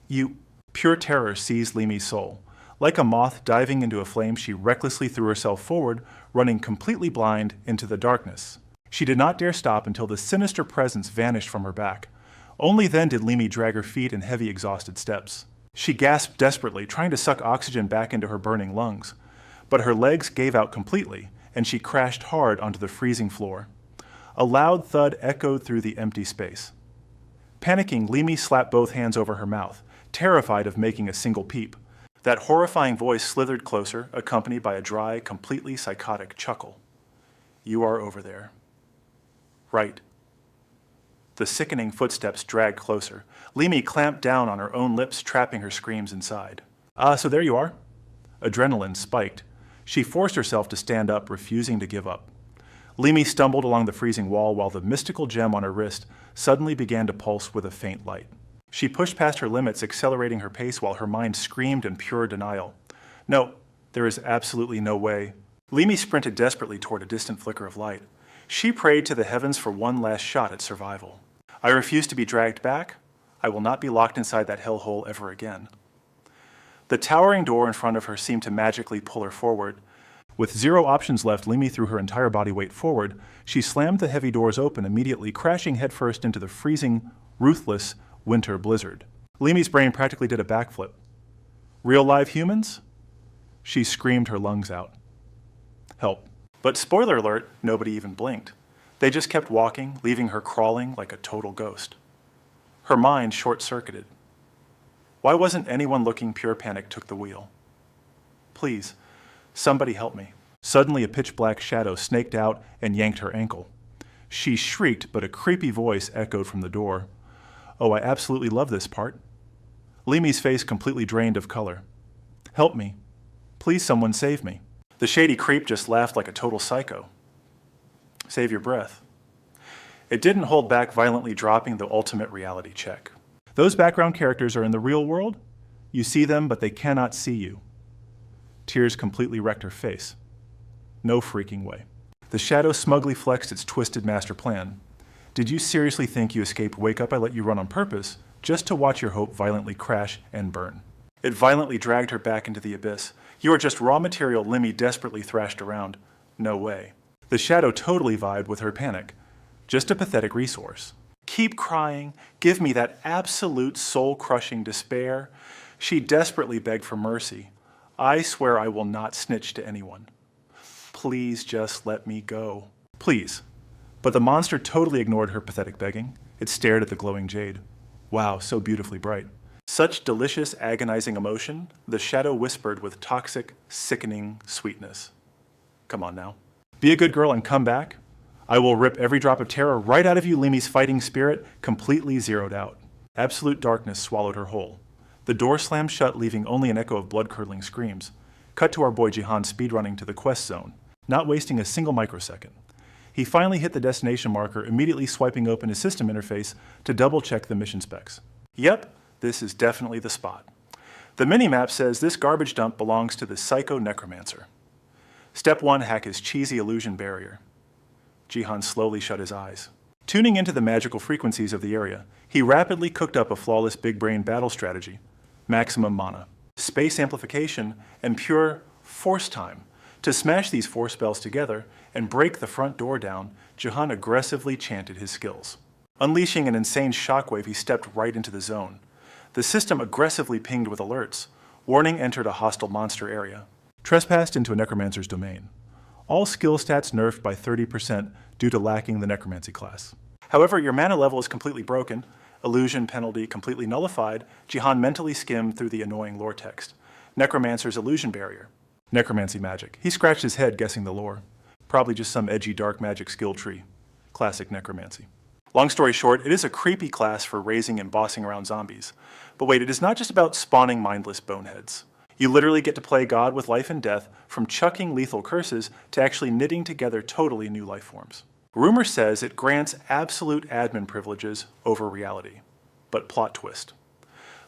you? Pure terror seized Limi's soul. Like a moth diving into a flame, she recklessly threw herself forward, running completely blind into the darkness. She did not dare stop until the sinister presence vanished from her back. Only then did Limi drag her feet in heavy, exhausted steps. She gasped desperately, trying to suck oxygen back into her burning lungs. But her legs gave out completely, and she crashed hard onto the freezing floor. A loud thud echoed through the empty space. Panicking, Limi slapped both hands over her mouth, terrified of making a single peep. That horrifying voice slithered closer, accompanied by a dry, completely psychotic chuckle. You are over there. Right. The sickening footsteps dragged closer. Limi clamped down on her own lips, trapping her screams inside. So there you are. Adrenaline spiked. She forced herself to stand up, refusing to give up. Limi stumbled along the freezing wall while the mystical gem on her wrist suddenly began to pulse with a faint light. She pushed past her limits, accelerating her pace while her mind screamed in pure denial. No, There is absolutely no way. Limi sprinted desperately toward a distant flicker of light. She prayed to the heavens for one last shot at survival. I refuse to be dragged back. I will not be locked inside that hellhole ever again. The towering door in front of her seemed to magically pull her forward. With zero options left, Limi threw her entire body weight forward. She slammed the heavy doors open, immediately crashing headfirst into the freezing, ruthless winter blizzard. Limi's brain practically did a backflip. Real live humans? She screamed her lungs out. Help. But spoiler alert, nobody even blinked. They just kept walking, leaving her crawling like a total ghost. Her mind short-circuited. Why wasn't anyone looking? Pure panic took the wheel. Please, somebody help me. Suddenly a pitch-black shadow snaked out and yanked her ankle. She shrieked, but a creepy voice echoed from the door. Oh, I absolutely love this part. Limi's face completely drained of color. Help me. Please, someone save me. The shady creep just laughed like a total psycho. Save your breath. It didn't hold back, violently dropping the ultimate reality check. Those background characters are in the real world. You see them, but they cannot see you. Tears completely wrecked her face. No freaking way. The shadow smugly flexed its twisted master plan. Did you seriously think you escaped Wake Up? I let you run on purpose, just to watch your hope violently crash and burn. It violently dragged her back into the abyss. You are just raw material, Limi desperately thrashed around. No way. The shadow totally vibed with her panic. Just a pathetic resource. Keep crying. Give me that absolute soul-crushing despair. She desperately begged for mercy. I swear I will not snitch to anyone. Please just let me go. Please. But the monster totally ignored her pathetic begging. It stared at the glowing jade. Wow, so beautifully bright. Such delicious, agonizing emotion, the shadow whispered with toxic, sickening sweetness. Come on now. Be a good girl and come back. I will rip every drop of terror right out of you, Limi's fighting spirit, completely zeroed out. Absolute darkness swallowed her whole. The door slammed shut, leaving only an echo of blood-curdling screams. Cut to our boy Jihan speedrunning to the quest zone, not wasting a single microsecond. He finally hit the destination marker, immediately swiping open his system interface to double-check the mission specs. Yep, this is definitely the spot. The minimap says this garbage dump belongs to the psycho necromancer. Step 1, hack his cheesy illusion barrier. Jihan slowly shut his eyes. Tuning into the magical frequencies of the area, he rapidly cooked up a flawless big-brain battle strategy. Maximum mana, space amplification, and pure force time. To smash these 4 spells together and break the front door down, Jihan aggressively chanted his skills. Unleashing an insane shockwave, he stepped right into the zone. The system aggressively pinged with alerts. Warning: entered a hostile monster area. Trespassed into a necromancer's domain. All skill stats nerfed by 30% due to lacking the necromancy class. However, your mana level is completely broken. Illusion penalty completely nullified. Jihan mentally skimmed through the annoying lore text. Necromancer's illusion barrier. Necromancy magic. He scratched his head guessing the lore. Probably just some edgy dark magic skill tree. Classic necromancy. Long story short, it is a creepy class for raising and bossing around zombies. But wait, it is not just about spawning mindless boneheads. You literally get to play God with life and death, from chucking lethal curses to actually knitting together totally new life forms. Rumor says it grants absolute admin privileges over reality. But plot twist.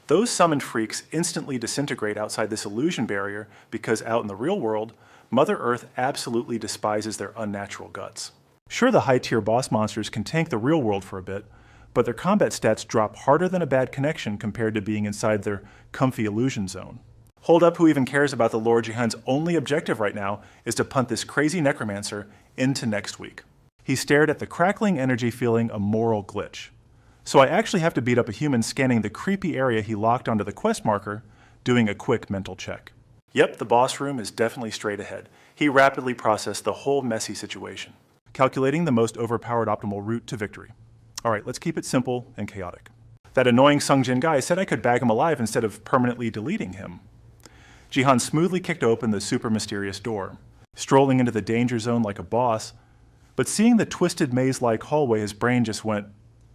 Those summoned freaks instantly disintegrate outside this illusion barrier because out in the real world, Mother Earth absolutely despises their unnatural guts. Sure, the high-tier boss monsters can tank the real world for a bit, but their combat stats drop harder than a bad connection compared to being inside their comfy illusion zone. Hold up, who even cares about the lore? Jihan's only objective right now is to punt this crazy necromancer into next week. He stared at the crackling energy, feeling a moral glitch. So I actually have to beat up a human scanning the creepy area he locked onto the quest marker, doing a quick mental check. Yep, the boss room is definitely straight ahead. He rapidly processed the whole messy situation, calculating the most overpowered optimal route to victory. All right, let's keep it simple and chaotic. That annoying Sungjin guy said I could bag him alive instead of permanently deleting him. Jihan smoothly kicked open the super mysterious door, strolling into the danger zone like a boss, but seeing the twisted maze-like hallway, his brain just went,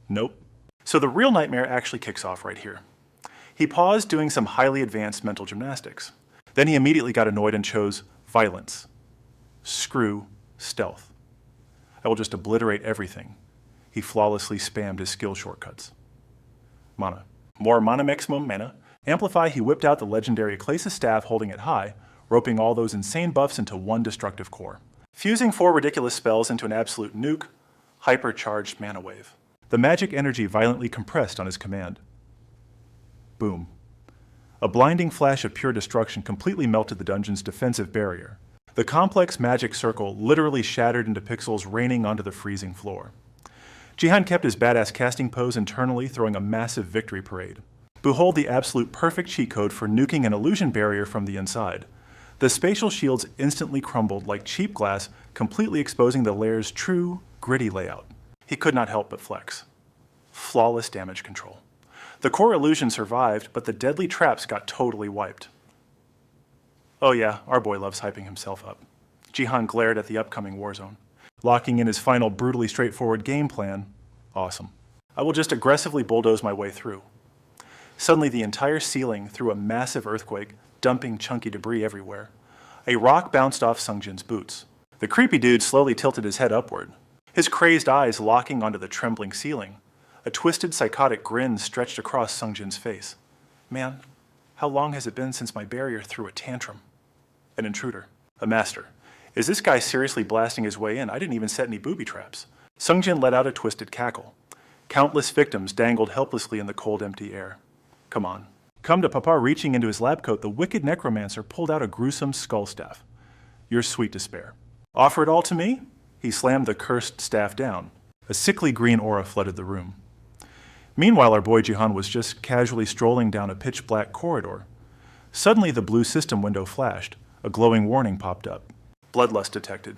nope. So the real nightmare actually kicks off right here. He paused, doing some highly advanced mental gymnastics. Then he immediately got annoyed and chose violence. Screw stealth. I will just obliterate everything. He flawlessly spammed his skill shortcuts. Mana. More mana maximum mana. Amplify, he whipped out the legendary Ecclesia staff, holding it high, roping all those insane buffs into one destructive core. Fusing 4 ridiculous spells into an absolute nuke, hypercharged mana wave. The magic energy violently compressed on his command. Boom. A blinding flash of pure destruction completely melted the dungeon's defensive barrier. The complex magic circle literally shattered into pixels raining onto the freezing floor. Jihan kept his badass casting pose internally, throwing a massive victory parade. Behold the absolute perfect cheat code for nuking an illusion barrier from the inside. The spatial shields instantly crumbled like cheap glass, completely exposing the layer's true, gritty layout. He could not help but flex. Flawless damage control. The core illusion survived, but the deadly traps got totally wiped. Oh yeah, our boy loves hyping himself up. Jihan glared at the upcoming warzone. Locking in his final brutally straightforward game plan. Awesome. I will just aggressively bulldoze my way through. Suddenly the entire ceiling threw a massive earthquake, dumping chunky debris everywhere. A rock bounced off Sungjin's boots. The creepy dude slowly tilted his head upward, his crazed eyes locking onto the trembling ceiling. A twisted, psychotic grin stretched across Sungjin's face. Man, how long has it been since my barrier threw a tantrum? An intruder. A master. Is this guy seriously blasting his way in? I didn't even set any booby traps. Sungjin let out a twisted cackle. Countless victims dangled helplessly in the cold, empty air. Come on. Come to Papa. Reaching into his lab coat, the wicked necromancer pulled out a gruesome skull staff. Your sweet despair. Offer it all to me? He slammed the cursed staff down. A sickly green aura flooded the room. Meanwhile, our boy Jihan was just casually strolling down a pitch-black corridor. Suddenly, the blue system window flashed. A glowing warning popped up. Bloodlust detected.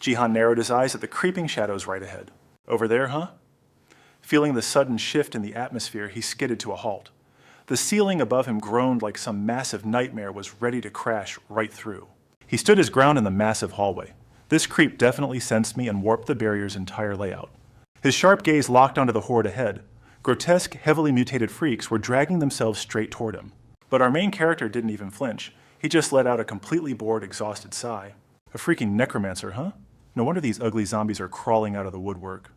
Jihan narrowed his eyes at the creeping shadows right ahead. Over there, huh? Feeling the sudden shift in the atmosphere, he skidded to a halt. The ceiling above him groaned like some massive nightmare was ready to crash right through. He stood his ground in the massive hallway. This creep definitely sensed me and warped the barrier's entire layout. His sharp gaze locked onto the horde ahead. Grotesque, heavily mutated freaks were dragging themselves straight toward him. But our main character didn't even flinch. He just let out a completely bored, exhausted sigh. A freaking necromancer, huh? No wonder these ugly zombies are crawling out of the woodwork.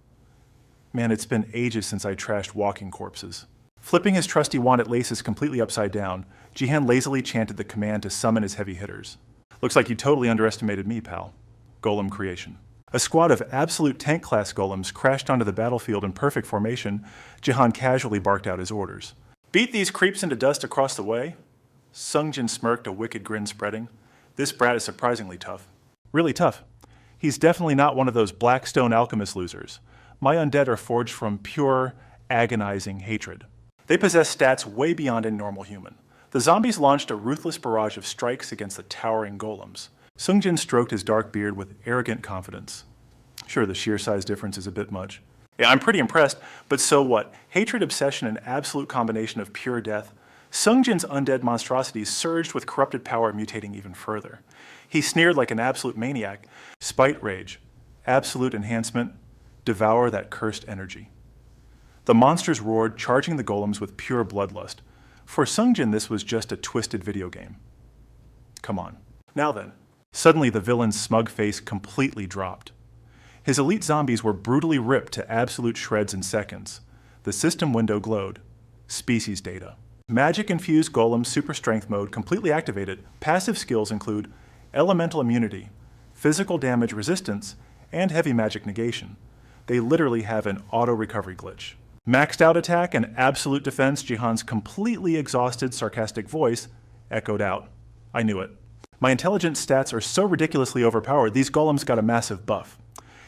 Man, it's been ages since I trashed walking corpses. Flipping his trusty wand at laces completely upside down, Jihan lazily chanted the command to summon his heavy hitters. Looks like you totally underestimated me, pal. Golem creation. A squad of absolute tank-class golems crashed onto the battlefield in perfect formation. Jihan casually barked out his orders. Beat these creeps into dust across the way? Sungjin smirked, a wicked grin spreading. This brat is surprisingly tough. Really tough. He's definitely not one of those Blackstone alchemist losers. My undead are forged from pure, agonizing hatred. They possess stats way beyond a normal human. The zombies launched a ruthless barrage of strikes against the towering golems. Sungjin stroked his dark beard with arrogant confidence. Sure, the sheer size difference is a bit much. Yeah, I'm pretty impressed, but so what? Hatred, obsession, and absolute combination of pure death. Sungjin's undead monstrosities surged with corrupted power, mutating even further. He sneered like an absolute maniac. Spite rage. Absolute enhancement. Devour that cursed energy. The monsters roared, charging the golems with pure bloodlust. For Sungjin, this was just a twisted video game. Come on. Now then. Suddenly, the villain's smug face completely dropped. His elite zombies were brutally ripped to absolute shreds in seconds. The system window glowed. Species data. Magic-infused golem super strength mode completely activated. Passive skills include elemental immunity, physical damage resistance, and heavy magic negation. They literally have an auto-recovery glitch. Maxed out attack and absolute defense, Jihan's completely exhausted, sarcastic voice echoed out. I knew it. My intelligence stats are so ridiculously overpowered, these golems got a massive buff.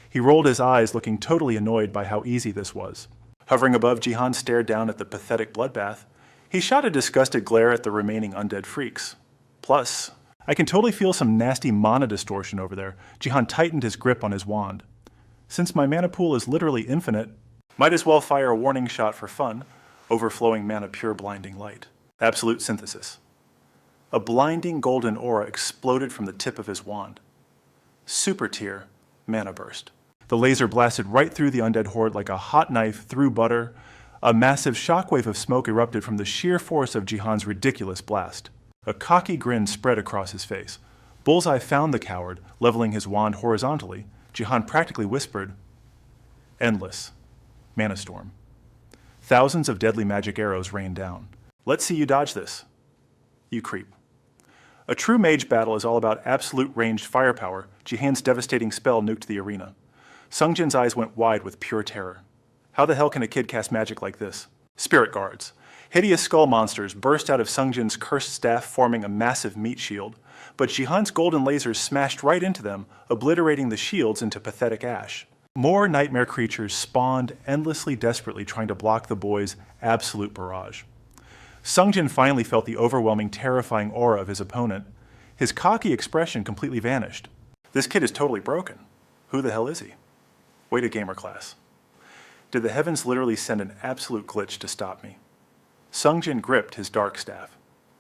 He rolled his eyes, looking totally annoyed by how easy this was. Hovering above, Jihan stared down at the pathetic bloodbath. He shot a disgusted glare at the remaining undead freaks. Plus, I can totally feel some nasty mana distortion over there. Jihan tightened his grip on his wand. Since my mana pool is literally infinite, might as well fire a warning shot for fun. Overflowing mana, pure blinding light. Absolute synthesis. A blinding golden aura exploded from the tip of his wand. Super tier, mana burst. The laser blasted right through the undead horde like a hot knife through butter. A massive shockwave of smoke erupted from the sheer force of Jihan's ridiculous blast. A cocky grin spread across his face. Bullseye found the coward, leveling his wand horizontally. Jihan practically whispered, "Endless. Mana storm." Thousands of deadly magic arrows rained down. Let's see you dodge this. You creep. A true mage battle is all about absolute ranged firepower. Jihan's devastating spell nuked the arena. Sungjin's eyes went wide with pure terror. How the hell can a kid cast magic like this? Spirit guards. Hideous skull monsters burst out of Sungjin's cursed staff, forming a massive meat shield. But Jihan's golden lasers smashed right into them, obliterating the shields into pathetic ash. More nightmare creatures spawned, endlessly desperately trying to block the boy's absolute barrage. Sungjin finally felt the overwhelming, terrifying aura of his opponent. His cocky expression completely vanished. This kid is totally broken. Who the hell is he? Way to gamer class. Did the heavens literally send an absolute glitch to stop me? Sungjin gripped his dark staff.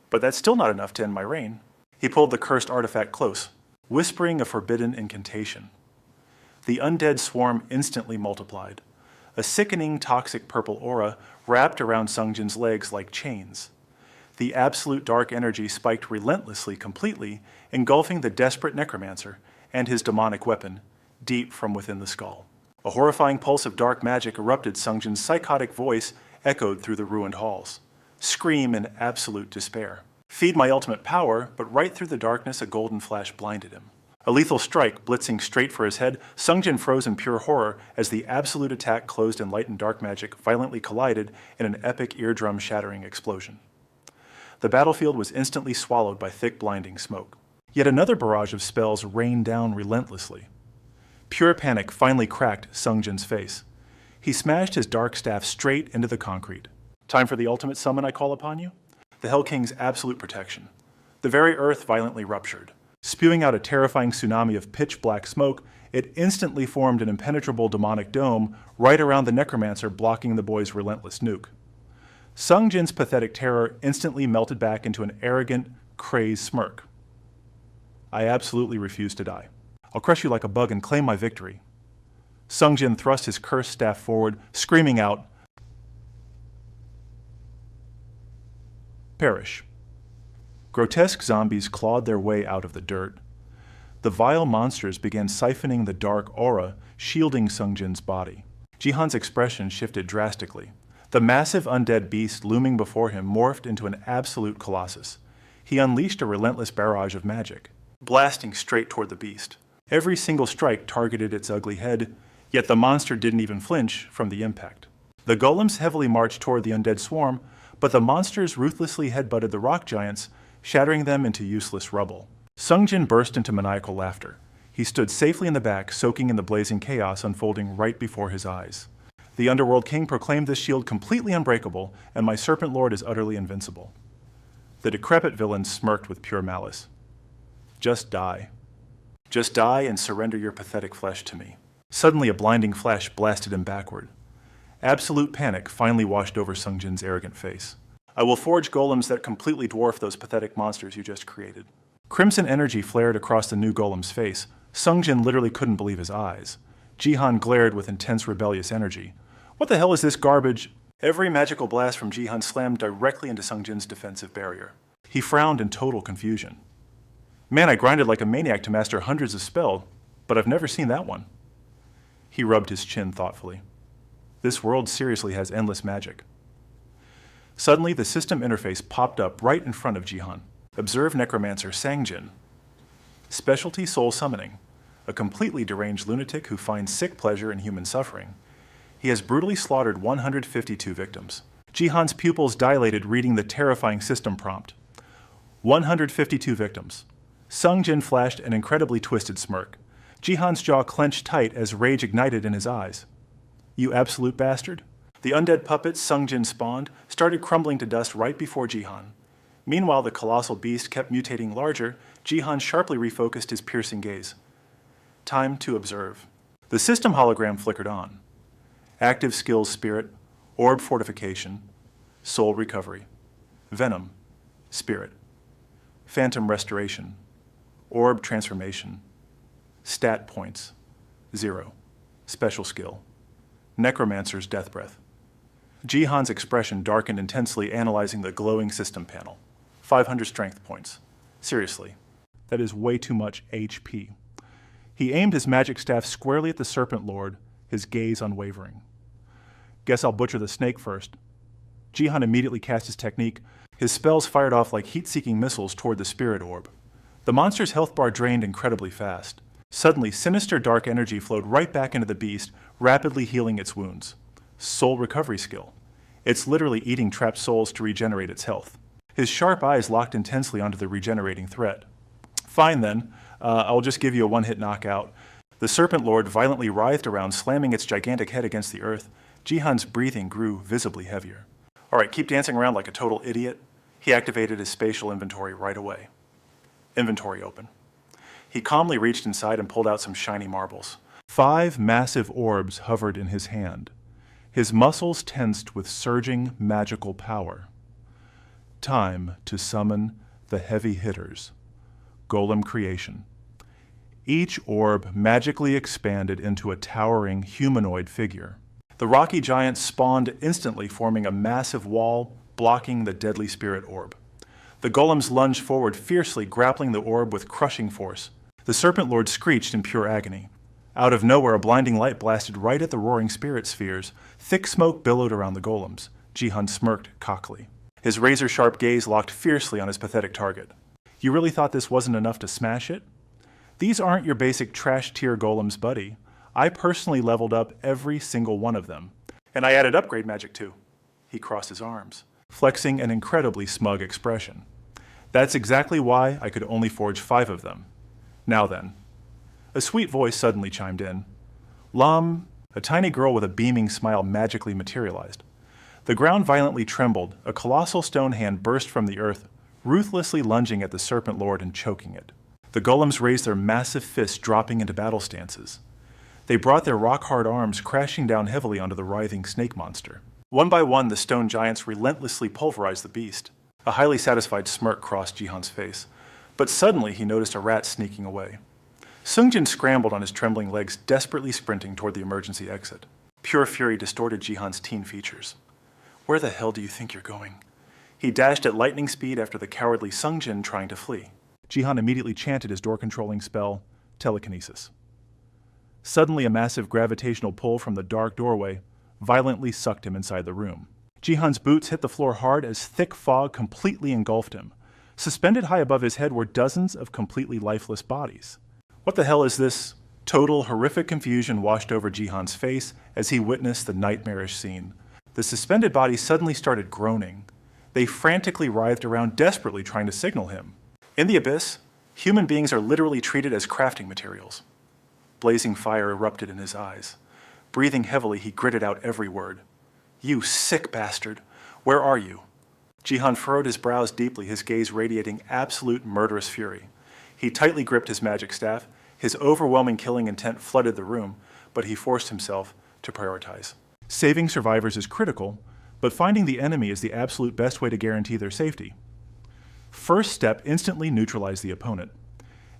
But that's still not enough to end my reign. He pulled the cursed artifact close, whispering a forbidden incantation. The undead swarm instantly multiplied. A sickening, toxic purple aura wrapped around Sungjin's legs like chains. The absolute dark energy spiked relentlessly, completely, engulfing the desperate necromancer and his demonic weapon deep from within the skull. A horrifying pulse of dark magic erupted. Sungjin's psychotic voice echoed through the ruined halls. Scream in absolute despair. Feed my ultimate power, but right through the darkness a golden flash blinded him. A lethal strike blitzing straight for his head, Sungjin froze in pure horror as the absolute attack closed and light and dark magic violently collided in an epic eardrum-shattering explosion. The battlefield was instantly swallowed by thick, blinding smoke. Yet another barrage of spells rained down relentlessly. Pure panic finally cracked Sungjin's face. He smashed his dark staff straight into the concrete. Time for the ultimate summon I call upon you? The Hell King's absolute protection. The very earth violently ruptured. Spewing out a terrifying tsunami of pitch-black smoke, it instantly formed an impenetrable demonic dome right around the necromancer, blocking the boy's relentless nuke. Sungjin's pathetic terror instantly melted back into an arrogant, crazed smirk. I absolutely refuse to die. I'll crush you like a bug and claim my victory. Sungjin thrust his cursed staff forward, screaming out, "Perish." Grotesque zombies clawed their way out of the dirt. The vile monsters began siphoning the dark aura, shielding Sungjin's body. Jihan's expression shifted drastically. The massive undead beast looming before him morphed into an absolute colossus. He unleashed a relentless barrage of magic, blasting straight toward the beast. Every single strike targeted its ugly head, yet the monster didn't even flinch from the impact. The golems heavily marched toward the undead swarm, but the monsters ruthlessly headbutted the rock giants, shattering them into useless rubble. Sungjin burst into maniacal laughter. He stood safely in the back, soaking in the blazing chaos unfolding right before his eyes. The Underworld King proclaimed this shield completely unbreakable, and my Serpent Lord is utterly invincible. The decrepit villain smirked with pure malice. Just die. Just die and surrender your pathetic flesh to me. Suddenly a blinding flash blasted him backward. Absolute panic finally washed over Sungjin's arrogant face. I will forge golems that completely dwarf those pathetic monsters you just created. Crimson energy flared across the new golem's face. Sungjin literally couldn't believe his eyes. Jihan glared with intense rebellious energy. What the hell is this garbage? Every magical blast from Jihan slammed directly into Sungjin's defensive barrier. He frowned in total confusion. Man, I grinded like a maniac to master hundreds of spells, but I've never seen that one. He rubbed his chin thoughtfully. This world seriously has endless magic. Suddenly, the system interface popped up right in front of Jihan. Observe Necromancer Sungjin. Specialty Soul Summoning. A completely deranged lunatic who finds sick pleasure in human suffering. He has brutally slaughtered 152 victims. Jihan's pupils dilated reading the terrifying system prompt. 152 victims. Sungjin flashed an incredibly twisted smirk. Jihan's jaw clenched tight as rage ignited in his eyes. You absolute bastard. The undead puppets Sungjin spawned started crumbling to dust right before Jihan. Meanwhile, the colossal beast kept mutating larger. Jihan sharply refocused his piercing gaze. Time to observe. The system hologram flickered on. Active skills spirit, orb fortification, soul recovery, venom, spirit, phantom restoration, orb transformation, stat points, 0, special skill, necromancer's death breath. Jihan's expression darkened intensely, analyzing the glowing system panel. 500 strength points. Seriously, that is way too much HP. He aimed his magic staff squarely at the Serpent Lord, his gaze unwavering. Guess I'll butcher the snake first. Jihan immediately cast his technique. His spells fired off like heat-seeking missiles toward the spirit orb. The monster's health bar drained incredibly fast. Suddenly, sinister dark energy flowed right back into the beast, rapidly healing its wounds. Soul recovery skill. It's literally eating trapped souls to regenerate its health. His sharp eyes locked intensely onto the regenerating threat. Fine then, I'll just give you a one-hit knockout. The Serpent Lord violently writhed around, slamming its gigantic head against the earth. Jihan's breathing grew visibly heavier. All right, keep dancing around like a total idiot. He activated his spatial inventory right away. Inventory open. He calmly reached inside and pulled out some shiny marbles. 5 massive orbs hovered in his hand. His muscles tensed with surging magical power. Time to summon the heavy hitters. Golem creation. Each orb magically expanded into a towering humanoid figure. The rocky giant spawned instantly, forming a massive wall blocking the deadly spirit orb. The golems lunged forward fiercely, grappling the orb with crushing force. The Serpent Lord screeched in pure agony. Out of nowhere, a blinding light blasted right at the roaring spirit spheres. Thick smoke billowed around the golems. Jihan smirked cockily. His razor-sharp gaze locked fiercely on his pathetic target. You really thought this wasn't enough to smash it? These aren't your basic trash-tier golems, buddy. I personally leveled up every single one of them. And I added upgrade magic too. He crossed his arms, flexing an incredibly smug expression. That's exactly why I could only forge 5 of them. Now then. A sweet voice suddenly chimed in. Lam, a tiny girl with a beaming smile magically materialized. The ground violently trembled. A colossal stone hand burst from the earth, ruthlessly lunging at the Serpent Lord and choking it. The golems raised their massive fists, dropping into battle stances. They brought their rock-hard arms crashing down heavily onto the writhing snake monster. One by one, the stone giants relentlessly pulverized the beast. A highly satisfied smirk crossed Jihan's face. But suddenly he noticed a rat sneaking away. Sungjin scrambled on his trembling legs, desperately sprinting toward the emergency exit. Pure fury distorted Jihan's teen features. Where the hell do you think you're going? He dashed at lightning speed after the cowardly Sungjin trying to flee. Jihan immediately chanted his door-controlling spell, telekinesis. Suddenly, a massive gravitational pull from the dark doorway violently sucked him inside the room. Jihan's boots hit the floor hard as thick fog completely engulfed him. Suspended high above his head were dozens of completely lifeless bodies. What the hell is this? Total horrific confusion washed over Jihan's face as he witnessed the nightmarish scene. The suspended bodies suddenly started groaning. They frantically writhed around, desperately trying to signal him. In the abyss, human beings are literally treated as crafting materials. Blazing fire erupted in his eyes. Breathing heavily, he gritted out every word. You sick bastard! Where are you? Jihan furrowed his brows deeply, his gaze radiating absolute murderous fury. He tightly gripped his magic staff. His overwhelming killing intent flooded the room, but he forced himself to prioritize. Saving survivors is critical, but finding the enemy is the absolute best way to guarantee their safety. First step, instantly neutralize the opponent.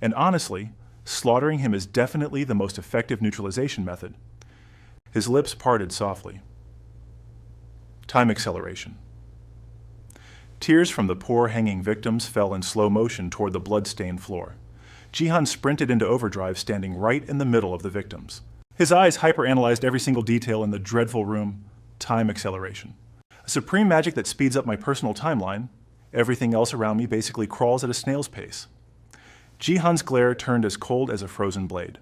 And honestly, slaughtering him is definitely the most effective neutralization method. His lips parted softly. Time acceleration. Tears from the poor hanging victims fell in slow motion toward the blood-stained floor. Jihan sprinted into overdrive, standing right in the middle of the victims. His eyes hyper-analyzed every single detail in the dreadful room. Time acceleration. A supreme magic that speeds up my personal timeline. Everything else around me basically crawls at a snail's pace. Jihan's glare turned as cold as a frozen blade.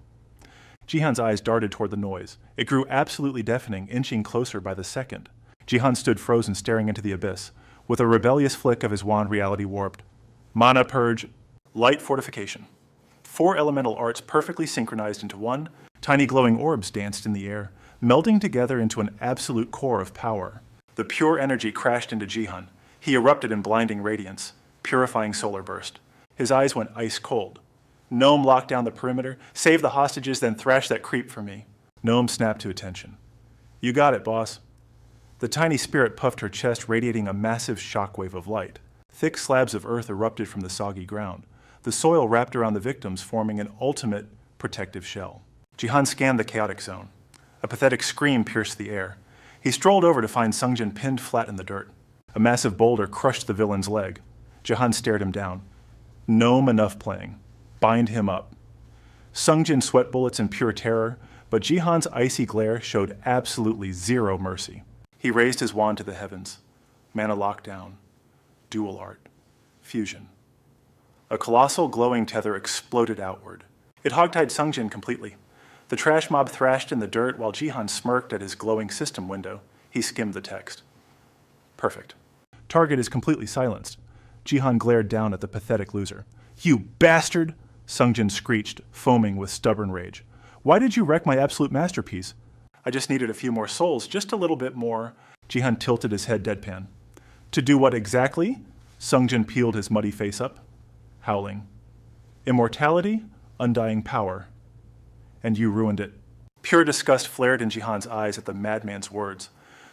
Jihan's eyes darted toward the noise. It grew absolutely deafening, inching closer by the second. Jihan stood frozen, staring into the abyss. With a rebellious flick of his wand, reality warped. Mana purge, light fortification. 4 elemental arts perfectly synchronized into one. Tiny glowing orbs danced in the air, melding together into an absolute core of power. The pure energy crashed into Jihan. He erupted in blinding radiance, purifying solar burst. His eyes went ice cold. Gnome locked down the perimeter, save the hostages, then thrash that creep for me. Gnome snapped to attention. You got it, boss. The tiny spirit puffed her chest, radiating a massive shockwave of light. Thick slabs of earth erupted from the soggy ground. The soil wrapped around the victims, forming an ultimate protective shell. Jihan scanned the chaotic zone. A pathetic scream pierced the air. He strolled over to find Sungjin pinned flat in the dirt. A massive boulder crushed the villain's leg. Jihan stared him down. Gnome enough playing. Bind him up. Sungjin sweat bullets in pure terror, but Jihan's icy glare showed absolutely zero mercy. He raised his wand to the heavens. Mana lockdown. Dual art. Fusion. A colossal glowing tether exploded outward. It hogtied Sungjin completely. The trash mob thrashed in the dirt while Jihan smirked at his glowing system window. He skimmed the text. Perfect. Target is completely silenced. Jihan glared down at the pathetic loser. You bastard! Sungjin screeched, foaming with stubborn rage. Why did you wreck my absolute masterpiece? I just needed a few more souls, just a little bit more. Jihan tilted his head deadpan. To do what exactly? Sungjin peeled his muddy face up, howling. Immortality, undying power. And you ruined it. Pure disgust flared in Jihan's eyes at the madman's words.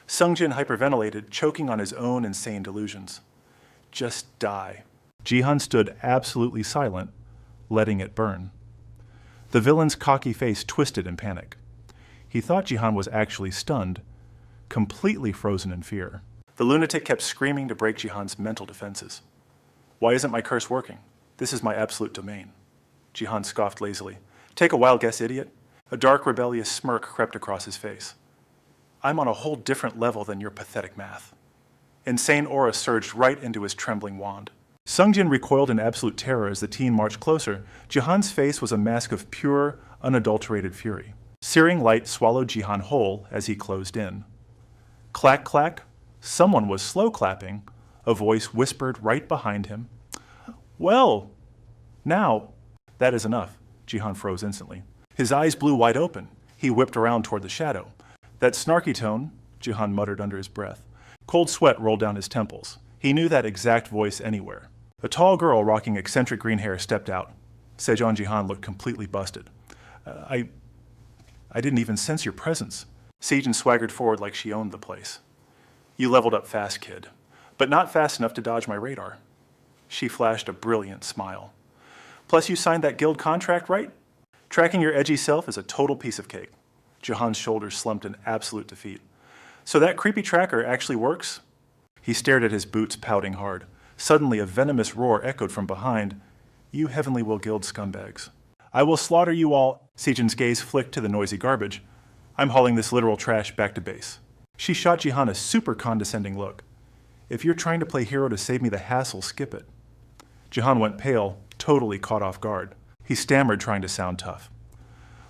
Sungjin hyperventilated, choking on his own insane delusions. Just die. Jihan stood absolutely silent, letting it burn. The villain's cocky face twisted in panic. He thought Jihan was actually stunned, completely frozen in fear. The lunatic kept screaming to break Jihan's mental defenses. Why isn't my curse working? This is my absolute domain. Jihan scoffed lazily. Take a wild guess, idiot. A dark, rebellious smirk crept across his face. I'm on a whole different level than your pathetic math. Insane aura surged right into his trembling wand. Sungjin recoiled in absolute terror as the teen marched closer. Jihan's face was a mask of pure, unadulterated fury. Searing light swallowed Jihan whole as he closed in. Clack, clack. Someone was slow clapping. A voice whispered right behind him. Well, now, that is enough. Jihan froze instantly. His eyes blew wide open. He whipped around toward the shadow. That snarky tone, Jihan muttered under his breath. Cold sweat rolled down his temples. He knew that exact voice anywhere. A tall girl rocking eccentric green hair stepped out. Sejong Jihan looked completely busted. I didn't even sense your presence. Sejong swaggered forward like she owned the place. You leveled up fast, kid, but not fast enough to dodge my radar. She flashed a brilliant smile. Plus you signed that guild contract, right? Tracking your edgy self is a total piece of cake. Jihan's shoulders slumped in absolute defeat. So that creepy tracker actually works? He stared at his boots, pouting hard. Suddenly a venomous roar echoed from behind. You Heavenly Will Guild scumbags. I will slaughter you all. Sejong's gaze flicked to the noisy garbage. I'm hauling this literal trash back to base. She shot Jihan a super condescending look. If you're trying to play hero to save me the hassle, skip it. Jihan went pale, totally caught off guard. He stammered, trying to sound tough.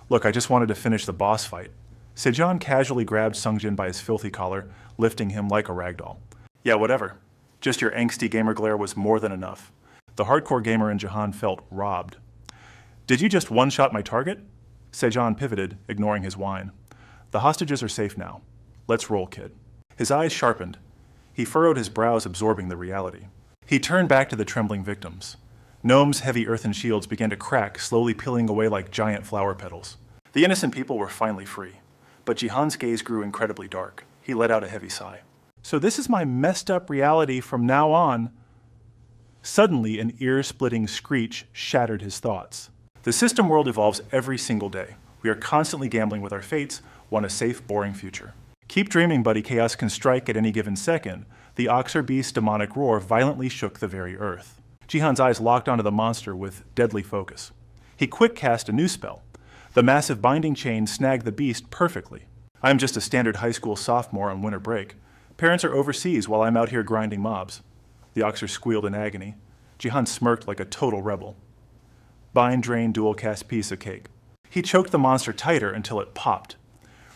Look, I just wanted to finish the boss fight. Sejong casually grabbed Sungjin by his filthy collar, lifting him like a ragdoll. Yeah, whatever. Just your angsty gamer glare was more than enough. The hardcore gamer in Jihan felt robbed. Did you just one-shot my target? Sejong pivoted, ignoring his whine. The hostages are safe now. Let's roll, kid. His eyes sharpened. He furrowed his brows, absorbing the reality. He turned back to the trembling victims. Gnome's heavy earthen shields began to crack, slowly peeling away like giant flower petals. The innocent people were finally free. But Jihan's gaze grew incredibly dark. He let out a heavy sigh. So this is my messed up reality from now on. Suddenly, an ear-splitting screech shattered his thoughts. The system world evolves every single day. We are constantly gambling with our fates, want a safe, boring future. Keep dreaming, buddy. Chaos can strike at any given second. The Oxer Beast's demonic roar violently shook the very earth. Jihan's eyes locked onto the monster with deadly focus. He quick cast a new spell. The massive binding chain snagged the beast perfectly. I am just a standard high school sophomore on winter break. Parents are overseas while I'm out here grinding mobs. The Oxer squealed in agony. Jihan smirked like a total rebel. Bind, drain, dual cast piece of cake. He choked the monster tighter until it popped.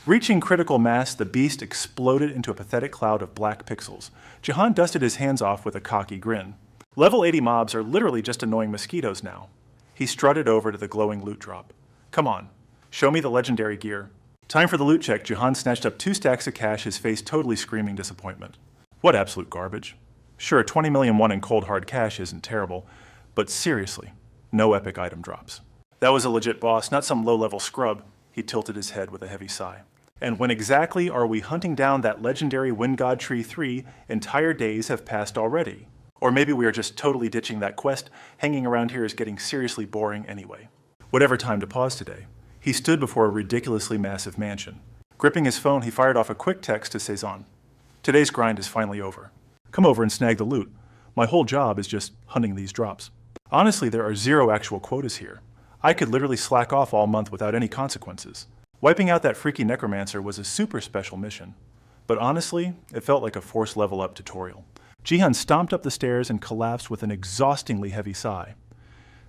Reaching critical mass, the beast exploded into a pathetic cloud of black pixels. Jihan dusted his hands off with a cocky grin. Level 80 mobs are literally just annoying mosquitoes now. He strutted over to the glowing loot drop. Come on, show me the legendary gear. Time for the loot check. Jihan snatched up 2 stacks of cash, his face totally screaming disappointment. What absolute garbage. Sure, 20 million won in cold hard cash isn't terrible, but seriously, no epic item drops. That was a legit boss, not some low-level scrub. He tilted his head with a heavy sigh. And when exactly are we hunting down that legendary Wind God Tree 3? Entire days have passed already. Or maybe we are just totally ditching that quest. Hanging around here is getting seriously boring anyway. Whatever time to pause today. He stood before a ridiculously massive mansion. Gripping his phone, he fired off a quick text to Sejong. Today's grind is finally over. Come over and snag the loot. My whole job is just hunting these drops. Honestly, there are 0 actual quotas here. I could literally slack off all month without any consequences. Wiping out that freaky necromancer was a super special mission. But honestly, it felt like a forced level up tutorial. Jihan stomped up the stairs and collapsed with an exhaustingly heavy sigh.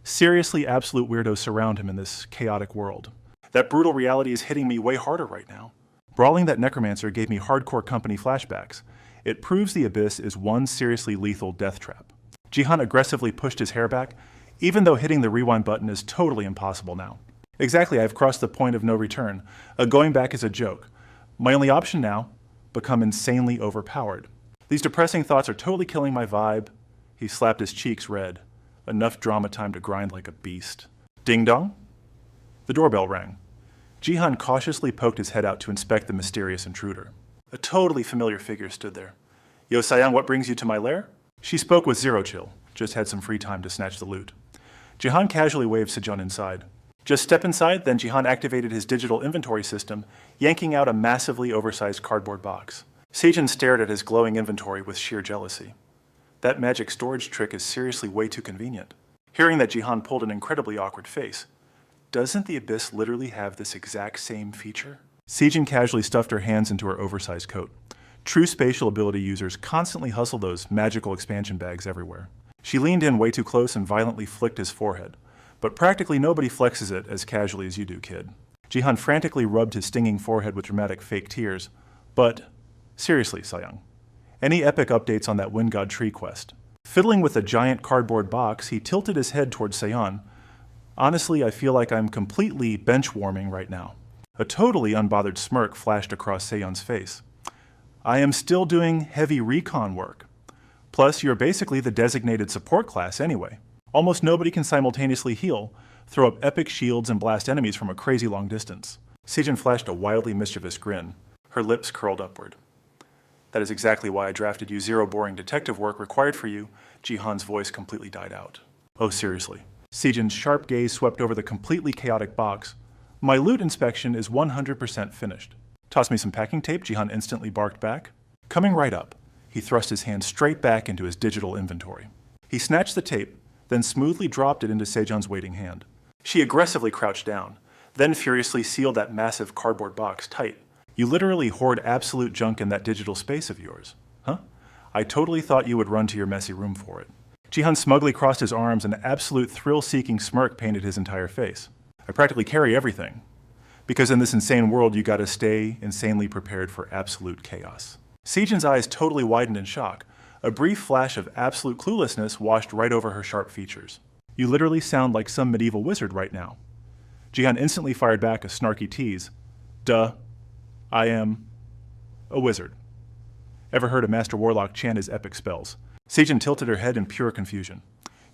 Seriously, absolute weirdos surround him in this chaotic world. That brutal reality is hitting me way harder right now. Brawling that necromancer gave me hardcore company flashbacks. It proves the Abyss is one seriously lethal death trap. Jihan aggressively pushed his hair back, even though hitting the rewind button is totally impossible now. Exactly, I've crossed the point of no return. Going back is a joke. My only option now, become insanely overpowered. These depressing thoughts are totally killing my vibe. He slapped his cheeks red. Enough drama time to grind like a beast. Ding dong? The doorbell rang. Jihan cautiously poked his head out to inspect the mysterious intruder. A totally familiar figure stood there. Yo, Sayang, what brings you to my lair? She spoke with zero chill, just had some free time to snatch the loot. Jihan casually waved Sejun inside. Just step inside, then Jihan activated his digital inventory system, yanking out a massively oversized cardboard box. Sejun stared at his glowing inventory with sheer jealousy. That magic storage trick is seriously way too convenient. Hearing that, Jihan pulled an incredibly awkward face. Doesn't the Abyss literally have this exact same feature? Sejun casually stuffed her hands into her oversized coat. True spatial ability users constantly hustle those magical expansion bags everywhere. She leaned in way too close and violently flicked his forehead. But practically nobody flexes it as casually as you do, kid. Jihan frantically rubbed his stinging forehead with dramatic fake tears. But seriously, Sayang, any epic updates on that Wind God tree quest? Fiddling with a giant cardboard box, he tilted his head towards Seon. Honestly, I feel like I'm completely bench-warming right now. A totally unbothered smirk flashed across Seon's face. I am still doing heavy recon work. Plus, you're basically the designated support class anyway. Almost nobody can simultaneously heal, throw up epic shields, and blast enemies from a crazy long distance. Sejun flashed a wildly mischievous grin. Her lips curled upward. That is exactly why I drafted you. Zero boring detective work required for you. Jihan's voice completely died out. Oh, seriously. Sejun's sharp gaze swept over the completely chaotic box. My loot inspection is 100% finished. Toss me some packing tape, Jihan instantly barked back. Coming right up, he thrust his hand straight back into his digital inventory. He snatched the tape, then smoothly dropped it into Sejun's waiting hand. She aggressively crouched down, then furiously sealed that massive cardboard box tight. You literally hoard absolute junk in that digital space of yours. Huh? I totally thought you would run to your messy room for it. Jihan smugly crossed his arms, and an absolute thrill-seeking smirk painted his entire face. I practically carry everything. Because in this insane world, you gotta stay insanely prepared for absolute chaos. Sejun's eyes totally widened in shock. A brief flash of absolute cluelessness washed right over her sharp features. You literally sound like some medieval wizard right now. Jihan instantly fired back a snarky tease. Duh. I am a wizard. Ever heard a master warlock chant his epic spells? Sejun tilted her head in pure confusion.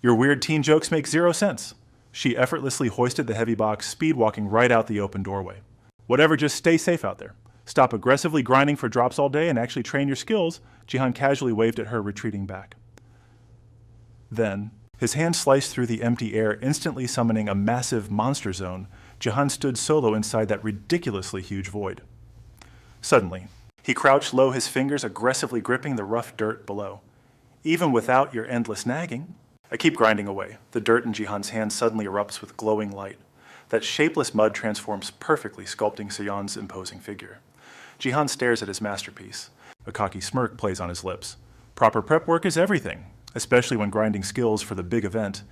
Your weird teen jokes make zero sense. She effortlessly hoisted the heavy box, speed-walking right out the open doorway. Whatever, just stay safe out there. Stop aggressively grinding for drops all day and actually train your skills. Jihan casually waved at her, retreating back. Then, his hand sliced through the empty air, instantly summoning a massive monster zone. Jihan stood solo inside that ridiculously huge void. Suddenly, he crouched low, his fingers aggressively gripping the rough dirt below. Even without your endless nagging, I keep grinding away. The dirt in Jihan's hand suddenly erupts with glowing light. That shapeless mud transforms perfectly, sculpting Seon's imposing figure. Jihan stares at his masterpiece. A cocky smirk plays on his lips. Proper prep work is everything, especially when grinding skills for the big event.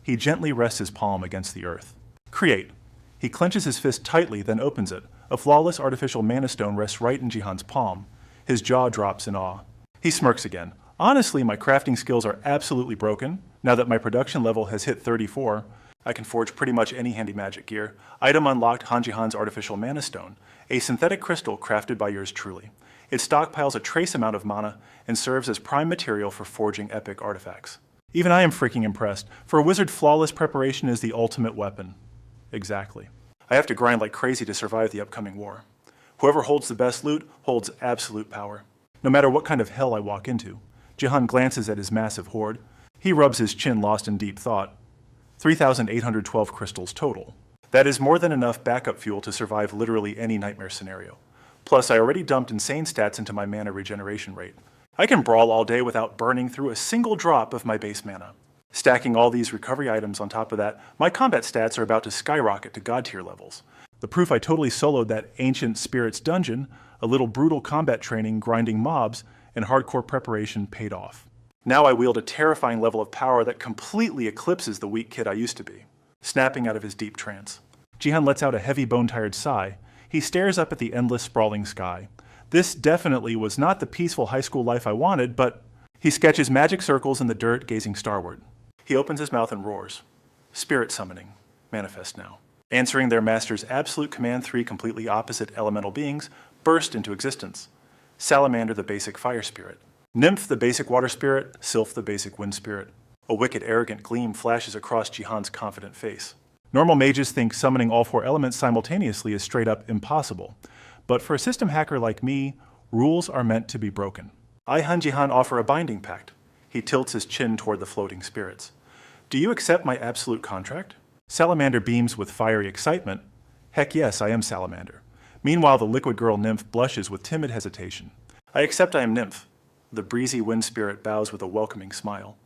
He gently rests his palm against the earth. Create. He clenches his fist tightly, then opens it. A flawless artificial mana stone rests right in Jihan's palm. His jaw drops in awe. He smirks again. Honestly, my crafting skills are absolutely broken. Now that my production level has hit 34, I can forge pretty much any handy magic gear. Item unlocked: Han Jihan's artificial mana stone, a synthetic crystal crafted by yours truly. It stockpiles a trace amount of mana and serves as prime material for forging epic artifacts. Even I am freaking impressed. For a wizard, flawless preparation is the ultimate weapon. Exactly. I have to grind like crazy to survive the upcoming war. Whoever holds the best loot holds absolute power. No matter what kind of hell I walk into. Jihan glances at his massive hoard. He rubs his chin, lost in deep thought. 3,812 crystals total. That is more than enough backup fuel to survive literally any nightmare scenario. Plus, I already dumped insane stats into my mana regeneration rate. I can brawl all day without burning through a single drop of my base mana. Stacking all these recovery items on top of that, my combat stats are about to skyrocket to god tier levels. The proof I totally soloed that ancient spirits dungeon, a little brutal combat training, grinding mobs, and hardcore preparation paid off. Now I wield a terrifying level of power that completely eclipses the weak kid I used to be. Snapping out of his deep trance, Jihan lets out a heavy bone-tired sigh. He stares up at the endless sprawling sky. This definitely was not the peaceful high school life I wanted, but he sketches magic circles in the dirt, gazing starward. He opens his mouth and roars. Spirit summoning. Manifest now. Answering their master's absolute command, 3 completely opposite elemental beings burst into existence. Salamander, the basic fire spirit. Nymph, the basic water spirit. Sylph, the basic wind spirit. A wicked, arrogant gleam flashes across Jihan's confident face. Normal mages think summoning all 4 elements simultaneously is straight up impossible. But for a system hacker like me, rules are meant to be broken. I, Han Jihan, offer a binding pact. He tilts his chin toward the floating spirits. Do you accept my absolute contract? Salamander beams with fiery excitement. Heck yes, I am Salamander. Meanwhile, the liquid girl Nymph blushes with timid hesitation. I accept I am Nymph. The breezy wind spirit bows with a welcoming smile.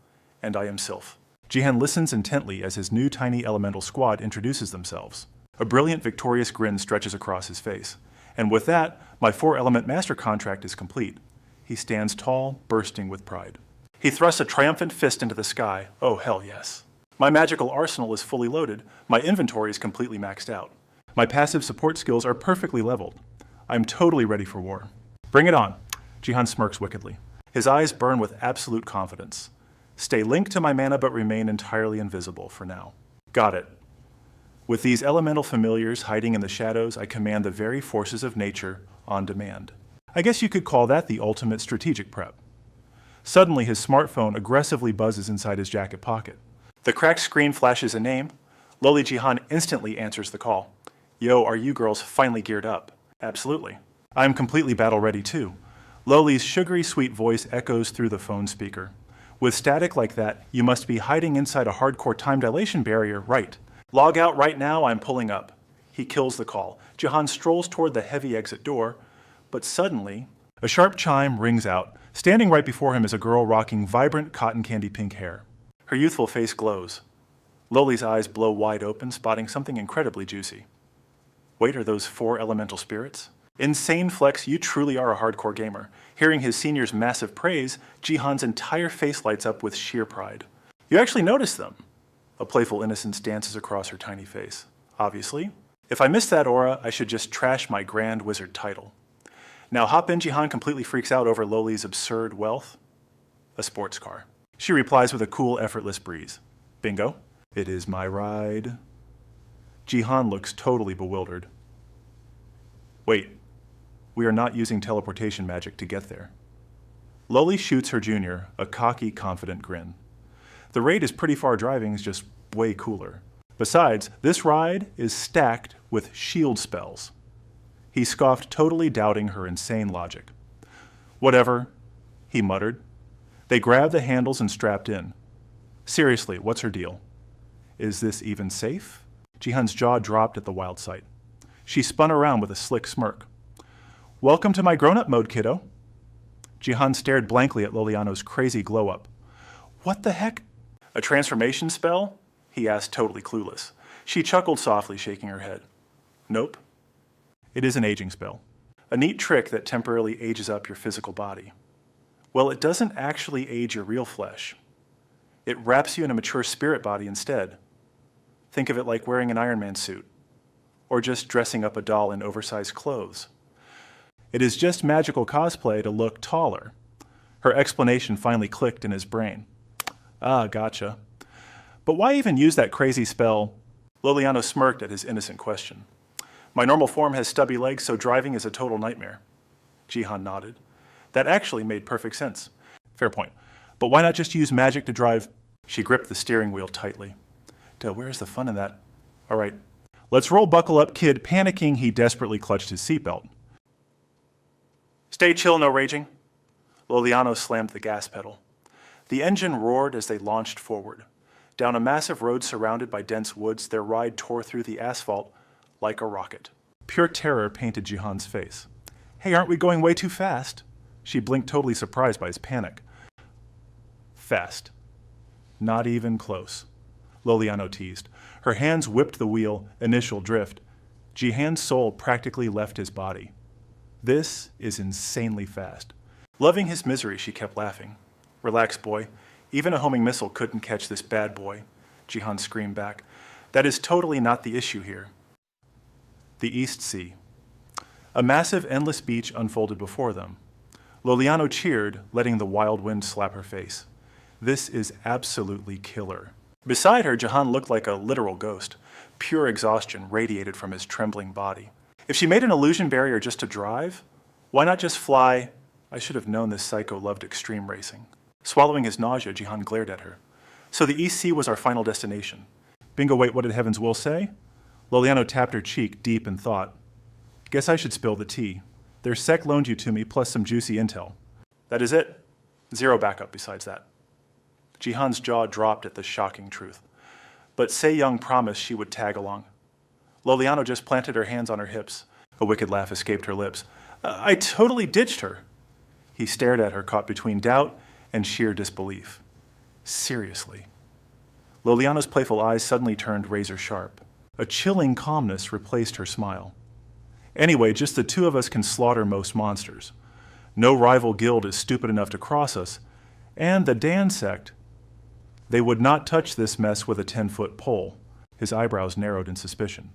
And I am Sylph. Jihan listens intently as his new tiny elemental squad introduces themselves. A brilliant, victorious grin stretches across his face. And with that, my 4-element master contract is complete. He stands tall, bursting with pride. He thrusts a triumphant fist into the sky. Oh, hell yes. My magical arsenal is fully loaded. My inventory is completely maxed out. My passive support skills are perfectly leveled. I'm totally ready for war. Bring it on. Jihan smirks wickedly. His eyes burn with absolute confidence. Stay linked to my mana but remain entirely invisible for now. Got it. With these elemental familiars hiding in the shadows, I command the very forces of nature on demand. I guess you could call that the ultimate strategic prep. Suddenly, his smartphone aggressively buzzes inside his jacket pocket. The cracked screen flashes a name. Loli Jihan instantly answers the call. Yo, are you girls finally geared up? Absolutely. I'm completely battle ready too. Loli's sugary sweet voice echoes through the phone speaker. With static like that, you must be hiding inside a hardcore time dilation barrier, right? Log out right now, I'm pulling up. He kills the call. Jihan strolls toward the heavy exit door, but suddenly, a sharp chime rings out. Standing right before him is a girl rocking vibrant cotton candy pink hair. Her youthful face glows. Loli's eyes blow wide open, spotting something incredibly juicy. Wait, are those 4 elemental spirits? Insane Flex, you truly are a hardcore gamer. Hearing his senior's massive praise, Jihan's entire face lights up with sheer pride. You actually notice them. A playful innocence dances across her tiny face. Obviously. If I miss that aura, I should just trash my Grand Wizard title. Now hop in, Jihan completely freaks out over Loli's absurd wealth. A sports car. She replies with a cool, effortless breeze. Bingo. It is my ride. Jihan looks totally bewildered. Wait, we are not using teleportation magic to get there. Loli shoots her junior a cocky, confident grin. The raid is pretty far driving, is just way cooler. Besides, this ride is stacked with shield spells. He scoffed, totally doubting her insane logic. Whatever, he muttered. They grabbed the handles and strapped in. Seriously, what's her deal? Is this even safe? Jihan's jaw dropped at the wild sight. She spun around with a slick smirk. Welcome to my grown-up mode, kiddo. Jihan stared blankly at Loliano's crazy glow-up. What the heck? A transformation spell? He asked, totally clueless. She chuckled softly, shaking her head. Nope. It is an aging spell. A neat trick that temporarily ages up your physical body. Well, it doesn't actually age your real flesh. It wraps you in a mature spirit body instead. Think of it like wearing an Iron Man suit, or just dressing up a doll in oversized clothes. It is just magical cosplay to look taller. Her explanation finally clicked in his brain. Ah, gotcha. But why even use that crazy spell? Loliano smirked at his innocent question. My normal form has stubby legs, so driving is a total nightmare. Jihan nodded. That actually made perfect sense. Fair point. But why not just use magic to drive? She gripped the steering wheel tightly. Duh, where's the fun in that? All right, let's roll. Buckle up, kid. Panicking, he desperately clutched his seatbelt. Stay chill, no raging. Loliano slammed the gas pedal. The engine roared as they launched forward. Down a massive road surrounded by dense woods, their ride tore through the asphalt like a rocket. Pure terror painted Jihan's face. Hey, aren't we going way too fast? She blinked, totally surprised by his panic. Fast. Not even close. Loliano teased. Her hands whipped the wheel, initial drift. Jihan's soul practically left his body. This is insanely fast. Loving his misery, she kept laughing. Relax, boy. Even a homing missile couldn't catch this bad boy, Jihan screamed back. That is totally not the issue here. The East Sea. A massive, endless beach unfolded before them. Loliano cheered, letting the wild wind slap her face. This is absolutely killer. Beside her, Jihan looked like a literal ghost. Pure exhaustion radiated from his trembling body. If she made an illusion barrier just to drive, why not just fly? I should have known this psycho loved extreme racing. Swallowing his nausea, Jihan glared at her. So the East Sea was our final destination. Bingo, wait, what did Heaven's Will say? Loliano tapped her cheek deep in thought. Guess I should spill the tea. Their sec loaned you to me, plus some juicy intel. That is it. Zero backup besides that. Jihan's jaw dropped at the shocking truth. But Se-young promised she would tag along. Loliano just planted her hands on her hips. A wicked laugh escaped her lips. I totally ditched her. He stared at her, caught between doubt and sheer disbelief. Seriously. Loliano's playful eyes suddenly turned razor sharp. A chilling calmness replaced her smile. Anyway, just the two of us can slaughter most monsters. No rival guild is stupid enough to cross us. And the Dan sect, they would not touch this mess with a 10-foot pole. His eyebrows narrowed in suspicion.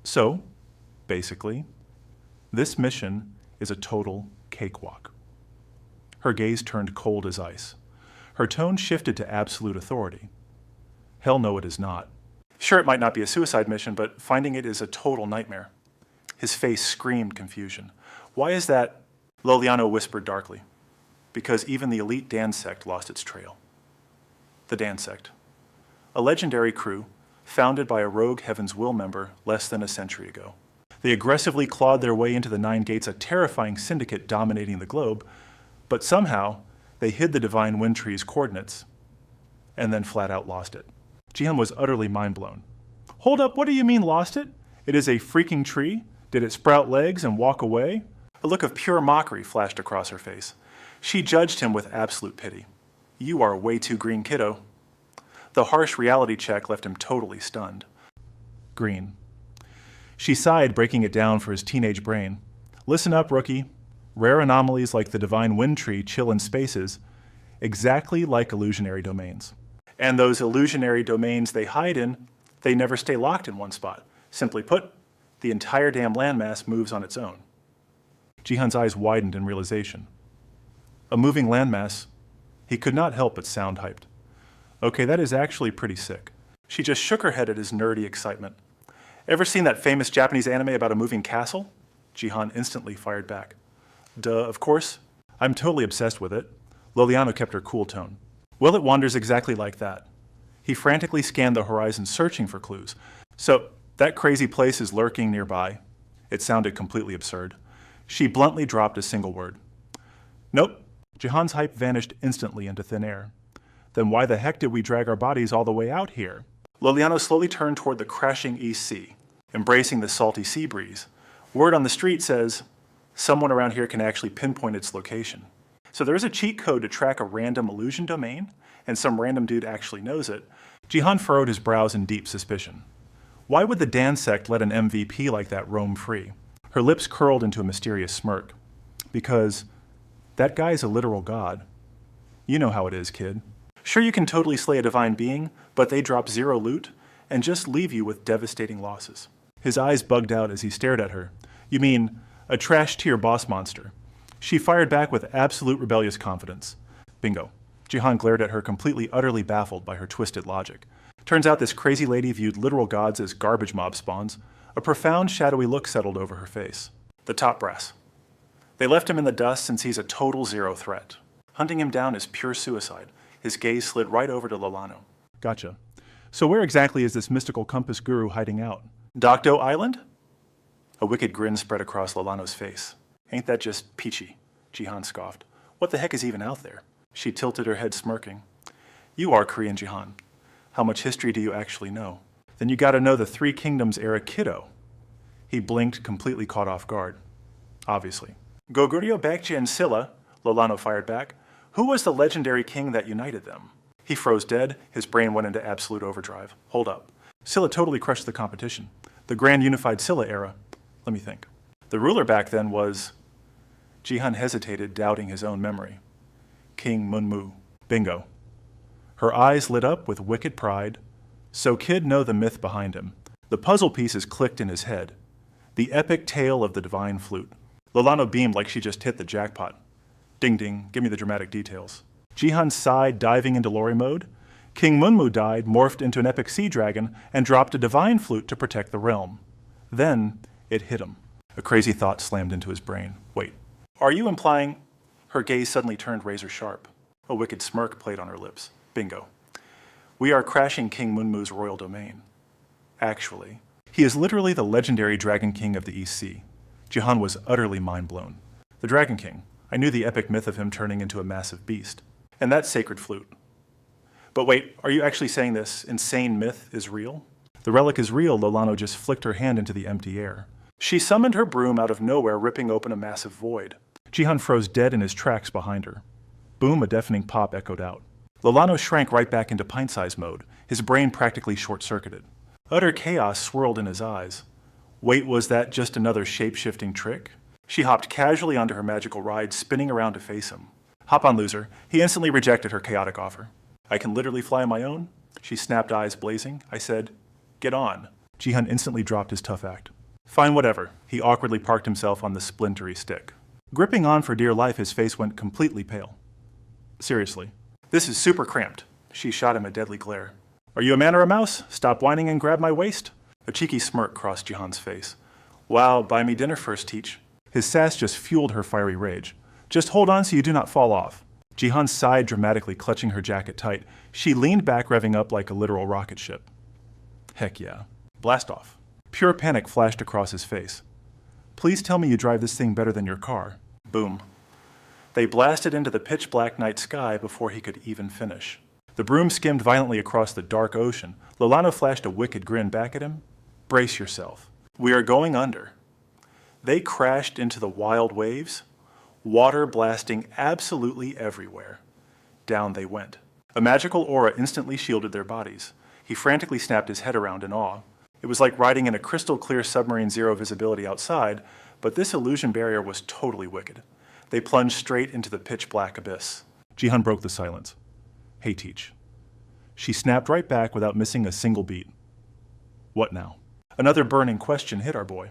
So, basically, this mission is a total cakewalk. Her gaze turned cold as ice. Her tone shifted to absolute authority. Hell no, it is not. Sure, it might not be a suicide mission, but finding it is a total nightmare. His face screamed confusion. Why is that? Loliano whispered darkly. Because even the elite Dan sect lost its trail. The Dan sect. A legendary crew founded by a rogue Heaven's Will member less than a century ago. They aggressively clawed their way into the Nine Gates, a terrifying syndicate dominating the globe, but somehow they hid the Divine Wind Tree's coordinates and then flat out lost it. Jihan was utterly mind-blown. Hold up, what do you mean lost it? It is a freaking tree? Did it sprout legs and walk away? A look of pure mockery flashed across her face. She judged him with absolute pity. You are way too green, kiddo. The harsh reality check left him totally stunned. Green. She sighed, breaking it down for his teenage brain. Listen up, rookie. Rare anomalies like the Divine Wind Tree chill in spaces, exactly like illusionary domains. And those illusionary domains they hide in, they never stay locked in one spot. Simply put, the entire damn landmass moves on its own. Jihan's eyes widened in realization. A moving landmass? He could not help but sound hyped. Okay, that is actually pretty sick. She just shook her head at his nerdy excitement. Ever seen that famous Japanese anime about a moving castle? Jihan instantly fired back. Duh, of course. I'm totally obsessed with it. Loliano kept her cool tone. Well, it wanders exactly like that. He frantically scanned the horizon, searching for clues. So, that crazy place is lurking nearby. It sounded completely absurd. She bluntly dropped a single word. Nope. Jihan's hype vanished instantly into thin air. Then why the heck did we drag our bodies all the way out here? Loliano slowly turned toward the crashing East Sea, embracing the salty sea breeze. Word on the street says, someone around here can actually pinpoint its location. So there is a cheat code to track a random illusion domain, and some random dude actually knows it. Jihan furrowed his brows in deep suspicion. Why would the Dan sect let an MVP like that roam free? Her lips curled into a mysterious smirk. Because that guy's a literal god. You know how it is, kid. Sure, you can totally slay a divine being, but they drop zero loot and just leave you with devastating losses. His eyes bugged out as he stared at her. You mean, a trash-tier boss monster. She fired back with absolute rebellious confidence. Bingo. Jihan glared at her, completely, utterly baffled by her twisted logic. Turns out this crazy lady viewed literal gods as garbage mob spawns. A profound, shadowy look settled over her face. The top brass. They left him in the dust since he's a total zero threat. Hunting him down is pure suicide. His gaze slid right over to Loliano. Gotcha. So where exactly is this mystical compass guru hiding out? Docto Island? A wicked grin spread across Lolano's face. Ain't that just peachy? Jihan scoffed. What the heck is even out there? She tilted her head, smirking. You are Korean, Jihan. How much history do you actually know? Then you gotta know the Three Kingdoms era kiddo. He blinked, completely caught off guard. Obviously. Goguryeo Baekje and Silla, Lolano fired back. Who was the legendary king that united them? He froze dead. His brain went into absolute overdrive. Hold up. Silla totally crushed the competition. The Grand Unified Silla era. Let me think. The ruler back then was... Jihan hesitated, doubting his own memory. King Munmu. Bingo. Her eyes lit up with wicked pride. So kid know the myth behind him. The puzzle pieces clicked in his head. The epic tale of the divine flute. Lolano beamed like she just hit the jackpot. Ding ding, give me the dramatic details. Jihan sighed, diving into Lori mode. King Munmu died, morphed into an epic sea dragon, and dropped a divine flute to protect the realm. Then it hit him. A crazy thought slammed into his brain. Wait, are you implying... Her gaze suddenly turned razor sharp. A wicked smirk played on her lips. Bingo. We are crashing King Munmu's royal domain. Actually, he is literally the legendary Dragon King of the East Sea. Jihan was utterly mind-blown. The Dragon King. I knew the epic myth of him turning into a massive beast. And that sacred flute. But wait, are you actually saying this insane myth is real? The relic is real, Lolano just flicked her hand into the empty air. She summoned her broom out of nowhere, ripping open a massive void. Jihan froze dead in his tracks behind her. Boom, a deafening pop echoed out. Lolano shrank right back into pint-size mode, his brain practically short-circuited. Utter chaos swirled in his eyes. Wait, was that just another shape-shifting trick? She hopped casually onto her magical ride, spinning around to face him. Hop on, loser. He instantly rejected her chaotic offer. I can literally fly on my own? She snapped, eyes blazing. I said, get on. Jihan instantly dropped his tough act. Fine, whatever. He awkwardly parked himself on the splintery stick. Gripping on for dear life, his face went completely pale. Seriously. This is super cramped. She shot him a deadly glare. Are you a man or a mouse? Stop whining and grab my waist. A cheeky smirk crossed Jihan's face. Wow, buy me dinner first, Teach. His sass just fueled her fiery rage. Just hold on so you do not fall off. Jihan sighed dramatically, clutching her jacket tight. She leaned back, revving up like a literal rocket ship. Heck yeah. Blast off. Pure panic flashed across his face. Please tell me you drive this thing better than your car. Boom. They blasted into the pitch-black night sky before he could even finish. The broom skimmed violently across the dark ocean. Lolano flashed a wicked grin back at him. Brace yourself. We are going under. They crashed into the wild waves, water blasting absolutely everywhere. Down they went. A magical aura instantly shielded their bodies. He frantically snapped his head around in awe. It was like riding in a crystal-clear submarine zero visibility outside, but this illusion barrier was totally wicked. They plunged straight into the pitch-black abyss. Jihan broke the silence. Hey, Teach. She snapped right back without missing a single beat. What now? Another burning question hit our boy.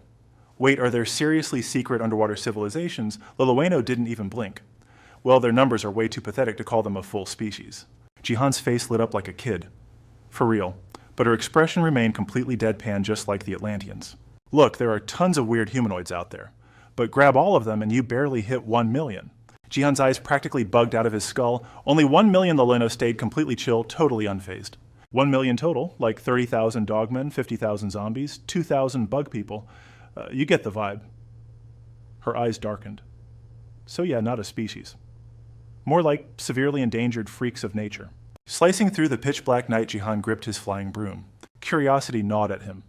Wait, are there seriously secret underwater civilizations? Loloeno didn't even blink. Well, their numbers are way too pathetic to call them a full species. Jihan's face lit up like a kid. For real. But her expression remained completely deadpan, just like the Atlanteans. Look, there are tons of weird humanoids out there. But grab all of them and you barely hit 1 million. Jihan's eyes practically bugged out of his skull. Only 1 million Loleno stayed completely chill, totally unfazed. 1 million total, like 30,000 dogmen, 50,000 zombies, 2,000 bug people. You get the vibe. Her eyes darkened. So yeah, not a species. More like severely endangered freaks of nature. Slicing through the pitch-black night, Jihan gripped his flying broom. Curiosity gnawed at him.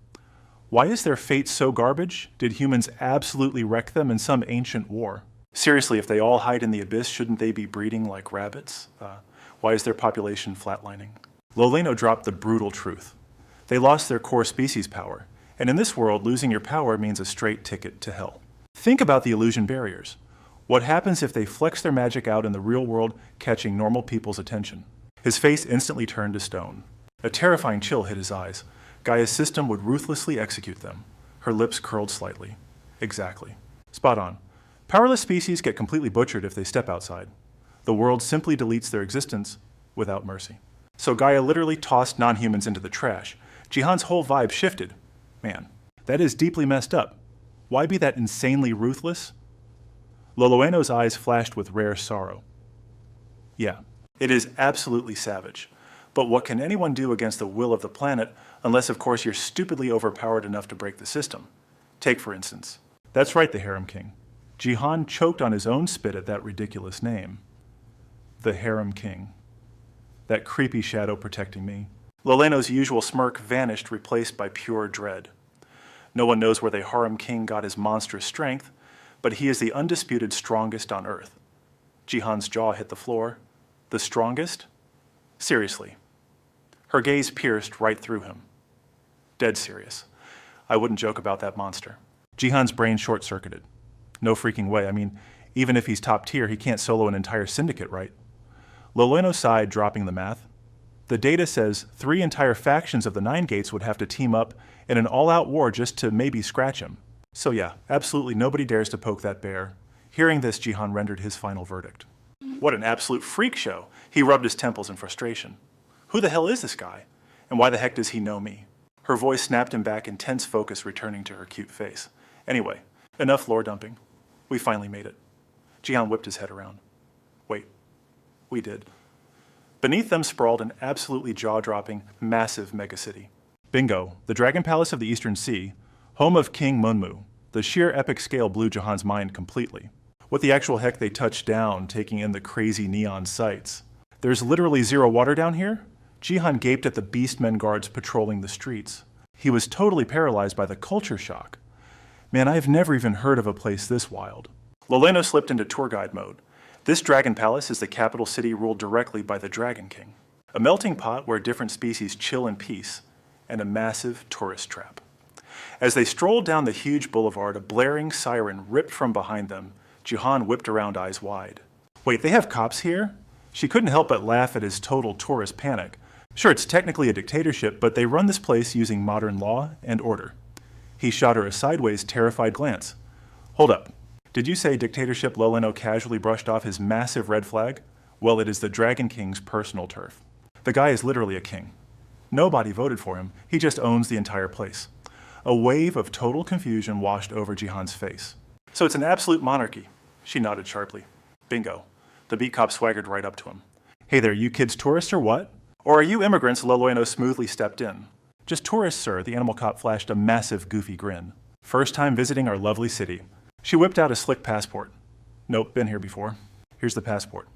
Why is their fate so garbage? Did humans absolutely wreck them in some ancient war? Seriously, if they all hide in the abyss, shouldn't they be breeding like rabbits? Why is their population flatlining? Loleno dropped the brutal truth. They lost their core species power, and in this world, losing your power means a straight ticket to hell. Think about the illusion barriers. What happens if they flex their magic out in the real world, catching normal people's attention? His face instantly turned to stone. A terrifying chill hit his eyes. Gaia's system would ruthlessly execute them. Her lips curled slightly. Exactly. Spot on. Powerless species get completely butchered if they step outside. The world simply deletes their existence without mercy. So Gaia literally tossed non-humans into the trash. Jihan's whole vibe shifted. Man, that is deeply messed up. Why be that insanely ruthless? Loloeno's eyes flashed with rare sorrow. Yeah, it is absolutely savage. But what can anyone do against the will of the planet, unless of course you're stupidly overpowered enough to break the system? Take for instance. That's right, the Harem King. Jihan choked on his own spit at that ridiculous name. The Harem King. That creepy shadow protecting me. Loleno's usual smirk vanished, replaced by pure dread. No one knows where the Harem King got his monstrous strength, but he is the undisputed strongest on Earth. Jihan's jaw hit the floor. The strongest? Seriously. Her gaze pierced right through him. Dead serious. I wouldn't joke about that monster. Jihan's brain short-circuited. No freaking way. I mean, even if he's top tier, he can't solo an entire syndicate, right? Loleno sighed, dropping the math. The data says 3 entire factions of the 9 gates would have to team up in an all-out war just to maybe scratch him. So yeah, absolutely nobody dares to poke that bear. Hearing this, Jihan rendered his final verdict. What an absolute freak show! He rubbed his temples in frustration. Who the hell is this guy? And why the heck does he know me? Her voice snapped him back, intense focus returning to her cute face. Anyway, enough lore dumping. We finally made it. Jihan whipped his head around. Wait, we did. Beneath them sprawled an absolutely jaw-dropping, massive megacity. Bingo, the Dragon Palace of the Eastern Sea, home of King Munmu. The sheer epic scale blew Jihan's mind completely. What the actual heck they touched down, taking in the crazy neon sights. There's literally zero water down here? Jihan gaped at the beastmen guards patrolling the streets. He was totally paralyzed by the culture shock. Man, I've never even heard of a place this wild. Loleno slipped into tour guide mode. This Dragon Palace is the capital city ruled directly by the Dragon King. A melting pot where different species chill in peace, and a massive tourist trap. As they strolled down the huge boulevard, a blaring siren ripped from behind them. Jihan whipped around, eyes wide. Wait, they have cops here? She couldn't help but laugh at his total tourist panic. Sure, it's technically a dictatorship, but they run this place using modern law and order. He shot her a sideways, terrified glance. Hold up. Did you say dictatorship? Loleno casually brushed off his massive red flag? Well, it is the Dragon King's personal turf. The guy is literally a king. Nobody voted for him. He just owns the entire place. A wave of total confusion washed over Jihan's face. So it's an absolute monarchy. She nodded sharply. Bingo. The beat cop swaggered right up to him. Hey there, you kids tourists or what? Or are you immigrants? Loleno smoothly stepped in. Just tourists, sir. The animal cop flashed a massive, goofy grin. First time visiting our lovely city. She whipped out a slick passport. Nope, been here before. Here's the passport.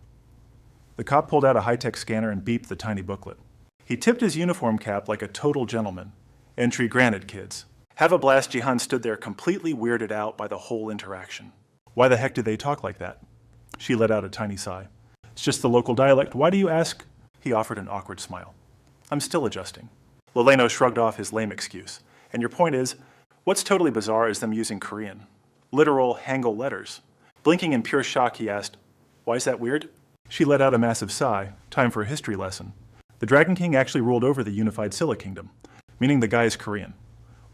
The cop pulled out a high-tech scanner and beeped the tiny booklet. He tipped his uniform cap like a total gentleman. Entry granted, kids. Have a blast. Jihan stood there completely weirded out by the whole interaction. Why the heck do they talk like that? She let out a tiny sigh. It's just the local dialect. Why do you ask? He offered an awkward smile. I'm still adjusting. Loleno shrugged off his lame excuse. And your point is, what's totally bizarre is them using Korean. Literal Hangul letters. Blinking in pure shock, he asked, why is that weird? She let out a massive sigh. Time for a history lesson. The Dragon King actually ruled over the unified Silla Kingdom, meaning the guy is Korean.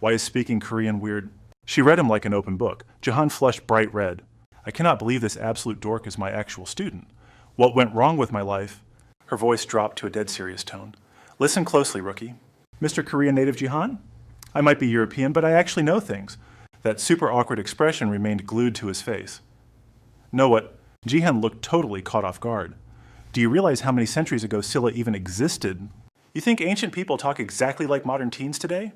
Why is speaking Korean weird? She read him like an open book. Jihan flushed bright red. I cannot believe this absolute dork is my actual student. What went wrong with my life? Her voice dropped to a dead serious tone. Listen closely, rookie. Mr. Korean native Jihan? I might be European, but I actually know things. That super awkward expression remained glued to his face. Know what? Jihan looked totally caught off guard. Do you realize how many centuries ago Silla even existed? You think ancient people talk exactly like modern teens today?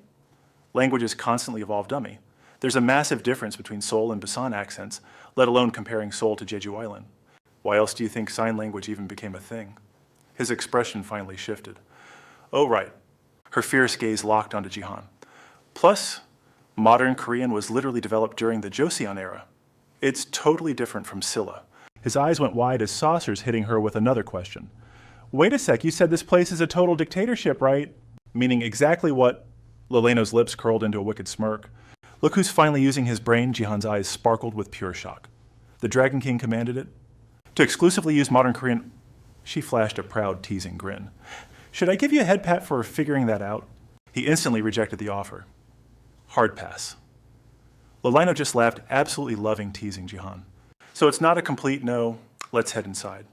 Languages constantly evolve, dummy. There's a massive difference between Seoul and Busan accents, let alone comparing Seoul to Jeju Island. Why else do you think sign language even became a thing? His expression finally shifted. Oh, right. Her fierce gaze locked onto Jihan. Plus, modern Korean was literally developed during the Joseon era. It's totally different from Silla. His eyes went wide as saucers, hitting her with another question. Wait a sec, you said this place is a total dictatorship, right? Meaning exactly what? Loleno's lips curled into a wicked smirk. Look who's finally using his brain. Jihan's eyes sparkled with pure shock. The Dragon King commanded it? To exclusively use modern Korean... She flashed a proud, teasing grin. Should I give you a head pat for figuring that out? He instantly rejected the offer. Hard pass. Loleno just laughed, absolutely loving teasing Jihan. So it's not a complete no, let's head inside.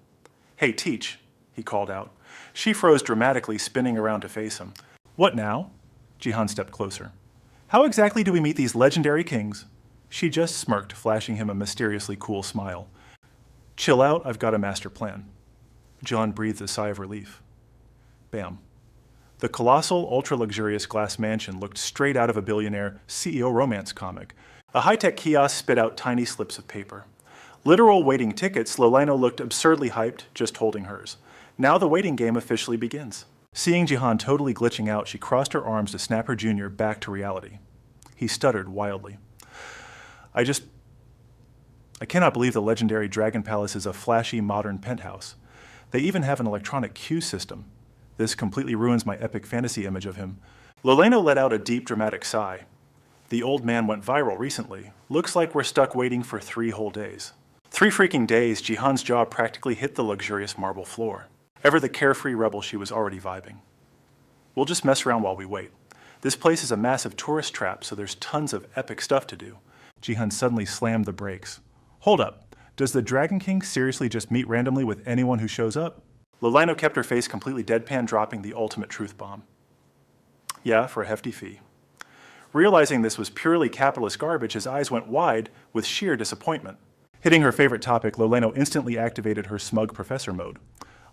Hey, teach, he called out. She froze dramatically, spinning around to face him. What now? Jihan stepped closer. How exactly do we meet these legendary kings? She just smirked, flashing him a mysteriously cool smile. Chill out, I've got a master plan. Jihan breathed a sigh of relief. Bam. The colossal, ultra-luxurious glass mansion looked straight out of a billionaire CEO romance comic. A high-tech kiosk spit out tiny slips of paper. Literal waiting tickets, Loleno looked absurdly hyped, just holding hers. Now the waiting game officially begins. Seeing Jihan totally glitching out, she crossed her arms to snap her junior back to reality. He stuttered wildly. I cannot believe the legendary Dragon Palace is a flashy, modern penthouse. They even have an electronic cue system. This completely ruins my epic fantasy image of him. Loleno let out a deep, dramatic sigh. The old man went viral recently. Looks like we're stuck waiting for 3 whole days. 3 freaking days, Jihan's jaw practically hit the luxurious marble floor. Ever the carefree rebel, she was already vibing. We'll just mess around while we wait. This place is a massive tourist trap, so there's tons of epic stuff to do. Jihan suddenly slammed the brakes. Hold up. Does the Dragon King seriously just meet randomly with anyone who shows up? Lolino kept her face completely deadpan, dropping the ultimate truth bomb. Yeah, for a hefty fee. Realizing this was purely capitalist garbage, his eyes went wide with sheer disappointment. Hitting her favorite topic, Lolino instantly activated her smug professor mode.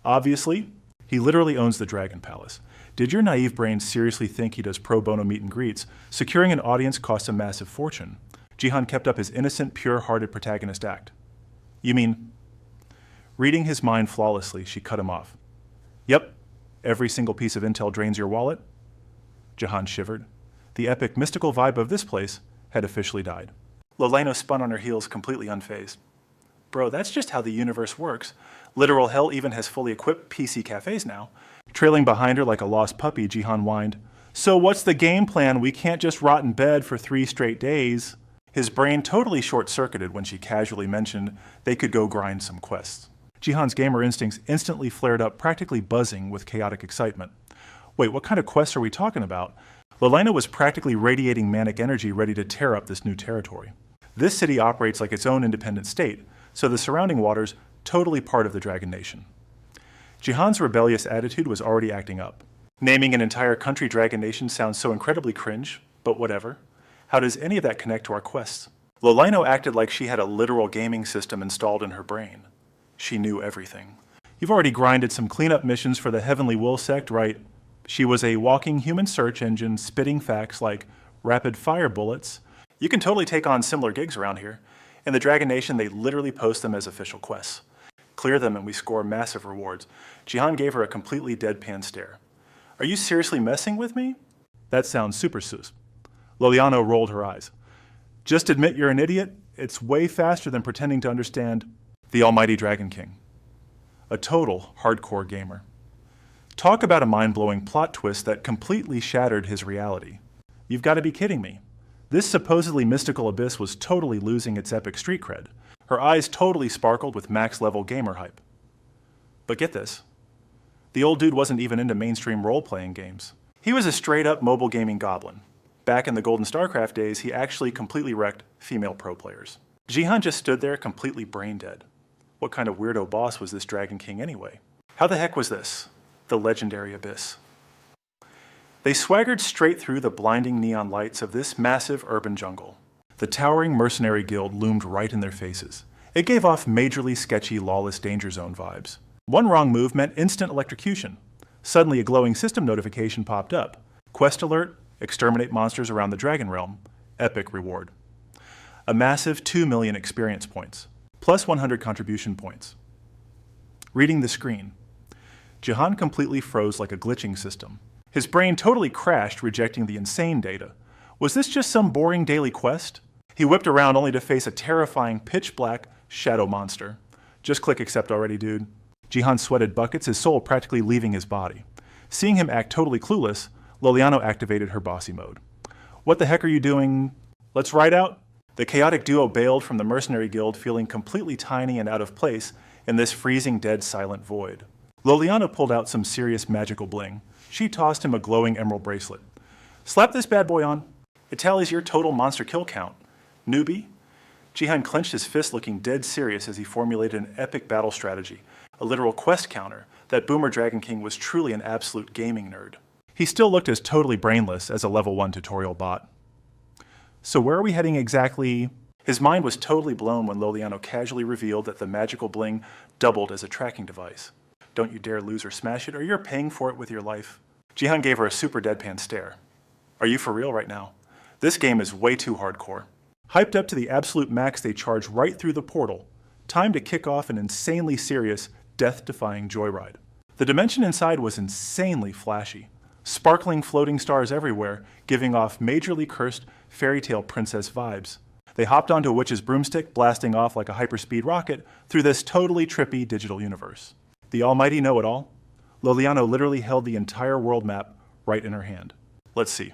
Obviously, he literally owns the Dragon Palace. Did your naive brain seriously think he does pro bono meet and greets? Securing an audience costs a massive fortune. Jihan kept up his innocent, pure-hearted protagonist act. You mean? Reading his mind flawlessly, she cut him off. Yep, every single piece of intel drains your wallet. Jihan shivered. The epic, mystical vibe of this place had officially died. Lolino spun on her heels, completely unfazed. Bro, that's just how the universe works. Literal hell even has fully equipped PC cafes now. Trailing behind her like a lost puppy, Jihan whined, So what's the game plan? We can't just rot in bed for 3 straight days. His brain totally short-circuited when she casually mentioned they could go grind some quests. Jihan's gamer instincts instantly flared up, practically buzzing with chaotic excitement. Wait, what kind of quests are we talking about? Lolino was practically radiating manic energy, ready to tear up this new territory. This city operates like its own independent state, so the surrounding waters totally part of the Dragon Nation. Jihan's rebellious attitude was already acting up. Naming an entire country Dragon Nation sounds so incredibly cringe, but whatever. How does any of that connect to our quests? Lolino acted like she had a literal gaming system installed in her brain. She knew everything. You've already grinded some cleanup missions for the Heavenly Will sect, right? She was a walking human search engine spitting facts like rapid fire bullets. You can totally take on similar gigs around here. In the Dragon Nation, they literally post them as official quests. Clear them and we score massive rewards. Jihan gave her a completely deadpan stare. Are you seriously messing with me? That sounds super sus. Loliano rolled her eyes. Just admit you're an idiot. It's way faster than pretending to understand the almighty Dragon King. A total hardcore gamer. Talk about a mind-blowing plot twist that completely shattered his reality. You've got to be kidding me. This supposedly mystical abyss was totally losing its epic street cred. Her eyes totally sparkled with max-level gamer hype. But get this. The old dude wasn't even into mainstream role-playing games. He was a straight-up mobile gaming goblin. Back in the Golden StarCraft days, he actually completely wrecked female pro players. Jihan just stood there completely brain-dead. What kind of weirdo boss was this Dragon King anyway? How the heck was this? The legendary abyss. They swaggered straight through the blinding neon lights of this massive urban jungle. The towering mercenary guild loomed right in their faces. It gave off majorly sketchy, lawless danger zone vibes. One wrong move meant instant electrocution. Suddenly a glowing system notification popped up. Quest alert, exterminate monsters around the Dragon Realm. Epic reward. A massive 2 million experience points, plus 100 contribution points. Reading the screen. Jihan completely froze like a glitching system. His brain totally crashed, rejecting the insane data. Was this just some boring daily quest? He whipped around only to face a terrifying pitch-black shadow monster. Just click accept already, dude. Jihan sweated buckets, his soul practically leaving his body. Seeing him act totally clueless, Loliano activated her bossy mode. What the heck are you doing? Let's ride out? The chaotic duo bailed from the mercenary guild, feeling completely tiny and out of place in this freezing, dead, silent void. Loliano pulled out some serious magical bling. She tossed him a glowing emerald bracelet. Slap this bad boy on. It tallies your total monster kill count. Newbie? Jihan clenched his fist, looking dead serious as he formulated an epic battle strategy, a literal quest counter, that Boomer Dragon King was truly an absolute gaming nerd. He still looked as totally brainless as a level 1 tutorial bot. So where are we heading exactly? His mind was totally blown when Loliano casually revealed that the magical bling doubled as a tracking device. Don't you dare lose or smash it, or you're paying for it with your life. Jihan gave her a super deadpan stare. Are you for real right now? This game is way too hardcore. Hyped up to the absolute max, they charged right through the portal. Time to kick off an insanely serious, death-defying joyride. The dimension inside was insanely flashy. Sparkling floating stars everywhere, giving off majorly cursed fairy tale princess vibes. They hopped onto a witch's broomstick, blasting off like a hyperspeed rocket through this totally trippy digital universe. The almighty know-it-all, Loliano literally held the entire world map right in her hand. Let's see.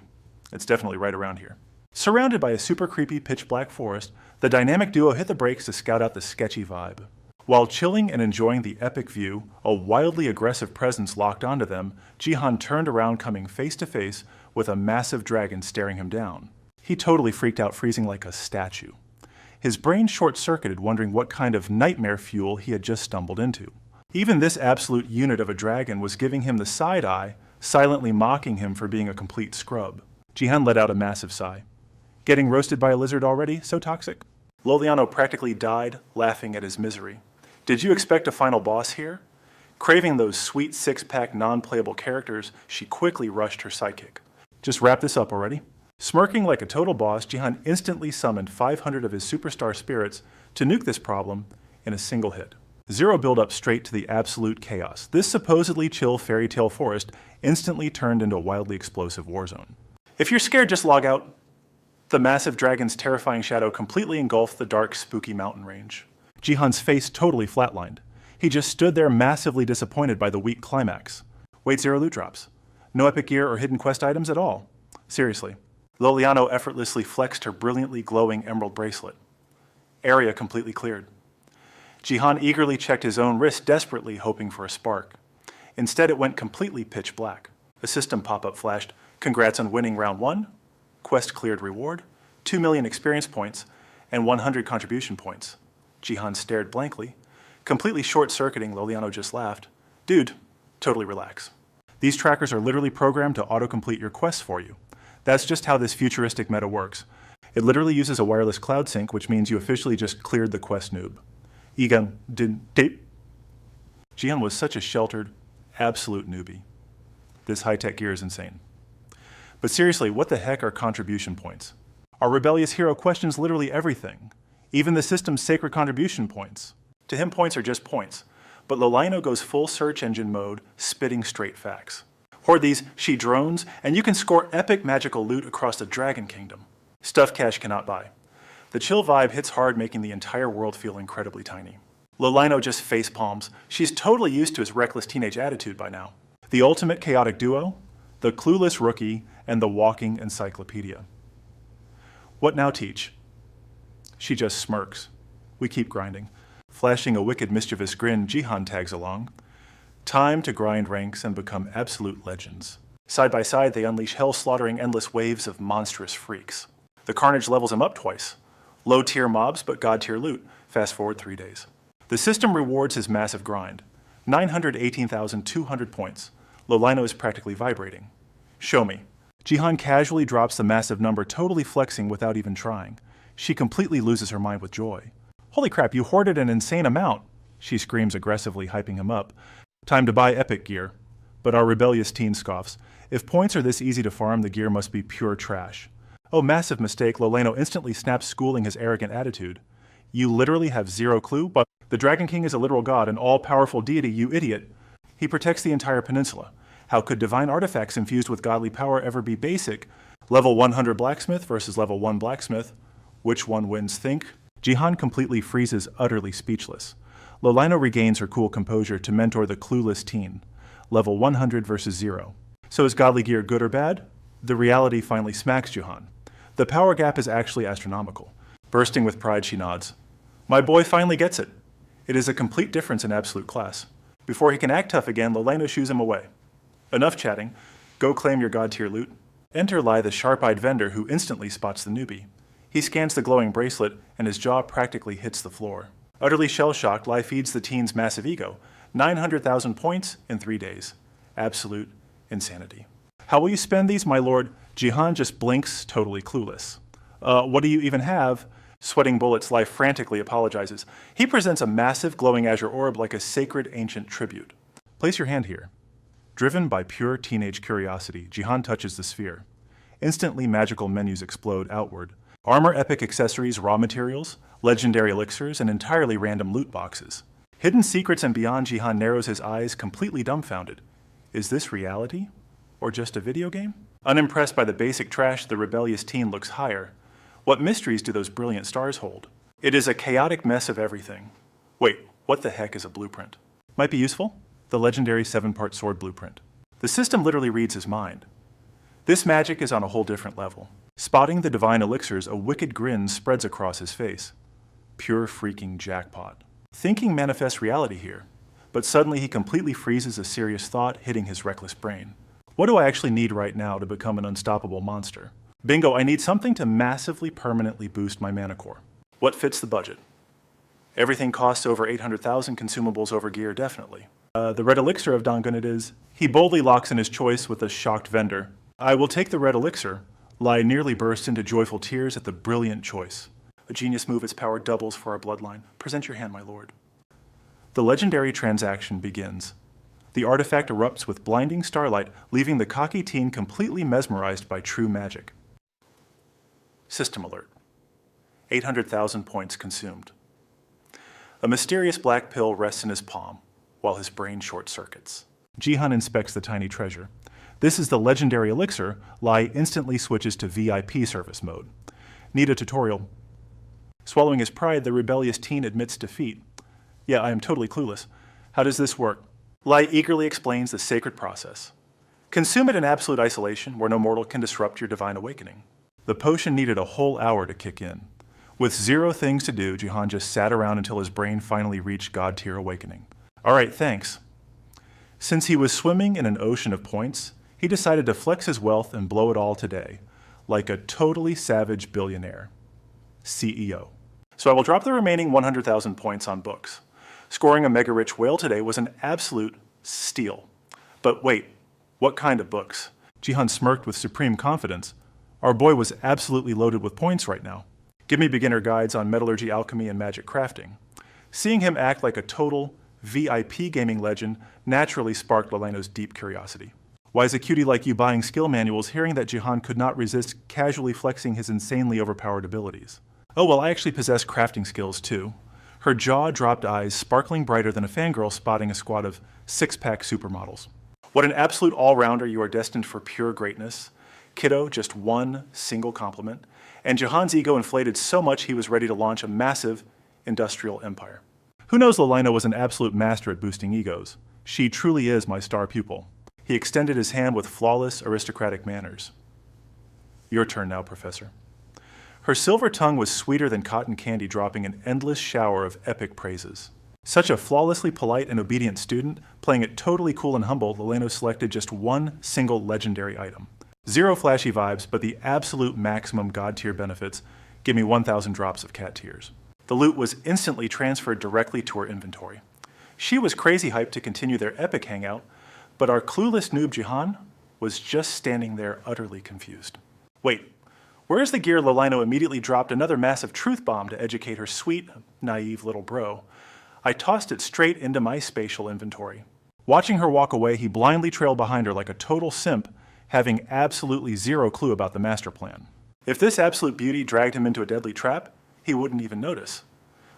It's definitely right around here. Surrounded by a super creepy pitch-black forest, the dynamic duo hit the brakes to scout out the sketchy vibe. While chilling and enjoying the epic view, a wildly aggressive presence locked onto them, Jihan turned around, coming face to face with a massive dragon staring him down. He totally freaked out, freezing like a statue. His brain short-circuited, wondering what kind of nightmare fuel he had just stumbled into. Even this absolute unit of a dragon was giving him the side eye, silently mocking him for being a complete scrub. Jihan let out a massive sigh. Getting roasted by a lizard already? So toxic? Loliano practically died, laughing at his misery. Did you expect a final boss here? Craving those sweet six-pack non-playable characters, she quickly rushed her sidekick. Just wrap this up already. Smirking like a total boss, Jihan instantly summoned 500 of his superstar spirits to nuke this problem in a single hit. Zero build-up straight to the absolute chaos. This supposedly chill fairy tale forest instantly turned into a wildly explosive war zone. If you're scared, just log out. The massive dragon's terrifying shadow completely engulfed the dark, spooky mountain range. Jihan's face totally flatlined. He just stood there massively disappointed by the weak climax. Wait, 0 loot drops. No epic gear or hidden quest items at all. Seriously. Loliano effortlessly flexed her brilliantly glowing emerald bracelet. Area completely cleared. Jihan eagerly checked his own wrist, desperately hoping for a spark. Instead, it went completely pitch black. A system pop-up flashed, "Congrats on winning round 1. Quest cleared reward, 2 million experience points, and 100 contribution points." Jihan stared blankly. Completely short-circuiting, Loliano just laughed. "Dude, totally relax. These trackers are literally programmed to autocomplete your quests for you. That's just how this futuristic meta works. It literally uses a wireless cloud sync, which means you officially just cleared the quest noob." Egan did tape. Jihan was such a sheltered, absolute newbie. This high-tech gear is insane. But seriously, what the heck are contribution points? Our rebellious hero questions literally everything, even the system's sacred contribution points. To him, points are just points, but Loliano goes full search engine mode, spitting straight facts. Hoard these she drones, and you can score epic magical loot across the Dragon Kingdom. Stuff cash cannot buy. The chill vibe hits hard, making the entire world feel incredibly tiny. Loliano just face palms. She's totally used to his reckless teenage attitude by now. The ultimate chaotic duo, the clueless rookie, and the walking encyclopedia. What now, Teach? She just smirks. We keep grinding. Flashing a wicked, mischievous grin, Jihan tags along. Time to grind ranks and become absolute legends. Side by side, they unleash hell-slaughtering endless waves of monstrous freaks. The carnage levels him up twice. Low-tier mobs, but god-tier loot. Fast forward 3 days. The system rewards his massive grind. 918,200 points. Loliano is practically vibrating. Show me. Jihan casually drops the massive number, totally flexing without even trying. She completely loses her mind with joy. Holy crap, you hoarded an insane amount, she screams aggressively, hyping him up. Time to buy epic gear. But our rebellious teen scoffs. If points are this easy to farm, the gear must be pure trash. Oh, massive mistake, Loliano instantly snaps, schooling his arrogant attitude. You literally have zero clue, but the Dragon King is a literal god, an all-powerful deity, you idiot. He protects the entire peninsula. How could divine artifacts infused with godly power ever be basic? Level 100 blacksmith versus level 1 blacksmith. Which one wins, think? Jihan completely freezes, utterly speechless. Loliano regains her cool composure to mentor the clueless teen. Level 100 versus 0. So is godly gear good or bad? The reality finally smacks Jihan. The power gap is actually astronomical. Bursting with pride, she nods. My boy finally gets it. It is a complete difference in absolute class. Before he can act tough again, Loliano shoos him away. Enough chatting. Go claim your god-tier loot. Enter Lai, the sharp-eyed vendor who instantly spots the newbie. He scans the glowing bracelet, and his jaw practically hits the floor. Utterly shell-shocked, Lai feeds the teen's massive ego. 900,000 points in 3 days. Absolute insanity. How will you spend these, my lord? Jihan just blinks, totally clueless. What do you even have? Sweating bullets, Lai frantically apologizes. He presents a massive glowing azure orb like a sacred ancient tribute. Place your hand here. Driven by pure teenage curiosity, Jihan touches the sphere. Instantly, magical menus explode outward. Armor, epic accessories, raw materials, legendary elixirs, and entirely random loot boxes. Hidden secrets and beyond, Jihan narrows his eyes, completely dumbfounded. Is this reality? Or just a video game? Unimpressed by the basic trash, the rebellious teen looks higher. What mysteries do those brilliant stars hold? It is a chaotic mess of everything. Wait, what the heck is a blueprint? Might be useful? The legendary 7-part sword blueprint. The system literally reads his mind. This magic is on a whole different level. Spotting the divine elixirs, a wicked grin spreads across his face. Pure freaking jackpot. Thinking manifests reality here, but suddenly he completely freezes a serious thought, hitting his reckless brain. What do I actually need right now to become an unstoppable monster? Bingo, I need something to massively permanently boost my mana core. What fits the budget? Everything costs over 800,000, consumables over gear, definitely. The red elixir of Dangun it is. He boldly locks in his choice with a shocked vendor. I will take the red elixir. Lai nearly bursts into joyful tears at the brilliant choice. A genius move, its power doubles for our bloodline. Present your hand, my lord. The legendary transaction begins. The artifact erupts with blinding starlight, leaving the cocky teen completely mesmerized by true magic. System alert. 800,000 points consumed. A mysterious black pill rests in his palm, while his brain short-circuits. Jihan inspects the tiny treasure. This is the legendary elixir. Lai instantly switches to VIP service mode. Need a tutorial. Swallowing his pride, the rebellious teen admits defeat. Yeah, I am totally clueless. How does this work? Lai eagerly explains the sacred process. Consume it in absolute isolation, where no mortal can disrupt your divine awakening. The potion needed a whole hour to kick in. With zero things to do, Jihan just sat around until his brain finally reached God-tier awakening. All right, thanks. Since he was swimming in an ocean of points, he decided to flex his wealth and blow it all today, like a totally savage billionaire. CEO. So I will drop the remaining 100,000 points on books. Scoring a mega-rich whale today was an absolute steal. But wait, what kind of books? Jihan smirked with supreme confidence. Our boy was absolutely loaded with points right now. Give me beginner guides on metallurgy, alchemy, and magic crafting. Seeing him act like a total VIP gaming legend naturally sparked Lalaino's deep curiosity. Why is a cutie like you buying skill manuals, hearing that Jihan could not resist casually flexing his insanely overpowered abilities? Oh well, I actually possess crafting skills too. Her jaw-dropped eyes sparkling brighter than a fangirl spotting a squad of six-pack supermodels. What an absolute all-rounder, you are destined for pure greatness. Kiddo, just one single compliment. And Jihan's ego inflated so much he was ready to launch a massive industrial empire. Who knows Lalaino was an absolute master at boosting egos. She truly is my star pupil. He extended his hand with flawless, aristocratic manners. Your turn now, Professor. Her silver tongue was sweeter than cotton candy, dropping an endless shower of epic praises. Such a flawlessly polite and obedient student, playing it totally cool and humble, Lalaino selected just one single legendary item. Zero flashy vibes, but the absolute maximum god-tier benefits. Give me 1,000 drops of cat tears. The loot was instantly transferred directly to her inventory. She was crazy hyped to continue their epic hangout, but our clueless noob Jihan was just standing there utterly confused. Wait, where's the gear? Lalaino immediately dropped another massive truth bomb to educate her sweet, naive little bro. I tossed it straight into my spatial inventory. Watching her walk away, he blindly trailed behind her like a total simp, having absolutely zero clue about the master plan. If this absolute beauty dragged him into a deadly trap, he wouldn't even notice.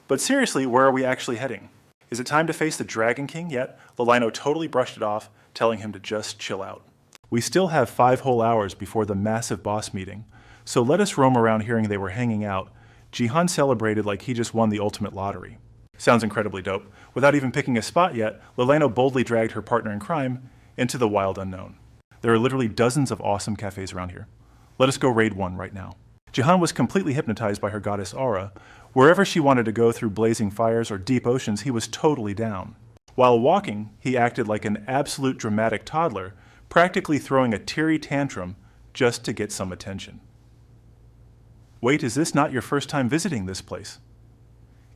But seriously, where are we actually heading? Is it time to face the Dragon King yet? Lalaino totally brushed it off, telling him to just chill out. We still have 5 whole hours before the massive boss meeting, so let us roam around hearing they were hanging out. Jihan celebrated like he just won the ultimate lottery. Sounds incredibly dope. Without even picking a spot yet, Lalaino boldly dragged her partner in crime into the wild unknown. There are literally dozens of awesome cafes around here. Let us go raid one right now. Jihan was completely hypnotized by her goddess aura. Wherever she wanted to go through blazing fires or deep oceans, he was totally down. While walking, he acted like an absolute dramatic toddler, practically throwing a teary tantrum just to get some attention. Wait, is this not your first time visiting this place?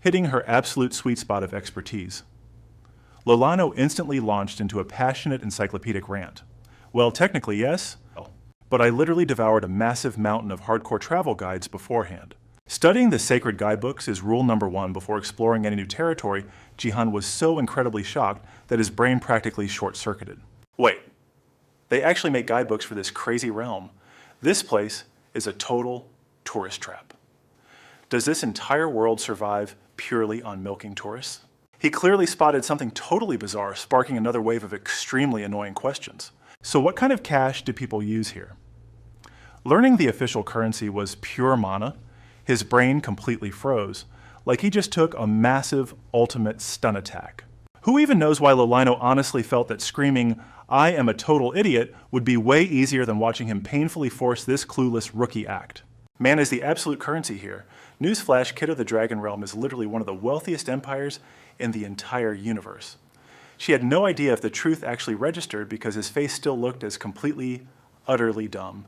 Hitting her absolute sweet spot of expertise. Lalaino instantly launched into a passionate encyclopedic rant. Well, technically, yes, but I literally devoured a massive mountain of hardcore travel guides beforehand. Studying the sacred guidebooks is rule number 1 before exploring any new territory. Jihan was so incredibly shocked that his brain practically short-circuited. Wait, they actually make guidebooks for this crazy realm. This place is a total tourist trap. Does this entire world survive purely on milking tourists? He clearly spotted something totally bizarre, sparking another wave of extremely annoying questions. So what kind of cash do people use here? Learning the official currency was pure mana. His brain completely froze, like he just took a massive ultimate stun attack. Who even knows why Lalaino honestly felt that screaming, "I am a total idiot," would be way easier than watching him painfully force this clueless rookie act. Man is the absolute currency here. Newsflash, Kiddo the Dragon Realm is literally one of the wealthiest empires in the entire universe. She had no idea if the truth actually registered because his face still looked as completely, utterly dumb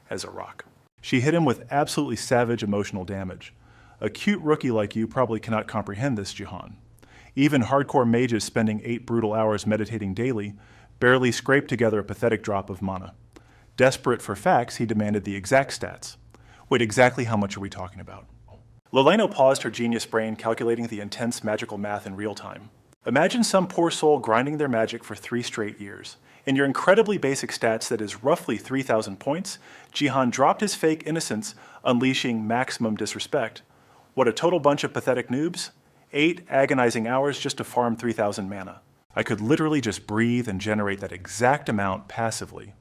as a rock. She hit him with absolutely savage emotional damage. A cute rookie like you probably cannot comprehend this, Jihan. Even hardcore mages spending 8 brutal hours meditating daily barely scraped together a pathetic drop of mana. Desperate for facts, he demanded the exact stats. Wait, exactly how much are we talking about? Loleno paused her genius brain calculating the intense magical math in real time. Imagine some poor soul grinding their magic for 3 straight years. In your incredibly basic stats that is roughly 3,000 points, Jihan dropped his fake innocence, unleashing maximum disrespect. What a total bunch of pathetic noobs. 8 agonizing hours just to farm 3,000 mana. I could literally just breathe and generate that exact amount passively.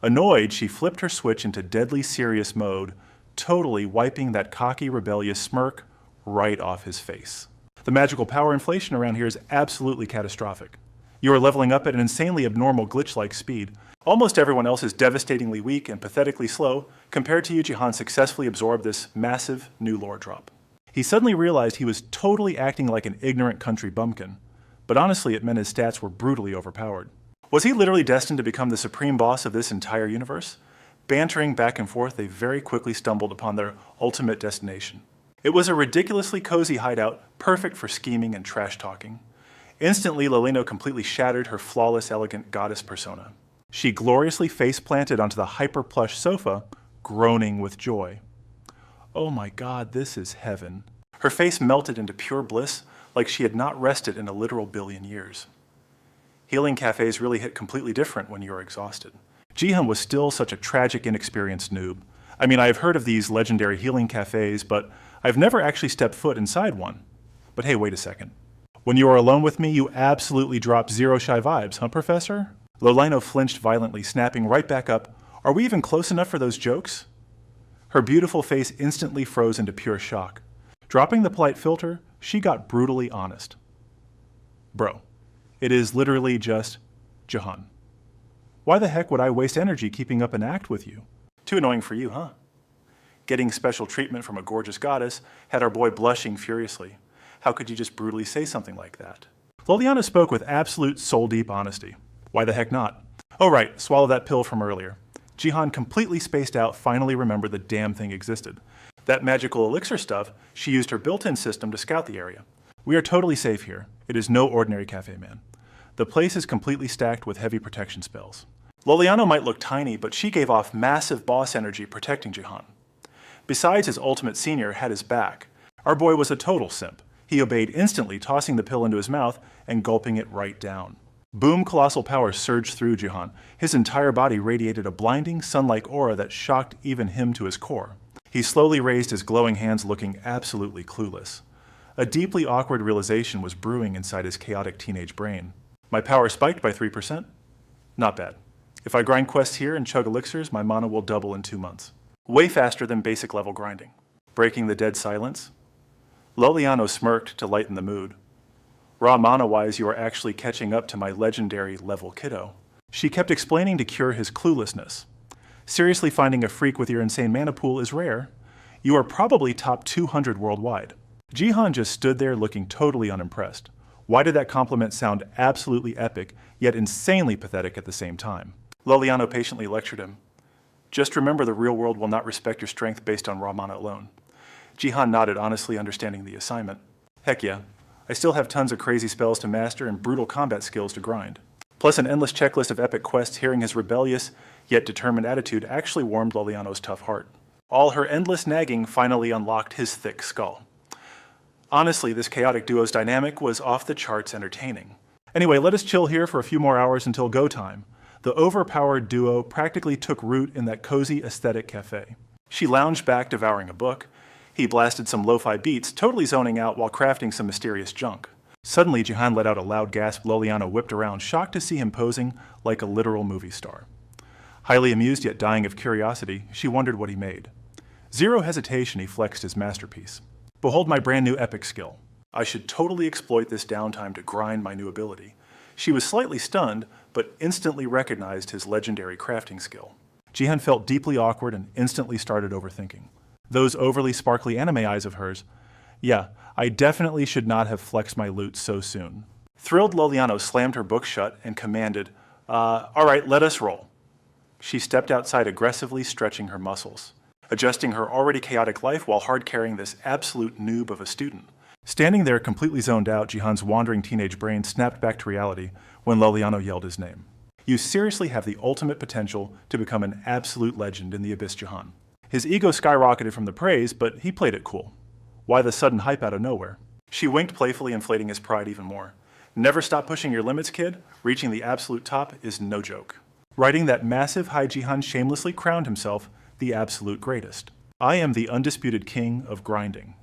Annoyed, she flipped her switch into deadly serious mode, totally wiping that cocky, rebellious smirk right off his face. The magical power inflation around here is absolutely catastrophic. You are leveling up at an insanely abnormal glitch-like speed. Almost everyone else is devastatingly weak and pathetically slow. Compared to you, Jihan successfully absorbed this massive new lore drop. He suddenly realized he was totally acting like an ignorant country bumpkin. But honestly, it meant his stats were brutally overpowered. Was he literally destined to become the supreme boss of this entire universe? Bantering back and forth, they very quickly stumbled upon their ultimate destination. It was a ridiculously cozy hideout, perfect for scheming and trash-talking. Instantly, Loleno completely shattered her flawless, elegant goddess persona. She gloriously face-planted onto the hyper-plush sofa, groaning with joy. Oh my god, this is heaven. Her face melted into pure bliss, like she had not rested in a literal billion years. Healing cafes really hit completely different when you're exhausted. Jihan was still such a tragic, inexperienced noob. I mean, I've heard of these legendary healing cafes, but I've never actually stepped foot inside one. But hey, wait a second. When you are alone with me, you absolutely drop zero shy vibes, huh, Professor? Loleno flinched violently, snapping right back up. Are we even close enough for those jokes? Her beautiful face instantly froze into pure shock. Dropping the polite filter, she got brutally honest. Bro, it is literally just Jihan. Why the heck would I waste energy keeping up an act with you? Too annoying for you, huh? Getting special treatment from a gorgeous goddess had our boy blushing furiously. How could you just brutally say something like that? Loliana spoke with absolute soul-deep honesty. Why the heck not? Oh right, swallow that pill from earlier. Jihan, completely spaced out, finally remembered the damn thing existed. That magical elixir stuff, she used her built-in system to scout the area. We are totally safe here. It is no ordinary cafe, man. The place is completely stacked with heavy protection spells. Loliano might look tiny, but she gave off massive boss energy protecting Jihan. Besides, his ultimate senior had his back. Our boy was a total simp. He obeyed instantly, tossing the pill into his mouth and gulping it right down. Boom, colossal power surged through Jihan. His entire body radiated a blinding, sun-like aura that shocked even him to his core. He slowly raised his glowing hands, looking absolutely clueless. A deeply awkward realization was brewing inside his chaotic teenage brain. My power spiked by 3%? Not bad. If I grind quests here and chug elixirs, my mana will double in 2 months. Way faster than basic level grinding. Breaking the dead silence? Loliano smirked to lighten the mood. Raw mana-wise, you are actually catching up to my legendary level kiddo. She kept explaining to cure his cluelessness. Seriously, finding a freak with your insane mana pool is rare. You are probably top 200 worldwide. Jihan just stood there looking totally unimpressed. Why did that compliment sound absolutely epic, yet insanely pathetic at the same time? Loliano patiently lectured him. Just remember, the real world will not respect your strength based on raw mana alone. Jihan nodded, honestly understanding the assignment. Heck yeah. I still have tons of crazy spells to master and brutal combat skills to grind. Plus an endless checklist of epic quests. Hearing his rebellious, yet determined attitude actually warmed Loliano's tough heart. All her endless nagging finally unlocked his thick skull. Honestly, this chaotic duo's dynamic was off the charts entertaining. Anyway, let us chill here for a few more hours until go time. The overpowered duo practically took root in that cozy aesthetic cafe. She lounged back, devouring a book. He blasted some lo-fi beats, totally zoning out while crafting some mysterious junk. Suddenly, Jihan let out a loud gasp. Loliano whipped around, shocked to see him posing like a literal movie star. Highly amused yet dying of curiosity, she wondered what he made. Zero hesitation, he flexed his masterpiece. Behold my brand new epic skill. I should totally exploit this downtime to grind my new ability. She was slightly stunned, but instantly recognized his legendary crafting skill. Jihan felt deeply awkward and instantly started overthinking. Those overly sparkly anime eyes of hers, Yeah, I definitely should not have flexed my loot so soon. Thrilled, Loliano slammed her book shut and commanded, all right, let us roll. She stepped outside aggressively, stretching her muscles, adjusting her already chaotic life while hard-carrying this absolute noob of a student. Standing there completely zoned out, Jihan's wandering teenage brain snapped back to reality when Loliano yelled his name. You seriously have the ultimate potential to become an absolute legend in the Abyss, Jihan. His ego skyrocketed from the praise, but he played it cool. Why the sudden hype out of nowhere? She winked playfully, inflating his pride even more. Never stop pushing your limits, kid. Reaching the absolute top is no joke. Writing that massive high, Jihan shamelessly crowned himself the absolute greatest. I am the undisputed king of grinding.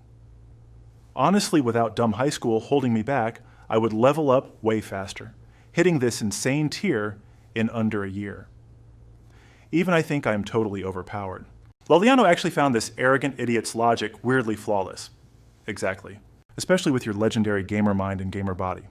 Honestly, without dumb high school holding me back, I would level up way faster, hitting this insane tier in under a year. Even I think I am totally overpowered. Loliano actually found this arrogant idiot's logic weirdly flawless. Exactly. Especially with your legendary gamer mind and gamer body.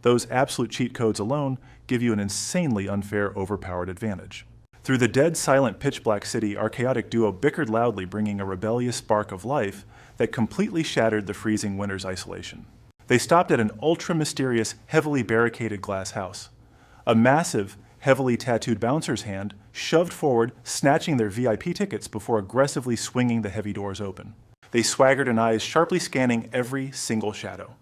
Those absolute cheat codes alone give you an insanely unfair, overpowered advantage. Through the dead, silent, pitch-black city, our chaotic duo bickered loudly, bringing a rebellious spark of life that completely shattered the freezing winter's isolation. They stopped at an ultra-mysterious, heavily barricaded glass house. A massive, heavily tattooed bouncer's hand shoved forward, snatching their VIP tickets before aggressively swinging the heavy doors open. They swaggered in eyes sharply scanning every single shadow.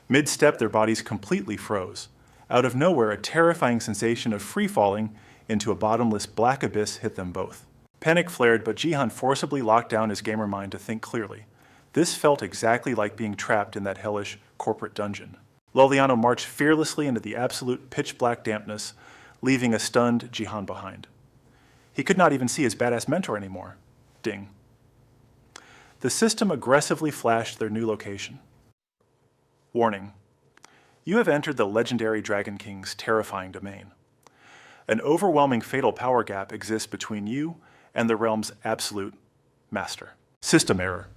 Mid-step, their bodies completely froze. Out of nowhere, a terrifying sensation of free-falling into a bottomless black abyss hit them both. Panic flared, but Jihan forcibly locked down his gamer mind to think clearly. This felt exactly like being trapped in that hellish corporate dungeon. Loliano marched fearlessly into the absolute pitch-black dampness, leaving a stunned Jihan behind. He could not even see his badass mentor anymore. Ding. The system aggressively flashed their new location. Warning. You have entered the legendary Dragon King's terrifying domain. An overwhelming fatal power gap exists between you and the realm's absolute master. System error.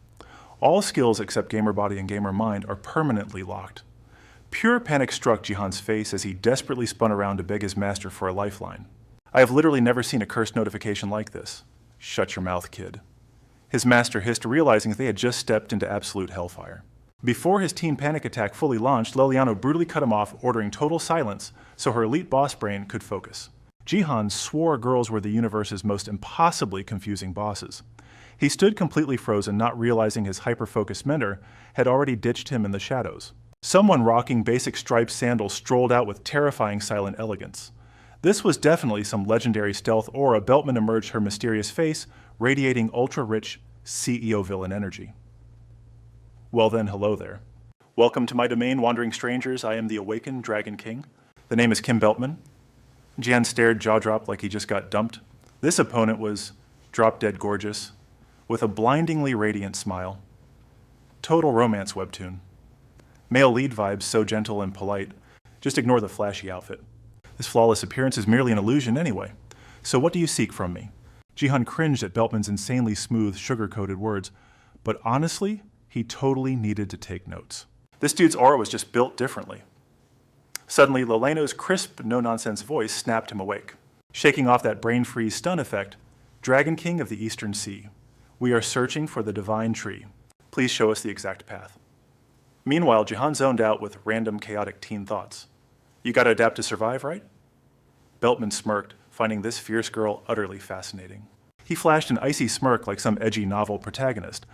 All skills except gamer body and gamer mind are permanently locked. Pure panic struck Jihan's face as he desperately spun around to beg his master for a lifeline. I have literally never seen a cursed notification like this. Shut your mouth, kid. His master hissed, realizing they had just stepped into absolute hellfire. Before his teen panic attack fully launched, Loliano brutally cut him off, ordering total silence so her elite boss brain could focus. Jihan swore girls were the universe's most impossibly confusing bosses. He stood completely frozen, not realizing his hyper-focused mentor had already ditched him in the shadows. Someone rocking basic striped sandals strolled out with terrifying silent elegance. This was definitely some legendary stealth aura. Beltman emerged, her mysterious face radiating ultra-rich CEO villain energy. Well then, hello there. Welcome to my domain, wandering strangers. I am the awakened Dragon King. The name is Kim Beltman. Jihan stared, jaw-dropped like he just got dumped. This opponent was drop-dead gorgeous, with a blindingly radiant smile. Total romance webtoon. Male lead vibes, so gentle and polite. Just ignore the flashy outfit. This flawless appearance is merely an illusion anyway. So what do you seek from me? Jihan cringed at Beltman's insanely smooth, sugar-coated words, but honestly, he totally needed to take notes. This dude's aura was just built differently. Suddenly, Loliano's crisp, no-nonsense voice snapped him awake. Shaking off that brain freeze stun effect, Dragon King of the Eastern Sea, we are searching for the divine tree. Please show us the exact path. Meanwhile, Jihan zoned out with random chaotic teen thoughts. You gotta adapt to survive, right? Beltman smirked, finding this fierce girl utterly fascinating. He flashed an icy smirk like some edgy novel protagonist,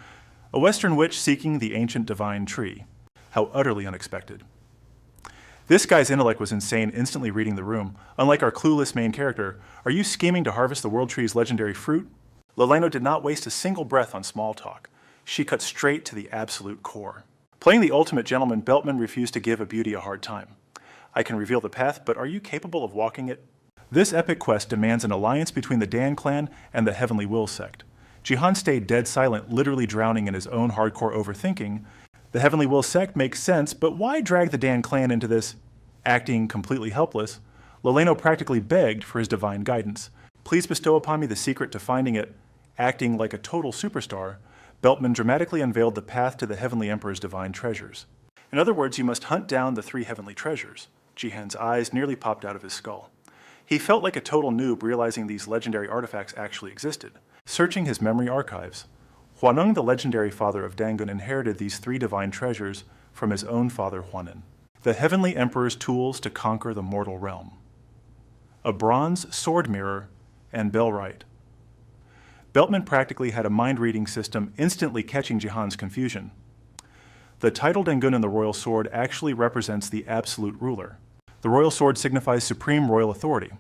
a Western witch seeking the ancient divine tree. How utterly unexpected. This guy's intellect was insane, instantly reading the room. Unlike our clueless main character, are you scheming to harvest the world tree's legendary fruit? Loliano did not waste a single breath on small talk. She cut straight to the absolute core. Playing the ultimate gentleman, Beltman refused to give a beauty a hard time. I can reveal the path, but are you capable of walking it? This epic quest demands an alliance between the Dan clan and the Heavenly Will sect. Jihan stayed dead silent, literally drowning in his own hardcore overthinking. The Heavenly Will sect makes sense, but why drag the Dan clan into this? Acting completely helpless, Loliano practically begged for his divine guidance. Please bestow upon me the secret to finding it. Acting like a total superstar, Beltman dramatically unveiled the path to the Heavenly Emperor's divine treasures. In other words, you must hunt down the 3 heavenly treasures. Jihan's eyes nearly popped out of his skull. He felt like a total noob realizing these legendary artifacts actually existed. Searching his memory archives, Huaneng, the legendary father of Dangun, inherited these 3 divine treasures from his own father Huanen, the heavenly emperor's tools to conquer the mortal realm: a bronze sword mirror and bellwright. Beltman practically had a mind-reading system, instantly catching Jihan's confusion. The title Dangun in the royal sword actually represents the absolute ruler. The royal sword signifies supreme royal authority.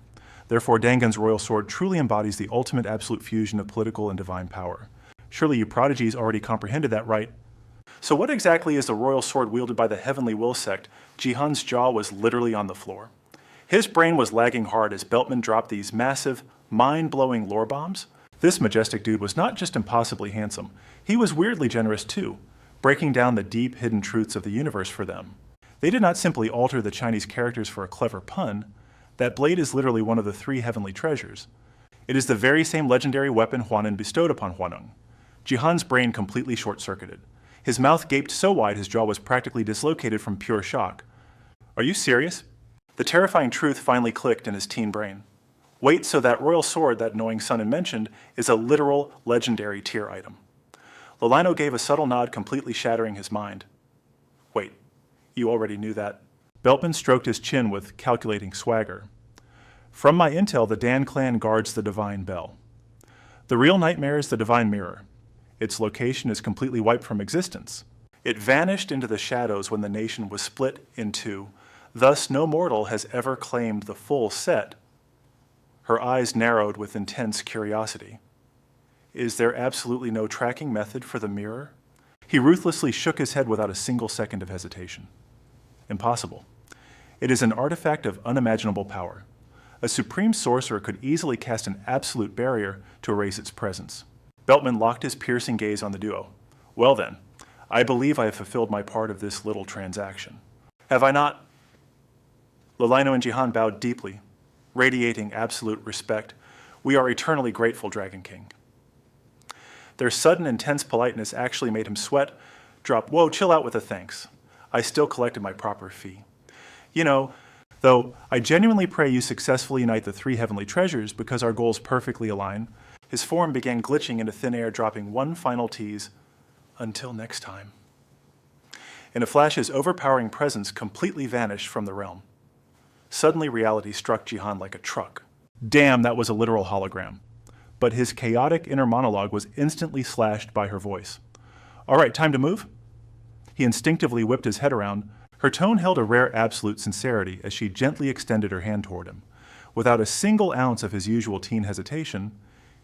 Therefore, Dangun's royal sword truly embodies the ultimate absolute fusion of political and divine power. Surely you prodigies already comprehended that, right? So what exactly is the royal sword wielded by the Heavenly Will sect? Jihan's jaw was literally on the floor. His brain was lagging hard as Beltman dropped these massive, mind-blowing lore bombs. This majestic dude was not just impossibly handsome, he was weirdly generous too, breaking down the deep hidden truths of the universe for them. They did not simply alter the Chinese characters for a clever pun. That blade is literally one of the 3 heavenly treasures. It is the very same legendary weapon Huanen bestowed upon Huaneng. Jihan's brain completely short-circuited. His mouth gaped so wide his jaw was practically dislocated from pure shock. Are you serious? The terrifying truth finally clicked in his teen brain. Wait, so that royal sword that annoying Sunan mentioned is a literal legendary tier item. Lolino gave a subtle nod, completely shattering his mind. Wait, you already knew that? Beltman stroked his chin with calculating swagger. From my intel, the Dan clan guards the Divine Bell. The real nightmare is the Divine Mirror. Its location is completely wiped from existence. It vanished into the shadows when the nation was split in 2. Thus, no mortal has ever claimed the full set. Her eyes narrowed with intense curiosity. Is there absolutely no tracking method for the mirror? He ruthlessly shook his head without a single second of hesitation. Impossible. It is an artifact of unimaginable power. A supreme sorcerer could easily cast an absolute barrier to erase its presence. Beltman locked his piercing gaze on the duo. Well then, I believe I have fulfilled my part of this little transaction. Have I not? Lolino and Jihan bowed deeply, radiating absolute respect. We are eternally grateful, Dragon King. Their sudden, intense politeness actually made him sweat, drop, whoa, chill out with the thanks. I still collected my proper fee. You know, though, I genuinely pray you successfully unite the 3 heavenly treasures because our goals perfectly align. His form began glitching into thin air, dropping one final tease. Until next time. In a flash, his overpowering presence completely vanished from the realm. Suddenly, reality struck Jihan like a truck. Damn, that was a literal hologram. But his chaotic inner monologue was instantly slashed by her voice. All right, time to move? He instinctively whipped his head around. Her tone held a rare absolute sincerity as she gently extended her hand toward him. Without a single ounce of his usual teen hesitation,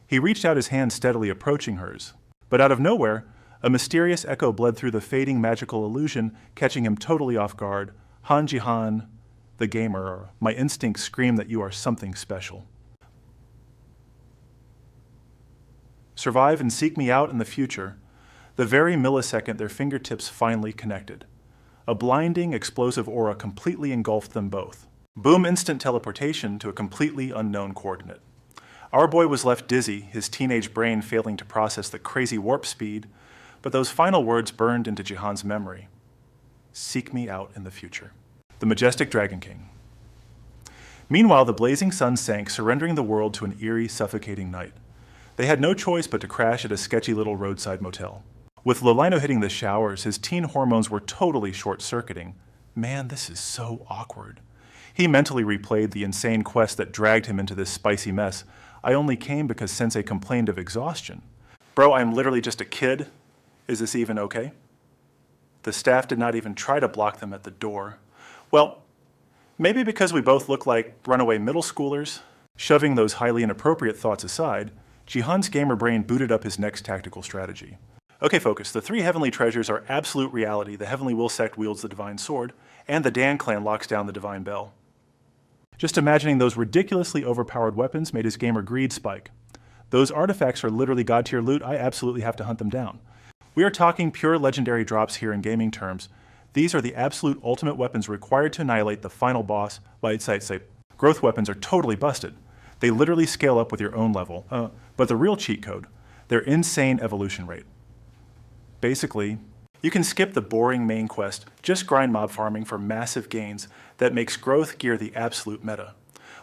he reached out his hand, steadily approaching hers. But out of nowhere, a mysterious echo bled through the fading magical illusion, catching him totally off guard. Han Jihan, the gamer, my instincts scream that you are something special. Survive and seek me out in the future. The very millisecond their fingertips finally connected. A blinding, explosive aura completely engulfed them both. Boom, instant teleportation to a completely unknown coordinate. Our boy was left dizzy, his teenage brain failing to process the crazy warp speed, but those final words burned into Jihan's memory. Seek me out in the future. The majestic Dragon King. Meanwhile, the blazing sun sank, surrendering the world to an eerie, suffocating night. They had no choice but to crash at a sketchy little roadside motel. With Lolino hitting the showers, his teen hormones were totally short-circuiting. Man, this is so awkward. He mentally replayed the insane quest that dragged him into this spicy mess. I only came because Sensei complained of exhaustion. Bro, I'm literally just a kid. Is this even okay? The staff did not even try to block them at the door. Well, maybe because we both look like runaway middle schoolers. Shoving those highly inappropriate thoughts aside, Jihan's gamer brain booted up his next tactical strategy. Okay, focus. The 3 heavenly treasures are absolute reality. The Heavenly Will sect wields the Divine Sword, and the Dan clan locks down the Divine Bell. Just imagining those ridiculously overpowered weapons made his gamer greed spike. Those artifacts are literally god-tier loot. I absolutely have to hunt them down. We are talking pure legendary drops here in gaming terms. These are the absolute ultimate weapons required to annihilate the final boss. Say, growth weapons are totally busted. They literally scale up with your own level. But the real cheat code, their insane evolution rate. Basically, you can skip the boring main quest, just grind mob farming for massive gains that makes growth gear the absolute meta.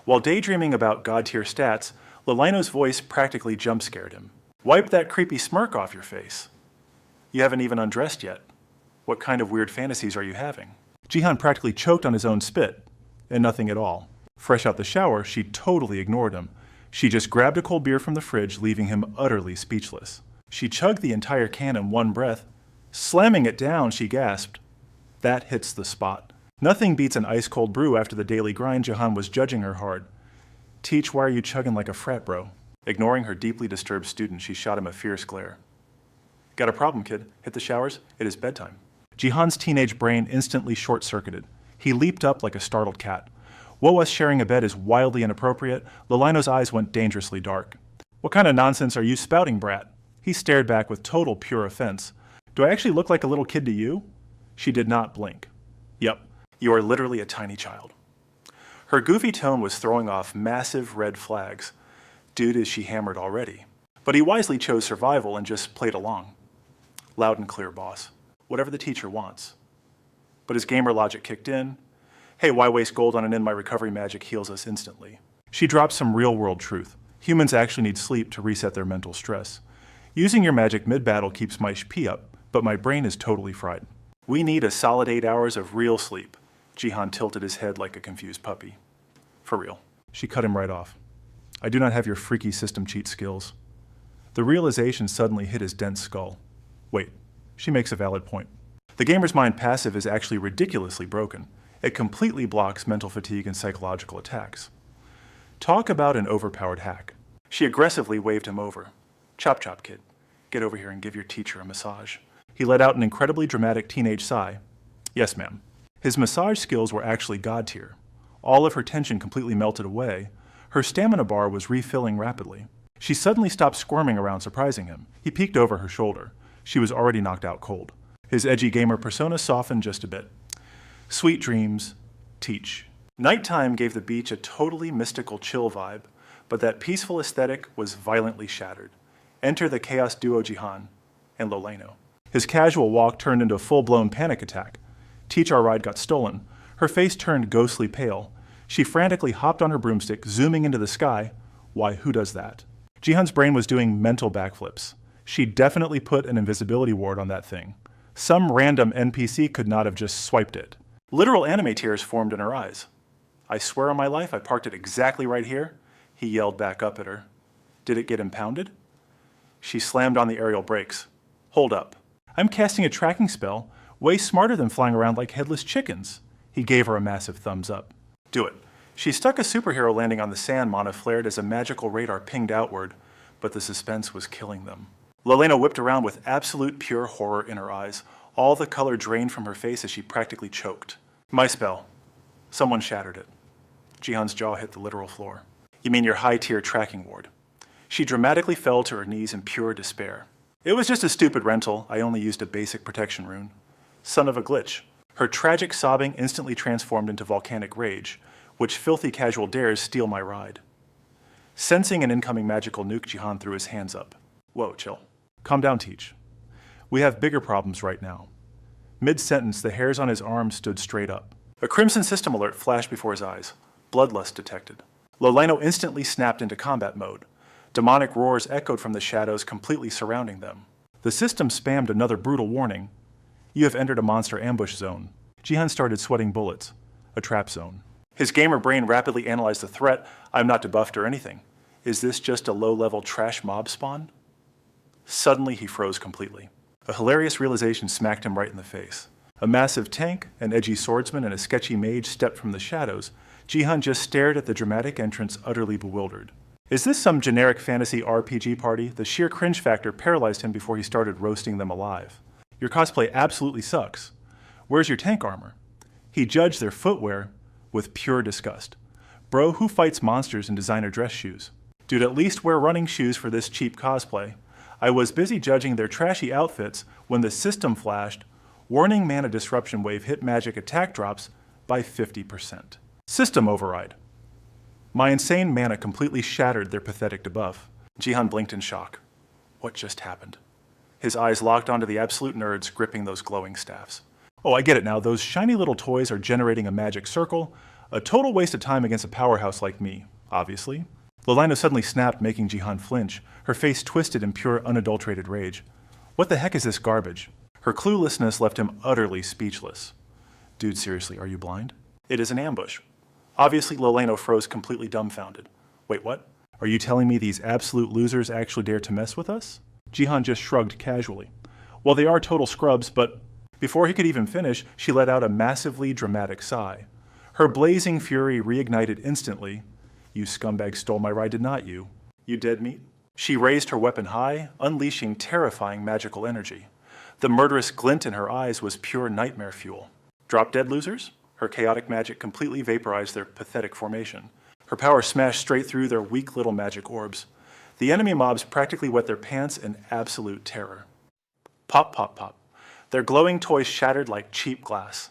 While daydreaming about god-tier stats, Lolino's voice practically jump-scared him. Wipe that creepy smirk off your face. You haven't even undressed yet. What kind of weird fantasies are you having? Jihan practically choked on his own spit, and nothing at all. Fresh out the shower, she totally ignored him. She just grabbed a cold beer from the fridge, leaving him utterly speechless. She chugged the entire can in one breath. Slamming it down, she gasped. That hits the spot. Nothing beats an ice-cold brew after the daily grind. Jihan was judging her hard. Teach, why are you chugging like a frat bro? Ignoring her deeply disturbed student, she shot him a fierce glare. Got a problem, kid? Hit the showers? It is bedtime. Jihan's teenage brain instantly short-circuited. He leaped up like a startled cat. While us sharing a bed is wildly inappropriate, Lolino's eyes went dangerously dark. What kind of nonsense are you spouting, brat? He stared back with total pure offense. Do I actually look like a little kid to you? She did not blink. Yep, you are literally a tiny child. Her goofy tone was throwing off massive red flags. Dude, is she hammered already? But he wisely chose survival and just played along. Loud and clear, boss. Whatever the teacher wants. But his gamer logic kicked in. Hey, why waste gold on an in my recovery magic heals us instantly? She dropped some real-world truth. Humans actually need sleep to reset their mental stress. Using your magic mid-battle keeps my HP up, but my brain is totally fried. We need a solid 8 hours of real sleep. Jihan tilted his head like a confused puppy. For real. She cut him right off. I do not have your freaky system cheat skills. The realization suddenly hit his dense skull. Wait, she makes a valid point. The gamer's mind passive is actually ridiculously broken. It completely blocks mental fatigue and psychological attacks. Talk about an overpowered hack. She aggressively waved him over. Chop chop, kid. Get over here and give your teacher a massage. He let out an incredibly dramatic teenage sigh. Yes, ma'am. His massage skills were actually god tier. All of her tension completely melted away. Her stamina bar was refilling rapidly. She suddenly stopped squirming around, surprising him. He peeked over her shoulder. She was already knocked out cold. His edgy gamer persona softened just a bit. Sweet dreams, teach. Nighttime gave the beach a totally mystical chill vibe, but that peaceful aesthetic was violently shattered. Enter the chaos duo Jihan and Lolino. His casual walk turned into a full-blown panic attack. Teach, our ride got stolen. Her face turned ghostly pale. She frantically hopped on her broomstick, zooming into the sky. Why, who does that? Jihan's brain was doing mental backflips. She definitely put an invisibility ward on that thing. Some random NPC could not have just swiped it. Literal anime tears formed in her eyes. I swear on my life I parked it exactly right here, he yelled back up at her. Did it get impounded? She slammed on the aerial brakes. Hold up. I'm casting a tracking spell, way smarter than flying around like headless chickens. He gave her a massive thumbs up. Do it. She stuck a superhero landing on the sand mana flared as a magical radar pinged outward, but the suspense was killing them. Lolena whipped around with absolute pure horror in her eyes. All the color drained from her face as she practically choked. My spell. Someone shattered it. Jihan's jaw hit the literal floor. You mean your high-tier tracking ward. She dramatically fell to her knees in pure despair. It was just a stupid rental. I only used a basic protection rune. Son of a glitch. Her tragic sobbing instantly transformed into volcanic rage. Which filthy casual dares steal my ride? Sensing an incoming magical nuke, Jihan threw his hands up. Whoa, chill. Calm down, Teach. We have bigger problems right now. Mid-sentence, the hairs on his arms stood straight up. A crimson system alert flashed before his eyes. Bloodlust detected. Lolino instantly snapped into combat mode. Demonic roars echoed from the shadows completely surrounding them. The system spammed another brutal warning. You have entered a monster ambush zone. Jihan started sweating bullets. A trap zone. His gamer brain rapidly analyzed the threat. I'm not debuffed or anything. Is this just a low-level trash mob spawn? Suddenly, he froze completely. A hilarious realization smacked him right in the face. A massive tank, an edgy swordsman, and a sketchy mage stepped from the shadows. Jihan just stared at the dramatic entrance, utterly bewildered. Is this some generic fantasy RPG party? The sheer cringe factor paralyzed him before he started roasting them alive. Your cosplay absolutely sucks. Where's your tank armor? He judged their footwear with pure disgust. Bro, who fights monsters in designer dress shoes? Dude, at least wear running shoes for this cheap cosplay. I was busy judging their trashy outfits when the system flashed. Warning, mana disruption wave hit magic attack drops by 50%. System override. My insane mana completely shattered their pathetic debuff. Jihan blinked in shock. What just happened? His eyes locked onto the absolute nerds gripping those glowing staffs. Oh, I get it now. Those shiny little toys are generating a magic circle. A total waste of time against a powerhouse like me, obviously. Lolino suddenly snapped, making Jihan flinch, her face twisted in pure, unadulterated rage. What the heck is this garbage? Her cluelessness left him utterly speechless. Dude, seriously, are you blind? It is an ambush. Obviously, Lolino froze completely dumbfounded. Wait, what? Are you telling me these absolute losers actually dare to mess with us? Jihan just shrugged casually. Well, they are total scrubs, but before he could even finish, she let out a massively dramatic sigh. Her blazing fury reignited instantly. You scumbag stole my ride, did not you? You dead meat? She raised her weapon high, unleashing terrifying magical energy. The murderous glint in her eyes was pure nightmare fuel. Drop dead losers? Her chaotic magic completely vaporized their pathetic formation. Her power smashed straight through their weak little magic orbs. The enemy mobs practically wet their pants in absolute terror. Pop, pop, pop. Their glowing toys shattered like cheap glass.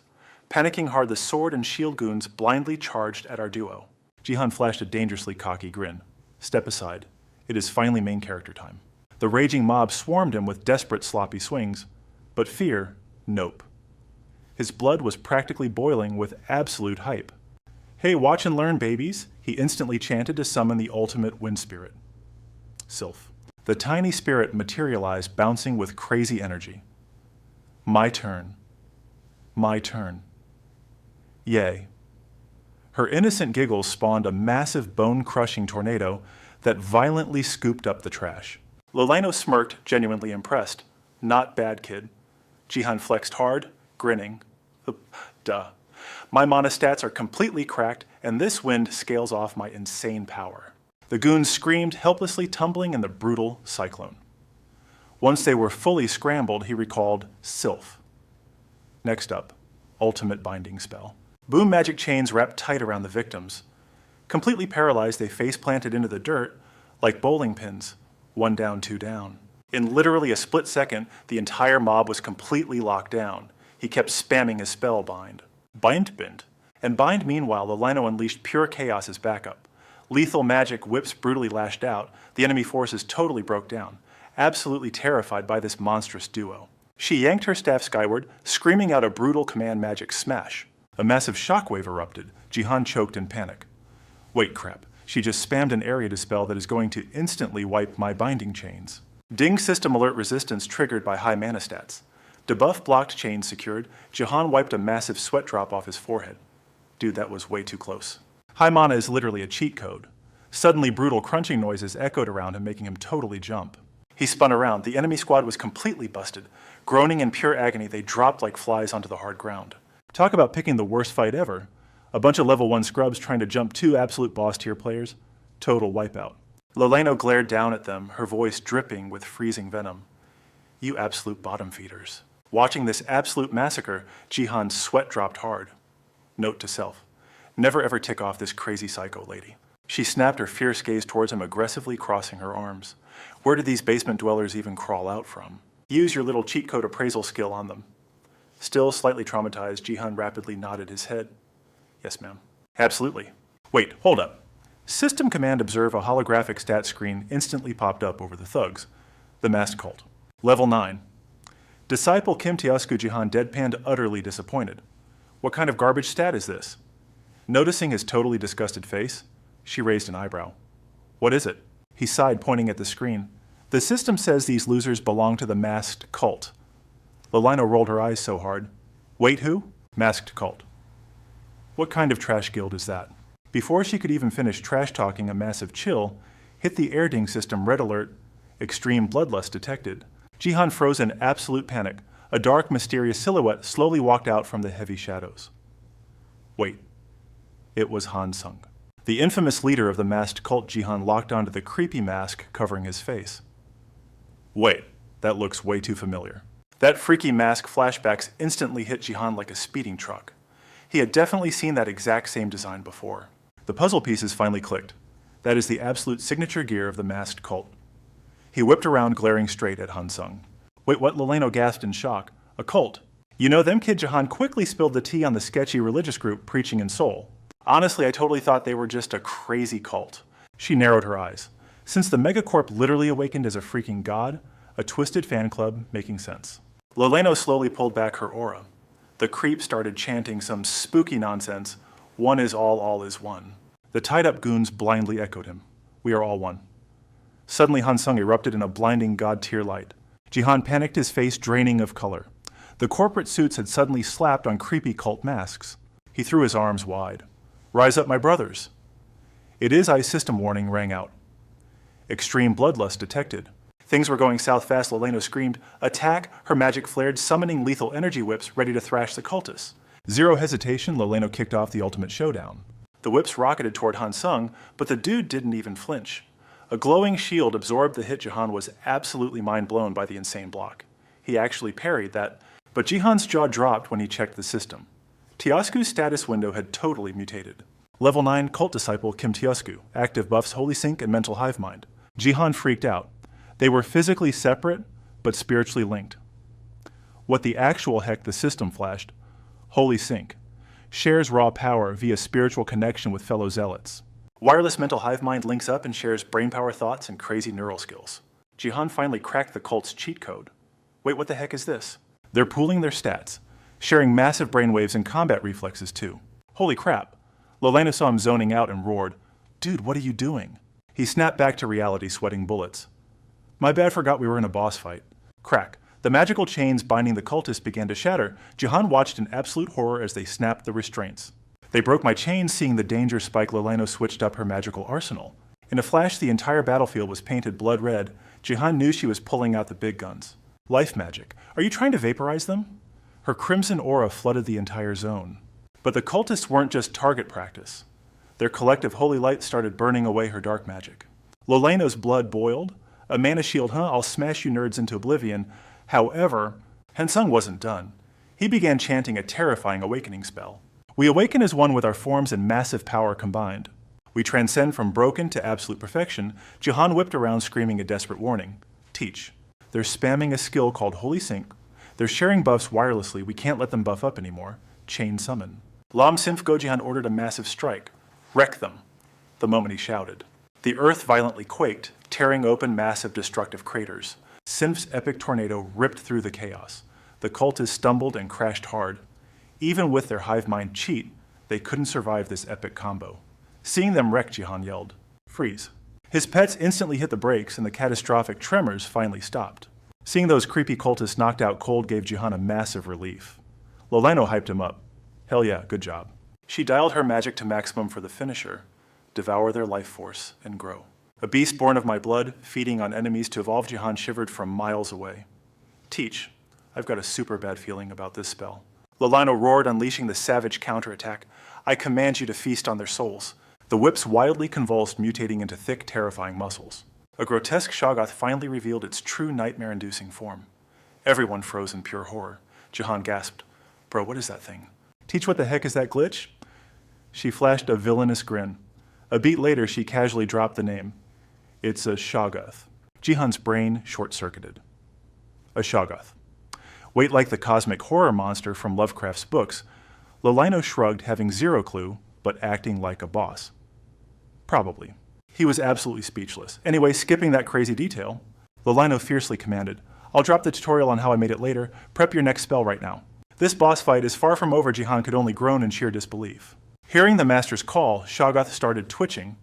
Panicking hard, the sword and shield goons blindly charged at our duo. Jihan flashed a dangerously cocky grin. Step aside. It is finally main character time. The raging mob swarmed him with desperate sloppy swings, but fear, nope. His blood was practically boiling with absolute hype. Hey, watch and learn, babies, he instantly chanted to summon the ultimate wind spirit. Sylph. The tiny spirit materialized, bouncing with crazy energy. My turn. My turn. Yay. Her innocent giggles spawned a massive bone-crushing tornado that violently scooped up the trash. Lolino smirked, genuinely impressed. Not bad, kid. Jihan flexed hard, grinning. Duh. My mana stats are completely cracked, and this wind scales off my insane power. The goons screamed, helplessly tumbling in the brutal cyclone. Once they were fully scrambled, he recalled Sylph. Next up, ultimate binding spell. Boom magic chains wrapped tight around the victims. Completely paralyzed, they face-planted into the dirt like bowling pins, 1 down, 2 down. In literally a split second, the entire mob was completely locked down. He kept spamming his spell bind. Bind. And bind, meanwhile, Lolino unleashed pure chaos as backup. Lethal magic whips brutally lashed out. The enemy forces totally broke down, absolutely terrified by this monstrous duo. She yanked her staff skyward, screaming out a brutal command magic smash. A massive shockwave erupted. Jihan choked in panic. Wait, crap. She just spammed an area dispel that is going to instantly wipe my binding chains. Ding system alert resistance triggered by high mana stats. Debuff blocked chains secured. Jihan wiped a massive sweat drop off his forehead. Dude, that was way too close. High mana is literally a cheat code. Suddenly brutal crunching noises echoed around him, making him totally jump. He spun around. The enemy squad was completely busted. Groaning in pure agony, they dropped like flies onto the hard ground. Talk about picking the worst fight ever. A bunch of level 1 scrubs trying to jump 2 absolute boss tier players. Total wipeout. Lolino glared down at them, her voice dripping with freezing venom. You absolute bottom feeders. Watching this absolute massacre, Jihan's sweat dropped hard. Note to self. Never ever tick off this crazy psycho lady. She snapped her fierce gaze towards him, aggressively crossing her arms. Where did these basement dwellers even crawl out from? Use your little cheat code appraisal skill on them. Still slightly traumatized, Jihan rapidly nodded his head. Yes, ma'am. Absolutely. Wait, hold up. System command observe a holographic stat screen instantly popped up over the thugs. The masked cult. Level 9. Disciple Kim Tiasku Jihan deadpanned, utterly disappointed. What kind of garbage stat is this? Noticing his totally disgusted face, she raised an eyebrow. What is it? He sighed, pointing at the screen. The system says these losers belong to the masked cult. Lolino rolled her eyes so hard. Wait, who? Masked cult. What kind of trash guild is that? Before she could even finish trash-talking, a massive chill hit the air ding system red alert. Extreme bloodlust detected. Jihan froze in absolute panic. A dark, mysterious silhouette slowly walked out from the heavy shadows. Wait. It was Han Sung. The infamous leader of the masked cult. Jihan locked onto the creepy mask covering his face. Wait, that looks way too familiar. That freaky mask flashbacks instantly hit Jihan like a speeding truck. He had definitely seen that exact same design before. The puzzle pieces finally clicked. That is the absolute signature gear of the masked cult. He whipped around, glaring straight at Han Sung. Wait, what? Lolino gasped in shock. A cult. You know, them kid. Jihan quickly spilled the tea on the sketchy religious group preaching in Seoul. Honestly, I totally thought they were just a crazy cult. She narrowed her eyes. Since the megacorp literally awakened as a freaking god, a twisted fan club making sense. Lolino slowly pulled back her aura. The creep started chanting some spooky nonsense. One is all is one. The tied-up goons blindly echoed him. We are all one. Suddenly Hansung erupted in a blinding god-tier light. Jihan panicked, his face draining of color. The corporate suits had suddenly slapped on creepy cult masks. He threw his arms wide. "Rise up, my brothers." "It is I," system warning rang out. Extreme bloodlust detected. Things were going south fast. Leleno screamed, "Attack!" Her magic flared, summoning lethal energy whips ready to thrash the cultists. Zero hesitation, Leleno kicked off the ultimate showdown. The whips rocketed toward Hansung, but the dude didn't even flinch. A glowing shield absorbed the hit. Jihan was absolutely mind-blown by the insane block. He actually parried that, but Jihan's jaw dropped when he checked the system. Tiasku's status window had totally mutated. Level 9 Cult Disciple Kim Tiasku, active buffs Holy Sync and Mental Hive Mind. Jihan freaked out. They were physically separate, but spiritually linked. What the actual heck, the system flashed. Holy Sync. Shares raw power via spiritual connection with fellow zealots. Wireless Mental Hive Mind links up and shares brainpower thoughts and crazy neural skills. Jihan finally cracked the cult's cheat code. Wait, what the heck is this? They're pooling their stats, sharing massive brainwaves and combat reflexes too. Holy crap. Lelena saw him zoning out and roared, "Dude, what are you doing?" He snapped back to reality, sweating bullets. "My bad, forgot we were in a boss fight." Crack. The magical chains binding the cultists began to shatter. Jihan watched in absolute horror as they snapped the restraints. "They broke my chains." Seeing the danger spike, Leleno switched up her magical arsenal. In a flash, the entire battlefield was painted blood red. Jihan knew she was pulling out the big guns. Life magic. Are you trying to vaporize them? Her crimson aura flooded the entire zone. But the cultists weren't just target practice. Their collective holy light started burning away her dark magic. Leleno's blood boiled. "A mana shield, huh? I'll smash you nerds into oblivion." However, Hansung wasn't done. He began chanting a terrifying awakening spell. "We awaken as one with our forms and massive power combined. We transcend from broken to absolute perfection." Jihan whipped around, screaming a desperate warning. "Teach." They're spamming a skill called Holy Sync. They're sharing buffs wirelessly. We can't let them buff up anymore. Chain summon. Lam Simf Gojihan ordered a massive strike. "Wreck them." The moment he shouted, the earth violently quaked, tearing open massive destructive craters. Sinf's epic tornado ripped through the chaos. The cultists stumbled and crashed hard. Even with their hive mind cheat, they couldn't survive this epic combo. Seeing them wreck, Jihan yelled, "Freeze." His pets instantly hit the brakes, and the catastrophic tremors finally stopped. Seeing those creepy cultists knocked out cold gave Jihan a massive relief. Leleno hyped him up. "Hell yeah, good job." She dialed her magic to maximum for the finisher. Devour their life force and grow. A beast born of my blood, feeding on enemies to evolve. Jihan shivered from miles away. "Teach." I've got a super bad feeling about this spell. Leleno roared, unleashing the savage counterattack. "I command you to feast on their souls." The whips wildly convulsed, mutating into thick, terrifying muscles. A grotesque Shoggoth finally revealed its true nightmare-inducing form. Everyone froze in pure horror. Jihan gasped, "Bro, what is that thing?" "Teach, what the heck is that glitch?" She flashed a villainous grin. A beat later, she casually dropped the name. "It's a Shoggoth." Jihan's brain short-circuited. A Shoggoth. Wait, like the cosmic horror monster from Lovecraft's books. Leleno shrugged, having zero clue, but acting like a boss. Probably. He was absolutely speechless. Anyway, skipping that crazy detail, Leleno fiercely commanded, "I'll drop the tutorial on how I made it later. Prep your next spell right now." This boss fight is far from over. Jihan could only groan in sheer disbelief. Hearing the master's call, Shoggoth started twitching.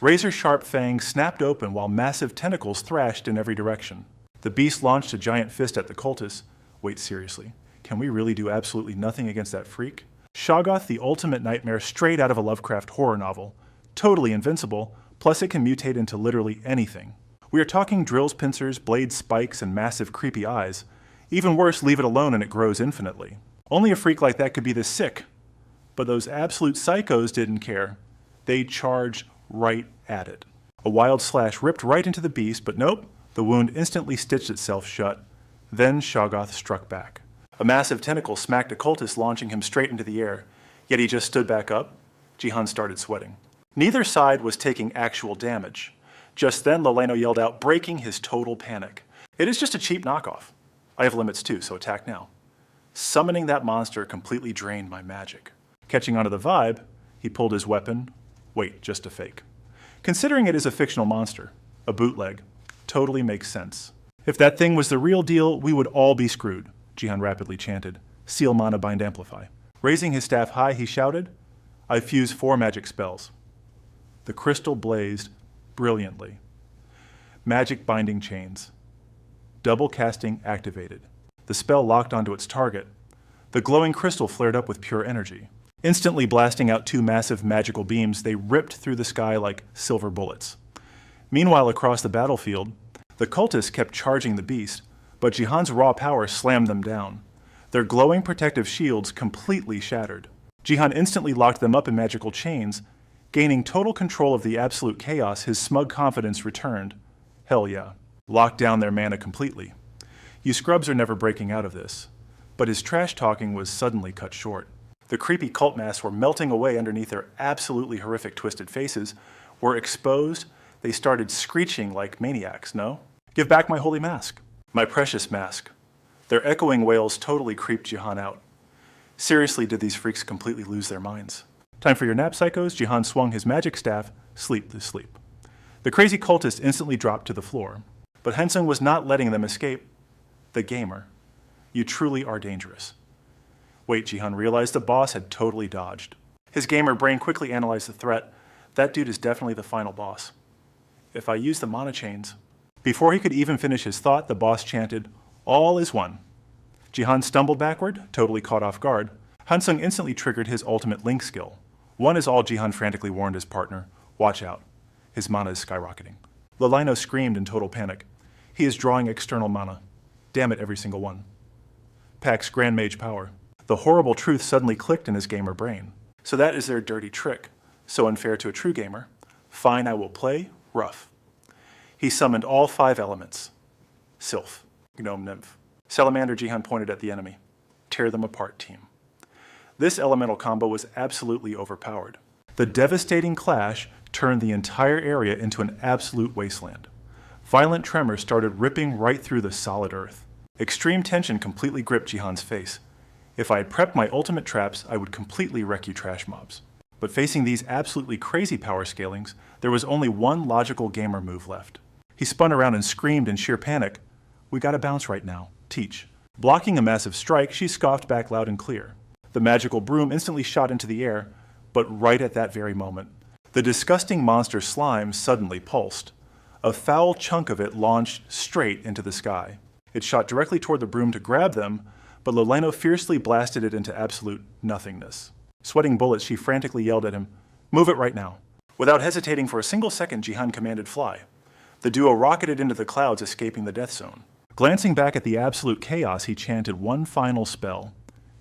Razor-sharp fangs snapped open while massive tentacles thrashed in every direction. The beast launched a giant fist at the cultists. Wait, seriously, can we really do absolutely nothing against that freak? Shoggoth, the ultimate nightmare straight out of a Lovecraft horror novel. Totally invincible, plus it can mutate into literally anything. We are talking drills, pincers, blades, spikes, and massive creepy eyes. Even worse, leave it alone and it grows infinitely. Only a freak like that could be this sick. But those absolute psychos didn't care. They charged right at it. A wild slash ripped right into the beast, but nope, the wound instantly stitched itself shut. Then Shoggoth struck back. A massive tentacle smacked a cultist, launching him straight into the air. Yet he just stood back up. Jihan started sweating. Neither side was taking actual damage. Just then, Leleno yelled out, breaking his total panic. "It is just a cheap knockoff. I have limits too, so attack now." Summoning that monster completely drained my magic. Catching onto the vibe, he pulled his weapon. Wait, just a fake. Considering it is a fictional monster, a bootleg, totally makes sense. If that thing was the real deal, we would all be screwed, Jihan rapidly chanted. Seal mana bind amplify. Raising his staff high, he shouted, "I fuse 4 magic spells." The crystal blazed. brilliantly. Magic binding chains. Double casting activated. The spell locked onto its target. The glowing crystal flared up with pure energy. Instantly blasting out two massive magical beams, they ripped through the sky like silver bullets. Meanwhile, across the battlefield, the cultists kept charging the beast, but Jihan's raw power slammed them down. Their glowing protective shields completely shattered. Jihan instantly locked them up in magical chains. Gaining total control of the absolute chaos, his smug confidence returned. Hell yeah. Locked down their mana completely. You scrubs are never breaking out of this. But his trash talking was suddenly cut short. The creepy cult masks were melting away underneath their absolutely horrific twisted faces, were exposed. They started screeching like maniacs, no? Give back my holy mask. My precious mask. Their echoing wails totally creeped Jihan out. Seriously, did these freaks completely lose their minds? Time for your nap, psychos. Jihan swung his magic staff, sleep to sleep. The crazy cultist instantly dropped to the floor. But Hensung was not letting them escape. The gamer. You truly are dangerous. Wait, Jihan realized the boss had totally dodged. His gamer brain quickly analyzed the threat. That dude is definitely the final boss. If I use the mana chains... Before he could even finish his thought, the boss chanted, "All is one." Jihan stumbled backward, totally caught off guard. Hansung instantly triggered his ultimate link skill. One is all Jihan frantically warned his partner. Watch out. His mana is skyrocketing. Lolino screamed in total panic. He is drawing external mana. Damn it, every single one. Pack's Grand Mage power. The horrible truth suddenly clicked in his gamer brain. So that is their dirty trick. So unfair to a true gamer. Fine, I will play rough. He summoned all 5 elements. Sylph, Gnome Nymph. Salamander. Jihan pointed at the enemy. Tear them apart, team. This elemental combo was absolutely overpowered. The devastating clash turned the entire area into an absolute wasteland. Violent tremors started ripping right through the solid earth. Extreme tension completely gripped Jihan's face. If I had prepped my ultimate traps, I would completely wreck you trash mobs. But facing these absolutely crazy power scalings, there was only one logical gamer move left. He spun around and screamed in sheer panic, "We gotta bounce right now. Teach." Blocking a massive strike, she scoffed back loud and clear. The magical broom instantly shot into the air, but right at that very moment, the disgusting monster slime suddenly pulsed. A foul chunk of it launched straight into the sky. It shot directly toward the broom to grab them, but Lolino fiercely blasted it into absolute nothingness. Sweating bullets, she frantically yelled at him, "Move it right now." Without hesitating for a single second, Jihan commanded fly. The duo rocketed into the clouds, escaping the death zone. Glancing back at the absolute chaos, he chanted one final spell.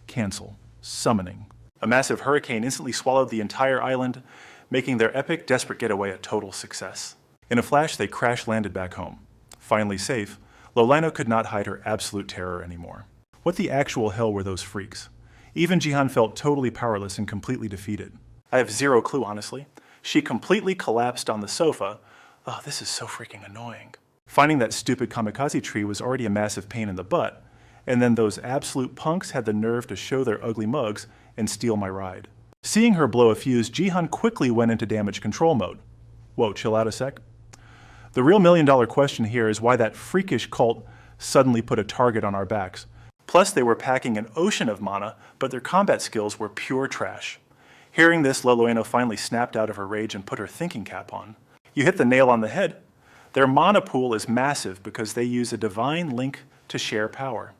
Cancel. Summoning. A massive hurricane instantly swallowed the entire island, making their epic, desperate getaway a total success. In a flash, they crash-landed back home. Finally safe, Lolino could not hide her absolute terror anymore. What the actual hell were those freaks? Even Jihan felt totally powerless and completely defeated. I have zero clue, honestly. She completely collapsed on the sofa. Oh, this is so freaking annoying. Finding that stupid kamikaze tree was already a massive pain in the butt, and then those absolute punks had the nerve to show their ugly mugs and steal my ride. Seeing her blow a fuse, Jihan quickly went into damage control mode. Whoa, chill out a sec. The real million-dollar question here is why that freakish cult suddenly put a target on our backs. Plus, they were packing an ocean of mana, but their combat skills were pure trash. Hearing this, Lolino finally snapped out of her rage and put her thinking cap on. You hit the nail on the head. Their mana pool is massive because they use a divine link to share power.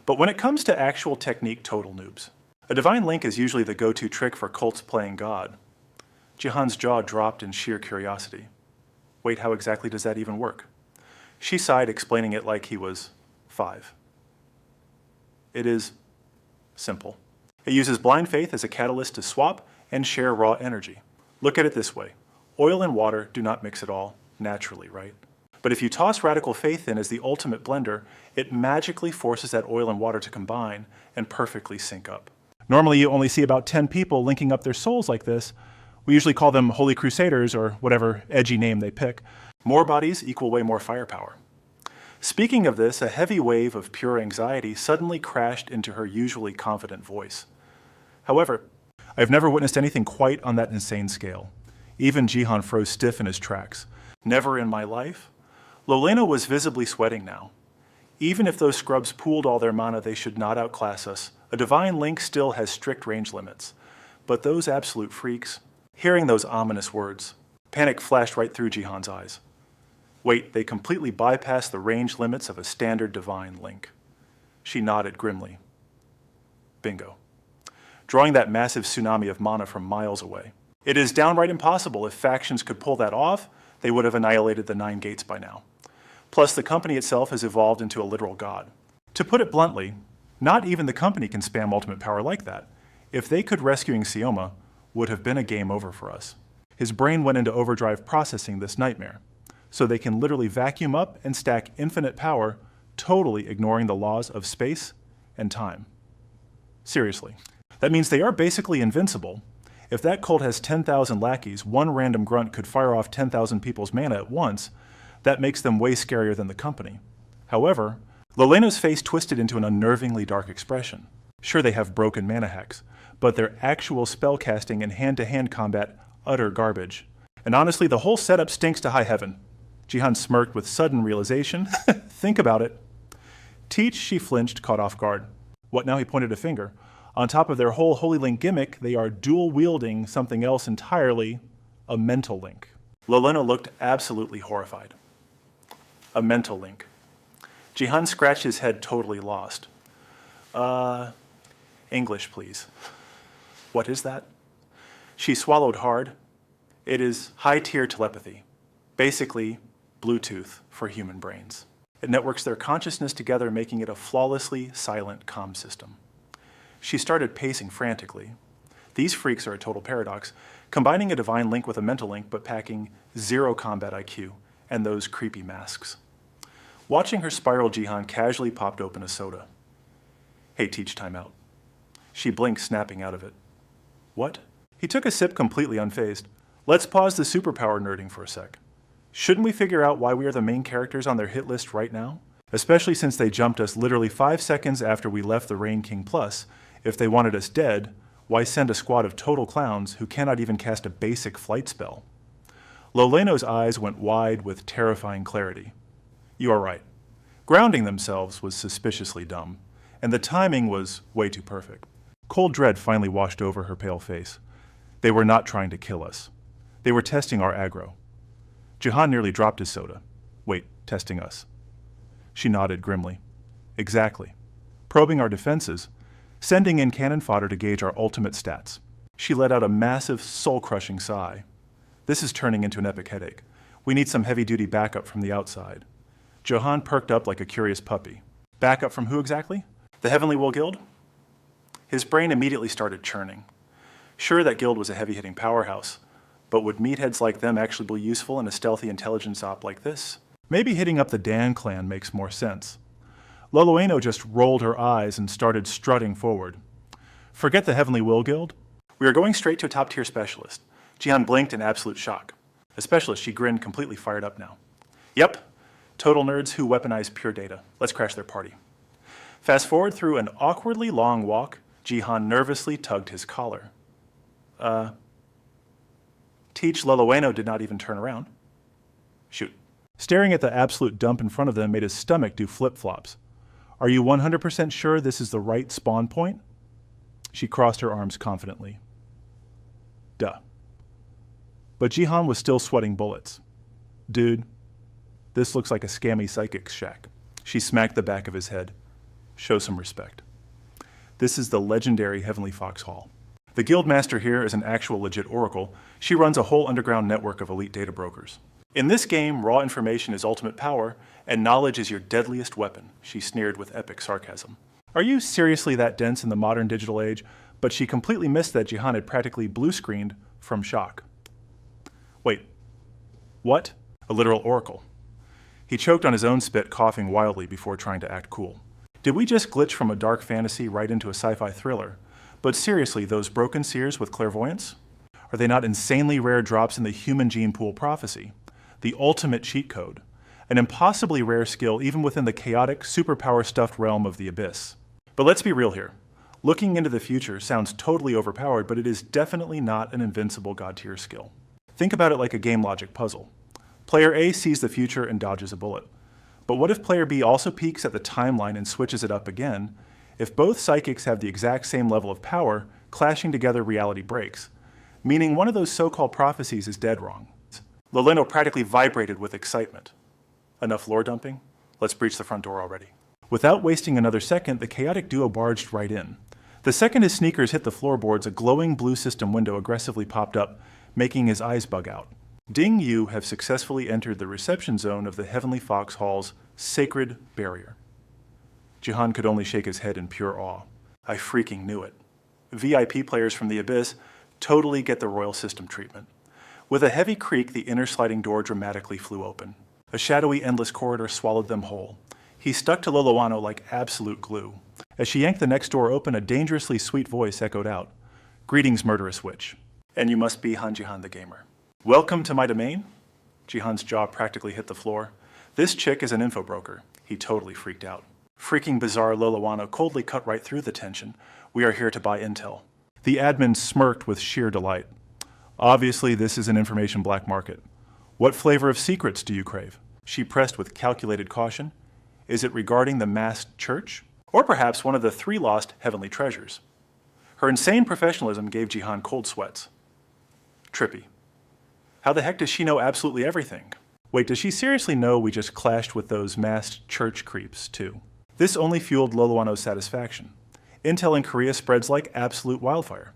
But when it comes to actual technique, total noobs. A divine link is usually the go-to trick for cults playing God. Jihan's jaw dropped in sheer curiosity. Wait, how exactly does that even work? She sighed, explaining it like he was 5. It is simple. It uses blind faith as a catalyst to swap and share raw energy. Look at it this way. Oil and water do not mix at all, naturally, right? But if you toss radical faith in as the ultimate blender, it magically forces that oil and water to combine and perfectly sync up. Normally you only see about 10 people linking up their souls like this. We usually call them Holy Crusaders or whatever edgy name they pick. More bodies equal way more firepower. Speaking of this, a heavy wave of pure anxiety suddenly crashed into her usually confident voice. However, I've never witnessed anything quite on that insane scale. Even Jihan froze stiff in his tracks. Never in my life? Lolino was visibly sweating now. Even if those scrubs pooled all their mana, they should not outclass us. A divine link still has strict range limits. But those absolute freaks, hearing those ominous words, Panic flashed right through Jihan's eyes. Wait, they completely bypassed the range limits of a standard divine link. She nodded grimly. Bingo. Drawing that massive tsunami of mana from miles away. It is downright impossible. If factions could pull that off, they would have annihilated the 9 gates by now. Plus, the company itself has evolved into a literal god. To put it bluntly, not even the company can spam ultimate power like that. If they could, rescuing Sioma would have been a game over for us. His brain went into overdrive processing this nightmare, so they can literally vacuum up and stack infinite power, totally ignoring the laws of space and time. Seriously. That means they are basically invincible. If that cult has 10,000 lackeys, one random grunt could fire off 10,000 people's mana at once. That makes them way scarier than the company. However, Loleno's face twisted into an unnervingly dark expression. Sure, they have broken mana hacks, but their actual spellcasting and hand-to-hand combat utter garbage. And honestly, the whole setup stinks to high heaven. Jihan smirked with sudden realization. Think about it. Teach, she flinched, caught off guard. What now? He pointed a finger. On top of their whole Holy Link gimmick, they are dual-wielding something else entirely, a mental link. Loleno looked absolutely horrified. A mental link. Jihan scratched his head, totally lost. English, please. What is that? She swallowed hard. It is high-tier telepathy. Basically, Bluetooth for human brains. It networks their consciousness together, making it a flawlessly silent comm system. She started pacing frantically. These freaks are a total paradox, combining a divine link with a mental link, but packing 0 combat IQ and those creepy masks. Watching her spiral, Jihan casually popped open a soda. Hey, Teach, time out. She blinked, snapping out of it. What? He took a sip, completely unfazed. Let's pause the superpower nerding for a sec. Shouldn't we figure out why we are the main characters on their hit list right now? Especially since they jumped us literally 5 seconds after we left the Rain King Plus. If they wanted us dead, why send a squad of total clowns who cannot even cast a basic flight spell? Loleno's eyes went wide with terrifying clarity. You are right. Grounding themselves was suspiciously dumb, and the timing was way too perfect. Cold dread finally washed over her pale face. They were not trying to kill us. They were testing our aggro. Jihan nearly dropped his soda. Wait, testing us. She nodded grimly. Exactly. Probing our defenses, sending in cannon fodder to gauge our ultimate stats. She let out a massive, soul-crushing sigh. This is turning into an epic headache. We need some heavy-duty backup from the outside. Johan perked up like a curious puppy. Backup from who exactly? The Heavenly Will Guild? His brain immediately started churning. Sure, that guild was a heavy-hitting powerhouse, but would meatheads like them actually be useful in a stealthy intelligence op like this? Maybe hitting up the Dan clan makes more sense. Loleno just rolled her eyes and started strutting forward. Forget the Heavenly Will Guild. We are going straight to a top-tier specialist. Jihan blinked in absolute shock. A specialist, she grinned, completely fired up now. Yep, total nerds who weaponize pure data. Let's crash their party. Fast forward through an awkwardly long walk, Jihan nervously tugged his collar. Teach Loleno did not even turn around. Shoot. Staring at the absolute dump in front of them made his stomach do flip-flops. Are you 100% sure this is the right spawn point? She crossed her arms confidently. Duh. But Jihan was still sweating bullets. Dude, this looks like a scammy psychic's shack. She smacked the back of his head. Show some respect. This is the legendary Heavenly Fox Hall. The guildmaster here is an actual legit oracle. She runs a whole underground network of elite data brokers. In this game, raw information is ultimate power, and knowledge is your deadliest weapon, she sneered with epic sarcasm. Are you seriously that dense in the modern digital age? But she completely missed that Jihan had practically blue-screened from shock. Wait, what? A literal oracle. He choked on his own spit, coughing wildly before trying to act cool. Did we just glitch from a dark fantasy right into a sci-fi thriller? But seriously, those broken seers with clairvoyance? Are they not insanely rare drops in the human gene pool prophecy? The ultimate cheat code. An impossibly rare skill even within the chaotic, superpower-stuffed realm of the Abyss. But let's be real here. Looking into the future sounds totally overpowered, but it is definitely not an invincible god-tier skill. Think about it like a game logic puzzle. Player A sees the future and dodges a bullet. But what if player B also peeks at the timeline and switches it up again? If both psychics have the exact same level of power, clashing together reality breaks, meaning one of those so-called prophecies is dead wrong. Loleno practically vibrated with excitement. Enough lore dumping? Let's breach the front door already. Without wasting another second, the chaotic duo barged right in. The second his sneakers hit the floorboards, a glowing blue system window aggressively popped up, making his eyes bug out. Ding, you have successfully entered the reception zone of the Heavenly Fox Hall's sacred barrier. Jihan could only shake his head in pure awe. I freaking knew it. VIP players from the Abyss totally get the royal system treatment. With a heavy creak, the inner sliding door dramatically flew open. A shadowy, endless corridor swallowed them whole. He stuck to Loloano like absolute glue. As she yanked the next door open, a dangerously sweet voice echoed out. Greetings, murderous witch. And you must be Han Jihan the gamer. Welcome to my domain? Jihan's jaw practically hit the floor. This chick is an info broker. He totally freaked out. Freaking bizarre Loloano coldly cut right through the tension. We are here to buy intel. The admin smirked with sheer delight. Obviously, this is an information black market. What flavor of secrets do you crave? She pressed with calculated caution. Is it regarding the masked church? Or perhaps one of the 3 lost heavenly treasures? Her insane professionalism gave Jihan cold sweats. Trippy. How the heck does she know absolutely everything? Wait, does she seriously know we just clashed with those masked church creeps, too? This only fueled Loloano's satisfaction. Intel in Korea spreads like absolute wildfire.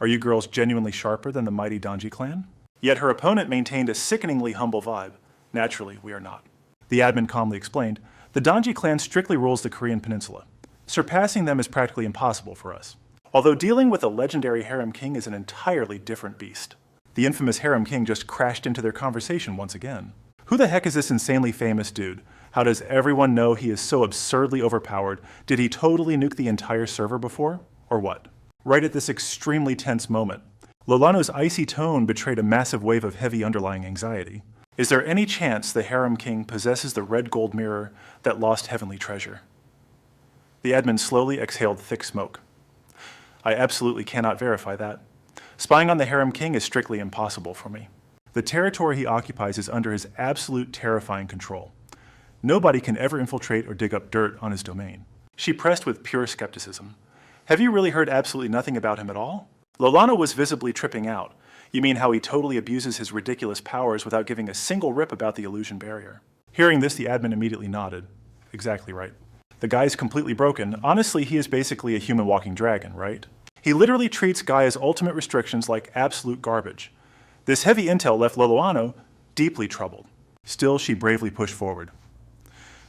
Are you girls genuinely sharper than the mighty Donji clan? Yet her opponent maintained a sickeningly humble vibe. Naturally, we are not. The admin calmly explained, the Donji clan strictly rules the Korean peninsula. Surpassing them is practically impossible for us. Although dealing with a legendary harem king is an entirely different beast. The infamous harem king just crashed into their conversation once again. Who the heck is this insanely famous dude? How does everyone know he is so absurdly overpowered? Did he totally nuke the entire server before? Or what? Right at this extremely tense moment, Lolano's icy tone betrayed a massive wave of heavy underlying anxiety. Is there any chance the harem king possesses the red gold mirror that lost heavenly treasure? The admin slowly exhaled thick smoke. I absolutely cannot verify that. Spying on the harem king is strictly impossible for me. The territory he occupies is under his absolute terrifying control. Nobody can ever infiltrate or dig up dirt on his domain. She pressed with pure skepticism. Have you really heard absolutely nothing about him at all? Lolano was visibly tripping out. You mean how he totally abuses his ridiculous powers without giving a single rip about the illusion barrier? Hearing this, the admin immediately nodded. Exactly right. The guy's completely broken. Honestly, he is basically a human walking dragon, right? He literally treats Gaia's ultimate restrictions like absolute garbage. This heavy intel left Loloano deeply troubled. Still, she bravely pushed forward.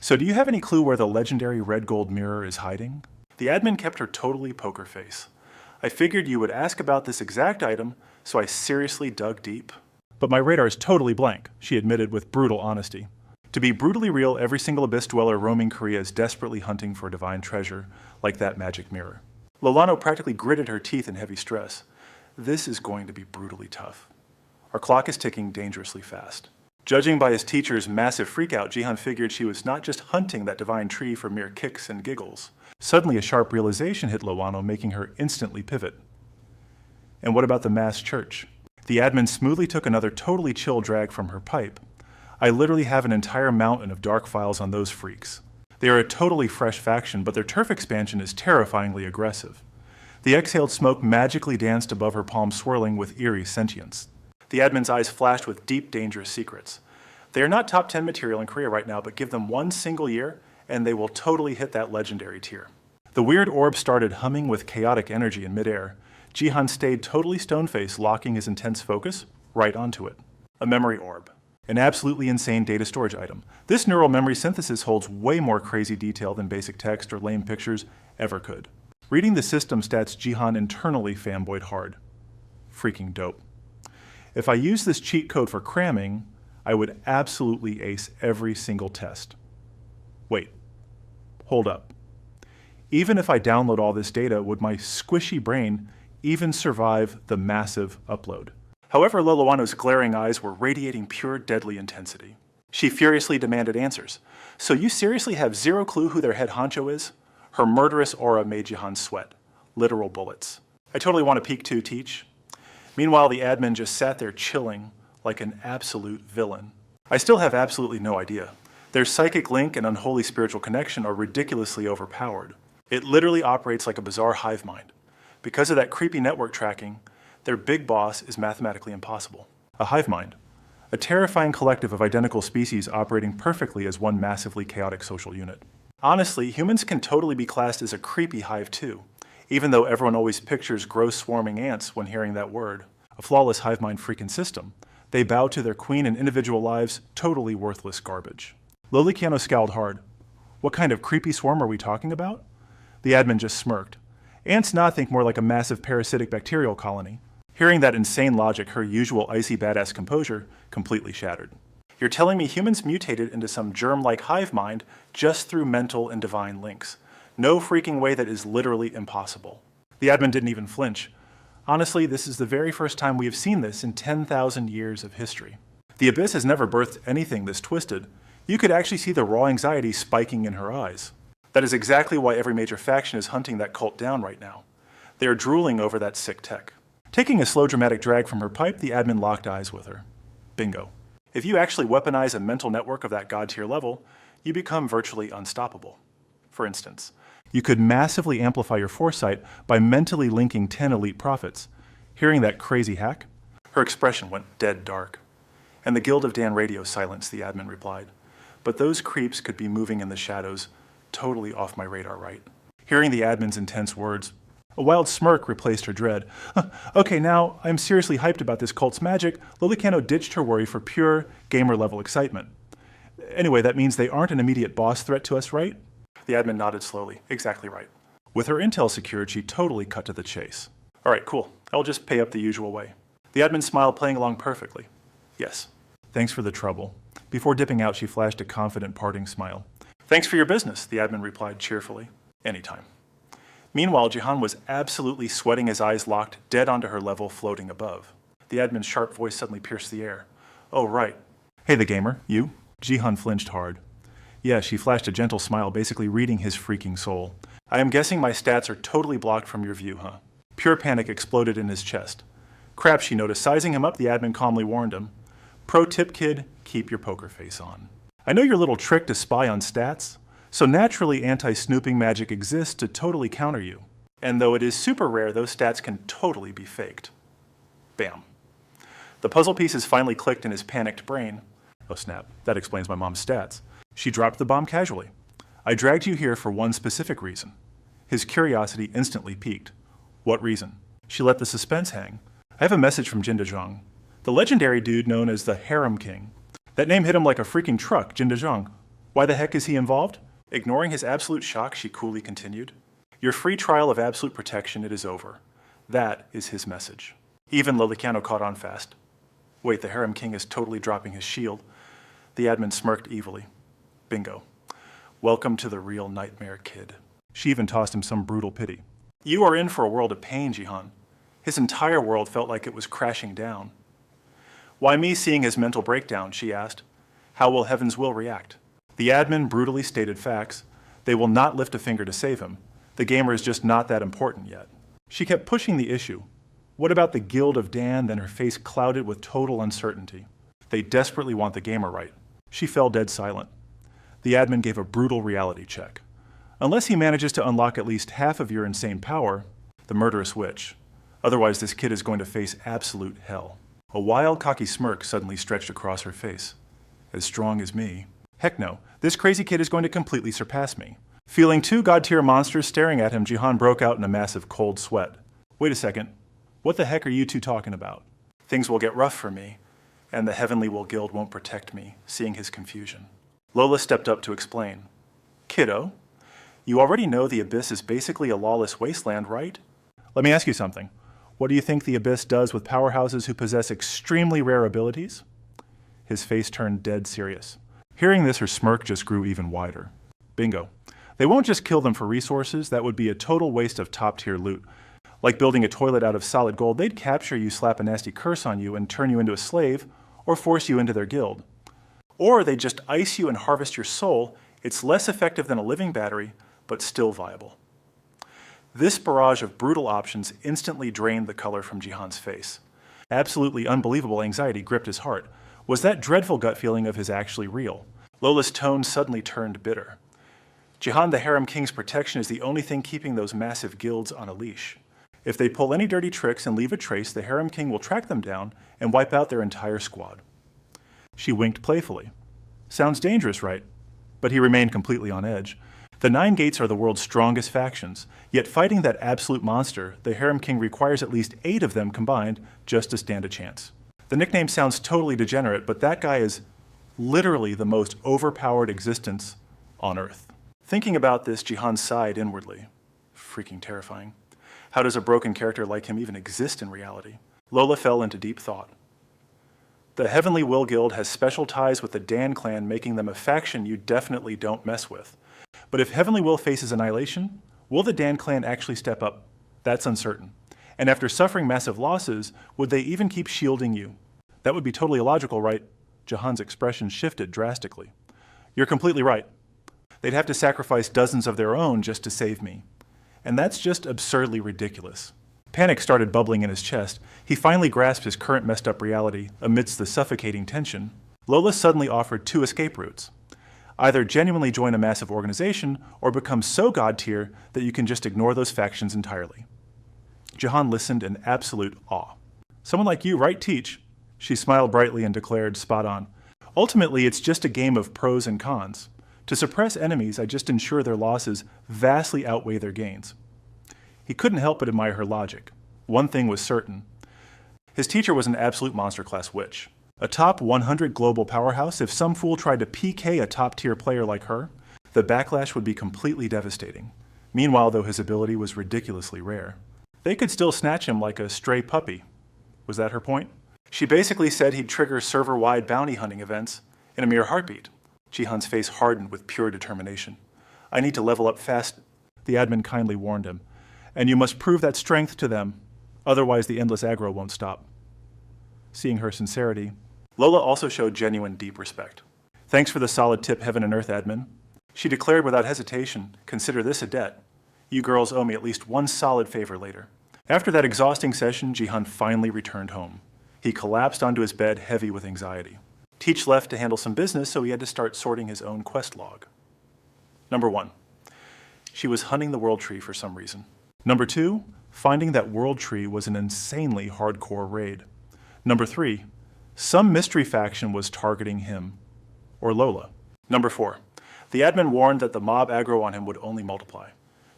So do you have any clue where the legendary red gold mirror is hiding? The admin kept her totally poker face. I figured you would ask about this exact item, so I seriously dug deep. But my radar is totally blank, she admitted with brutal honesty. To be brutally real, every single Abyss dweller roaming Korea is desperately hunting for a divine treasure, like that magic mirror. Lolano practically gritted her teeth in heavy stress. This is going to be brutally tough. Our clock is ticking dangerously fast. Judging by his teacher's massive freakout, Jihan figured she was not just hunting that divine tree for mere kicks and giggles. Suddenly, a sharp realization hit Lolano, making her instantly pivot. And what about the mass church? The admin smoothly took another totally chill drag from her pipe. I literally have an entire mountain of dark files on those freaks. They are a totally fresh faction, but their turf expansion is terrifyingly aggressive. The exhaled smoke magically danced above her palm, swirling with eerie sentience. The admin's eyes flashed with deep, dangerous secrets. They are not top 10 material in Korea right now, but give them one single year, and they will totally hit that legendary tier. The weird orb started humming with chaotic energy in midair. Jihan stayed totally stone-faced, locking his intense focus right onto it. A memory orb. An absolutely insane data storage item. This neural memory synthesis holds way more crazy detail than basic text or lame pictures ever could. Reading the system stats, Jihan internally fanboyed hard. Freaking dope. If I use this cheat code for cramming, I would absolutely ace every single test. Wait, hold up. Even if I download all this data, would my squishy brain even survive the massive upload? However, Loloano's glaring eyes were radiating pure deadly intensity. She furiously demanded answers. So you seriously have zero clue who their head honcho is? Her murderous aura made Jihan sweat. Literal bullets. I totally want to peek too, Teach. Meanwhile, the admin just sat there chilling like an absolute villain. I still have absolutely no idea. Their psychic link and unholy spiritual connection are ridiculously overpowered. It literally operates like a bizarre hive mind. Because of that creepy network tracking, their big boss is mathematically impossible. A hive mind. A terrifying collective of identical species operating perfectly as one massively chaotic social unit. Honestly, humans can totally be classed as a creepy hive too, even though everyone always pictures gross swarming ants when hearing that word. A flawless hive mind freaking system. They bow to their queen and individual lives, totally worthless garbage. Lolikiano scowled hard. What kind of creepy swarm are we talking about? The admin just smirked. Ants not think more like a massive parasitic bacterial colony. Hearing that insane logic, her usual icy badass composure completely shattered. You're telling me humans mutated into some germ-like hive mind just through mental and divine links. No freaking way, that is literally impossible. The admin didn't even flinch. Honestly, this is the very first time we have seen this in 10,000 years of history. The Abyss has never birthed anything this twisted. You could actually see the raw anxiety spiking in her eyes. That is exactly why every major faction is hunting that cult down right now. They are drooling over that sick tech. Taking a slow dramatic drag from her pipe, the admin locked eyes with her. Bingo. If you actually weaponize a mental network of that god-tier level, you become virtually unstoppable. For instance, you could massively amplify your foresight by mentally linking 10 elite prophets. Hearing that crazy hack? Her expression went dead dark. And the Guild of Dan radio silenced, the admin replied. But those creeps could be moving in the shadows, totally off my radar, right? Hearing the admin's intense words, a wild smirk replaced her dread. Okay, now, I'm seriously hyped about this cult's magic. Lolikiano ditched her worry for pure, gamer-level excitement. Anyway, that means they aren't an immediate boss threat to us, right? The admin nodded slowly. Exactly right. With her intel secured, she totally cut to the chase. All right, cool. I'll just pay up the usual way. The admin smiled, playing along perfectly. Yes. Thanks for the trouble. Before dipping out, she flashed a confident parting smile. Thanks for your business, the admin replied cheerfully. Anytime. Meanwhile, Jihan was absolutely sweating, his eyes locked dead onto her level floating above. The admin's sharp voice suddenly pierced the air. Oh, right. Hey, the gamer. You? Jihan flinched hard. Yeah, she flashed a gentle smile, basically reading his freaking soul. I am guessing my stats are totally blocked from your view, huh? Pure panic exploded in his chest. Crap, she noticed. Sizing him up, the admin calmly warned him. Pro tip, kid, keep your poker face on. I know your little trick to spy on stats, so naturally anti-snooping magic exists to totally counter you. And though it is super rare, those stats can totally be faked. Bam. The puzzle pieces finally clicked in his panicked brain. Oh snap, that explains my mom's stats. She dropped the bomb casually. I dragged you here for one specific reason. His curiosity instantly piqued. What reason? She let the suspense hang. I have a message from Jindazhong, the legendary dude known as the Harem King. That name hit him like a freaking truck, Jindazhong. Why the heck is he involved? Ignoring his absolute shock, she coolly continued. Your free trial of absolute protection, it is over. That is his message. Even Lolikiano caught on fast. Wait, the Harem King is totally dropping his shield. The admin smirked evilly. Bingo. Welcome to the real nightmare, kid. She even tossed him some brutal pity. You are in for a world of pain, Jihan. His entire world felt like it was crashing down. Why me seeing his mental breakdown, she asked. How will Heaven's Will react? The admin brutally stated facts. They will not lift a finger to save him. The gamer is just not that important yet. She kept pushing the issue. What about the Guild of Dan? Then her face clouded with total uncertainty. They desperately want the gamer right. She fell dead silent. The admin gave a brutal reality check. Unless he manages to unlock at least half of your insane power, the murderous witch. Otherwise, this kid is going to face absolute hell. A wild, cocky smirk suddenly stretched across her face. As strong as me. Heck no, this crazy kid is going to completely surpass me. Feeling two god-tier monsters staring at him, Jihan broke out in a massive cold sweat. Wait a second. What the heck are you two talking about? Things will get rough for me, and the Heavenly Will Guild won't protect me, seeing his confusion. Lola stepped up to explain. Kiddo, you already know the Abyss is basically a lawless wasteland, right? Let me ask you something. What do you think the Abyss does with powerhouses who possess extremely rare abilities? His face turned dead serious. Hearing this, her smirk just grew even wider. Bingo. They won't just kill them for resources. That would be a total waste of top-tier loot. Like building a toilet out of solid gold, they'd capture you, slap a nasty curse on you, and turn you into a slave, or force you into their guild. Or they just ice you and harvest your soul. It's less effective than a living battery, but still viable. This barrage of brutal options instantly drained the color from Jihan's face. Absolutely unbelievable anxiety gripped his heart. Was that dreadful gut feeling of his actually real? Lola's tone suddenly turned bitter. Jihan, the Harem King's protection is the only thing keeping those massive guilds on a leash. If they pull any dirty tricks and leave a trace, the Harem King will track them down and wipe out their entire squad. She winked playfully. Sounds dangerous, right? But he remained completely on edge. The 9 gates are the world's strongest factions, yet fighting that absolute monster, the Harem King requires at least 8 of them combined just to stand a chance. The nickname sounds totally degenerate, but that guy is literally the most overpowered existence on Earth. Thinking about this, Jihan sighed inwardly. Freaking terrifying. How does a broken character like him even exist in reality? Lola fell into deep thought. The Heavenly Will Guild has special ties with the Dan clan, making them a faction you definitely don't mess with. But if Heavenly Will faces annihilation, will the Dan clan actually step up? That's uncertain. And after suffering massive losses, would they even keep shielding you? That would be totally illogical, right? Jahan's expression shifted drastically. You're completely right. They'd have to sacrifice dozens of their own just to save me. And that's just absurdly ridiculous. Panic started bubbling in his chest. He finally grasped his current messed up reality amidst the suffocating tension. Lola suddenly offered 2 escape routes. Either genuinely join a massive organization or become so god tier that you can just ignore those factions entirely. Jahan listened in absolute awe. Someone like you, right, Teach? She smiled brightly and declared, spot on. Ultimately, it's just a game of pros and cons. To suppress enemies, I just ensure their losses vastly outweigh their gains. He couldn't help but admire her logic. One thing was certain. His teacher was an absolute monster-class witch. A top 100 global powerhouse, if some fool tried to PK a top-tier player like her, the backlash would be completely devastating. Meanwhile, though, his ability was ridiculously rare. They could still snatch him like a stray puppy. Was that her point? She basically said he'd trigger server-wide bounty hunting events in a mere heartbeat. Jihan's face hardened with pure determination. I need to level up fast, the admin kindly warned him. And you must prove that strength to them, otherwise the endless aggro won't stop. Seeing her sincerity, Lola also showed genuine deep respect. Thanks for the solid tip, Heaven and Earth admin. She declared without hesitation, consider this a debt. You girls owe me at least one solid favor later. After that exhausting session, Jihan finally returned home. He collapsed onto his bed, heavy with anxiety. Teach left to handle some business, so he had to start sorting his own quest log. Number 1. She was hunting the world tree for some reason. Number 2. Finding that world tree was an insanely hardcore raid. Number 3. Some mystery faction was targeting him. Or Lola. Number 4. The admin warned that the mob aggro on him would only multiply.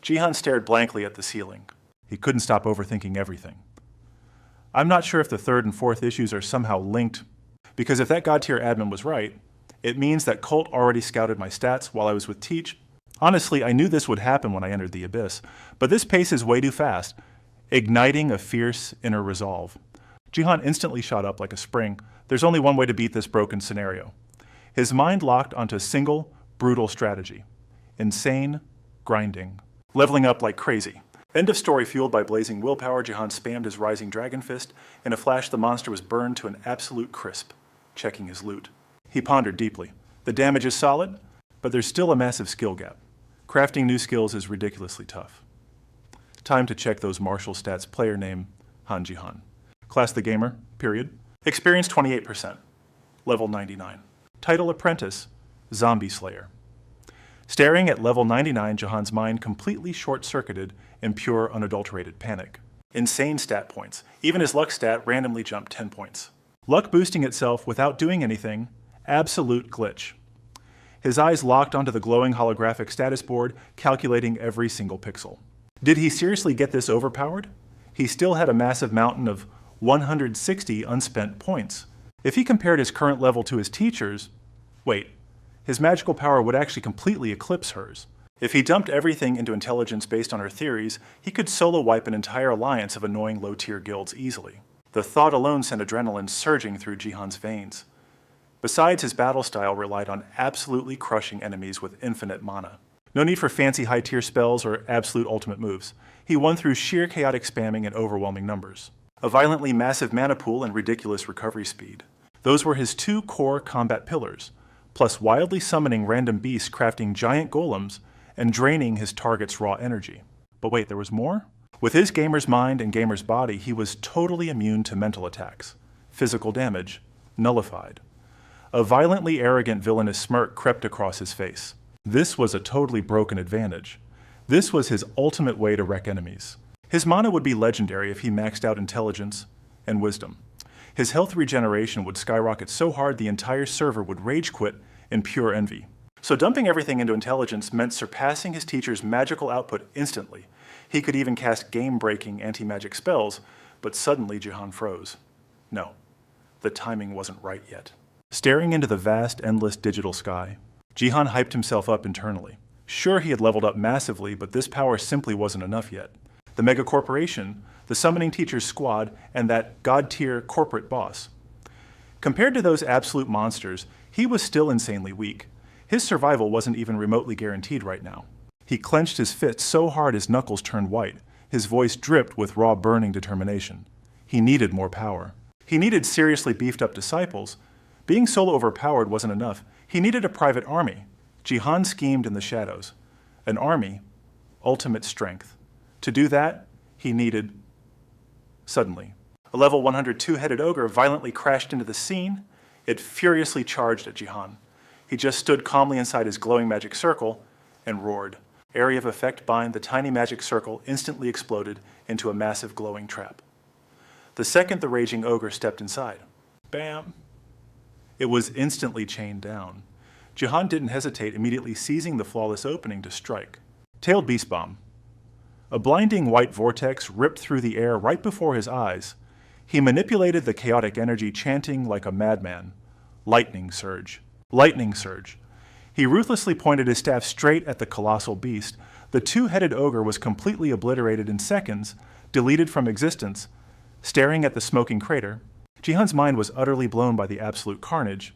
Jihan stared blankly at the ceiling. He couldn't stop overthinking everything. I'm not sure if the 3rd and 4th issues are somehow linked, because if that god-tier admin was right, it means that Colt already scouted my stats while I was with Teach. Honestly, I knew this would happen when I entered the Abyss, but this pace is way too fast, igniting a fierce inner resolve. Jihan instantly shot up like a spring. There's only one way to beat this broken scenario. His mind locked onto a single, brutal strategy. Insane grinding. Leveling up like crazy. End of story. Fueled by blazing willpower, Jihan spammed his rising dragon fist. In a flash, the monster was burned to an absolute crisp, checking his loot. He pondered deeply. The damage is solid, but there's still a massive skill gap. Crafting new skills is ridiculously tough. Time to check those martial stats. Player name, Han Jihan. Class the gamer, period. Experience 28%. Level 99. Title Apprentice, Zombie Slayer. Staring at level 99, Jahan's mind completely short-circuited in pure, unadulterated panic. Insane stat points. Even his luck stat randomly jumped 10 points. Luck boosting itself without doing anything. Absolute glitch. His eyes locked onto the glowing holographic status board, calculating every single pixel. Did he seriously get this overpowered? He still had a massive mountain of 160 unspent points. If he compared his current level to his teacher's, wait, his magical power would actually completely eclipse hers. If he dumped everything into intelligence based on her theories, he could solo wipe an entire alliance of annoying low-tier guilds easily. The thought alone sent adrenaline surging through Jihan's veins. Besides, his battle style relied on absolutely crushing enemies with infinite mana. No need for fancy high-tier spells or absolute ultimate moves. He won through sheer chaotic spamming and overwhelming numbers. A violently massive mana pool and ridiculous recovery speed. Those were his 2 core combat pillars, plus wildly summoning random beasts, crafting giant golems, and draining his target's raw energy. But wait, there was more? With his gamer's mind and gamer's body, he was totally immune to mental attacks. Physical damage, nullified. A violently arrogant villainous smirk crept across his face. This was a totally broken advantage. This was his ultimate way to wreck enemies. His mana would be legendary if he maxed out intelligence and wisdom. His health regeneration would skyrocket so hard the entire server would rage quit in pure envy. So dumping everything into intelligence meant surpassing his teacher's magical output instantly. He could even cast game-breaking anti-magic spells, but suddenly Jihan froze. No, the timing wasn't right yet. Staring into the vast, endless digital sky, Jihan hyped himself up internally. Sure, he had leveled up massively, but this power simply wasn't enough yet. The mega corporation, the summoning teacher's squad, and that god-tier corporate boss. Compared to those absolute monsters, he was still insanely weak. His survival wasn't even remotely guaranteed right now. He clenched his fists so hard his knuckles turned white. His voice dripped with raw, burning determination. He needed more power. He needed seriously beefed up disciples. Being solo overpowered wasn't enough. He needed a private army. Jihan schemed in the shadows. An army, ultimate strength. To do that, he needed... Suddenly, a level 100 two-headed ogre violently crashed into the scene. It furiously charged at Jihan. He just stood calmly inside his glowing magic circle and roared. Area of effect bind, the tiny magic circle instantly exploded into a massive glowing trap. The second the raging ogre stepped inside, bam! It was instantly chained down. Jihan didn't hesitate, immediately seizing the flawless opening to strike. Tailed Beast Bomb. A blinding white vortex ripped through the air right before his eyes. He manipulated the chaotic energy, chanting like a madman. Lightning Surge. Lightning Surge. He ruthlessly pointed his staff straight at the colossal beast. The two-headed ogre was completely obliterated in seconds, deleted from existence. Staring at the smoking crater, Jihan's mind was utterly blown by the absolute carnage.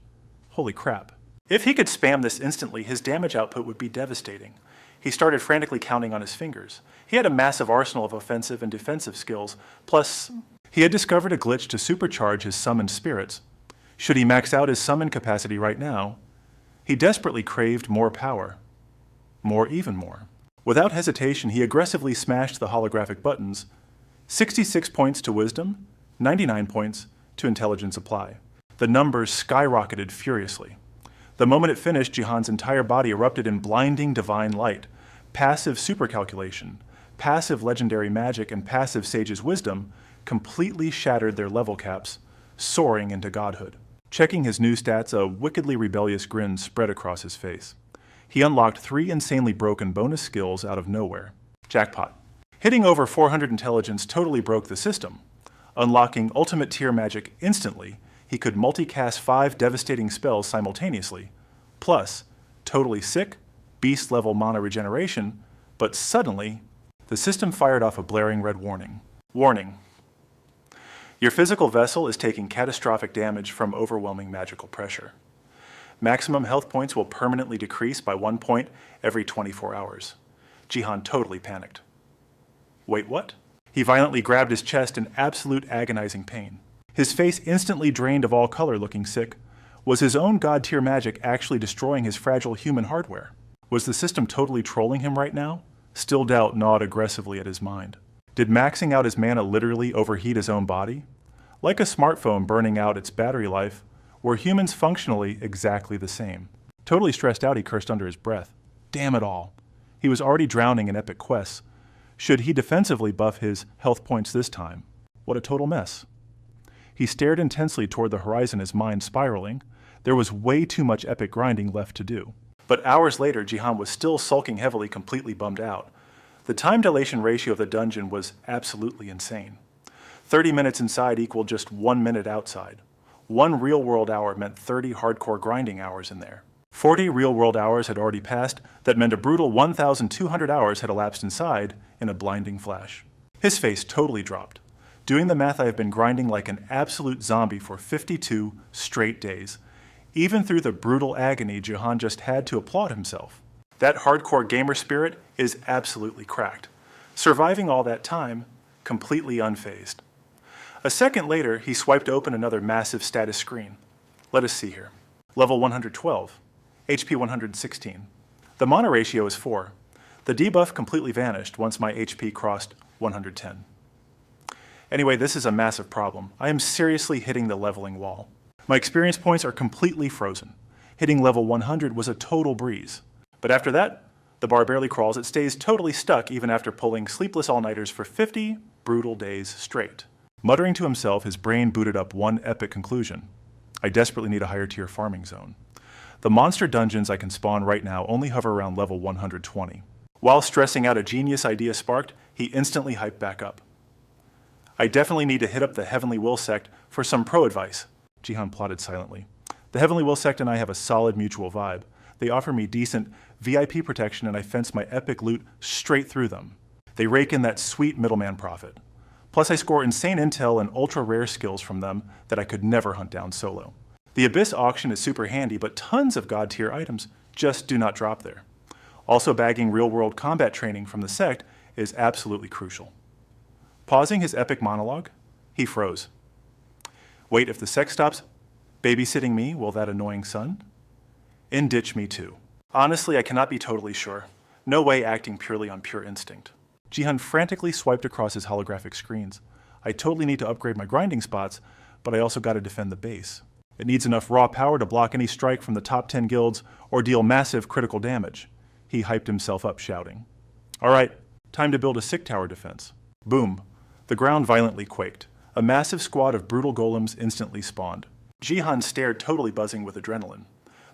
Holy crap. If he could spam this instantly, his damage output would be devastating. He started frantically counting on his fingers. He had a massive arsenal of offensive and defensive skills, plus he had discovered a glitch to supercharge his summoned spirits. Should he max out his summon capacity right now, he desperately craved more power. More, even more. Without hesitation, he aggressively smashed the holographic buttons. 66 points to wisdom, 99 points to intelligence apply. The numbers skyrocketed furiously. The moment it finished, Jihan's entire body erupted in blinding divine light. Passive supercalculation, passive legendary magic, and passive sage's wisdom completely shattered their level caps, soaring into godhood. Checking his new stats, a wickedly rebellious grin spread across his face. He unlocked 3 insanely broken bonus skills out of nowhere. Jackpot. Hitting over 400 intelligence totally broke the system. Unlocking ultimate tier magic instantly, he could multicast 5 devastating spells simultaneously, plus totally sick, beast-level mana regeneration, but suddenly, the system fired off a blaring red warning. Warning. Your physical vessel is taking catastrophic damage from overwhelming magical pressure. Maximum health points will permanently decrease by 1 point every 24 hours. Jihan totally panicked. Wait, what? He violently grabbed his chest in absolute agonizing pain. His face instantly drained of all color, looking sick. Was his own god-tier magic actually destroying his fragile human hardware? Was the system totally trolling him right now? Still doubt gnawed aggressively at his mind. Did maxing out his mana literally overheat his own body? Like a smartphone burning out its battery life, were humans functionally exactly the same? Totally stressed out, he cursed under his breath. Damn it all. He was already drowning in epic quests. Should he defensively buff his health points this time? What a total mess. He stared intensely toward the horizon, his mind spiraling. There was way too much epic grinding left to do. But hours later, Jihan was still sulking heavily, completely bummed out. The time dilation ratio of the dungeon was absolutely insane. 30 minutes inside equaled just 1 minute outside. 1 real-world hour meant 30 hardcore grinding hours in there. 40 real-world hours had already passed. That meant a brutal 1,200 hours had elapsed inside in a blinding flash. His face totally dropped. Doing the math, I have been grinding like an absolute zombie for 52 straight days. Even through the brutal agony, Jihan just had to applaud himself. That hardcore gamer spirit is absolutely cracked. Surviving all that time, completely unfazed. A second later, he swiped open another massive status screen. Let us see here. Level 112, HP 116. The mana ratio is 4. The debuff completely vanished once my HP crossed 110. Anyway, this is a massive problem. I am seriously hitting the leveling wall. My experience points are completely frozen. Hitting level 100 was a total breeze. But after that, the bar barely crawls. It stays totally stuck even after pulling sleepless all-nighters for 50 brutal days straight. Muttering to himself, his brain booted up one epic conclusion. I desperately need a higher tier farming zone. The monster dungeons I can spawn right now only hover around level 120. While stressing out a genius idea sparked, he instantly hyped back up. I definitely need to hit up the Heavenly Will sect for some pro advice, Jihan plotted silently. The Heavenly Will sect and I have a solid mutual vibe. They offer me decent VIP protection and I fence my epic loot straight through them. They rake in that sweet middleman profit. Plus I score insane intel and ultra rare skills from them that I could never hunt down solo. The Abyss auction is super handy, but tons of god tier items just do not drop there. Also bagging real world combat training from the sect is absolutely crucial. Pausing his epic monologue, he froze. Wait, if the sect stops babysitting me, will that annoying son? Ditch me too. Honestly, I cannot be totally sure. No way acting purely on pure instinct. Jihan frantically swiped across his holographic screens. I totally need to upgrade my grinding spots, but I also gotta defend the base. It needs enough raw power to block any strike from the top 10 guilds or deal massive critical damage. He hyped himself up, shouting. All right, time to build a sick tower defense. Boom. The ground violently quaked. A massive squad of brutal golems instantly spawned. Jihan stared, totally buzzing with adrenaline.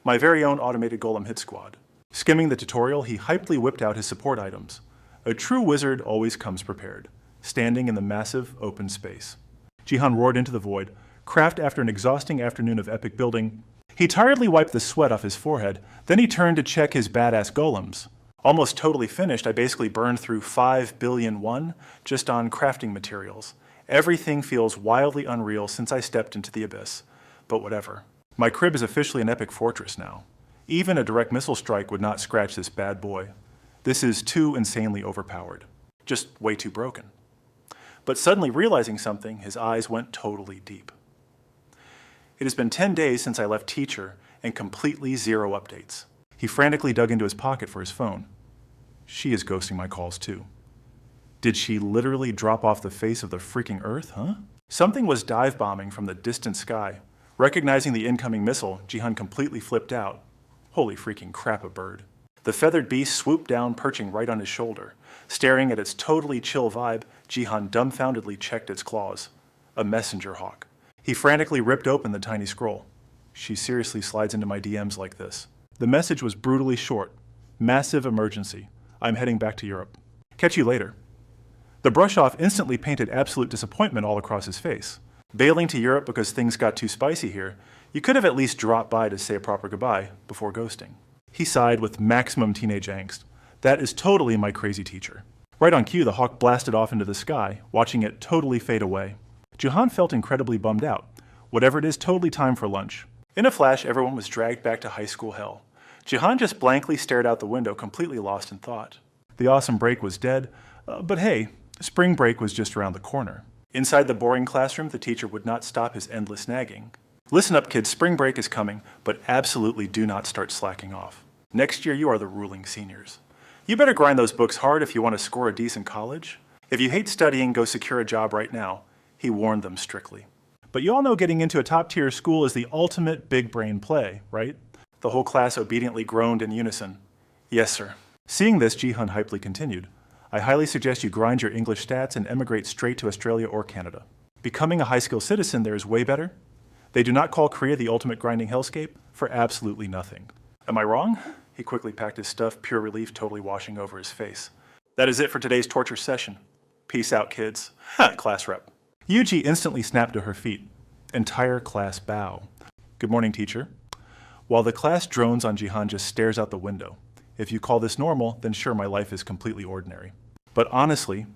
My very own automated golem hit squad. Skimming the tutorial, he hypedly whipped out his support items. A true wizard always comes prepared, standing in the massive open space. Jihan roared into the void. Craft after an exhausting afternoon of epic building, he tiredly wiped the sweat off his forehead, then he turned to check his badass golems. Almost totally finished, I basically burned through 5 billion won just on crafting materials. Everything feels wildly unreal since I stepped into the abyss, but whatever. My crib is officially an epic fortress now. Even a direct missile strike would not scratch this bad boy. This is too insanely overpowered. Just way too broken. But suddenly realizing something, his eyes went totally deep. It has been 10 days since I left teacher and completely zero updates. He frantically dug into his pocket for his phone. She is ghosting my calls too. Did she literally drop off the face of the freaking earth, huh? Something was dive bombing from the distant sky. Recognizing the incoming missile, Jihan completely flipped out. Holy freaking crap, a bird. The feathered beast swooped down, perching right on his shoulder. Staring at its totally chill vibe, Jihan dumbfoundedly checked its claws. A messenger hawk. He frantically ripped open the tiny scroll. She seriously slides into my DMs like this. The message was brutally short. Massive emergency. I'm heading back to Europe. Catch you later. The brush-off instantly painted absolute disappointment all across his face. Bailing to Europe because things got too spicy here, you could have at least dropped by to say a proper goodbye before ghosting. He sighed with maximum teenage angst. That is totally my crazy teacher. Right on cue, the hawk blasted off into the sky, watching it totally fade away. Jihan felt incredibly bummed out. Whatever it is, totally time for lunch. In a flash, everyone was dragged back to high school hell. Jihan just blankly stared out the window, completely lost in thought. The awesome break was dead, but hey, spring break was just around the corner. Inside the boring classroom, the teacher would not stop his endless nagging. Listen up, kids, spring break is coming, but absolutely do not start slacking off. Next year, you are the ruling seniors. You better grind those books hard if you want to score a decent college. If you hate studying, go secure a job right now, he warned them strictly. But you all know getting into a top-tier school is the ultimate big brain play, right? The whole class obediently groaned in unison. Yes, sir. Seeing this, Jihan hypedly continued. I highly suggest you grind your English stats and emigrate straight to Australia or Canada. Becoming a high-skill citizen there is way better. They do not call Korea the ultimate grinding hellscape for absolutely nothing. Am I wrong? He quickly packed his stuff, pure relief totally washing over his face. That is it for today's torture session. Peace out, kids. Ha, class rep. Yuji instantly snapped to her feet. Entire class bow. Good morning, teacher. While the class drones on Jihan just stares out the window. If you call this normal, then sure, my life is completely ordinary. But honestly,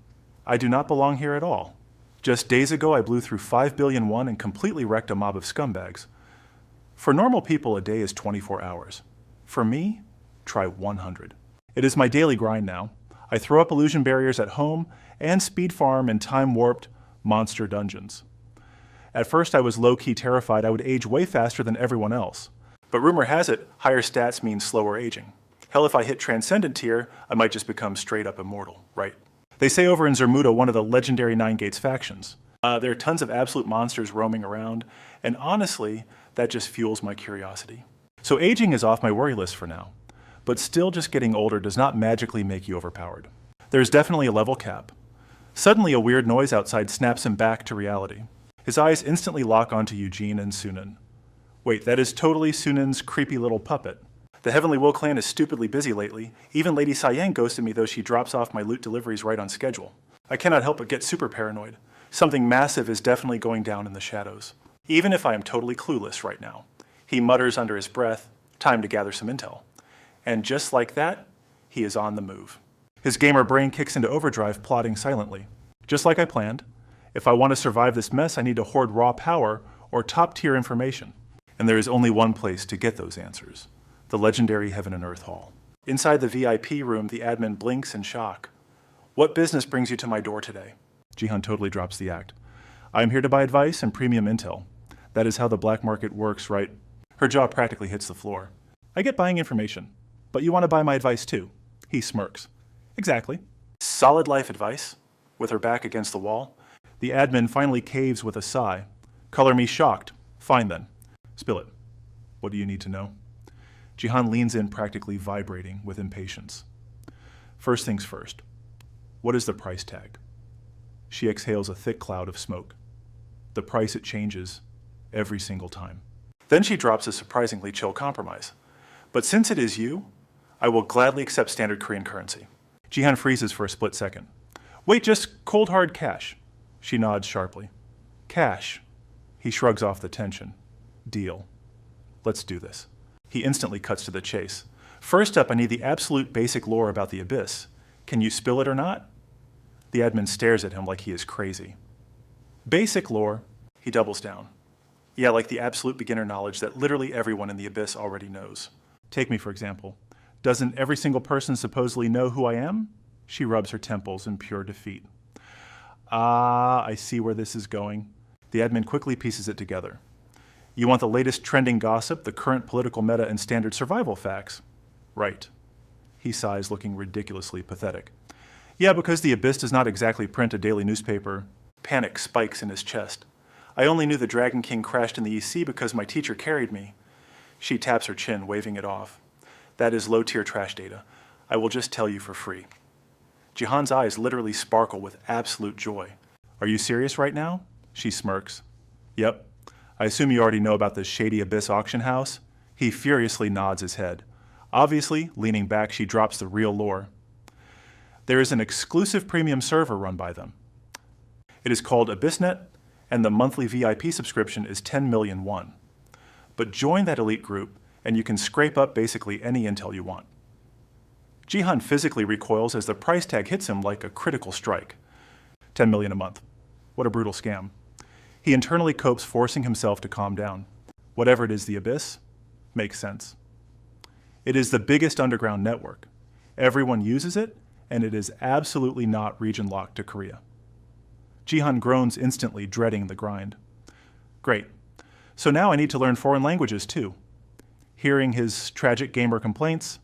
I do not belong here at all. Just days ago, I blew through 5 billion won and completely wrecked a mob of scumbags. For normal people, a day is 24 hours. For me, try 100. It is my daily grind now. I throw up illusion barriers at home and speed farm in time-warped monster dungeons. At first, I was low-key terrified I would age way faster than everyone else. But rumor has it, higher stats mean slower aging. Hell, if I hit Transcendent tier, I might just become straight-up immortal, right? They say over in Zermuda, one of the legendary Nine Gates factions. There are tons of absolute monsters roaming around, and honestly, that just fuels my curiosity. So aging is off my worry list for now. But still, just getting older does not magically make you overpowered. There's definitely a level cap. Suddenly, a weird noise outside snaps him back to reality. His eyes instantly lock onto Eugene and Sunan. Wait, that is totally Sunan's creepy little puppet. The Heavenly Will clan is stupidly busy lately. Even Lady Sayang ghosted me, though she drops off my loot deliveries right on schedule. I cannot help but get super paranoid. Something massive is definitely going down in the shadows. Even if I am totally clueless right now. He mutters under his breath, time to gather some intel. And just like that, he is on the move. His gamer brain kicks into overdrive, plotting silently. Just like I planned, if I want to survive this mess, I need to hoard raw power or top-tier information. And there is only one place to get those answers. The legendary Heaven and Earth Hall. Inside the VIP room, the admin blinks in shock. What business brings you to my door today? Jihan totally drops the act. I am here to buy advice and premium intel. That is how the black market works, right? Her jaw practically hits the floor. I get buying information, but you want to buy my advice too. He smirks. Exactly. Solid life advice? With her back against the wall? The admin finally caves with a sigh. Color me shocked. Fine then. Spill it. What do you need to know? Jihan leans in, practically vibrating with impatience. First things first. What is the price tag? She exhales a thick cloud of smoke. The price it changes every single time. Then she drops a surprisingly chill compromise. But since it is you, I will gladly accept standard Korean currency. Jihan freezes for a split second. Wait, just cold hard cash. She nods sharply. Cash. He shrugs off the tension. Deal. Let's do this. He instantly cuts to the chase. First up, I need the absolute basic lore about the Abyss. Can you spill it or not? The admin stares at him like he is crazy. Basic lore. He doubles down. Yeah, like the absolute beginner knowledge that literally everyone in the Abyss already knows. Take me, for example. Doesn't every single person supposedly know who I am? She rubs her temples in pure defeat. Ah, I see where this is going. The admin quickly pieces it together. You want the latest trending gossip, the current political meta, and standard survival facts? Right. He sighs, looking ridiculously pathetic. Yeah, because the Abyss does not exactly print a daily newspaper. Panic spikes in his chest. I only knew the Dragon King crashed in the EC because my teacher carried me. She taps her chin, waving it off. That is low-tier trash data. I will just tell you for free. Jihan's eyes literally sparkle with absolute joy. Are you serious right now? She smirks. Yep. I assume you already know about this shady Abyss auction house? He furiously nods his head. Obviously, leaning back, she drops the real lore. There is an exclusive premium server run by them. It is called AbyssNet, and the monthly VIP subscription is 10 million won. But join that elite group, and you can scrape up basically any intel you want. Jihan physically recoils as the price tag hits him like a critical strike. 10 million a month. What a brutal scam. He internally copes, forcing himself to calm down. Whatever it is, the Abyss makes sense. It is the biggest underground network. Everyone uses it, and it is absolutely not region-locked to Korea. Jihan groans instantly, dreading the grind. Great. So now I need to learn foreign languages, too. Hearing his tragic gamer complaints,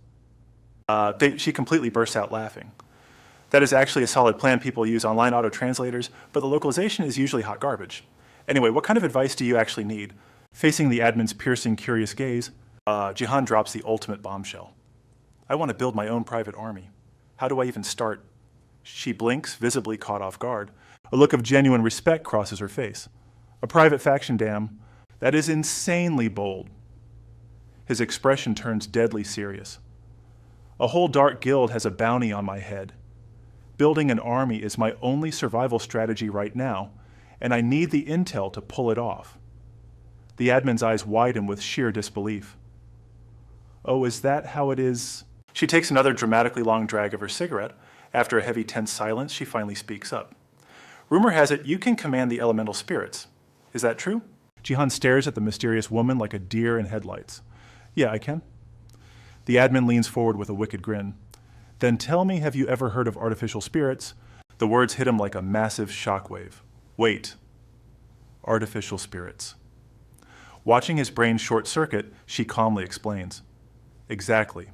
she completely bursts out laughing. That is actually a solid plan. People use online auto-translators, but the localization is usually hot garbage. Anyway, what kind of advice do you actually need? Facing the admin's piercing, curious gaze, Jihan drops the ultimate bombshell. I want to build my own private army. How do I even start? She blinks, visibly caught off guard. A look of genuine respect crosses her face. A private faction, damn. That is insanely bold. His expression turns deadly serious. A whole dark guild has a bounty on my head. Building an army is my only survival strategy right now, and I need the intel to pull it off. The admin's eyes widen with sheer disbelief. Oh, is that how it is? She takes another dramatically long drag of her cigarette. After a heavy, tense silence, she finally speaks up. Rumor has it you can command the elemental spirits. Is that true? Jihan stares at the mysterious woman like a deer in headlights. Yeah, I can. The admin leans forward with a wicked grin. Then tell me, have you ever heard of artificial spirits? The words hit him like a massive shockwave. Wait. Artificial spirits. Watching his brain short-circuit, she calmly explains. Exactly.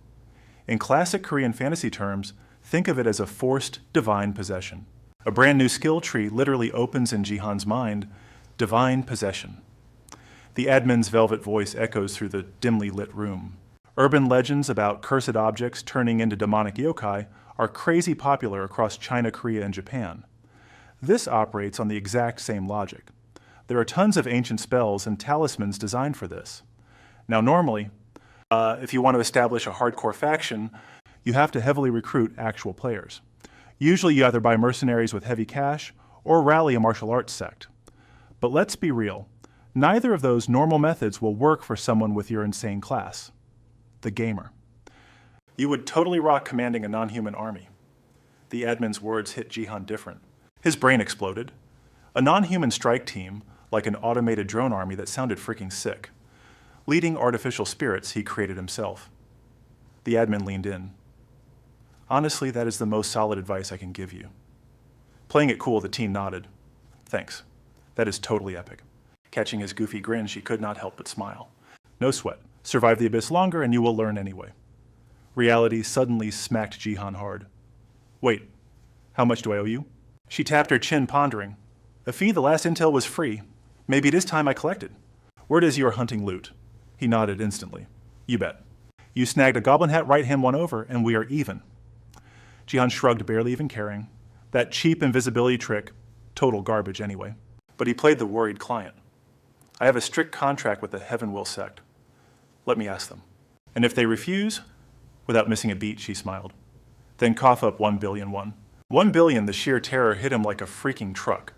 In classic Korean fantasy terms, think of it as a forced divine possession. A brand new skill tree literally opens in Jihan's mind. Divine possession. The admin's velvet voice echoes through the dimly lit room. Urban legends about cursed objects turning into demonic yokai are crazy popular across China, Korea, and Japan. This operates on the exact same logic. There are tons of ancient spells and talismans designed for this. Now normally, if you want to establish a hardcore faction, you have to heavily recruit actual players. Usually you either buy mercenaries with heavy cash or rally a martial arts sect. But let's be real, neither of those normal methods will work for someone with your insane class, the gamer. You would totally rock commanding a non-human army. The admin's words hit Jihan different. His brain exploded. A non-human strike team, like an automated drone army that sounded freaking sick. Leading artificial spirits he created himself. The admin leaned in. Honestly, that is the most solid advice I can give you. Playing it cool, the teen nodded. Thanks. That is totally epic. Catching his goofy grin, she could not help but smile. No sweat. Survive the abyss longer and you will learn anyway. Reality suddenly smacked Jihan hard. Wait, how much do I owe you? She tapped her chin, pondering. A fee, the last intel was free. Maybe it is time I collected. Word is you are hunting loot. He nodded instantly. You bet. You snagged a goblin hat, right-hand one over, and we are even. Jihan shrugged, barely even caring. That cheap invisibility trick, total garbage anyway. But he played the worried client. I have a strict contract with the Heaven Will sect. Let me ask them. And if they refuse? Without missing a beat, she smiled. Then cough up 1 billion won. 1 billion, the sheer terror hit him like a freaking truck.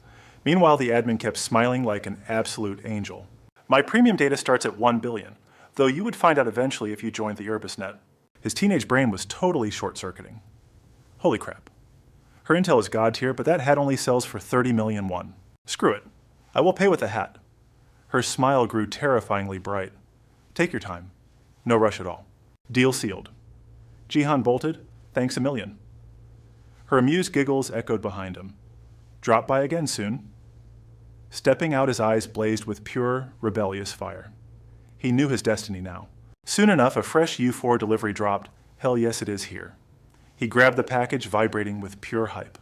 Meanwhile, the admin kept smiling like an absolute angel. My premium data starts at 1 billion, though you would find out eventually if you joined the Urbisnet. His teenage brain was totally short-circuiting. Holy crap. Her intel is god tier, but that hat only sells for 30 million won. Screw it. I will pay with a hat. Her smile grew terrifyingly bright. Take your time. No rush at all. Deal sealed. Jihan bolted. Thanks a million. Her amused giggles echoed behind him. Drop by again soon. Stepping out, his eyes blazed with pure, rebellious fire. He knew his destiny now. Soon enough, a fresh U4 delivery dropped. Hell yes, it is here. He grabbed the package, vibrating with pure hype.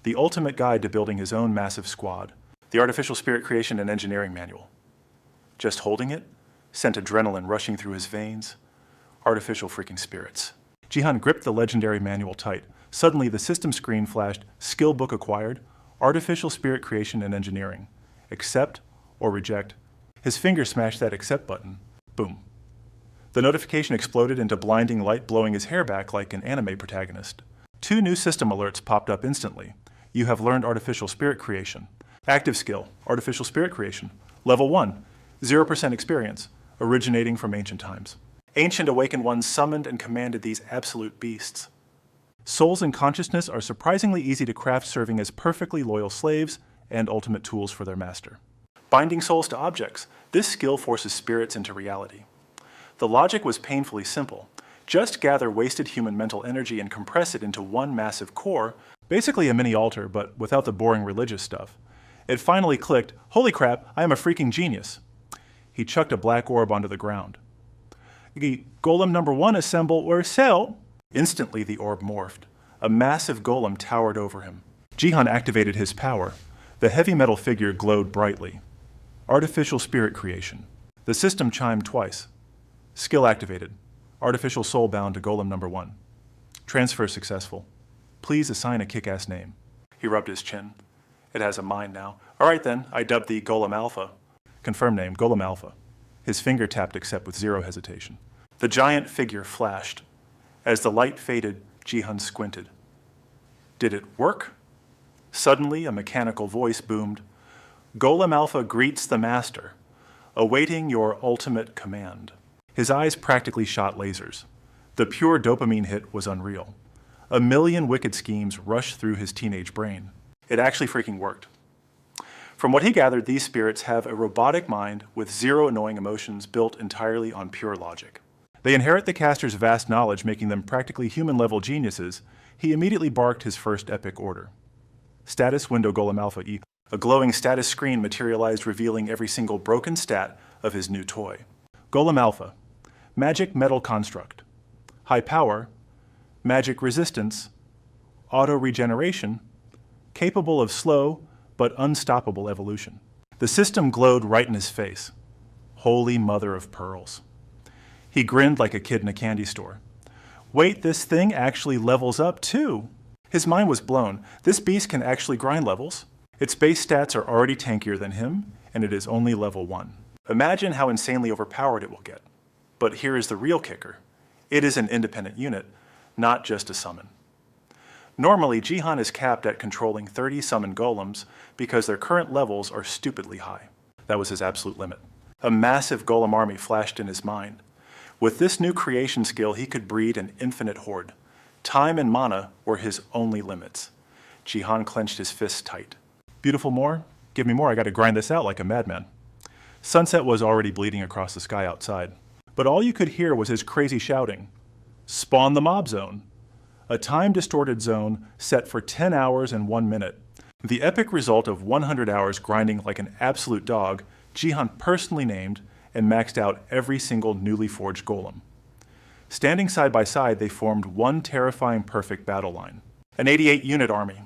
The ultimate guide to building his own massive squad. The Artificial Spirit Creation and Engineering Manual. Just holding it sent adrenaline rushing through his veins. Artificial freaking spirits. Jihan gripped the legendary manual tight. Suddenly, the system screen flashed, Skill Book Acquired, Artificial Spirit Creation and Engineering. Accept or reject. His finger smashed that accept button. Boom. The notification exploded into blinding light, blowing his hair back like an anime protagonist. 2 new system alerts popped up instantly. You have learned Artificial Spirit Creation. Active skill, Artificial Spirit Creation. Level 1, 0% experience, originating from ancient times. Ancient awakened ones summoned and commanded these absolute beasts. Souls and consciousness are surprisingly easy to craft, serving as perfectly loyal slaves and ultimate tools for their master. Binding souls to objects. This skill forces spirits into reality. The logic was painfully simple. Just gather wasted human mental energy and compress it into one massive core, basically a mini altar, but without the boring religious stuff. It finally clicked. Holy crap, I am a freaking genius. He chucked a black orb onto the ground. Golem number 1 assemble or sell. Instantly the orb morphed. A massive golem towered over him. Jihan activated his power. The heavy metal figure glowed brightly. Artificial Spirit Creation. The system chimed twice. Skill activated. Artificial soul bound to golem number 1. Transfer successful. Please assign a kick-ass name. He rubbed his chin. It has a mind now. All right then, I dubbed thee Golem Alpha. Confirm name, Golem Alpha. His finger tapped accept with zero hesitation. The giant figure flashed. As the light faded, Jihan squinted. Did it work? Suddenly, a mechanical voice boomed. Golem Alpha greets the master, awaiting your ultimate command. His eyes practically shot lasers. The pure dopamine hit was unreal. A million wicked schemes rushed through his teenage brain. It actually freaking worked. From what he gathered, these spirits have a robotic mind with zero annoying emotions built entirely on pure logic. They inherit the caster's vast knowledge, making them practically human-level geniuses. He immediately barked his first epic order. Status window Golem Alpha E. A glowing status screen materialized, revealing every single broken stat of his new toy. Golem Alpha. Magic metal construct. High power. Magic resistance. Auto regeneration. Capable of slow but unstoppable evolution. The system glowed right in his face. Holy mother of pearls. He grinned like a kid in a candy store. Wait, this thing actually levels up too. His mind was blown. This beast can actually grind levels. Its base stats are already tankier than him, and it is only level 1. Imagine how insanely overpowered it will get. But here is the real kicker. It is an independent unit, not just a summon. Normally, Jihan is capped at controlling 30 summon golems because their current levels are stupidly high. That was his absolute limit. A massive golem army flashed in his mind. With this new creation skill, he could breed an infinite horde. Time and mana were his only limits. Jihan clenched his fists tight. Beautiful more? Give me more, I gotta grind this out like a madman. Sunset was already bleeding across the sky outside. But all you could hear was his crazy shouting. Spawn the mob zone. A time-distorted zone set for 10 hours and 1 minute. The epic result of 100 hours grinding like an absolute dog, Jihan personally named and maxed out every single newly forged golem. Standing side by side, they formed one terrifying perfect battle line. An 88-unit army.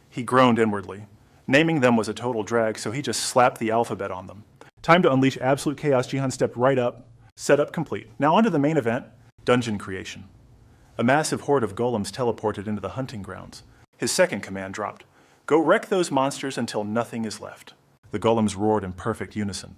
He groaned inwardly. Naming them was a total drag, so he just slapped the alphabet on them. Time to unleash absolute chaos. Jihan stepped right up. Setup complete. Now onto the main event, dungeon creation. A massive horde of golems teleported into the hunting grounds. His second command dropped. Go wreck those monsters until nothing is left. The golems roared in perfect unison.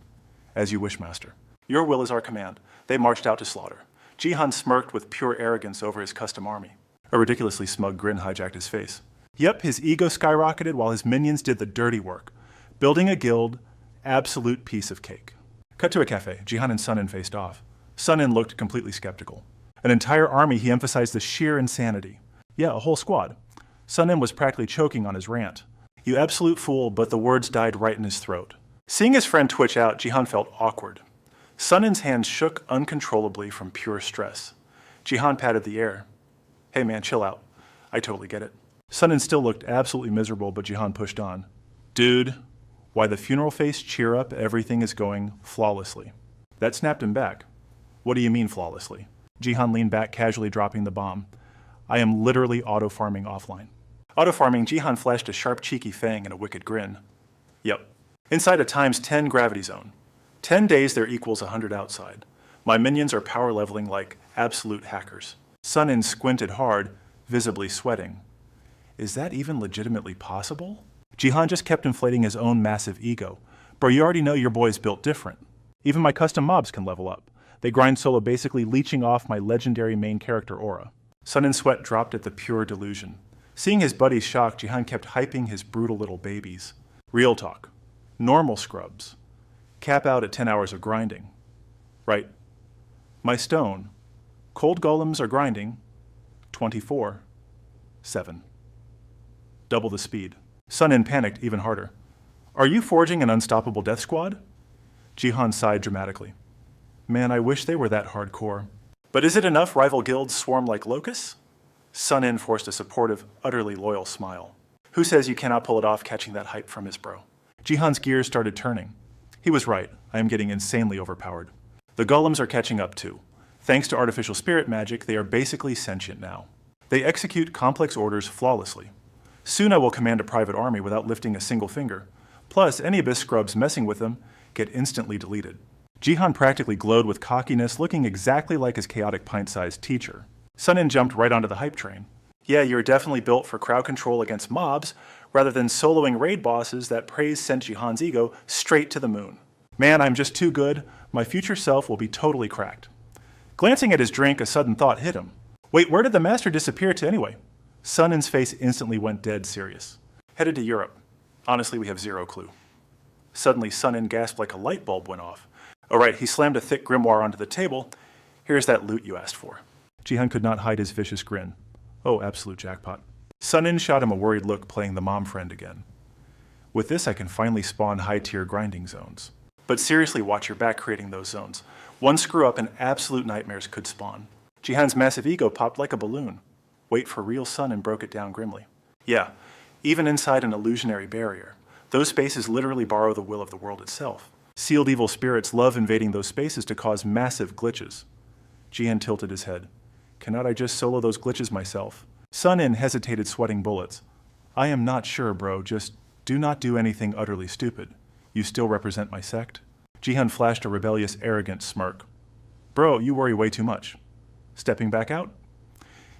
As you wish, master. Your will is our command. They marched out to slaughter. Jihan smirked with pure arrogance over his custom army. A ridiculously smug grin hijacked his face. Yep, his ego skyrocketed while his minions did the dirty work. Building a guild, absolute piece of cake. Cut to a cafe. Jihan and Sunin faced off. Sunin looked completely skeptical. An entire army, he emphasized the sheer insanity. Yeah, a whole squad. Sunin was practically choking on his rant. You absolute fool, but the words died right in his throat. Seeing his friend twitch out, Jihan felt awkward. Sunin's hands shook uncontrollably from pure stress. Jihan patted the air. Hey man, chill out. I totally get it. Sunin still looked absolutely miserable, but Jihan pushed on. Dude, why the funeral face cheer up, everything is going flawlessly. That snapped him back. What do you mean flawlessly? Jihan leaned back, casually dropping the bomb. I am literally auto-farming offline. Auto-farming, Jihan flashed a sharp, cheeky fang and a wicked grin. Yep. Inside a times 10 gravity zone. 10 days there equals 100 outside. My minions are power leveling like absolute hackers. Sunin squinted hard, visibly sweating. Is that even legitimately possible? Jihan just kept inflating his own massive ego. Bro, you already know your boy's built different. Even my custom mobs can level up. They grind solo, basically leeching off my legendary main character aura. Sunin's sweat dropped at the pure delusion. Seeing his buddies shocked, Jihan kept hyping his brutal little babies. Real talk. Normal scrubs. Cap out at 10 hours of grinding. Right. My stone. Cold golems are grinding. 24. 7. Double the speed. Sunin panicked even harder. Are you forging an unstoppable death squad? Jihan sighed dramatically. Man, I wish they were that hardcore. But is it enough rival guilds swarm like locusts? Sunin forced a supportive, utterly loyal smile. Who says you cannot pull it off catching that hype from his bro? Jihan's gears started turning. He was right. I am getting insanely overpowered. The golems are catching up too. Thanks to artificial spirit magic, they are basically sentient now. They execute complex orders flawlessly. Soon I will command a private army without lifting a single finger. Plus, any abyss scrubs messing with them get instantly deleted. Jihan practically glowed with cockiness, looking exactly like his chaotic pint-sized teacher. Sunin jumped right onto the hype train. Yeah, you're definitely built for crowd control against mobs, rather than soloing raid bosses that praise sent Jihan's ego straight to the moon. Man, I'm just too good. My future self will be totally cracked. Glancing at his drink, a sudden thought hit him. Wait, where did the master disappear to anyway? Sunin's face instantly went dead serious. Headed to Europe. Honestly, we have zero clue. Suddenly, Sunin gasped like a light bulb went off. Oh right, he slammed a thick grimoire onto the table. Here's that loot you asked for. Jihan could not hide his vicious grin. Oh, absolute jackpot. Sunin shot him a worried look, playing the mom friend again. With this, I can finally spawn high-tier grinding zones. But seriously, watch your back creating those zones. One screw up and absolute nightmares could spawn. Jihan's massive ego popped like a balloon. Wait for real Sunin broke it down grimly. Yeah, even inside an illusionary barrier, those spaces literally borrow the will of the world itself. Sealed evil spirits love invading those spaces to cause massive glitches. Jihan tilted his head. Cannot I just solo those glitches myself? Sunin hesitated, sweating bullets. I am not sure, bro. Just do not do anything utterly stupid. You still represent my sect? Jihan flashed a rebellious, arrogant smirk. Bro, you worry way too much. Stepping back out?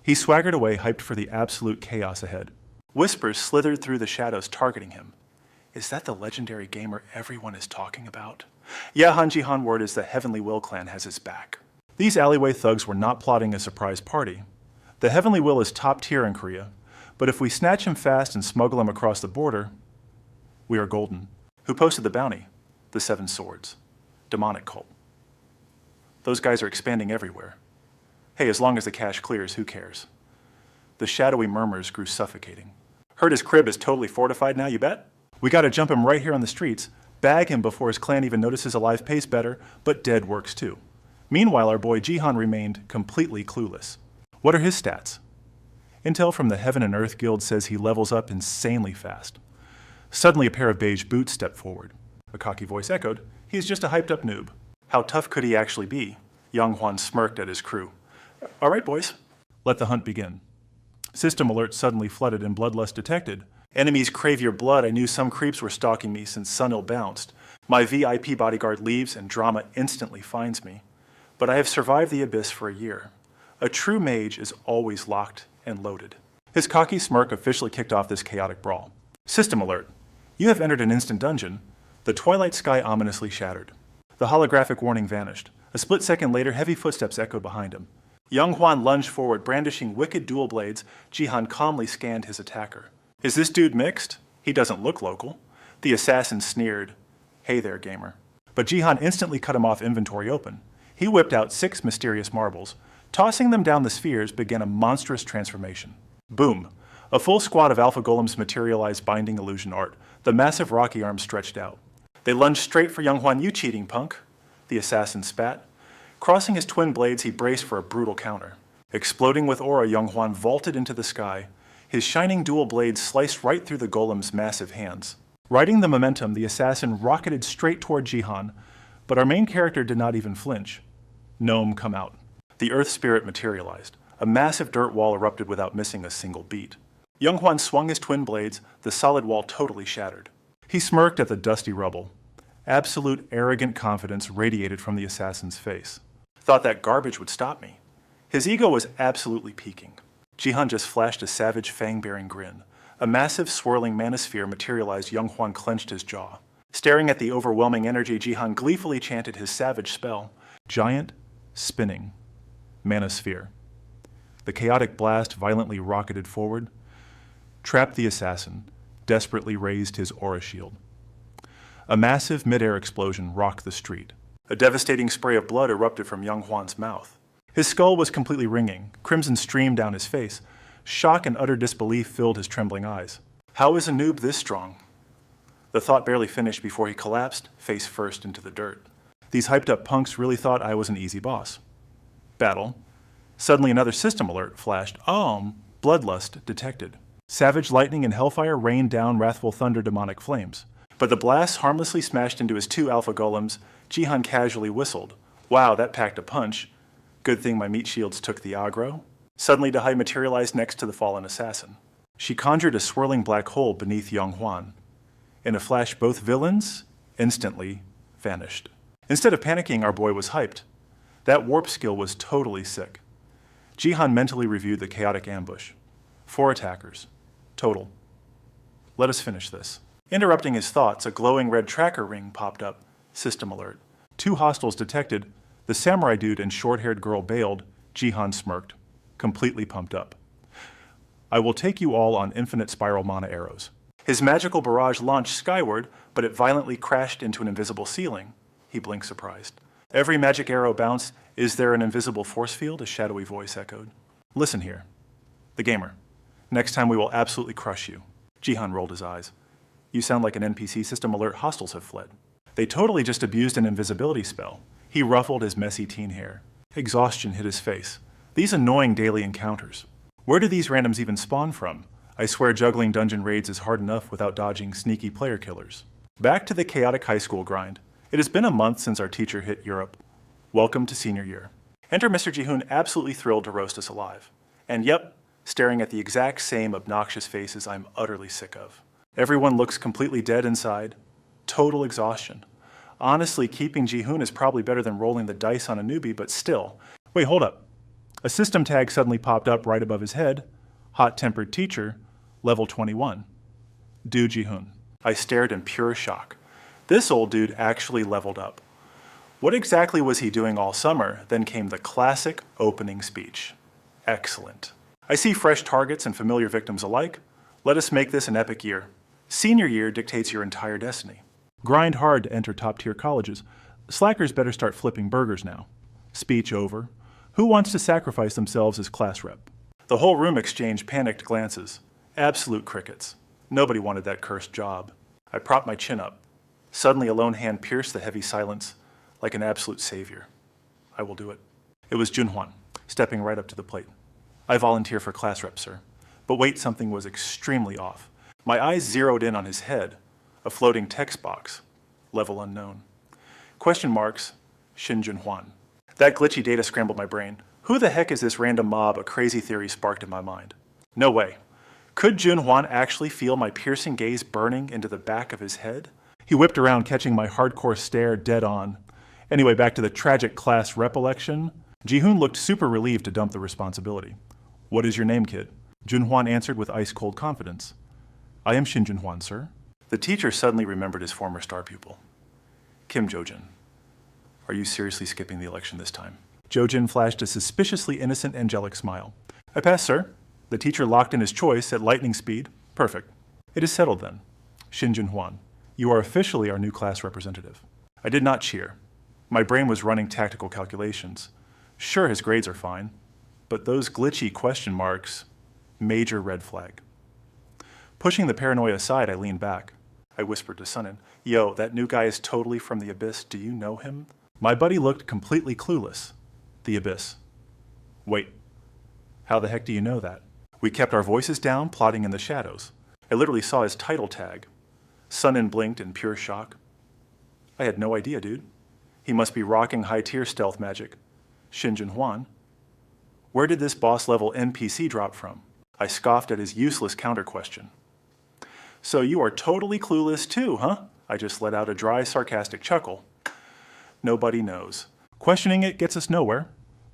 He swaggered away, hyped for the absolute chaos ahead. Whispers slithered through the shadows, targeting him. Is that the legendary gamer everyone is talking about? Yeah, Han Ji-han word is the Heavenly Will clan has his back. These alleyway thugs were not plotting a surprise party. The Heavenly Will is top tier in Korea, but if we snatch him fast and smuggle him across the border, we are golden. Who posted the bounty? The Seven Swords. Demonic cult. Those guys are expanding everywhere. Hey, as long as the cash clears, who cares? The shadowy murmurs grew suffocating. Heard his crib is totally fortified now, you bet? We gotta jump him right here on the streets, bag him before his clan even notices alive pays better, but dead works too. Meanwhile, our boy Ji-han remained completely clueless. What are his stats? Intel from the Heaven and Earth Guild says he levels up insanely fast. Suddenly, a pair of beige boots stepped forward. A cocky voice echoed, "He's just a hyped-up noob." How tough could he actually be? Young Hwan smirked at his crew. "All right, boys. Let the hunt begin." System alert suddenly flooded and bloodlust detected. Enemies crave your blood. I knew some creeps were stalking me since Sunil bounced. My VIP bodyguard leaves and drama instantly finds me. But I have survived the abyss for a year. A true mage is always locked and loaded. His cocky smirk officially kicked off this chaotic brawl. System alert. You have entered an instant dungeon. The twilight sky ominously shattered. The holographic warning vanished. A split second later, heavy footsteps echoed behind him. Young Hwan lunged forward, brandishing wicked dual blades. Ji-han calmly scanned his attacker. Is this dude mixed? He doesn't look local. The assassin sneered. Hey there, gamer. But Ji-han instantly cut him off inventory open. He whipped out 6 mysterious marbles. Tossing them down the spheres began a monstrous transformation. Boom! A full squad of alpha golems materialized binding illusion art. The massive rocky arms stretched out. They lunged straight for Young Hwan. You cheating punk. The assassin spat. Crossing his twin blades, he braced for a brutal counter. Exploding with aura, Young Hwan vaulted into the sky. His shining dual blades sliced right through the golem's massive hands. Riding the momentum, the assassin rocketed straight toward Ji-han, but our main character did not even flinch. Gnome, come out. The earth spirit materialized. A massive dirt wall erupted without missing a single beat. Young Hwan swung his twin blades, the solid wall totally shattered. He smirked at the dusty rubble. Absolute arrogant confidence radiated from the assassin's face. Thought that garbage would stop me. His ego was absolutely peaking. Ji-han just flashed a savage fang-bearing grin. A massive swirling manosphere materialized. Young Hwan clenched his jaw. Staring at the overwhelming energy, Ji-han gleefully chanted his savage spell. Giant, spinning, manosphere. The chaotic blast violently rocketed forward, trapped the assassin, desperately raised his aura shield. A massive mid-air explosion rocked the street. A devastating spray of blood erupted from Young Hwan's mouth. His skull was completely ringing. Crimson streamed down his face. Shock and utter disbelief filled his trembling eyes. How is a noob this strong? The thought barely finished before he collapsed, face first into the dirt. These hyped-up punks really thought I was an easy boss. Battle. Suddenly another system alert flashed. Bloodlust detected. Savage lightning and hellfire rained down wrathful thunder demonic flames. But the blast harmlessly smashed into his 2 alpha golems. Ji-han casually whistled. Wow, that packed a punch. Good thing my meat shields took the aggro. Suddenly Dahai materialized next to the fallen assassin. She conjured a swirling black hole beneath Young Hwan. In a flash, both villains instantly vanished. Instead of panicking, our boy was hyped. That warp skill was totally sick. Ji-han mentally reviewed the chaotic ambush. 4 attackers. Total. Let us finish this. Interrupting his thoughts, a glowing red tracker ring popped up. System alert. 2 hostiles detected. The samurai dude and short-haired girl bailed. Ji-han smirked, completely pumped up. I will take you all on infinite spiral mana arrows. His magical barrage launched skyward, but it violently crashed into an invisible ceiling. He blinked surprised. Every magic arrow bounced. Is there an invisible force field? A shadowy voice echoed. Listen here. The gamer. Next time we will absolutely crush you. Ji-han rolled his eyes. You sound like an NPC. System alert. Hostiles have fled. They totally just abused an invisibility spell. He ruffled his messy teen hair. Exhaustion hit his face. These annoying daily encounters. Where do these randoms even spawn from? I swear juggling dungeon raids is hard enough without dodging sneaky player killers. Back to the chaotic high school grind. It has been a month since our teacher hit Europe. Welcome to senior year. Enter Mr. Ji-hoon, absolutely thrilled to roast us alive. And yep, staring at the exact same obnoxious faces I'm utterly sick of. Everyone looks completely dead inside. Total exhaustion. Honestly, keeping Ji-hoon is probably better than rolling the dice on a newbie, but still. Wait, hold up. A system tag suddenly popped up right above his head. Hot-tempered teacher, level 21. Do Ji-hoon. I stared in pure shock. This old dude actually leveled up. What exactly was he doing all summer? Then came the classic opening speech. Excellent. I see fresh targets and familiar victims alike. Let us make this an epic year. Senior year dictates your entire destiny. Grind hard to enter top-tier colleges. Slackers better start flipping burgers now. Speech over. Who wants to sacrifice themselves as class rep? The whole room exchanged panicked glances. Absolute crickets. Nobody wanted that cursed job. I propped my chin up. Suddenly a lone hand pierced the heavy silence like an absolute savior. I will do it. It was Junhwan, stepping right up to the plate. I volunteer for class rep, sir. But wait, something was extremely off. My eyes zeroed in on his head, a floating text box, level unknown. Question marks, Shin Junhwan. That glitchy data scrambled my brain. Who the heck is this random mob? A crazy theory sparked in my mind. No way. Could Junhwan actually feel my piercing gaze burning into the back of his head? He whipped around, catching my hardcore stare dead on. Anyway, back to the tragic class rep election. Ji-hoon looked super relieved to dump the responsibility. What is your name, kid? Junhwan answered with ice-cold confidence. I am Shin Junhwan, sir. The teacher suddenly remembered his former star pupil. Kim Jojin. Are you seriously skipping the election this time? Jojin flashed a suspiciously innocent, angelic smile. I pass, sir. The teacher locked in his choice at lightning speed. Perfect. It is settled then. Shin Junhwan, you are officially our new class representative. I did not cheer. My brain was running tactical calculations. Sure, his grades are fine, but those glitchy question marks, major red flag. Pushing the paranoia aside, I leaned back. I whispered to Sunin, yo, that new guy is totally from the Abyss. Do you know him? My buddy looked completely clueless. The Abyss. Wait, how the heck do you know that? We kept our voices down, plotting in the shadows. I literally saw his title tag. Sunin blinked in pure shock. I had no idea, dude. He must be rocking high-tier stealth magic. Shin Junhwan. Where did this boss-level NPC drop from? I scoffed at his useless counter-question. So you are totally clueless too, huh? I just let out a dry, sarcastic chuckle. Nobody knows. Questioning it gets us nowhere.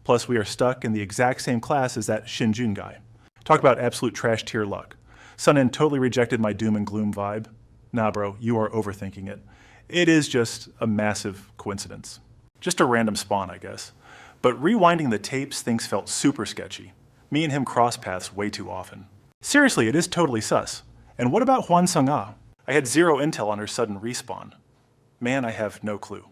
Plus, we are stuck in the exact same class as that Shinjun guy. Talk about absolute trash tier luck. Sunin totally rejected my doom and gloom vibe. Nah, bro, you are overthinking it. It is just a massive coincidence. Just a random spawn, I guess. But rewinding the tapes, things felt super sketchy. Me and him cross paths way too often. Seriously, it is totally sus. And what about Hwan Sung-ah? I had zero intel on her sudden respawn. Man, I have no clue.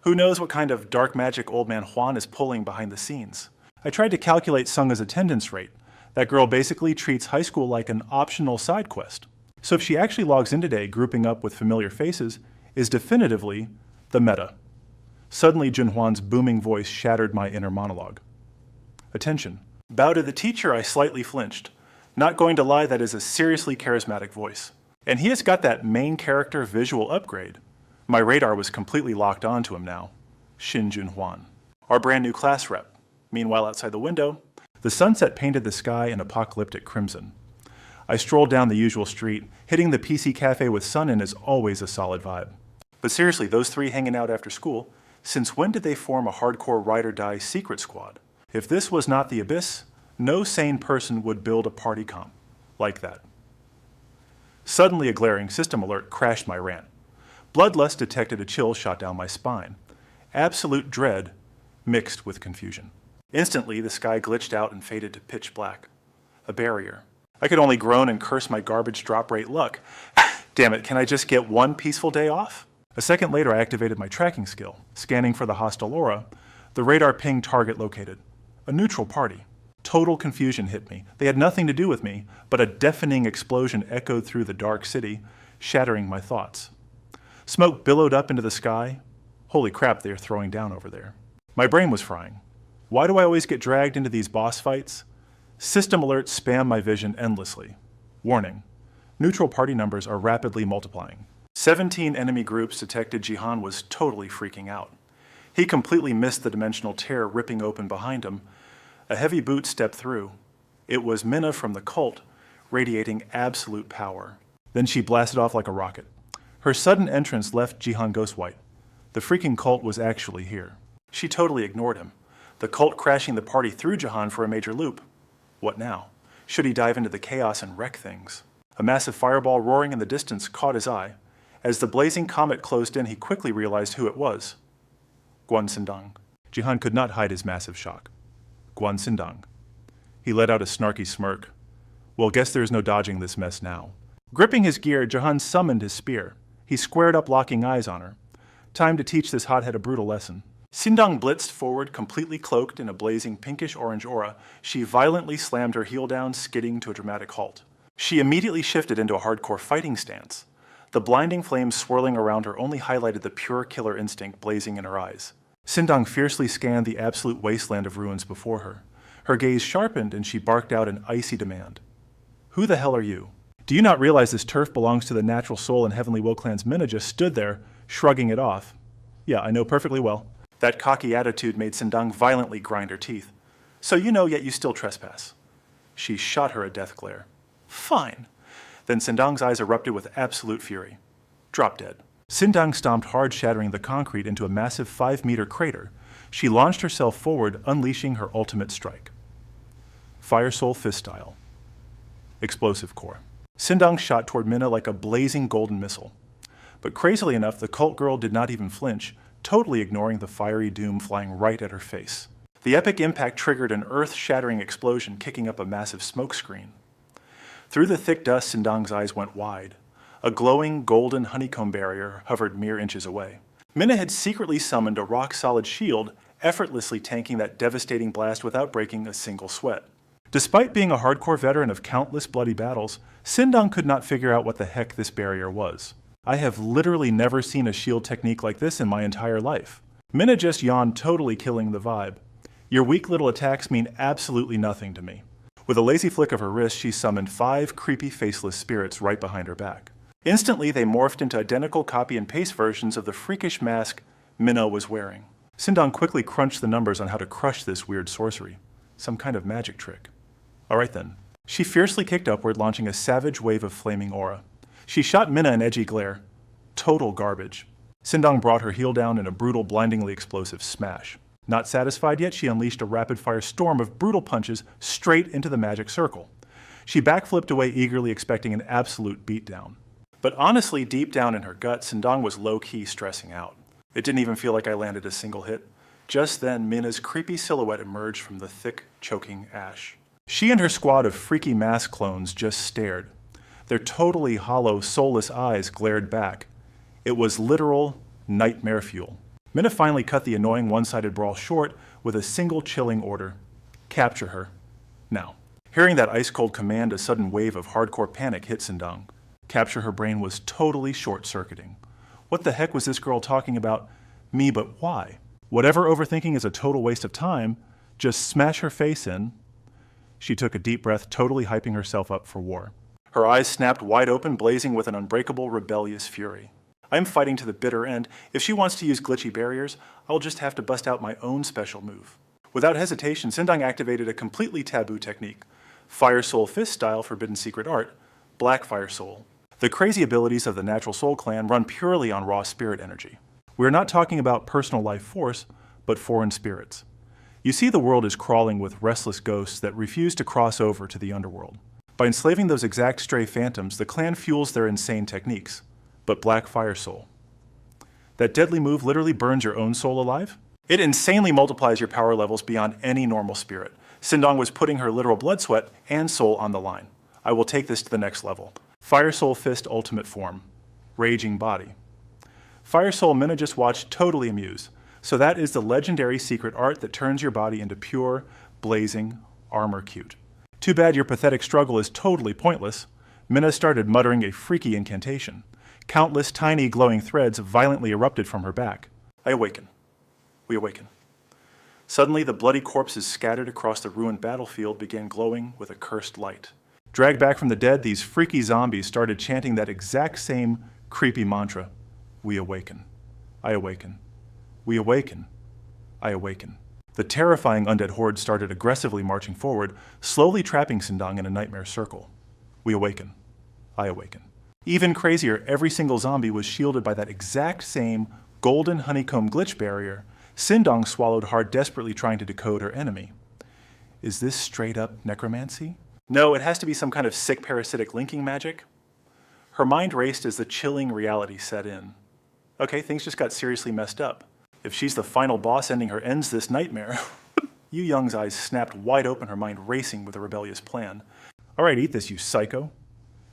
Who knows what kind of dark magic old man Hwan is pulling behind the scenes? I tried to calculate Sung-ah's attendance rate. That girl basically treats high school like an optional side quest. So if she actually logs in today grouping up with familiar faces, is definitively the meta. Suddenly, Junhwan's booming voice shattered my inner monologue. Attention. Bow to the teacher, I slightly flinched. Not going to lie, that is a seriously charismatic voice. And he has got that main character visual upgrade. My radar was completely locked onto him now. Shin Junhwan. Our brand new class rep. Meanwhile, outside the window, the sunset painted the sky in apocalyptic crimson. I strolled down the usual street. Hitting the PC cafe with Sunin is always a solid vibe. But seriously, those three hanging out after school, since when did they form a hardcore ride-or-die secret squad? If this was not the Abyss, no sane person would build a party comp like that. Suddenly a glaring system alert crashed my rant. Bloodlust detected a chill shot down my spine. Absolute dread mixed with confusion. Instantly, the sky glitched out and faded to pitch black. A barrier. I could only groan and curse my garbage drop rate luck. Damn it, can I just get one peaceful day off? A second later, I activated my tracking skill. Scanning for the hostile aura, the radar pinged target located. A neutral party. Total confusion hit me. They had nothing to do with me, but a deafening explosion echoed through the dark city, shattering my thoughts. Smoke billowed up into the sky. Holy crap, they are throwing down over there. My brain was frying. Why do I always get dragged into these boss fights? System alerts spam my vision endlessly. Warning. Neutral party numbers are rapidly multiplying. 17 enemy groups detected. Jihan was totally freaking out. He completely missed the dimensional tear ripping open behind him. A heavy boot stepped through. It was Minna from the cult, radiating absolute power. Then she blasted off like a rocket. Her sudden entrance left Jihan ghost-white. The freaking cult was actually here. She totally ignored him. The cult crashing the party threw Jihan for a major loop. What now? Should he dive into the chaos and wreck things? A massive fireball roaring in the distance caught his eye. As the blazing comet closed in, he quickly realized who it was. Guan Xindang. Jihan could not hide his massive shock. Guan Xindang. He let out a snarky smirk. Well, guess there's no dodging this mess now. Gripping his gear, Jihan summoned his spear. He squared up, locking eyes on her. Time to teach this hothead a brutal lesson. Xindang blitzed forward, completely cloaked in a blazing pinkish-orange aura. She violently slammed her heel down, skidding to a dramatic halt. She immediately shifted into a hardcore fighting stance. The blinding flames swirling around her only highlighted the pure killer instinct blazing in her eyes. Xindang fiercely scanned the absolute wasteland of ruins before her. Her gaze sharpened and she barked out an icy demand. Who the hell are you? Do you not realize this turf belongs to the natural soul and Heavenly Will Clan's Minna just stood there, shrugging it off? Yeah, I know perfectly well. That cocky attitude made Xindang violently grind her teeth. So you know, yet you still trespass. She shot her a death glare. Fine. Then Xindang's eyes erupted with absolute fury. Drop dead. Xindang stomped hard, shattering the concrete into a massive 5-meter crater. She launched herself forward, unleashing her ultimate strike. Fire Soul Fist style. Explosive core. Xindang shot toward Minna like a blazing golden missile. But crazily enough, the cult girl did not even flinch, totally ignoring the fiery doom flying right at her face. The epic impact triggered an earth-shattering explosion, kicking up a massive smoke screen. Through the thick dust, Xindang's eyes went wide. A glowing, golden honeycomb barrier hovered mere inches away. Minna had secretly summoned a rock-solid shield, effortlessly tanking that devastating blast without breaking a single sweat. Despite being a hardcore veteran of countless bloody battles, Xindang could not figure out what the heck this barrier was. I have literally never seen a shield technique like this in my entire life. Minna just yawned, totally killing the vibe. Your weak little attacks mean absolutely nothing to me. With a lazy flick of her wrist, she summoned 5 creepy faceless spirits right behind her back. Instantly, they morphed into identical copy and paste versions of the freakish mask Minna was wearing. Xindang quickly crunched the numbers on how to crush this weird sorcery. Some kind of magic trick. Alright then. She fiercely kicked upward, launching a savage wave of flaming aura. She shot Minna an edgy glare. Total garbage. Xindang brought her heel down in a brutal, blindingly explosive smash. Not satisfied yet, she unleashed a rapid-fire storm of brutal punches straight into the magic circle. She backflipped away eagerly, expecting an absolute beatdown. But honestly, deep down in her gut, Xindang was low-key stressing out. It didn't even feel like I landed a single hit. Just then, Minna's creepy silhouette emerged from the thick, choking ash. She and her squad of freaky mask clones just stared. Their totally hollow, soulless eyes glared back. It was literal nightmare fuel. Minna finally cut the annoying one-sided brawl short with a single chilling order. Capture her. Now. Hearing that ice-cold command, a sudden wave of hardcore panic hit Xindang. Capture her brain was totally short-circuiting. What the heck was this girl talking about? Me, but why? Whatever overthinking is a total waste of time, just smash her face in. She took a deep breath, totally hyping herself up for war. Her eyes snapped wide open, blazing with an unbreakable, rebellious fury. I'm fighting to the bitter end. If she wants to use glitchy barriers, I'll just have to bust out my own special move. Without hesitation, Xindang activated a completely taboo technique. Fire Soul Fist style forbidden secret art, Black Fire Soul. The crazy abilities of the Natural Soul clan run purely on raw spirit energy. We're not talking about personal life force, but foreign spirits. You see, the world is crawling with restless ghosts that refuse to cross over to the underworld. By enslaving those exact stray phantoms, the clan fuels their insane techniques. But Black Fire Soul. That deadly move literally burns your own soul alive? It insanely multiplies your power levels beyond any normal spirit. Xindang was putting her literal blood sweat and soul on the line. I will take this to the next level. Fire Soul Fist Ultimate Form. Raging Body. Fire Soul Minna just watched, totally amused. So that is the legendary secret art that turns your body into pure, blazing armor cute. Too bad your pathetic struggle is totally pointless. Minna started muttering a freaky incantation. Countless tiny glowing threads violently erupted from her back. I awaken. We awaken. Suddenly, the bloody corpses scattered across the ruined battlefield began glowing with a cursed light. Dragged back from the dead, these freaky zombies started chanting that exact same creepy mantra. We awaken. I awaken. We awaken. I awaken. The terrifying undead horde started aggressively marching forward, slowly trapping Xindang in a nightmare circle. We awaken. I awaken. Even crazier, every single zombie was shielded by that exact same golden honeycomb glitch barrier. Xindang swallowed hard, desperately trying to decode her enemy. Is this straight up necromancy? No, it has to be some kind of sick parasitic linking magic. Her mind raced as the chilling reality set in. Okay, things just got seriously messed up. If she's the final boss ending her ends this nightmare. Yu Young's eyes snapped wide open, her mind racing with a rebellious plan. All right, eat this, you psycho.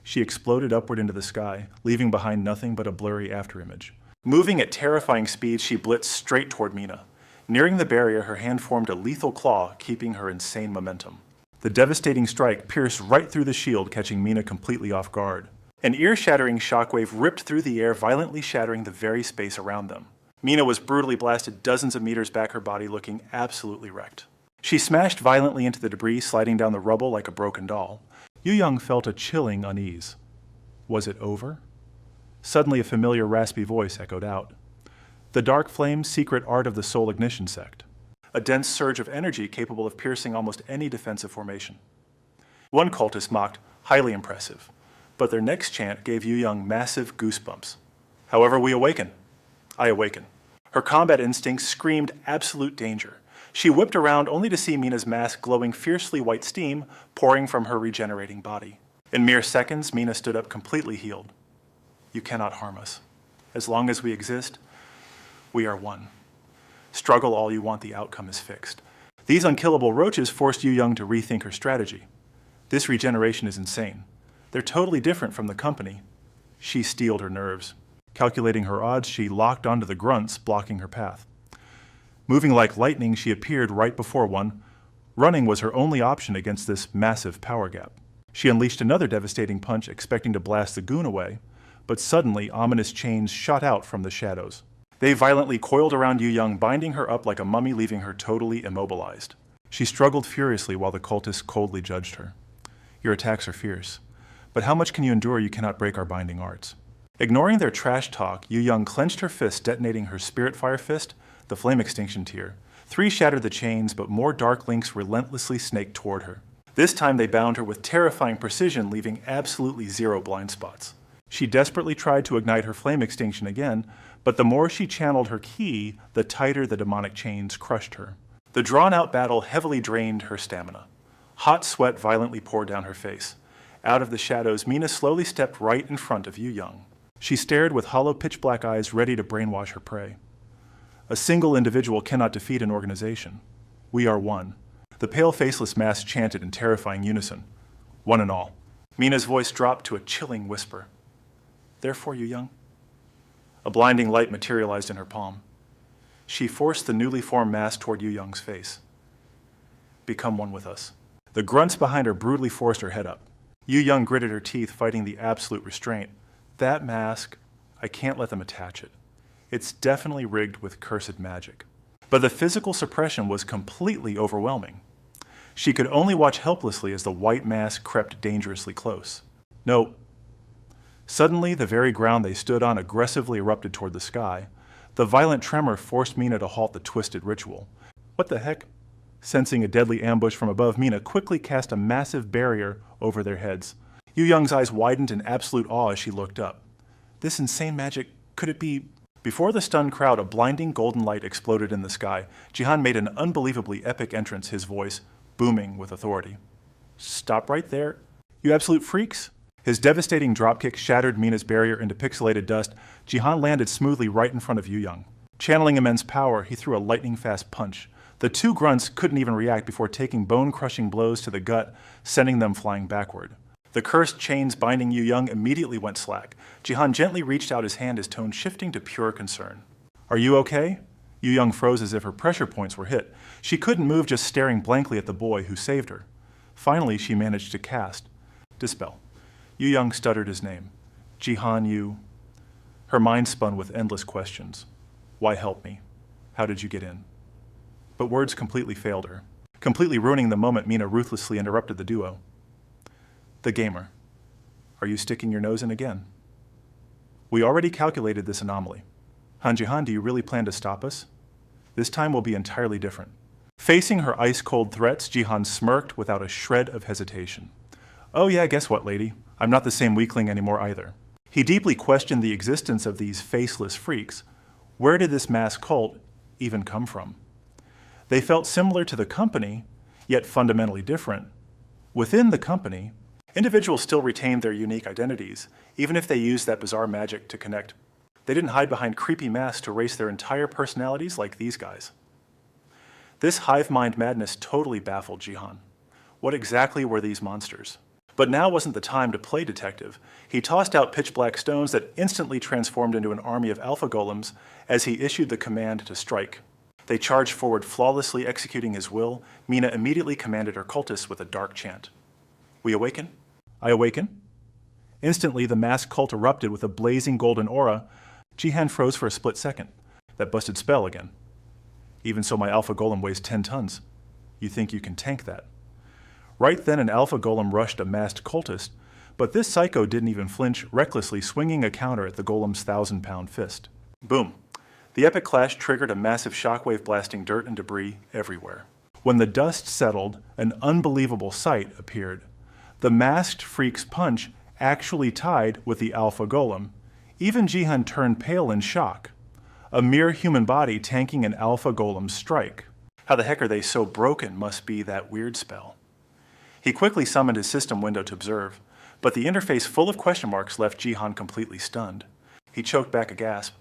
She exploded upward into the sky, leaving behind nothing but a blurry afterimage. Moving at terrifying speed, she blitzed straight toward Mina. Nearing the barrier, her hand formed a lethal claw, keeping her insane momentum. The devastating strike pierced right through the shield, catching Mina completely off guard. An ear-shattering shockwave ripped through the air, violently shattering the very space around them. Mina was brutally blasted dozens of meters back, her body looking absolutely wrecked. She smashed violently into the debris, sliding down the rubble like a broken doll. Yu Young felt a chilling unease. Was it over? Suddenly a familiar raspy voice echoed out. The Dark Flame's secret art of the Soul Ignition sect. A dense surge of energy capable of piercing almost any defensive formation. One cultist mocked, highly impressive, but their next chant gave Yu Young massive goosebumps. However, we awaken. I awaken. Her combat instincts screamed absolute danger. She whipped around only to see Mina's mask glowing fiercely white steam pouring from her regenerating body. In mere seconds, Mina stood up completely healed. You cannot harm us. As long as we exist, we are one. Struggle all you want, the outcome is fixed. These unkillable roaches forced Yu Young to rethink her strategy. This regeneration is insane. They're totally different from the company. She steeled her nerves. Calculating her odds, she locked onto the grunts, blocking her path. Moving like lightning, she appeared right before one. Running was her only option against this massive power gap. She unleashed another devastating punch, expecting to blast the goon away, but suddenly ominous chains shot out from the shadows. They violently coiled around Yu Young, binding her up like a mummy, leaving her totally immobilized. She struggled furiously while the cultists coldly judged her. Your attacks are fierce, but how much can you endure? You cannot break our binding arts. Ignoring their trash talk, Yu Young clenched her fist, detonating her Spirit Fire Fist, the Flame Extinction tier. 3 shattered the chains, but more dark links relentlessly snaked toward her. This time they bound her with terrifying precision, leaving absolutely zero blind spots. She desperately tried to ignite her Flame Extinction again, but the more she channeled her ki, the tighter the demonic chains crushed her. The drawn-out battle heavily drained her stamina. Hot sweat violently poured down her face. Out of the shadows, Mina slowly stepped right in front of Yu Young. She stared with hollow pitch-black eyes, ready to brainwash her prey. A single individual cannot defeat an organization. We are one. The pale faceless mass chanted in terrifying unison. One and all. Mina's voice dropped to a chilling whisper. Therefore, Yu Young. A blinding light materialized in her palm. She forced the newly formed mass toward Yu Young's face. Become one with us. The grunts behind her brutally forced her head up. Yu Young gritted her teeth, fighting the absolute restraint. That mask, I can't let them attach it. It's definitely rigged with cursed magic. But the physical suppression was completely overwhelming. She could only watch helplessly as the white mask crept dangerously close. No. Suddenly, the very ground they stood on aggressively erupted toward the sky. The violent tremor forced Mina to halt the twisted ritual. What the heck? Sensing a deadly ambush from above, Mina quickly cast a massive barrier over their heads. Yu Young's eyes widened in absolute awe as she looked up. This insane magic, could it be? Before the stunned crowd, a blinding golden light exploded in the sky. Jihan made an unbelievably epic entrance, his voice booming with authority. Stop right there, you absolute freaks. His devastating dropkick shattered Mina's barrier into pixelated dust. Jihan landed smoothly right in front of Yu Young. Channeling immense power, he threw a lightning-fast punch. The 2 grunts couldn't even react before taking bone-crushing blows to the gut, sending them flying backward. The cursed chains binding Yu Young immediately went slack. Jihan gently reached out his hand, his tone shifting to pure concern. Are you okay? Yu Young froze as if her pressure points were hit. She couldn't move, just staring blankly at the boy who saved her. Finally, she managed to cast. Dispel. Yu Young stuttered his name. Jihan Yu. Her mind spun with endless questions. Why help me? How did you get in? But words completely failed her. Completely ruining the moment, Mina ruthlessly interrupted the duo. The gamer. Are you sticking your nose in again? We already calculated this anomaly. Han Jihan, do you really plan to stop us? This time will be entirely different. Facing her ice-cold threats, Jihan smirked without a shred of hesitation. Oh yeah, guess what, lady? I'm not the same weakling anymore either. He deeply questioned the existence of these faceless freaks. Where did this mass cult even come from? They felt similar to the company, yet fundamentally different. Within the company, Individuals still retained their unique identities, even if they used that bizarre magic to connect. They didn't hide behind creepy masks to erase their entire personalities like these guys. This hive mind madness totally baffled Jihan. What exactly were these monsters? But now wasn't the time to play detective. He tossed out pitch black stones that instantly transformed into an army of alpha golems as he issued the command to strike. They charged forward, flawlessly executing his will. Mina immediately commanded her cultists with a dark chant. We awaken? I awaken? Instantly, the masked cult erupted with a blazing golden aura. Jihan froze for a split second. That busted spell again. Even so, my alpha golem weighs 10 tons. You think you can tank that? Right then, an alpha golem rushed a masked cultist, but this psycho didn't even flinch, recklessly swinging a counter at the golem's 1,000-pound fist. Boom. The epic clash triggered a massive shockwave blasting dirt and debris everywhere. When the dust settled, an unbelievable sight appeared. The masked freak's punch actually tied with the alpha golem. Even Jihan turned pale in shock. A mere human body tanking an alpha golem's strike. How the heck are they so broken must be that weird spell. He quickly summoned his system window to observe, but the interface full of question marks left Jihan completely stunned. He choked back a gasp.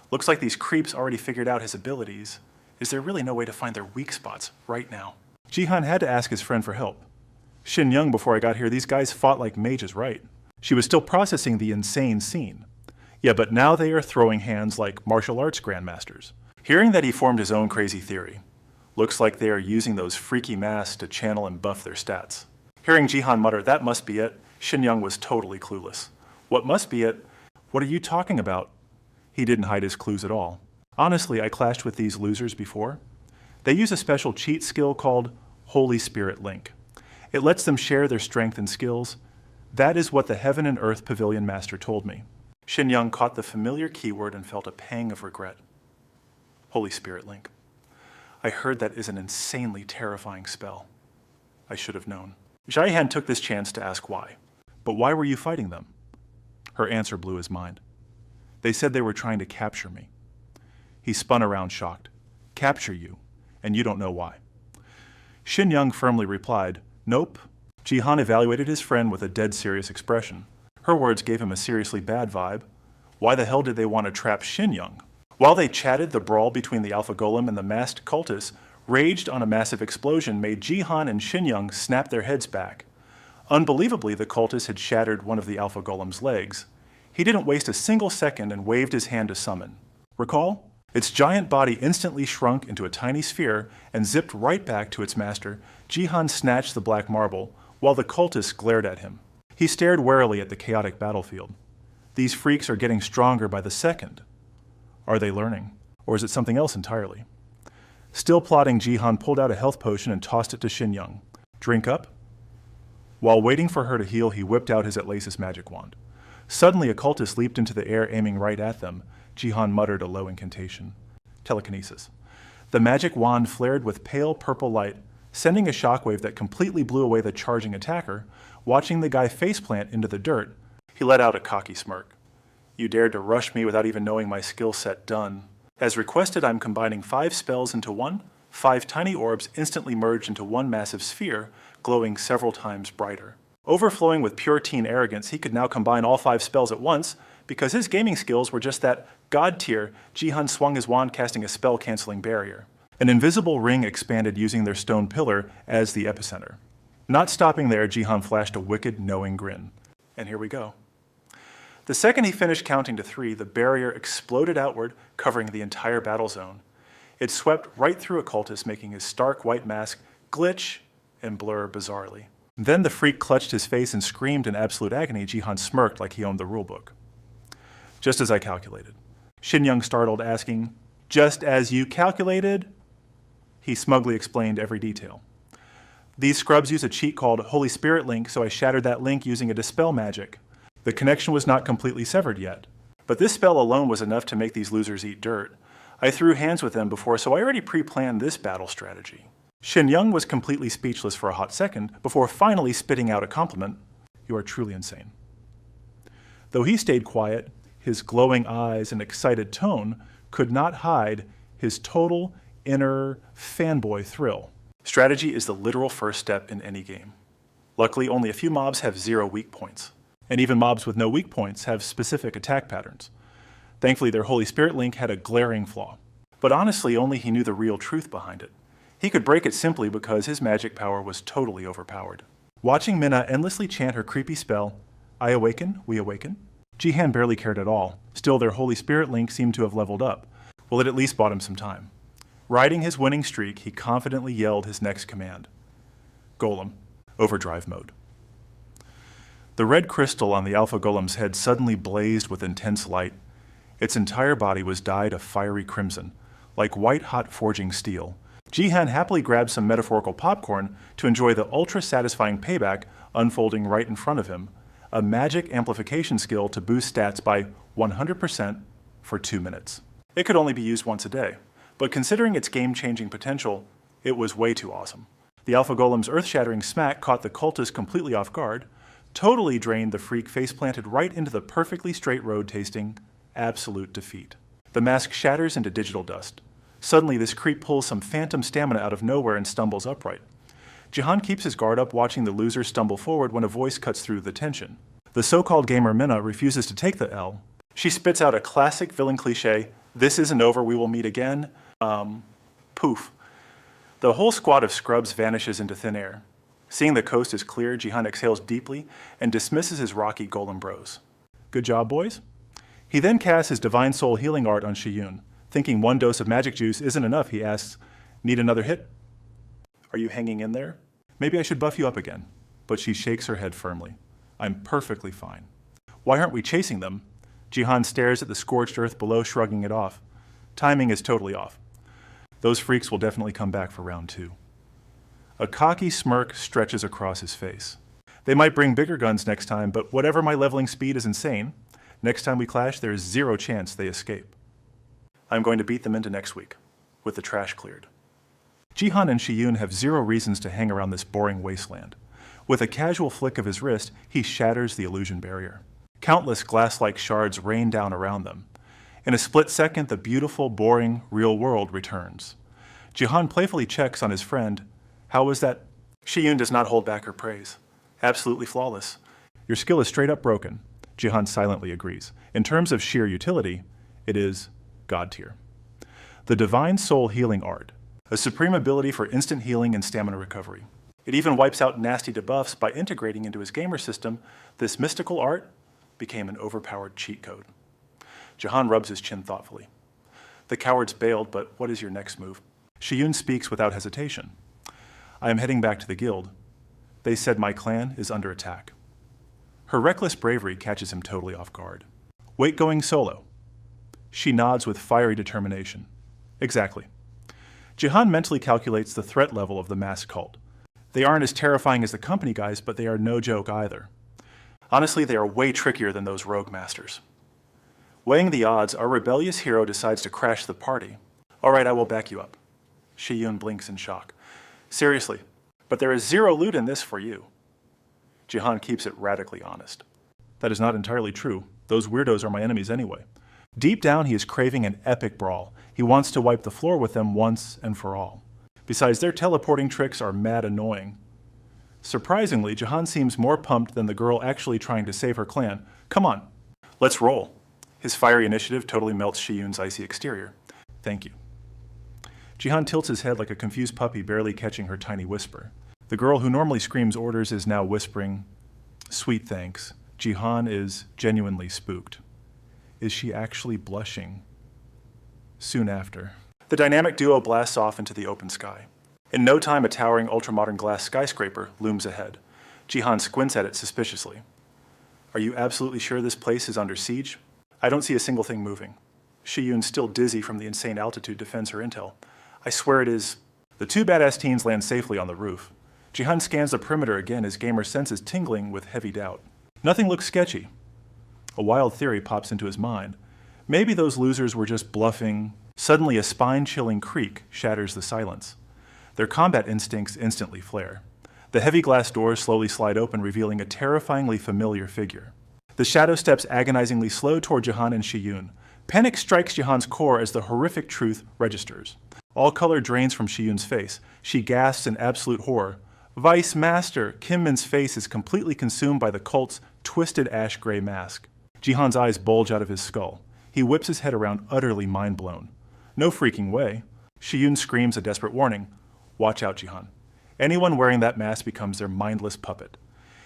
Looks like these creeps already figured out his abilities. Is there really no way to find their weak spots right now? Jihan had to ask his friend for help. Shin Young, before I got here, these guys fought like mages, right? She was still processing the insane scene. Yeah, but now they are throwing hands like martial arts grandmasters. Hearing that, he formed his own crazy theory. Looks like they are using those freaky masks to channel and buff their stats. Hearing Jihan mutter, that must be it, Shin Young was totally clueless. What must be it? What are you talking about? He didn't hide his clues at all. Honestly, I clashed with these losers before. They use a special cheat skill called Holy Spirit Link. It lets them share their strength and skills. That is what the Heaven and Earth Pavilion Master told me. Shin Young caught the familiar keyword and felt a pang of regret. Holy Spirit Link. I heard that is an insanely terrifying spell. I should have known. Jihan took this chance to ask why. But why were you fighting them? Her answer blew his mind. They said they were trying to capture me. He spun around shocked. Capture you, and you don't know why. Shin Young firmly replied, nope. Jihan evaluated his friend with a dead serious expression. Her words gave him a seriously bad vibe. Why the hell did they want to trap Shin Young? While they chatted, the brawl between the Alpha Golem and the masked cultists raged on a massive explosion made Jihan and Shin Young snap their heads back. Unbelievably, the cultist had shattered one of the Alpha Golem's legs. He didn't waste a single second and waved his hand to summon. Recall? Its giant body instantly shrunk into a tiny sphere and zipped right back to its master. Jihan snatched the black marble, while the cultist glared at him. He stared warily at the chaotic battlefield. These freaks are getting stronger by the second. Are they learning? Or is it something else entirely? Still plotting, Jihan pulled out a health potion and tossed it to Shin Young. Drink up? While waiting for her to heal, he whipped out his Atlasis magic wand. Suddenly, a cultist leaped into the air, aiming right at them. Jihan muttered a low incantation. Telekinesis. The magic wand flared with pale purple light, sending a shockwave that completely blew away the charging attacker. Watching the guy faceplant into the dirt, he let out a cocky smirk. You dared to rush me without even knowing my skill set. Done. As requested, I'm combining 5 spells into one. 5 tiny orbs instantly merged into one massive sphere, glowing several times brighter. Overflowing with pure teen arrogance, he could now combine all 5 spells at once. Because his gaming skills were just that god tier, Jihan swung his wand, casting a spell-canceling barrier. An invisible ring expanded using their stone pillar as the epicenter. Not stopping there, Jihan flashed a wicked, knowing grin. And here we go. The second he finished counting to 3, the barrier exploded outward, covering the entire battle zone. It swept right through a cultist, making his stark white mask glitch and blur bizarrely. Then the freak clutched his face and screamed in absolute agony. Jihan smirked like he owned the rulebook. Just as I calculated. Shin Young startled, asking, just as you calculated? He smugly explained every detail. These scrubs use a cheat called Holy Spirit Link, so I shattered that link using a dispel magic. The connection was not completely severed yet. But this spell alone was enough to make these losers eat dirt. I threw hands with them before, so I already pre-planned this battle strategy. Shin Young was completely speechless for a hot second, before finally spitting out a compliment. You are truly insane. Though he stayed quiet, his glowing eyes and excited tone could not hide his total inner fanboy thrill. Strategy is the literal first step in any game. Luckily, only a few mobs have 0 weak points. And even mobs with no weak points have specific attack patterns. Thankfully, their Holy Spirit link had a glaring flaw. But honestly, only he knew the real truth behind it. He could break it simply because his magic power was totally overpowered. Watching Minna endlessly chant her creepy spell, I awaken, we awaken, Jihan barely cared at all. Still, their Holy Spirit link seemed to have leveled up. Well, it at least bought him some time. Riding his winning streak, he confidently yelled his next command. Golem, overdrive mode. The red crystal on the Alpha Golem's head suddenly blazed with intense light. Its entire body was dyed a fiery crimson, like white-hot forging steel. Jihan happily grabbed some metaphorical popcorn to enjoy the ultra-satisfying payback unfolding right in front of him, a magic amplification skill to boost stats by 100% for 2 minutes. It could only be used once a day, but considering its game-changing potential, it was way too awesome. The Alpha Golem's earth-shattering smack caught the cultist completely off guard, totally drained the freak face-planted right into the perfectly straight road tasting absolute defeat. The mask shatters into digital dust. Suddenly, this creep pulls some phantom stamina out of nowhere and stumbles upright. Jihan keeps his guard up, watching the loser stumble forward when a voice cuts through the tension. The so-called gamer Minna refuses to take the L. She spits out a classic villain cliche, "This isn't over, we will meet again." Poof. The whole squad of scrubs vanishes into thin air. Seeing the coast is clear, Jihan exhales deeply and dismisses his rocky golem bros. Good job, boys. He then casts his Divine Soul healing art on Shiyun. Thinking 1 dose of magic juice isn't enough, he asks, "Need another hit? Are you hanging in there? Maybe I should buff you up again." But she shakes her head firmly. "I'm perfectly fine." "Why aren't we chasing them?" Jihan stares at the scorched earth below, shrugging it off. Timing is totally off. Those freaks will definitely come back for round 2. A cocky smirk stretches across his face. "They might bring bigger guns next time, but whatever my leveling speed is insane. Next time we clash, there is 0 chance they escape. I'm going to beat them into next week, with the trash cleared." Jihan and Shiyun have 0 reasons to hang around this boring wasteland. With a casual flick of his wrist, he shatters the illusion barrier. Countless glass-like shards rain down around them. In a split second, the beautiful, boring, real world returns. Jihan playfully checks on his friend. "How was that?" Shiyun does not hold back her praise. "Absolutely flawless." "Your skill is straight up broken." Jihan silently agrees. In terms of sheer utility, it is God tier. The Divine Soul healing art, a supreme ability for instant healing and stamina recovery. It even wipes out nasty debuffs by integrating into his gamer system. This mystical art became an overpowered cheat code. Jihan rubs his chin thoughtfully. The cowards bailed, but what is your next move? Shiyun speaks without hesitation. "I am heading back to the guild. They said my clan is under attack." Her reckless bravery catches him totally off guard. "Wait, going solo?" She nods with fiery determination. "Exactly." Jihan mentally calculates the threat level of the masked cult. They aren't as terrifying as the company guys, but they are no joke either. Honestly, they are way trickier than those rogue masters. Weighing the odds, our rebellious hero decides to crash the party. "All right, I will back you up." Shiyun blinks in shock. "Seriously, but there is 0 loot in this for you." Jihan keeps it radically honest. "That is not entirely true. Those weirdos are my enemies anyway." Deep down, he is craving an epic brawl. He wants to wipe the floor with them once and for all. Besides, their teleporting tricks are mad annoying. Surprisingly, Jihan seems more pumped than the girl actually trying to save her clan. "Come on, let's roll." His fiery initiative totally melts Shiyun's icy exterior. "Thank you." Jihan tilts his head like a confused puppy barely catching her tiny whisper. The girl who normally screams orders is now whispering, "Sweet thanks." Jihan is genuinely spooked. Is she actually blushing? Soon after, the dynamic duo blasts off into the open sky. In no time, a towering ultramodern glass skyscraper looms ahead. Jihan squints at it suspiciously. "Are you absolutely sure this place is under siege?" "I don't see a single thing moving." Shiyun, still dizzy from the insane altitude, defends her intel. "I swear it is." The 2 badass teens land safely on the roof. Jihan scans the perimeter again, his gamer senses tingling with heavy doubt. Nothing looks sketchy. A wild theory pops into his mind. Maybe those losers were just bluffing. Suddenly, a spine-chilling creak shatters the silence. Their combat instincts instantly flare. The heavy glass doors slowly slide open, revealing a terrifyingly familiar figure. The shadow steps agonizingly slow toward Jihan and Shiyun. Panic strikes Jihan's core as the horrific truth registers. All color drains from Shiyun's face. She gasps in absolute horror. Vice Master! Kim Min's face is completely consumed by the cult's twisted ash-gray mask. Jihan's eyes bulge out of his skull. He whips his head around, utterly mind-blown. No freaking way. Shiyun screams a desperate warning. Watch out, Jihan. Anyone wearing that mask becomes their mindless puppet.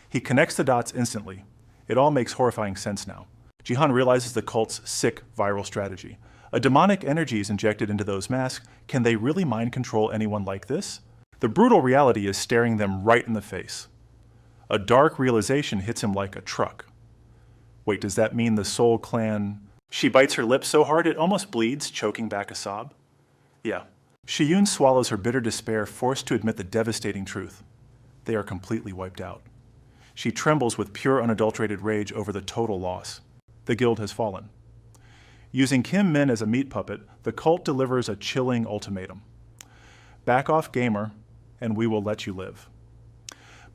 He connects the dots instantly. It all makes horrifying sense now. Jihan realizes the cult's sick viral strategy. A demonic energy is injected into those masks. Can they really mind control anyone like this? The brutal reality is staring them right in the face. A dark realization hits him like a truck. Wait, does that mean the Soul Clan... She bites her lip so hard it almost bleeds, choking back a sob. Yeah. Shiyun swallows her bitter despair, forced to admit the devastating truth. They are completely wiped out. She trembles with pure unadulterated rage over the total loss. The guild has fallen. Using Kim Min as a meat puppet, the cult delivers a chilling ultimatum. Back off, gamer, and we will let you live.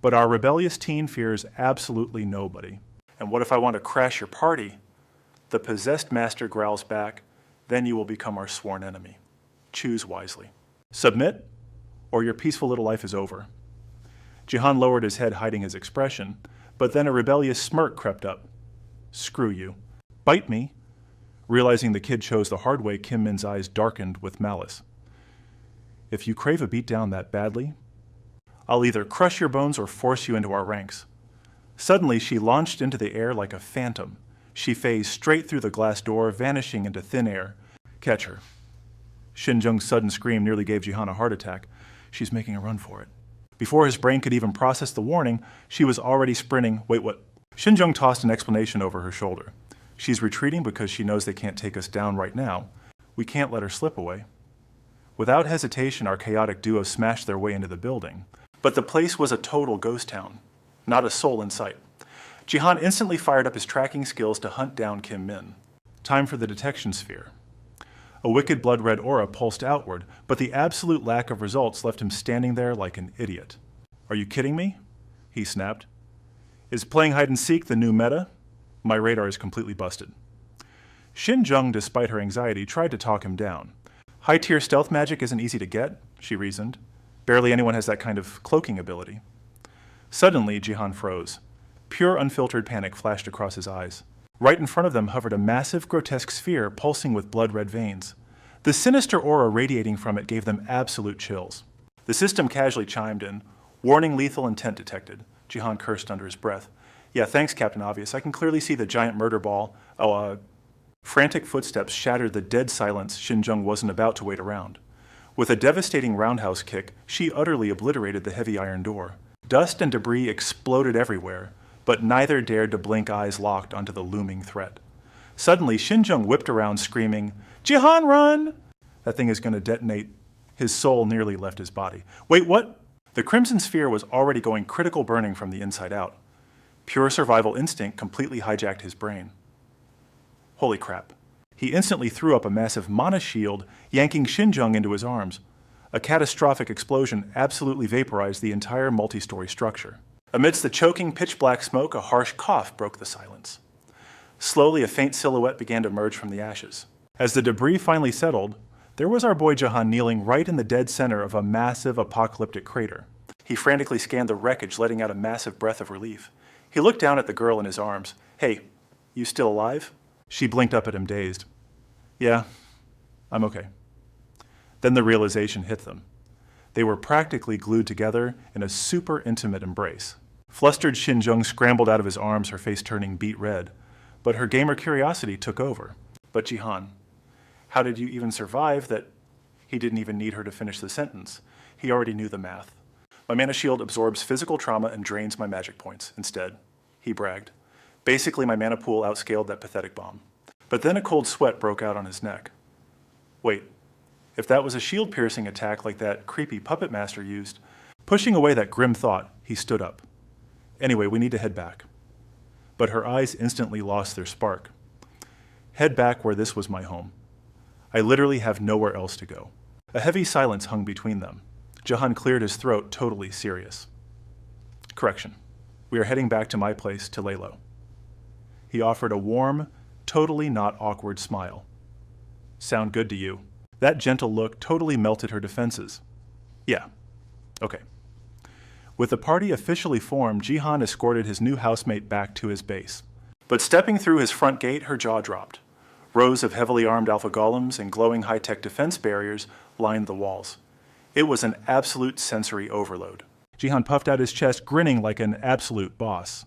But our rebellious teen fears absolutely nobody. And what if I want to crash your party? The possessed master growls back, then you will become our sworn enemy. Choose wisely. Submit, or your peaceful little life is over. Jihan lowered his head, hiding his expression, but then a rebellious smirk crept up. Screw you. Bite me. Realizing the kid chose the hard way, Kim Min's eyes darkened with malice. If you crave a beatdown that badly, I'll either crush your bones or force you into our ranks. Suddenly, she launched into the air like a phantom. She phased straight through the glass door, vanishing into thin air. Catch her. Xinzheng's sudden scream nearly gave Jihan a heart attack. She's making a run for it. Before his brain could even process the warning, she was already sprinting. Wait, what? Xinzheng tossed an explanation over her shoulder. She's retreating because she knows they can't take us down right now. We can't let her slip away. Without hesitation, our chaotic duo smashed their way into the building. But the place was a total ghost town. Not a soul in sight. Jihan instantly fired up his tracking skills to hunt down Kim Min. Time for the detection sphere. A wicked blood-red aura pulsed outward, but the absolute lack of results left him standing there like an idiot. Are you kidding me? He snapped. Is playing hide-and-seek the new meta? My radar is completely busted. Xinzheng, despite her anxiety, tried to talk him down. High-tier stealth magic isn't easy to get, she reasoned. Barely anyone has that kind of cloaking ability. Suddenly, Jihan froze. Pure, unfiltered panic flashed across his eyes. Right in front of them hovered a massive, grotesque sphere pulsing with blood-red veins. The sinister aura radiating from it gave them absolute chills. The system casually chimed in. Warning, lethal intent detected. Jihan cursed under his breath. Yeah, thanks, Captain Obvious. I can clearly see the giant murder ball. Frantic footsteps shattered the dead silence. Xinzheng wasn't about to wait around. With a devastating roundhouse kick, she utterly obliterated the heavy iron door. Dust and debris exploded everywhere, but neither dared to blink eyes locked onto the looming threat. Suddenly, Xinzheng whipped around, screaming, Jihan, run! That thing is going to detonate. His soul nearly left his body. Wait, what? The crimson sphere was already going critical burning from the inside out. Pure survival instinct completely hijacked his brain. Holy crap. He instantly threw up a massive mana shield, yanking Xinzheng into his arms. A catastrophic explosion absolutely vaporized the entire multi-story structure. Amidst the choking, pitch-black smoke, a harsh cough broke the silence. Slowly, a faint silhouette began to emerge from the ashes. As the debris finally settled, there was our boy Jihan kneeling right in the dead center of a massive apocalyptic crater. He frantically scanned the wreckage, letting out a massive breath of relief. He looked down at the girl in his arms. Hey, you still alive? She blinked up at him, dazed. Yeah, I'm okay. Then the realization hit them. They were practically glued together in a super intimate embrace. Flustered, Xinzheng scrambled out of his arms, her face turning beet red. But her gamer curiosity took over. But Jihan, how did you even survive that? He didn't even need her to finish the sentence. He already knew the math. My mana shield absorbs physical trauma and drains my magic points. Instead, he bragged. Basically, my mana pool outscaled that pathetic bomb. But then a cold sweat broke out on his neck. Wait, if that was a shield-piercing attack like that creepy puppet master used, pushing away that grim thought, he stood up. Anyway, we need to head back. But her eyes instantly lost their spark. Head back where this was my home. I literally have nowhere else to go. A heavy silence hung between them. Jihan cleared his throat, totally serious. Correction. We are heading back to my place to lay low. He offered a warm, totally not awkward smile. Sound good to you? That gentle look totally melted her defenses. Yeah. Okay. With the party officially formed, Jihan escorted his new housemate back to his base. But stepping through his front gate, her jaw dropped. Rows of heavily armed alpha golems and glowing high-tech defense barriers lined the walls. It was an absolute sensory overload. Jihan puffed out his chest, grinning like an absolute boss.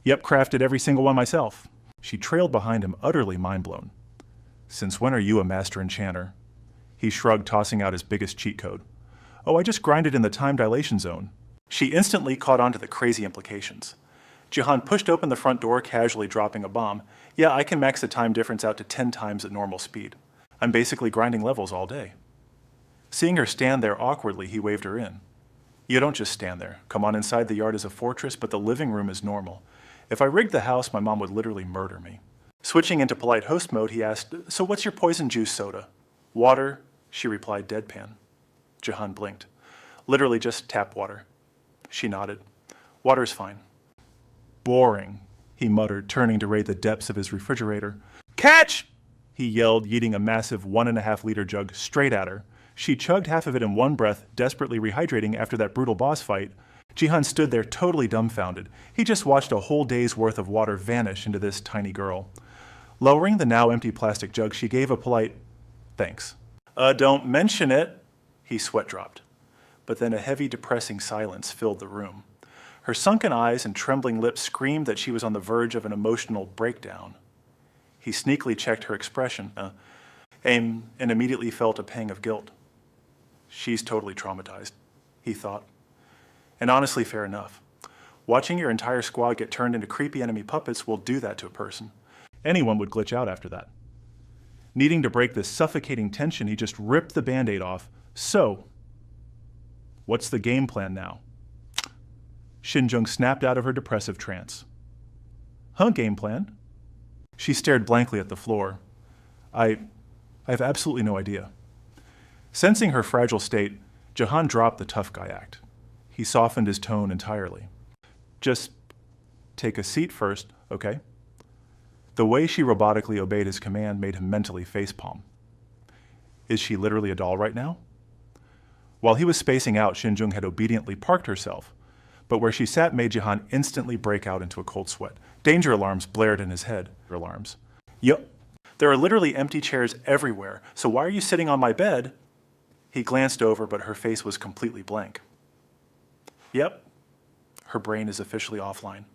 Yep, crafted every single one myself. She trailed behind him, utterly mind-blown. Since when are you a master enchanter? He shrugged, tossing out his biggest cheat code. Oh, I just grinded in the time dilation zone. She instantly caught on to the crazy implications. Jihan pushed open the front door, casually dropping a bomb. Yeah, I can max the time difference out to 10 times at normal speed. I'm basically grinding levels all day. Seeing her stand there awkwardly, he waved her in. You don't just stand there. Come on inside, the yard is a fortress, but the living room is normal. If I rigged the house, my mom would literally murder me. Switching into polite host mode, he asked, so what's your poison juice soda? Water, she replied deadpan. Jihan blinked. Literally just tap water. She nodded. Water's fine. Boring, he muttered, turning to raid the depths of his refrigerator. Catch! He yelled, yeeting a massive 1.5-liter jug straight at her. She chugged half of it in one breath, desperately rehydrating after that brutal boss fight. Jihan stood there totally dumbfounded. He just watched a whole day's worth of water vanish into this tiny girl. Lowering the now empty plastic jug, she gave a polite, thanks. Don't mention it, he sweat dropped. But then a heavy, depressing silence filled the room. Her sunken eyes and trembling lips screamed that she was on the verge of an emotional breakdown. He sneakily checked her expression, and immediately felt a pang of guilt. She's totally traumatized, he thought. And honestly, fair enough. Watching your entire squad get turned into creepy enemy puppets will do that to a person. Anyone would glitch out after that. Needing to break this suffocating tension, he just ripped the Band-Aid off. So, what's the game plan now? Shinjung snapped out of her depressive trance. Huh, game plan? She stared blankly at the floor. I have absolutely no idea. Sensing her fragile state, Jihan dropped the tough guy act. He softened his tone entirely. Just take a seat first, okay? The way she robotically obeyed his command made him mentally facepalm. Is she literally a doll right now? While he was spacing out, Shinjung had obediently parked herself, but where she sat made Jihan instantly break out into a cold sweat. Danger alarms blared in his head. Alarms. Yup. There are literally empty chairs everywhere, so why are you sitting on my bed? He glanced over, but her face was completely blank. Yep. Her brain is officially offline.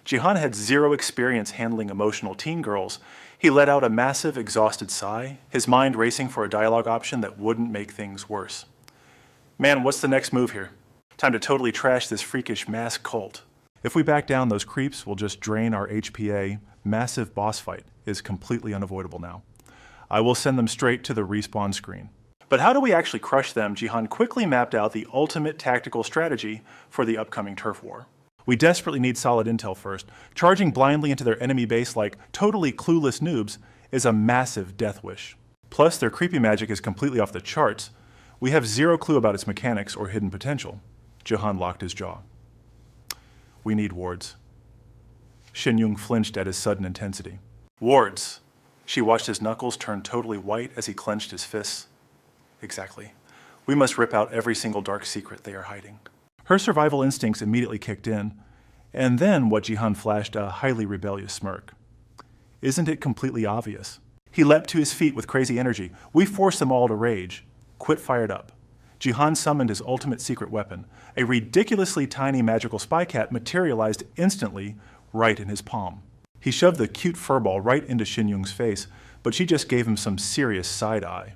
Jihan had zero experience handling emotional teen girls. He let out a massive, exhausted sigh, his mind racing for a dialogue option that wouldn't make things worse. Man, what's the next move here? Time to totally trash this freakish mask cult. If we back down, those creeps will just drain our HPA. Massive boss fight is completely unavoidable now. I will send them straight to the respawn screen. But how do we actually crush them? Jihan quickly mapped out the ultimate tactical strategy for the upcoming turf war. We desperately need solid intel first. Charging blindly into their enemy base like totally clueless noobs is a massive death wish. Plus, their creepy magic is completely off the charts. We have zero clue about its mechanics or hidden potential. Jihan locked his jaw. We need wards. Shin-Yung flinched at his sudden intensity. Wards. She watched his knuckles turn totally white as he clenched his fists. Exactly. We must rip out every single dark secret they are hiding. Her survival instincts immediately kicked in, and then what Jihan flashed a highly rebellious smirk. Isn't it completely obvious? He leapt to his feet with crazy energy. We forced them all to rage. Quit fired up. Jihan summoned his ultimate secret weapon. A ridiculously tiny magical spy cat materialized instantly right in his palm. He shoved the cute furball right into Shin-Yung's face, but she just gave him some serious side eye.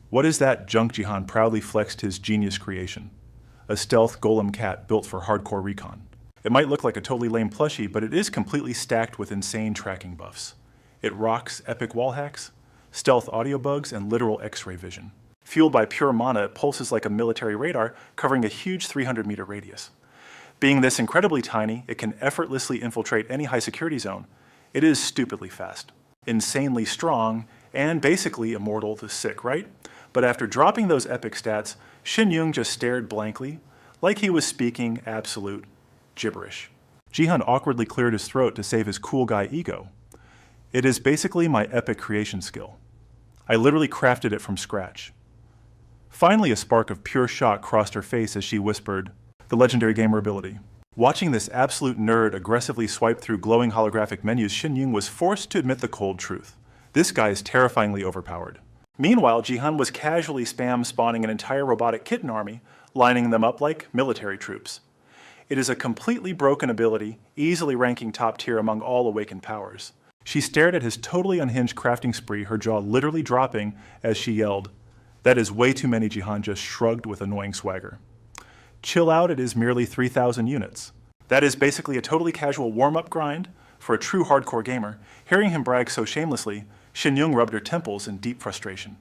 What is that junk? Jihan proudly flexed his genius creation. A stealth golem cat built for hardcore recon. It might look like a totally lame plushie, but it is completely stacked with insane tracking buffs. It rocks epic wall hacks, stealth audio bugs, and literal X-ray vision. Fueled by pure mana, it pulses like a military radar, covering a huge 300-meter radius. Being this incredibly tiny, it can effortlessly infiltrate any high-security zone. It is stupidly fast, insanely strong, and basically immortal to sick, right? But after dropping those epic stats, Shin-Yung just stared blankly, like he was speaking absolute gibberish. Jihan awkwardly cleared his throat to save his cool guy ego. It is basically my epic creation skill. I literally crafted it from scratch. Finally, a spark of pure shock crossed her face as she whispered, "The legendary gamer ability." Watching this absolute nerd aggressively swipe through glowing holographic menus, Shin-young was forced to admit the cold truth. This guy is terrifyingly overpowered. Meanwhile, Ji-han was casually spam spawning an entire robotic kitten army, lining them up like military troops. It is a completely broken ability, easily ranking top tier among all awakened powers. She stared at his totally unhinged crafting spree, her jaw literally dropping as she yelled, "That is way too many." Ji-han just shrugged with annoying swagger. "Chill out, it is merely 3,000 units. That is basically a totally casual warm-up grind for a true hardcore gamer." Hearing him brag so shamelessly, Shin-young rubbed her temples in deep frustration.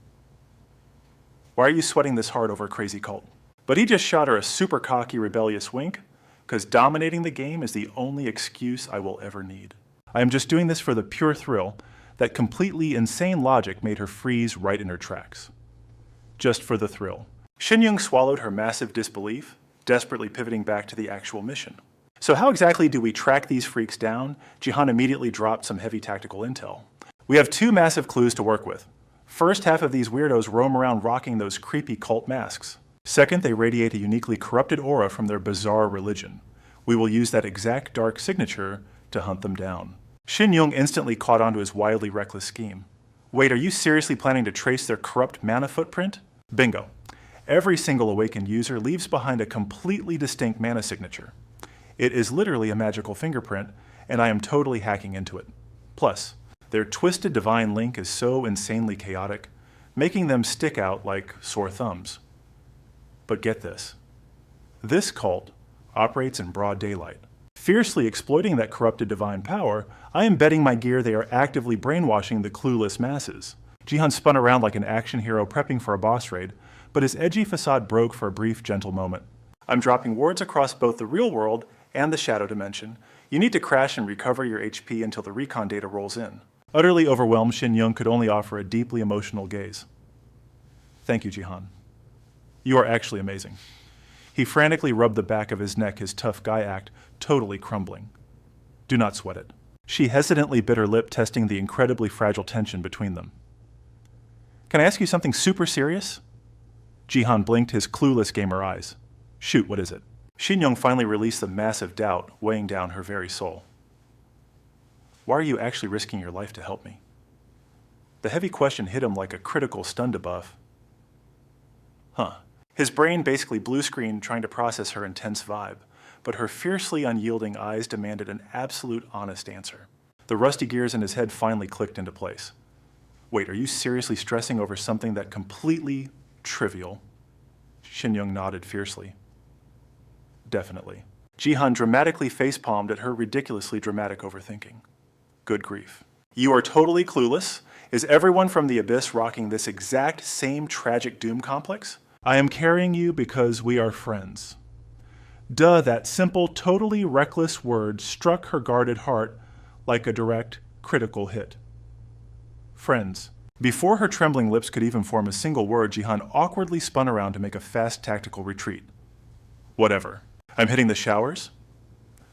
"Why are you sweating this hard over a crazy cult?" But he just shot her a super cocky, rebellious wink, "'cause dominating the game is the only excuse I will ever need. I am just doing this for the pure thrill." That completely insane logic made her freeze right in her tracks. Just for the thrill. Shin-young swallowed her massive disbelief, desperately pivoting back to the actual mission. So how exactly do we track these freaks down? Ji-han immediately dropped some heavy tactical intel. We have two massive clues to work with. First, half of these weirdos roam around rocking those creepy cult masks. Second, they radiate a uniquely corrupted aura from their bizarre religion. We will use that exact dark signature to hunt them down. Shin-young instantly caught on to his wildly reckless scheme. Wait, are you seriously planning to trace their corrupt mana footprint? Bingo. Every single awakened user leaves behind a completely distinct mana signature. It is literally a magical fingerprint, and I am totally hacking into it. Plus, their twisted divine link is so insanely chaotic, making them stick out like sore thumbs. But get this. This cult operates in broad daylight. Fiercely exploiting that corrupted divine power, I am betting my gear they are actively brainwashing the clueless masses. Ji-han spun around like an action hero prepping for a boss raid, but his edgy facade broke for a brief, gentle moment. "I'm dropping wards across both the real world and the shadow dimension. You need to crash and recover your HP until the recon data rolls in." Utterly overwhelmed, Shin-young could only offer a deeply emotional gaze. "Thank you, Ji-han. You are actually amazing." He frantically rubbed the back of his neck, his tough guy act totally crumbling. "Do not sweat it." She hesitantly bit her lip, testing the incredibly fragile tension between them. "Can I ask you something super serious?" Ji-han blinked his clueless gamer eyes. "Shoot, what is it?" Shin-young finally released the massive doubt weighing down her very soul. "Why are you actually risking your life to help me?" The heavy question hit him like a critical stun debuff. His brain basically blue screened trying to process her intense vibe, but her fiercely unyielding eyes demanded an absolute honest answer. The rusty gears in his head finally clicked into place. "Wait, are you seriously stressing over something that completely trivial?" Shin-young nodded fiercely. "Definitely." Ji-han dramatically facepalmed at her ridiculously dramatic overthinking. "Good grief. You are totally clueless? Is everyone from the Abyss rocking this exact same tragic doom complex? I am carrying you because we are friends." Duh, that simple, totally reckless word struck her guarded heart like a direct, critical hit. Friends. Before her trembling lips could even form a single word, Ji-han awkwardly spun around to make a fast tactical retreat. "Whatever. I'm hitting the showers?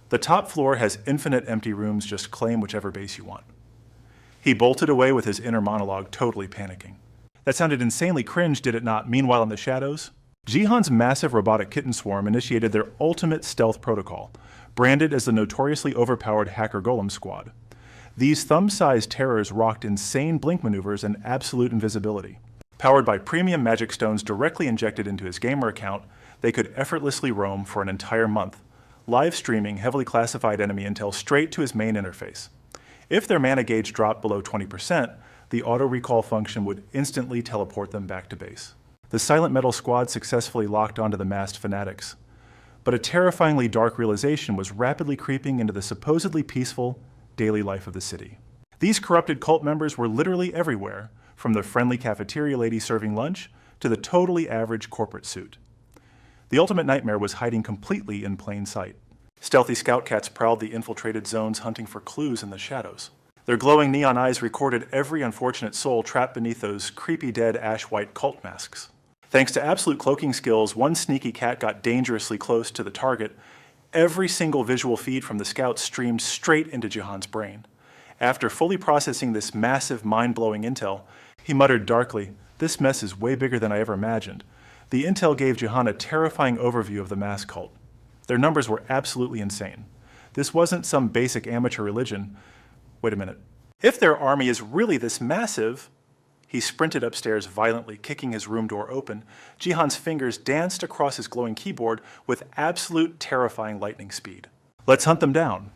The top floor has infinite empty rooms, just claim whichever base you want." He bolted away with his inner monologue, totally panicking. That sounded insanely cringe, did it not? Meanwhile in the shadows, Ji-han's massive robotic kitten swarm initiated their ultimate stealth protocol, branded as the notoriously overpowered Hacker Golem Squad. These thumb-sized terrors rocked insane blink maneuvers and absolute invisibility. Powered by premium magic stones directly injected into his gamer account, they could effortlessly roam for an entire month, live streaming heavily classified enemy intel straight to his main interface. If their mana gauge dropped below 20%, the auto-recall function would instantly teleport them back to base. The Silent Metal Squad successfully locked onto the masked fanatics, but a terrifyingly dark realization was rapidly creeping into the supposedly peaceful daily life of the city. These corrupted cult members were literally everywhere, from the friendly cafeteria lady serving lunch to the totally average corporate suit. The ultimate nightmare was hiding completely in plain sight. Stealthy scout cats prowled the infiltrated zones, hunting for clues in the shadows. Their glowing neon eyes recorded every unfortunate soul trapped beneath those creepy dead ash-white cult masks. Thanks to absolute cloaking skills, one sneaky cat got dangerously close to the target. Every single visual feed from the scouts streamed straight into Ji-han's brain. After fully processing this massive, mind-blowing intel, he muttered darkly, "This mess is way bigger than I ever imagined. The intel gave Jihan a terrifying overview of the mask cult. Their numbers were absolutely insane. This wasn't some basic amateur religion. Wait a minute. If their army is really this massive... He sprinted upstairs violently, kicking his room door open. Jihan's fingers danced across his glowing keyboard with absolute terrifying lightning speed. Let's hunt them down.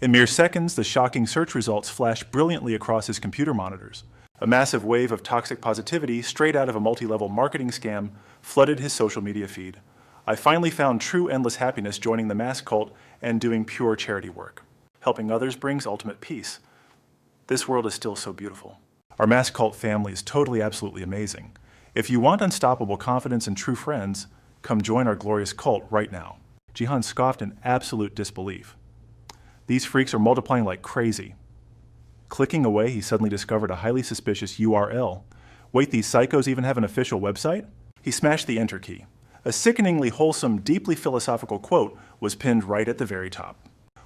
In mere seconds, the shocking search results flashed brilliantly across his computer monitors. A massive wave of toxic positivity, straight out of a multi-level marketing scam, flooded his social media feed. I finally found true endless happiness joining the mask cult and doing pure charity work. Helping others brings ultimate peace. This world is still so beautiful. Our mask cult family is totally, absolutely amazing. If you want unstoppable confidence and true friends, come join our glorious cult right now. Jihan scoffed in absolute disbelief. These freaks are multiplying like crazy. Clicking away, he suddenly discovered a highly suspicious URL. Wait, these psychos even have an official website? He smashed the enter key. A sickeningly wholesome, deeply philosophical quote was pinned right at the very top.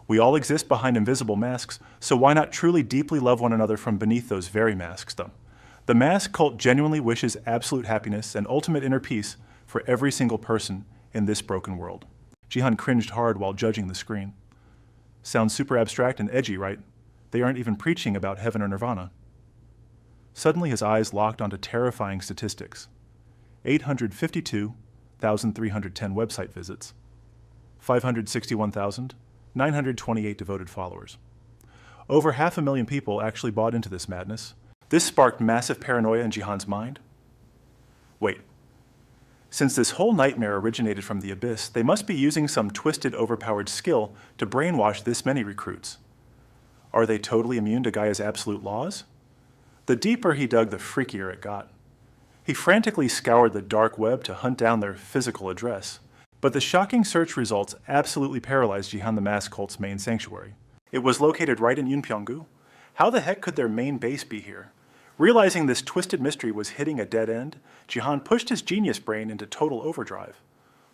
We all exist behind invisible masks, so why not truly deeply love one another from beneath those very masks, though? The mask cult genuinely wishes absolute happiness and ultimate inner peace for every single person in this broken world. Jihan cringed hard while judging the screen. Sounds super abstract and edgy, right? They aren't even preaching about heaven or nirvana. Suddenly his eyes locked onto terrifying statistics. 852,310 website visits. 561,928 devoted followers. Over 500,000 people actually bought into this madness. This sparked massive paranoia in Jihan's mind. Wait. Since this whole nightmare originated from the abyss, they must be using some twisted, overpowered skill to brainwash this many recruits. Are they totally immune to Gaia's absolute laws? The deeper he dug, the freakier it got. He frantically scoured the dark web to hunt down their physical address. But the shocking search results absolutely paralyzed Jihan the Mask Cult's main sanctuary. It was located right in Yunpyeonggu. How the heck could their main base be here? Realizing this twisted mystery was hitting a dead end, Jihan pushed his genius brain into total overdrive.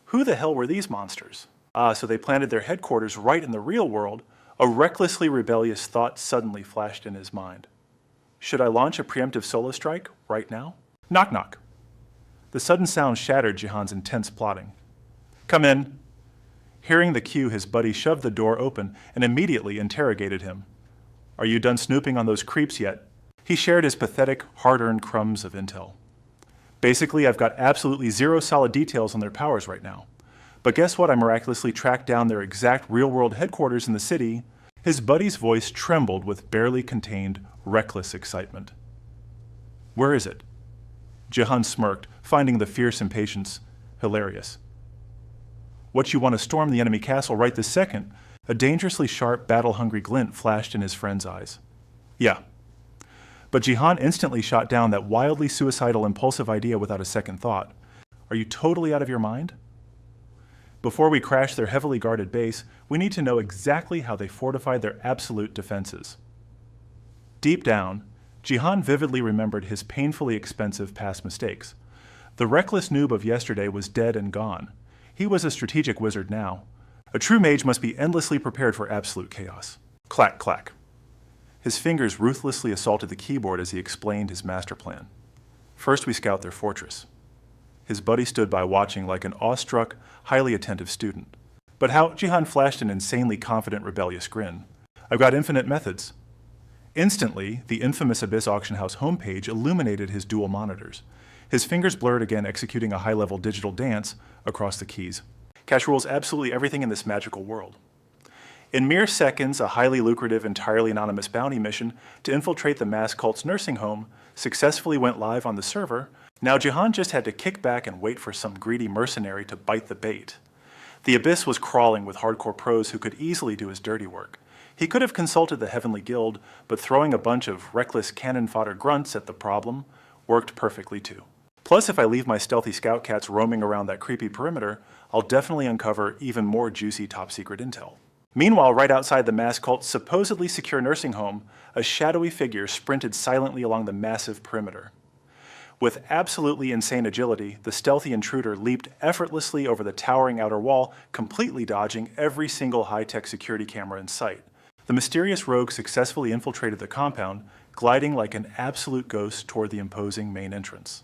Who the hell were these monsters? So they planted their headquarters right in the real world. A recklessly rebellious thought suddenly flashed in his mind. Should I launch a preemptive solo strike right now? Knock knock. The sudden sound shattered Jihan's intense plotting. Come in. Hearing the cue, his buddy shoved the door open and immediately interrogated him. Are you done snooping on those creeps yet? He shared his pathetic, hard-earned crumbs of intel. Basically, I've got absolutely zero solid details on their powers right now. But guess what? I miraculously tracked down their exact real-world headquarters in the city. His buddy's voice trembled with barely contained, reckless excitement. Where is it? Jihan smirked, finding the fierce impatience hilarious. What, you want to storm the enemy castle right this second? A dangerously sharp, battle-hungry glint flashed in his friend's eyes. Yeah. But Jihan instantly shot down that wildly suicidal, impulsive idea without a second thought. Are you totally out of your mind? Before we crash their heavily guarded base, we need to know exactly how they fortified their absolute defenses. Deep down, Jihan vividly remembered his painfully expensive past mistakes. The reckless noob of yesterday was dead and gone. He was a strategic wizard now. A true mage must be endlessly prepared for absolute chaos. Clack, clack. His fingers ruthlessly assaulted the keyboard as he explained his master plan. First, we scout their fortress. His buddy stood by watching like an awestruck, highly attentive student. But how? Jihan flashed an insanely confident, rebellious grin. I've got infinite methods. Instantly, the infamous Abyss Auction House homepage illuminated his dual monitors. His fingers blurred again, executing a high-level digital dance across the keys. Cash rules absolutely everything in this magical world. In mere seconds, a highly lucrative, entirely anonymous bounty mission to infiltrate the mask cult's nursing home successfully went live on the server. Now Jihan just had to kick back and wait for some greedy mercenary to bite the bait. The Abyss was crawling with hardcore pros who could easily do his dirty work. He could have consulted the Heavenly Guild, but throwing a bunch of reckless cannon fodder grunts at the problem worked perfectly too. Plus, if I leave my stealthy scout cats roaming around that creepy perimeter, I'll definitely uncover even more juicy top-secret intel. Meanwhile, right outside the mask cult's supposedly secure nursing home, a shadowy figure sprinted silently along the massive perimeter. With absolutely insane agility, the stealthy intruder leaped effortlessly over the towering outer wall, completely dodging every single high-tech security camera in sight. The mysterious rogue successfully infiltrated the compound, gliding like an absolute ghost toward the imposing main entrance.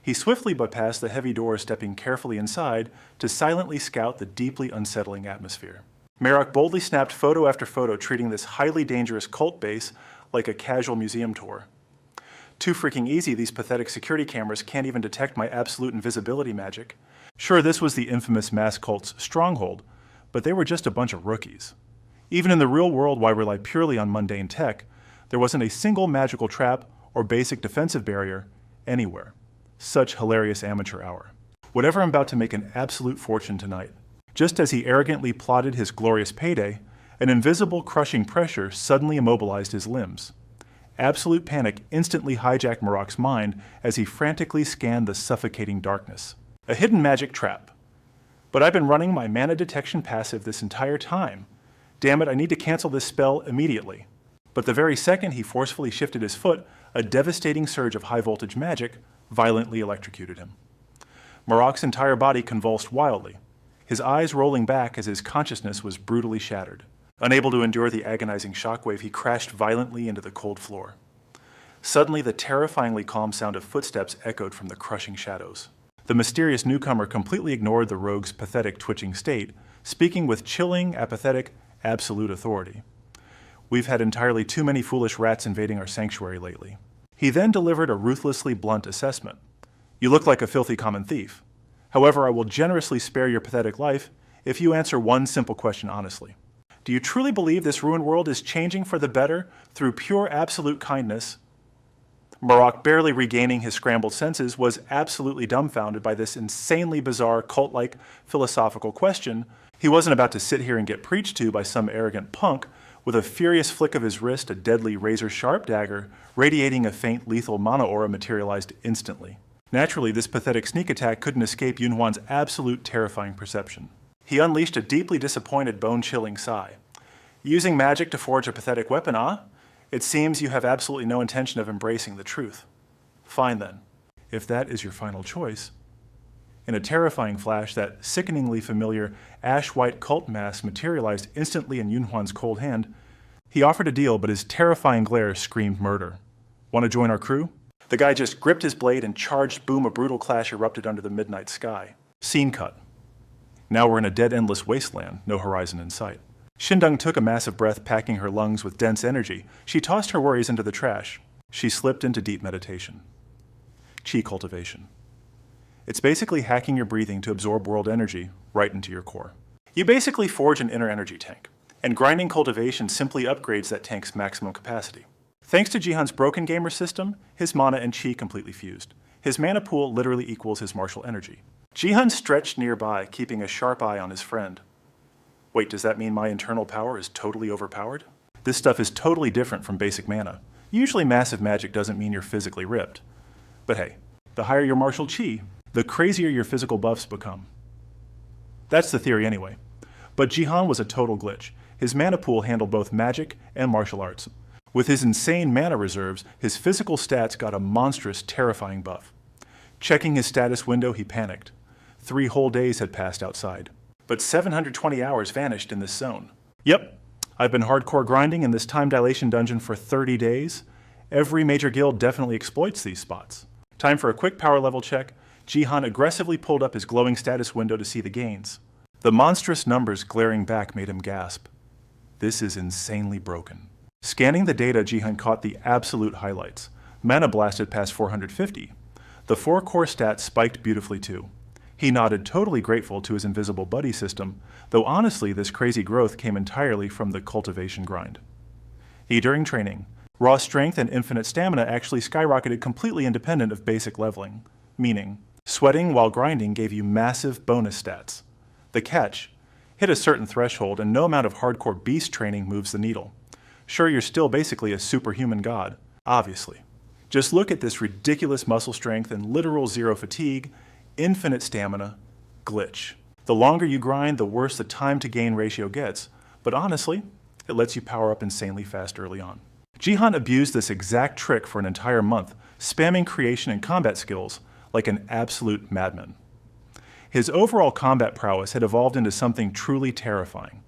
He swiftly bypassed the heavy door, stepping carefully inside to silently scout the deeply unsettling atmosphere. Marok boldly snapped photo after photo, treating this highly dangerous cult base like a casual museum tour. Too freaking easy, these pathetic security cameras can't even detect my absolute invisibility magic. Sure, this was the infamous mass cult's stronghold, but they were just a bunch of rookies. Even in the real world, why rely purely on mundane tech, there wasn't a single magical trap or basic defensive barrier anywhere. Such hilarious amateur hour. Whatever, I'm about to make an absolute fortune tonight. Just as he arrogantly plotted his glorious payday, an invisible crushing pressure suddenly immobilized his limbs. Absolute panic instantly hijacked Marok's mind as he frantically scanned the suffocating darkness. A hidden magic trap. But I've been running my mana detection passive this entire time. Damn it, I need to cancel this spell immediately. But the very second he forcefully shifted his foot, a devastating surge of high-voltage magic violently electrocuted him. Marok's entire body convulsed wildly, his eyes rolling back as his consciousness was brutally shattered. Unable to endure the agonizing shockwave, he crashed violently into the cold floor. Suddenly, the terrifyingly calm sound of footsteps echoed from the crushing shadows. The mysterious newcomer completely ignored the rogue's pathetic twitching state, speaking with chilling, apathetic, absolute authority. We've had entirely too many foolish rats invading our sanctuary lately. He then delivered a ruthlessly blunt assessment. You look like a filthy common thief. However, I will generously spare your pathetic life if you answer one simple question honestly. Do you truly believe this ruined world is changing for the better through pure absolute kindness? Marok, barely regaining his scrambled senses, was absolutely dumbfounded by this insanely bizarre, cult-like philosophical question. He wasn't about to sit here and get preached to by some arrogant punk. With a furious flick of his wrist, a deadly razor-sharp dagger, radiating a faint lethal mana aura, materialized instantly. Naturally, this pathetic sneak attack couldn't escape Yunhuan's absolute terrifying perception. He unleashed a deeply disappointed, bone-chilling sigh. Using magic to forge a pathetic weapon, ah? It seems you have absolutely no intention of embracing the truth. Fine then, if that is your final choice. In a terrifying flash, that sickeningly familiar ash-white cult mask materialized instantly in Yunhuan's cold hand. He offered a deal, but his terrifying glare screamed murder. Want to join our crew? The guy just gripped his blade and charged. Boom, a brutal clash erupted under the midnight sky. Scene cut. Now we're in a dead, endless wasteland, no horizon in sight. Shindung took a massive breath, packing her lungs with dense energy. She tossed her worries into the trash. She slipped into deep meditation. Chi cultivation. It's basically hacking your breathing to absorb world energy right into your core. You basically forge an inner energy tank, and grinding cultivation simply upgrades that tank's maximum capacity. Thanks to Jihan's broken gamer system, his mana and chi completely fused. His mana pool literally equals his martial energy. Jihan stretched nearby, keeping a sharp eye on his friend. Wait, does that mean my internal power is totally overpowered? This stuff is totally different from basic mana. Usually massive magic doesn't mean you're physically ripped. But hey, the higher your martial chi, the crazier your physical buffs become. That's the theory anyway. But Jihan was a total glitch. His mana pool handled both magic and martial arts. With his insane mana reserves, his physical stats got a monstrous, terrifying buff. Checking his status window, he panicked. 3 whole days had passed outside. But 720 hours vanished in this zone. Yep, I've been hardcore grinding in this time dilation dungeon for 30 days. Every major guild definitely exploits these spots. Time for a quick power level check. Jihan aggressively pulled up his glowing status window to see the gains. The monstrous numbers glaring back made him gasp. This is insanely broken. Scanning the data, Jihan caught the absolute highlights. Mana blasted past 450. The 4 core stats spiked beautifully too. He nodded, totally grateful to his invisible buddy system, though honestly this crazy growth came entirely from the cultivation grind. During training, raw strength and infinite stamina actually skyrocketed completely independent of basic leveling, meaning sweating while grinding gave you massive bonus stats. The catch: hit a certain threshold and no amount of hardcore beast training moves the needle. Sure, you're still basically a superhuman god, obviously. Just look at this ridiculous muscle strength and literal zero fatigue, infinite stamina, glitch. The longer you grind, the worse the time to gain ratio gets, but honestly, it lets you power up insanely fast early on. Jihan abused this exact trick for an entire month, spamming creation and combat skills like an absolute madman. His overall combat prowess had evolved into something truly terrifying.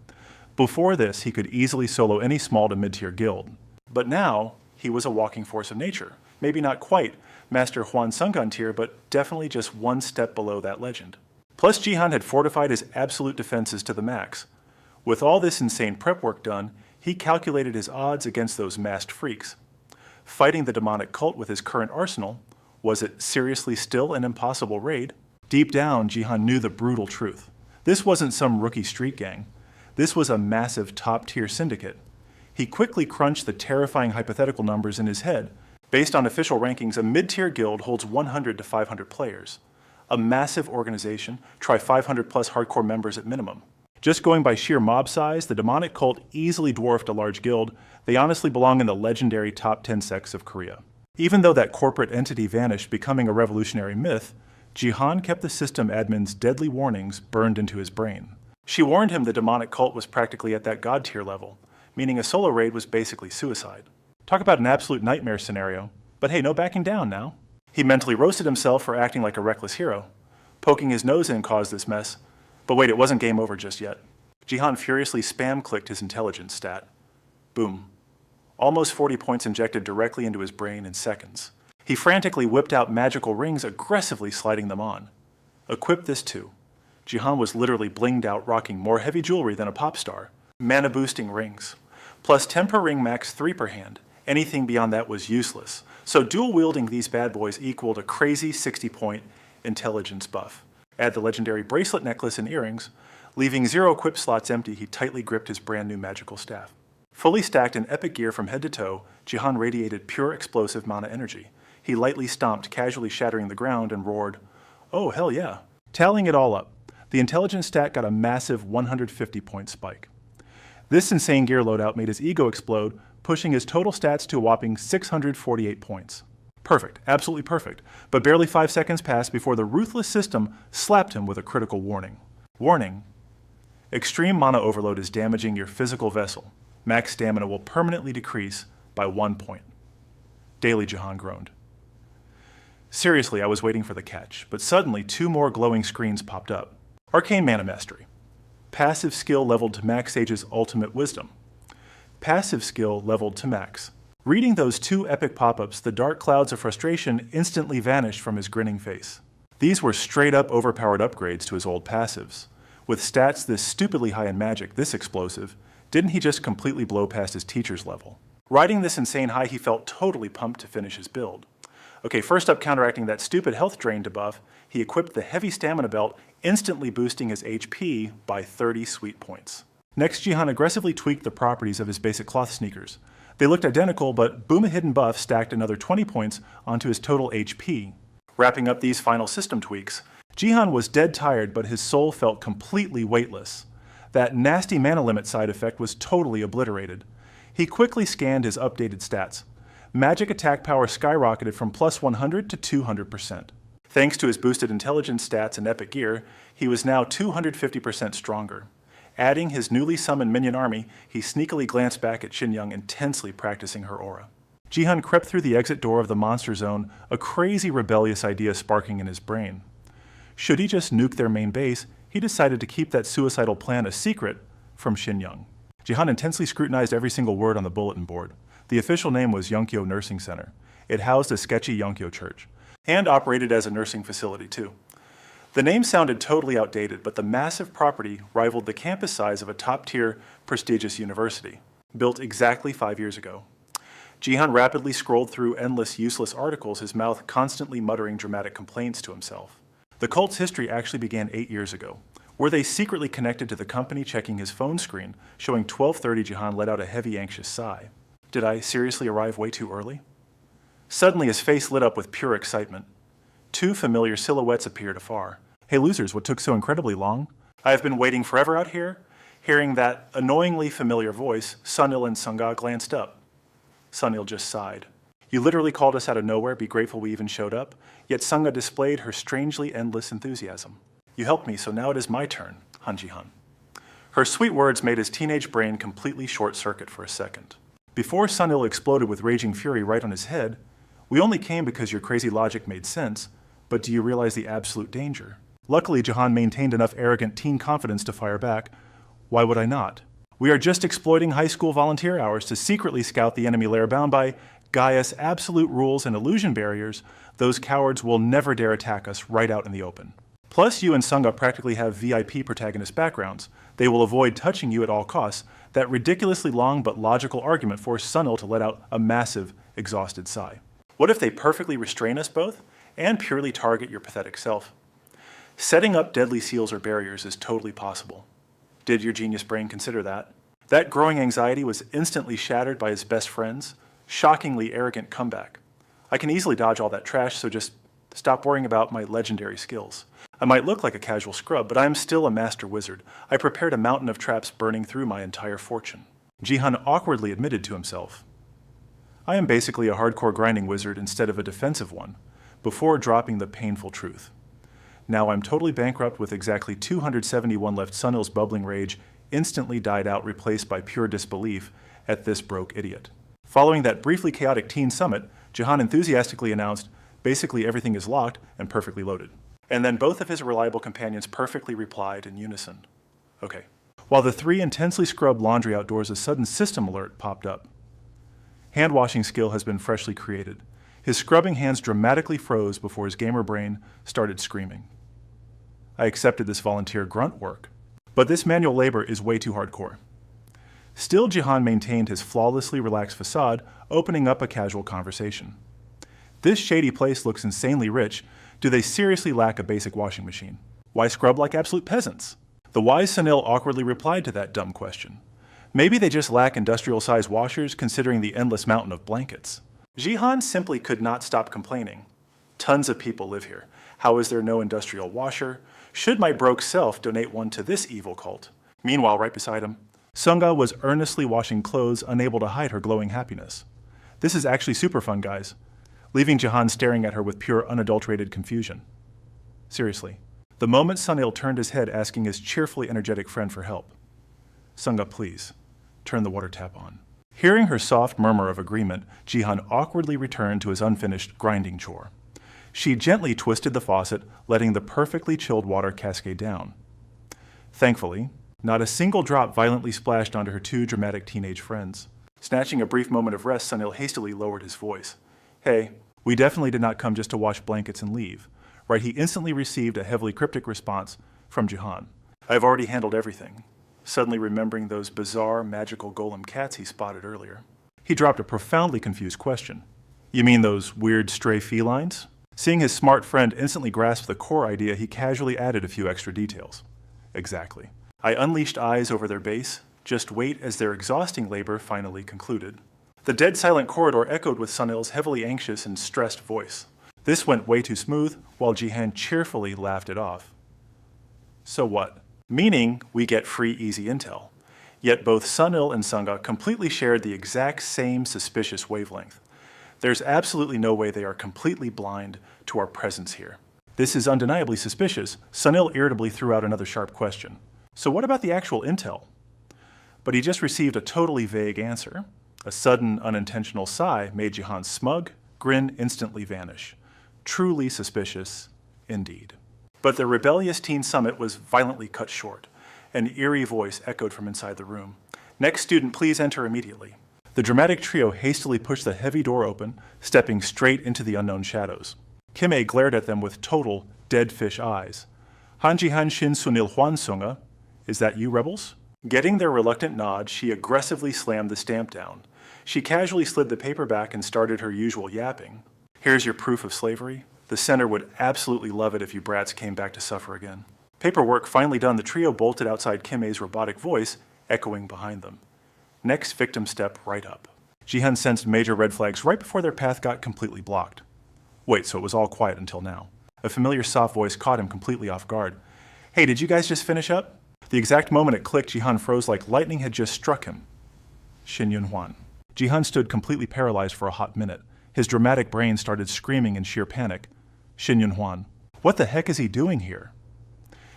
Before this, he could easily solo any small to mid-tier guild. But now, he was a walking force of nature, Maybe not quite Master Hwan Sungun tier, but definitely just one step below that legend. Plus, Jihan had fortified his absolute defenses to the max. With all this insane prep work done, he calculated his odds against those masked freaks. Fighting the demonic cult with his current arsenal, was it seriously still an impossible raid? Deep down, Jihan knew the brutal truth. This wasn't some rookie street gang. This was a massive top-tier syndicate. He quickly crunched the terrifying hypothetical numbers in his head. Based on official rankings, a mid-tier guild holds 100 to 500 players. A massive organization, try 500 plus hardcore members at minimum. Just going by sheer mob size, the demonic cult easily dwarfed a large guild. They honestly belong in the legendary top 10 sects of Korea. Even though that corporate entity vanished, becoming a revolutionary myth, Jihan kept the system admin's deadly warnings burned into his brain. She warned him the demonic cult was practically at that god tier level, meaning a solo raid was basically suicide. Talk about an absolute nightmare scenario. But hey, no backing down now. He mentally roasted himself for acting like a reckless hero. Poking his nose in caused this mess. But wait, it wasn't game over just yet. Jihan furiously spam-clicked his intelligence stat. Boom. Almost 40 points injected directly into his brain in seconds. He frantically whipped out magical rings, aggressively sliding them on. Equip this too. Jihan was literally blinged out, rocking more heavy jewelry than a pop star. Mana-boosting rings. Plus 10 per ring, max 3 per hand. Anything beyond that was useless. So dual-wielding these bad boys equaled a crazy 60-point intelligence buff. Add the legendary bracelet necklace and earrings. Leaving 0 equip slots empty, he tightly gripped his brand new magical staff. Fully stacked in epic gear from head to toe, Jihan radiated pure explosive mana energy. He lightly stomped, casually shattering the ground, and roared, "Oh, hell yeah." Tallying it all up, the intelligence stat got a massive 150-point spike. This insane gear loadout made his ego explode, pushing his total stats to a whopping 648 points. Perfect, absolutely perfect, but barely 5 seconds passed before the ruthless system slapped him with a critical warning. Warning: extreme mana overload is damaging your physical vessel. Max stamina will permanently decrease by 1 point. Daily, Jihan groaned. Seriously, I was waiting for the catch, but suddenly 2 more glowing screens popped up. Arcane Mana Mastery. Passive skill leveled to Max Sage's ultimate wisdom. Passive skill leveled to max. Reading those 2 epic pop-ups, the dark clouds of frustration instantly vanished from his grinning face. These were straight-up overpowered upgrades to his old passives. With stats this stupidly high in magic, this explosive, didn't he just completely blow past his teacher's level? Riding this insane high, he felt totally pumped to finish his build. Okay, first up, counteracting that stupid health drain debuff, he equipped the heavy stamina belt, instantly boosting his HP by 30 sweet points. Next, Jihan aggressively tweaked the properties of his basic cloth sneakers. They looked identical, but Boom a Hidden buff stacked another 20 points onto his total HP. Wrapping up these final system tweaks, Jihan was dead tired, but his soul felt completely weightless. That nasty mana limit side effect was totally obliterated. He quickly scanned his updated stats. Magic attack power skyrocketed from plus 100 to 200%. Thanks to his boosted intelligence stats and epic gear, he was now 250% stronger. Adding his newly summoned minion army, he sneakily glanced back at Xinyoung, intensely practicing her aura. Jihan crept through the exit door of the monster zone, a crazy rebellious idea sparking in his brain. Should he just nuke their main base, he decided to keep that suicidal plan a secret from Xinyoung. Jihan intensely scrutinized every single word on the bulletin board. The official name was Yongkyo Nursing Center. It housed a sketchy Yongkyo church, and operated as a nursing facility too. The name sounded totally outdated, but the massive property rivaled the campus size of a top-tier, prestigious university, built exactly 5 years ago. Jihan rapidly scrolled through endless useless articles, his mouth constantly muttering dramatic complaints to himself. The cult's history actually began 8 years ago. Were they secretly connected to the company? Checking his phone screen, showing 12:30, Jihan let out a heavy, anxious sigh. Did I seriously arrive way too early? Suddenly his face lit up with pure excitement. 2 familiar silhouettes appeared afar. Hey losers, what took so incredibly long? I have been waiting forever out here. Hearing that annoyingly familiar voice, Sunil and Sangha glanced up. Sunil just sighed. You literally called us out of nowhere, be grateful we even showed up. Yet Sangha displayed her strangely endless enthusiasm. You helped me, so now it is my turn, Han Jihan. Her sweet words made his teenage brain completely short-circuit for a second. Before Sunil exploded with raging fury right on his head, we only came because your crazy logic made sense, but do you realize the absolute danger? Luckily, Jihan maintained enough arrogant teen confidence to fire back. Why would I not? We are just exploiting high school volunteer hours to secretly scout the enemy lair bound by Gaia's absolute rules and illusion barriers, those cowards will never dare attack us right out in the open. Plus, you and Sunga practically have VIP protagonist backgrounds. They will avoid touching you at all costs. That ridiculously long but logical argument forced Sunil to let out a massive, exhausted sigh. What if they perfectly restrain us both and purely target your pathetic self? Setting up deadly seals or barriers is totally possible. Did your genius brain consider that? That growing anxiety was instantly shattered by his best friend's shockingly arrogant comeback. I can easily dodge all that trash, so just stop worrying about my legendary skills. I might look like a casual scrub, but I am still a master wizard. I prepared a mountain of traps burning through my entire fortune. Jihan awkwardly admitted to himself, I am basically a hardcore grinding wizard instead of a defensive one, before dropping the painful truth. Now I'm totally bankrupt with exactly 271 left. Sunil's bubbling rage instantly died out, replaced by pure disbelief at this broke idiot. Following that briefly chaotic teen summit, Jihan enthusiastically announced, basically everything is locked and perfectly loaded. And then both of his reliable companions perfectly replied in unison. Okay. While the three intensely scrubbed laundry outdoors, a sudden system alert popped up. Hand-washing skill has been freshly created. His scrubbing hands dramatically froze before his gamer brain started screaming. I accepted this volunteer grunt work, but this manual labor is way too hardcore. Still, Jihan maintained his flawlessly relaxed facade, opening up a casual conversation. This shady place looks insanely rich. Do they seriously lack a basic washing machine? Why scrub like absolute peasants? The wise Sunil awkwardly replied to that dumb question. Maybe they just lack industrial-sized washers, considering the endless mountain of blankets. Jihan simply could not stop complaining. Tons of people live here. How is there no industrial washer? Should my broke self donate one to this evil cult? Meanwhile, right beside him, Sunga was earnestly washing clothes, unable to hide her glowing happiness. This is actually super fun, guys. Leaving Jihan staring at her with pure, unadulterated confusion. Seriously. The moment Sunil turned his head, asking his cheerfully energetic friend for help. Sunga, please, turn the water tap on. Hearing her soft murmur of agreement, Jihan awkwardly returned to his unfinished grinding chore. She gently twisted the faucet, letting the perfectly chilled water cascade down. Thankfully, not a single drop violently splashed onto her two dramatic teenage friends. Snatching a brief moment of rest, Sunil hastily lowered his voice. Hey, we definitely did not come just to wash blankets and leave. Right, he instantly received a heavily cryptic response from Jihan. I've already handled everything. Suddenly remembering those bizarre, magical golem cats he spotted earlier. He dropped a profoundly confused question. You mean those weird stray felines? Seeing his smart friend instantly grasp the core idea, he casually added a few extra details. Exactly. I unleashed eyes over their base. Just wait as their exhausting labor finally concluded. The dead silent corridor echoed with Sunil's heavily anxious and stressed voice. This went way too smooth, while Jihan cheerfully laughed it off. So what? Meaning we get free easy intel. Yet both Sunil and Sunga completely shared the exact same suspicious wavelength. There's absolutely no way they are completely blind to our presence here. This is undeniably suspicious. Sunil irritably threw out another sharp question. So what about the actual intel? But he just received a totally vague answer. A sudden, unintentional sigh made Jihan's smug grin instantly vanish. Truly suspicious, indeed. But the rebellious teen summit was violently cut short. An eerie voice echoed from inside the room. Next student, please enter immediately. The dramatic trio hastily pushed the heavy door open, stepping straight into the unknown shadows. Kim glared at them with total, dead fish eyes. Hanji Hanshin Sunil Huan Sunga, is that you, rebels? Getting their reluctant nod, she aggressively slammed the stamp down. She casually slid the paper back and started her usual yapping. Here's your proof of slavery. The center would absolutely love it if you brats came back to suffer again. Paperwork finally done, the trio bolted outside Kim-A's robotic voice, echoing behind them. Next victim step right up. Jihan sensed major red flags right before their path got completely blocked. Wait, so it was all quiet until now. A familiar soft voice caught him completely off guard. Hey, did you guys just finish up? The exact moment it clicked, Jihan froze like lightning had just struck him. Shin Yun Hwan. Jihan stood completely paralyzed for a hot minute. His dramatic brain started screaming in sheer panic. Shin Yun Hwan. What the heck is he doing here?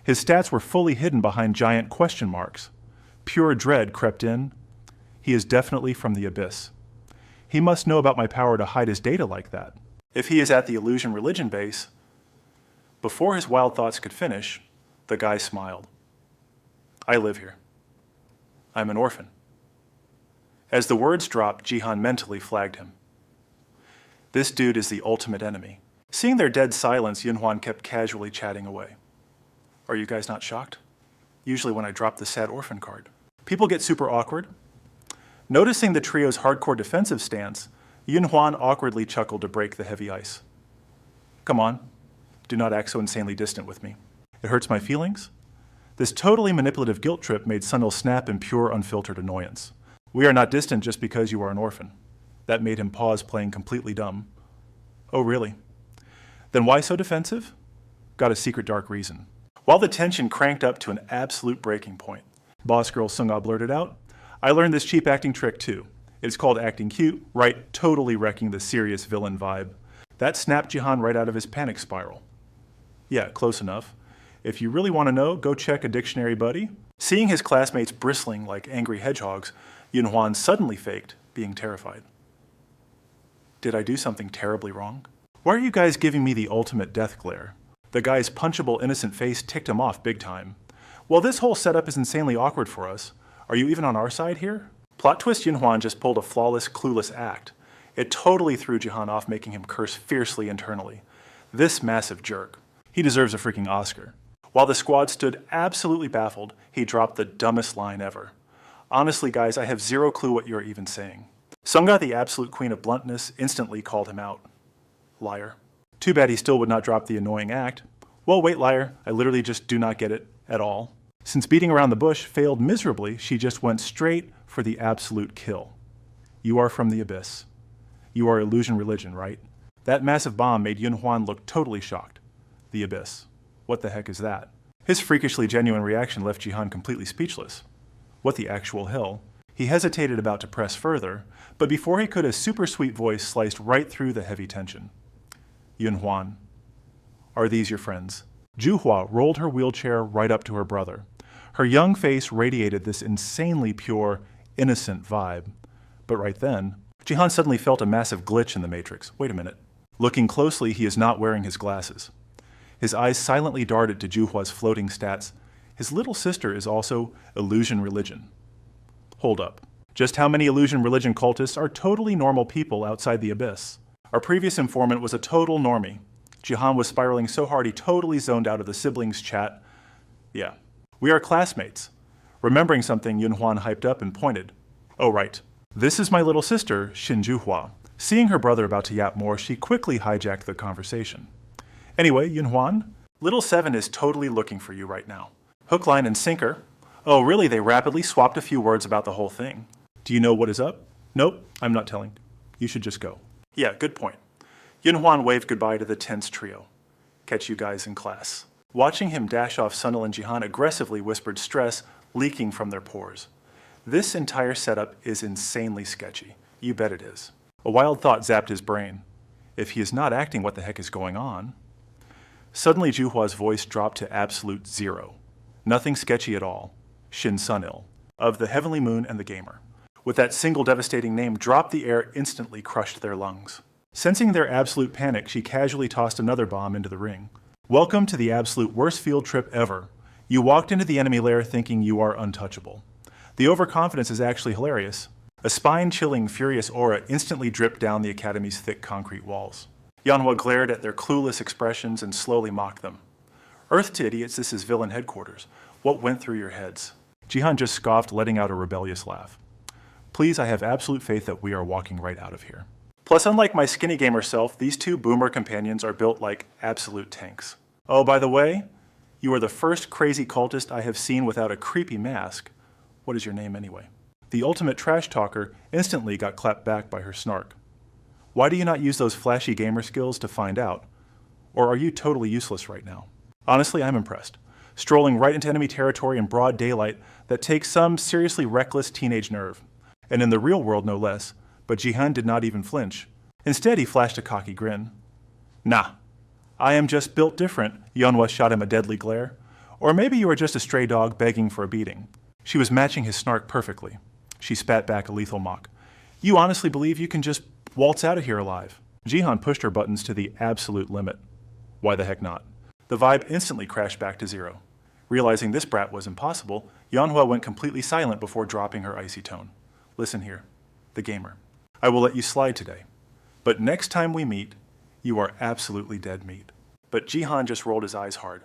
His stats were fully hidden behind giant question marks. Pure dread crept in. He is definitely from the abyss. He must know about my power to hide his data like that. If he is at the illusion religion base. Before his wild thoughts could finish, the guy smiled. I live here. I'm an orphan. As the words dropped, Jihan mentally flagged him. This dude is the ultimate enemy. Seeing their dead silence, Yunhwan kept casually chatting away. Are you guys not shocked? Usually when I drop the sad orphan card. People get super awkward. Noticing the trio's hardcore defensive stance, Yunhwan awkwardly chuckled to break the heavy ice. Come on, do not act so insanely distant with me. It hurts my feelings. This totally manipulative guilt trip made Sunil snap in pure unfiltered annoyance. We are not distant just because you are an orphan. That made him pause playing completely dumb. Oh really? Then why so defensive? Got a secret dark reason. While the tension cranked up to an absolute breaking point, boss girl Sunga blurted out, I learned this cheap acting trick too. It's called acting cute, right? Totally wrecking the serious villain vibe. That snapped Jihan right out of his panic spiral. Yeah, close enough. If you really want to know, go check a dictionary, buddy. Seeing his classmates bristling like angry hedgehogs, Yunhwan suddenly faked being terrified. Did I do something terribly wrong? Why are you guys giving me the ultimate death glare? The guy's punchable, innocent face ticked him off big time. Well, this whole setup is insanely awkward for us. Are you even on our side here? Plot twist, Yunhwan just pulled a flawless, clueless act. It totally threw Jihan off, making him curse fiercely internally. This massive jerk. He deserves a freaking Oscar. While the squad stood absolutely baffled, he dropped the dumbest line ever. Honestly, guys, I have zero clue what you're even saying. Sunga, the absolute queen of bluntness, instantly called him out. Liar. Too bad he still would not drop the annoying act. Well, wait, liar, I literally just do not get it at all. Since beating around the bush failed miserably, she just went straight for the absolute kill. You are from the abyss. You are illusion religion, right? That massive bomb made Yunhwan look totally shocked. The abyss. What the heck is that? His freakishly genuine reaction left Jihan completely speechless. What the actual hell? He hesitated about to press further, but before he could, a super sweet voice sliced right through the heavy tension. Yunhwan, are these your friends? Juhua rolled her wheelchair right up to her brother. Her young face radiated this insanely pure, innocent vibe. But right then, Jihan suddenly felt a massive glitch in the matrix. Wait a minute. Looking closely, he is not wearing his glasses. His eyes silently darted to Juhua's floating stats. His little sister is also illusion religion. Hold up. Just how many illusion religion cultists are totally normal people outside the abyss? Our previous informant was a total normie. Jihan was spiraling so hard he totally zoned out of the siblings chat. Yeah. We are classmates. Remembering something, Yunhwan hyped up and pointed. Oh right. This is my little sister, Shin Juhua. Seeing her brother about to yap more, she quickly hijacked the conversation. Anyway, Yunhwan, Little Seven is totally looking for you right now. Hook, line, and sinker. Oh really, they rapidly swapped a few words about the whole thing. Do you know what is up? Nope, I'm not telling. You should just go. Yeah, good point. Yunhwan waved goodbye to the tense trio. Catch you guys in class. Watching him dash off, Sunil and Jihan aggressively whispered stress leaking from their pores. This entire setup is insanely sketchy. You bet it is. A wild thought zapped his brain. If he is not acting, what the heck is going on? Suddenly, Juhua's voice dropped to absolute zero. Nothing sketchy at all. Shin Sunil, of the Heavenly Moon and the Gamer. With that single devastating name, dropped the air instantly crushed their lungs. Sensing their absolute panic, she casually tossed another bomb into the ring. Welcome to the absolute worst field trip ever. You walked into the enemy lair thinking you are untouchable. The overconfidence is actually hilarious. A spine-chilling, furious aura instantly dripped down the academy's thick concrete walls. Yanhua glared at their clueless expressions and slowly mocked them. Earth to idiots, this is villain headquarters. What went through your heads? Jihan just scoffed, letting out a rebellious laugh. Please, I have absolute faith that we are walking right out of here. Plus, unlike my skinny gamer self, these two boomer companions are built like absolute tanks. Oh, by the way, you are the first crazy cultist I have seen without a creepy mask. What is your name anyway? The ultimate trash talker instantly got clapped back by her snark. Why do you not use those flashy gamer skills to find out? Or are you totally useless right now? Honestly, I'm impressed. Strolling right into enemy territory in broad daylight that takes some seriously reckless teenage nerve. And in the real world, no less. But Jihan did not even flinch. Instead, he flashed a cocky grin. Nah, I am just built different, Yeonhwa shot him a deadly glare. Or maybe you are just a stray dog begging for a beating. She was matching his snark perfectly. She spat back a lethal mock. You honestly believe you can just waltz out of here alive? Jihan pushed her buttons to the absolute limit. Why the heck not? The vibe instantly crashed back to zero. Realizing this brat was impossible, Yeonhwa went completely silent before dropping her icy tone. Listen here, the gamer. I will let you slide today. But next time we meet, you are absolutely dead meat. But Jihan just rolled his eyes hard.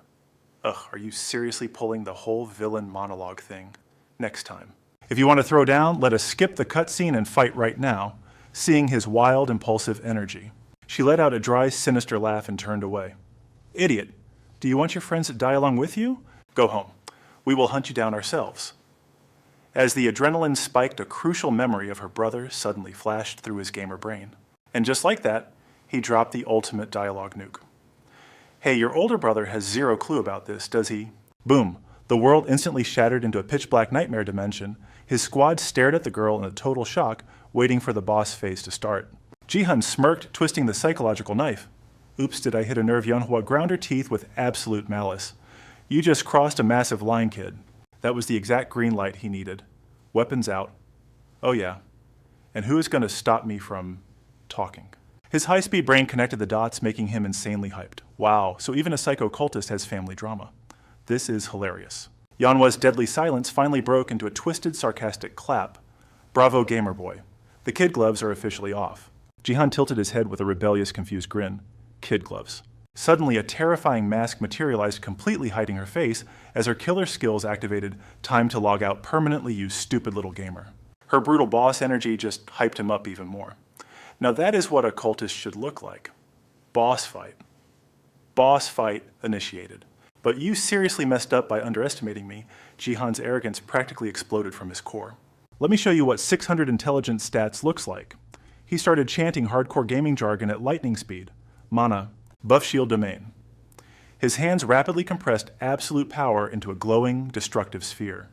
Ugh, are you seriously pulling the whole villain monologue thing? Next time. If you want to throw down, let us skip the cutscene and fight right now, seeing his wild, impulsive energy. She let out a dry, sinister laugh and turned away. Idiot, do you want your friends to die along with you? Go home. We will hunt you down ourselves. As the adrenaline spiked, a crucial memory of her brother suddenly flashed through his gamer brain. And just like that, he dropped the ultimate dialogue nuke. Hey, your older brother has zero clue about this, does he? Boom. The world instantly shattered into a pitch-black nightmare dimension. His squad stared at the girl in a total shock, waiting for the boss phase to start. Jihan smirked, twisting the psychological knife. Oops, did I hit a nerve? Manhwa ground her teeth with absolute malice. You just crossed a massive line, kid. That was the exact green light he needed. Weapons out. Oh yeah. And who is going to stop me from talking? His high-speed brain connected the dots, making him insanely hyped. Wow, so even a psycho-cultist has family drama. This is hilarious. Yanhwa's deadly silence finally broke into a twisted, sarcastic clap. Bravo, gamer boy. The kid gloves are officially off. Jihan tilted his head with a rebellious, confused grin. Kid gloves. Suddenly, a terrifying mask materialized, completely hiding her face as her killer skills activated time to log out permanently, you stupid little gamer. Her brutal boss energy just hyped him up even more. Now that is what a cultist should look like. Boss fight. Boss fight initiated. But you seriously messed up by underestimating me. Jihan's arrogance practically exploded from his core. Let me show you what 600 intelligence stats looks like. He started chanting hardcore gaming jargon at lightning speed. Mana, buff shield domain. His hands rapidly compressed absolute power into a glowing, destructive sphere.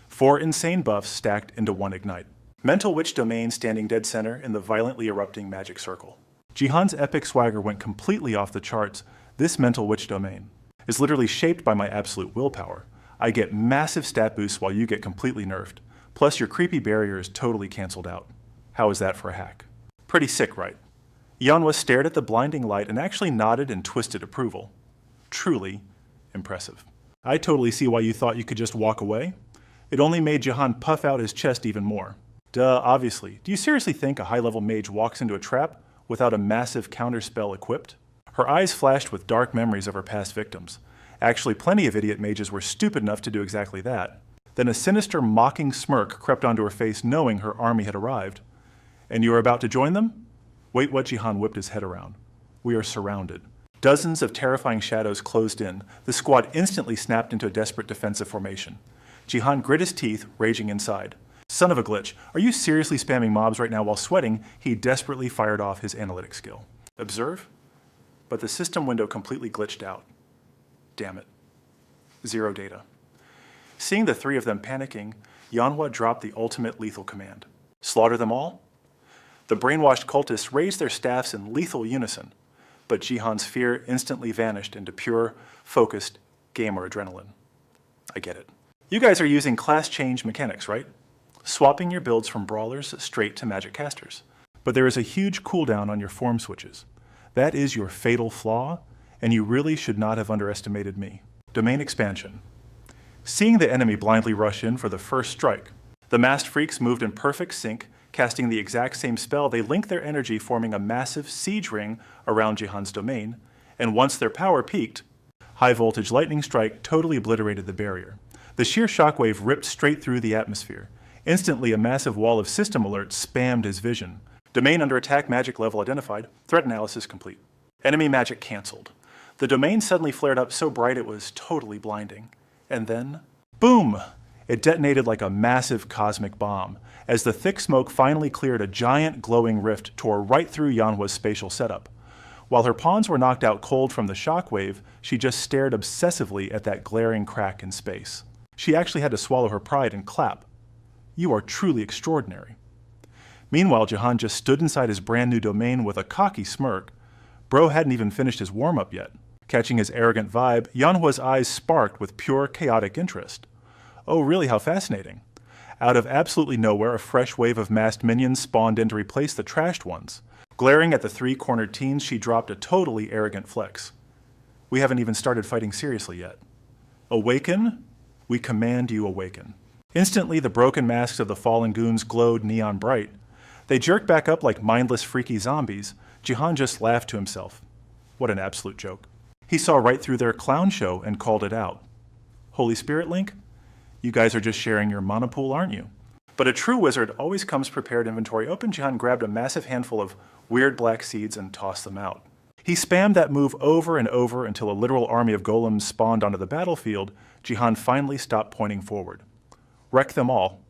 4 insane buffs stacked into 1 ignite. Mental witch domain standing dead center in the violently erupting magic circle. Jihan's epic swagger went completely off the charts. This mental witch domain is literally shaped by my absolute willpower. I get massive stat boosts while you get completely nerfed. Plus your creepy barrier is totally cancelled out. How is that for a hack? Pretty sick, right? Yanhwa stared at the blinding light and actually nodded in twisted approval. Truly impressive. I totally see why you thought you could just walk away. It only made Jihan puff out his chest even more. Duh, obviously. Do you seriously think a high-level mage walks into a trap without a massive counterspell equipped? Her eyes flashed with dark memories of her past victims. Actually, plenty of idiot mages were stupid enough to do exactly that. Then a sinister, mocking smirk crept onto her face, knowing her army had arrived. And you are about to join them? Wait, what? Jihan whipped his head around. We are surrounded. Dozens of terrifying shadows closed in. The squad instantly snapped into a desperate defensive formation. Jihan grit his teeth, raging inside. Son of a glitch, are you seriously spamming mobs right now while sweating? He desperately fired off his analytic skill. Observe? But the system window completely glitched out. Damn it. 0 data. Seeing the 3 of them panicking, Yanhwa dropped the ultimate lethal command. Slaughter them all? The brainwashed cultists raised their staffs in lethal unison, but Jihan's fear instantly vanished into pure, focused gamer adrenaline. I get it. You guys are using class change mechanics, right? Swapping your builds from brawlers straight to magic casters. But there is a huge cooldown on your form switches. That is your fatal flaw, and you really should not have underestimated me. Domain expansion. Seeing the enemy blindly rush in for the first strike, the masked freaks moved in perfect sync, casting the exact same spell. They linked their energy, forming a massive siege ring around Jihan's domain, and once their power peaked, high voltage lightning strike totally obliterated the barrier. The sheer shockwave ripped straight through the atmosphere. Instantly, a massive wall of system alerts spammed his vision. Domain under attack, magic level identified. Threat analysis complete. Enemy magic cancelled. The domain suddenly flared up so bright it was totally blinding. And then, boom! It detonated like a massive cosmic bomb. As the thick smoke finally cleared, a giant glowing rift tore right through Yanhwa's spatial setup. While her pawns were knocked out cold from the shockwave, she just stared obsessively at that glaring crack in space. She actually had to swallow her pride and clap. You are truly extraordinary. Meanwhile, Jihan just stood inside his brand new domain with a cocky smirk. Bro hadn't even finished his warm-up yet. Catching his arrogant vibe, Yanhwa's eyes sparked with pure chaotic interest. Oh, really? How fascinating. Out of absolutely nowhere, a fresh wave of masked minions spawned in to replace the trashed ones. Glaring at the 3-cornered teens, she dropped a totally arrogant flex. We haven't even started fighting seriously yet. Awaken? We command you awaken. Instantly, the broken masks of the fallen goons glowed neon bright. They jerked back up like mindless, freaky zombies. Jihan just laughed to himself. What an absolute joke. He saw right through their clown show and called it out. Holy Spirit Link? You guys are just sharing your mana pool, aren't you? But a true wizard always comes prepared. Inventory open. Jihan grabbed a massive handful of weird black seeds and tossed them out. He spammed that move over and over until a literal army of golems spawned onto the battlefield. Jihan finally stopped pointing forward. Wreck them all.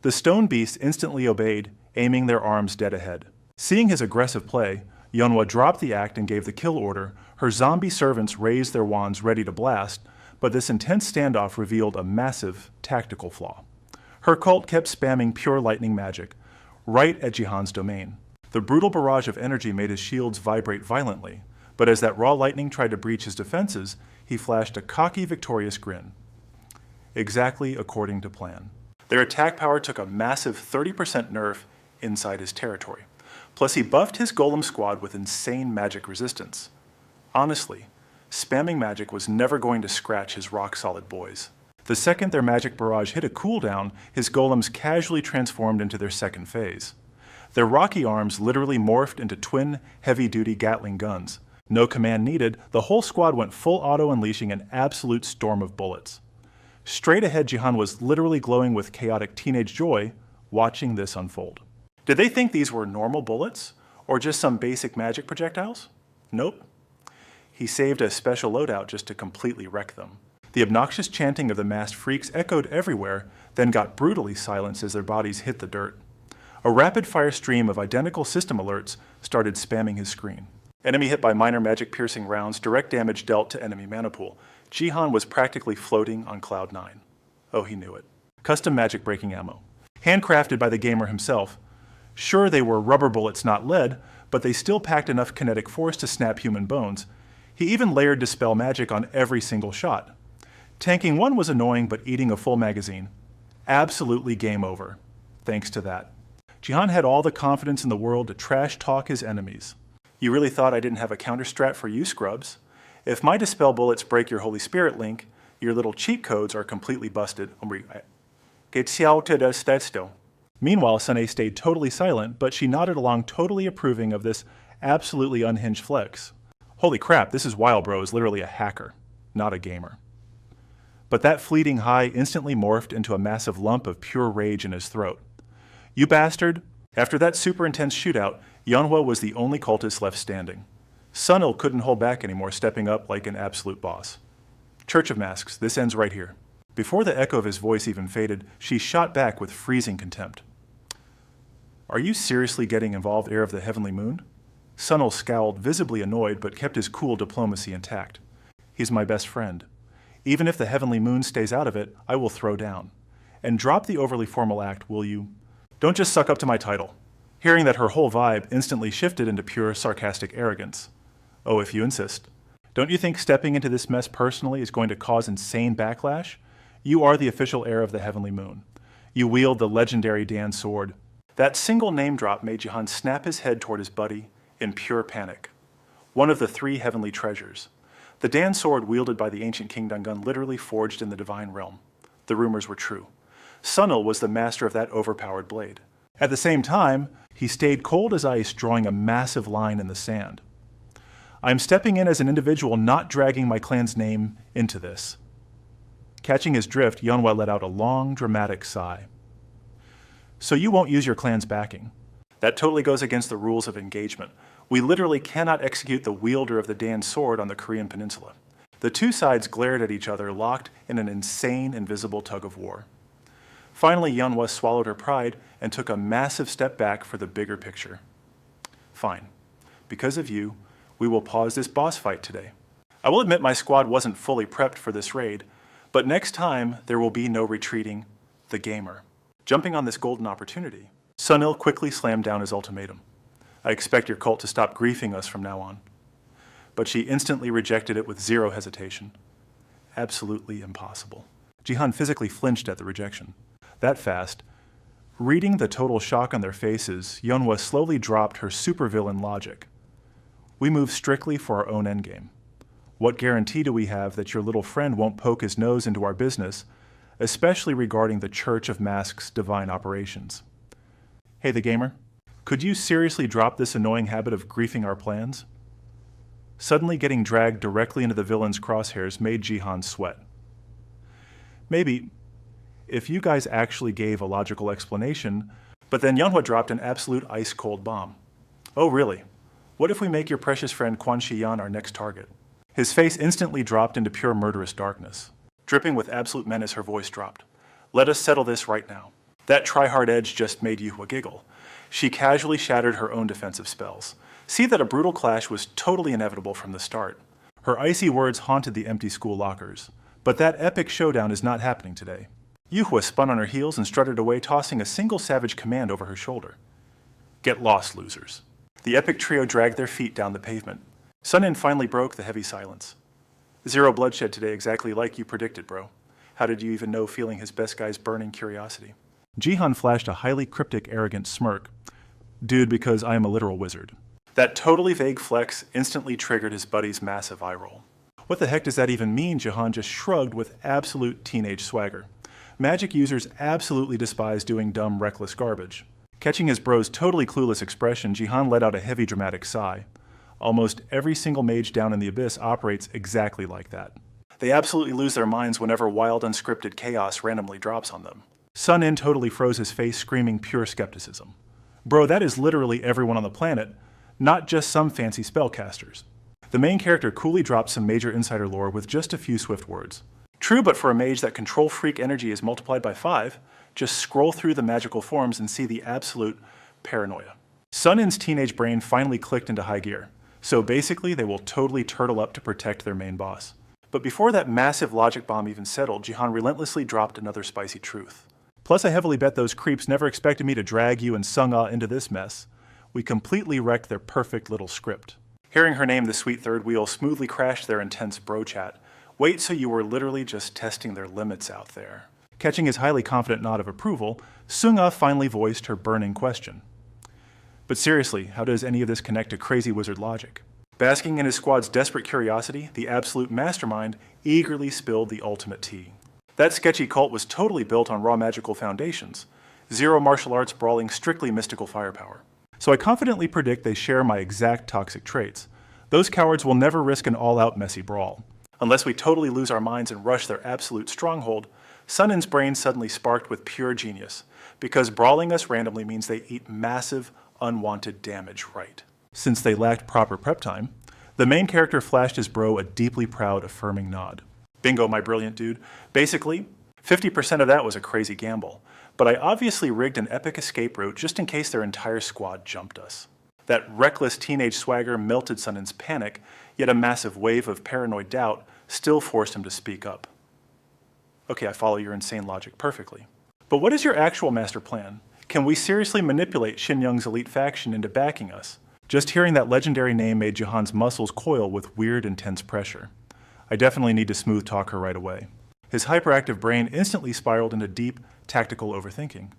The stone beasts instantly obeyed, aiming their arms dead ahead. Seeing his aggressive play, Yeonhwa dropped the act and gave the kill order. Her zombie servants raised their wands ready to blast, but this intense standoff revealed a massive tactical flaw. Her cult kept spamming pure lightning magic, right at Jihan's domain. The brutal barrage of energy made his shields vibrate violently, but as that raw lightning tried to breach his defenses, he flashed a cocky, victorious grin. Exactly according to plan. Their attack power took a massive 30% nerf inside his territory. Plus, he buffed his golem squad with insane magic resistance. Honestly, spamming magic was never going to scratch his rock-solid boys. The second their magic barrage hit a cooldown, his golems casually transformed into their second phase. Their rocky arms literally morphed into twin, heavy-duty Gatling guns. No command needed, the whole squad went full auto, unleashing an absolute storm of bullets. Straight ahead, Jihan was literally glowing with chaotic teenage joy, watching this unfold. Did they think these were normal bullets, or just some basic magic projectiles? Nope. He saved a special loadout just to completely wreck them. The obnoxious chanting of the masked freaks echoed everywhere, then got brutally silenced as their bodies hit the dirt. A rapid-fire stream of identical system alerts started spamming his screen. Enemy hit by minor magic-piercing rounds, direct damage dealt to enemy mana pool. Jihan was practically floating on Cloud 9. Oh, he knew it. Custom magic-breaking ammo. Handcrafted by the gamer himself. Sure, they were rubber bullets, not lead, but they still packed enough kinetic force to snap human bones. He even layered Dispel Magic on every single shot. Tanking one was annoying, but eating a full magazine. Absolutely game over, thanks to that. Jihan had all the confidence in the world to trash talk his enemies. You really thought I didn't have a counter strat for you, scrubs? If my Dispel bullets break your Holy Spirit Link, your little cheat codes are completely busted. Meanwhile, Sunny stayed totally silent, but she nodded along, totally approving of this absolutely unhinged flex. Holy crap, this is Wild Bro is literally a hacker, not a gamer. But that fleeting high instantly morphed into a massive lump of pure rage in his throat. You bastard! After that super intense shootout, Yeonhwa was the only cultist left standing. Sunil couldn't hold back anymore, stepping up like an absolute boss. Church of Masks, this ends right here. Before the echo of his voice even faded, she shot back with freezing contempt. Are you seriously getting involved, heir of the Heavenly Moon? Sunil scowled, visibly annoyed, but kept his cool diplomacy intact. He's my best friend. Even if the Heavenly Moon stays out of it, I will throw down. And drop the overly formal act, will you? Don't just suck up to my title. Hearing that, her whole vibe instantly shifted into pure sarcastic arrogance. Oh, if you insist. Don't you think stepping into this mess personally is going to cause insane backlash? You are the official heir of the Heavenly Moon. You wield the legendary Dan sword. That single name drop made Jihan snap his head toward his buddy in pure panic. One of the 3 heavenly treasures. The Dan sword wielded by the ancient King Dangun, literally forged in the divine realm. The rumors were true. Sunil was the master of that overpowered blade. At the same time, he stayed cold as ice, drawing a massive line in the sand. I am stepping in as an individual, not dragging my clan's name into this. Catching his drift, Yeonhwa let out a long, dramatic sigh. So you won't use your clan's backing. That totally goes against the rules of engagement. We literally cannot execute the wielder of the Dan sword on the Korean peninsula. The 2 sides glared at each other, locked in an insane, invisible tug of war. Finally, Yeonhwa swallowed her pride and took a massive step back for the bigger picture. Fine. Because of you, we will pause this boss fight today. I will admit my squad wasn't fully prepped for this raid, but next time there will be no retreating the gamer. Jumping on this golden opportunity, Sunil quickly slammed down his ultimatum. I expect your cult to stop griefing us from now on. But she instantly rejected it with zero hesitation. Absolutely impossible. Jihan physically flinched at the rejection. That fast, reading the total shock on their faces, Yeonhwa slowly dropped her supervillain logic. We move strictly for our own endgame. What guarantee do we have that your little friend won't poke his nose into our business, especially regarding the Church of Masks' divine operations? Hey the gamer, could you seriously drop this annoying habit of griefing our plans? Suddenly getting dragged directly into the villain's crosshairs made Jihan sweat. Maybe, if you guys actually gave a logical explanation, but then Manhwa dropped an absolute ice-cold bomb. Oh really? What if we make your precious friend Quan Shiyan our next target? His face instantly dropped into pure murderous darkness. Dripping with absolute menace, her voice dropped. Let us settle this right now. That try-hard edge just made Yuhua giggle. She casually shattered her own defensive spells. See that a brutal clash was totally inevitable from the start. Her icy words haunted the empty school lockers. But that epic showdown is not happening today. Yuhua spun on her heels and strutted away, tossing a single savage command over her shoulder. Get lost, losers. The epic trio dragged their feet down the pavement. Sunin finally broke the heavy silence. Zero bloodshed today, exactly like you predicted, bro. How did you even know, feeling his best guy's burning curiosity? Jihan flashed a highly cryptic, arrogant smirk. Dude, because I am a literal wizard. That totally vague flex instantly triggered his buddy's massive eye roll. What the heck does that even mean? Jihan just shrugged with absolute teenage swagger. Magic users absolutely despise doing dumb, reckless garbage. Catching his bro's totally clueless expression, Jihan let out a heavy, dramatic sigh. Almost every single mage down in the abyss operates exactly like that. They absolutely lose their minds whenever wild, unscripted chaos randomly drops on them. Sunin totally froze his face, screaming pure skepticism. Bro, that is literally everyone on the planet, not just some fancy spellcasters. The main character coolly dropped some major insider lore with just a few swift words. True, but for a mage that control freak energy is multiplied by 5, just scroll through the magical forms and see the absolute paranoia. Sunin's teenage brain finally clicked into high gear. So basically, they will totally turtle up to protect their main boss. But before that massive logic bomb even settled, Jihan relentlessly dropped another spicy truth. Plus, I heavily bet those creeps never expected me to drag you and Sung-ah into this mess. We completely wrecked their perfect little script. Hearing her name, the sweet third wheel smoothly crashed their intense bro chat. Wait, so you were literally just testing their limits out there. Catching his highly confident nod of approval, Sung-ah finally voiced her burning question. But seriously, how does any of this connect to crazy wizard logic? Basking in his squad's desperate curiosity, the absolute mastermind eagerly spilled the ultimate tea. That sketchy cult was totally built on raw magical foundations, zero martial arts brawling strictly mystical firepower. So I confidently predict they share my exact toxic traits. Those cowards will never risk an all-out messy brawl. Unless we totally lose our minds and rush their absolute stronghold, Sunin's brain suddenly sparked with pure genius, because brawling us randomly means they eat massive, unwanted damage right. Since they lacked proper prep time, the main character flashed his bro a deeply proud, affirming nod. Bingo, my brilliant dude. Basically, 50% of that was a crazy gamble, but I obviously rigged an epic escape route just in case their entire squad jumped us. That reckless teenage swagger melted Sunin's panic, yet a massive wave of paranoid doubt still forced him to speak up. Okay, I follow your insane logic perfectly. But what is your actual master plan? Can we seriously manipulate Shin Young's elite faction into backing us? Just hearing that legendary name made Jihan's muscles coil with weird, intense pressure. I definitely need to smooth talk her right away. His hyperactive brain instantly spiraled into deep, tactical overthinking.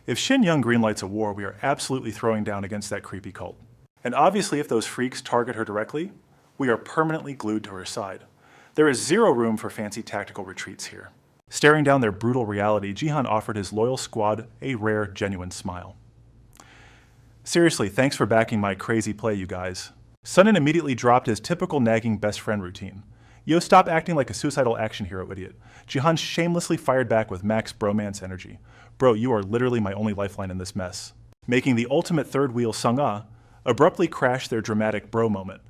If Shin Young greenlights a war, we are absolutely throwing down against that creepy cult. And obviously if those freaks target her directly, we are permanently glued to her side. There is zero room for fancy tactical retreats here. Staring down their brutal reality, Jihan offered his loyal squad a rare, genuine smile. Seriously, thanks for backing my crazy play, you guys. Sunin immediately dropped his typical nagging best friend routine. Yo, stop acting like a suicidal action hero idiot. Jihan shamelessly fired back with max bromance energy. Bro, you are literally my only lifeline in this mess. Making the ultimate third wheel Sung-ah abruptly crash their dramatic bro moment.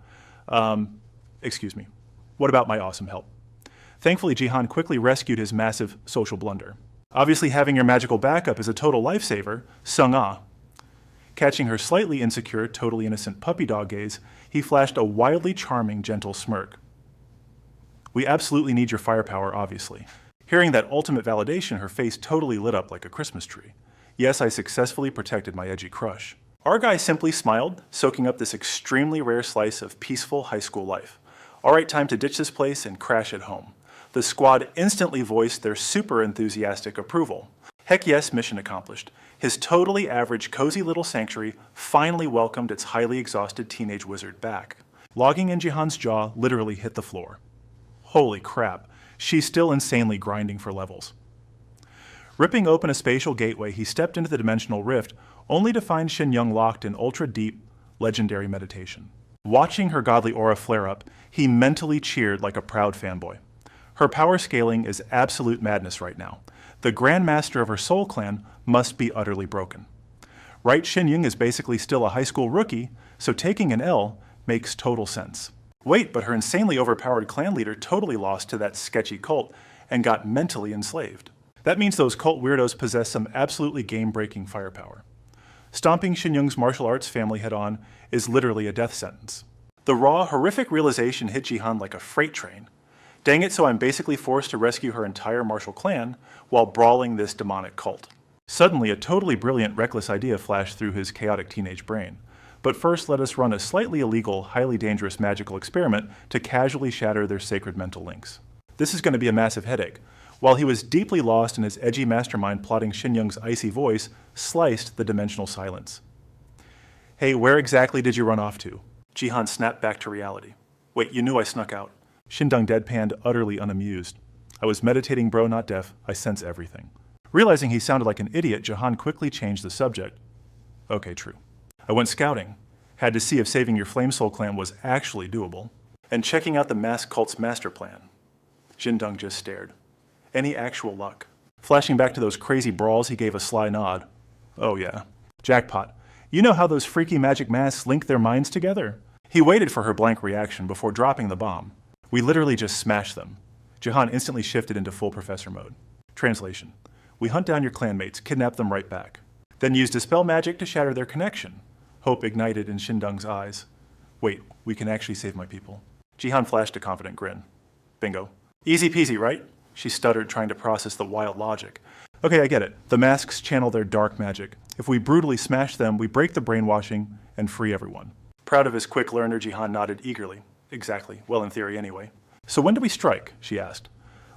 Excuse me. What about my awesome help? Thankfully, Jihan quickly rescued his massive social blunder. Obviously, having your magical backup is a total lifesaver, Sung-ah. Catching her slightly insecure, totally innocent puppy dog gaze, he flashed a wildly charming, gentle smirk. We absolutely need your firepower, obviously. Hearing that ultimate validation, her face totally lit up like a Christmas tree. Yes, I successfully protected my edgy crush. Our guy simply smiled, soaking up this extremely rare slice of peaceful high school life. All right, time to ditch this place and crash at home. The squad instantly voiced their super enthusiastic approval. Heck yes, mission accomplished. His totally average, cozy little sanctuary finally welcomed its highly exhausted teenage wizard back. Logging in Jihan's jaw literally hit the floor. Holy crap, she's still insanely grinding for levels. Ripping open a spatial gateway, he stepped into the dimensional rift, only to find Shin Young locked in ultra-deep, legendary meditation. Watching her godly aura flare up, he mentally cheered like a proud fanboy. Her power scaling is absolute madness right now. The Grandmaster of her Soul Clan must be utterly broken. Right, Shin Young is basically still a high school rookie, so taking an L makes total sense. Wait, but her insanely overpowered clan leader totally lost to that sketchy cult and got mentally enslaved. That means those cult weirdos possess some absolutely game-breaking firepower. Stomping Shin Young's martial arts family head-on is literally a death sentence. The raw, horrific realization hit Jihan like a freight train. Dang it, so I'm basically forced to rescue her entire martial clan while brawling this demonic cult. Suddenly, a totally brilliant, reckless idea flashed through his chaotic teenage brain. But first, let us run a slightly illegal, highly dangerous magical experiment to casually shatter their sacred mental links. This is going to be a massive headache. While he was deeply lost in his edgy mastermind plotting Shin Young's icy voice sliced the dimensional silence. Hey, where exactly did you run off to? Jihan snapped back to reality. Wait, you knew I snuck out. Shindong deadpanned, utterly unamused. I was meditating, bro, not deaf. I sense everything. Realizing he sounded like an idiot, Jihan quickly changed the subject. Okay, true. I went scouting. Had to see if saving your Flame Soul clan was actually doable. And checking out the masked cult's master plan. Shindong just stared. Any actual luck? Flashing back to those crazy brawls, he gave a sly nod. Oh yeah. Jackpot. You know how those freaky magic masks link their minds together? He waited for her blank reaction before dropping the bomb. We literally just smashed them. Jihan instantly shifted into full professor mode. Translation. We hunt down your clanmates, kidnap them right back. Then use dispel magic to shatter their connection. Hope ignited in Shindong's eyes. Wait, we can actually save my people. Jihan flashed a confident grin. Bingo. Easy peasy, right? She stuttered, trying to process the wild logic. Okay, I get it. The masks channel their dark magic. If we brutally smash them, we break the brainwashing and free everyone. Proud of his quick learner, Jihan nodded eagerly. Exactly. Well, in theory anyway. So when do we strike? She asked.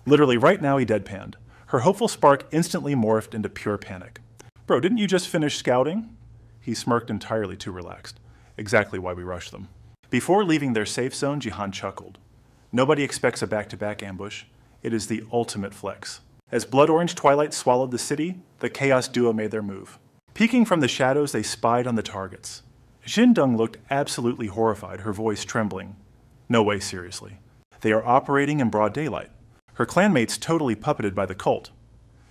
Literally right now, he deadpanned. Her hopeful spark instantly morphed into pure panic. Bro, didn't you just finish scouting? He smirked, entirely too relaxed. Exactly why we rushed them. Before leaving their safe zone, Jihan chuckled. Nobody expects a back-to-back ambush. It is the ultimate flex. As blood-orange twilight swallowed the city, the Chaos Duo made their move. Peeking from the shadows, they spied on the targets. Shindong looked absolutely horrified, her voice trembling. No way, seriously. They are operating in broad daylight. Her clanmates totally puppeted by the cult.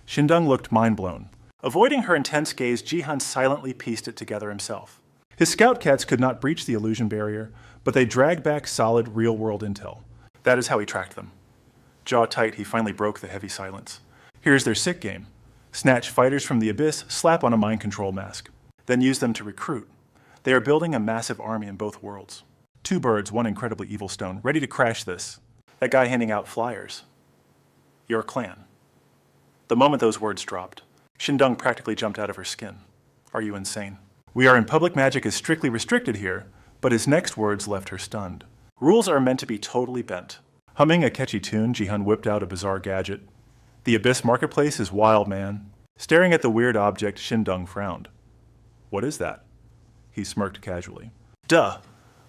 Shindong looked mind-blown. Avoiding her intense gaze, Jihan silently pieced it together himself. His scout cats could not breach the illusion barrier, but they dragged back solid, real-world intel. That is how he tracked them. Jaw tight, he finally broke the heavy silence. Here's their sick game. Snatch fighters from the abyss, slap on a mind control mask. Then use them to recruit. They are building a massive army in both worlds. 2 birds, 1 incredibly evil stone, ready to crash this. That guy handing out flyers. Your clan. The moment those words dropped, Shindong practically jumped out of her skin. Are you insane? We are in public magic is strictly restricted here, but his next words left her stunned. Rules are meant to be totally bent. Humming a catchy tune, Jihan whipped out a bizarre gadget. The Abyss Marketplace is wild, man. Staring at the weird object, Shindong frowned. What is that? He smirked casually. Duh!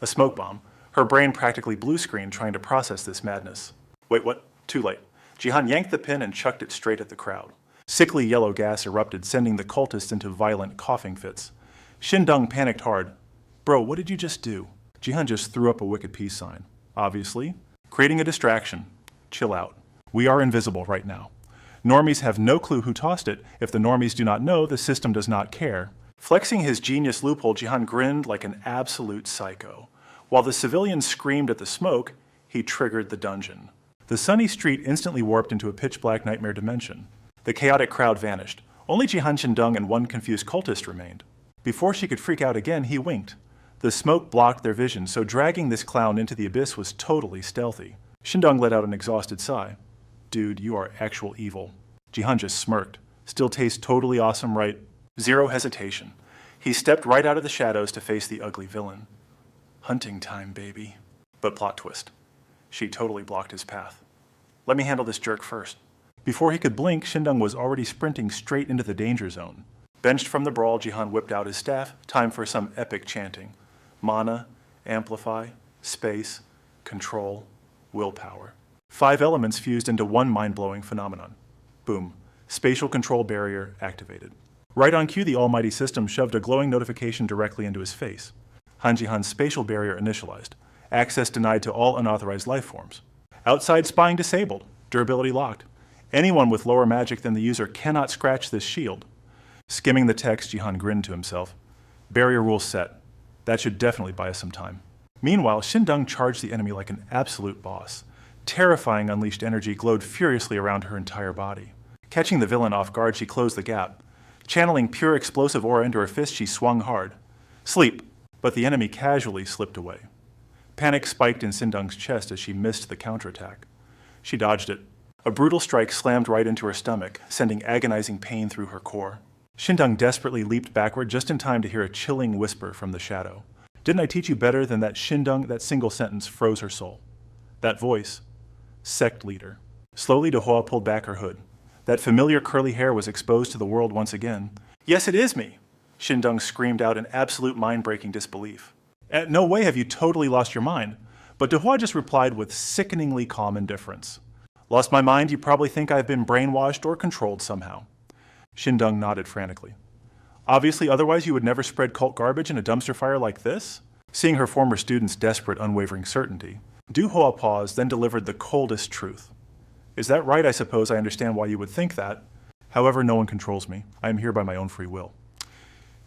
A smoke bomb. Her brain practically blue-screened trying to process this madness. Wait, what? Too late. Jihan yanked the pin and chucked it straight at the crowd. Sickly yellow gas erupted, sending the cultists into violent coughing fits. Shindong panicked hard. Bro, what did you just do? Jihan just threw up a wicked peace sign. Obviously. Creating a distraction. Chill out. We are invisible right now. Normies have no clue who tossed it. If the normies do not know, the system does not care. Flexing his genius loophole, Jihan grinned like an absolute psycho. While the civilians screamed at the smoke, he triggered the dungeon. The sunny street instantly warped into a pitch-black nightmare dimension. The chaotic crowd vanished. Only Jihan, Shindong, and 1 confused cultist remained. Before she could freak out again, he winked. The smoke blocked their vision, so dragging this clown into the abyss was totally stealthy. Shindong let out an exhausted sigh. Dude, you are actual evil. Jihan just smirked. Still tastes totally awesome, right? Zero hesitation. He stepped right out of the shadows to face the ugly villain. Hunting time, baby. But plot twist. She totally blocked his path. Let me handle this jerk first. Before he could blink, Shindong was already sprinting straight into the danger zone. Benched from the brawl, Jihan whipped out his staff. Time for some epic chanting. Mana, amplify, space, control, willpower. 5 elements fused into one mind-blowing phenomenon. Boom. Spatial control barrier activated. Right on cue, the almighty system shoved a glowing notification directly into his face. Han Ji-han's spatial barrier initialized. Access denied to all unauthorized life forms. Outside spying disabled. Durability locked. Anyone with lower magic than the user cannot scratch this shield. Skimming the text, Ji-han grinned to himself. Barrier rules set. That should definitely buy us some time. Meanwhile, Shindong charged the enemy like an absolute boss. Terrifying unleashed energy glowed furiously around her entire body. Catching the villain off guard, she closed the gap. Channeling pure explosive aura into her fist, she swung hard. Sleep! But the enemy casually slipped away. Panic spiked in Shindong's chest as she missed the counterattack. She dodged it. A brutal strike slammed right into her stomach, sending agonizing pain through her core. Shindong desperately leaped backward just in time to hear a chilling whisper from the shadow. Didn't I teach you better than that, Shindong? That single sentence froze her soul. That voice. Sect leader. Slowly, Dehua pulled back her hood. That familiar curly hair was exposed to the world once again. Yes, it is me! Shindong screamed out in absolute mind-breaking disbelief. No way have you totally lost your mind. But Dehua just replied with sickeningly calm indifference. Lost my mind? You probably think I've been brainwashed or controlled somehow. Shindong nodded frantically. Obviously, otherwise you would never spread cult garbage in a dumpster fire like this? Seeing her former student's desperate, unwavering certainty, Dehua paused, then delivered the coldest truth. Is that right? I suppose I understand why you would think that. However, no one controls me. I am here by my own free will.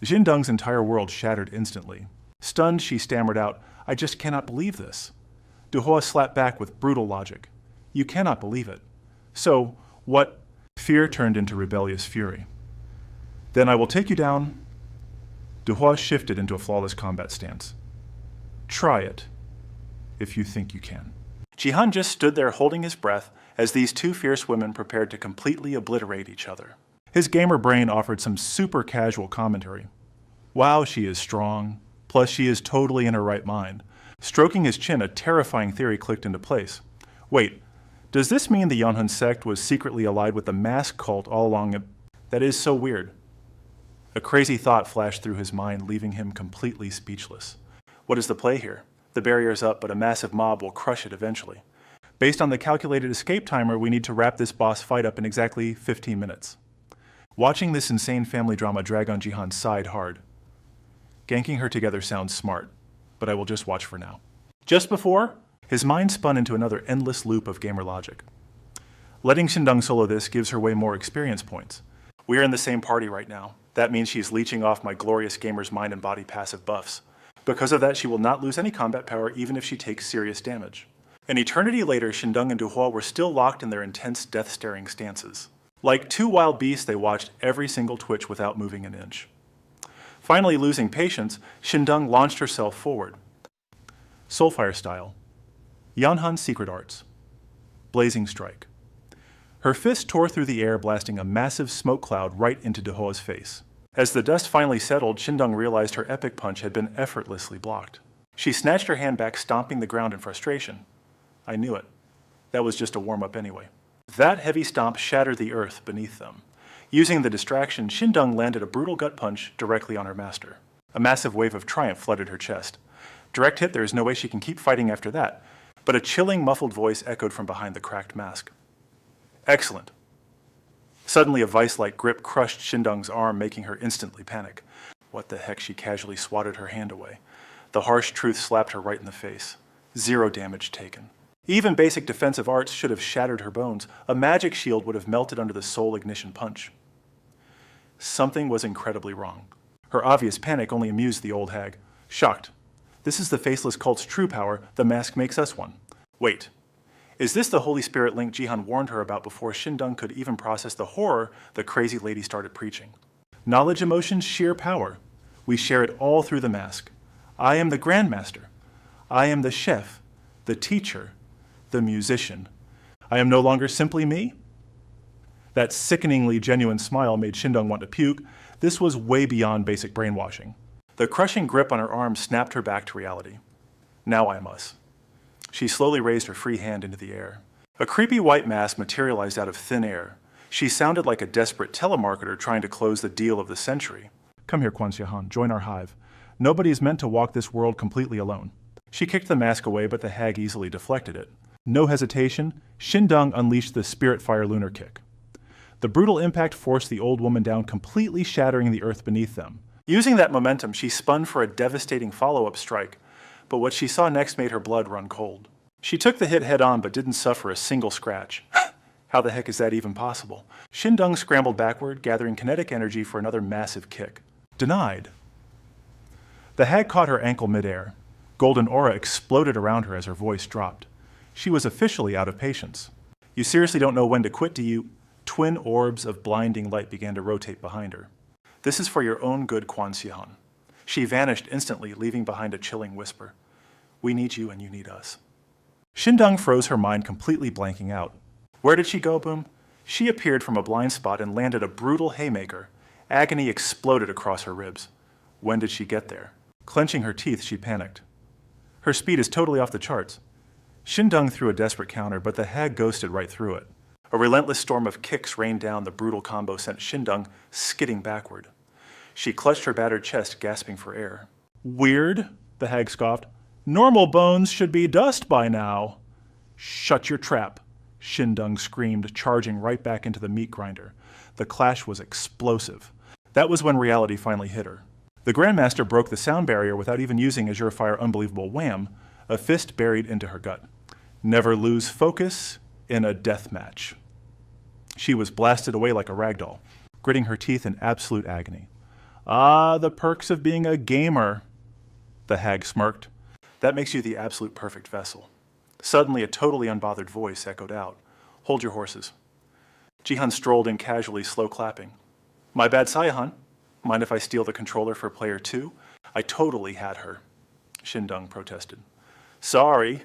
Shindong's entire world shattered instantly. Stunned, she stammered out, I just cannot believe this. Dehua slapped back with brutal logic. You cannot believe it. So, what? Fear turned into rebellious fury. Then I will take you down. Dehua shifted into a flawless combat stance. Try it, if you think you can. Ji-han just stood there holding his breath as these two fierce women prepared to completely obliterate each other. His gamer brain offered some super casual commentary. Wow, she is strong. Plus, she is totally in her right mind. Stroking his chin, a terrifying theory clicked into place. Wait, does this mean the Yeonhun sect was secretly allied with the mask cult all along? That is so weird. A crazy thought flashed through his mind, leaving him completely speechless. What is the play here? The barrier is up, but a massive mob will crush it eventually. Based on the calculated escape timer, we need to wrap this boss fight up in exactly 15 minutes. Watching this insane family drama drag on Ji-han sighed hard. Ganking her together sounds smart, but I will just watch for now. Just before, his mind spun into another endless loop of gamer logic. Letting Shindong solo this gives her way more experience points. We are in the same party right now. That means she's leeching off my glorious gamer's mind and body passive buffs. Because of that, she will not lose any combat power even if she takes serious damage. An eternity later, Shindong and Dehua were still locked in their intense death-staring stances. Like two wild beasts, they watched every single twitch without moving an inch. Finally losing patience, Shindong launched herself forward. Soulfire style. Yeonhun secret arts. Blazing strike. Her fist tore through the air, blasting a massive smoke cloud right into Dehua's face. As the dust finally settled, Shindong realized her epic punch had been effortlessly blocked. She snatched her hand back, stomping the ground in frustration. I knew it. That was just a warm-up anyway. That heavy stomp shattered the earth beneath them. Using the distraction, Shindong landed a brutal gut punch directly on her master. A massive wave of triumph flooded her chest. Direct hit, there is no way she can keep fighting after that. But a chilling, muffled voice echoed from behind the cracked mask. Excellent. Suddenly, a vice-like grip crushed Shindong's arm, making her instantly panic. What the heck, she casually swatted her hand away. The harsh truth slapped her right in the face. 0 damage taken. Even basic defensive arts should have shattered her bones. A magic shield would have melted under the soul ignition punch. Something was incredibly wrong. Her obvious panic only amused the old hag. Shocked. This is the faceless cult's true power. The mask makes us one. Wait. Is this the Holy Spirit link Ji-han warned her about before Shindong could even process the horror the crazy lady started preaching? Knowledge, emotion, sheer power. We share it all through the mask. I am the Grandmaster. I am the chef, the teacher, the musician. I am no longer simply me? That sickeningly genuine smile made Shindong want to puke. This was way beyond basic brainwashing. The crushing grip on her arm snapped her back to reality. Now I am us. She slowly raised her free hand into the air. A creepy white mask materialized out of thin air. She sounded like a desperate telemarketer trying to close the deal of the century. Come here, Quan Xiahan, join our hive. Nobody is meant to walk this world completely alone. She kicked the mask away, but the hag easily deflected it. No hesitation, Shindong unleashed the Spirit Fire Lunar Kick. The brutal impact forced the old woman down, completely shattering the earth beneath them. Using that momentum, she spun for a devastating follow-up strike, but what she saw next made her blood run cold. She took the hit head-on but didn't suffer a single scratch. How the heck is that even possible? Shindung scrambled backward, gathering kinetic energy for another massive kick. Denied. The hag caught her ankle midair. Golden aura exploded around her as her voice dropped. She was officially out of patience. You seriously don't know when to quit, do you? Twin orbs of blinding light began to rotate behind her. This is for your own good, Quan Sihan. She vanished instantly, leaving behind a chilling whisper. We need you and you need us. Shindung froze, her mind completely blanking out. Where did she go, Boom? She appeared from a blind spot and landed a brutal haymaker. Agony exploded across her ribs. When did she get there? Clenching her teeth, she panicked. Her speed is totally off the charts. Shindung threw a desperate counter, but the hag ghosted right through it. A relentless storm of kicks rained down. The brutal combo sent Shindung skidding backward. She clutched her battered chest, gasping for air. Weird, the hag scoffed. Normal bones should be dust by now. Shut your trap, Shindung screamed, charging right back into the meat grinder. The clash was explosive. That was when reality finally hit her. The Grandmaster broke the sound barrier without even using Azure Fire Unbelievable Wham, a fist buried into her gut. Never lose focus in a death match. She was blasted away like a ragdoll, gritting her teeth in absolute agony. Ah, the perks of being a gamer, the hag smirked. That makes you the absolute perfect vessel. Suddenly, a totally unbothered voice echoed out. Hold your horses. Jihan strolled in casually, slow clapping. My bad, Saihan. Mind if I steal the controller for player 2? I totally had her, Shindung protested. Sorry,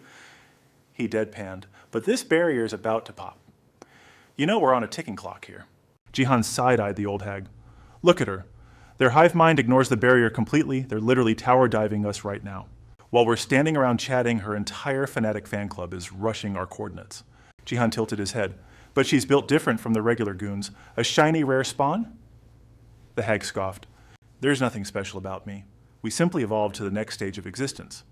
he deadpanned, but this barrier is about to pop. You know we're on a ticking clock here. Jihan side-eyed the old hag. Look at her. Their hive mind ignores the barrier completely. They're literally tower diving us right now. While we're standing around chatting, her entire fanatic fan club is rushing our coordinates. Jihan tilted his head. But she's built different from the regular goons. A shiny rare spawn? The hag scoffed. There's nothing special about me. We simply evolved to the next stage of existence.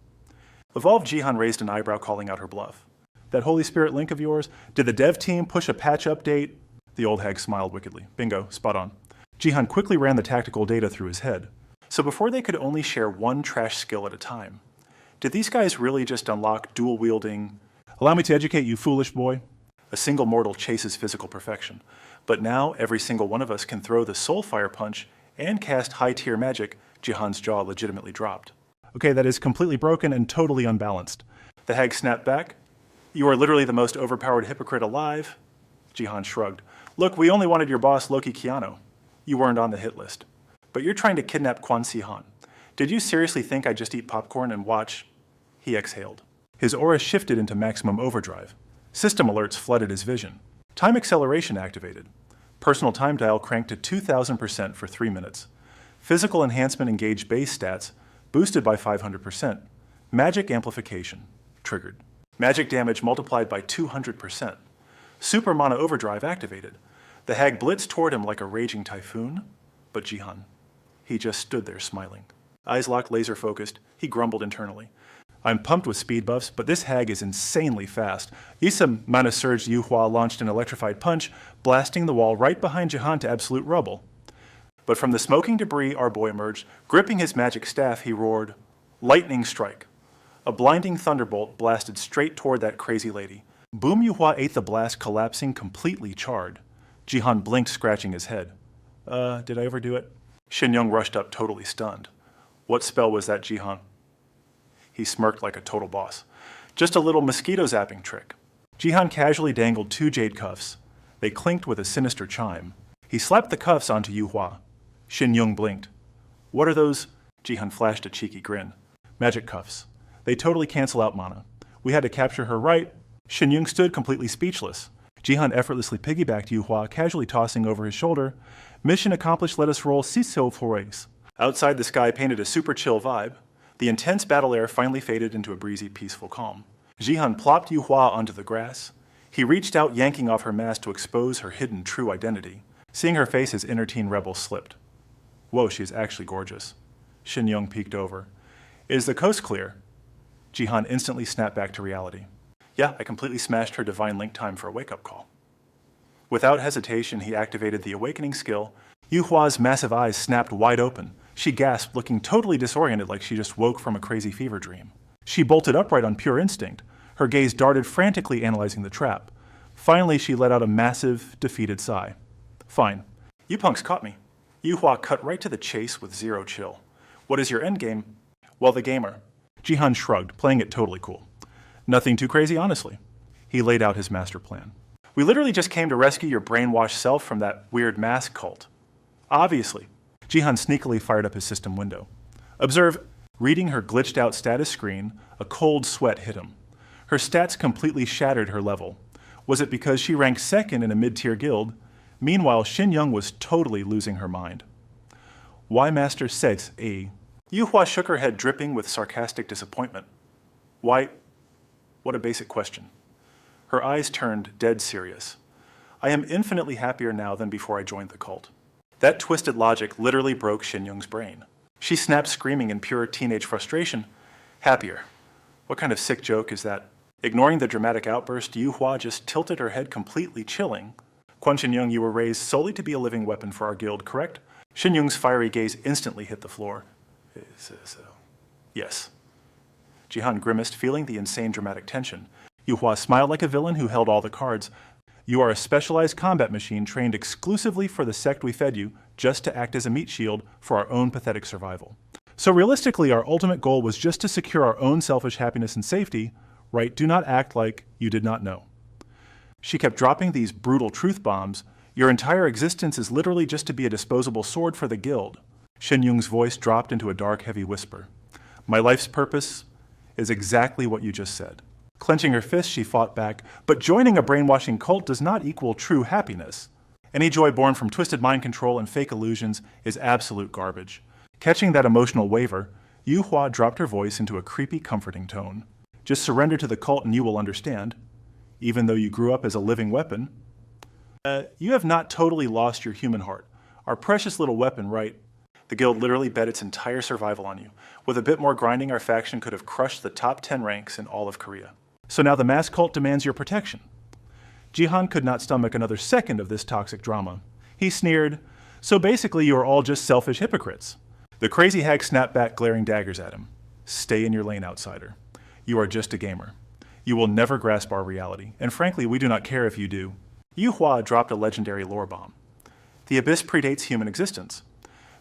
Evolved Jihan raised an eyebrow, calling out her bluff. That Holy Spirit link of yours? Did the dev team push a patch update? The old hag smiled wickedly. Bingo, spot on. Jihan quickly ran the tactical data through his head. So before they could only share one trash skill at a time, did these guys really just unlock dual-wielding... Allow me to educate you, foolish boy. A single mortal chases physical perfection. But now every single one of us can throw the soul fire punch and cast high-tier magic. Jihan's jaw legitimately dropped. Okay, that is completely broken and totally unbalanced. The hag snapped back. You are literally the most overpowered hypocrite alive. Jihan shrugged. Look, we only wanted your boss, Loki Kiano. You weren't on the hit list. But you're trying to kidnap Quan Sihan. Did you seriously think I'd just eat popcorn and watch? He exhaled. His aura shifted into maximum overdrive. System alerts flooded his vision. Time acceleration activated. Personal time dial cranked to 2000% for 3 minutes. Physical enhancement engaged base stats, boosted by 500%. Magic amplification, triggered. Magic damage multiplied by 200%. Super mana overdrive activated. The hag blitzed toward him like a raging typhoon, but Jihan. He just stood there smiling. Eyes locked, laser-focused, he grumbled internally. I'm pumped with speed buffs, but this hag is insanely fast. Issa Mana Surge Yuhua launched an electrified punch, blasting the wall right behind Jihan to absolute rubble. But from the smoking debris, our boy emerged. Gripping his magic staff, he roared, Lightning Strike. A blinding thunderbolt blasted straight toward that crazy lady. Boom Yuhua ate the blast, collapsing completely charred. Jihan blinked, scratching his head. Did I overdo it? Shinyong rushed up, totally stunned. What spell was that, Jihan? He smirked like a total boss. Just a little mosquito zapping trick. Jihan casually dangled 2 jade cuffs. They clinked with a sinister chime. He slapped the cuffs onto Yuhua. Shinyong blinked. What are those? Jihan flashed a cheeky grin. Magic cuffs. They totally cancel out mana. We had to capture her right. Shinyong stood completely speechless. Jihan effortlessly piggybacked Yuhua, casually tossing over his shoulder. Mission accomplished, let us roll Ciso Forays. Outside, the sky painted a super chill vibe. The intense battle air finally faded into a breezy, peaceful calm. Jihan plopped Yuhua onto the grass. He reached out, yanking off her mask to expose her hidden true identity. Seeing her face, his inner teen rebel slipped. Whoa, she is actually gorgeous. Shinyong peeked over. Is the coast clear? Jihan instantly snapped back to reality. Yeah, I completely smashed her divine link time for a wake-up call. Without hesitation, he activated the awakening skill. Yuhua's massive eyes snapped wide open. She gasped, looking totally disoriented like she just woke from a crazy fever dream. She bolted upright on pure instinct. Her gaze darted frantically analyzing the trap. Finally, she let out a massive, defeated sigh. Fine. You punks caught me. Yuhua cut right to the chase with zero chill. What is your endgame? Well, the gamer. Jihan shrugged, playing it totally cool. Nothing too crazy, honestly. He laid out his master plan. We literally just came to rescue your brainwashed self from that weird mask cult. Obviously. Jihan sneakily fired up his system window. Observe, reading her glitched out status screen, a cold sweat hit him. Her stats completely shattered her level. Was it because she ranked second in a mid-tier guild? Meanwhile, Shin Young was totally losing her mind. Why Master says A? Yuhua shook her head, dripping with sarcastic disappointment. Why? What a basic question. Her eyes turned dead serious. I am infinitely happier now than before I joined the cult. That twisted logic literally broke Shin Young's brain. She snapped, screaming in pure teenage frustration. Happier. What kind of sick joke is that? Ignoring the dramatic outburst, Yuhua just tilted her head, completely chilling. Quan Shin Young, you were raised solely to be a living weapon for our guild, correct? Shin Young's fiery gaze instantly hit the floor. Yes. Jihan grimaced, feeling the insane dramatic tension. Yuhua smiled like a villain who held all the cards. You are a specialized combat machine trained exclusively for the sect we fed you, just to act as a meat shield for our own pathetic survival. So realistically, our ultimate goal was just to secure our own selfish happiness and safety, right? Do not act like you did not know. She kept dropping these brutal truth bombs. Your entire existence is literally just to be a disposable sword for the guild. Shin Young's voice dropped into a dark, heavy whisper. My life's purpose is exactly what you just said. Clenching her fist, she fought back, but joining a brainwashing cult does not equal true happiness. Any joy born from twisted mind control and fake illusions is absolute garbage. Catching that emotional waver, Yuhua dropped her voice into a creepy, comforting tone. Just surrender to the cult and you will understand. Even though you grew up as a living weapon, you have not totally lost your human heart. Our precious little weapon, right? The guild literally bet its entire survival on you. With a bit more grinding, our faction could have crushed the top 10 ranks in all of Korea. So now the mass cult demands your protection. Jihan could not stomach another second of this toxic drama. He sneered, so basically you are all just selfish hypocrites. The crazy hag snapped back, glaring daggers at him. Stay in your lane, outsider. You are just a gamer. You will never grasp our reality, and frankly, we do not care if you do. Yuhua dropped a legendary lore bomb. The Abyss predates human existence.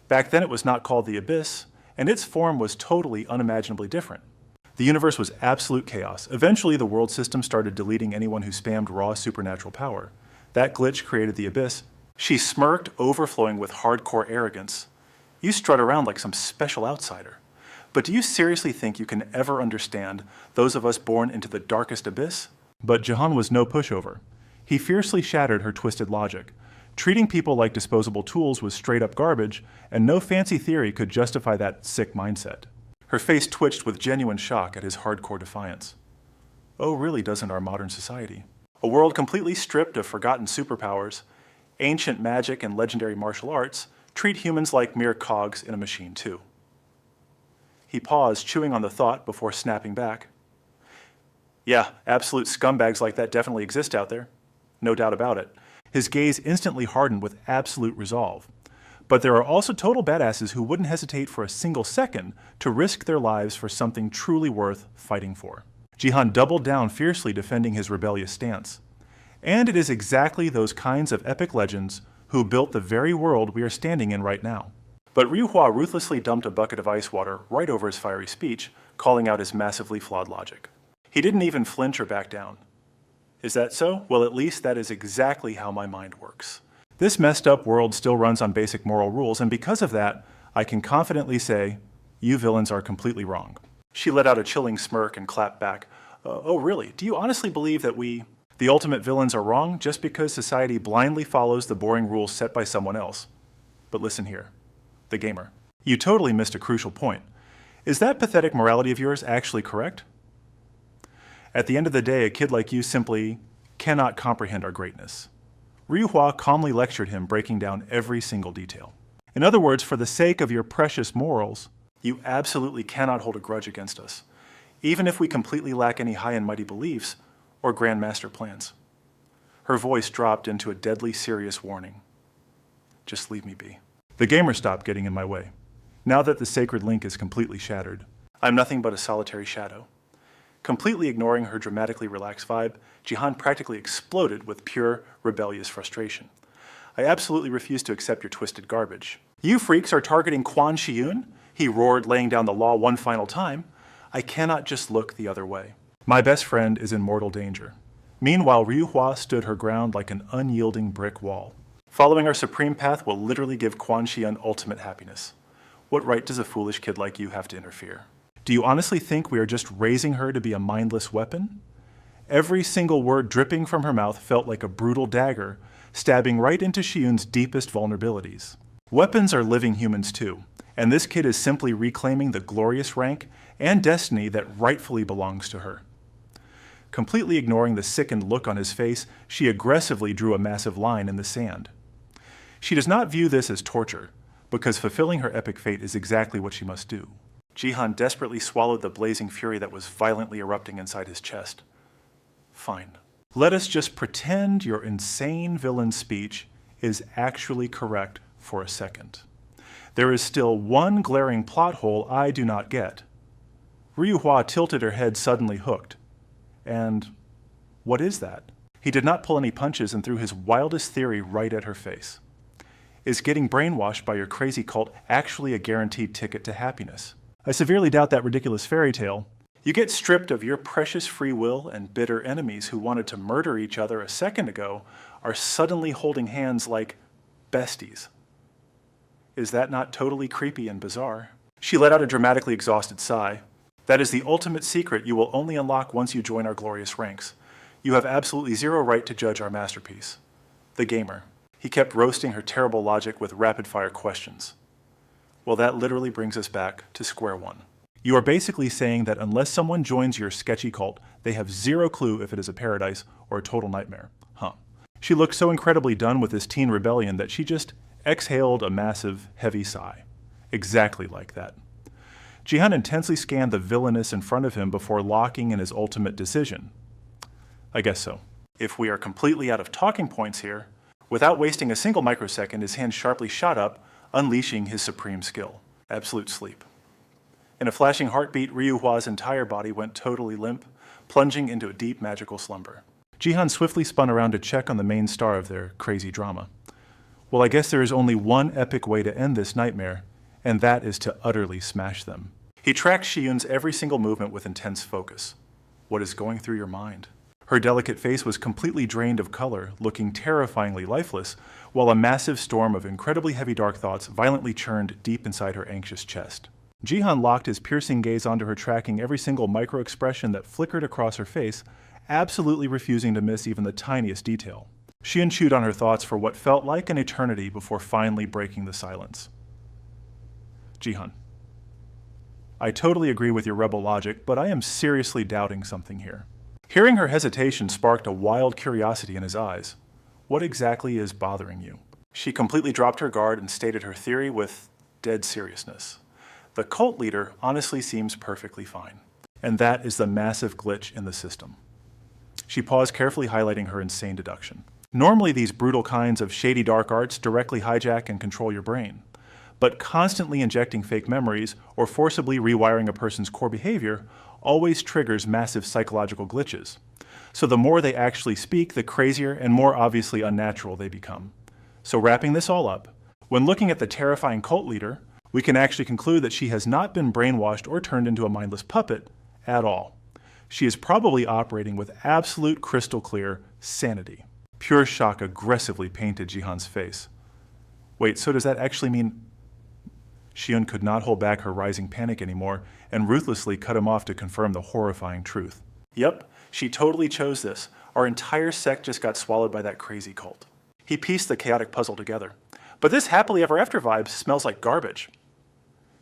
Back then it was not called the Abyss, and its form was totally unimaginably different. The universe was absolute chaos. Eventually, the world system started deleting anyone who spammed raw supernatural power. That glitch created the Abyss. She smirked, overflowing with hardcore arrogance. You strut around like some special outsider. But do you seriously think you can ever understand those of us born into the darkest abyss? But Jihan was no pushover. He fiercely shattered her twisted logic. Treating people like disposable tools was straight up garbage, and no fancy theory could justify that sick mindset. Her face twitched with genuine shock at his hardcore defiance. Oh, really doesn't our modern society? A world completely stripped of forgotten superpowers, ancient magic and legendary martial arts, treat humans like mere cogs in a machine too. He paused, chewing on the thought before snapping back. Yeah, absolute scumbags like that definitely exist out there. No doubt about it. His gaze instantly hardened with absolute resolve. But there are also total badasses who wouldn't hesitate for a single second to risk their lives for something truly worth fighting for. Jihan doubled down, fiercely defending his rebellious stance. And it is exactly those kinds of epic legends who built the very world we are standing in right now. But Ryuhua ruthlessly dumped a bucket of ice water right over his fiery speech, calling out his massively flawed logic. He didn't even flinch or back down. Is that so? Well, at least that is exactly how my mind works. This messed up world still runs on basic moral rules, and because of that, I can confidently say, you villains are completely wrong. She let out a chilling smirk and clapped back. Oh really? Do you honestly believe that the ultimate villains, are wrong just because society blindly follows the boring rules set by someone else? But listen here, the gamer. You totally missed a crucial point. Is that pathetic morality of yours actually correct? At the end of the day, a kid like you simply cannot comprehend our greatness. Ryuhua calmly lectured him, breaking down every single detail. In other words, for the sake of your precious morals, you absolutely cannot hold a grudge against us, even if we completely lack any high and mighty beliefs or grand master plans. Her voice dropped into a deadly serious warning. Just leave me be. The gamer stopped getting in my way. Now that the sacred link is completely shattered, I'm nothing but a solitary shadow. Completely ignoring her dramatically relaxed vibe, Jihan practically exploded with pure, rebellious frustration. I absolutely refuse to accept your twisted garbage. You freaks are targeting Quan Shiyun? He roared, laying down the law one final time. I cannot just look the other way. My best friend is in mortal danger. Meanwhile, Ryuhua stood her ground like an unyielding brick wall. Following our supreme path will literally give Quan Shiyun ultimate happiness. What right does a foolish kid like you have to interfere? Do you honestly think we are just raising her to be a mindless weapon? Every single word dripping from her mouth felt like a brutal dagger, stabbing right into Shiyun's deepest vulnerabilities. Weapons are living humans too, and this kid is simply reclaiming the glorious rank and destiny that rightfully belongs to her. Completely ignoring the sickened look on his face, she aggressively drew a massive line in the sand. She does not view this as torture, because fulfilling her epic fate is exactly what she must do. Jihan desperately swallowed the blazing fury that was violently erupting inside his chest. Fine. Let us just pretend your insane villain speech is actually correct for a second. There is still one glaring plot hole I do not get. Ryuhua tilted her head, suddenly hooked. And what is that? He did not pull any punches and threw his wildest theory right at her face. Is getting brainwashed by your crazy cult actually a guaranteed ticket to happiness? I severely doubt that ridiculous fairy tale. You get stripped of your precious free will, and bitter enemies who wanted to murder each other a second ago are suddenly holding hands like besties. Is that not totally creepy and bizarre? She let out a dramatically exhausted sigh. That is the ultimate secret you will only unlock once you join our glorious ranks. You have absolutely zero right to judge our masterpiece. The gamer. He kept roasting her terrible logic with rapid-fire questions. Well, that literally brings us back to square one. You are basically saying that unless someone joins your sketchy cult, they have zero clue if it is a paradise or a total nightmare. Huh. She looked so incredibly done with this teen rebellion that she just exhaled a massive, heavy sigh. Exactly like that. Jihan intensely scanned the villainess in front of him before locking in his ultimate decision. I guess so. If we are completely out of talking points here, without wasting a single microsecond, his hand sharply shot up, unleashing his supreme skill. Absolute sleep. In a flashing heartbeat, Ryuhua's entire body went totally limp, plunging into a deep magical slumber. Jihan swiftly spun around to check on the main star of their crazy drama. Well, I guess there is only one epic way to end this nightmare, and that is to utterly smash them. He tracked Shiyun's every single movement with intense focus. What is going through your mind? Her delicate face was completely drained of color, looking terrifyingly lifeless, while a massive storm of incredibly heavy dark thoughts violently churned deep inside her anxious chest. Jihan locked his piercing gaze onto her, tracking every single micro-expression that flickered across her face, absolutely refusing to miss even the tiniest detail. Shiyun chewed on her thoughts for what felt like an eternity before finally breaking the silence. Jihan, I totally agree with your rebel logic, but I am seriously doubting something here. Hearing her hesitation sparked a wild curiosity in his eyes. What exactly is bothering you? She completely dropped her guard and stated her theory with dead seriousness. The cult leader honestly seems perfectly fine. And that is the massive glitch in the system. She paused, carefully highlighting her insane deduction. Normally, these brutal kinds of shady dark arts directly hijack and control your brain. But constantly injecting fake memories or forcibly rewiring a person's core behavior always triggers massive psychological glitches. So the more they actually speak, the crazier and more obviously unnatural they become. So wrapping this all up, when looking at the terrifying cult leader, we can actually conclude that she has not been brainwashed or turned into a mindless puppet at all. She is probably operating with absolute crystal clear sanity. Pure shock aggressively painted Jihan's face. Wait, so does that actually mean... Shiyun could not hold back her rising panic anymore and ruthlessly cut him off to confirm the horrifying truth. Yep, she totally chose this. Our entire sect just got swallowed by that crazy cult. He pieced the chaotic puzzle together. But this happily ever after vibe smells like garbage.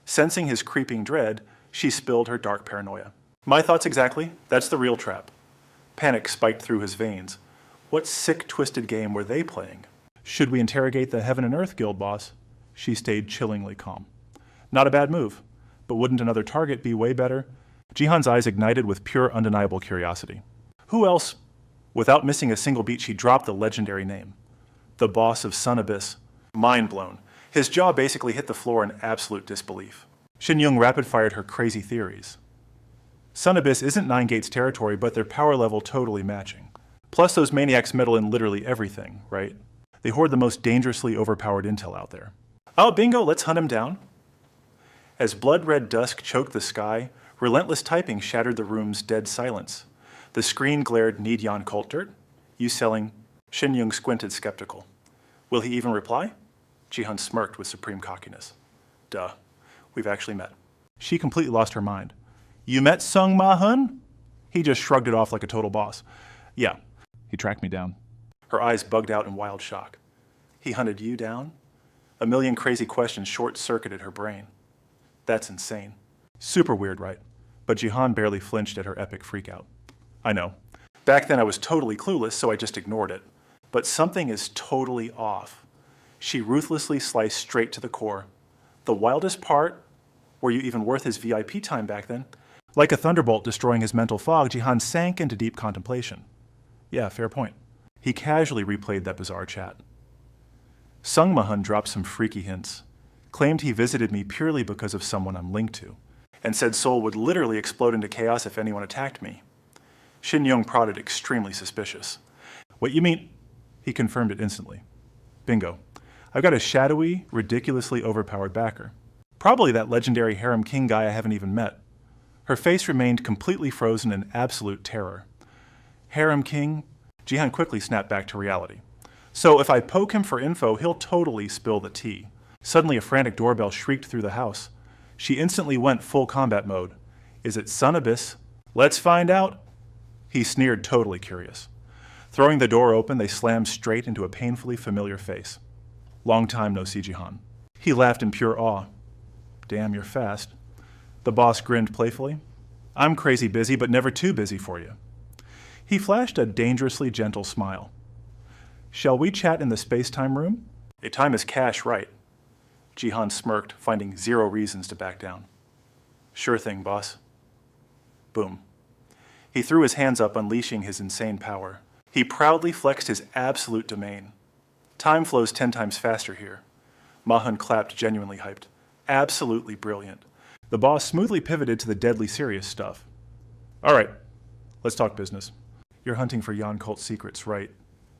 Sensing his creeping dread, she spilled her dark paranoia. My thoughts exactly. That's the real trap. Panic spiked through his veins. What sick, twisted game were they playing? Should we interrogate the Heaven and Earth Guild boss? She stayed chillingly calm. Not a bad move, but wouldn't another target be way better? Jihan's eyes ignited with pure, undeniable curiosity. Who else Without missing a single beat, she dropped the legendary name. The boss of Sun Abyss. Mind blown. His jaw basically hit the floor in absolute disbelief. Shin Young rapid-fired her crazy theories. Sun Abyss isn't 9 Gates territory, but their power level totally matching. Plus those maniacs meddle in literally everything, right? They hoard the most dangerously overpowered intel out there. Oh, bingo, let's hunt him down. As blood-red dusk choked the sky, relentless typing shattered the room's dead silence. The screen glared, "Need yon cult dirt? You selling?" Shin Young squinted, skeptical. Will he even reply? Jihan smirked with supreme cockiness. Duh, we've actually met. She completely lost her mind. You met Sung Ma-hun? He just shrugged it off like a total boss. Yeah, he tracked me down. Her eyes bugged out in wild shock. He hunted you down? A million crazy questions short-circuited her brain. That's insane. Super weird, right? But Jihan barely flinched at her epic freakout. I know. Back then I was totally clueless, so I just ignored it. But something is totally off. She ruthlessly sliced straight to the core. The wildest part, were you even worth his VIP time back then? Like a thunderbolt destroying his mental fog, Jihan sank into deep contemplation. Yeah, fair point. He casually replayed that bizarre chat. Sung Ma-hun dropped some freaky hints, claimed he visited me purely because of someone I'm linked to, and said Seoul would literally explode into chaos if anyone attacked me. Shin Young prodded, extremely suspicious. What you mean? He confirmed it instantly. Bingo. I've got a shadowy, ridiculously overpowered backer. Probably that legendary harem king guy I haven't even met. Her face remained completely frozen in absolute terror. Harem king? Jihan quickly snapped back to reality. So if I poke him for info, he'll totally spill the tea. Suddenly a frantic doorbell shrieked through the house. She instantly went full combat mode. Is it Sun Abyss? Let's find out. He sneered, totally curious. Throwing the door open, they slammed straight into a painfully familiar face. Long time no see, Jihan. He laughed in pure awe. Damn, you're fast. The boss grinned playfully. I'm crazy busy, but never too busy for you. He flashed a dangerously gentle smile. Shall we chat in the space-time room? A time is cash, right? Jihan smirked, finding zero reasons to back down. Sure thing, boss. Boom. He threw his hands up, unleashing his insane power. He proudly flexed his absolute domain. Time flows 10 times faster here. Ma-hun clapped, genuinely hyped. Absolutely brilliant. The boss smoothly pivoted to the deadly serious stuff. All right, let's talk business. You're hunting for Yan cult secrets, right?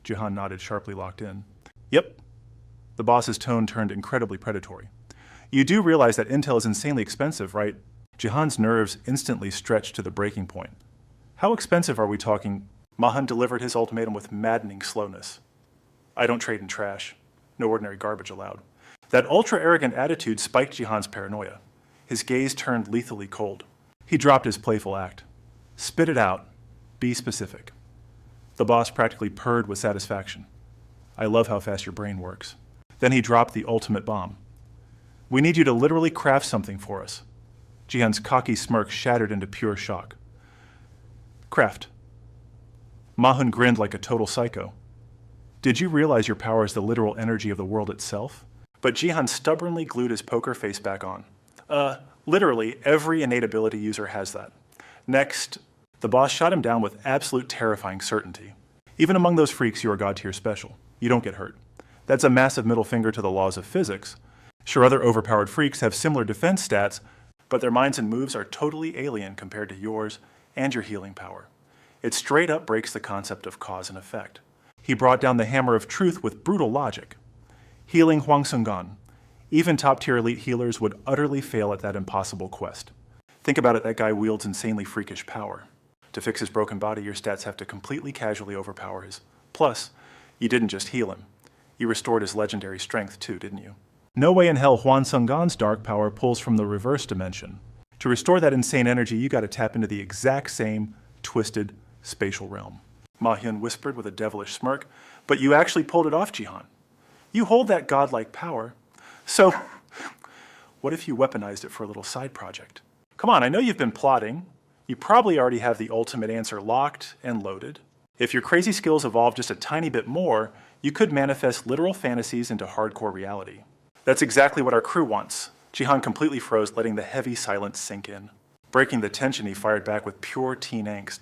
Jihan nodded, sharply locked in. Yep. The boss's tone turned incredibly predatory. You do realize that intel is insanely expensive, right? Jihan's nerves instantly stretched to the breaking point. How expensive are we talking? Ma-hun delivered his ultimatum with maddening slowness. I don't trade in trash. No ordinary garbage allowed. That ultra-arrogant attitude spiked Jihan's paranoia. His gaze turned lethally cold. He dropped his playful act. Spit it out. Be specific. The boss practically purred with satisfaction. I love how fast your brain works. Then he dropped the ultimate bomb. We need you to literally craft something for us. Jihan's cocky smirk shattered into pure shock. Craft. Ma-hun grinned like a total psycho. Did you realize your power is the literal energy of the world itself? But Jihan stubbornly glued his poker face back on. Literally, every innate ability user has that. Next, the boss shot him down with absolute terrifying certainty. Even among those freaks, you are God-tier special. You don't get hurt. That's a massive middle finger to the laws of physics. Sure, other overpowered freaks have similar defense stats, but their minds and moves are totally alien compared to yours and your healing power. It straight up breaks the concept of cause and effect. He brought down the hammer of truth with brutal logic. Healing Hwang Sung-gon. Even top-tier elite healers would utterly fail at that impossible quest. Think about it, that guy wields insanely freakish power. To fix his broken body, your stats have to completely casually overpower his. Plus, you didn't just heal him. You restored his legendary strength too, didn't you? No way in hell Hwang Sung-gon's dark power pulls from the reverse dimension. To restore that insane energy, you gotta tap into the exact same twisted spatial realm. Ma-hyun whispered with a devilish smirk, but you actually pulled it off, Jihan. You hold that godlike power. So, what if you weaponized it for a little side project? Come on, I know you've been plotting. You probably already have the ultimate answer locked and loaded. If your crazy skills evolve just a tiny bit more, you could manifest literal fantasies into hardcore reality. That's exactly what our crew wants. Jihan completely froze, letting the heavy silence sink in. Breaking the tension, he fired back with pure teen angst.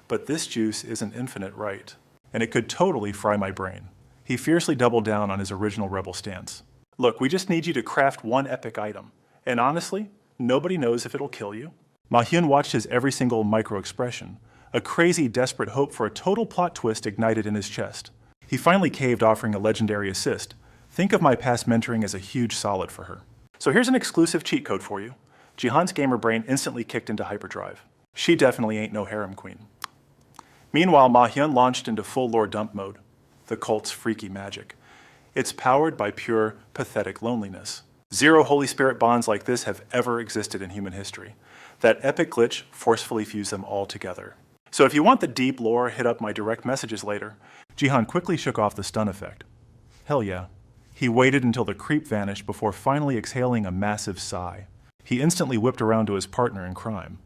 But this juice is an infinite right, and it could totally fry my brain. He fiercely doubled down on his original rebel stance. Look, we just need you to craft one epic item, and honestly, nobody knows if it'll kill you. Ma-hyun watched his every single micro-expression. A crazy, desperate hope for a total plot twist ignited in his chest. He finally caved, offering a legendary assist. Think of my past mentoring as a huge solid for her. So here's an exclusive cheat code for you. Jihan's gamer brain instantly kicked into hyperdrive. She definitely ain't no harem queen. Meanwhile, Ma-hyun launched into full lore dump mode. The cult's freaky magic. It's powered by pure, pathetic loneliness. 0 Holy Spirit bonds like this have ever existed in human history. That epic glitch forcefully fused them all together. So if you want the deep lore, hit up my direct messages later. Jihan quickly shook off the stun effect. Hell yeah. He waited until the creep vanished before finally exhaling a massive sigh. He instantly whipped around to his partner in crime.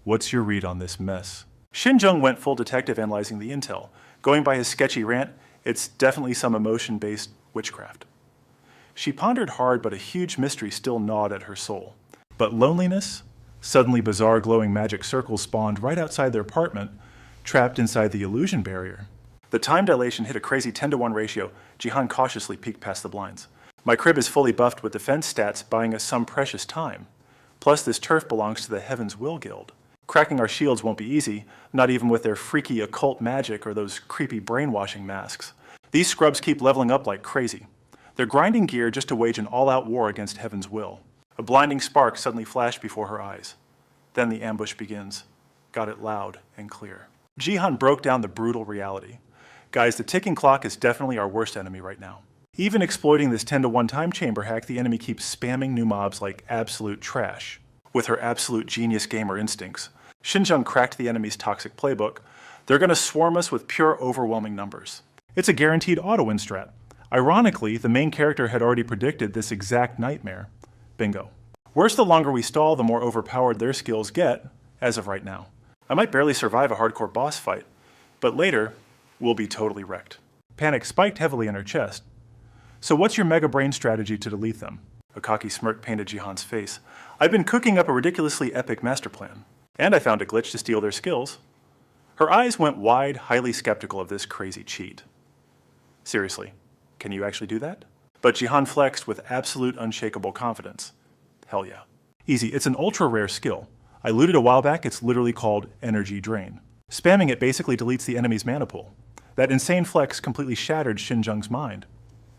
What's your read on this mess? Shin-jung went full detective analyzing the intel. Going by his sketchy rant, it's definitely some emotion-based witchcraft. She pondered hard, but a huge mystery still gnawed at her soul. But loneliness? Suddenly bizarre glowing magic circles spawned right outside their apartment, trapped inside the illusion barrier. The time dilation hit a crazy 10-to-1 ratio. Jihan cautiously peeked past the blinds. My crib is fully buffed with defense stats, buying us some precious time. Plus, this turf belongs to the Heaven's Will Guild. Cracking our shields won't be easy, not even with their freaky occult magic or those creepy brainwashing masks. These scrubs keep leveling up like crazy. They're grinding gear just to wage an all-out war against Heaven's will. A blinding spark suddenly flashed before her eyes. Then the ambush begins. Got it loud and clear. Jihan broke down the brutal reality. Guys, the ticking clock is definitely our worst enemy right now. Even exploiting this 10-to-1 time chamber hack, the enemy keeps spamming new mobs like absolute trash. With her absolute genius gamer instincts, Shin-jung cracked the enemy's toxic playbook. They're gonna swarm us with pure overwhelming numbers. It's a guaranteed auto-win strat. Ironically, the main character had already predicted this exact nightmare. Bingo. Worse, the longer we stall, the more overpowered their skills get, as of right now. I might barely survive a hardcore boss fight, but later, we'll be totally wrecked. Panic spiked heavily in her chest. So what's your mega brain strategy to delete them? A cocky smirk painted Jihan's face. I've been cooking up a ridiculously epic master plan. And I found a glitch to steal their skills. Her eyes went wide, highly skeptical of this crazy cheat. Seriously, can you actually do that? But Jihan flexed with absolute unshakable confidence. Hell yeah. Easy, it's an ultra rare skill. I looted a while back, it's literally called Energy Drain. Spamming it basically deletes the enemy's mana pool. That insane flex completely shattered Shin-jung's mind.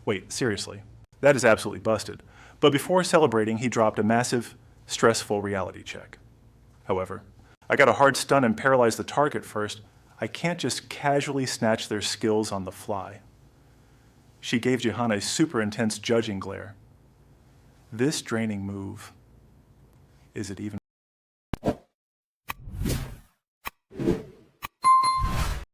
Wait, seriously? That is absolutely busted. But before celebrating, he dropped a massive, stressful reality check. However, I got a hard stun and paralyzed the target first. I can't just casually snatch their skills on the fly. She gave Jihan a super intense judging glare. This draining move, is it even